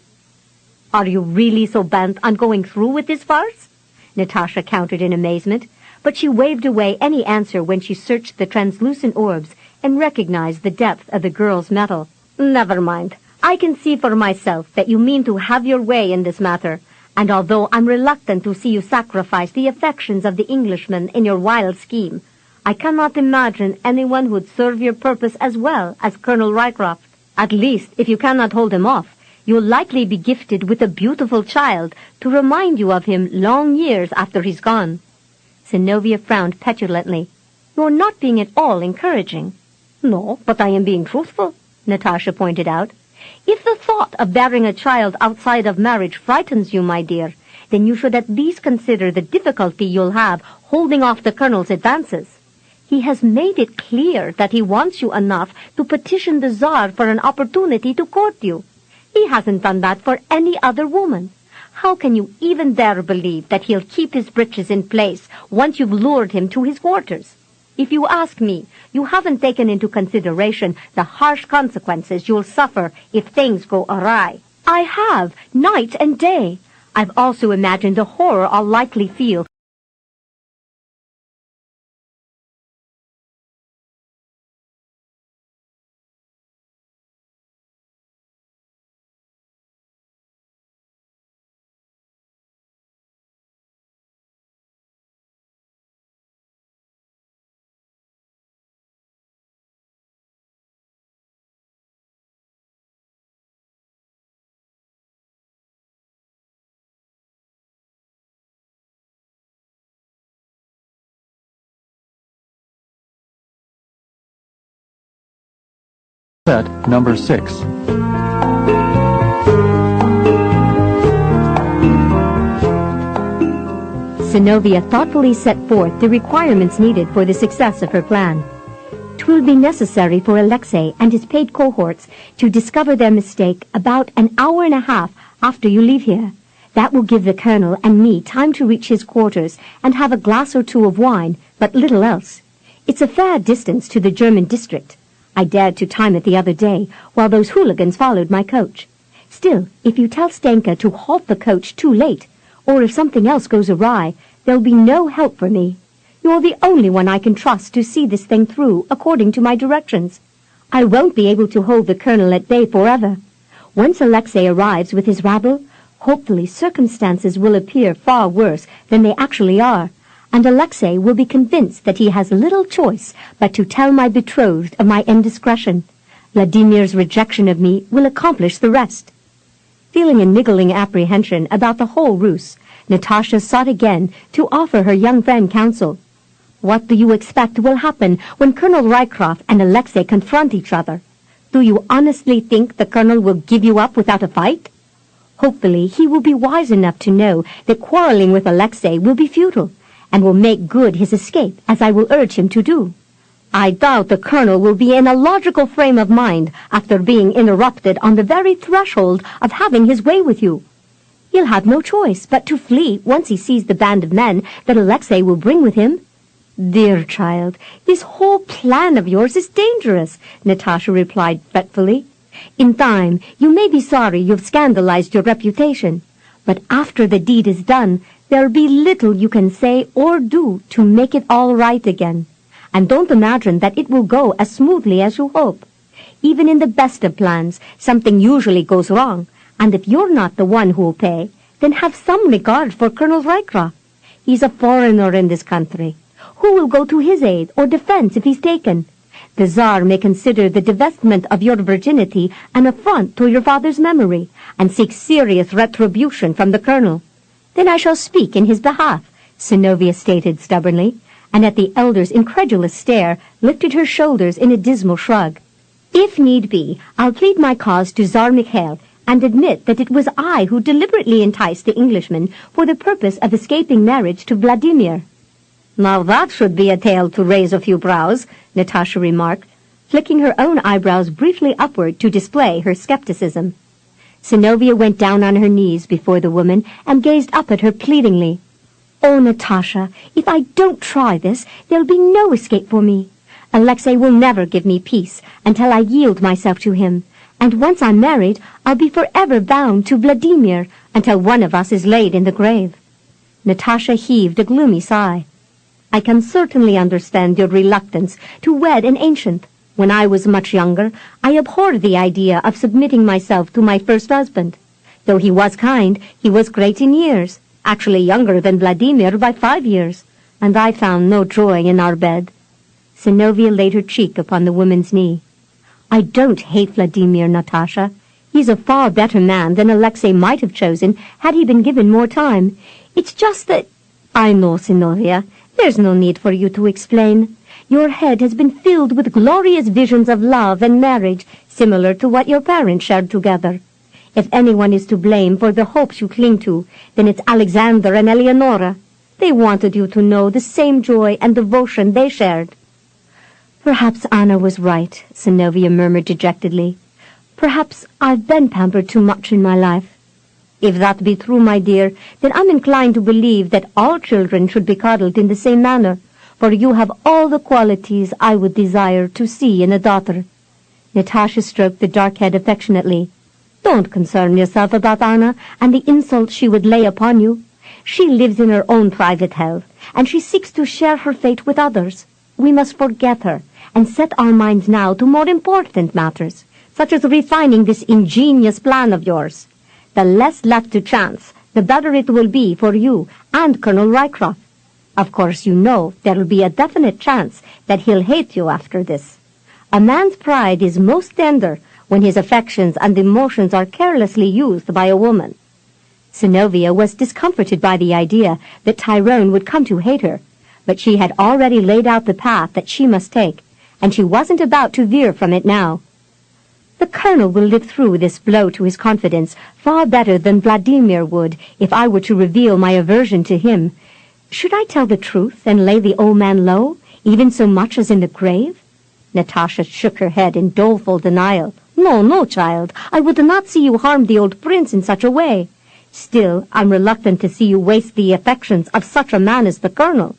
"Are you really so bent on going through with this farce?" Natasha countered in amazement, but she waved away any answer when she searched the translucent orbs and recognized the depth of the girl's metal. "Never mind. I can see for myself that you mean to have your way in this matter, and although I'm reluctant to see you sacrifice the affections of the Englishman in your wild scheme, I cannot imagine anyone who'd serve your purpose as well as Colonel Rycroft. At least, if you cannot hold him off, you'll likely be gifted with a beautiful child to remind you of him long years after he's gone." Synnovea frowned petulantly. "You're not being at all encouraging." "No, but I am being truthful," Natasha pointed out. "If the thought of bearing a child outside of marriage frightens you, my dear, then you should at least consider the difficulty you'll have holding off the colonel's advances. He has made it clear that he wants you enough to petition the Tsar for an opportunity to court you. He hasn't done that for any other woman. How can you even dare believe that he'll keep his britches in place once you've lured him to his quarters? If you ask me, you haven't taken into consideration the harsh consequences you'll suffer if things go awry." "I have, night and day. I've also imagined the horror I'll likely feel Set number 6. Synnovea thoughtfully set forth the requirements needed for the success of her plan. 'Twill be necessary for Alexei and his paid cohorts to discover their mistake about an hour and a half after you leave here. That will give the colonel and me time to reach his quarters and have a glass or two of wine, but little else. It's a fair distance to the German district. I dared to time it the other day, while those hooligans followed my coach. Still, if you tell Stenka to halt the coach too late, or if something else goes awry, there'll be no help for me. You're the only one I can trust to see this thing through according to my directions. I won't be able to hold the colonel at bay forever. Once Alexei arrives with his rabble, hopefully circumstances will appear far worse than they actually are, and Alexei will be convinced that he has little choice but to tell my betrothed of my indiscretion. Vladimir's rejection of me will accomplish the rest. Feeling a niggling apprehension about the whole ruse, Natasha sought again to offer her young friend counsel. What do you expect will happen when Colonel Rycroft and Alexei confront each other? Do you honestly think the colonel will give you up without a fight? Hopefully he will be wise enough to know that quarreling with Alexei will be futile, and will make good his escape, as I will urge him to do. I doubt the colonel will be in a logical frame of mind after being interrupted on the very threshold of having his way with you. He'll have no choice but to flee once he sees the band of men that Alexei will bring with him. Dear child, this whole plan of yours is dangerous, Natasha replied fretfully. In time, you may be sorry you've scandalized your reputation, but after the deed is done, there'll be little you can say or do to make it all right again. And don't imagine that it will go as smoothly as you hope. Even in the best of plans, something usually goes wrong, and if you're not the one who'll pay, then have some regard for Colonel Rycroft. He's a foreigner in this country. Who will go to his aid or defense if he's taken? The Tsar may consider the divestment of your virginity an affront to your father's memory, and seek serious retribution from the colonel. Then I shall speak in his behalf, Synnovea stated stubbornly, and at the elder's incredulous stare, lifted her shoulders in a dismal shrug. If need be, I'll plead my cause to Tsar Mikhail, and admit that it was I who deliberately enticed the Englishman for the purpose of escaping marriage to Vladimir. Now that should be a tale to raise a few brows, Natasha remarked, flicking her own eyebrows briefly upward to display her skepticism. Synnovea went down on her knees before the woman and gazed up at her pleadingly. Oh, Natasha, if I don't try this, there'll be no escape for me. Alexei will never give me peace until I yield myself to him, and once I'm married, I'll be forever bound to Vladimir until one of us is laid in the grave. Natasha heaved a gloomy sigh. I can certainly understand your reluctance to wed an ancient. When I was much younger, I abhorred the idea of submitting myself to my first husband. Though he was kind, he was great in years, actually younger than Vladimir by 5 years, and I found no joy in our bed. Synnovea laid her cheek upon the woman's knee. I don't hate Vladimir, Natasha. He's a far better man than Alexei might have chosen had he been given more time. It's just that... I know, Synnovea. There's no need for you to explain. Your head has been filled with glorious visions of love and marriage, similar to what your parents shared together. If anyone is to blame for the hopes you cling to, then it's Alexander and Eleonora. They wanted you to know the same joy and devotion they shared. Perhaps Anna was right, Synnovea murmured dejectedly. Perhaps I've been pampered too much in my life. If that be true, my dear, then I'm inclined to believe that all children should be coddled in the same manner, for you have all the qualities I would desire to see in a daughter. Natasha stroked the dark head affectionately. Don't concern yourself about Anna and the insults she would lay upon you. She lives in her own private hell, and she seeks to share her fate with others. We must forget her, and set our minds now to more important matters, such as refining this ingenious plan of yours. The less left to chance, the better it will be for you and Colonel Rycroft. Of course, you know there'll be a definite chance that he'll hate you after this. A man's pride is most tender when his affections and emotions are carelessly used by a woman. Synnovea was discomforted by the idea that Tyrone would come to hate her, but she had already laid out the path that she must take, and she wasn't about to veer from it now. The Colonel will live through this blow to his confidence far better than Vladimir would if I were to reveal my aversion to him. Should I tell the truth and lay the old man low, even so much as in the grave?" Natasha shook her head in doleful denial. "No, no, child. I would not see you harm the old prince in such a way. Still, I'm reluctant to see you waste the affections of such a man as the Colonel."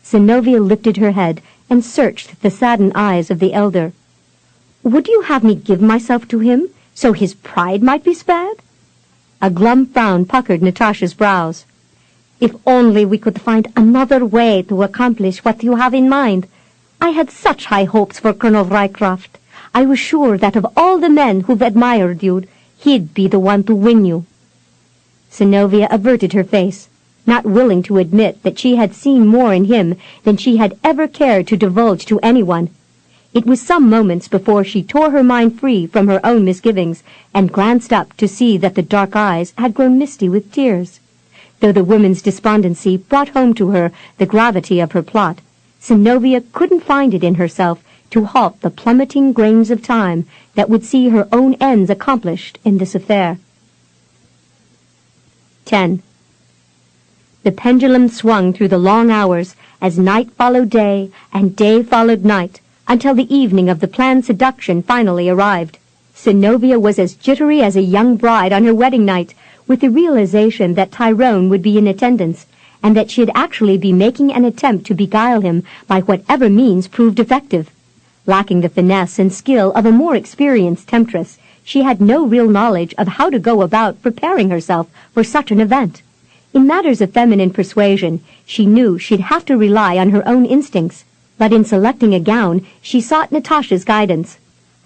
Synnovea lifted her head and searched the saddened eyes of the elder. "Would you have me give myself to him, so his pride might be spared?" A glum frown puckered Natasha's brows. "If only we could find another way to accomplish what you have in mind. I had such high hopes for Colonel Rycroft. I was sure that of all the men who've admired you, he'd be the one to win you." Synnovea averted her face, not willing to admit that she had seen more in him than she had ever cared to divulge to anyone. It was some moments before she tore her mind free from her own misgivings and glanced up to see that the dark eyes had grown misty with tears. Though the woman's despondency brought home to her the gravity of her plot, Synnovea couldn't find it in herself to halt the plummeting grains of time that would see her own ends accomplished in this affair. 10. The pendulum swung through the long hours as night followed day and day followed night, until the evening of the planned seduction finally arrived. Synnovea was as jittery as a young bride on her wedding night, with the realization that Tyrone would be in attendance, and that she'd actually be making an attempt to beguile him by whatever means proved effective. Lacking the finesse and skill of a more experienced temptress, she had no real knowledge of how to go about preparing herself for such an event. In matters of feminine persuasion, she knew she'd have to rely on her own instincts, but in selecting a gown, she sought Natasha's guidance.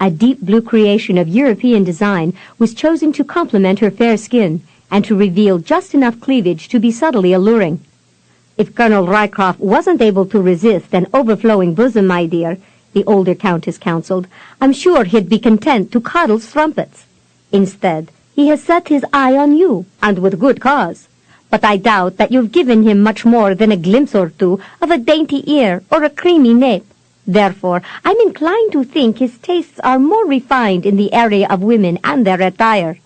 A deep blue creation of European design was chosen to complement her fair skin and to reveal just enough cleavage to be subtly alluring. "If Colonel Rycroft wasn't able to resist an overflowing bosom, my dear," the older countess counseled, "I'm sure he'd be content to coddle strumpets. Instead, he has set his eye on you, and with good cause. But I doubt that you've given him much more than a glimpse or two of a dainty ear or a creamy nape. Therefore, I'm inclined to think his tastes are more refined in the area of women and their attire."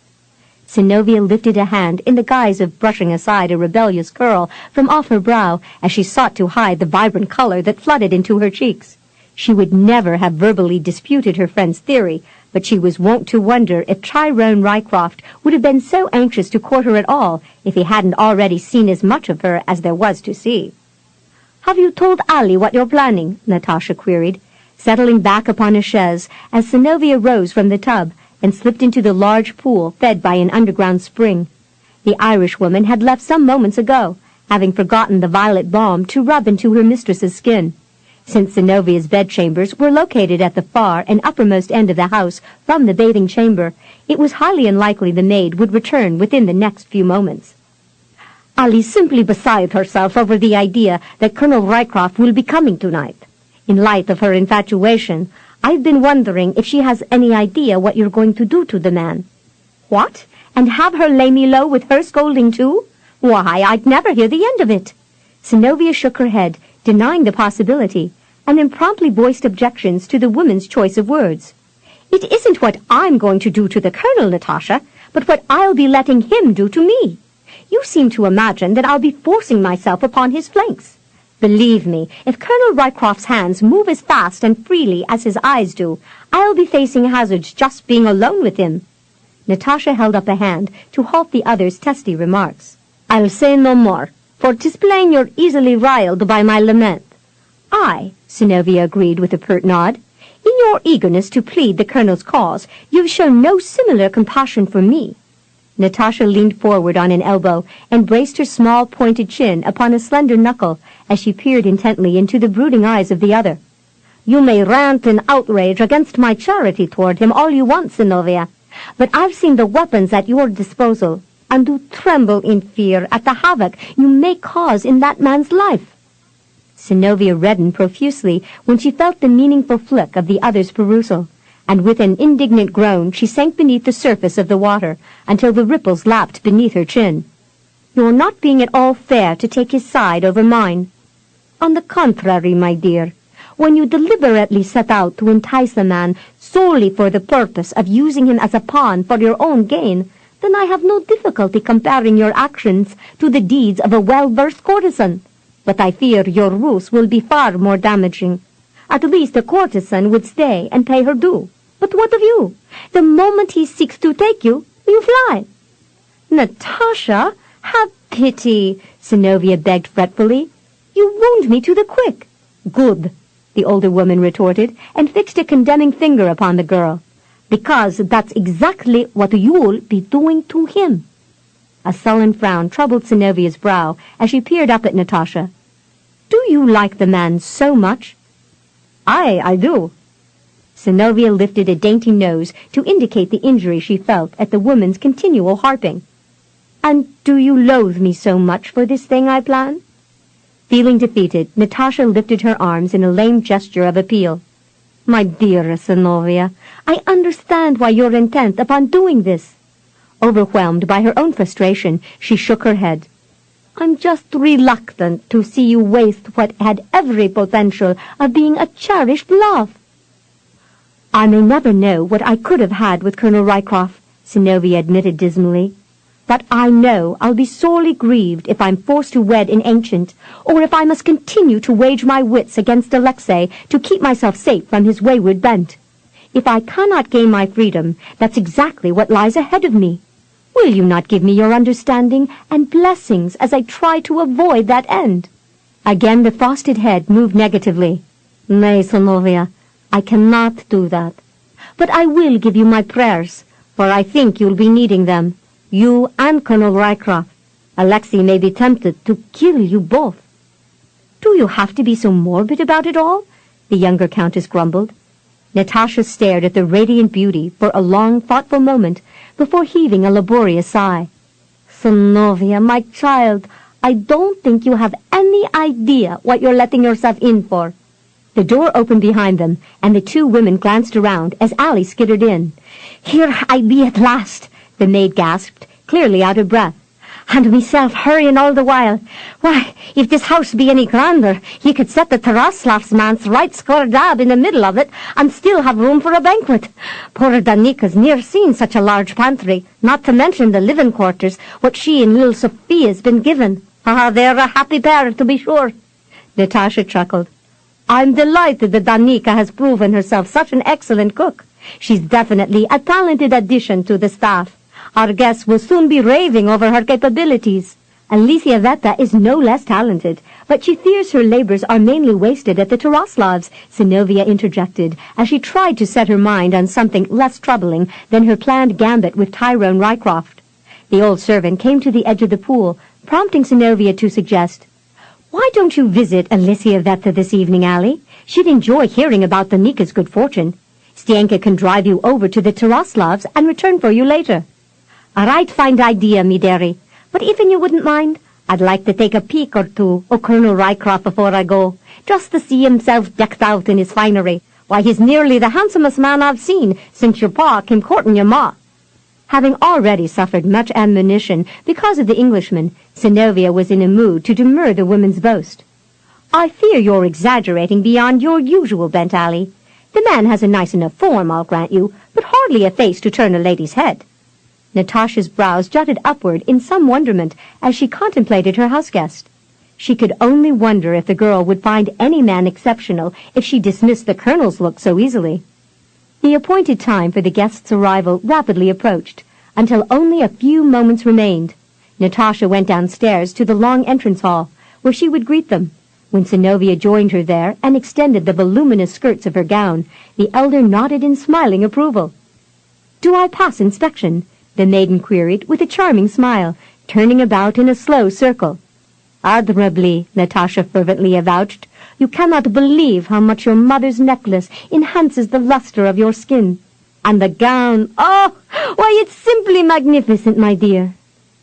Synnovea lifted a hand in the guise of brushing aside a rebellious curl from off her brow as she sought to hide the vibrant color that flooded into her cheeks. She would never have verbally disputed her friend's theory, but she was wont to wonder if Tyrone Rycroft would have been so anxious to court her at all if he hadn't already seen as much of her as there was to see. "Have you told Ali what you're planning?" Natasha queried, settling back upon a chaise as Synnovea rose from the tub and slipped into the large pool fed by an underground spring. The Irishwoman had left some moments ago, having forgotten the violet balm to rub into her mistress's skin. Since Synnovea's bedchambers were located at the far and uppermost end of the house from the bathing chamber, it was highly unlikely the maid would return within the next few moments. "Ali's simply beside herself over the idea that Colonel Rycroft will be coming tonight. In light of her infatuation, I've been wondering if she has any idea what you're going to do to the man." "What? And have her lay me low with her scolding too? Why, I'd never hear the end of it." Synnovea shook her head, denying the possibility, and then promptly voiced objections to the woman's choice of words. "It isn't what I'm going to do to the Colonel, Natasha, but what I'll be letting him do to me. You seem to imagine that I'll be forcing myself upon his flanks. Believe me, if Colonel Rycroft's hands move as fast and freely as his eyes do, I'll be facing hazards just being alone with him." Natasha held up a hand to halt the other's testy remarks. "I'll say no more, for 'tis plain you're easily riled by my lament." "Aye," Synnovea agreed with a pert nod. "In your eagerness to plead the Colonel's cause, you've shown no similar compassion for me." Natasha leaned forward on an elbow and braced her small pointed chin upon a slender knuckle as she peered intently into the brooding eyes of the other. "You may rant in outrage against my charity toward him all you want, Synnovea, but I've seen the weapons at your disposal, and do tremble in fear at the havoc you may cause in that man's life." Synnovea reddened profusely when she felt the meaningful flick of the other's perusal, and with an indignant groan she sank beneath the surface of the water until the ripples lapped beneath her chin. "You're not being at all fair to take his side over mine." "On the contrary, my dear, when you deliberately set out to entice a man solely for the purpose of using him as a pawn for your own gain, then I have no difficulty comparing your actions to the deeds of a well-versed courtesan. But I fear your ruse will be far more damaging. At least a courtesan would stay and pay her due. But what of you? The moment he seeks to take you, you fly. Natasha, have pity, Synnovea begged fretfully. You wound me to the quick. Good, the older woman retorted, and fixed a condemning finger upon the girl. Because that's exactly what you'll be doing to him. A sullen frown troubled Synnovea's brow as she peered up at Natasha. Do you like the man so much? Aye, I do. Synnovea lifted a dainty nose to indicate the injury she felt at the woman's continual harping. And do you loathe me so much for this thing I plan? Feeling defeated, Natasha lifted her arms in a lame gesture of appeal. My dear Synnovea, I understand why you're intent upon doing this. Overwhelmed by her own frustration, she shook her head. I'm just reluctant to see you waste what had every potential of being a cherished love. I may never know what I could have had with Colonel Rycroft, Synnovea admitted dismally. But I know I'll be sorely grieved if I'm forced to wed an ancient, or if I must continue to wage my wits against Alexei to keep myself safe from his wayward bent. If I cannot gain my freedom, that's exactly what lies ahead of me. Will you not give me your understanding and blessings as I try to avoid that end? Again the frosted head moved negatively. Nay, Synnovea, I cannot do that. But I will give you my prayers, for I think you'll be needing them. You and Colonel Rycroft. Alexei may be tempted to kill you both. Do you have to be so morbid about it all? The younger countess grumbled. Natasha stared at the radiant beauty for a long, thoughtful moment before heaving a laborious sigh. Synnovea, my child, I don't think you have any idea what you're letting yourself in for. The door opened behind them, and the two women glanced around as Allie skittered in. Here I be at last, the maid gasped, clearly out of breath. And myself hurrying all the while. Why, if this house be any grander, you could set the Taraslav's manse right square dab in the middle of it, and still have room for a banquet. Poor Danika's ne'er seen such a large pantry, not to mention the living quarters, what she and little Sophia's been given. Ah, they're a happy pair, to be sure. Natasha chuckled. I'm delighted that Danica has proven herself such an excellent cook. She's definitely a talented addition to the staff. Our guests will soon be raving over her capabilities. Elisaveta is no less talented, but she fears her labors are mainly wasted at the Taraslavs, Synnovea interjected, as she tried to set her mind on something less troubling than her planned gambit with Tyrone Rycroft. The old servant came to the edge of the pool, prompting Synnovea to suggest, Why don't you visit Elisaveta this evening, Allie? She'd enjoy hearing about Danika's good fortune. Stienka can drive you over to the Taraslavs and return for you later. A right fine idea, me dearie. But if you wouldn't mind, I'd like to take a peek or two of Colonel Rycroft before I go, just to see himself decked out in his finery. Why, he's nearly the handsomest man I've seen since your pa came courting your ma. Having already suffered much admonition because of the Englishman, Synnovea was in a mood to demur the woman's boast. I fear you're exaggerating beyond your usual bent, Allie. The man has a nice enough form, I'll grant you, but hardly a face to turn a lady's head. Natasha's brows jutted upward in some wonderment as she contemplated her houseguest. She could only wonder if the girl would find any man exceptional if she dismissed the colonel's look so easily. The appointed time for the guests' arrival rapidly approached, until only a few moments remained. Natasha went downstairs to the long entrance hall, where she would greet them. When Synnovea joined her there and extended the voluminous skirts of her gown, the elder nodded in smiling approval. Do I pass inspection? The maiden queried with a charming smile, turning about in a slow circle. Admirably, Natasha fervently avouched. You cannot believe how much your mother's necklace enhances the luster of your skin. And the gown, oh, why, it's simply magnificent, my dear.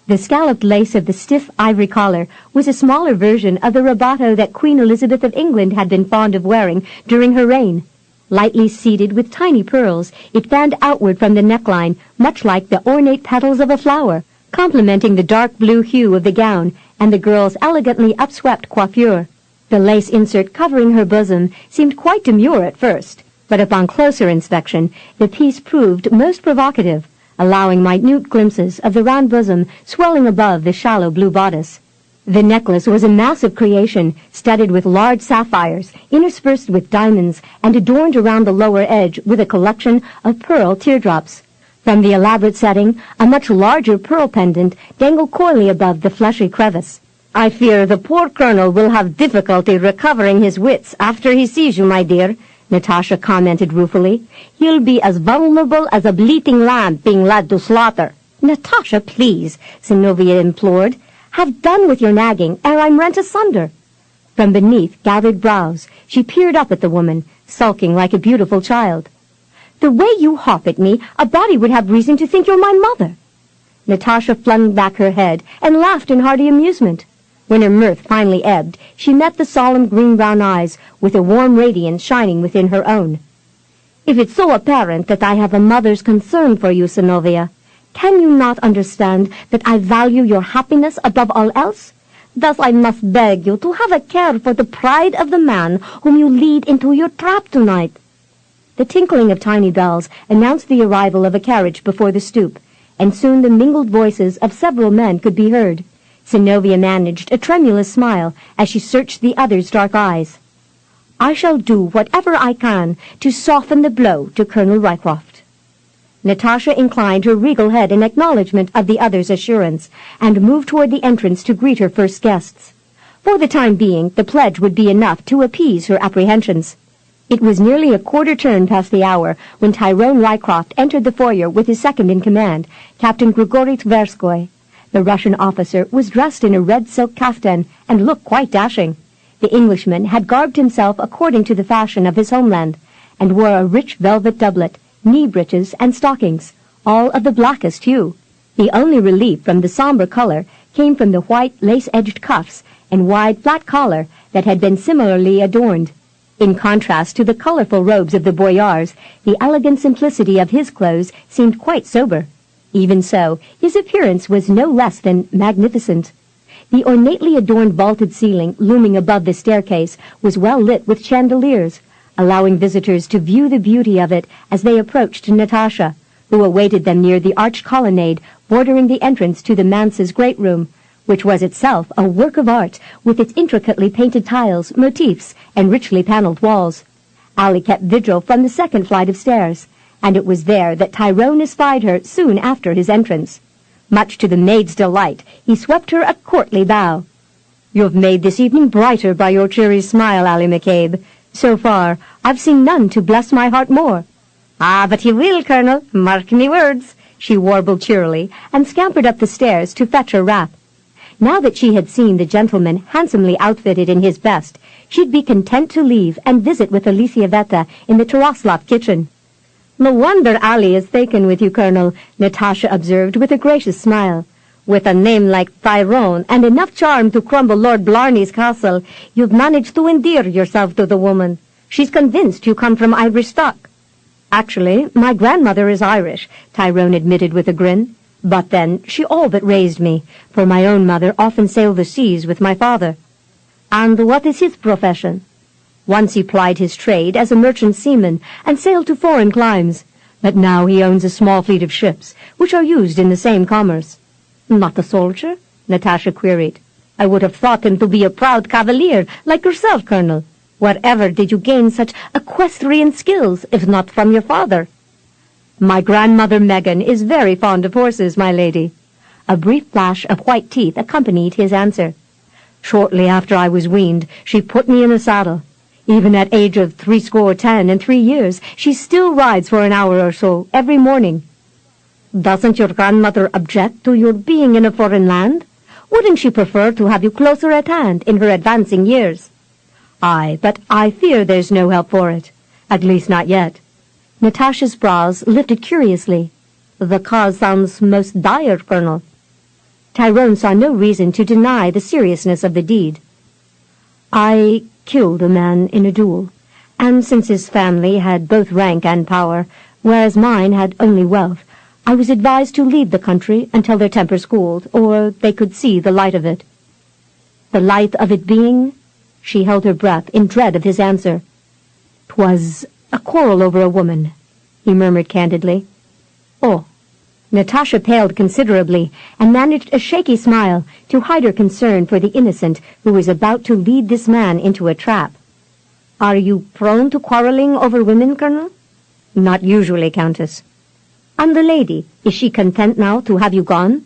The scalloped lace of the stiff ivory collar was a smaller version of the rabato that Queen Elizabeth of England had been fond of wearing during her reign. Lightly seated with tiny pearls, it fanned outward from the neckline, much like the ornate petals of a flower, complementing the dark blue hue of the gown and the girl's elegantly upswept coiffure. The lace insert covering her bosom seemed quite demure at first, but upon closer inspection the piece proved most provocative, allowing minute glimpses of the round bosom swelling above the shallow blue bodice. The necklace was a massive creation, studded with large sapphires, interspersed with diamonds, and adorned around the lower edge with a collection of pearl teardrops. From the elaborate setting, a much larger pearl pendant dangled coyly above the fleshy crevice. "I fear the poor colonel will have difficulty recovering his wits after he sees you, my dear," Natasha commented ruefully. "He'll be as vulnerable as a bleating lamb being led to slaughter." "Natasha, please," Synnovea implored. "Have done with your nagging, ere I'm rent asunder." From beneath gathered brows, she peered up at the woman, sulking like a beautiful child. "The way you hop at me, a body would have reason to think you're my mother." Natasha flung back her head and laughed in hearty amusement. When her mirth finally ebbed, she met the solemn green-brown eyes with a warm radiance shining within her own. "If it's so apparent that I have a mother's concern for you, Synnovea, can you not understand that I value your happiness above all else? Thus I must beg you to have a care for the pride of the man whom you lead into your trap tonight." The tinkling of tiny bells announced the arrival of a carriage before the stoop, and soon the mingled voices of several men could be heard. Synnovea managed a tremulous smile as she searched the other's dark eyes. "I shall do whatever I can to soften the blow to Colonel Rycroft." Natasha inclined her regal head in acknowledgment of the other's assurance, and moved toward the entrance to greet her first guests. For the time being, the pledge would be enough to appease her apprehensions. It was nearly a quarter turn past the hour when Tyrone Rycroft entered the foyer with his second-in-command, Captain Grigory Tverskoy. The Russian officer was dressed in a red silk kaftan and looked quite dashing. The Englishman had garbed himself according to the fashion of his homeland, and wore a rich velvet doublet, knee breeches, and stockings, all of the blackest hue. The only relief from the somber color came from the white lace-edged cuffs and wide flat collar that had been similarly adorned. In contrast to the colorful robes of the boyars, the elegant simplicity of his clothes seemed quite sober. Even so, his appearance was no less than magnificent. The ornately adorned vaulted ceiling looming above the staircase was well lit with chandeliers, allowing visitors to view the beauty of it as they approached Natasha, who awaited them near the arched colonnade bordering the entrance to the manse's great room, which was itself a work of art with its intricately painted tiles, motifs, and richly paneled walls. Ali kept vigil from the second flight of stairs, and it was there that Tyrone espied her soon after his entrance. Much to the maid's delight, he swept her a courtly bow. "You've made this evening brighter by your cheery smile, Ali McCabe. So far, I've seen none to bless my heart more." "Ah, but you will, Colonel, mark me words," she warbled cheerily, and scampered up the stairs to fetch her wrap. Now that she had seen the gentleman handsomely outfitted in his best, she'd be content to leave and visit with Elisiaveta in the Taroslav kitchen. "No wonder Ali is taken with you, Colonel," Natasha observed with a gracious smile. "With a name like Tyrone and enough charm to crumble Lord Blarney's castle, you've managed to endear yourself to the woman. She's convinced you come from Irish stock." "Actually, my grandmother is Irish," Tyrone admitted with a grin. "But then, she all but raised me, for my own mother often sailed the seas with my father." "And what is his profession?" "Once he plied his trade as a merchant seaman and sailed to foreign climes, but now he owns a small fleet of ships, which are used in the same commerce." "Not a soldier?" Natasha queried. "I would have thought him to be a proud cavalier, like yourself, Colonel. Wherever did you gain such equestrian skills, if not from your father?" "My grandmother Megan is very fond of horses, my lady." A brief flash of white teeth accompanied his answer. "Shortly after I was weaned, she put me in a saddle. Even at age of 63 she still rides for an hour or so every morning." "Doesn't your grandmother object to your being in a foreign land? Wouldn't she prefer to have you closer at hand in her advancing years?" "Aye, but I fear there's no help for it. At least not yet." Natasha's brows lifted curiously. "The cause sounds most dire, Colonel." Tyrone saw no reason to deny the seriousness of the deed. "I killed a man in a duel, and since his family had both rank and power, whereas mine had only wealth, I was advised to leave the country until their tempers cooled, or they could see the light of it." "The light of it being?" She held her breath in dread of his answer. "'Twas a quarrel over a woman," he murmured candidly. "Oh." Natasha paled considerably and managed a shaky smile to hide her concern for the innocent who was about to lead this man into a trap. "Are you prone to quarreling over women, Colonel?" "Not usually, Countess." "And the lady, is she content now to have you gone?"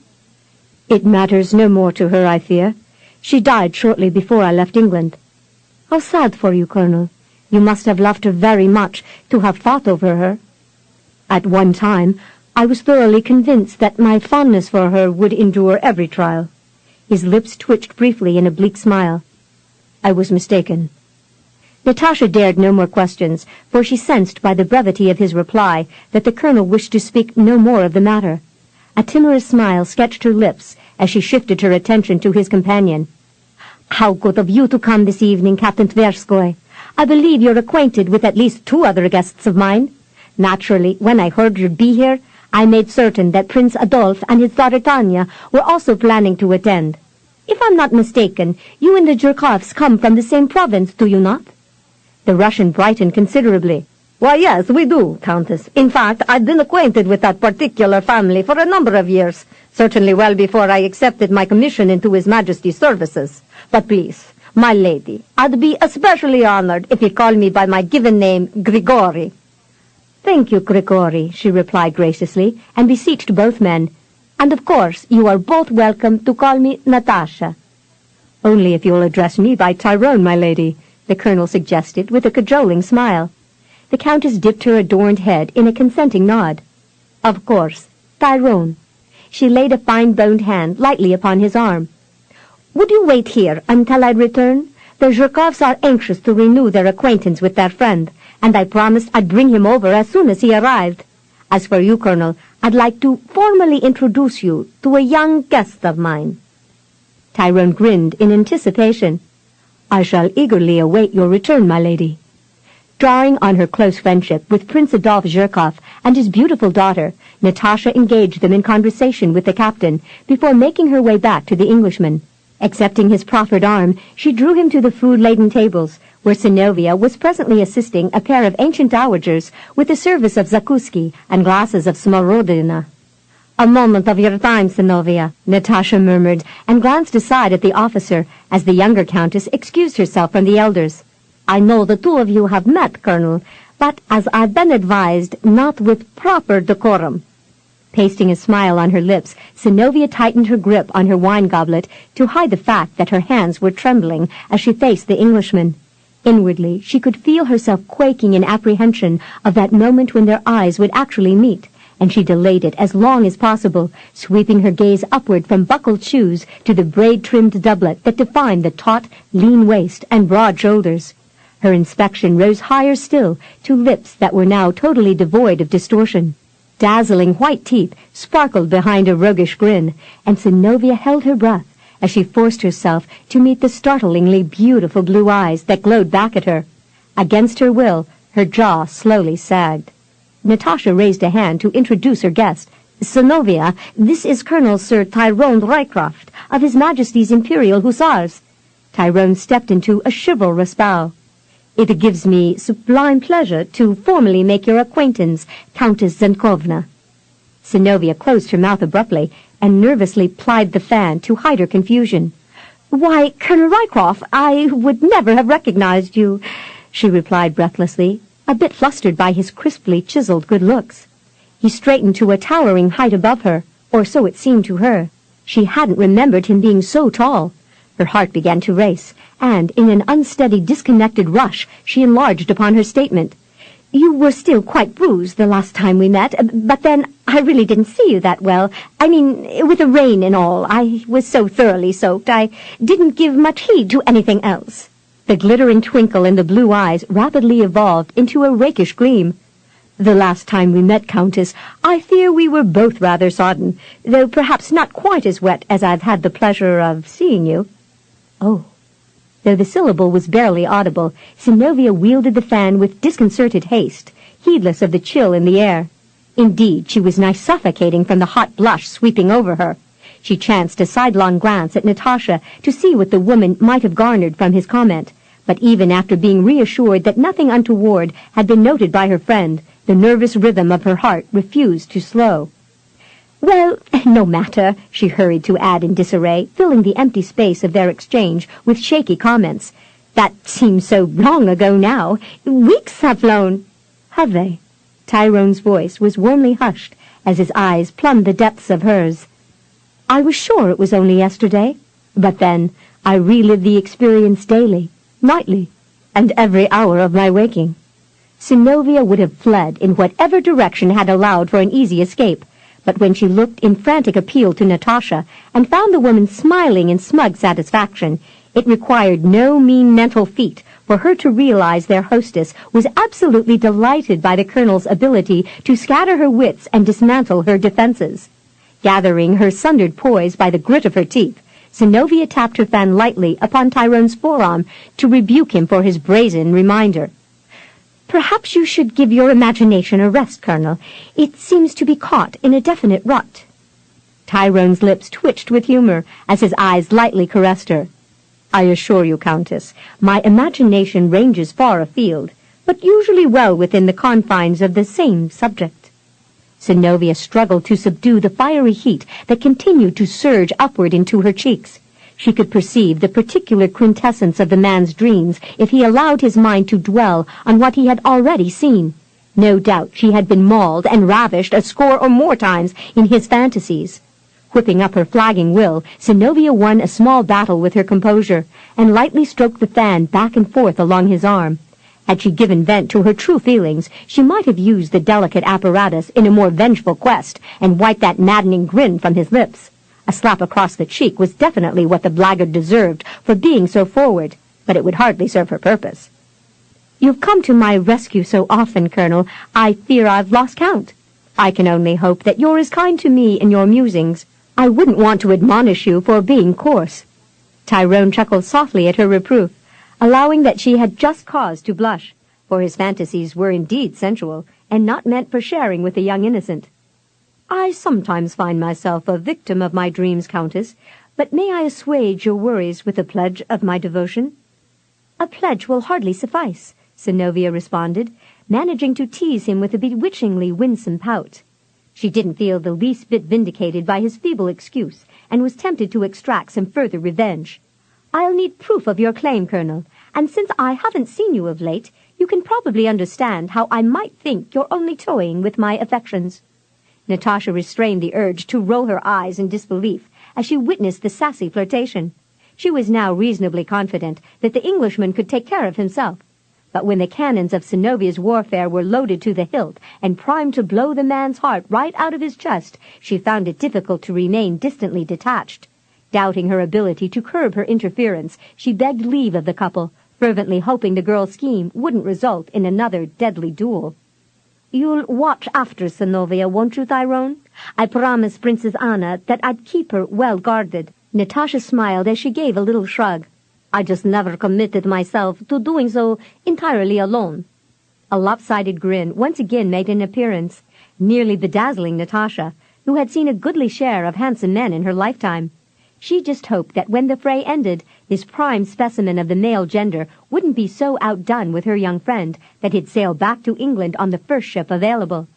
"It matters no more to her, I fear. She died shortly before I left England." "How sad for you, Colonel. You must have loved her very much to have fought over her." "At one time, I was thoroughly convinced that my fondness for her would endure every trial." His lips twitched briefly in a bleak smile. "I was mistaken." Natasha dared no more questions, for she sensed by the brevity of his reply that the colonel wished to speak no more of the matter. A timorous smile sketched her lips as she shifted her attention to his companion. "How good of you to come this evening, Captain Tverskoy. I believe you're acquainted with at least 2 other guests of mine. Naturally, when I heard you'd be here, I made certain that Prince Adolf and his daughter Tanya were also planning to attend. If I'm not mistaken, you and the Rycrofts come from the same province, do you not?" The Russian brightened considerably. "Why, yes, we do, Countess. In fact, I've been acquainted with that particular family for a number of years, certainly well before I accepted my commission into His Majesty's services. But please, my lady, I'd be especially honored if you call me by my given name, Grigori." "Thank you, Grigori," she replied graciously, and beseeched both men. "And of course, you are both welcome to call me Natasha." "Only if you'll address me by Tyrone, my lady," the colonel suggested with a cajoling smile. The countess dipped her adorned head in a consenting nod. "Of course, Tyrone." She laid a fine-boned hand lightly upon his arm. "Would you wait here until I return? The Rycrofts are anxious to renew their acquaintance with their friend, and I promised I'd bring him over as soon as he arrived. As for you, Colonel, I'd like to formally introduce you to a young guest of mine." Tyrone grinned in anticipation. "I shall eagerly await your return, my lady." Drawing on her close friendship with Prince Adolf Rycroft and his beautiful daughter, Natasha engaged them in conversation with the captain before making her way back to the Englishman. Accepting his proffered arm, she drew him to the food-laden tables, where Synnovea was presently assisting a pair of ancient dowagers with the service of zakuski and glasses of smorodina. "A moment of your time, Synnovea," Natasha murmured, and glanced aside at the officer as the younger countess excused herself from the elders. "I know the 2 of you have met, Colonel, but as I've been advised, not with proper decorum." Pasting a smile on her lips, Synnovea tightened her grip on her wine goblet to hide the fact that her hands were trembling as she faced the Englishman. Inwardly, she could feel herself quaking in apprehension of that moment when their eyes would actually meet, and she delayed it as long as possible, sweeping her gaze upward from buckled shoes to the braid-trimmed doublet that defined the taut, lean waist and broad shoulders. Her inspection rose higher still to lips that were now totally devoid of distortion. Dazzling white teeth sparkled behind a roguish grin, and Synnovea held her breath as she forced herself to meet the startlingly beautiful blue eyes that glowed back at her. Against her will, her jaw slowly sagged. Natasha raised a hand to introduce her guest. "Synnovea, this is Colonel Sir Tyrone Rycroft, of His Majesty's Imperial Hussars." Tyrone stepped into a chivalrous bow. "It gives me sublime pleasure to formally make your acquaintance, Countess Zenkovna." Synnovea closed her mouth abruptly and nervously plied the fan to hide her confusion. "Why, Colonel Rycroft, I would never have recognized you," she replied breathlessly, a bit flustered by his crisply chiseled good looks. He straightened to a towering height above her, or so it seemed to her. She hadn't remembered him being so tall. Her heart began to race, and in an unsteady, disconnected rush, she enlarged upon her statement. "You were still quite bruised the last time we met, but then I really didn't see you that well. I mean, with the rain and all, I was so thoroughly soaked, I didn't give much heed to anything else." The glittering twinkle in the blue eyes rapidly evolved into a rakish gleam. "The last time we met, Countess, I fear we were both rather sodden, though perhaps not quite as wet as I've had the pleasure of seeing you." "Oh." Though the syllable was barely audible, Synnovea wielded the fan with disconcerted haste, heedless of the chill in the air. Indeed, she was nigh suffocating from the hot blush sweeping over her. She chanced a sidelong glance at Natasha to see what the woman might have garnered from his comment, But even after being reassured that nothing untoward had been noted by her friend, the nervous rhythm of her heart refused to slow. "Well, no matter," she hurried to add in disarray, filling the empty space of their exchange with shaky comments. "That seems so long ago now. Weeks have flown." "Have they?" Tyrone's voice was warmly hushed as his eyes plumbed the depths of hers. "I was sure it was only yesterday. But then, I relive the experience daily, nightly, and every hour of my waking." Synnovea would have fled in whatever direction had allowed for an easy escape, but when she looked in frantic appeal to Natasha and found the woman smiling in smug satisfaction, it required no mean mental feat for her to realize their hostess was absolutely delighted by the colonel's ability to scatter her wits and dismantle her defenses. Gathering her sundered poise by the grit of her teeth, Synnovea tapped her fan lightly upon Tyrone's forearm to rebuke him for his brazen reminder. "Perhaps you should give your imagination a rest, Colonel. It seems to be caught in a definite rut." Tyrone's lips twitched with humor as his eyes lightly caressed her. "I assure you, Countess, my imagination ranges far afield, but usually well within the confines of the same subject." Synnovea struggled to subdue the fiery heat that continued to surge upward into her cheeks. She could perceive the particular quintessence of the man's dreams if he allowed his mind to dwell on what he had already seen. No doubt she had been mauled and ravished a score or more times in his fantasies. Whipping up her flagging will, Synnovea won a small battle with her composure, and lightly stroked the fan back and forth along his arm. Had she given vent to her true feelings, she might have used the delicate apparatus in a more vengeful quest, and wiped that maddening grin from his lips. A slap across the cheek was definitely what the blackguard deserved for being so forward, but it would hardly serve her purpose. "You've come to my rescue so often, Colonel, I fear I've lost count. I can only hope that you're as kind to me in your musings. I wouldn't want to admonish you for being coarse." Tyrone chuckled softly at her reproof, allowing that she had just cause to blush, for his fantasies were indeed sensual, and not meant for sharing with the young innocent. "I sometimes find myself a victim of my dreams, Countess, but may I assuage your worries with a pledge of my devotion?" "A pledge will hardly suffice," Synnovea responded, managing to tease him with a bewitchingly winsome pout. She didn't feel the least bit vindicated by his feeble excuse, and was tempted to extract some further revenge. "I'll need proof of your claim, Colonel, and since I haven't seen you of late, you can probably understand how I might think you're only toying with my affections." Natasha restrained the urge to roll her eyes in disbelief as she witnessed the sassy flirtation. She was now reasonably confident that the Englishman could take care of himself. But when the cannons of Synnovea's warfare were loaded to the hilt and primed to blow the man's heart right out of his chest, she found it difficult to remain distantly detached. Doubting her ability to curb her interference, she begged leave of the couple, fervently hoping the girl's scheme wouldn't result in another deadly duel. "You'll watch after Synnovea, won't you, Tyrone? I promised Princess Anna that I'd keep her well guarded." Natasha smiled as she gave a little shrug. "I just never committed myself to doing so entirely alone." A lopsided grin once again made an appearance, nearly bedazzling Natasha, who had seen a goodly share of handsome men in her lifetime. She just hoped that when the fray ended, this prime specimen of the male gender wouldn't be so outdone with her young friend that he'd sail back to England on the first ship available.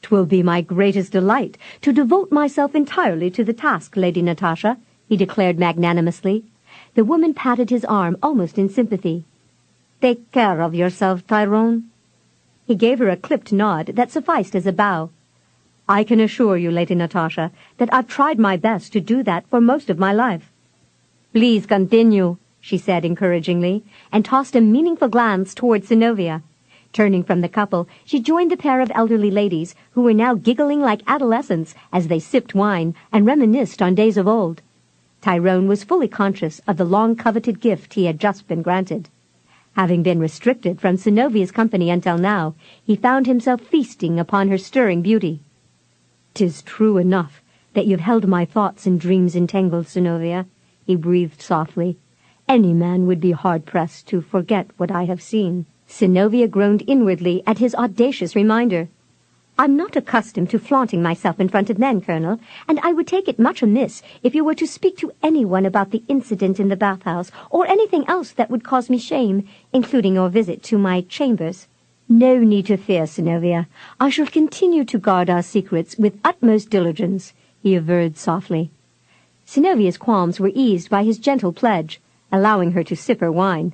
"'Twill be my greatest delight to devote myself entirely to the task, Lady Natasha," he declared magnanimously. The woman patted his arm almost in sympathy. "Take care of yourself, Tyrone." He gave her a clipped nod that sufficed as a bow. "I can assure you, Lady Natasha, that I've tried my best to do that for most of my life." "Please continue," she said encouragingly, and tossed a meaningful glance toward Synnovea. Turning from the couple, she joined the pair of elderly ladies, who were now giggling like adolescents as they sipped wine and reminisced on days of old. Tyrone was fully conscious of the long-coveted gift he had just been granted. Having been restricted from Synnovea's company until now, he found himself feasting upon her stirring beauty. "'Tis true enough that you've held my thoughts in dreams entangled, Synnovea," he breathed softly. "Any man would be hard-pressed to forget what I have seen." Synnovea groaned inwardly at his audacious reminder. I'm not accustomed to flaunting myself in front of men, Colonel, and I would take it much amiss if you were to speak to anyone about the incident in the bathhouse, or anything else that would cause me shame, including your visit to my chambers. No need to fear, Synnovea. I shall continue to guard our secrets with utmost diligence, he averred softly. Synnovea's qualms were eased by his gentle pledge, allowing her to sip her wine.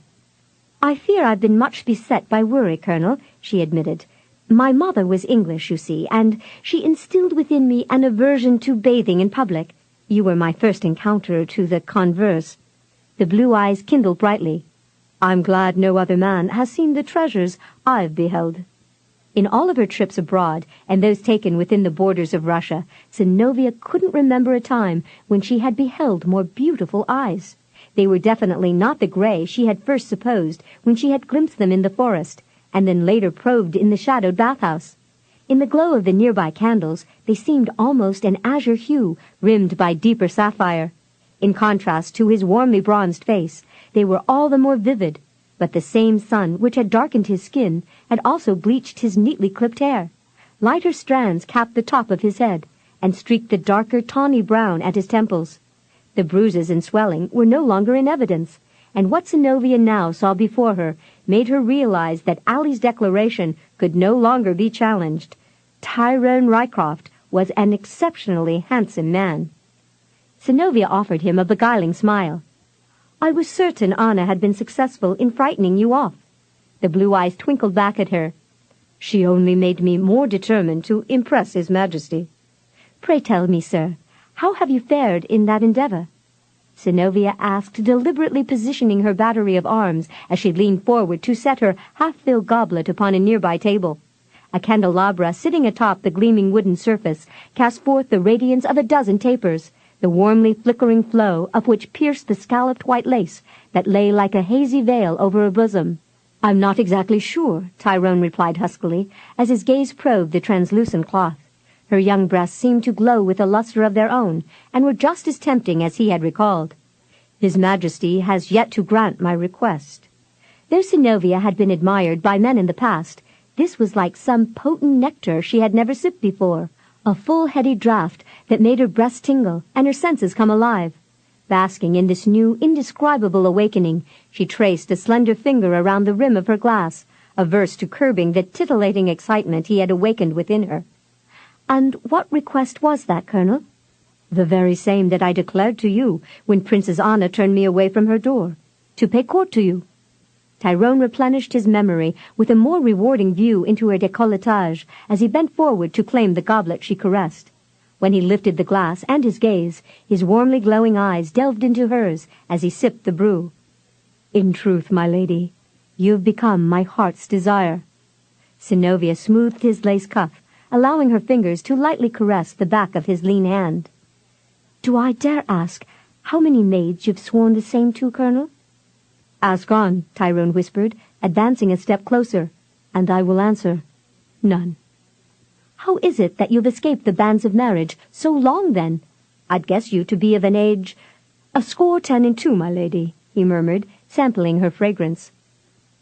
I fear I've been much beset by worry, Colonel, she admitted. My mother was English, you see, and she instilled within me an aversion to bathing in public. You were my first encounter to the converse. The blue eyes kindled brightly. I'm glad no other man has seen the treasures I've beheld. In all of her trips abroad, and those taken within the borders of Russia, Synnovea couldn't remember a time when she had beheld more beautiful eyes. They were definitely not the gray she had first supposed when she had glimpsed them in the forest, and then later probed in the shadowed bathhouse. In the glow of the nearby candles, they seemed almost an azure hue, rimmed by deeper sapphire. In contrast to his warmly bronzed face, they were all the more vivid, but the same sun which had darkened his skin had also bleached his neatly clipped hair. Lighter strands capped the top of his head, and streaked the darker tawny brown at his temples. The bruises and swelling were no longer in evidence, and what Synnovea now saw before her made her realize that Allie's declaration could no longer be challenged. Tyrone Rycroft was an exceptionally handsome man. Synnovea offered him a beguiling smile. I was certain Anna had been successful in frightening you off. The blue eyes twinkled back at her. She only made me more determined to impress His Majesty. Pray tell me, sir, how have you fared in that endeavor? Synnovea asked, deliberately positioning her battery of arms as she leaned forward to set her half-filled goblet upon a nearby table. A candelabra sitting atop the gleaming wooden surface cast forth the radiance of a dozen tapers, the warmly flickering flow of which pierced the scalloped white lace that lay like a hazy veil over her bosom. I'm not exactly sure, Tyrone replied huskily, as his gaze probed the translucent cloth. Her young breasts seemed to glow with a luster of their own, and were just as tempting as he had recalled. His Majesty has yet to grant my request. Though Synnovea had been admired by men in the past, this was like some potent nectar she had never sipped before, a full, heady draught that made her breasts tingle and her senses come alive. Basking in this new, indescribable awakening, she traced a slender finger around the rim of her glass, averse to curbing the titillating excitement he had awakened within her. And what request was that, Colonel? The very same that I declared to you when Princess Anna turned me away from her door, to pay court to you. Tyrone replenished his memory with a more rewarding view into her décolletage as he bent forward to claim the goblet she caressed. When he lifted the glass and his gaze, his warmly glowing eyes delved into hers as he sipped the brew. In truth, my lady, you've become my heart's desire. Synnovea smoothed his lace cuff, allowing her fingers to lightly caress the back of his lean hand. Do I dare ask how many maids you've sworn the same to, Colonel? Ask on, Tyrone whispered, advancing a step closer, and I will answer. None. How is it that you've escaped the banns of marriage so long, then? I'd guess you to be of an age— 10 my lady, he murmured, sampling her fragrance.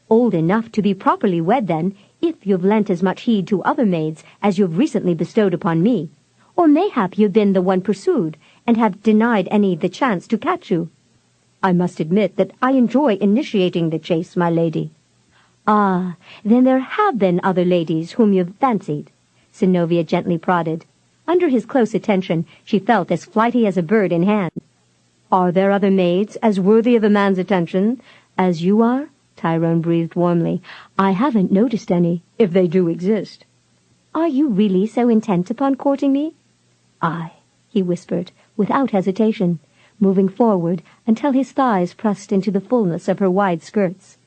Old enough to be properly wed, then, if you've lent as much heed to other maids as you've recently bestowed upon me. Or mayhap you've been the one pursued, and have denied any the chance to catch you. I must admit that I enjoy initiating the chase, my lady. Ah, then there have been other ladies whom you've fancied, Synnovea gently prodded. Under his close attention, she felt as flighty as a bird in hand. Are there other maids as worthy of a man's attention as you are? Tyrone breathed warmly. I haven't noticed any, if they do exist. Are you really so intent upon courting me? Aye, he whispered, without hesitation, moving forward until his thighs pressed into the fullness of her wide skirts.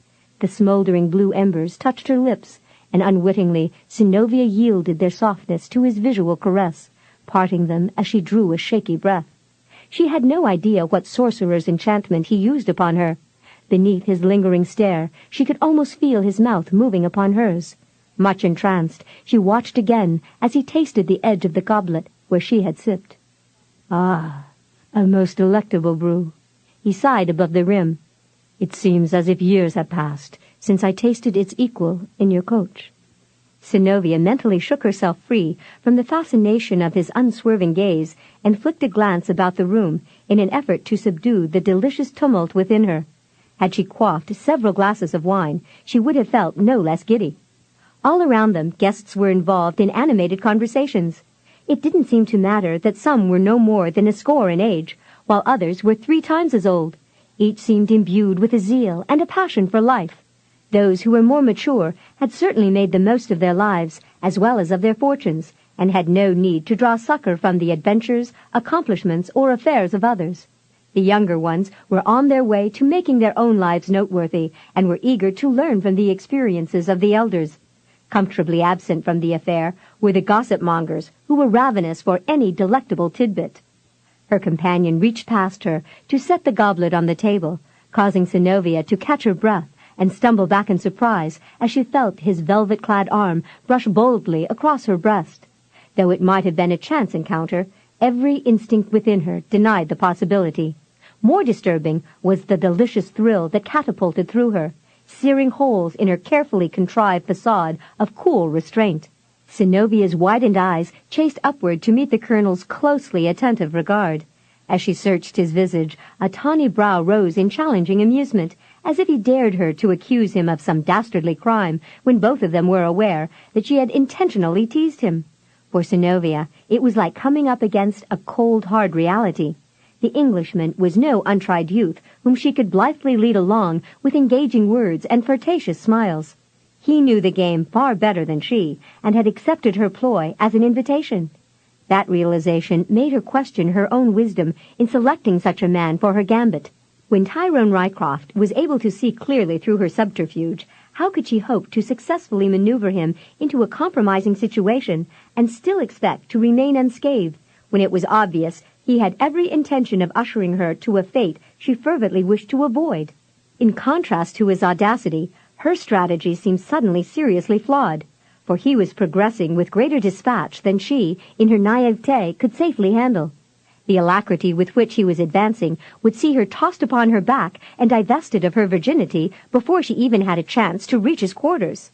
The smoldering blue embers touched her lips, and unwittingly Synnovea yielded their softness to his visual caress, parting them as she drew a shaky breath. She had no idea what sorcerer's enchantment he used upon her. Beneath his lingering stare, she could almost feel his mouth moving upon hers. Much entranced, she watched again as he tasted the edge of the goblet where she had sipped. Ah, a most delectable brew. He sighed above the rim. It seems as if years have passed since I tasted its equal in your coach. Synnovea mentally shook herself free from the fascination of his unswerving gaze and flicked a glance about the room in an effort to subdue the delicious tumult within her. Had she quaffed several glasses of wine, she would have felt no less giddy. All around them, guests were involved in animated conversations. It didn't seem to matter that some were no more than a score in age, while others were 3 times as old. Each seemed imbued with a zeal and a passion for life. Those who were more mature had certainly made the most of their lives, as well as of their fortunes, and had no need to draw succor from the adventures, accomplishments, or affairs of others. The younger ones were on their way to making their own lives noteworthy, and were eager to learn from the experiences of the elders. Comfortably absent from the affair were the gossip-mongers, who were ravenous for any delectable tidbit. Her companion reached past her to set the goblet on the table, causing Synnovea to catch her breath and stumble back in surprise as she felt his velvet-clad arm brush boldly across her breast. Though it might have been a chance encounter, every instinct within her denied the possibility. More disturbing was the delicious thrill that catapulted through her, searing holes in her carefully contrived facade of cool restraint. Synnovea's widened eyes chased upward to meet the colonel's closely attentive regard. As she searched his visage, a tawny brow rose in challenging amusement, as if he dared her to accuse him of some dastardly crime, when both of them were aware that she had intentionally teased him. For Synnovea, it was like coming up against a cold, hard reality. The Englishman was no untried youth whom she could blithely lead along with engaging words and flirtatious smiles. He knew the game far better than she, and had accepted her ploy as an invitation. That realization made her question her own wisdom in selecting such a man for her gambit. When Tyrone Rycroft was able to see clearly through her subterfuge, how could she hope to successfully maneuver him into a compromising situation and still expect to remain unscathed, when it was obvious he had every intention of ushering her to a fate she fervently wished to avoid? In contrast to his audacity, her strategy seemed suddenly seriously flawed, for he was progressing with greater dispatch than she, in her naivete, could safely handle. The alacrity with which he was advancing would see her tossed upon her back and divested of her virginity before she even had a chance to reach his quarters.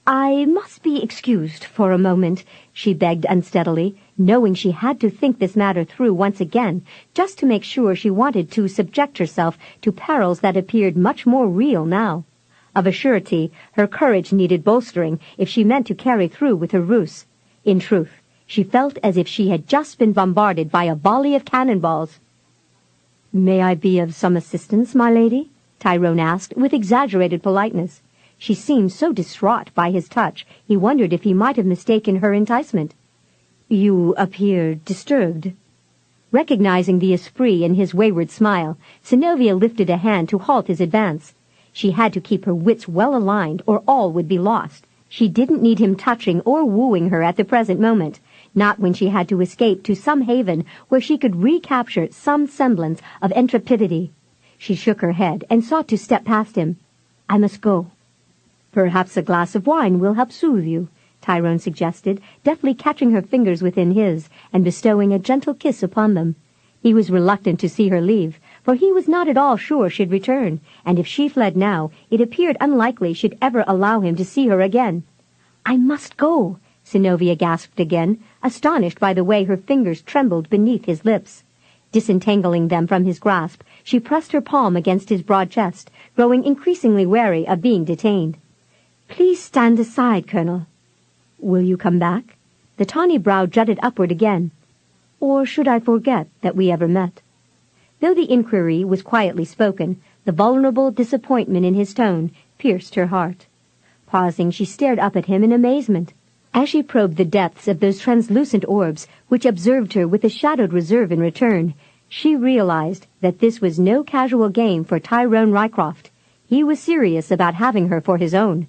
"I must be excused for a moment," she begged unsteadily, knowing she had to think this matter through once again, just to make sure she wanted to subject herself to perils that appeared much more real now. Of a surety, her courage needed bolstering if she meant to carry through with her ruse. In truth, she felt as if she had just been bombarded by a volley of cannonballs. "May I be of some assistance, my lady?" Tyrone asked, with exaggerated politeness. She seemed so distraught by his touch, he wondered if he might have mistaken her enticement. "You appear disturbed." Recognizing the esprit in his wayward smile, Synnovea lifted a hand to halt his advance. She had to keep her wits well aligned, or all would be lost. She didn't need him touching or wooing her at the present moment, not when she had to escape to some haven where she could recapture some semblance of intrepidity. She shook her head and sought to step past him. "I must go." "Perhaps a glass of wine will help soothe you," Tyrone suggested, deftly catching her fingers within his and bestowing a gentle kiss upon them. He was reluctant to see her leave, for he was not at all sure she'd return, and if she fled now, it appeared unlikely she'd ever allow him to see her again. "I must go," Synnovea gasped again, astonished by the way her fingers trembled beneath his lips. Disentangling them from his grasp, she pressed her palm against his broad chest, growing increasingly wary of being detained. "Please stand aside, Colonel." "Will you come back?" The tawny brow jutted upward again. "Or should I forget that we ever met?" Though the inquiry was quietly spoken, the vulnerable disappointment in his tone pierced her heart. Pausing, she stared up at him in amazement. As she probed the depths of those translucent orbs which observed her with a shadowed reserve in return, she realized that this was no casual game for Tyrone Rycroft. He was serious about having her for his own.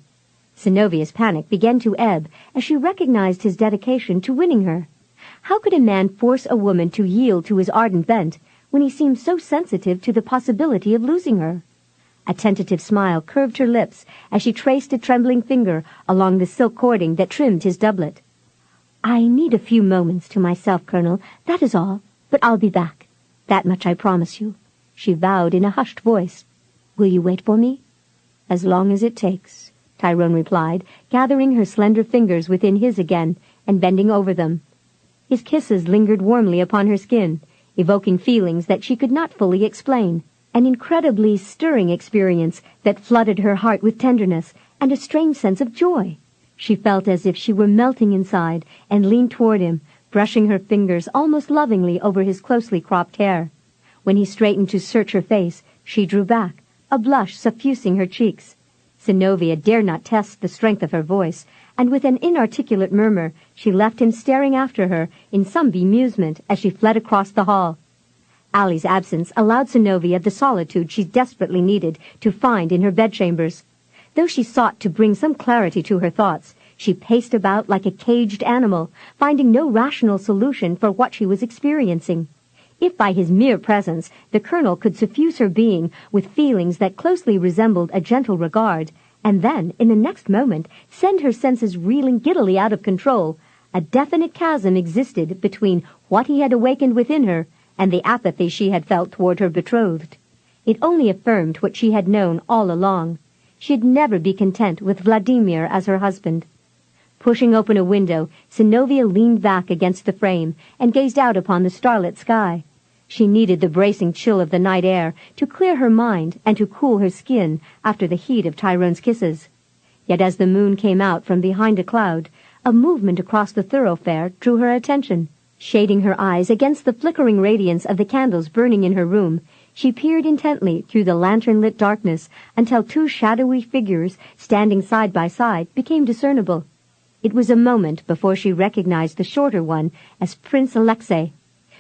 Synnovea's panic began to ebb as she recognized his dedication to winning her. How could a man force a woman to yield to his ardent bent when he seemed so sensitive to the possibility of losing her? A tentative smile curved her lips as she traced a trembling finger along the silk cording that trimmed his doublet. "I need a few moments to myself, Colonel, that is all, but I'll be back. That much I promise you," she vowed in a hushed voice. "Will you wait for me?" "As long as it takes," Tyrone replied, gathering her slender fingers within his again and bending over them. His kisses lingered warmly upon her skin, evoking feelings that she could not fully explain, an incredibly stirring experience that flooded her heart with tenderness and a strange sense of joy. She felt as if she were melting inside and leaned toward him, brushing her fingers almost lovingly over his closely cropped hair. When he straightened to search her face, she drew back, a blush suffusing her cheeks. Synnovea dared not test the strength of her voice, and with an inarticulate murmur, she left him staring after her in some bemusement as she fled across the hall. Allie's absence allowed Synnovea the solitude she desperately needed to find in her bedchambers. Though she sought to bring some clarity to her thoughts, she paced about like a caged animal, finding no rational solution for what she was experiencing. If by his mere presence the colonel could suffuse her being with feelings that closely resembled a gentle regard, and then, in the next moment, send her senses reeling giddily out of control, a definite chasm existed between what he had awakened within her and the apathy she had felt toward her betrothed. It only affirmed what she had known all along. She'd never be content with Vladimir as her husband. Pushing open a window, Synnovea leaned back against the frame and gazed out upon the starlit sky. She needed the bracing chill of the night air to clear her mind and to cool her skin after the heat of Tyrone's kisses. Yet as the moon came out from behind a cloud, a movement across the thoroughfare drew her attention. Shading her eyes against the flickering radiance of the candles burning in her room, she peered intently through the lantern-lit darkness until two shadowy figures standing side by side became discernible. It was a moment before she recognized the shorter one as Prince Alexei.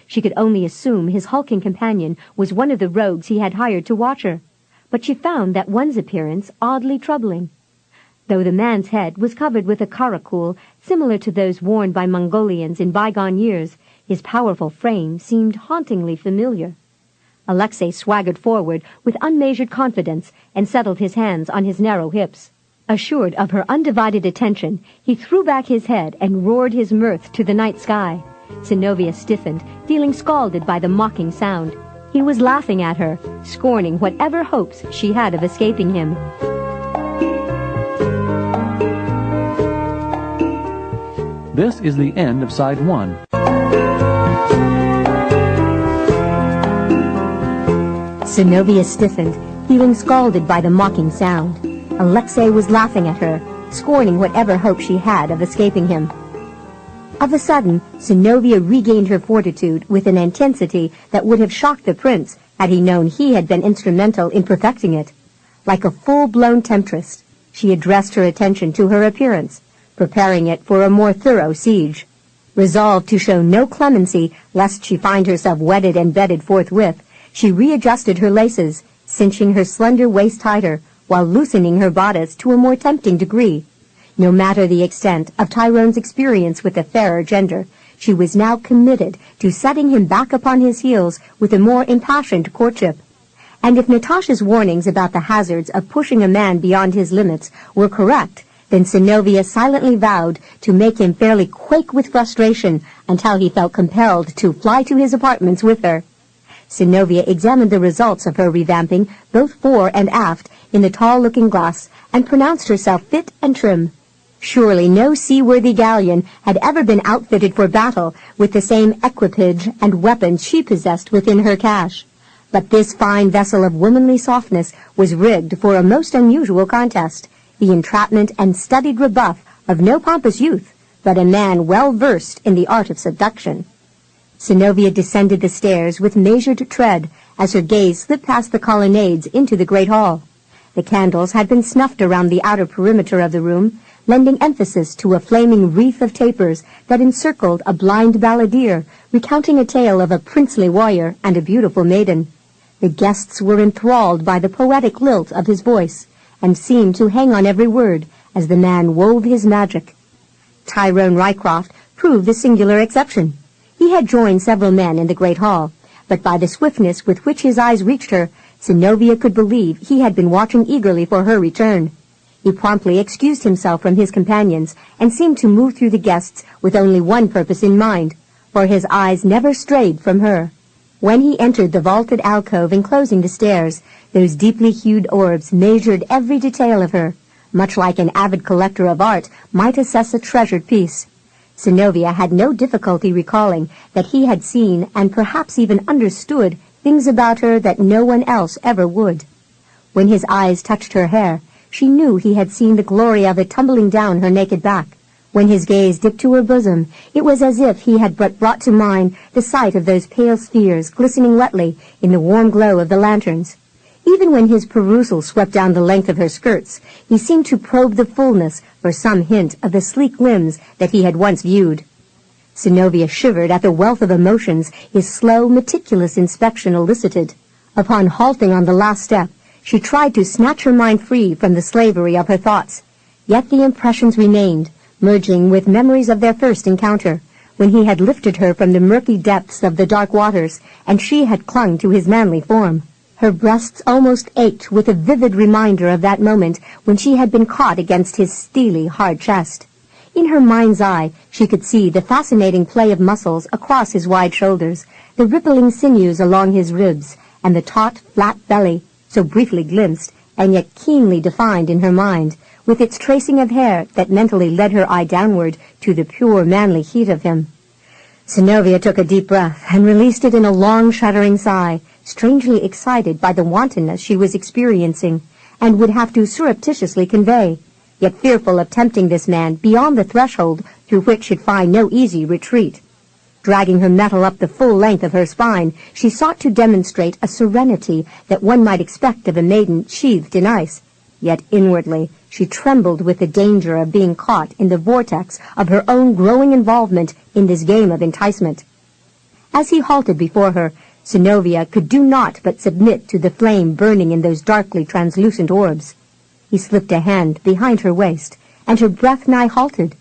She could only assume his hulking companion was one of the rogues he had hired to watch her, but she found that one's appearance oddly troubling. Though the man's head was covered with a karakul similar to those worn by Mongolians in bygone years, his powerful frame seemed hauntingly familiar. Alexei swaggered forward with unmeasured confidence and settled his hands on his narrow hips. Assured of her undivided attention, he threw back his head and roared his mirth to the night sky. Synnovea stiffened, feeling scalded by the mocking sound. He was laughing at her, scorning whatever hopes she had of escaping him. This is the end of Side 1. Synnovea stiffened, feeling scalded by the mocking sound. Alexei was laughing at her, scorning whatever hope she had of escaping him. Of a sudden, Synnovea regained her fortitude with an intensity that would have shocked the prince had he known he had been instrumental in perfecting it. Like a full-blown temptress, she addressed her attention to her appearance, preparing it for a more thorough siege. Resolved to show no clemency lest she find herself wedded and bedded forthwith, she readjusted her laces, cinching her slender waist tighter, while loosening her bodice to a more tempting degree. No matter the extent of Tyrone's experience with the fairer gender, she was now committed to setting him back upon his heels with a more impassioned courtship. And if Natasha's warnings about the hazards of pushing a man beyond his limits were correct, then Synnovea silently vowed to make him fairly quake with frustration until he felt compelled to fly to his apartments with her. Synnovea examined the results of her revamping, both fore and aft, in the tall-looking glass, and pronounced herself fit and trim. Surely no seaworthy galleon had ever been outfitted for battle with the same equipage and weapons she possessed within her cache. But this fine vessel of womanly softness was rigged for a most unusual contest, the entrapment and studied rebuff of no pompous youth, but a man well versed in the art of seduction. Synnovea descended the stairs with measured tread as her gaze slipped past the colonnades into the great hall. The candles had been snuffed around the outer perimeter of the room, lending emphasis to a flaming wreath of tapers that encircled a blind balladeer, recounting a tale of a princely warrior and a beautiful maiden. The guests were enthralled by the poetic lilt of his voice, and seemed to hang on every word as the man wove his magic. Tyrone Rycroft proved the singular exception. He had joined several men in the great hall, but by the swiftness with which his eyes reached her, Synnovea could believe he had been watching eagerly for her return. He promptly excused himself from his companions and seemed to move through the guests with only one purpose in mind, for his eyes never strayed from her. When he entered the vaulted alcove enclosing the stairs, those deeply hued orbs measured every detail of her, much like an avid collector of art might assess a treasured piece. Synnovea had no difficulty recalling that he had seen and perhaps even understood things about her that no one else ever would. When his eyes touched her hair, she knew he had seen the glory of it tumbling down her naked back. When his gaze dipped to her bosom, it was as if he had but brought to mind the sight of those pale spheres glistening wetly in the warm glow of the lanterns. Even when his perusal swept down the length of her skirts, he seemed to probe the fullness for some hint of the sleek limbs that he had once viewed. Synnovea shivered at the wealth of emotions his slow, meticulous inspection elicited. Upon halting on the last step, she tried to snatch her mind free from the slavery of her thoughts. Yet the impressions remained, merging with memories of their first encounter, when he had lifted her from the murky depths of the dark waters, and she had clung to his manly form. Her breasts almost ached with a vivid reminder of that moment when she had been caught against his steely, hard chest. In her mind's eye, she could see the fascinating play of muscles across his wide shoulders, the rippling sinews along his ribs, and the taut, flat belly, so briefly glimpsed, and yet keenly defined in her mind, with its tracing of hair that mentally led her eye downward to the pure, manly heat of him. Synnovea took a deep breath and released it in a long, shuddering sigh, strangely excited by the wantonness she was experiencing, and would have to surreptitiously convey, yet fearful of tempting this man beyond the threshold through which she'd find no easy retreat. Dragging her metal up the full length of her spine, she sought to demonstrate a serenity that one might expect of a maiden sheathed in ice, yet inwardly she trembled with the danger of being caught in the vortex of her own growing involvement in this game of enticement. As he halted before her, Synnovea could do naught but submit to the flame burning in those darkly translucent orbs. He slipped a hand behind her waist, and her breath nigh halted.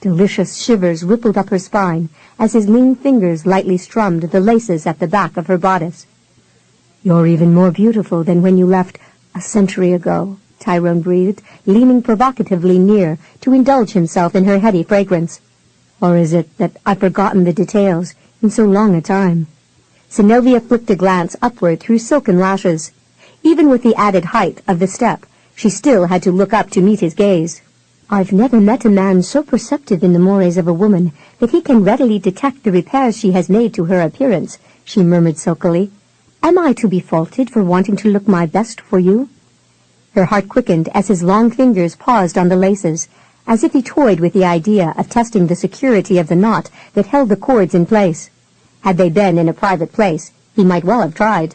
Delicious shivers rippled up her spine as his lean fingers lightly strummed the laces at the back of her bodice. "You're even more beautiful than when you left a century ago," Tyrone breathed, leaning provocatively near to indulge himself in her heady fragrance. "Or is it that I've forgotten the details in so long a time?" Synnovea flicked a glance upward through silken lashes. Even with the added height of the step, she still had to look up to meet his gaze. "I've never met a man so perceptive in the mores of a woman that he can readily detect the repairs she has made to her appearance," she murmured sulkily. "Am I to be faulted for wanting to look my best for you?" Her heart quickened as his long fingers paused on the laces, as if he toyed with the idea of testing the security of the knot that held the cords in place. Had they been in a private place, he might well have tried.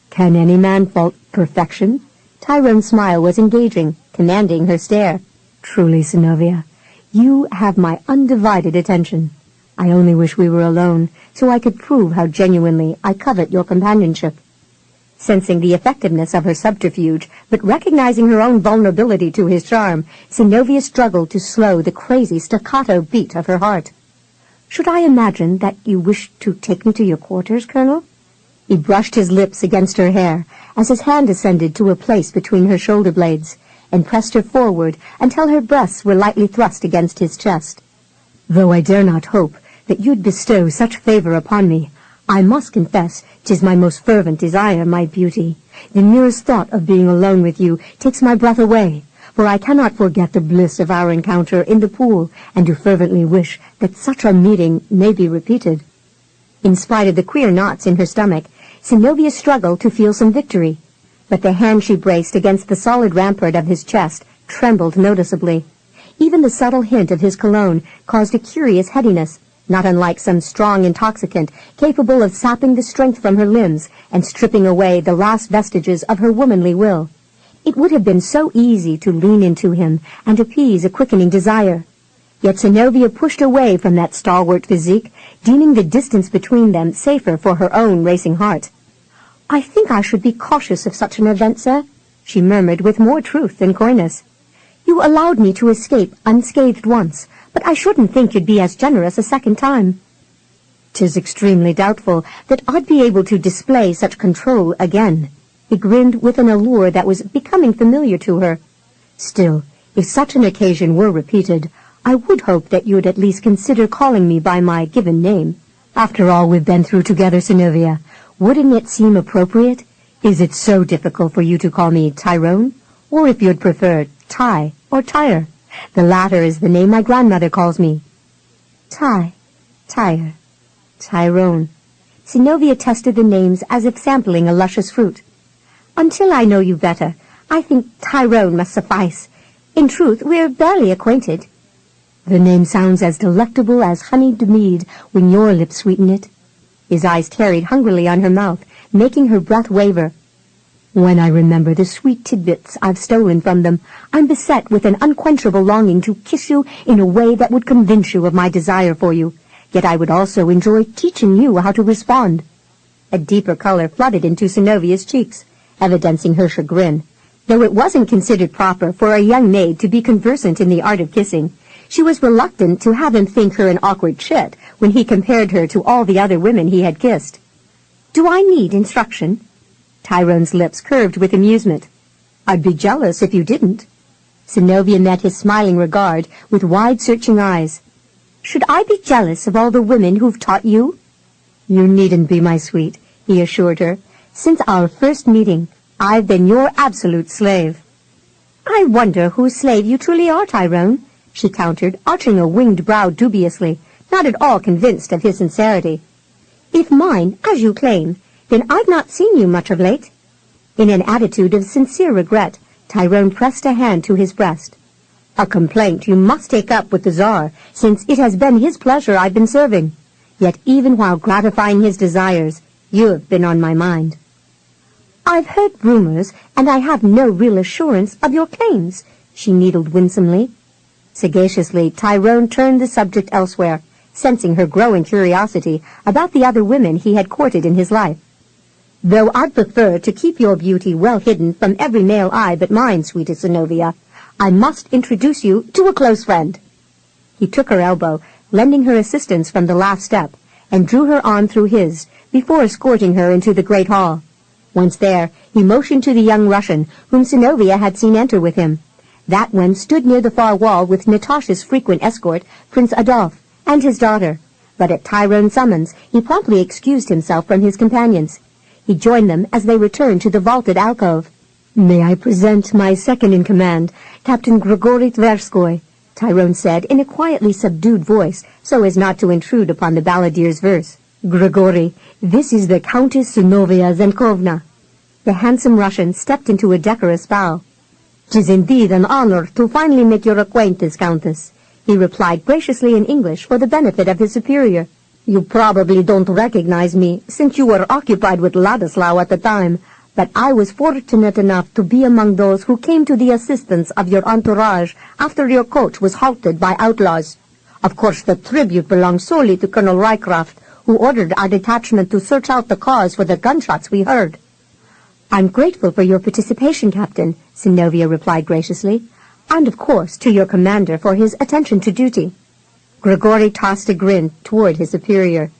"Can any man fault perfection?" Tyrone's smile was engaging, commanding her stare. "Truly, Synnovea, you have my undivided attention. I only wish we were alone, so I could prove how genuinely I covet your companionship." Sensing the effectiveness of her subterfuge, but recognizing her own vulnerability to his charm, Synnovea struggled to slow the crazy staccato beat of her heart. "Should I imagine that you wish to take me to your quarters, Colonel?" He brushed his lips against her hair as his hand ascended to a place between her shoulder blades, and pressed her forward until her breasts were lightly thrust against his chest. "Though I dare not hope that you'd bestow such favor upon me, I must confess 'tis my most fervent desire, my beauty. The merest thought of being alone with you takes my breath away, for I cannot forget the bliss of our encounter in the pool, and do fervently wish that such a meeting may be repeated." In spite of the queer knots in her stomach, Synnovea struggled to feel some victory, but the hand she braced against the solid rampart of his chest trembled noticeably. Even the subtle hint of his cologne caused a curious headiness, not unlike some strong intoxicant capable of sapping the strength from her limbs and stripping away the last vestiges of her womanly will. It would have been so easy to lean into him and appease a quickening desire. Yet Synnovea pushed away from that stalwart physique, deeming the distance between them safer for her own racing heart. "I think I should be cautious of such an event, sir," she murmured with more truth than coyness. "You allowed me to escape unscathed once, but I shouldn't think you'd be as generous a second time." "'Tis extremely doubtful that I'd be able to display such control again." He grinned with an allure that was becoming familiar to her. "Still, if such an occasion were repeated, I would hope that you'd at least consider calling me by my given name. After all we've been through together, Synnovea, wouldn't it seem appropriate? Is it so difficult for you to call me Tyrone? Or if you'd prefer Ty or Tyre. The latter is the name my grandmother calls me. Ty, Tyre, Tyrone. Synnovea tested the names as if sampling a luscious fruit. Until I know you better, I think Tyrone must suffice. In truth, we're barely acquainted. The name sounds as delectable as honeyed mead when your lips sweeten it. His eyes tarried hungrily on her mouth, making her breath waver. When I remember the sweet tidbits I've stolen from them, I'm beset with an unquenchable longing to kiss you in a way that would convince you of my desire for you. Yet I would also enjoy teaching you how to respond. A deeper color flooded into Synnovea's cheeks, evidencing her chagrin. Though it wasn't considered proper for a young maid to be conversant in the art of kissing, she was reluctant to have him think her an awkward chit when he compared her to all the other women he had kissed. Do I need instruction? Tyrone's lips curved with amusement. I'd be jealous if you didn't. Synnovea met his smiling regard with wide searching eyes. Should I be jealous of all the women who've taught you? You needn't be, my sweet, he assured her. Since our first meeting, I've been your absolute slave. I wonder whose slave you truly are, Tyrone, she countered, arching a winged brow dubiously, not at all convinced of his sincerity. If mine, as you claim, then I've not seen you much of late. In an attitude of sincere regret, Tyrone pressed a hand to his breast. A complaint you must take up with the Tsar, since it has been his pleasure I've been serving. Yet even while gratifying his desires, you have been on my mind. I've heard rumors, and I have no real assurance of your claims, she needled winsomely. Sagaciously, Tyrone turned the subject elsewhere, sensing her growing curiosity about the other women he had courted in his life. Though I'd prefer to keep your beauty well hidden from every male eye but mine, sweetest Synnovea, I must introduce you to a close friend. He took her elbow, lending her assistance from the last step, and drew her arm through his, before escorting her into the great hall. Once there, he motioned to the young Russian, whom Synnovea had seen enter with him. That one stood near the far wall with Natasha's frequent escort, Prince Adolphe, and his daughter. But at Tyrone's summons, he promptly excused himself from his companions. He joined them as they returned to the vaulted alcove. May I present my second-in-command, Captain Grigory Tverskoy, Tyrone said in a quietly subdued voice, so as not to intrude upon the balladier's verse. Grigory, this is the Countess Synnovea Zenkovna. The handsome Russian stepped into a decorous bow. "'Tis indeed an honor to finally make your acquaintance, Countess," he replied graciously in English for the benefit of his superior. "You probably don't recognize me, since you were occupied with Ladislaw at the time, but I was fortunate enough to be among those who came to the assistance of your entourage after your coach was halted by outlaws. Of course, the tribute belongs solely to Colonel Rycroft, who ordered our detachment to search out the cause for the gunshots we heard." "I'm grateful for your participation, Captain," Synnovea replied graciously, "and of course to your commander for his attention to duty." Grigory tossed a grin toward his superior.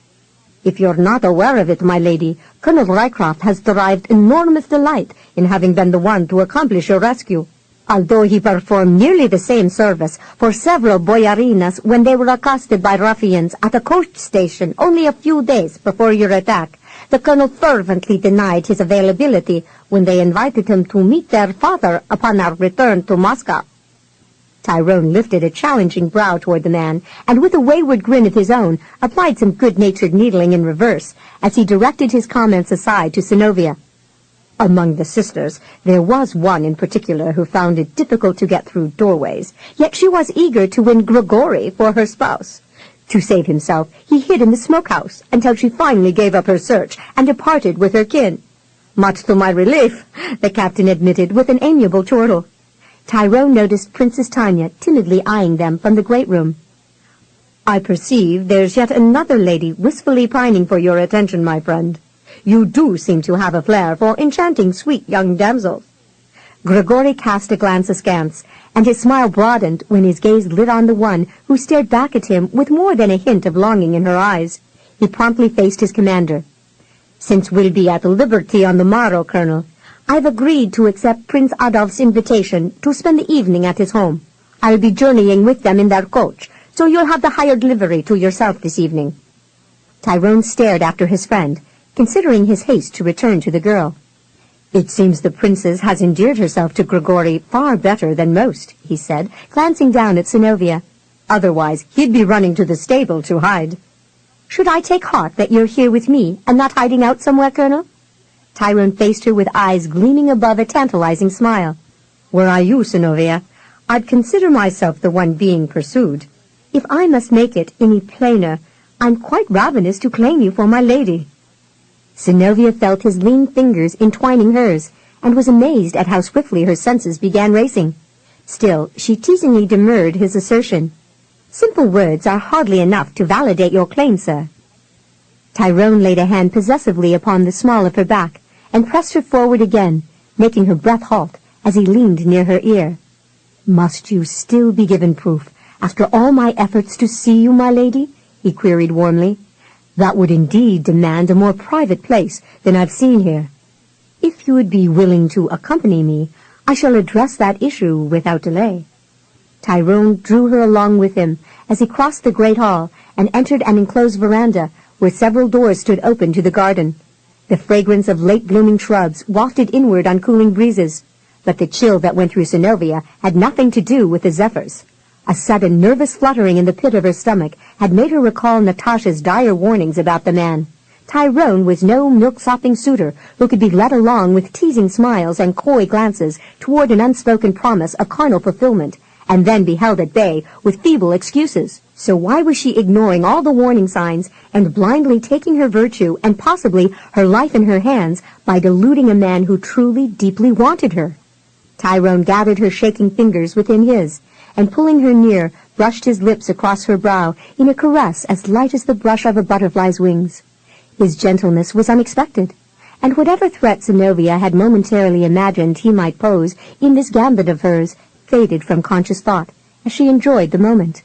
"If you're not aware of it, my lady, Colonel Rycroft has derived enormous delight in having been the one to accomplish your rescue. Although he performed nearly the same service for several boyarinas when they were accosted by ruffians at a coach station only a few days before your attack, the colonel fervently denied his availability when they invited him to meet their father upon our return to Moscow." Tyrone lifted a challenging brow toward the man, and with a wayward grin of his own, applied some good-natured needling in reverse, as he directed his comments aside to Synnovea. Among the sisters, there was one in particular who found it difficult to get through doorways, yet she was eager to win Grigory for her spouse. To save himself, he hid in the smokehouse until she finally gave up her search and departed with her kin. "Much to my relief," the captain admitted with an amiable chortle. Tyrone noticed Princess Tanya timidly eyeing them from the great room. "I perceive there's yet another lady wistfully pining for your attention, my friend. You do seem to have a flair for enchanting sweet young damsels." Grigory cast a glance askance, and his smile broadened when his gaze lit on the one who stared back at him with more than a hint of longing in her eyes. He promptly faced his commander. "Since we'll be at liberty on the morrow, Colonel, I've agreed to accept Prince Adolf's invitation to spend the evening at his home. I'll be journeying with them in their coach, so you'll have the hired livery to yourself this evening." Tyrone stared after his friend, considering his haste to return to the girl. "It seems the princess has endeared herself to Grigori far better than most," he said, glancing down at Synnovea. "Otherwise, he'd be running to the stable to hide." "Should I take heart that you're here with me and not hiding out somewhere, Colonel?" Tyrone faced her with eyes gleaming above a tantalizing smile. "Were I you, Synnovea, I'd consider myself the one being pursued. If I must make it any plainer, I'm quite ravenous to claim you for my lady." Synnovea felt his lean fingers entwining hers, and was amazed at how swiftly her senses began racing. Still, she teasingly demurred his assertion. "Simple words are hardly enough to validate your claim, sir." Tyrone laid a hand possessively upon the small of her back, and pressed her forward again, making her breath halt as he leaned near her ear. "Must you still be given proof, after all my efforts to see you, my lady?" he queried warmly. "That would indeed demand a more private place than I've seen here. If you would be willing to accompany me, I shall address that issue without delay." Tyrone drew her along with him as he crossed the great hall and entered an enclosed veranda where several doors stood open to the garden. The fragrance of late-blooming shrubs wafted inward on cooling breezes, but the chill that went through Synnovea had nothing to do with the zephyrs. A sudden nervous fluttering in the pit of her stomach had made her recall Natasha's dire warnings about the man. Tyrone was no milk-sopping suitor who could be led along with teasing smiles and coy glances toward an unspoken promise of carnal fulfillment, and then be held at bay with feeble excuses. So why was she ignoring all the warning signs and blindly taking her virtue and possibly her life in her hands by deluding a man who truly, deeply wanted her? Tyrone gathered her shaking fingers within his, and pulling her near, brushed his lips across her brow in a caress as light as the brush of a butterfly's wings. His gentleness was unexpected, and whatever threat Synnovea had momentarily imagined he might pose in this gambit of hers faded from conscious thought as she enjoyed the moment.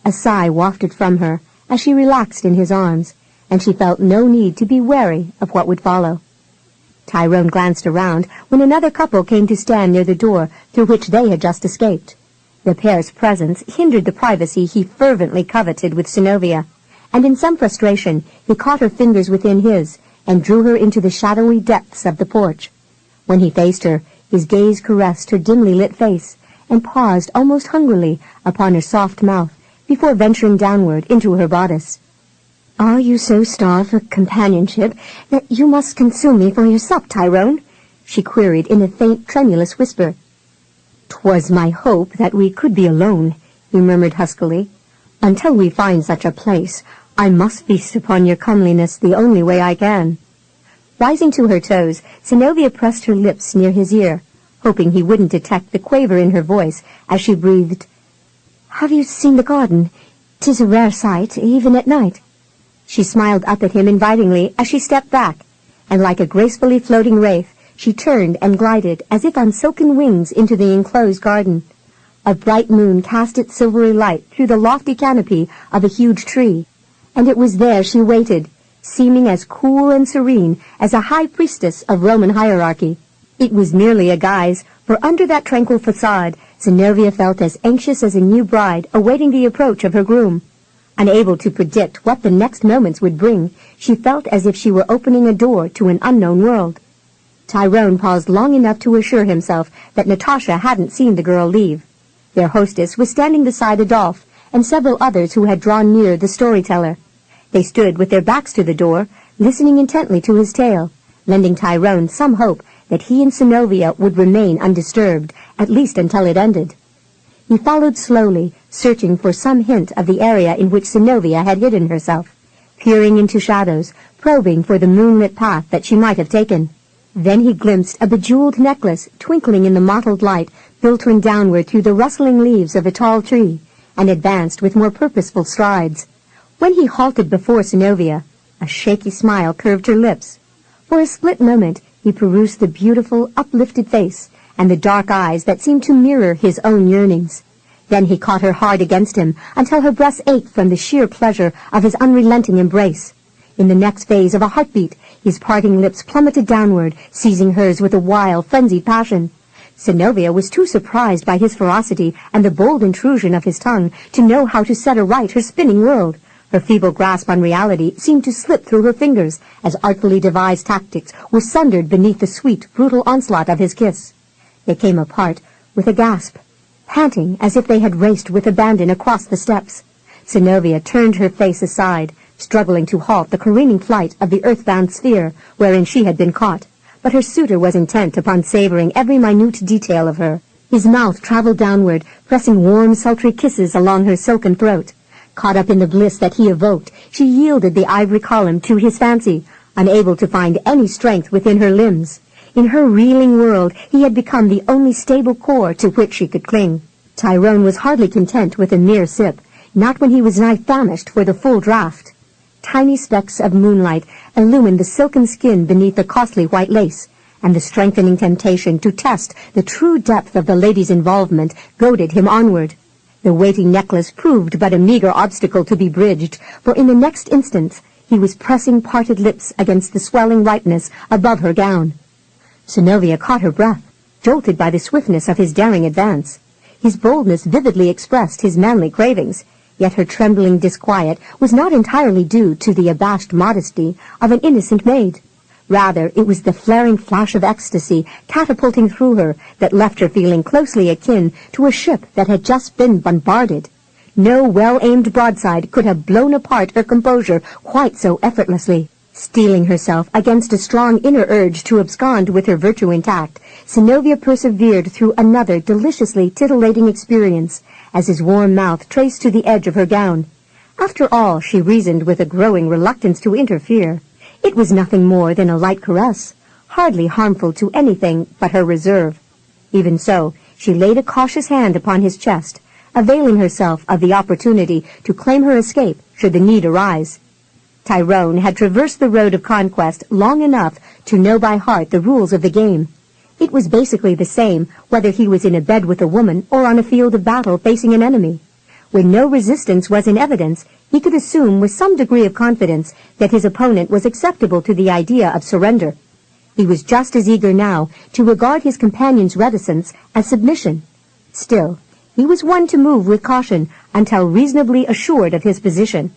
A sigh wafted from her as she relaxed in his arms, and she felt no need to be wary of what would follow. Tyrone glanced around when another couple came to stand near the door through which they had just escaped. The pair's presence hindered the privacy he fervently coveted with Synnovea, and in some frustration he caught her fingers within his and drew her into the shadowy depths of the porch. When he faced her, his gaze caressed her dimly lit face and paused almost hungrily upon her soft mouth before venturing downward into her bodice. "Are you so starved for companionship that you must consume me for your sup, Tyrone?" she queried in a faint, tremulous whisper. "'Twas my hope that we could be alone," he murmured huskily. "Until we find such a place, I must feast upon your comeliness the only way I can." Rising to her toes, Synnovea pressed her lips near his ear, hoping he wouldn't detect the quaver in her voice as she breathed, "Have you seen the garden? 'Tis a rare sight, even at night." She smiled up at him invitingly as she stepped back, and like a gracefully floating wraith, she turned and glided as if on silken wings into the enclosed garden. A bright moon cast its silvery light through the lofty canopy of a huge tree, and it was there she waited, seeming as cool and serene as a high priestess of Roman hierarchy. It was merely a guise, for under that tranquil facade, Synnovea felt as anxious as a new bride awaiting the approach of her groom. Unable to predict what the next moments would bring, she felt as if she were opening a door to an unknown world. Tyrone paused long enough to assure himself that Natasha hadn't seen the girl leave. Their hostess was standing beside Adolphe and several others who had drawn near the storyteller. They stood with their backs to the door, listening intently to his tale, lending Tyrone some hope that he and Synnovea would remain undisturbed, at least until it ended. He followed slowly, searching for some hint of the area in which Synnovea had hidden herself, peering into shadows, probing for the moonlit path that she might have taken. Then he glimpsed a bejeweled necklace twinkling in the mottled light, filtering downward through the rustling leaves of a tall tree, and advanced with more purposeful strides. When he halted before Synnovea, a shaky smile curved her lips. For a split moment he perused the beautiful, uplifted face and the dark eyes that seemed to mirror his own yearnings. Then he caught her hard against him until her breast ached from the sheer pleasure of his unrelenting embrace. In the next phase of a heartbeat, his parting lips plummeted downward, seizing hers with a wild, frenzied passion. Synnovea was too surprised by his ferocity and the bold intrusion of his tongue to know how to set aright her spinning world. Her feeble grasp on reality seemed to slip through her fingers as artfully devised tactics were sundered beneath the sweet, brutal onslaught of his kiss. They came apart with a gasp, panting as if they had raced with abandon across the steps. Synnovea turned her face aside, struggling to halt the careening flight of the earthbound sphere wherein she had been caught. But her suitor was intent upon savoring every minute detail of her. His mouth traveled downward, pressing warm, sultry kisses along her silken throat. Caught up in the bliss that he evoked, she yielded the ivory column to his fancy, unable to find any strength within her limbs. In her reeling world, he had become the only stable core to which she could cling. Tyrone was hardly content with a mere sip, not when he was nigh famished for the full draught. Tiny specks of moonlight illumined the silken skin beneath the costly white lace, and the strengthening temptation to test the true depth of the lady's involvement goaded him onward. The weighty necklace proved but a meager obstacle to be bridged, for in the next instant he was pressing parted lips against the swelling whiteness above her gown. Synnovea caught her breath, jolted by the swiftness of his daring advance. His boldness vividly expressed his manly cravings, yet her trembling disquiet was not entirely due to the abashed modesty of an innocent maid. Rather, it was the flaring flash of ecstasy catapulting through her that left her feeling closely akin to a ship that had just been bombarded. No well-aimed broadside could have blown apart her composure quite so effortlessly. Steeling herself against a strong inner urge to abscond with her virtue intact, Synnovea persevered through another deliciously titillating experience as his warm mouth traced to the edge of her gown. After all, she reasoned with a growing reluctance to interfere. It was nothing more than a light caress, hardly harmful to anything but her reserve. Even so, she laid a cautious hand upon his chest, availing herself of the opportunity to claim her escape should the need arise. Tyrone had traversed the road of conquest long enough to know by heart the rules of the game. It was basically the same whether he was in a bed with a woman or on a field of battle facing an enemy. When no resistance was in evidence, he could assume with some degree of confidence that his opponent was acceptable to the idea of surrender. He was just as eager now to regard his companion's reticence as submission. Still, he was one to move with caution until reasonably assured of his position.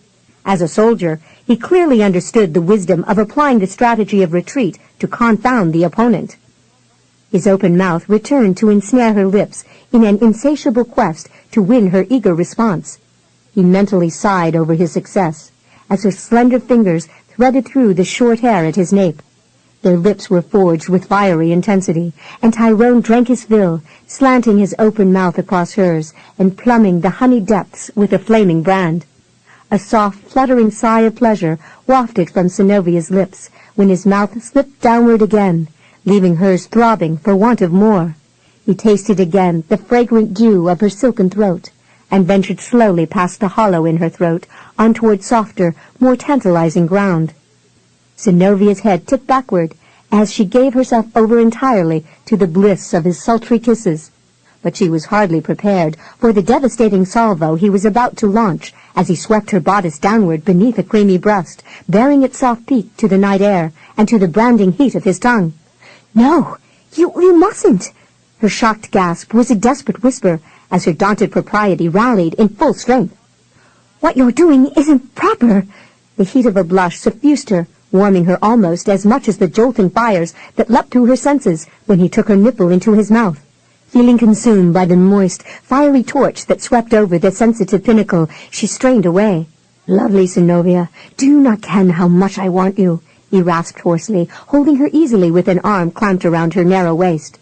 As a soldier, he clearly understood the wisdom of applying the strategy of retreat to confound the opponent. His open mouth returned to ensnare her lips in an insatiable quest to win her eager response. He mentally sighed over his success as her slender fingers threaded through the short hair at his nape. Their lips were forged with fiery intensity, and Tyrone drank his fill, slanting his open mouth across hers and plumbing the honey depths with a flaming brand. A soft, fluttering sigh of pleasure wafted from Synnovea's lips when his mouth slipped downward again, leaving hers throbbing for want of more. He tasted again the fragrant dew of her silken throat, and ventured slowly past the hollow in her throat on toward softer, more tantalizing ground. Synnovea's head tipped backward as she gave herself over entirely to the bliss of his sultry kisses. But she was hardly prepared for the devastating salvo he was about to launch as he swept her bodice downward beneath a creamy breast, bearing its soft peak to the night air and to the branding heat of his tongue. "No, you mustn't!" Her shocked gasp was a desperate whisper as her daunted propriety rallied in full strength. "What you're doing isn't proper." The heat of a blush suffused her, warming her almost as much as the jolting fires that leapt through her senses when he took her nipple into his mouth. Feeling consumed by the moist, fiery torch that swept over the sensitive pinnacle, she strained away. "Lovely Synnovea, do you not ken how much I want you?" he rasped hoarsely, holding her easily with an arm clamped around her narrow waist.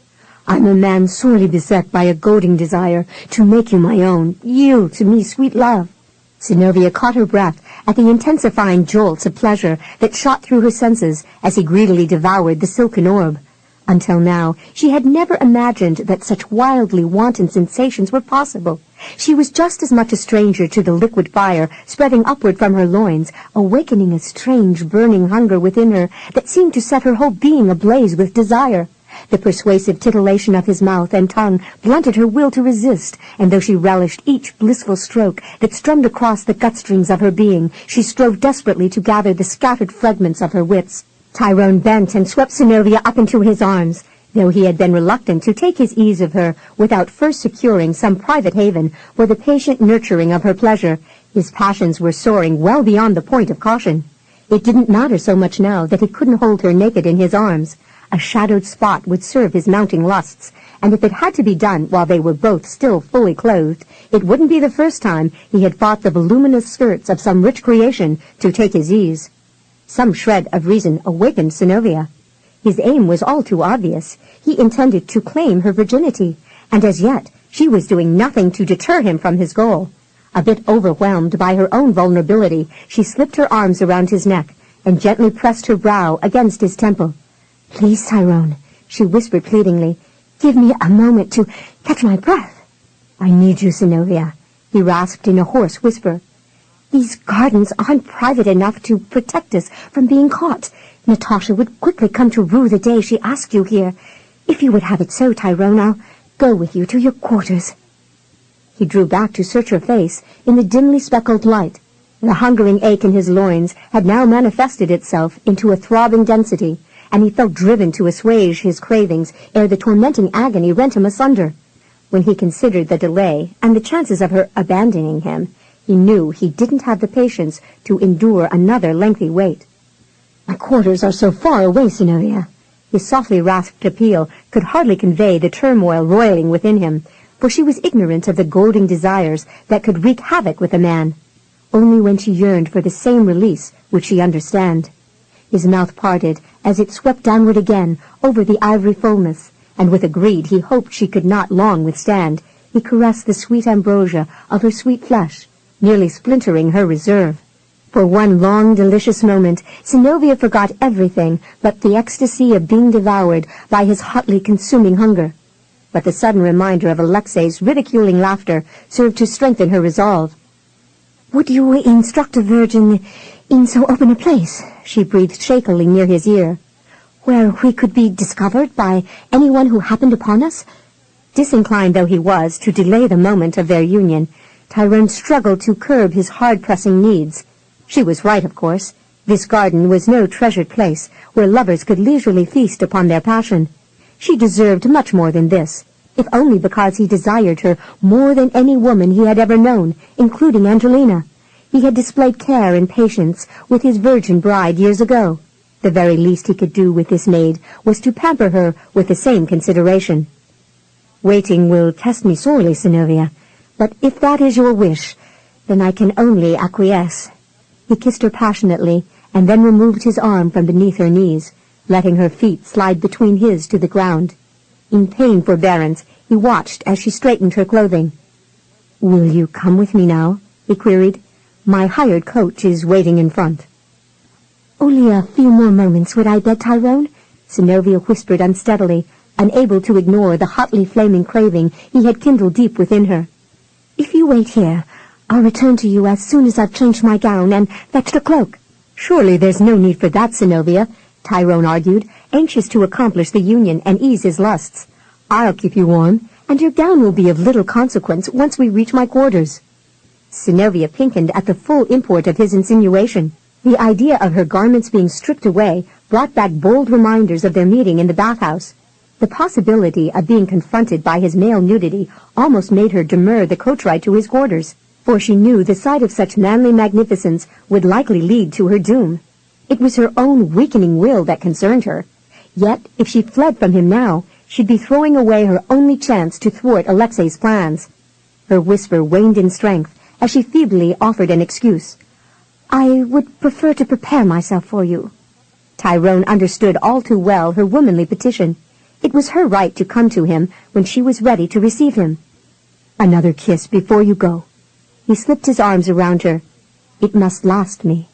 "I'm a man sorely beset by a goading desire to make you my own. Yield to me, sweet love." Synnovea caught her breath at the intensifying jolts of pleasure that shot through her senses as he greedily devoured the silken orb. Until now, she had never imagined that such wildly wanton sensations were possible. She was just as much a stranger to the liquid fire spreading upward from her loins, awakening a strange burning hunger within her that seemed to set her whole being ablaze with desire. The persuasive titillation of his mouth and tongue blunted her will to resist, and though she relished each blissful stroke that strummed across the gut-strings of her being, she strove desperately to gather the scattered fragments of her wits. Tyrone bent and swept Synnovea up into his arms. Though he had been reluctant to take his ease of her without first securing some private haven for the patient nurturing of her pleasure, His passions were soaring well beyond the point of caution. It didn't matter so much now that he couldn't hold her naked in his arms. A shadowed spot would serve his mounting lusts, and if it had to be done while they were both still fully clothed, it wouldn't be the first time he had fought the voluminous skirts of some rich creation to take his ease. Some shred of reason awakened Synnovea. His aim was all too obvious. He intended to claim her virginity, and as yet she was doing nothing to deter him from his goal. A bit overwhelmed by her own vulnerability, she slipped her arms around his neck and gently pressed her brow against his temple. "Please, Tyrone," she whispered pleadingly, "give me a moment to catch my breath." "I need you, Synnovea," he rasped in a hoarse whisper. "These gardens aren't private enough to protect us from being caught. Natasha would quickly come to rue the day she asked you here. If you would have it so, Tyrone, I'll go with you to your quarters." He drew back to search her face in the dimly speckled light. The hungering ache in his loins had now manifested itself into a throbbing density, and he felt driven to assuage his cravings ere the tormenting agony rent him asunder. When he considered the delay and the chances of her abandoning him, he knew he didn't have the patience to endure another lengthy wait. "My quarters are so far away, Synnovea." His softly rasped appeal could hardly convey the turmoil roiling within him, for she was ignorant of the goading desires that could wreak havoc with a man. Only when she yearned for the same release would she understand. His mouth parted as it swept downward again over the ivory fullness, and with a greed he hoped she could not long withstand, he caressed the sweet ambrosia of her sweet flesh, nearly splintering her reserve. For one long, delicious moment, Synnovea forgot everything but the ecstasy of being devoured by his hotly consuming hunger. But the sudden reminder of Alexei's ridiculing laughter served to strengthen her resolve. "Would you instruct a virgin in so open a place?" she breathed shakily near his ear. "Where we could be discovered by anyone who happened upon us?" Disinclined though he was to delay the moment of their union, Tyrone struggled to curb his hard-pressing needs. She was right, of course. This garden was no treasured place where lovers could leisurely feast upon their passion. She deserved much more than this, if only because he desired her more than any woman he had ever known, including Angelina. He had displayed care and patience with his virgin bride years ago. The very least he could do with this maid was to pamper her with the same consideration. "Waiting will test me sorely, Synnovea, but if that is your wish, then I can only acquiesce." He kissed her passionately, and then removed his arm from beneath her knees, letting her feet slide between his to the ground. In pained forbearance, he watched as she straightened her clothing. "Will you come with me now?" he queried. "My hired coach is waiting in front." "Only a few more moments, would I beg, Tyrone?" Synnovea whispered unsteadily, unable to ignore the hotly flaming craving he had kindled deep within her. "If you wait here, I'll return to you as soon as I've changed my gown and fetched a cloak." "Surely there's no need for that, Synnovea," Tyrone argued, anxious to accomplish the union and ease his lusts. "I'll keep you warm, and your gown will be of little consequence once we reach my quarters." Synnovea pinkened at the full import of his insinuation. The idea of her garments being stripped away brought back bold reminders of their meeting in the bathhouse. The possibility of being confronted by his male nudity almost made her demur the coach ride to his quarters, for she knew the sight of such manly magnificence would likely lead to her doom. It was her own weakening will that concerned her. Yet, if she fled from him now, she'd be throwing away her only chance to thwart Alexei's plans. Her whisper waned in strength as she feebly offered an excuse. "I would prefer to prepare myself for you." Tyrone understood all too well her womanly petition. It was her right to come to him when she was ready to receive him. "Another kiss before you go." He slipped his arms around her. "It must last me."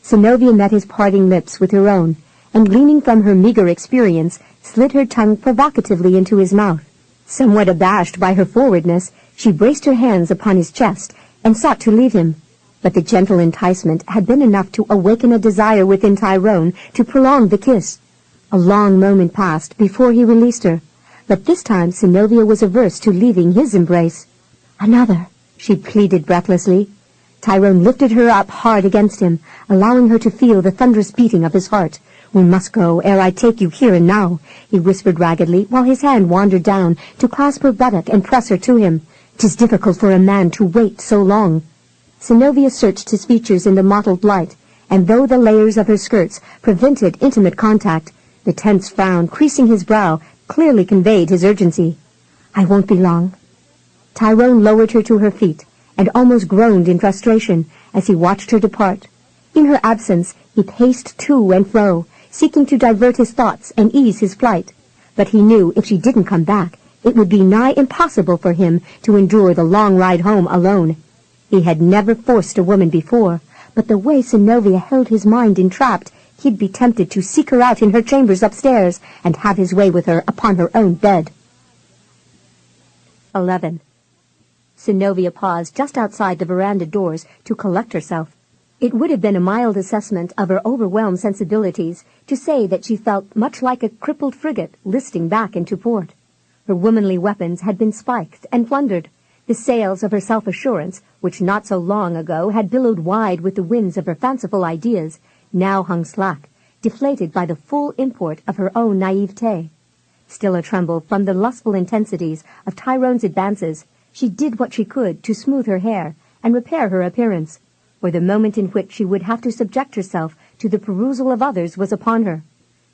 Synnovea met his parting lips with her own, and gleaning from her meager experience, slid her tongue provocatively into his mouth. Somewhat abashed by her forwardness, she braced her hands upon his chest and sought to leave him. But the gentle enticement had been enough to awaken a desire within Tyrone to prolong the kiss. A long moment passed before he released her, but this time Synnovea was averse to leaving his embrace. "Another," she pleaded breathlessly. Tyrone lifted her up hard against him, allowing her to feel the thunderous beating of his heart. "We must go ere I take you here and now," he whispered raggedly, while his hand wandered down to clasp her buttock and press her to him. "'Tis difficult for a man to wait so long." Synnovea searched his features in the mottled light, and though the layers of her skirts prevented intimate contact, the tense frown creasing his brow clearly conveyed his urgency. "I won't be long." Tyrone lowered her to her feet, and almost groaned in frustration as he watched her depart. In her absence, he paced to and fro, seeking to divert his thoughts and ease his plight. But he knew if she didn't come back, it would be nigh impossible for him to endure the long ride home alone. He had never forced a woman before, but the way Synnovea held his mind entrapped, he'd be tempted to seek her out in her chambers upstairs and have his way with her upon her own bed. 11. Synnovea paused just outside the veranda doors to collect herself. It would have been a mild assessment of her overwhelmed sensibilities to say that she felt much like a crippled frigate listing back into port. Her womanly weapons had been spiked and plundered. The sails of her self-assurance, which not so long ago had billowed wide with the winds of her fanciful ideas, now hung slack, deflated by the full import of her own naivete. Still a tremble from the lustful intensities of Tyrone's advances, she did what she could to smooth her hair and repair her appearance, for the moment in which she would have to subject herself to the perusal of others was upon her.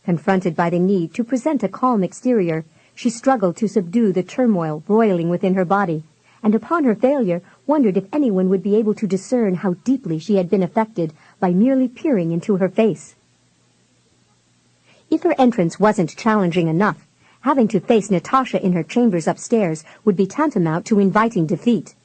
Confronted by the need to present a calm exterior, she struggled to subdue the turmoil roiling within her body, and upon her failure wondered if anyone would be able to discern how deeply she had been affected by merely peering into her face. If her entrance wasn't challenging enough, having to face Natasha in her chambers upstairs would be tantamount to inviting defeat.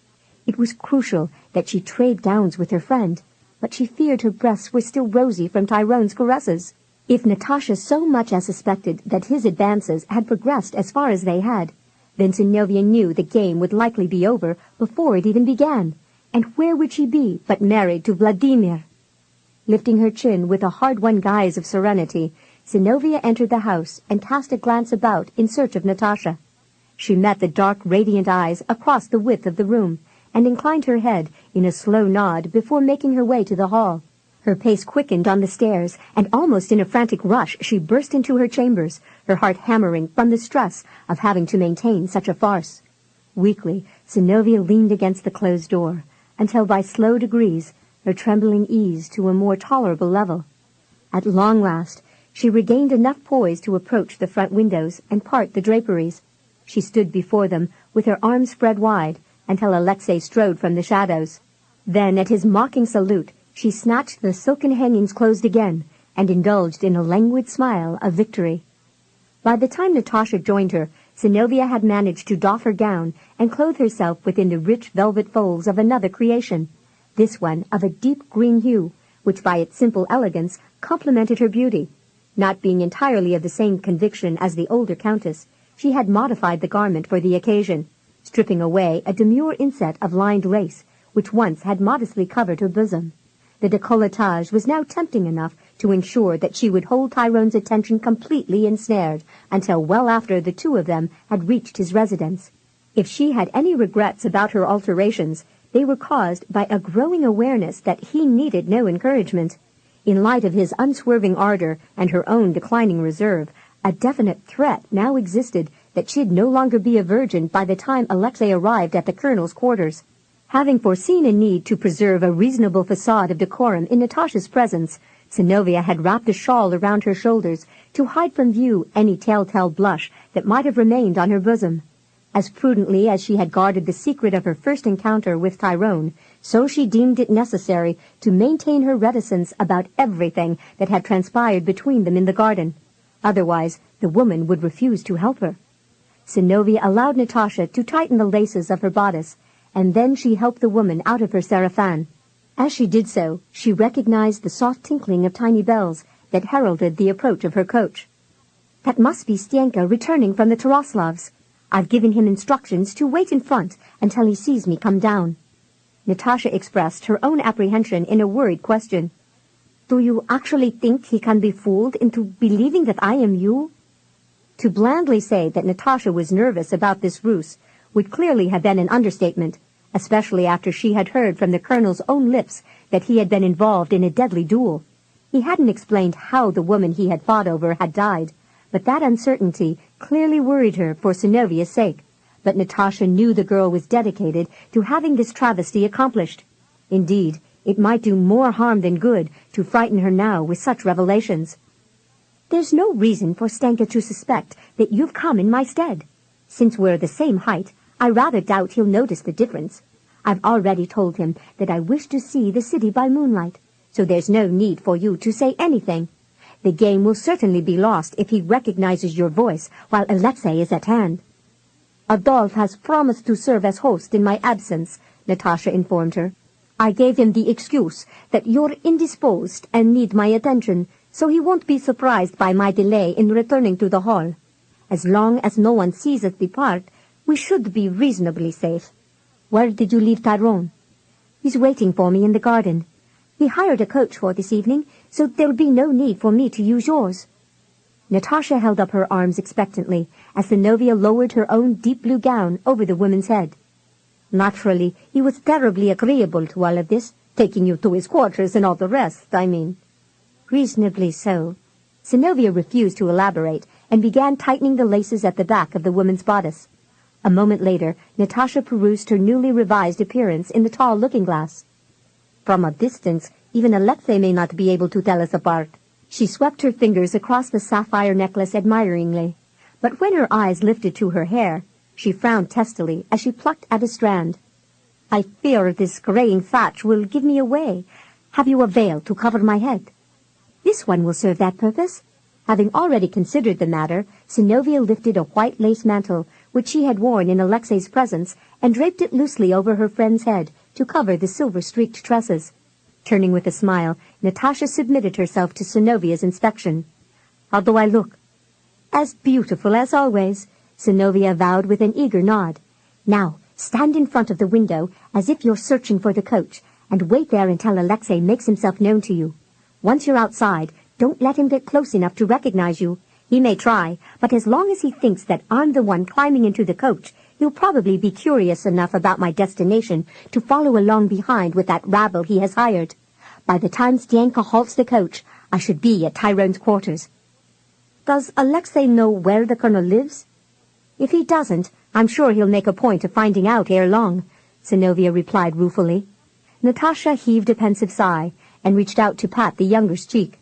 It was crucial that she trade gowns with her friend, but she feared her breasts were still rosy from Tyrone's caresses. If Natasha so much as suspected that his advances had progressed as far as they had, then Synnovea knew the game would likely be over before it even began, and where would she be but married to Vladimir? Lifting her chin with a hard-won guise of serenity, Synnovea entered the house and cast a glance about in search of Natasha. She met the dark, radiant eyes across the width of the room, and inclined her head in a slow nod before making her way to the hall. Her pace quickened on the stairs, and almost in a frantic rush she burst into her chambers, her heart hammering from the stress of having to maintain such a farce. Weakly, Synnovea leaned against the closed door, until by slow degrees her trembling eased to a more tolerable level. At long last, she regained enough poise to approach the front windows and part the draperies. She stood before them with her arms spread wide until Alexei strode from the shadows. Then, at his mocking salute, she snatched the silken hangings closed again and indulged in a languid smile of victory. By the time Natasha joined her, Synnovea had managed to doff her gown and clothe herself within the rich velvet folds of another creation, this one of a deep green hue, which by its simple elegance complemented her beauty. Not being entirely of the same conviction as the older countess, she had modified the garment for the occasion, stripping away a demure inset of lined lace, which once had modestly covered her bosom. The décolletage was now tempting enough to ensure that she would hold Tyrone's attention completely ensnared until well after the two of them had reached his residence. If she had any regrets about her alterations, they were caused by a growing awareness that he needed no encouragement. In light of his unswerving ardor and her own declining reserve, a definite threat now existed that she'd no longer be a virgin by the time Alexei arrived at the colonel's quarters. Having foreseen a need to preserve a reasonable facade of decorum in Natasha's presence, Synnovea had wrapped a shawl around her shoulders to hide from view any telltale blush that might have remained on her bosom. As prudently as she had guarded the secret of her first encounter with Tyrone, so she deemed it necessary to maintain her reticence about everything that had transpired between them in the garden. Otherwise, the woman would refuse to help her. Synnovea allowed Natasha to tighten the laces of her bodice, and then she helped the woman out of her sarafan. As she did so, she recognized the soft tinkling of tiny bells that heralded the approach of her coach. "That must be Stienka returning from the Taraslavs. I've given him instructions to wait in front until he sees me come down." Natasha expressed her own apprehension in a worried question. "Do you actually think he can be fooled into believing that I am you?" To blandly say that Natasha was nervous about this ruse would clearly have been an understatement, especially after she had heard from the colonel's own lips that he had been involved in a deadly duel. He hadn't explained how the woman he had fought over had died, but that uncertainty clearly worried her for Synnovea's sake. But Natasha knew the girl was dedicated to having this travesty accomplished. Indeed, it might do more harm than good to frighten her now with such revelations. There's no reason for Stenka to suspect that you've come in my stead. Since we're the same height, I rather doubt he'll notice the difference. I've already told him that I wish to see the city by moonlight, so there's no need for you to say anything. The game will certainly be lost if he recognizes your voice while Alexei is at hand. Adolf has promised to serve as host in my absence, Natasha informed her. I gave him the excuse that you're indisposed and need my attention, so he won't be surprised by my delay in returning to the hall. As long as no one sees us depart, we should be reasonably safe. Where did you leave Tyrone? He's waiting for me in the garden. We hired a coach for this evening, so there'll be no need for me to use yours. Natasha held up her arms expectantly as Synnovea lowered her own deep blue gown over the woman's head. Naturally, he was terribly agreeable to all of this, taking you to his quarters and all the rest, I mean. Reasonably so. Synnovea refused to elaborate and began tightening the laces at the back of the woman's bodice. A moment later, Natasha perused her newly revised appearance in the tall looking-glass. From a distance, even Alexei may not be able to tell us apart. She swept her fingers across the sapphire necklace admiringly, but when her eyes lifted to her hair, she frowned testily as she plucked at a strand. I fear this graying thatch will give me away. Have you a veil to cover my head? This one will serve that purpose. Having already considered the matter, Synnovea lifted a white lace mantle, which she had worn in Alexei's presence, and draped it loosely over her friend's head to cover the silver-streaked tresses. Turning with a smile, Natasha submitted herself to Synnovea's inspection. How do I look? As beautiful as always, Synnovea vowed with an eager nod. Now, stand in front of the window as if you're searching for the coach, and wait there until Alexei makes himself known to you. Once you're outside, don't let him get close enough to recognize you. He may try, but as long as he thinks that I'm the one climbing into the coach, he'll probably be curious enough about my destination to follow along behind with that rabble he has hired. By the time Stenka halts the coach, I should be at Tyrone's quarters. Does Alexei know where the colonel lives? If he doesn't, I'm sure he'll make a point of finding out ere long, Synnovea replied ruefully. Natasha heaved a pensive sigh and reached out to pat the younger's cheek.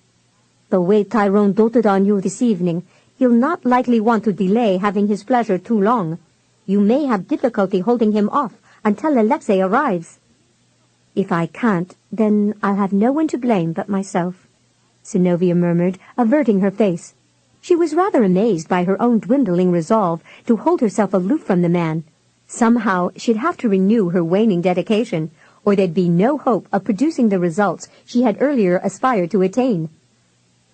The way Tyrone doted on you this evening, he'll not likely want to delay having his pleasure too long. You may have difficulty holding him off until Alexei arrives. If I can't, then I'll have no one to blame but myself, Synnovea murmured, averting her face. She was rather amazed by her own dwindling resolve to hold herself aloof from the man. Somehow she'd have to renew her waning dedication, or there'd be no hope of producing the results she had earlier aspired to attain.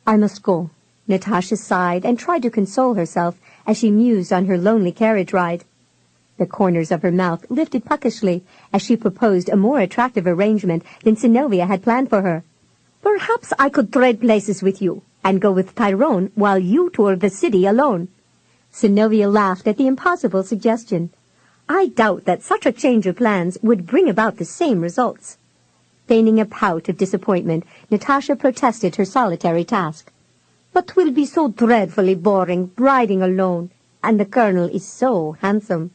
I must go, Natasha sighed and tried to console herself as she mused on her lonely carriage ride. The corners of her mouth lifted puckishly as she proposed a more attractive arrangement than Synnovea had planned for her. Perhaps I could trade places with you and go with Tyrone while you tour the city alone. Synnovea laughed at the impossible suggestion. I doubt that such a change of plans would bring about the same results. Feigning a pout of disappointment, Natasha protested her solitary task. But 'twill be so dreadfully boring riding alone, and the colonel is so handsome.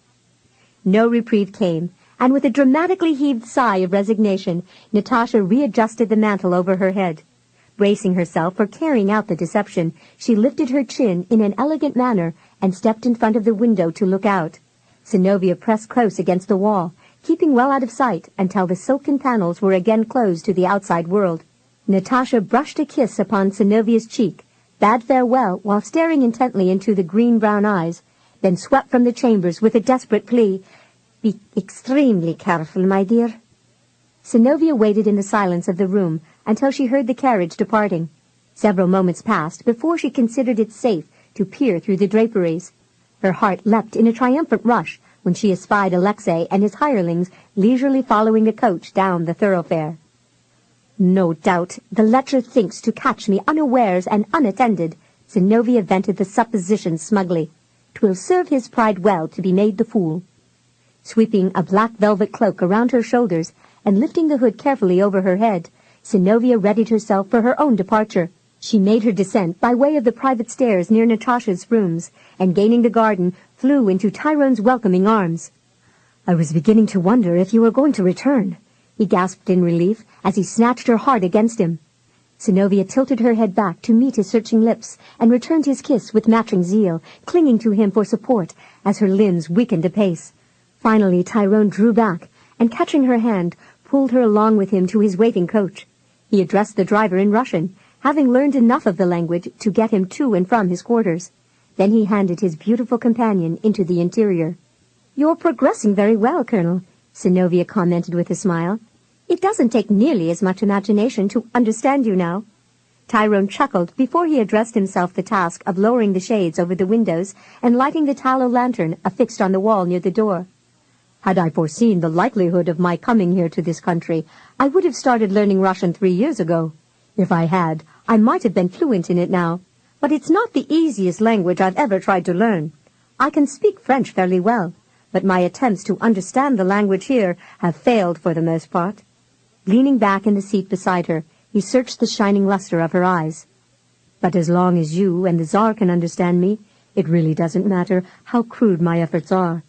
No reprieve came, and with a dramatically heaved sigh of resignation, Natasha readjusted the mantle over her head. Bracing herself for carrying out the deception, she lifted her chin in an elegant manner and stepped in front of the window to look out. Synnovea pressed close against the wall, keeping well out of sight until the silken panels were again closed to the outside world. Natasha brushed a kiss upon Synnovea's cheek, bade farewell while staring intently into the green-brown eyes, then swept from the chambers with a desperate plea, "Be extremely careful, my dear." Synnovea waited in the silence of the room until she heard the carriage departing. Several moments passed before she considered it safe to peer through the draperies. Her heart leapt in a triumphant rush when she espied Alexei and his hirelings leisurely following a coach down the thoroughfare. No doubt the lecher thinks to catch me unawares and unattended, Synnovea vented the supposition smugly. 'Twill serve his pride well to be made the fool. Sweeping a black velvet cloak around her shoulders and lifting the hood carefully over her head, Synnovea readied herself for her own departure. She made her descent by way of the private stairs near Natasha's rooms, and gaining the garden, flew into Tyrone's welcoming arms. "I was beginning to wonder if you were going to return," he gasped in relief as he snatched her hard against him. Synnovea tilted her head back to meet his searching lips and returned his kiss with matching zeal, clinging to him for support as her limbs weakened apace. Finally, Tyrone drew back and, catching her hand, pulled her along with him to his waiting coach. He addressed the driver in Russian, having learned enough of the language to get him to and from his quarters. Then he handed his beautiful companion into the interior. "You're progressing very well, Colonel," Synnovea commented with a smile. "It doesn't take nearly as much imagination to understand you now." Tyrone chuckled before he addressed himself the task of lowering the shades over the windows and lighting the tallow lantern affixed on the wall near the door. "Had I foreseen the likelihood of my coming here to this country, I would have started learning Russian 3 years ago. If I had, I might have been fluent in it now. But it's not the easiest language I've ever tried to learn. I can speak French fairly well, but my attempts to understand the language here have failed for the most part." Leaning back in the seat beside her, he searched the shining luster of her eyes. "But as long as you and the Tsar can understand me, it really doesn't matter how crude my efforts are.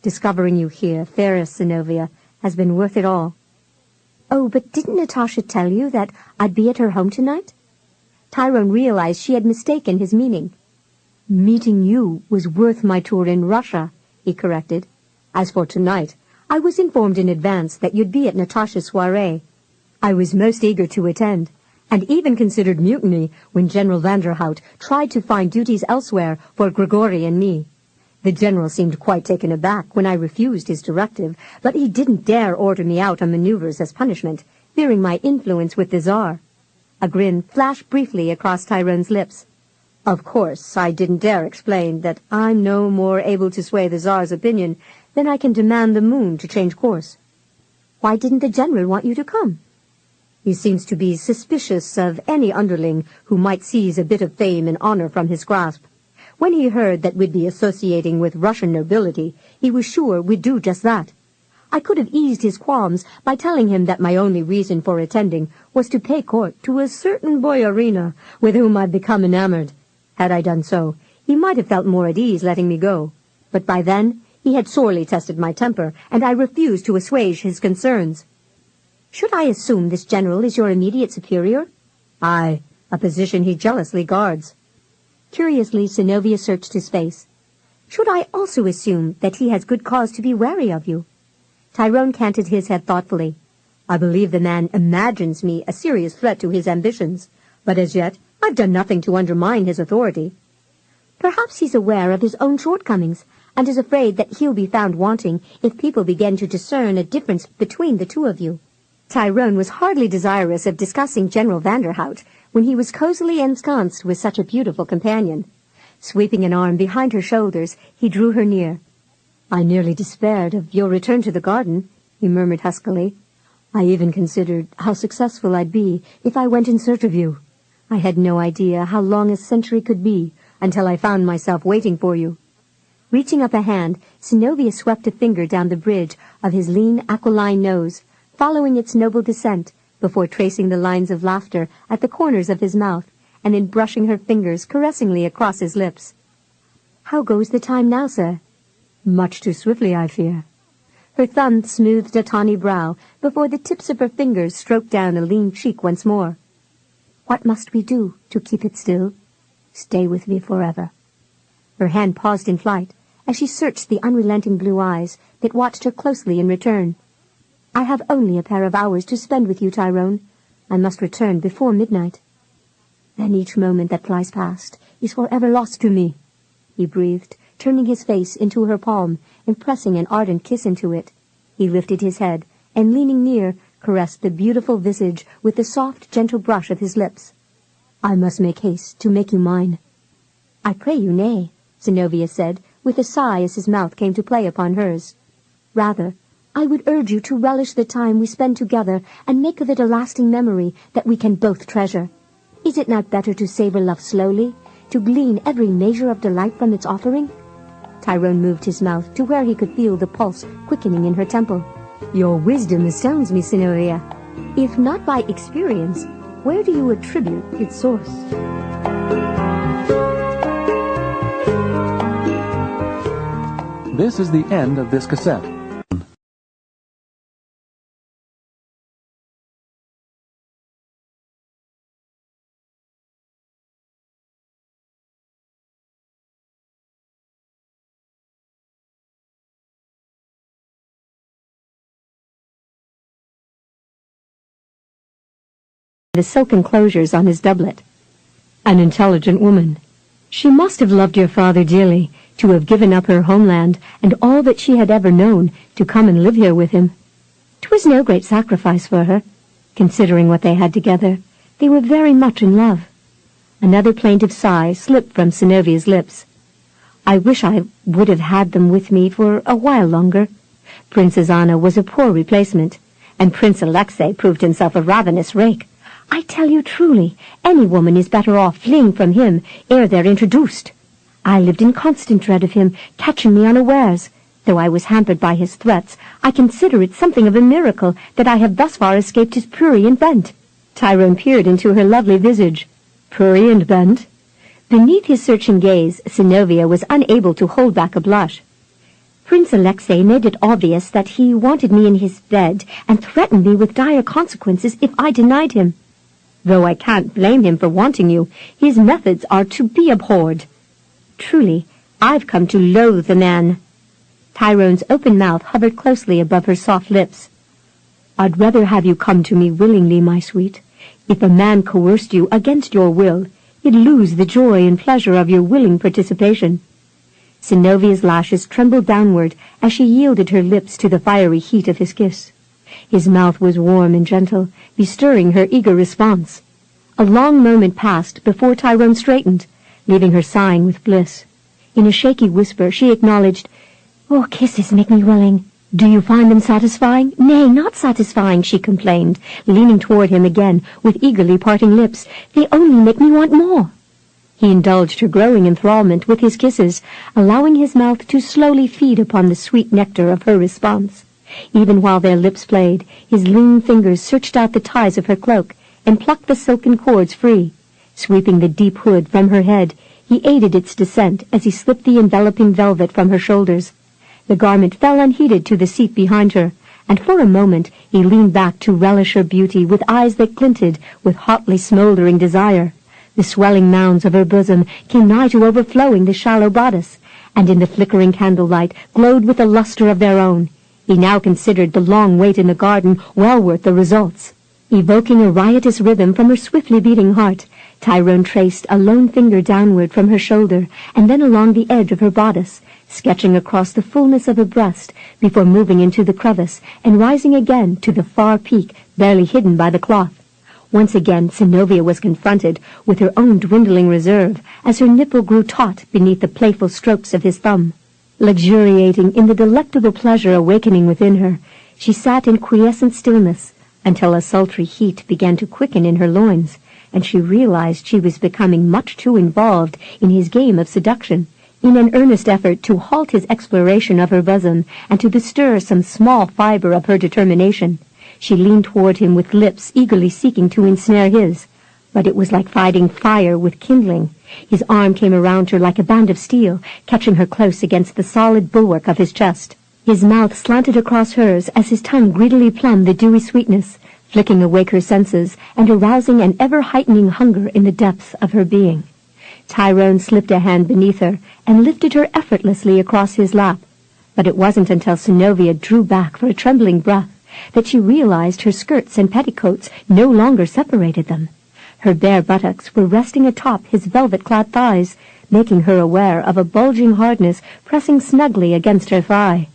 Discovering you here, fairest Synnovea, has been worth it all." "Oh, but didn't Natasha tell you that I'd be at her home tonight?" Tyrone realized she had mistaken his meaning. "Meeting you was worth my tour in Russia," he corrected. "As for tonight, I was informed in advance that you'd be at Natasha's soirée. I was most eager to attend, and even considered mutiny when General Vanderhout tried to find duties elsewhere for Grigory and me. The general seemed quite taken aback when I refused his directive, but he didn't dare order me out on maneuvers as punishment, fearing my influence with the Tsar." A grin flashed briefly across Tyrone's lips. "Of course, I didn't dare explain that I'm no more able to sway the Tsar's opinion than I can demand the moon to change course." "Why didn't the general want you to come?" "He seems to be suspicious of any underling who might seize a bit of fame and honor from his grasp. When he heard that we'd be associating with Russian nobility, he was sure we'd do just that. I could have eased his qualms by telling him that my only reason for attending was to pay court to a certain boyarina with whom I'd become enamored. Had I done so, he might have felt more at ease letting me go. But by then, he had sorely tested my temper, and I refused to assuage his concerns." "Should I assume this general is your immediate superior?" "Aye, a position he jealously guards." Curiously, Synnovea searched his face. "Should I also assume that he has good cause to be wary of you?" Tyrone canted his head thoughtfully. "I believe the man imagines me a serious threat to his ambitions, but as yet I've done nothing to undermine his authority." "Perhaps he's aware of his own shortcomings, and is afraid that he'll be found wanting if people begin to discern a difference between the two of you." Tyrone was hardly desirous of discussing General Vanderhout when he was cozily ensconced with such a beautiful companion. Sweeping an arm behind her shoulders, he drew her near. "I nearly despaired of your return to the garden," he murmured huskily. "I even considered how successful I'd be if I went in search of you. I had no idea how long a century could be until I found myself waiting for you." Reaching up a hand, Synnovea swept a finger down the bridge of his lean aquiline nose, following its noble descent, before tracing the lines of laughter at the corners of his mouth, and then brushing her fingers caressingly across his lips. "How goes the time now, sir?" "Much too swiftly, I fear." Her thumb smoothed a tawny brow before the tips of her fingers stroked down a lean cheek once more. "What must we do to keep it still?" "Stay with me forever." Her hand paused in flight as she searched the unrelenting blue eyes that watched her closely in return. "I have only a pair of hours to spend with you, Tyrone. I must return before midnight." "Then each moment that flies past is forever lost to me," he breathed, turning his face into her palm and pressing an ardent kiss into it. He lifted his head and, leaning near, caressed the beautiful visage with the soft, gentle brush of his lips. "I must make haste to make you mine." "I pray you nay," Synnovea said, with a sigh as his mouth came to play upon hers. "Rather, I would urge you to relish the time we spend together and make of it a lasting memory that we can both treasure. Is it not better to savor love slowly, to glean every measure of delight from its offering?" Tyrone moved his mouth to where he could feel the pulse quickening in her temple. "Your wisdom astounds me, Synnovea. If not by experience, where do you attribute its source?" This is the end of this cassette. the silken closures on his doublet. An intelligent woman. She must have loved your father dearly, to have given up her homeland and all that she had ever known to come and live here with him. 'Twas no great sacrifice for her, considering what they had together. They were very much in love. Another plaintive sigh slipped from Synnovea's lips. I wish I would have had them with me for a while longer. Princess Anna was a poor replacement, and Prince Alexei proved himself a ravenous rake. I tell you truly, any woman is better off fleeing from him ere they're introduced. I lived in constant dread of him catching me unawares. Though I was hampered by his threats, I consider it something of a miracle that I have thus far escaped his prurient bent. Tyrone peered into her lovely visage. Prurient bent? Beneath his searching gaze, Synnovea was unable to hold back a blush. Prince Alexei made it obvious that he wanted me in his bed and threatened me with dire consequences if I denied him. Though I can't blame him for wanting you, his methods are to be abhorred. Truly, I've come to loathe the man. Tyrone's open mouth hovered closely above her soft lips. I'd rather have you come to me willingly, my sweet. If a man coerced you against your will, you'd lose the joy and pleasure of your willing participation. Synnovea's lashes trembled downward as she yielded her lips to the fiery heat of his kiss. His mouth was warm and gentle, bestirring her eager response. A long moment passed before Tyrone straightened, leaving her sighing with bliss. In a shaky whisper she acknowledged, "Oh, kisses make me willing." "Do you find them satisfying?" "Nay, not satisfying," she complained, leaning toward him again with eagerly parting lips. "They only make me want more." He indulged her growing enthrallment with his kisses, allowing his mouth to slowly feed upon the sweet nectar of her response. Even while their lips played, his lean fingers searched out the ties of her cloak and plucked the silken cords free. Sweeping the deep hood from her head, he aided its descent as he slipped the enveloping velvet from her shoulders. The garment fell unheeded to the seat behind her, and for a moment he leaned back to relish her beauty with eyes that glinted with hotly smoldering desire. The swelling mounds of her bosom came nigh to overflowing the shallow bodice, and in the flickering candlelight glowed with the luster of their own. He now considered the long wait in the garden well worth the results. Evoking a riotous rhythm from her swiftly beating heart, Tyrone traced a lone finger downward from her shoulder and then along the edge of her bodice, sketching across the fullness of her breast before moving into the crevice and rising again to the far peak barely hidden by the cloth. Once again Synnovea was confronted with her own dwindling reserve as her nipple grew taut beneath the playful strokes of his thumb. Luxuriating in the delectable pleasure awakening within her, she sat in quiescent stillness until a sultry heat began to quicken in her loins, and she realized she was becoming much too involved in his game of seduction. In an earnest effort to halt his exploration of her bosom and to bestir some small fiber of her determination, she leaned toward him with lips eagerly seeking to ensnare his. But it was like fighting fire with kindling. His arm came around her like a band of steel, catching her close against the solid bulwark of his chest. His mouth slanted across hers as his tongue greedily plumbed the dewy sweetness, flicking awake her senses and arousing an ever-heightening hunger in the depths of her being. Tyrone slipped a hand beneath her and lifted her effortlessly across his lap. But it wasn't until Synnovea drew back for a trembling breath that she realized her skirts and petticoats no longer separated them. Her bare buttocks were resting atop his velvet-clad thighs, making her aware of a bulging hardness pressing snugly against her thigh.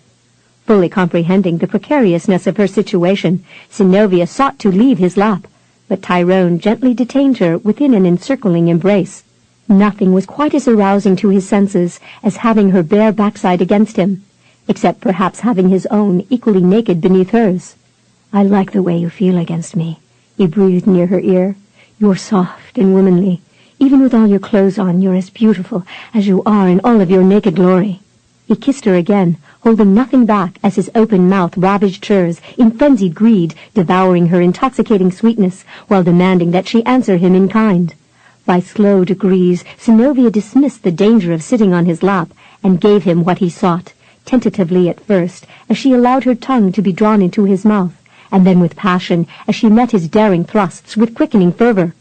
Fully comprehending the precariousness of her situation, Synnovea sought to leave his lap, but Tyrone gently detained her within an encircling embrace. Nothing was quite as arousing to his senses as having her bare backside against him, except perhaps having his own equally naked beneath hers. "I like the way you feel against me," he breathed near her ear. "You're soft and womanly. Even with all your clothes on, you're as beautiful as you are in all of your naked glory." He kissed her again, holding nothing back as his open mouth ravaged hers in frenzied greed, devouring her intoxicating sweetness while demanding that she answer him in kind. By slow degrees, Synnovea dismissed the danger of sitting on his lap and gave him what he sought, tentatively at first, as she allowed her tongue to be drawn into his mouth, and then with passion as she met his daring thrusts with quickening fervor.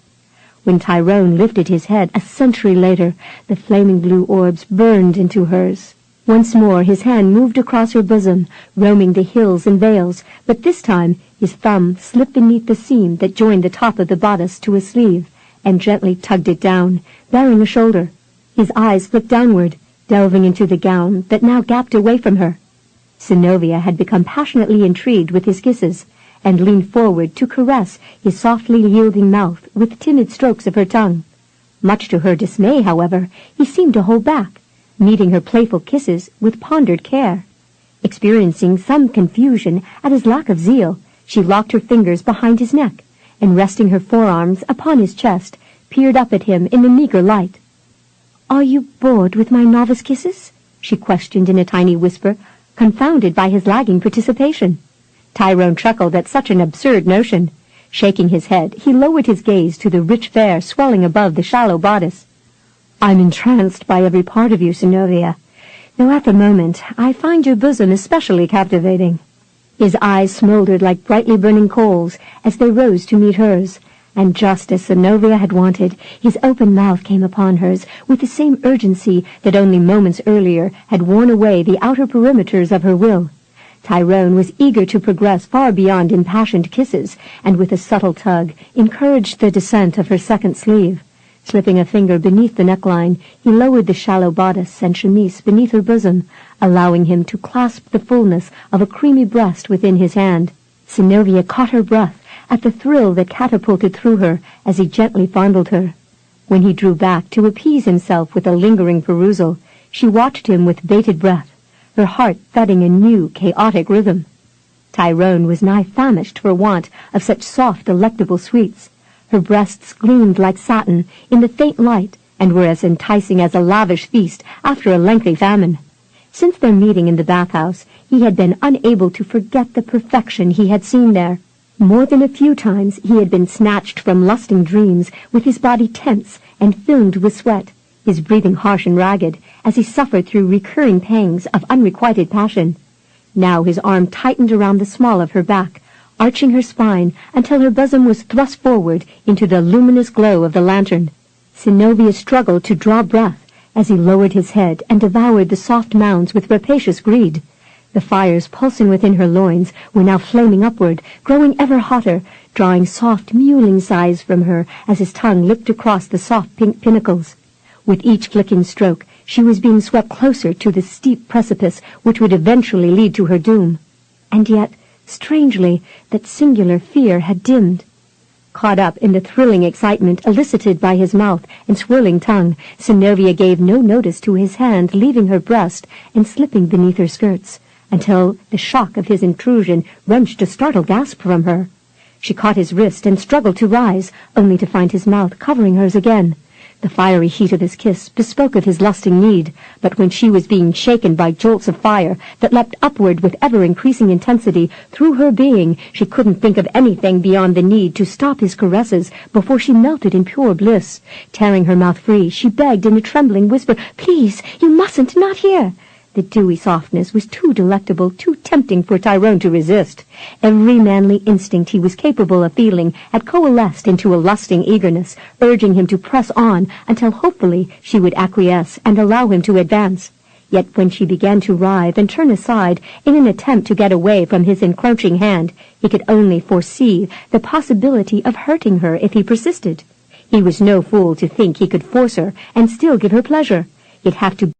When Tyrone lifted his head a century later, the flaming blue orbs burned into hers. Once more his hand moved across her bosom, roaming the hills and vales, but this time his thumb slipped beneath the seam that joined the top of the bodice to a sleeve, and gently tugged it down, baring a shoulder. His eyes flicked downward, delving into the gown that now gaped away from her. Synnovea had become passionately intrigued with his kisses, and leaned forward to caress his softly yielding mouth with timid strokes of her tongue. Much to her dismay, however, he seemed to hold back, meeting her playful kisses with pondered care. Experiencing some confusion at his lack of zeal, she locked her fingers behind his neck, and resting her forearms upon his chest, peered up at him in the meager light. "Are you bored with my novice kisses?" she questioned in a tiny whisper, confounded by his lagging participation. Tyrone chuckled at such an absurd notion. Shaking his head, he lowered his gaze to the rich fare swelling above the shallow bodice. "I'm entranced by every part of you, Synnovea, though at the moment I find your bosom especially captivating." His eyes smoldered like brightly burning coals as they rose to meet hers, and just as Synnovea had wanted, his open mouth came upon hers with the same urgency that only moments earlier had worn away the outer perimeters of her will. Tyrone was eager to progress far beyond impassioned kisses, and with a subtle tug encouraged the descent of her second sleeve. Slipping a finger beneath the neckline, he lowered the shallow bodice and chemise beneath her bosom, allowing him to clasp the fullness of a creamy breast within his hand. Synnovea caught her breath at the thrill that catapulted through her as he gently fondled her. When he drew back to appease himself with a lingering perusal, she watched him with bated breath, her heart thudding a new, chaotic rhythm. Tyrone was nigh famished for want of such soft, delectable sweets. Her breasts gleamed like satin in the faint light, and were as enticing as a lavish feast after a lengthy famine. Since their meeting in the bathhouse, he had been unable to forget the perfection he had seen there. More than a few times he had been snatched from lusting dreams with his body tense and filmed with sweat, his breathing harsh and ragged, as he suffered through recurring pangs of unrequited passion. Now his arm tightened around the small of her back, arching her spine until her bosom was thrust forward into the luminous glow of the lantern. Synnovea struggled to draw breath as he lowered his head and devoured the soft mounds with rapacious greed. The fires pulsing within her loins were now flaming upward, growing ever hotter, drawing soft mewling sighs from her as his tongue licked across the soft pink pinnacles. With each flicking stroke, she was being swept closer to the steep precipice which would eventually lead to her doom. And yet, strangely, that singular fear had dimmed. Caught up in the thrilling excitement elicited by his mouth and swirling tongue, Synnovea gave no notice to his hand leaving her breast and slipping beneath her skirts, until the shock of his intrusion wrenched a startled gasp from her. She caught his wrist and struggled to rise, only to find his mouth covering hers again. The fiery heat of his kiss bespoke of his lusting need, but when she was being shaken by jolts of fire that leapt upward with ever-increasing intensity through her being, she couldn't think of anything beyond the need to stop his caresses before she melted in pure bliss. Tearing her mouth free, she begged in a trembling whisper, "Please, you mustn't, not here." The dewy softness was too delectable, too tempting for Tyrone to resist. Every manly instinct he was capable of feeling had coalesced into a lusting eagerness, urging him to press on until hopefully she would acquiesce and allow him to advance. Yet when she began to writhe and turn aside in an attempt to get away from his encroaching hand, he could only foresee the possibility of hurting her if he persisted. He was no fool to think he could force her and still give her pleasure. He'd have to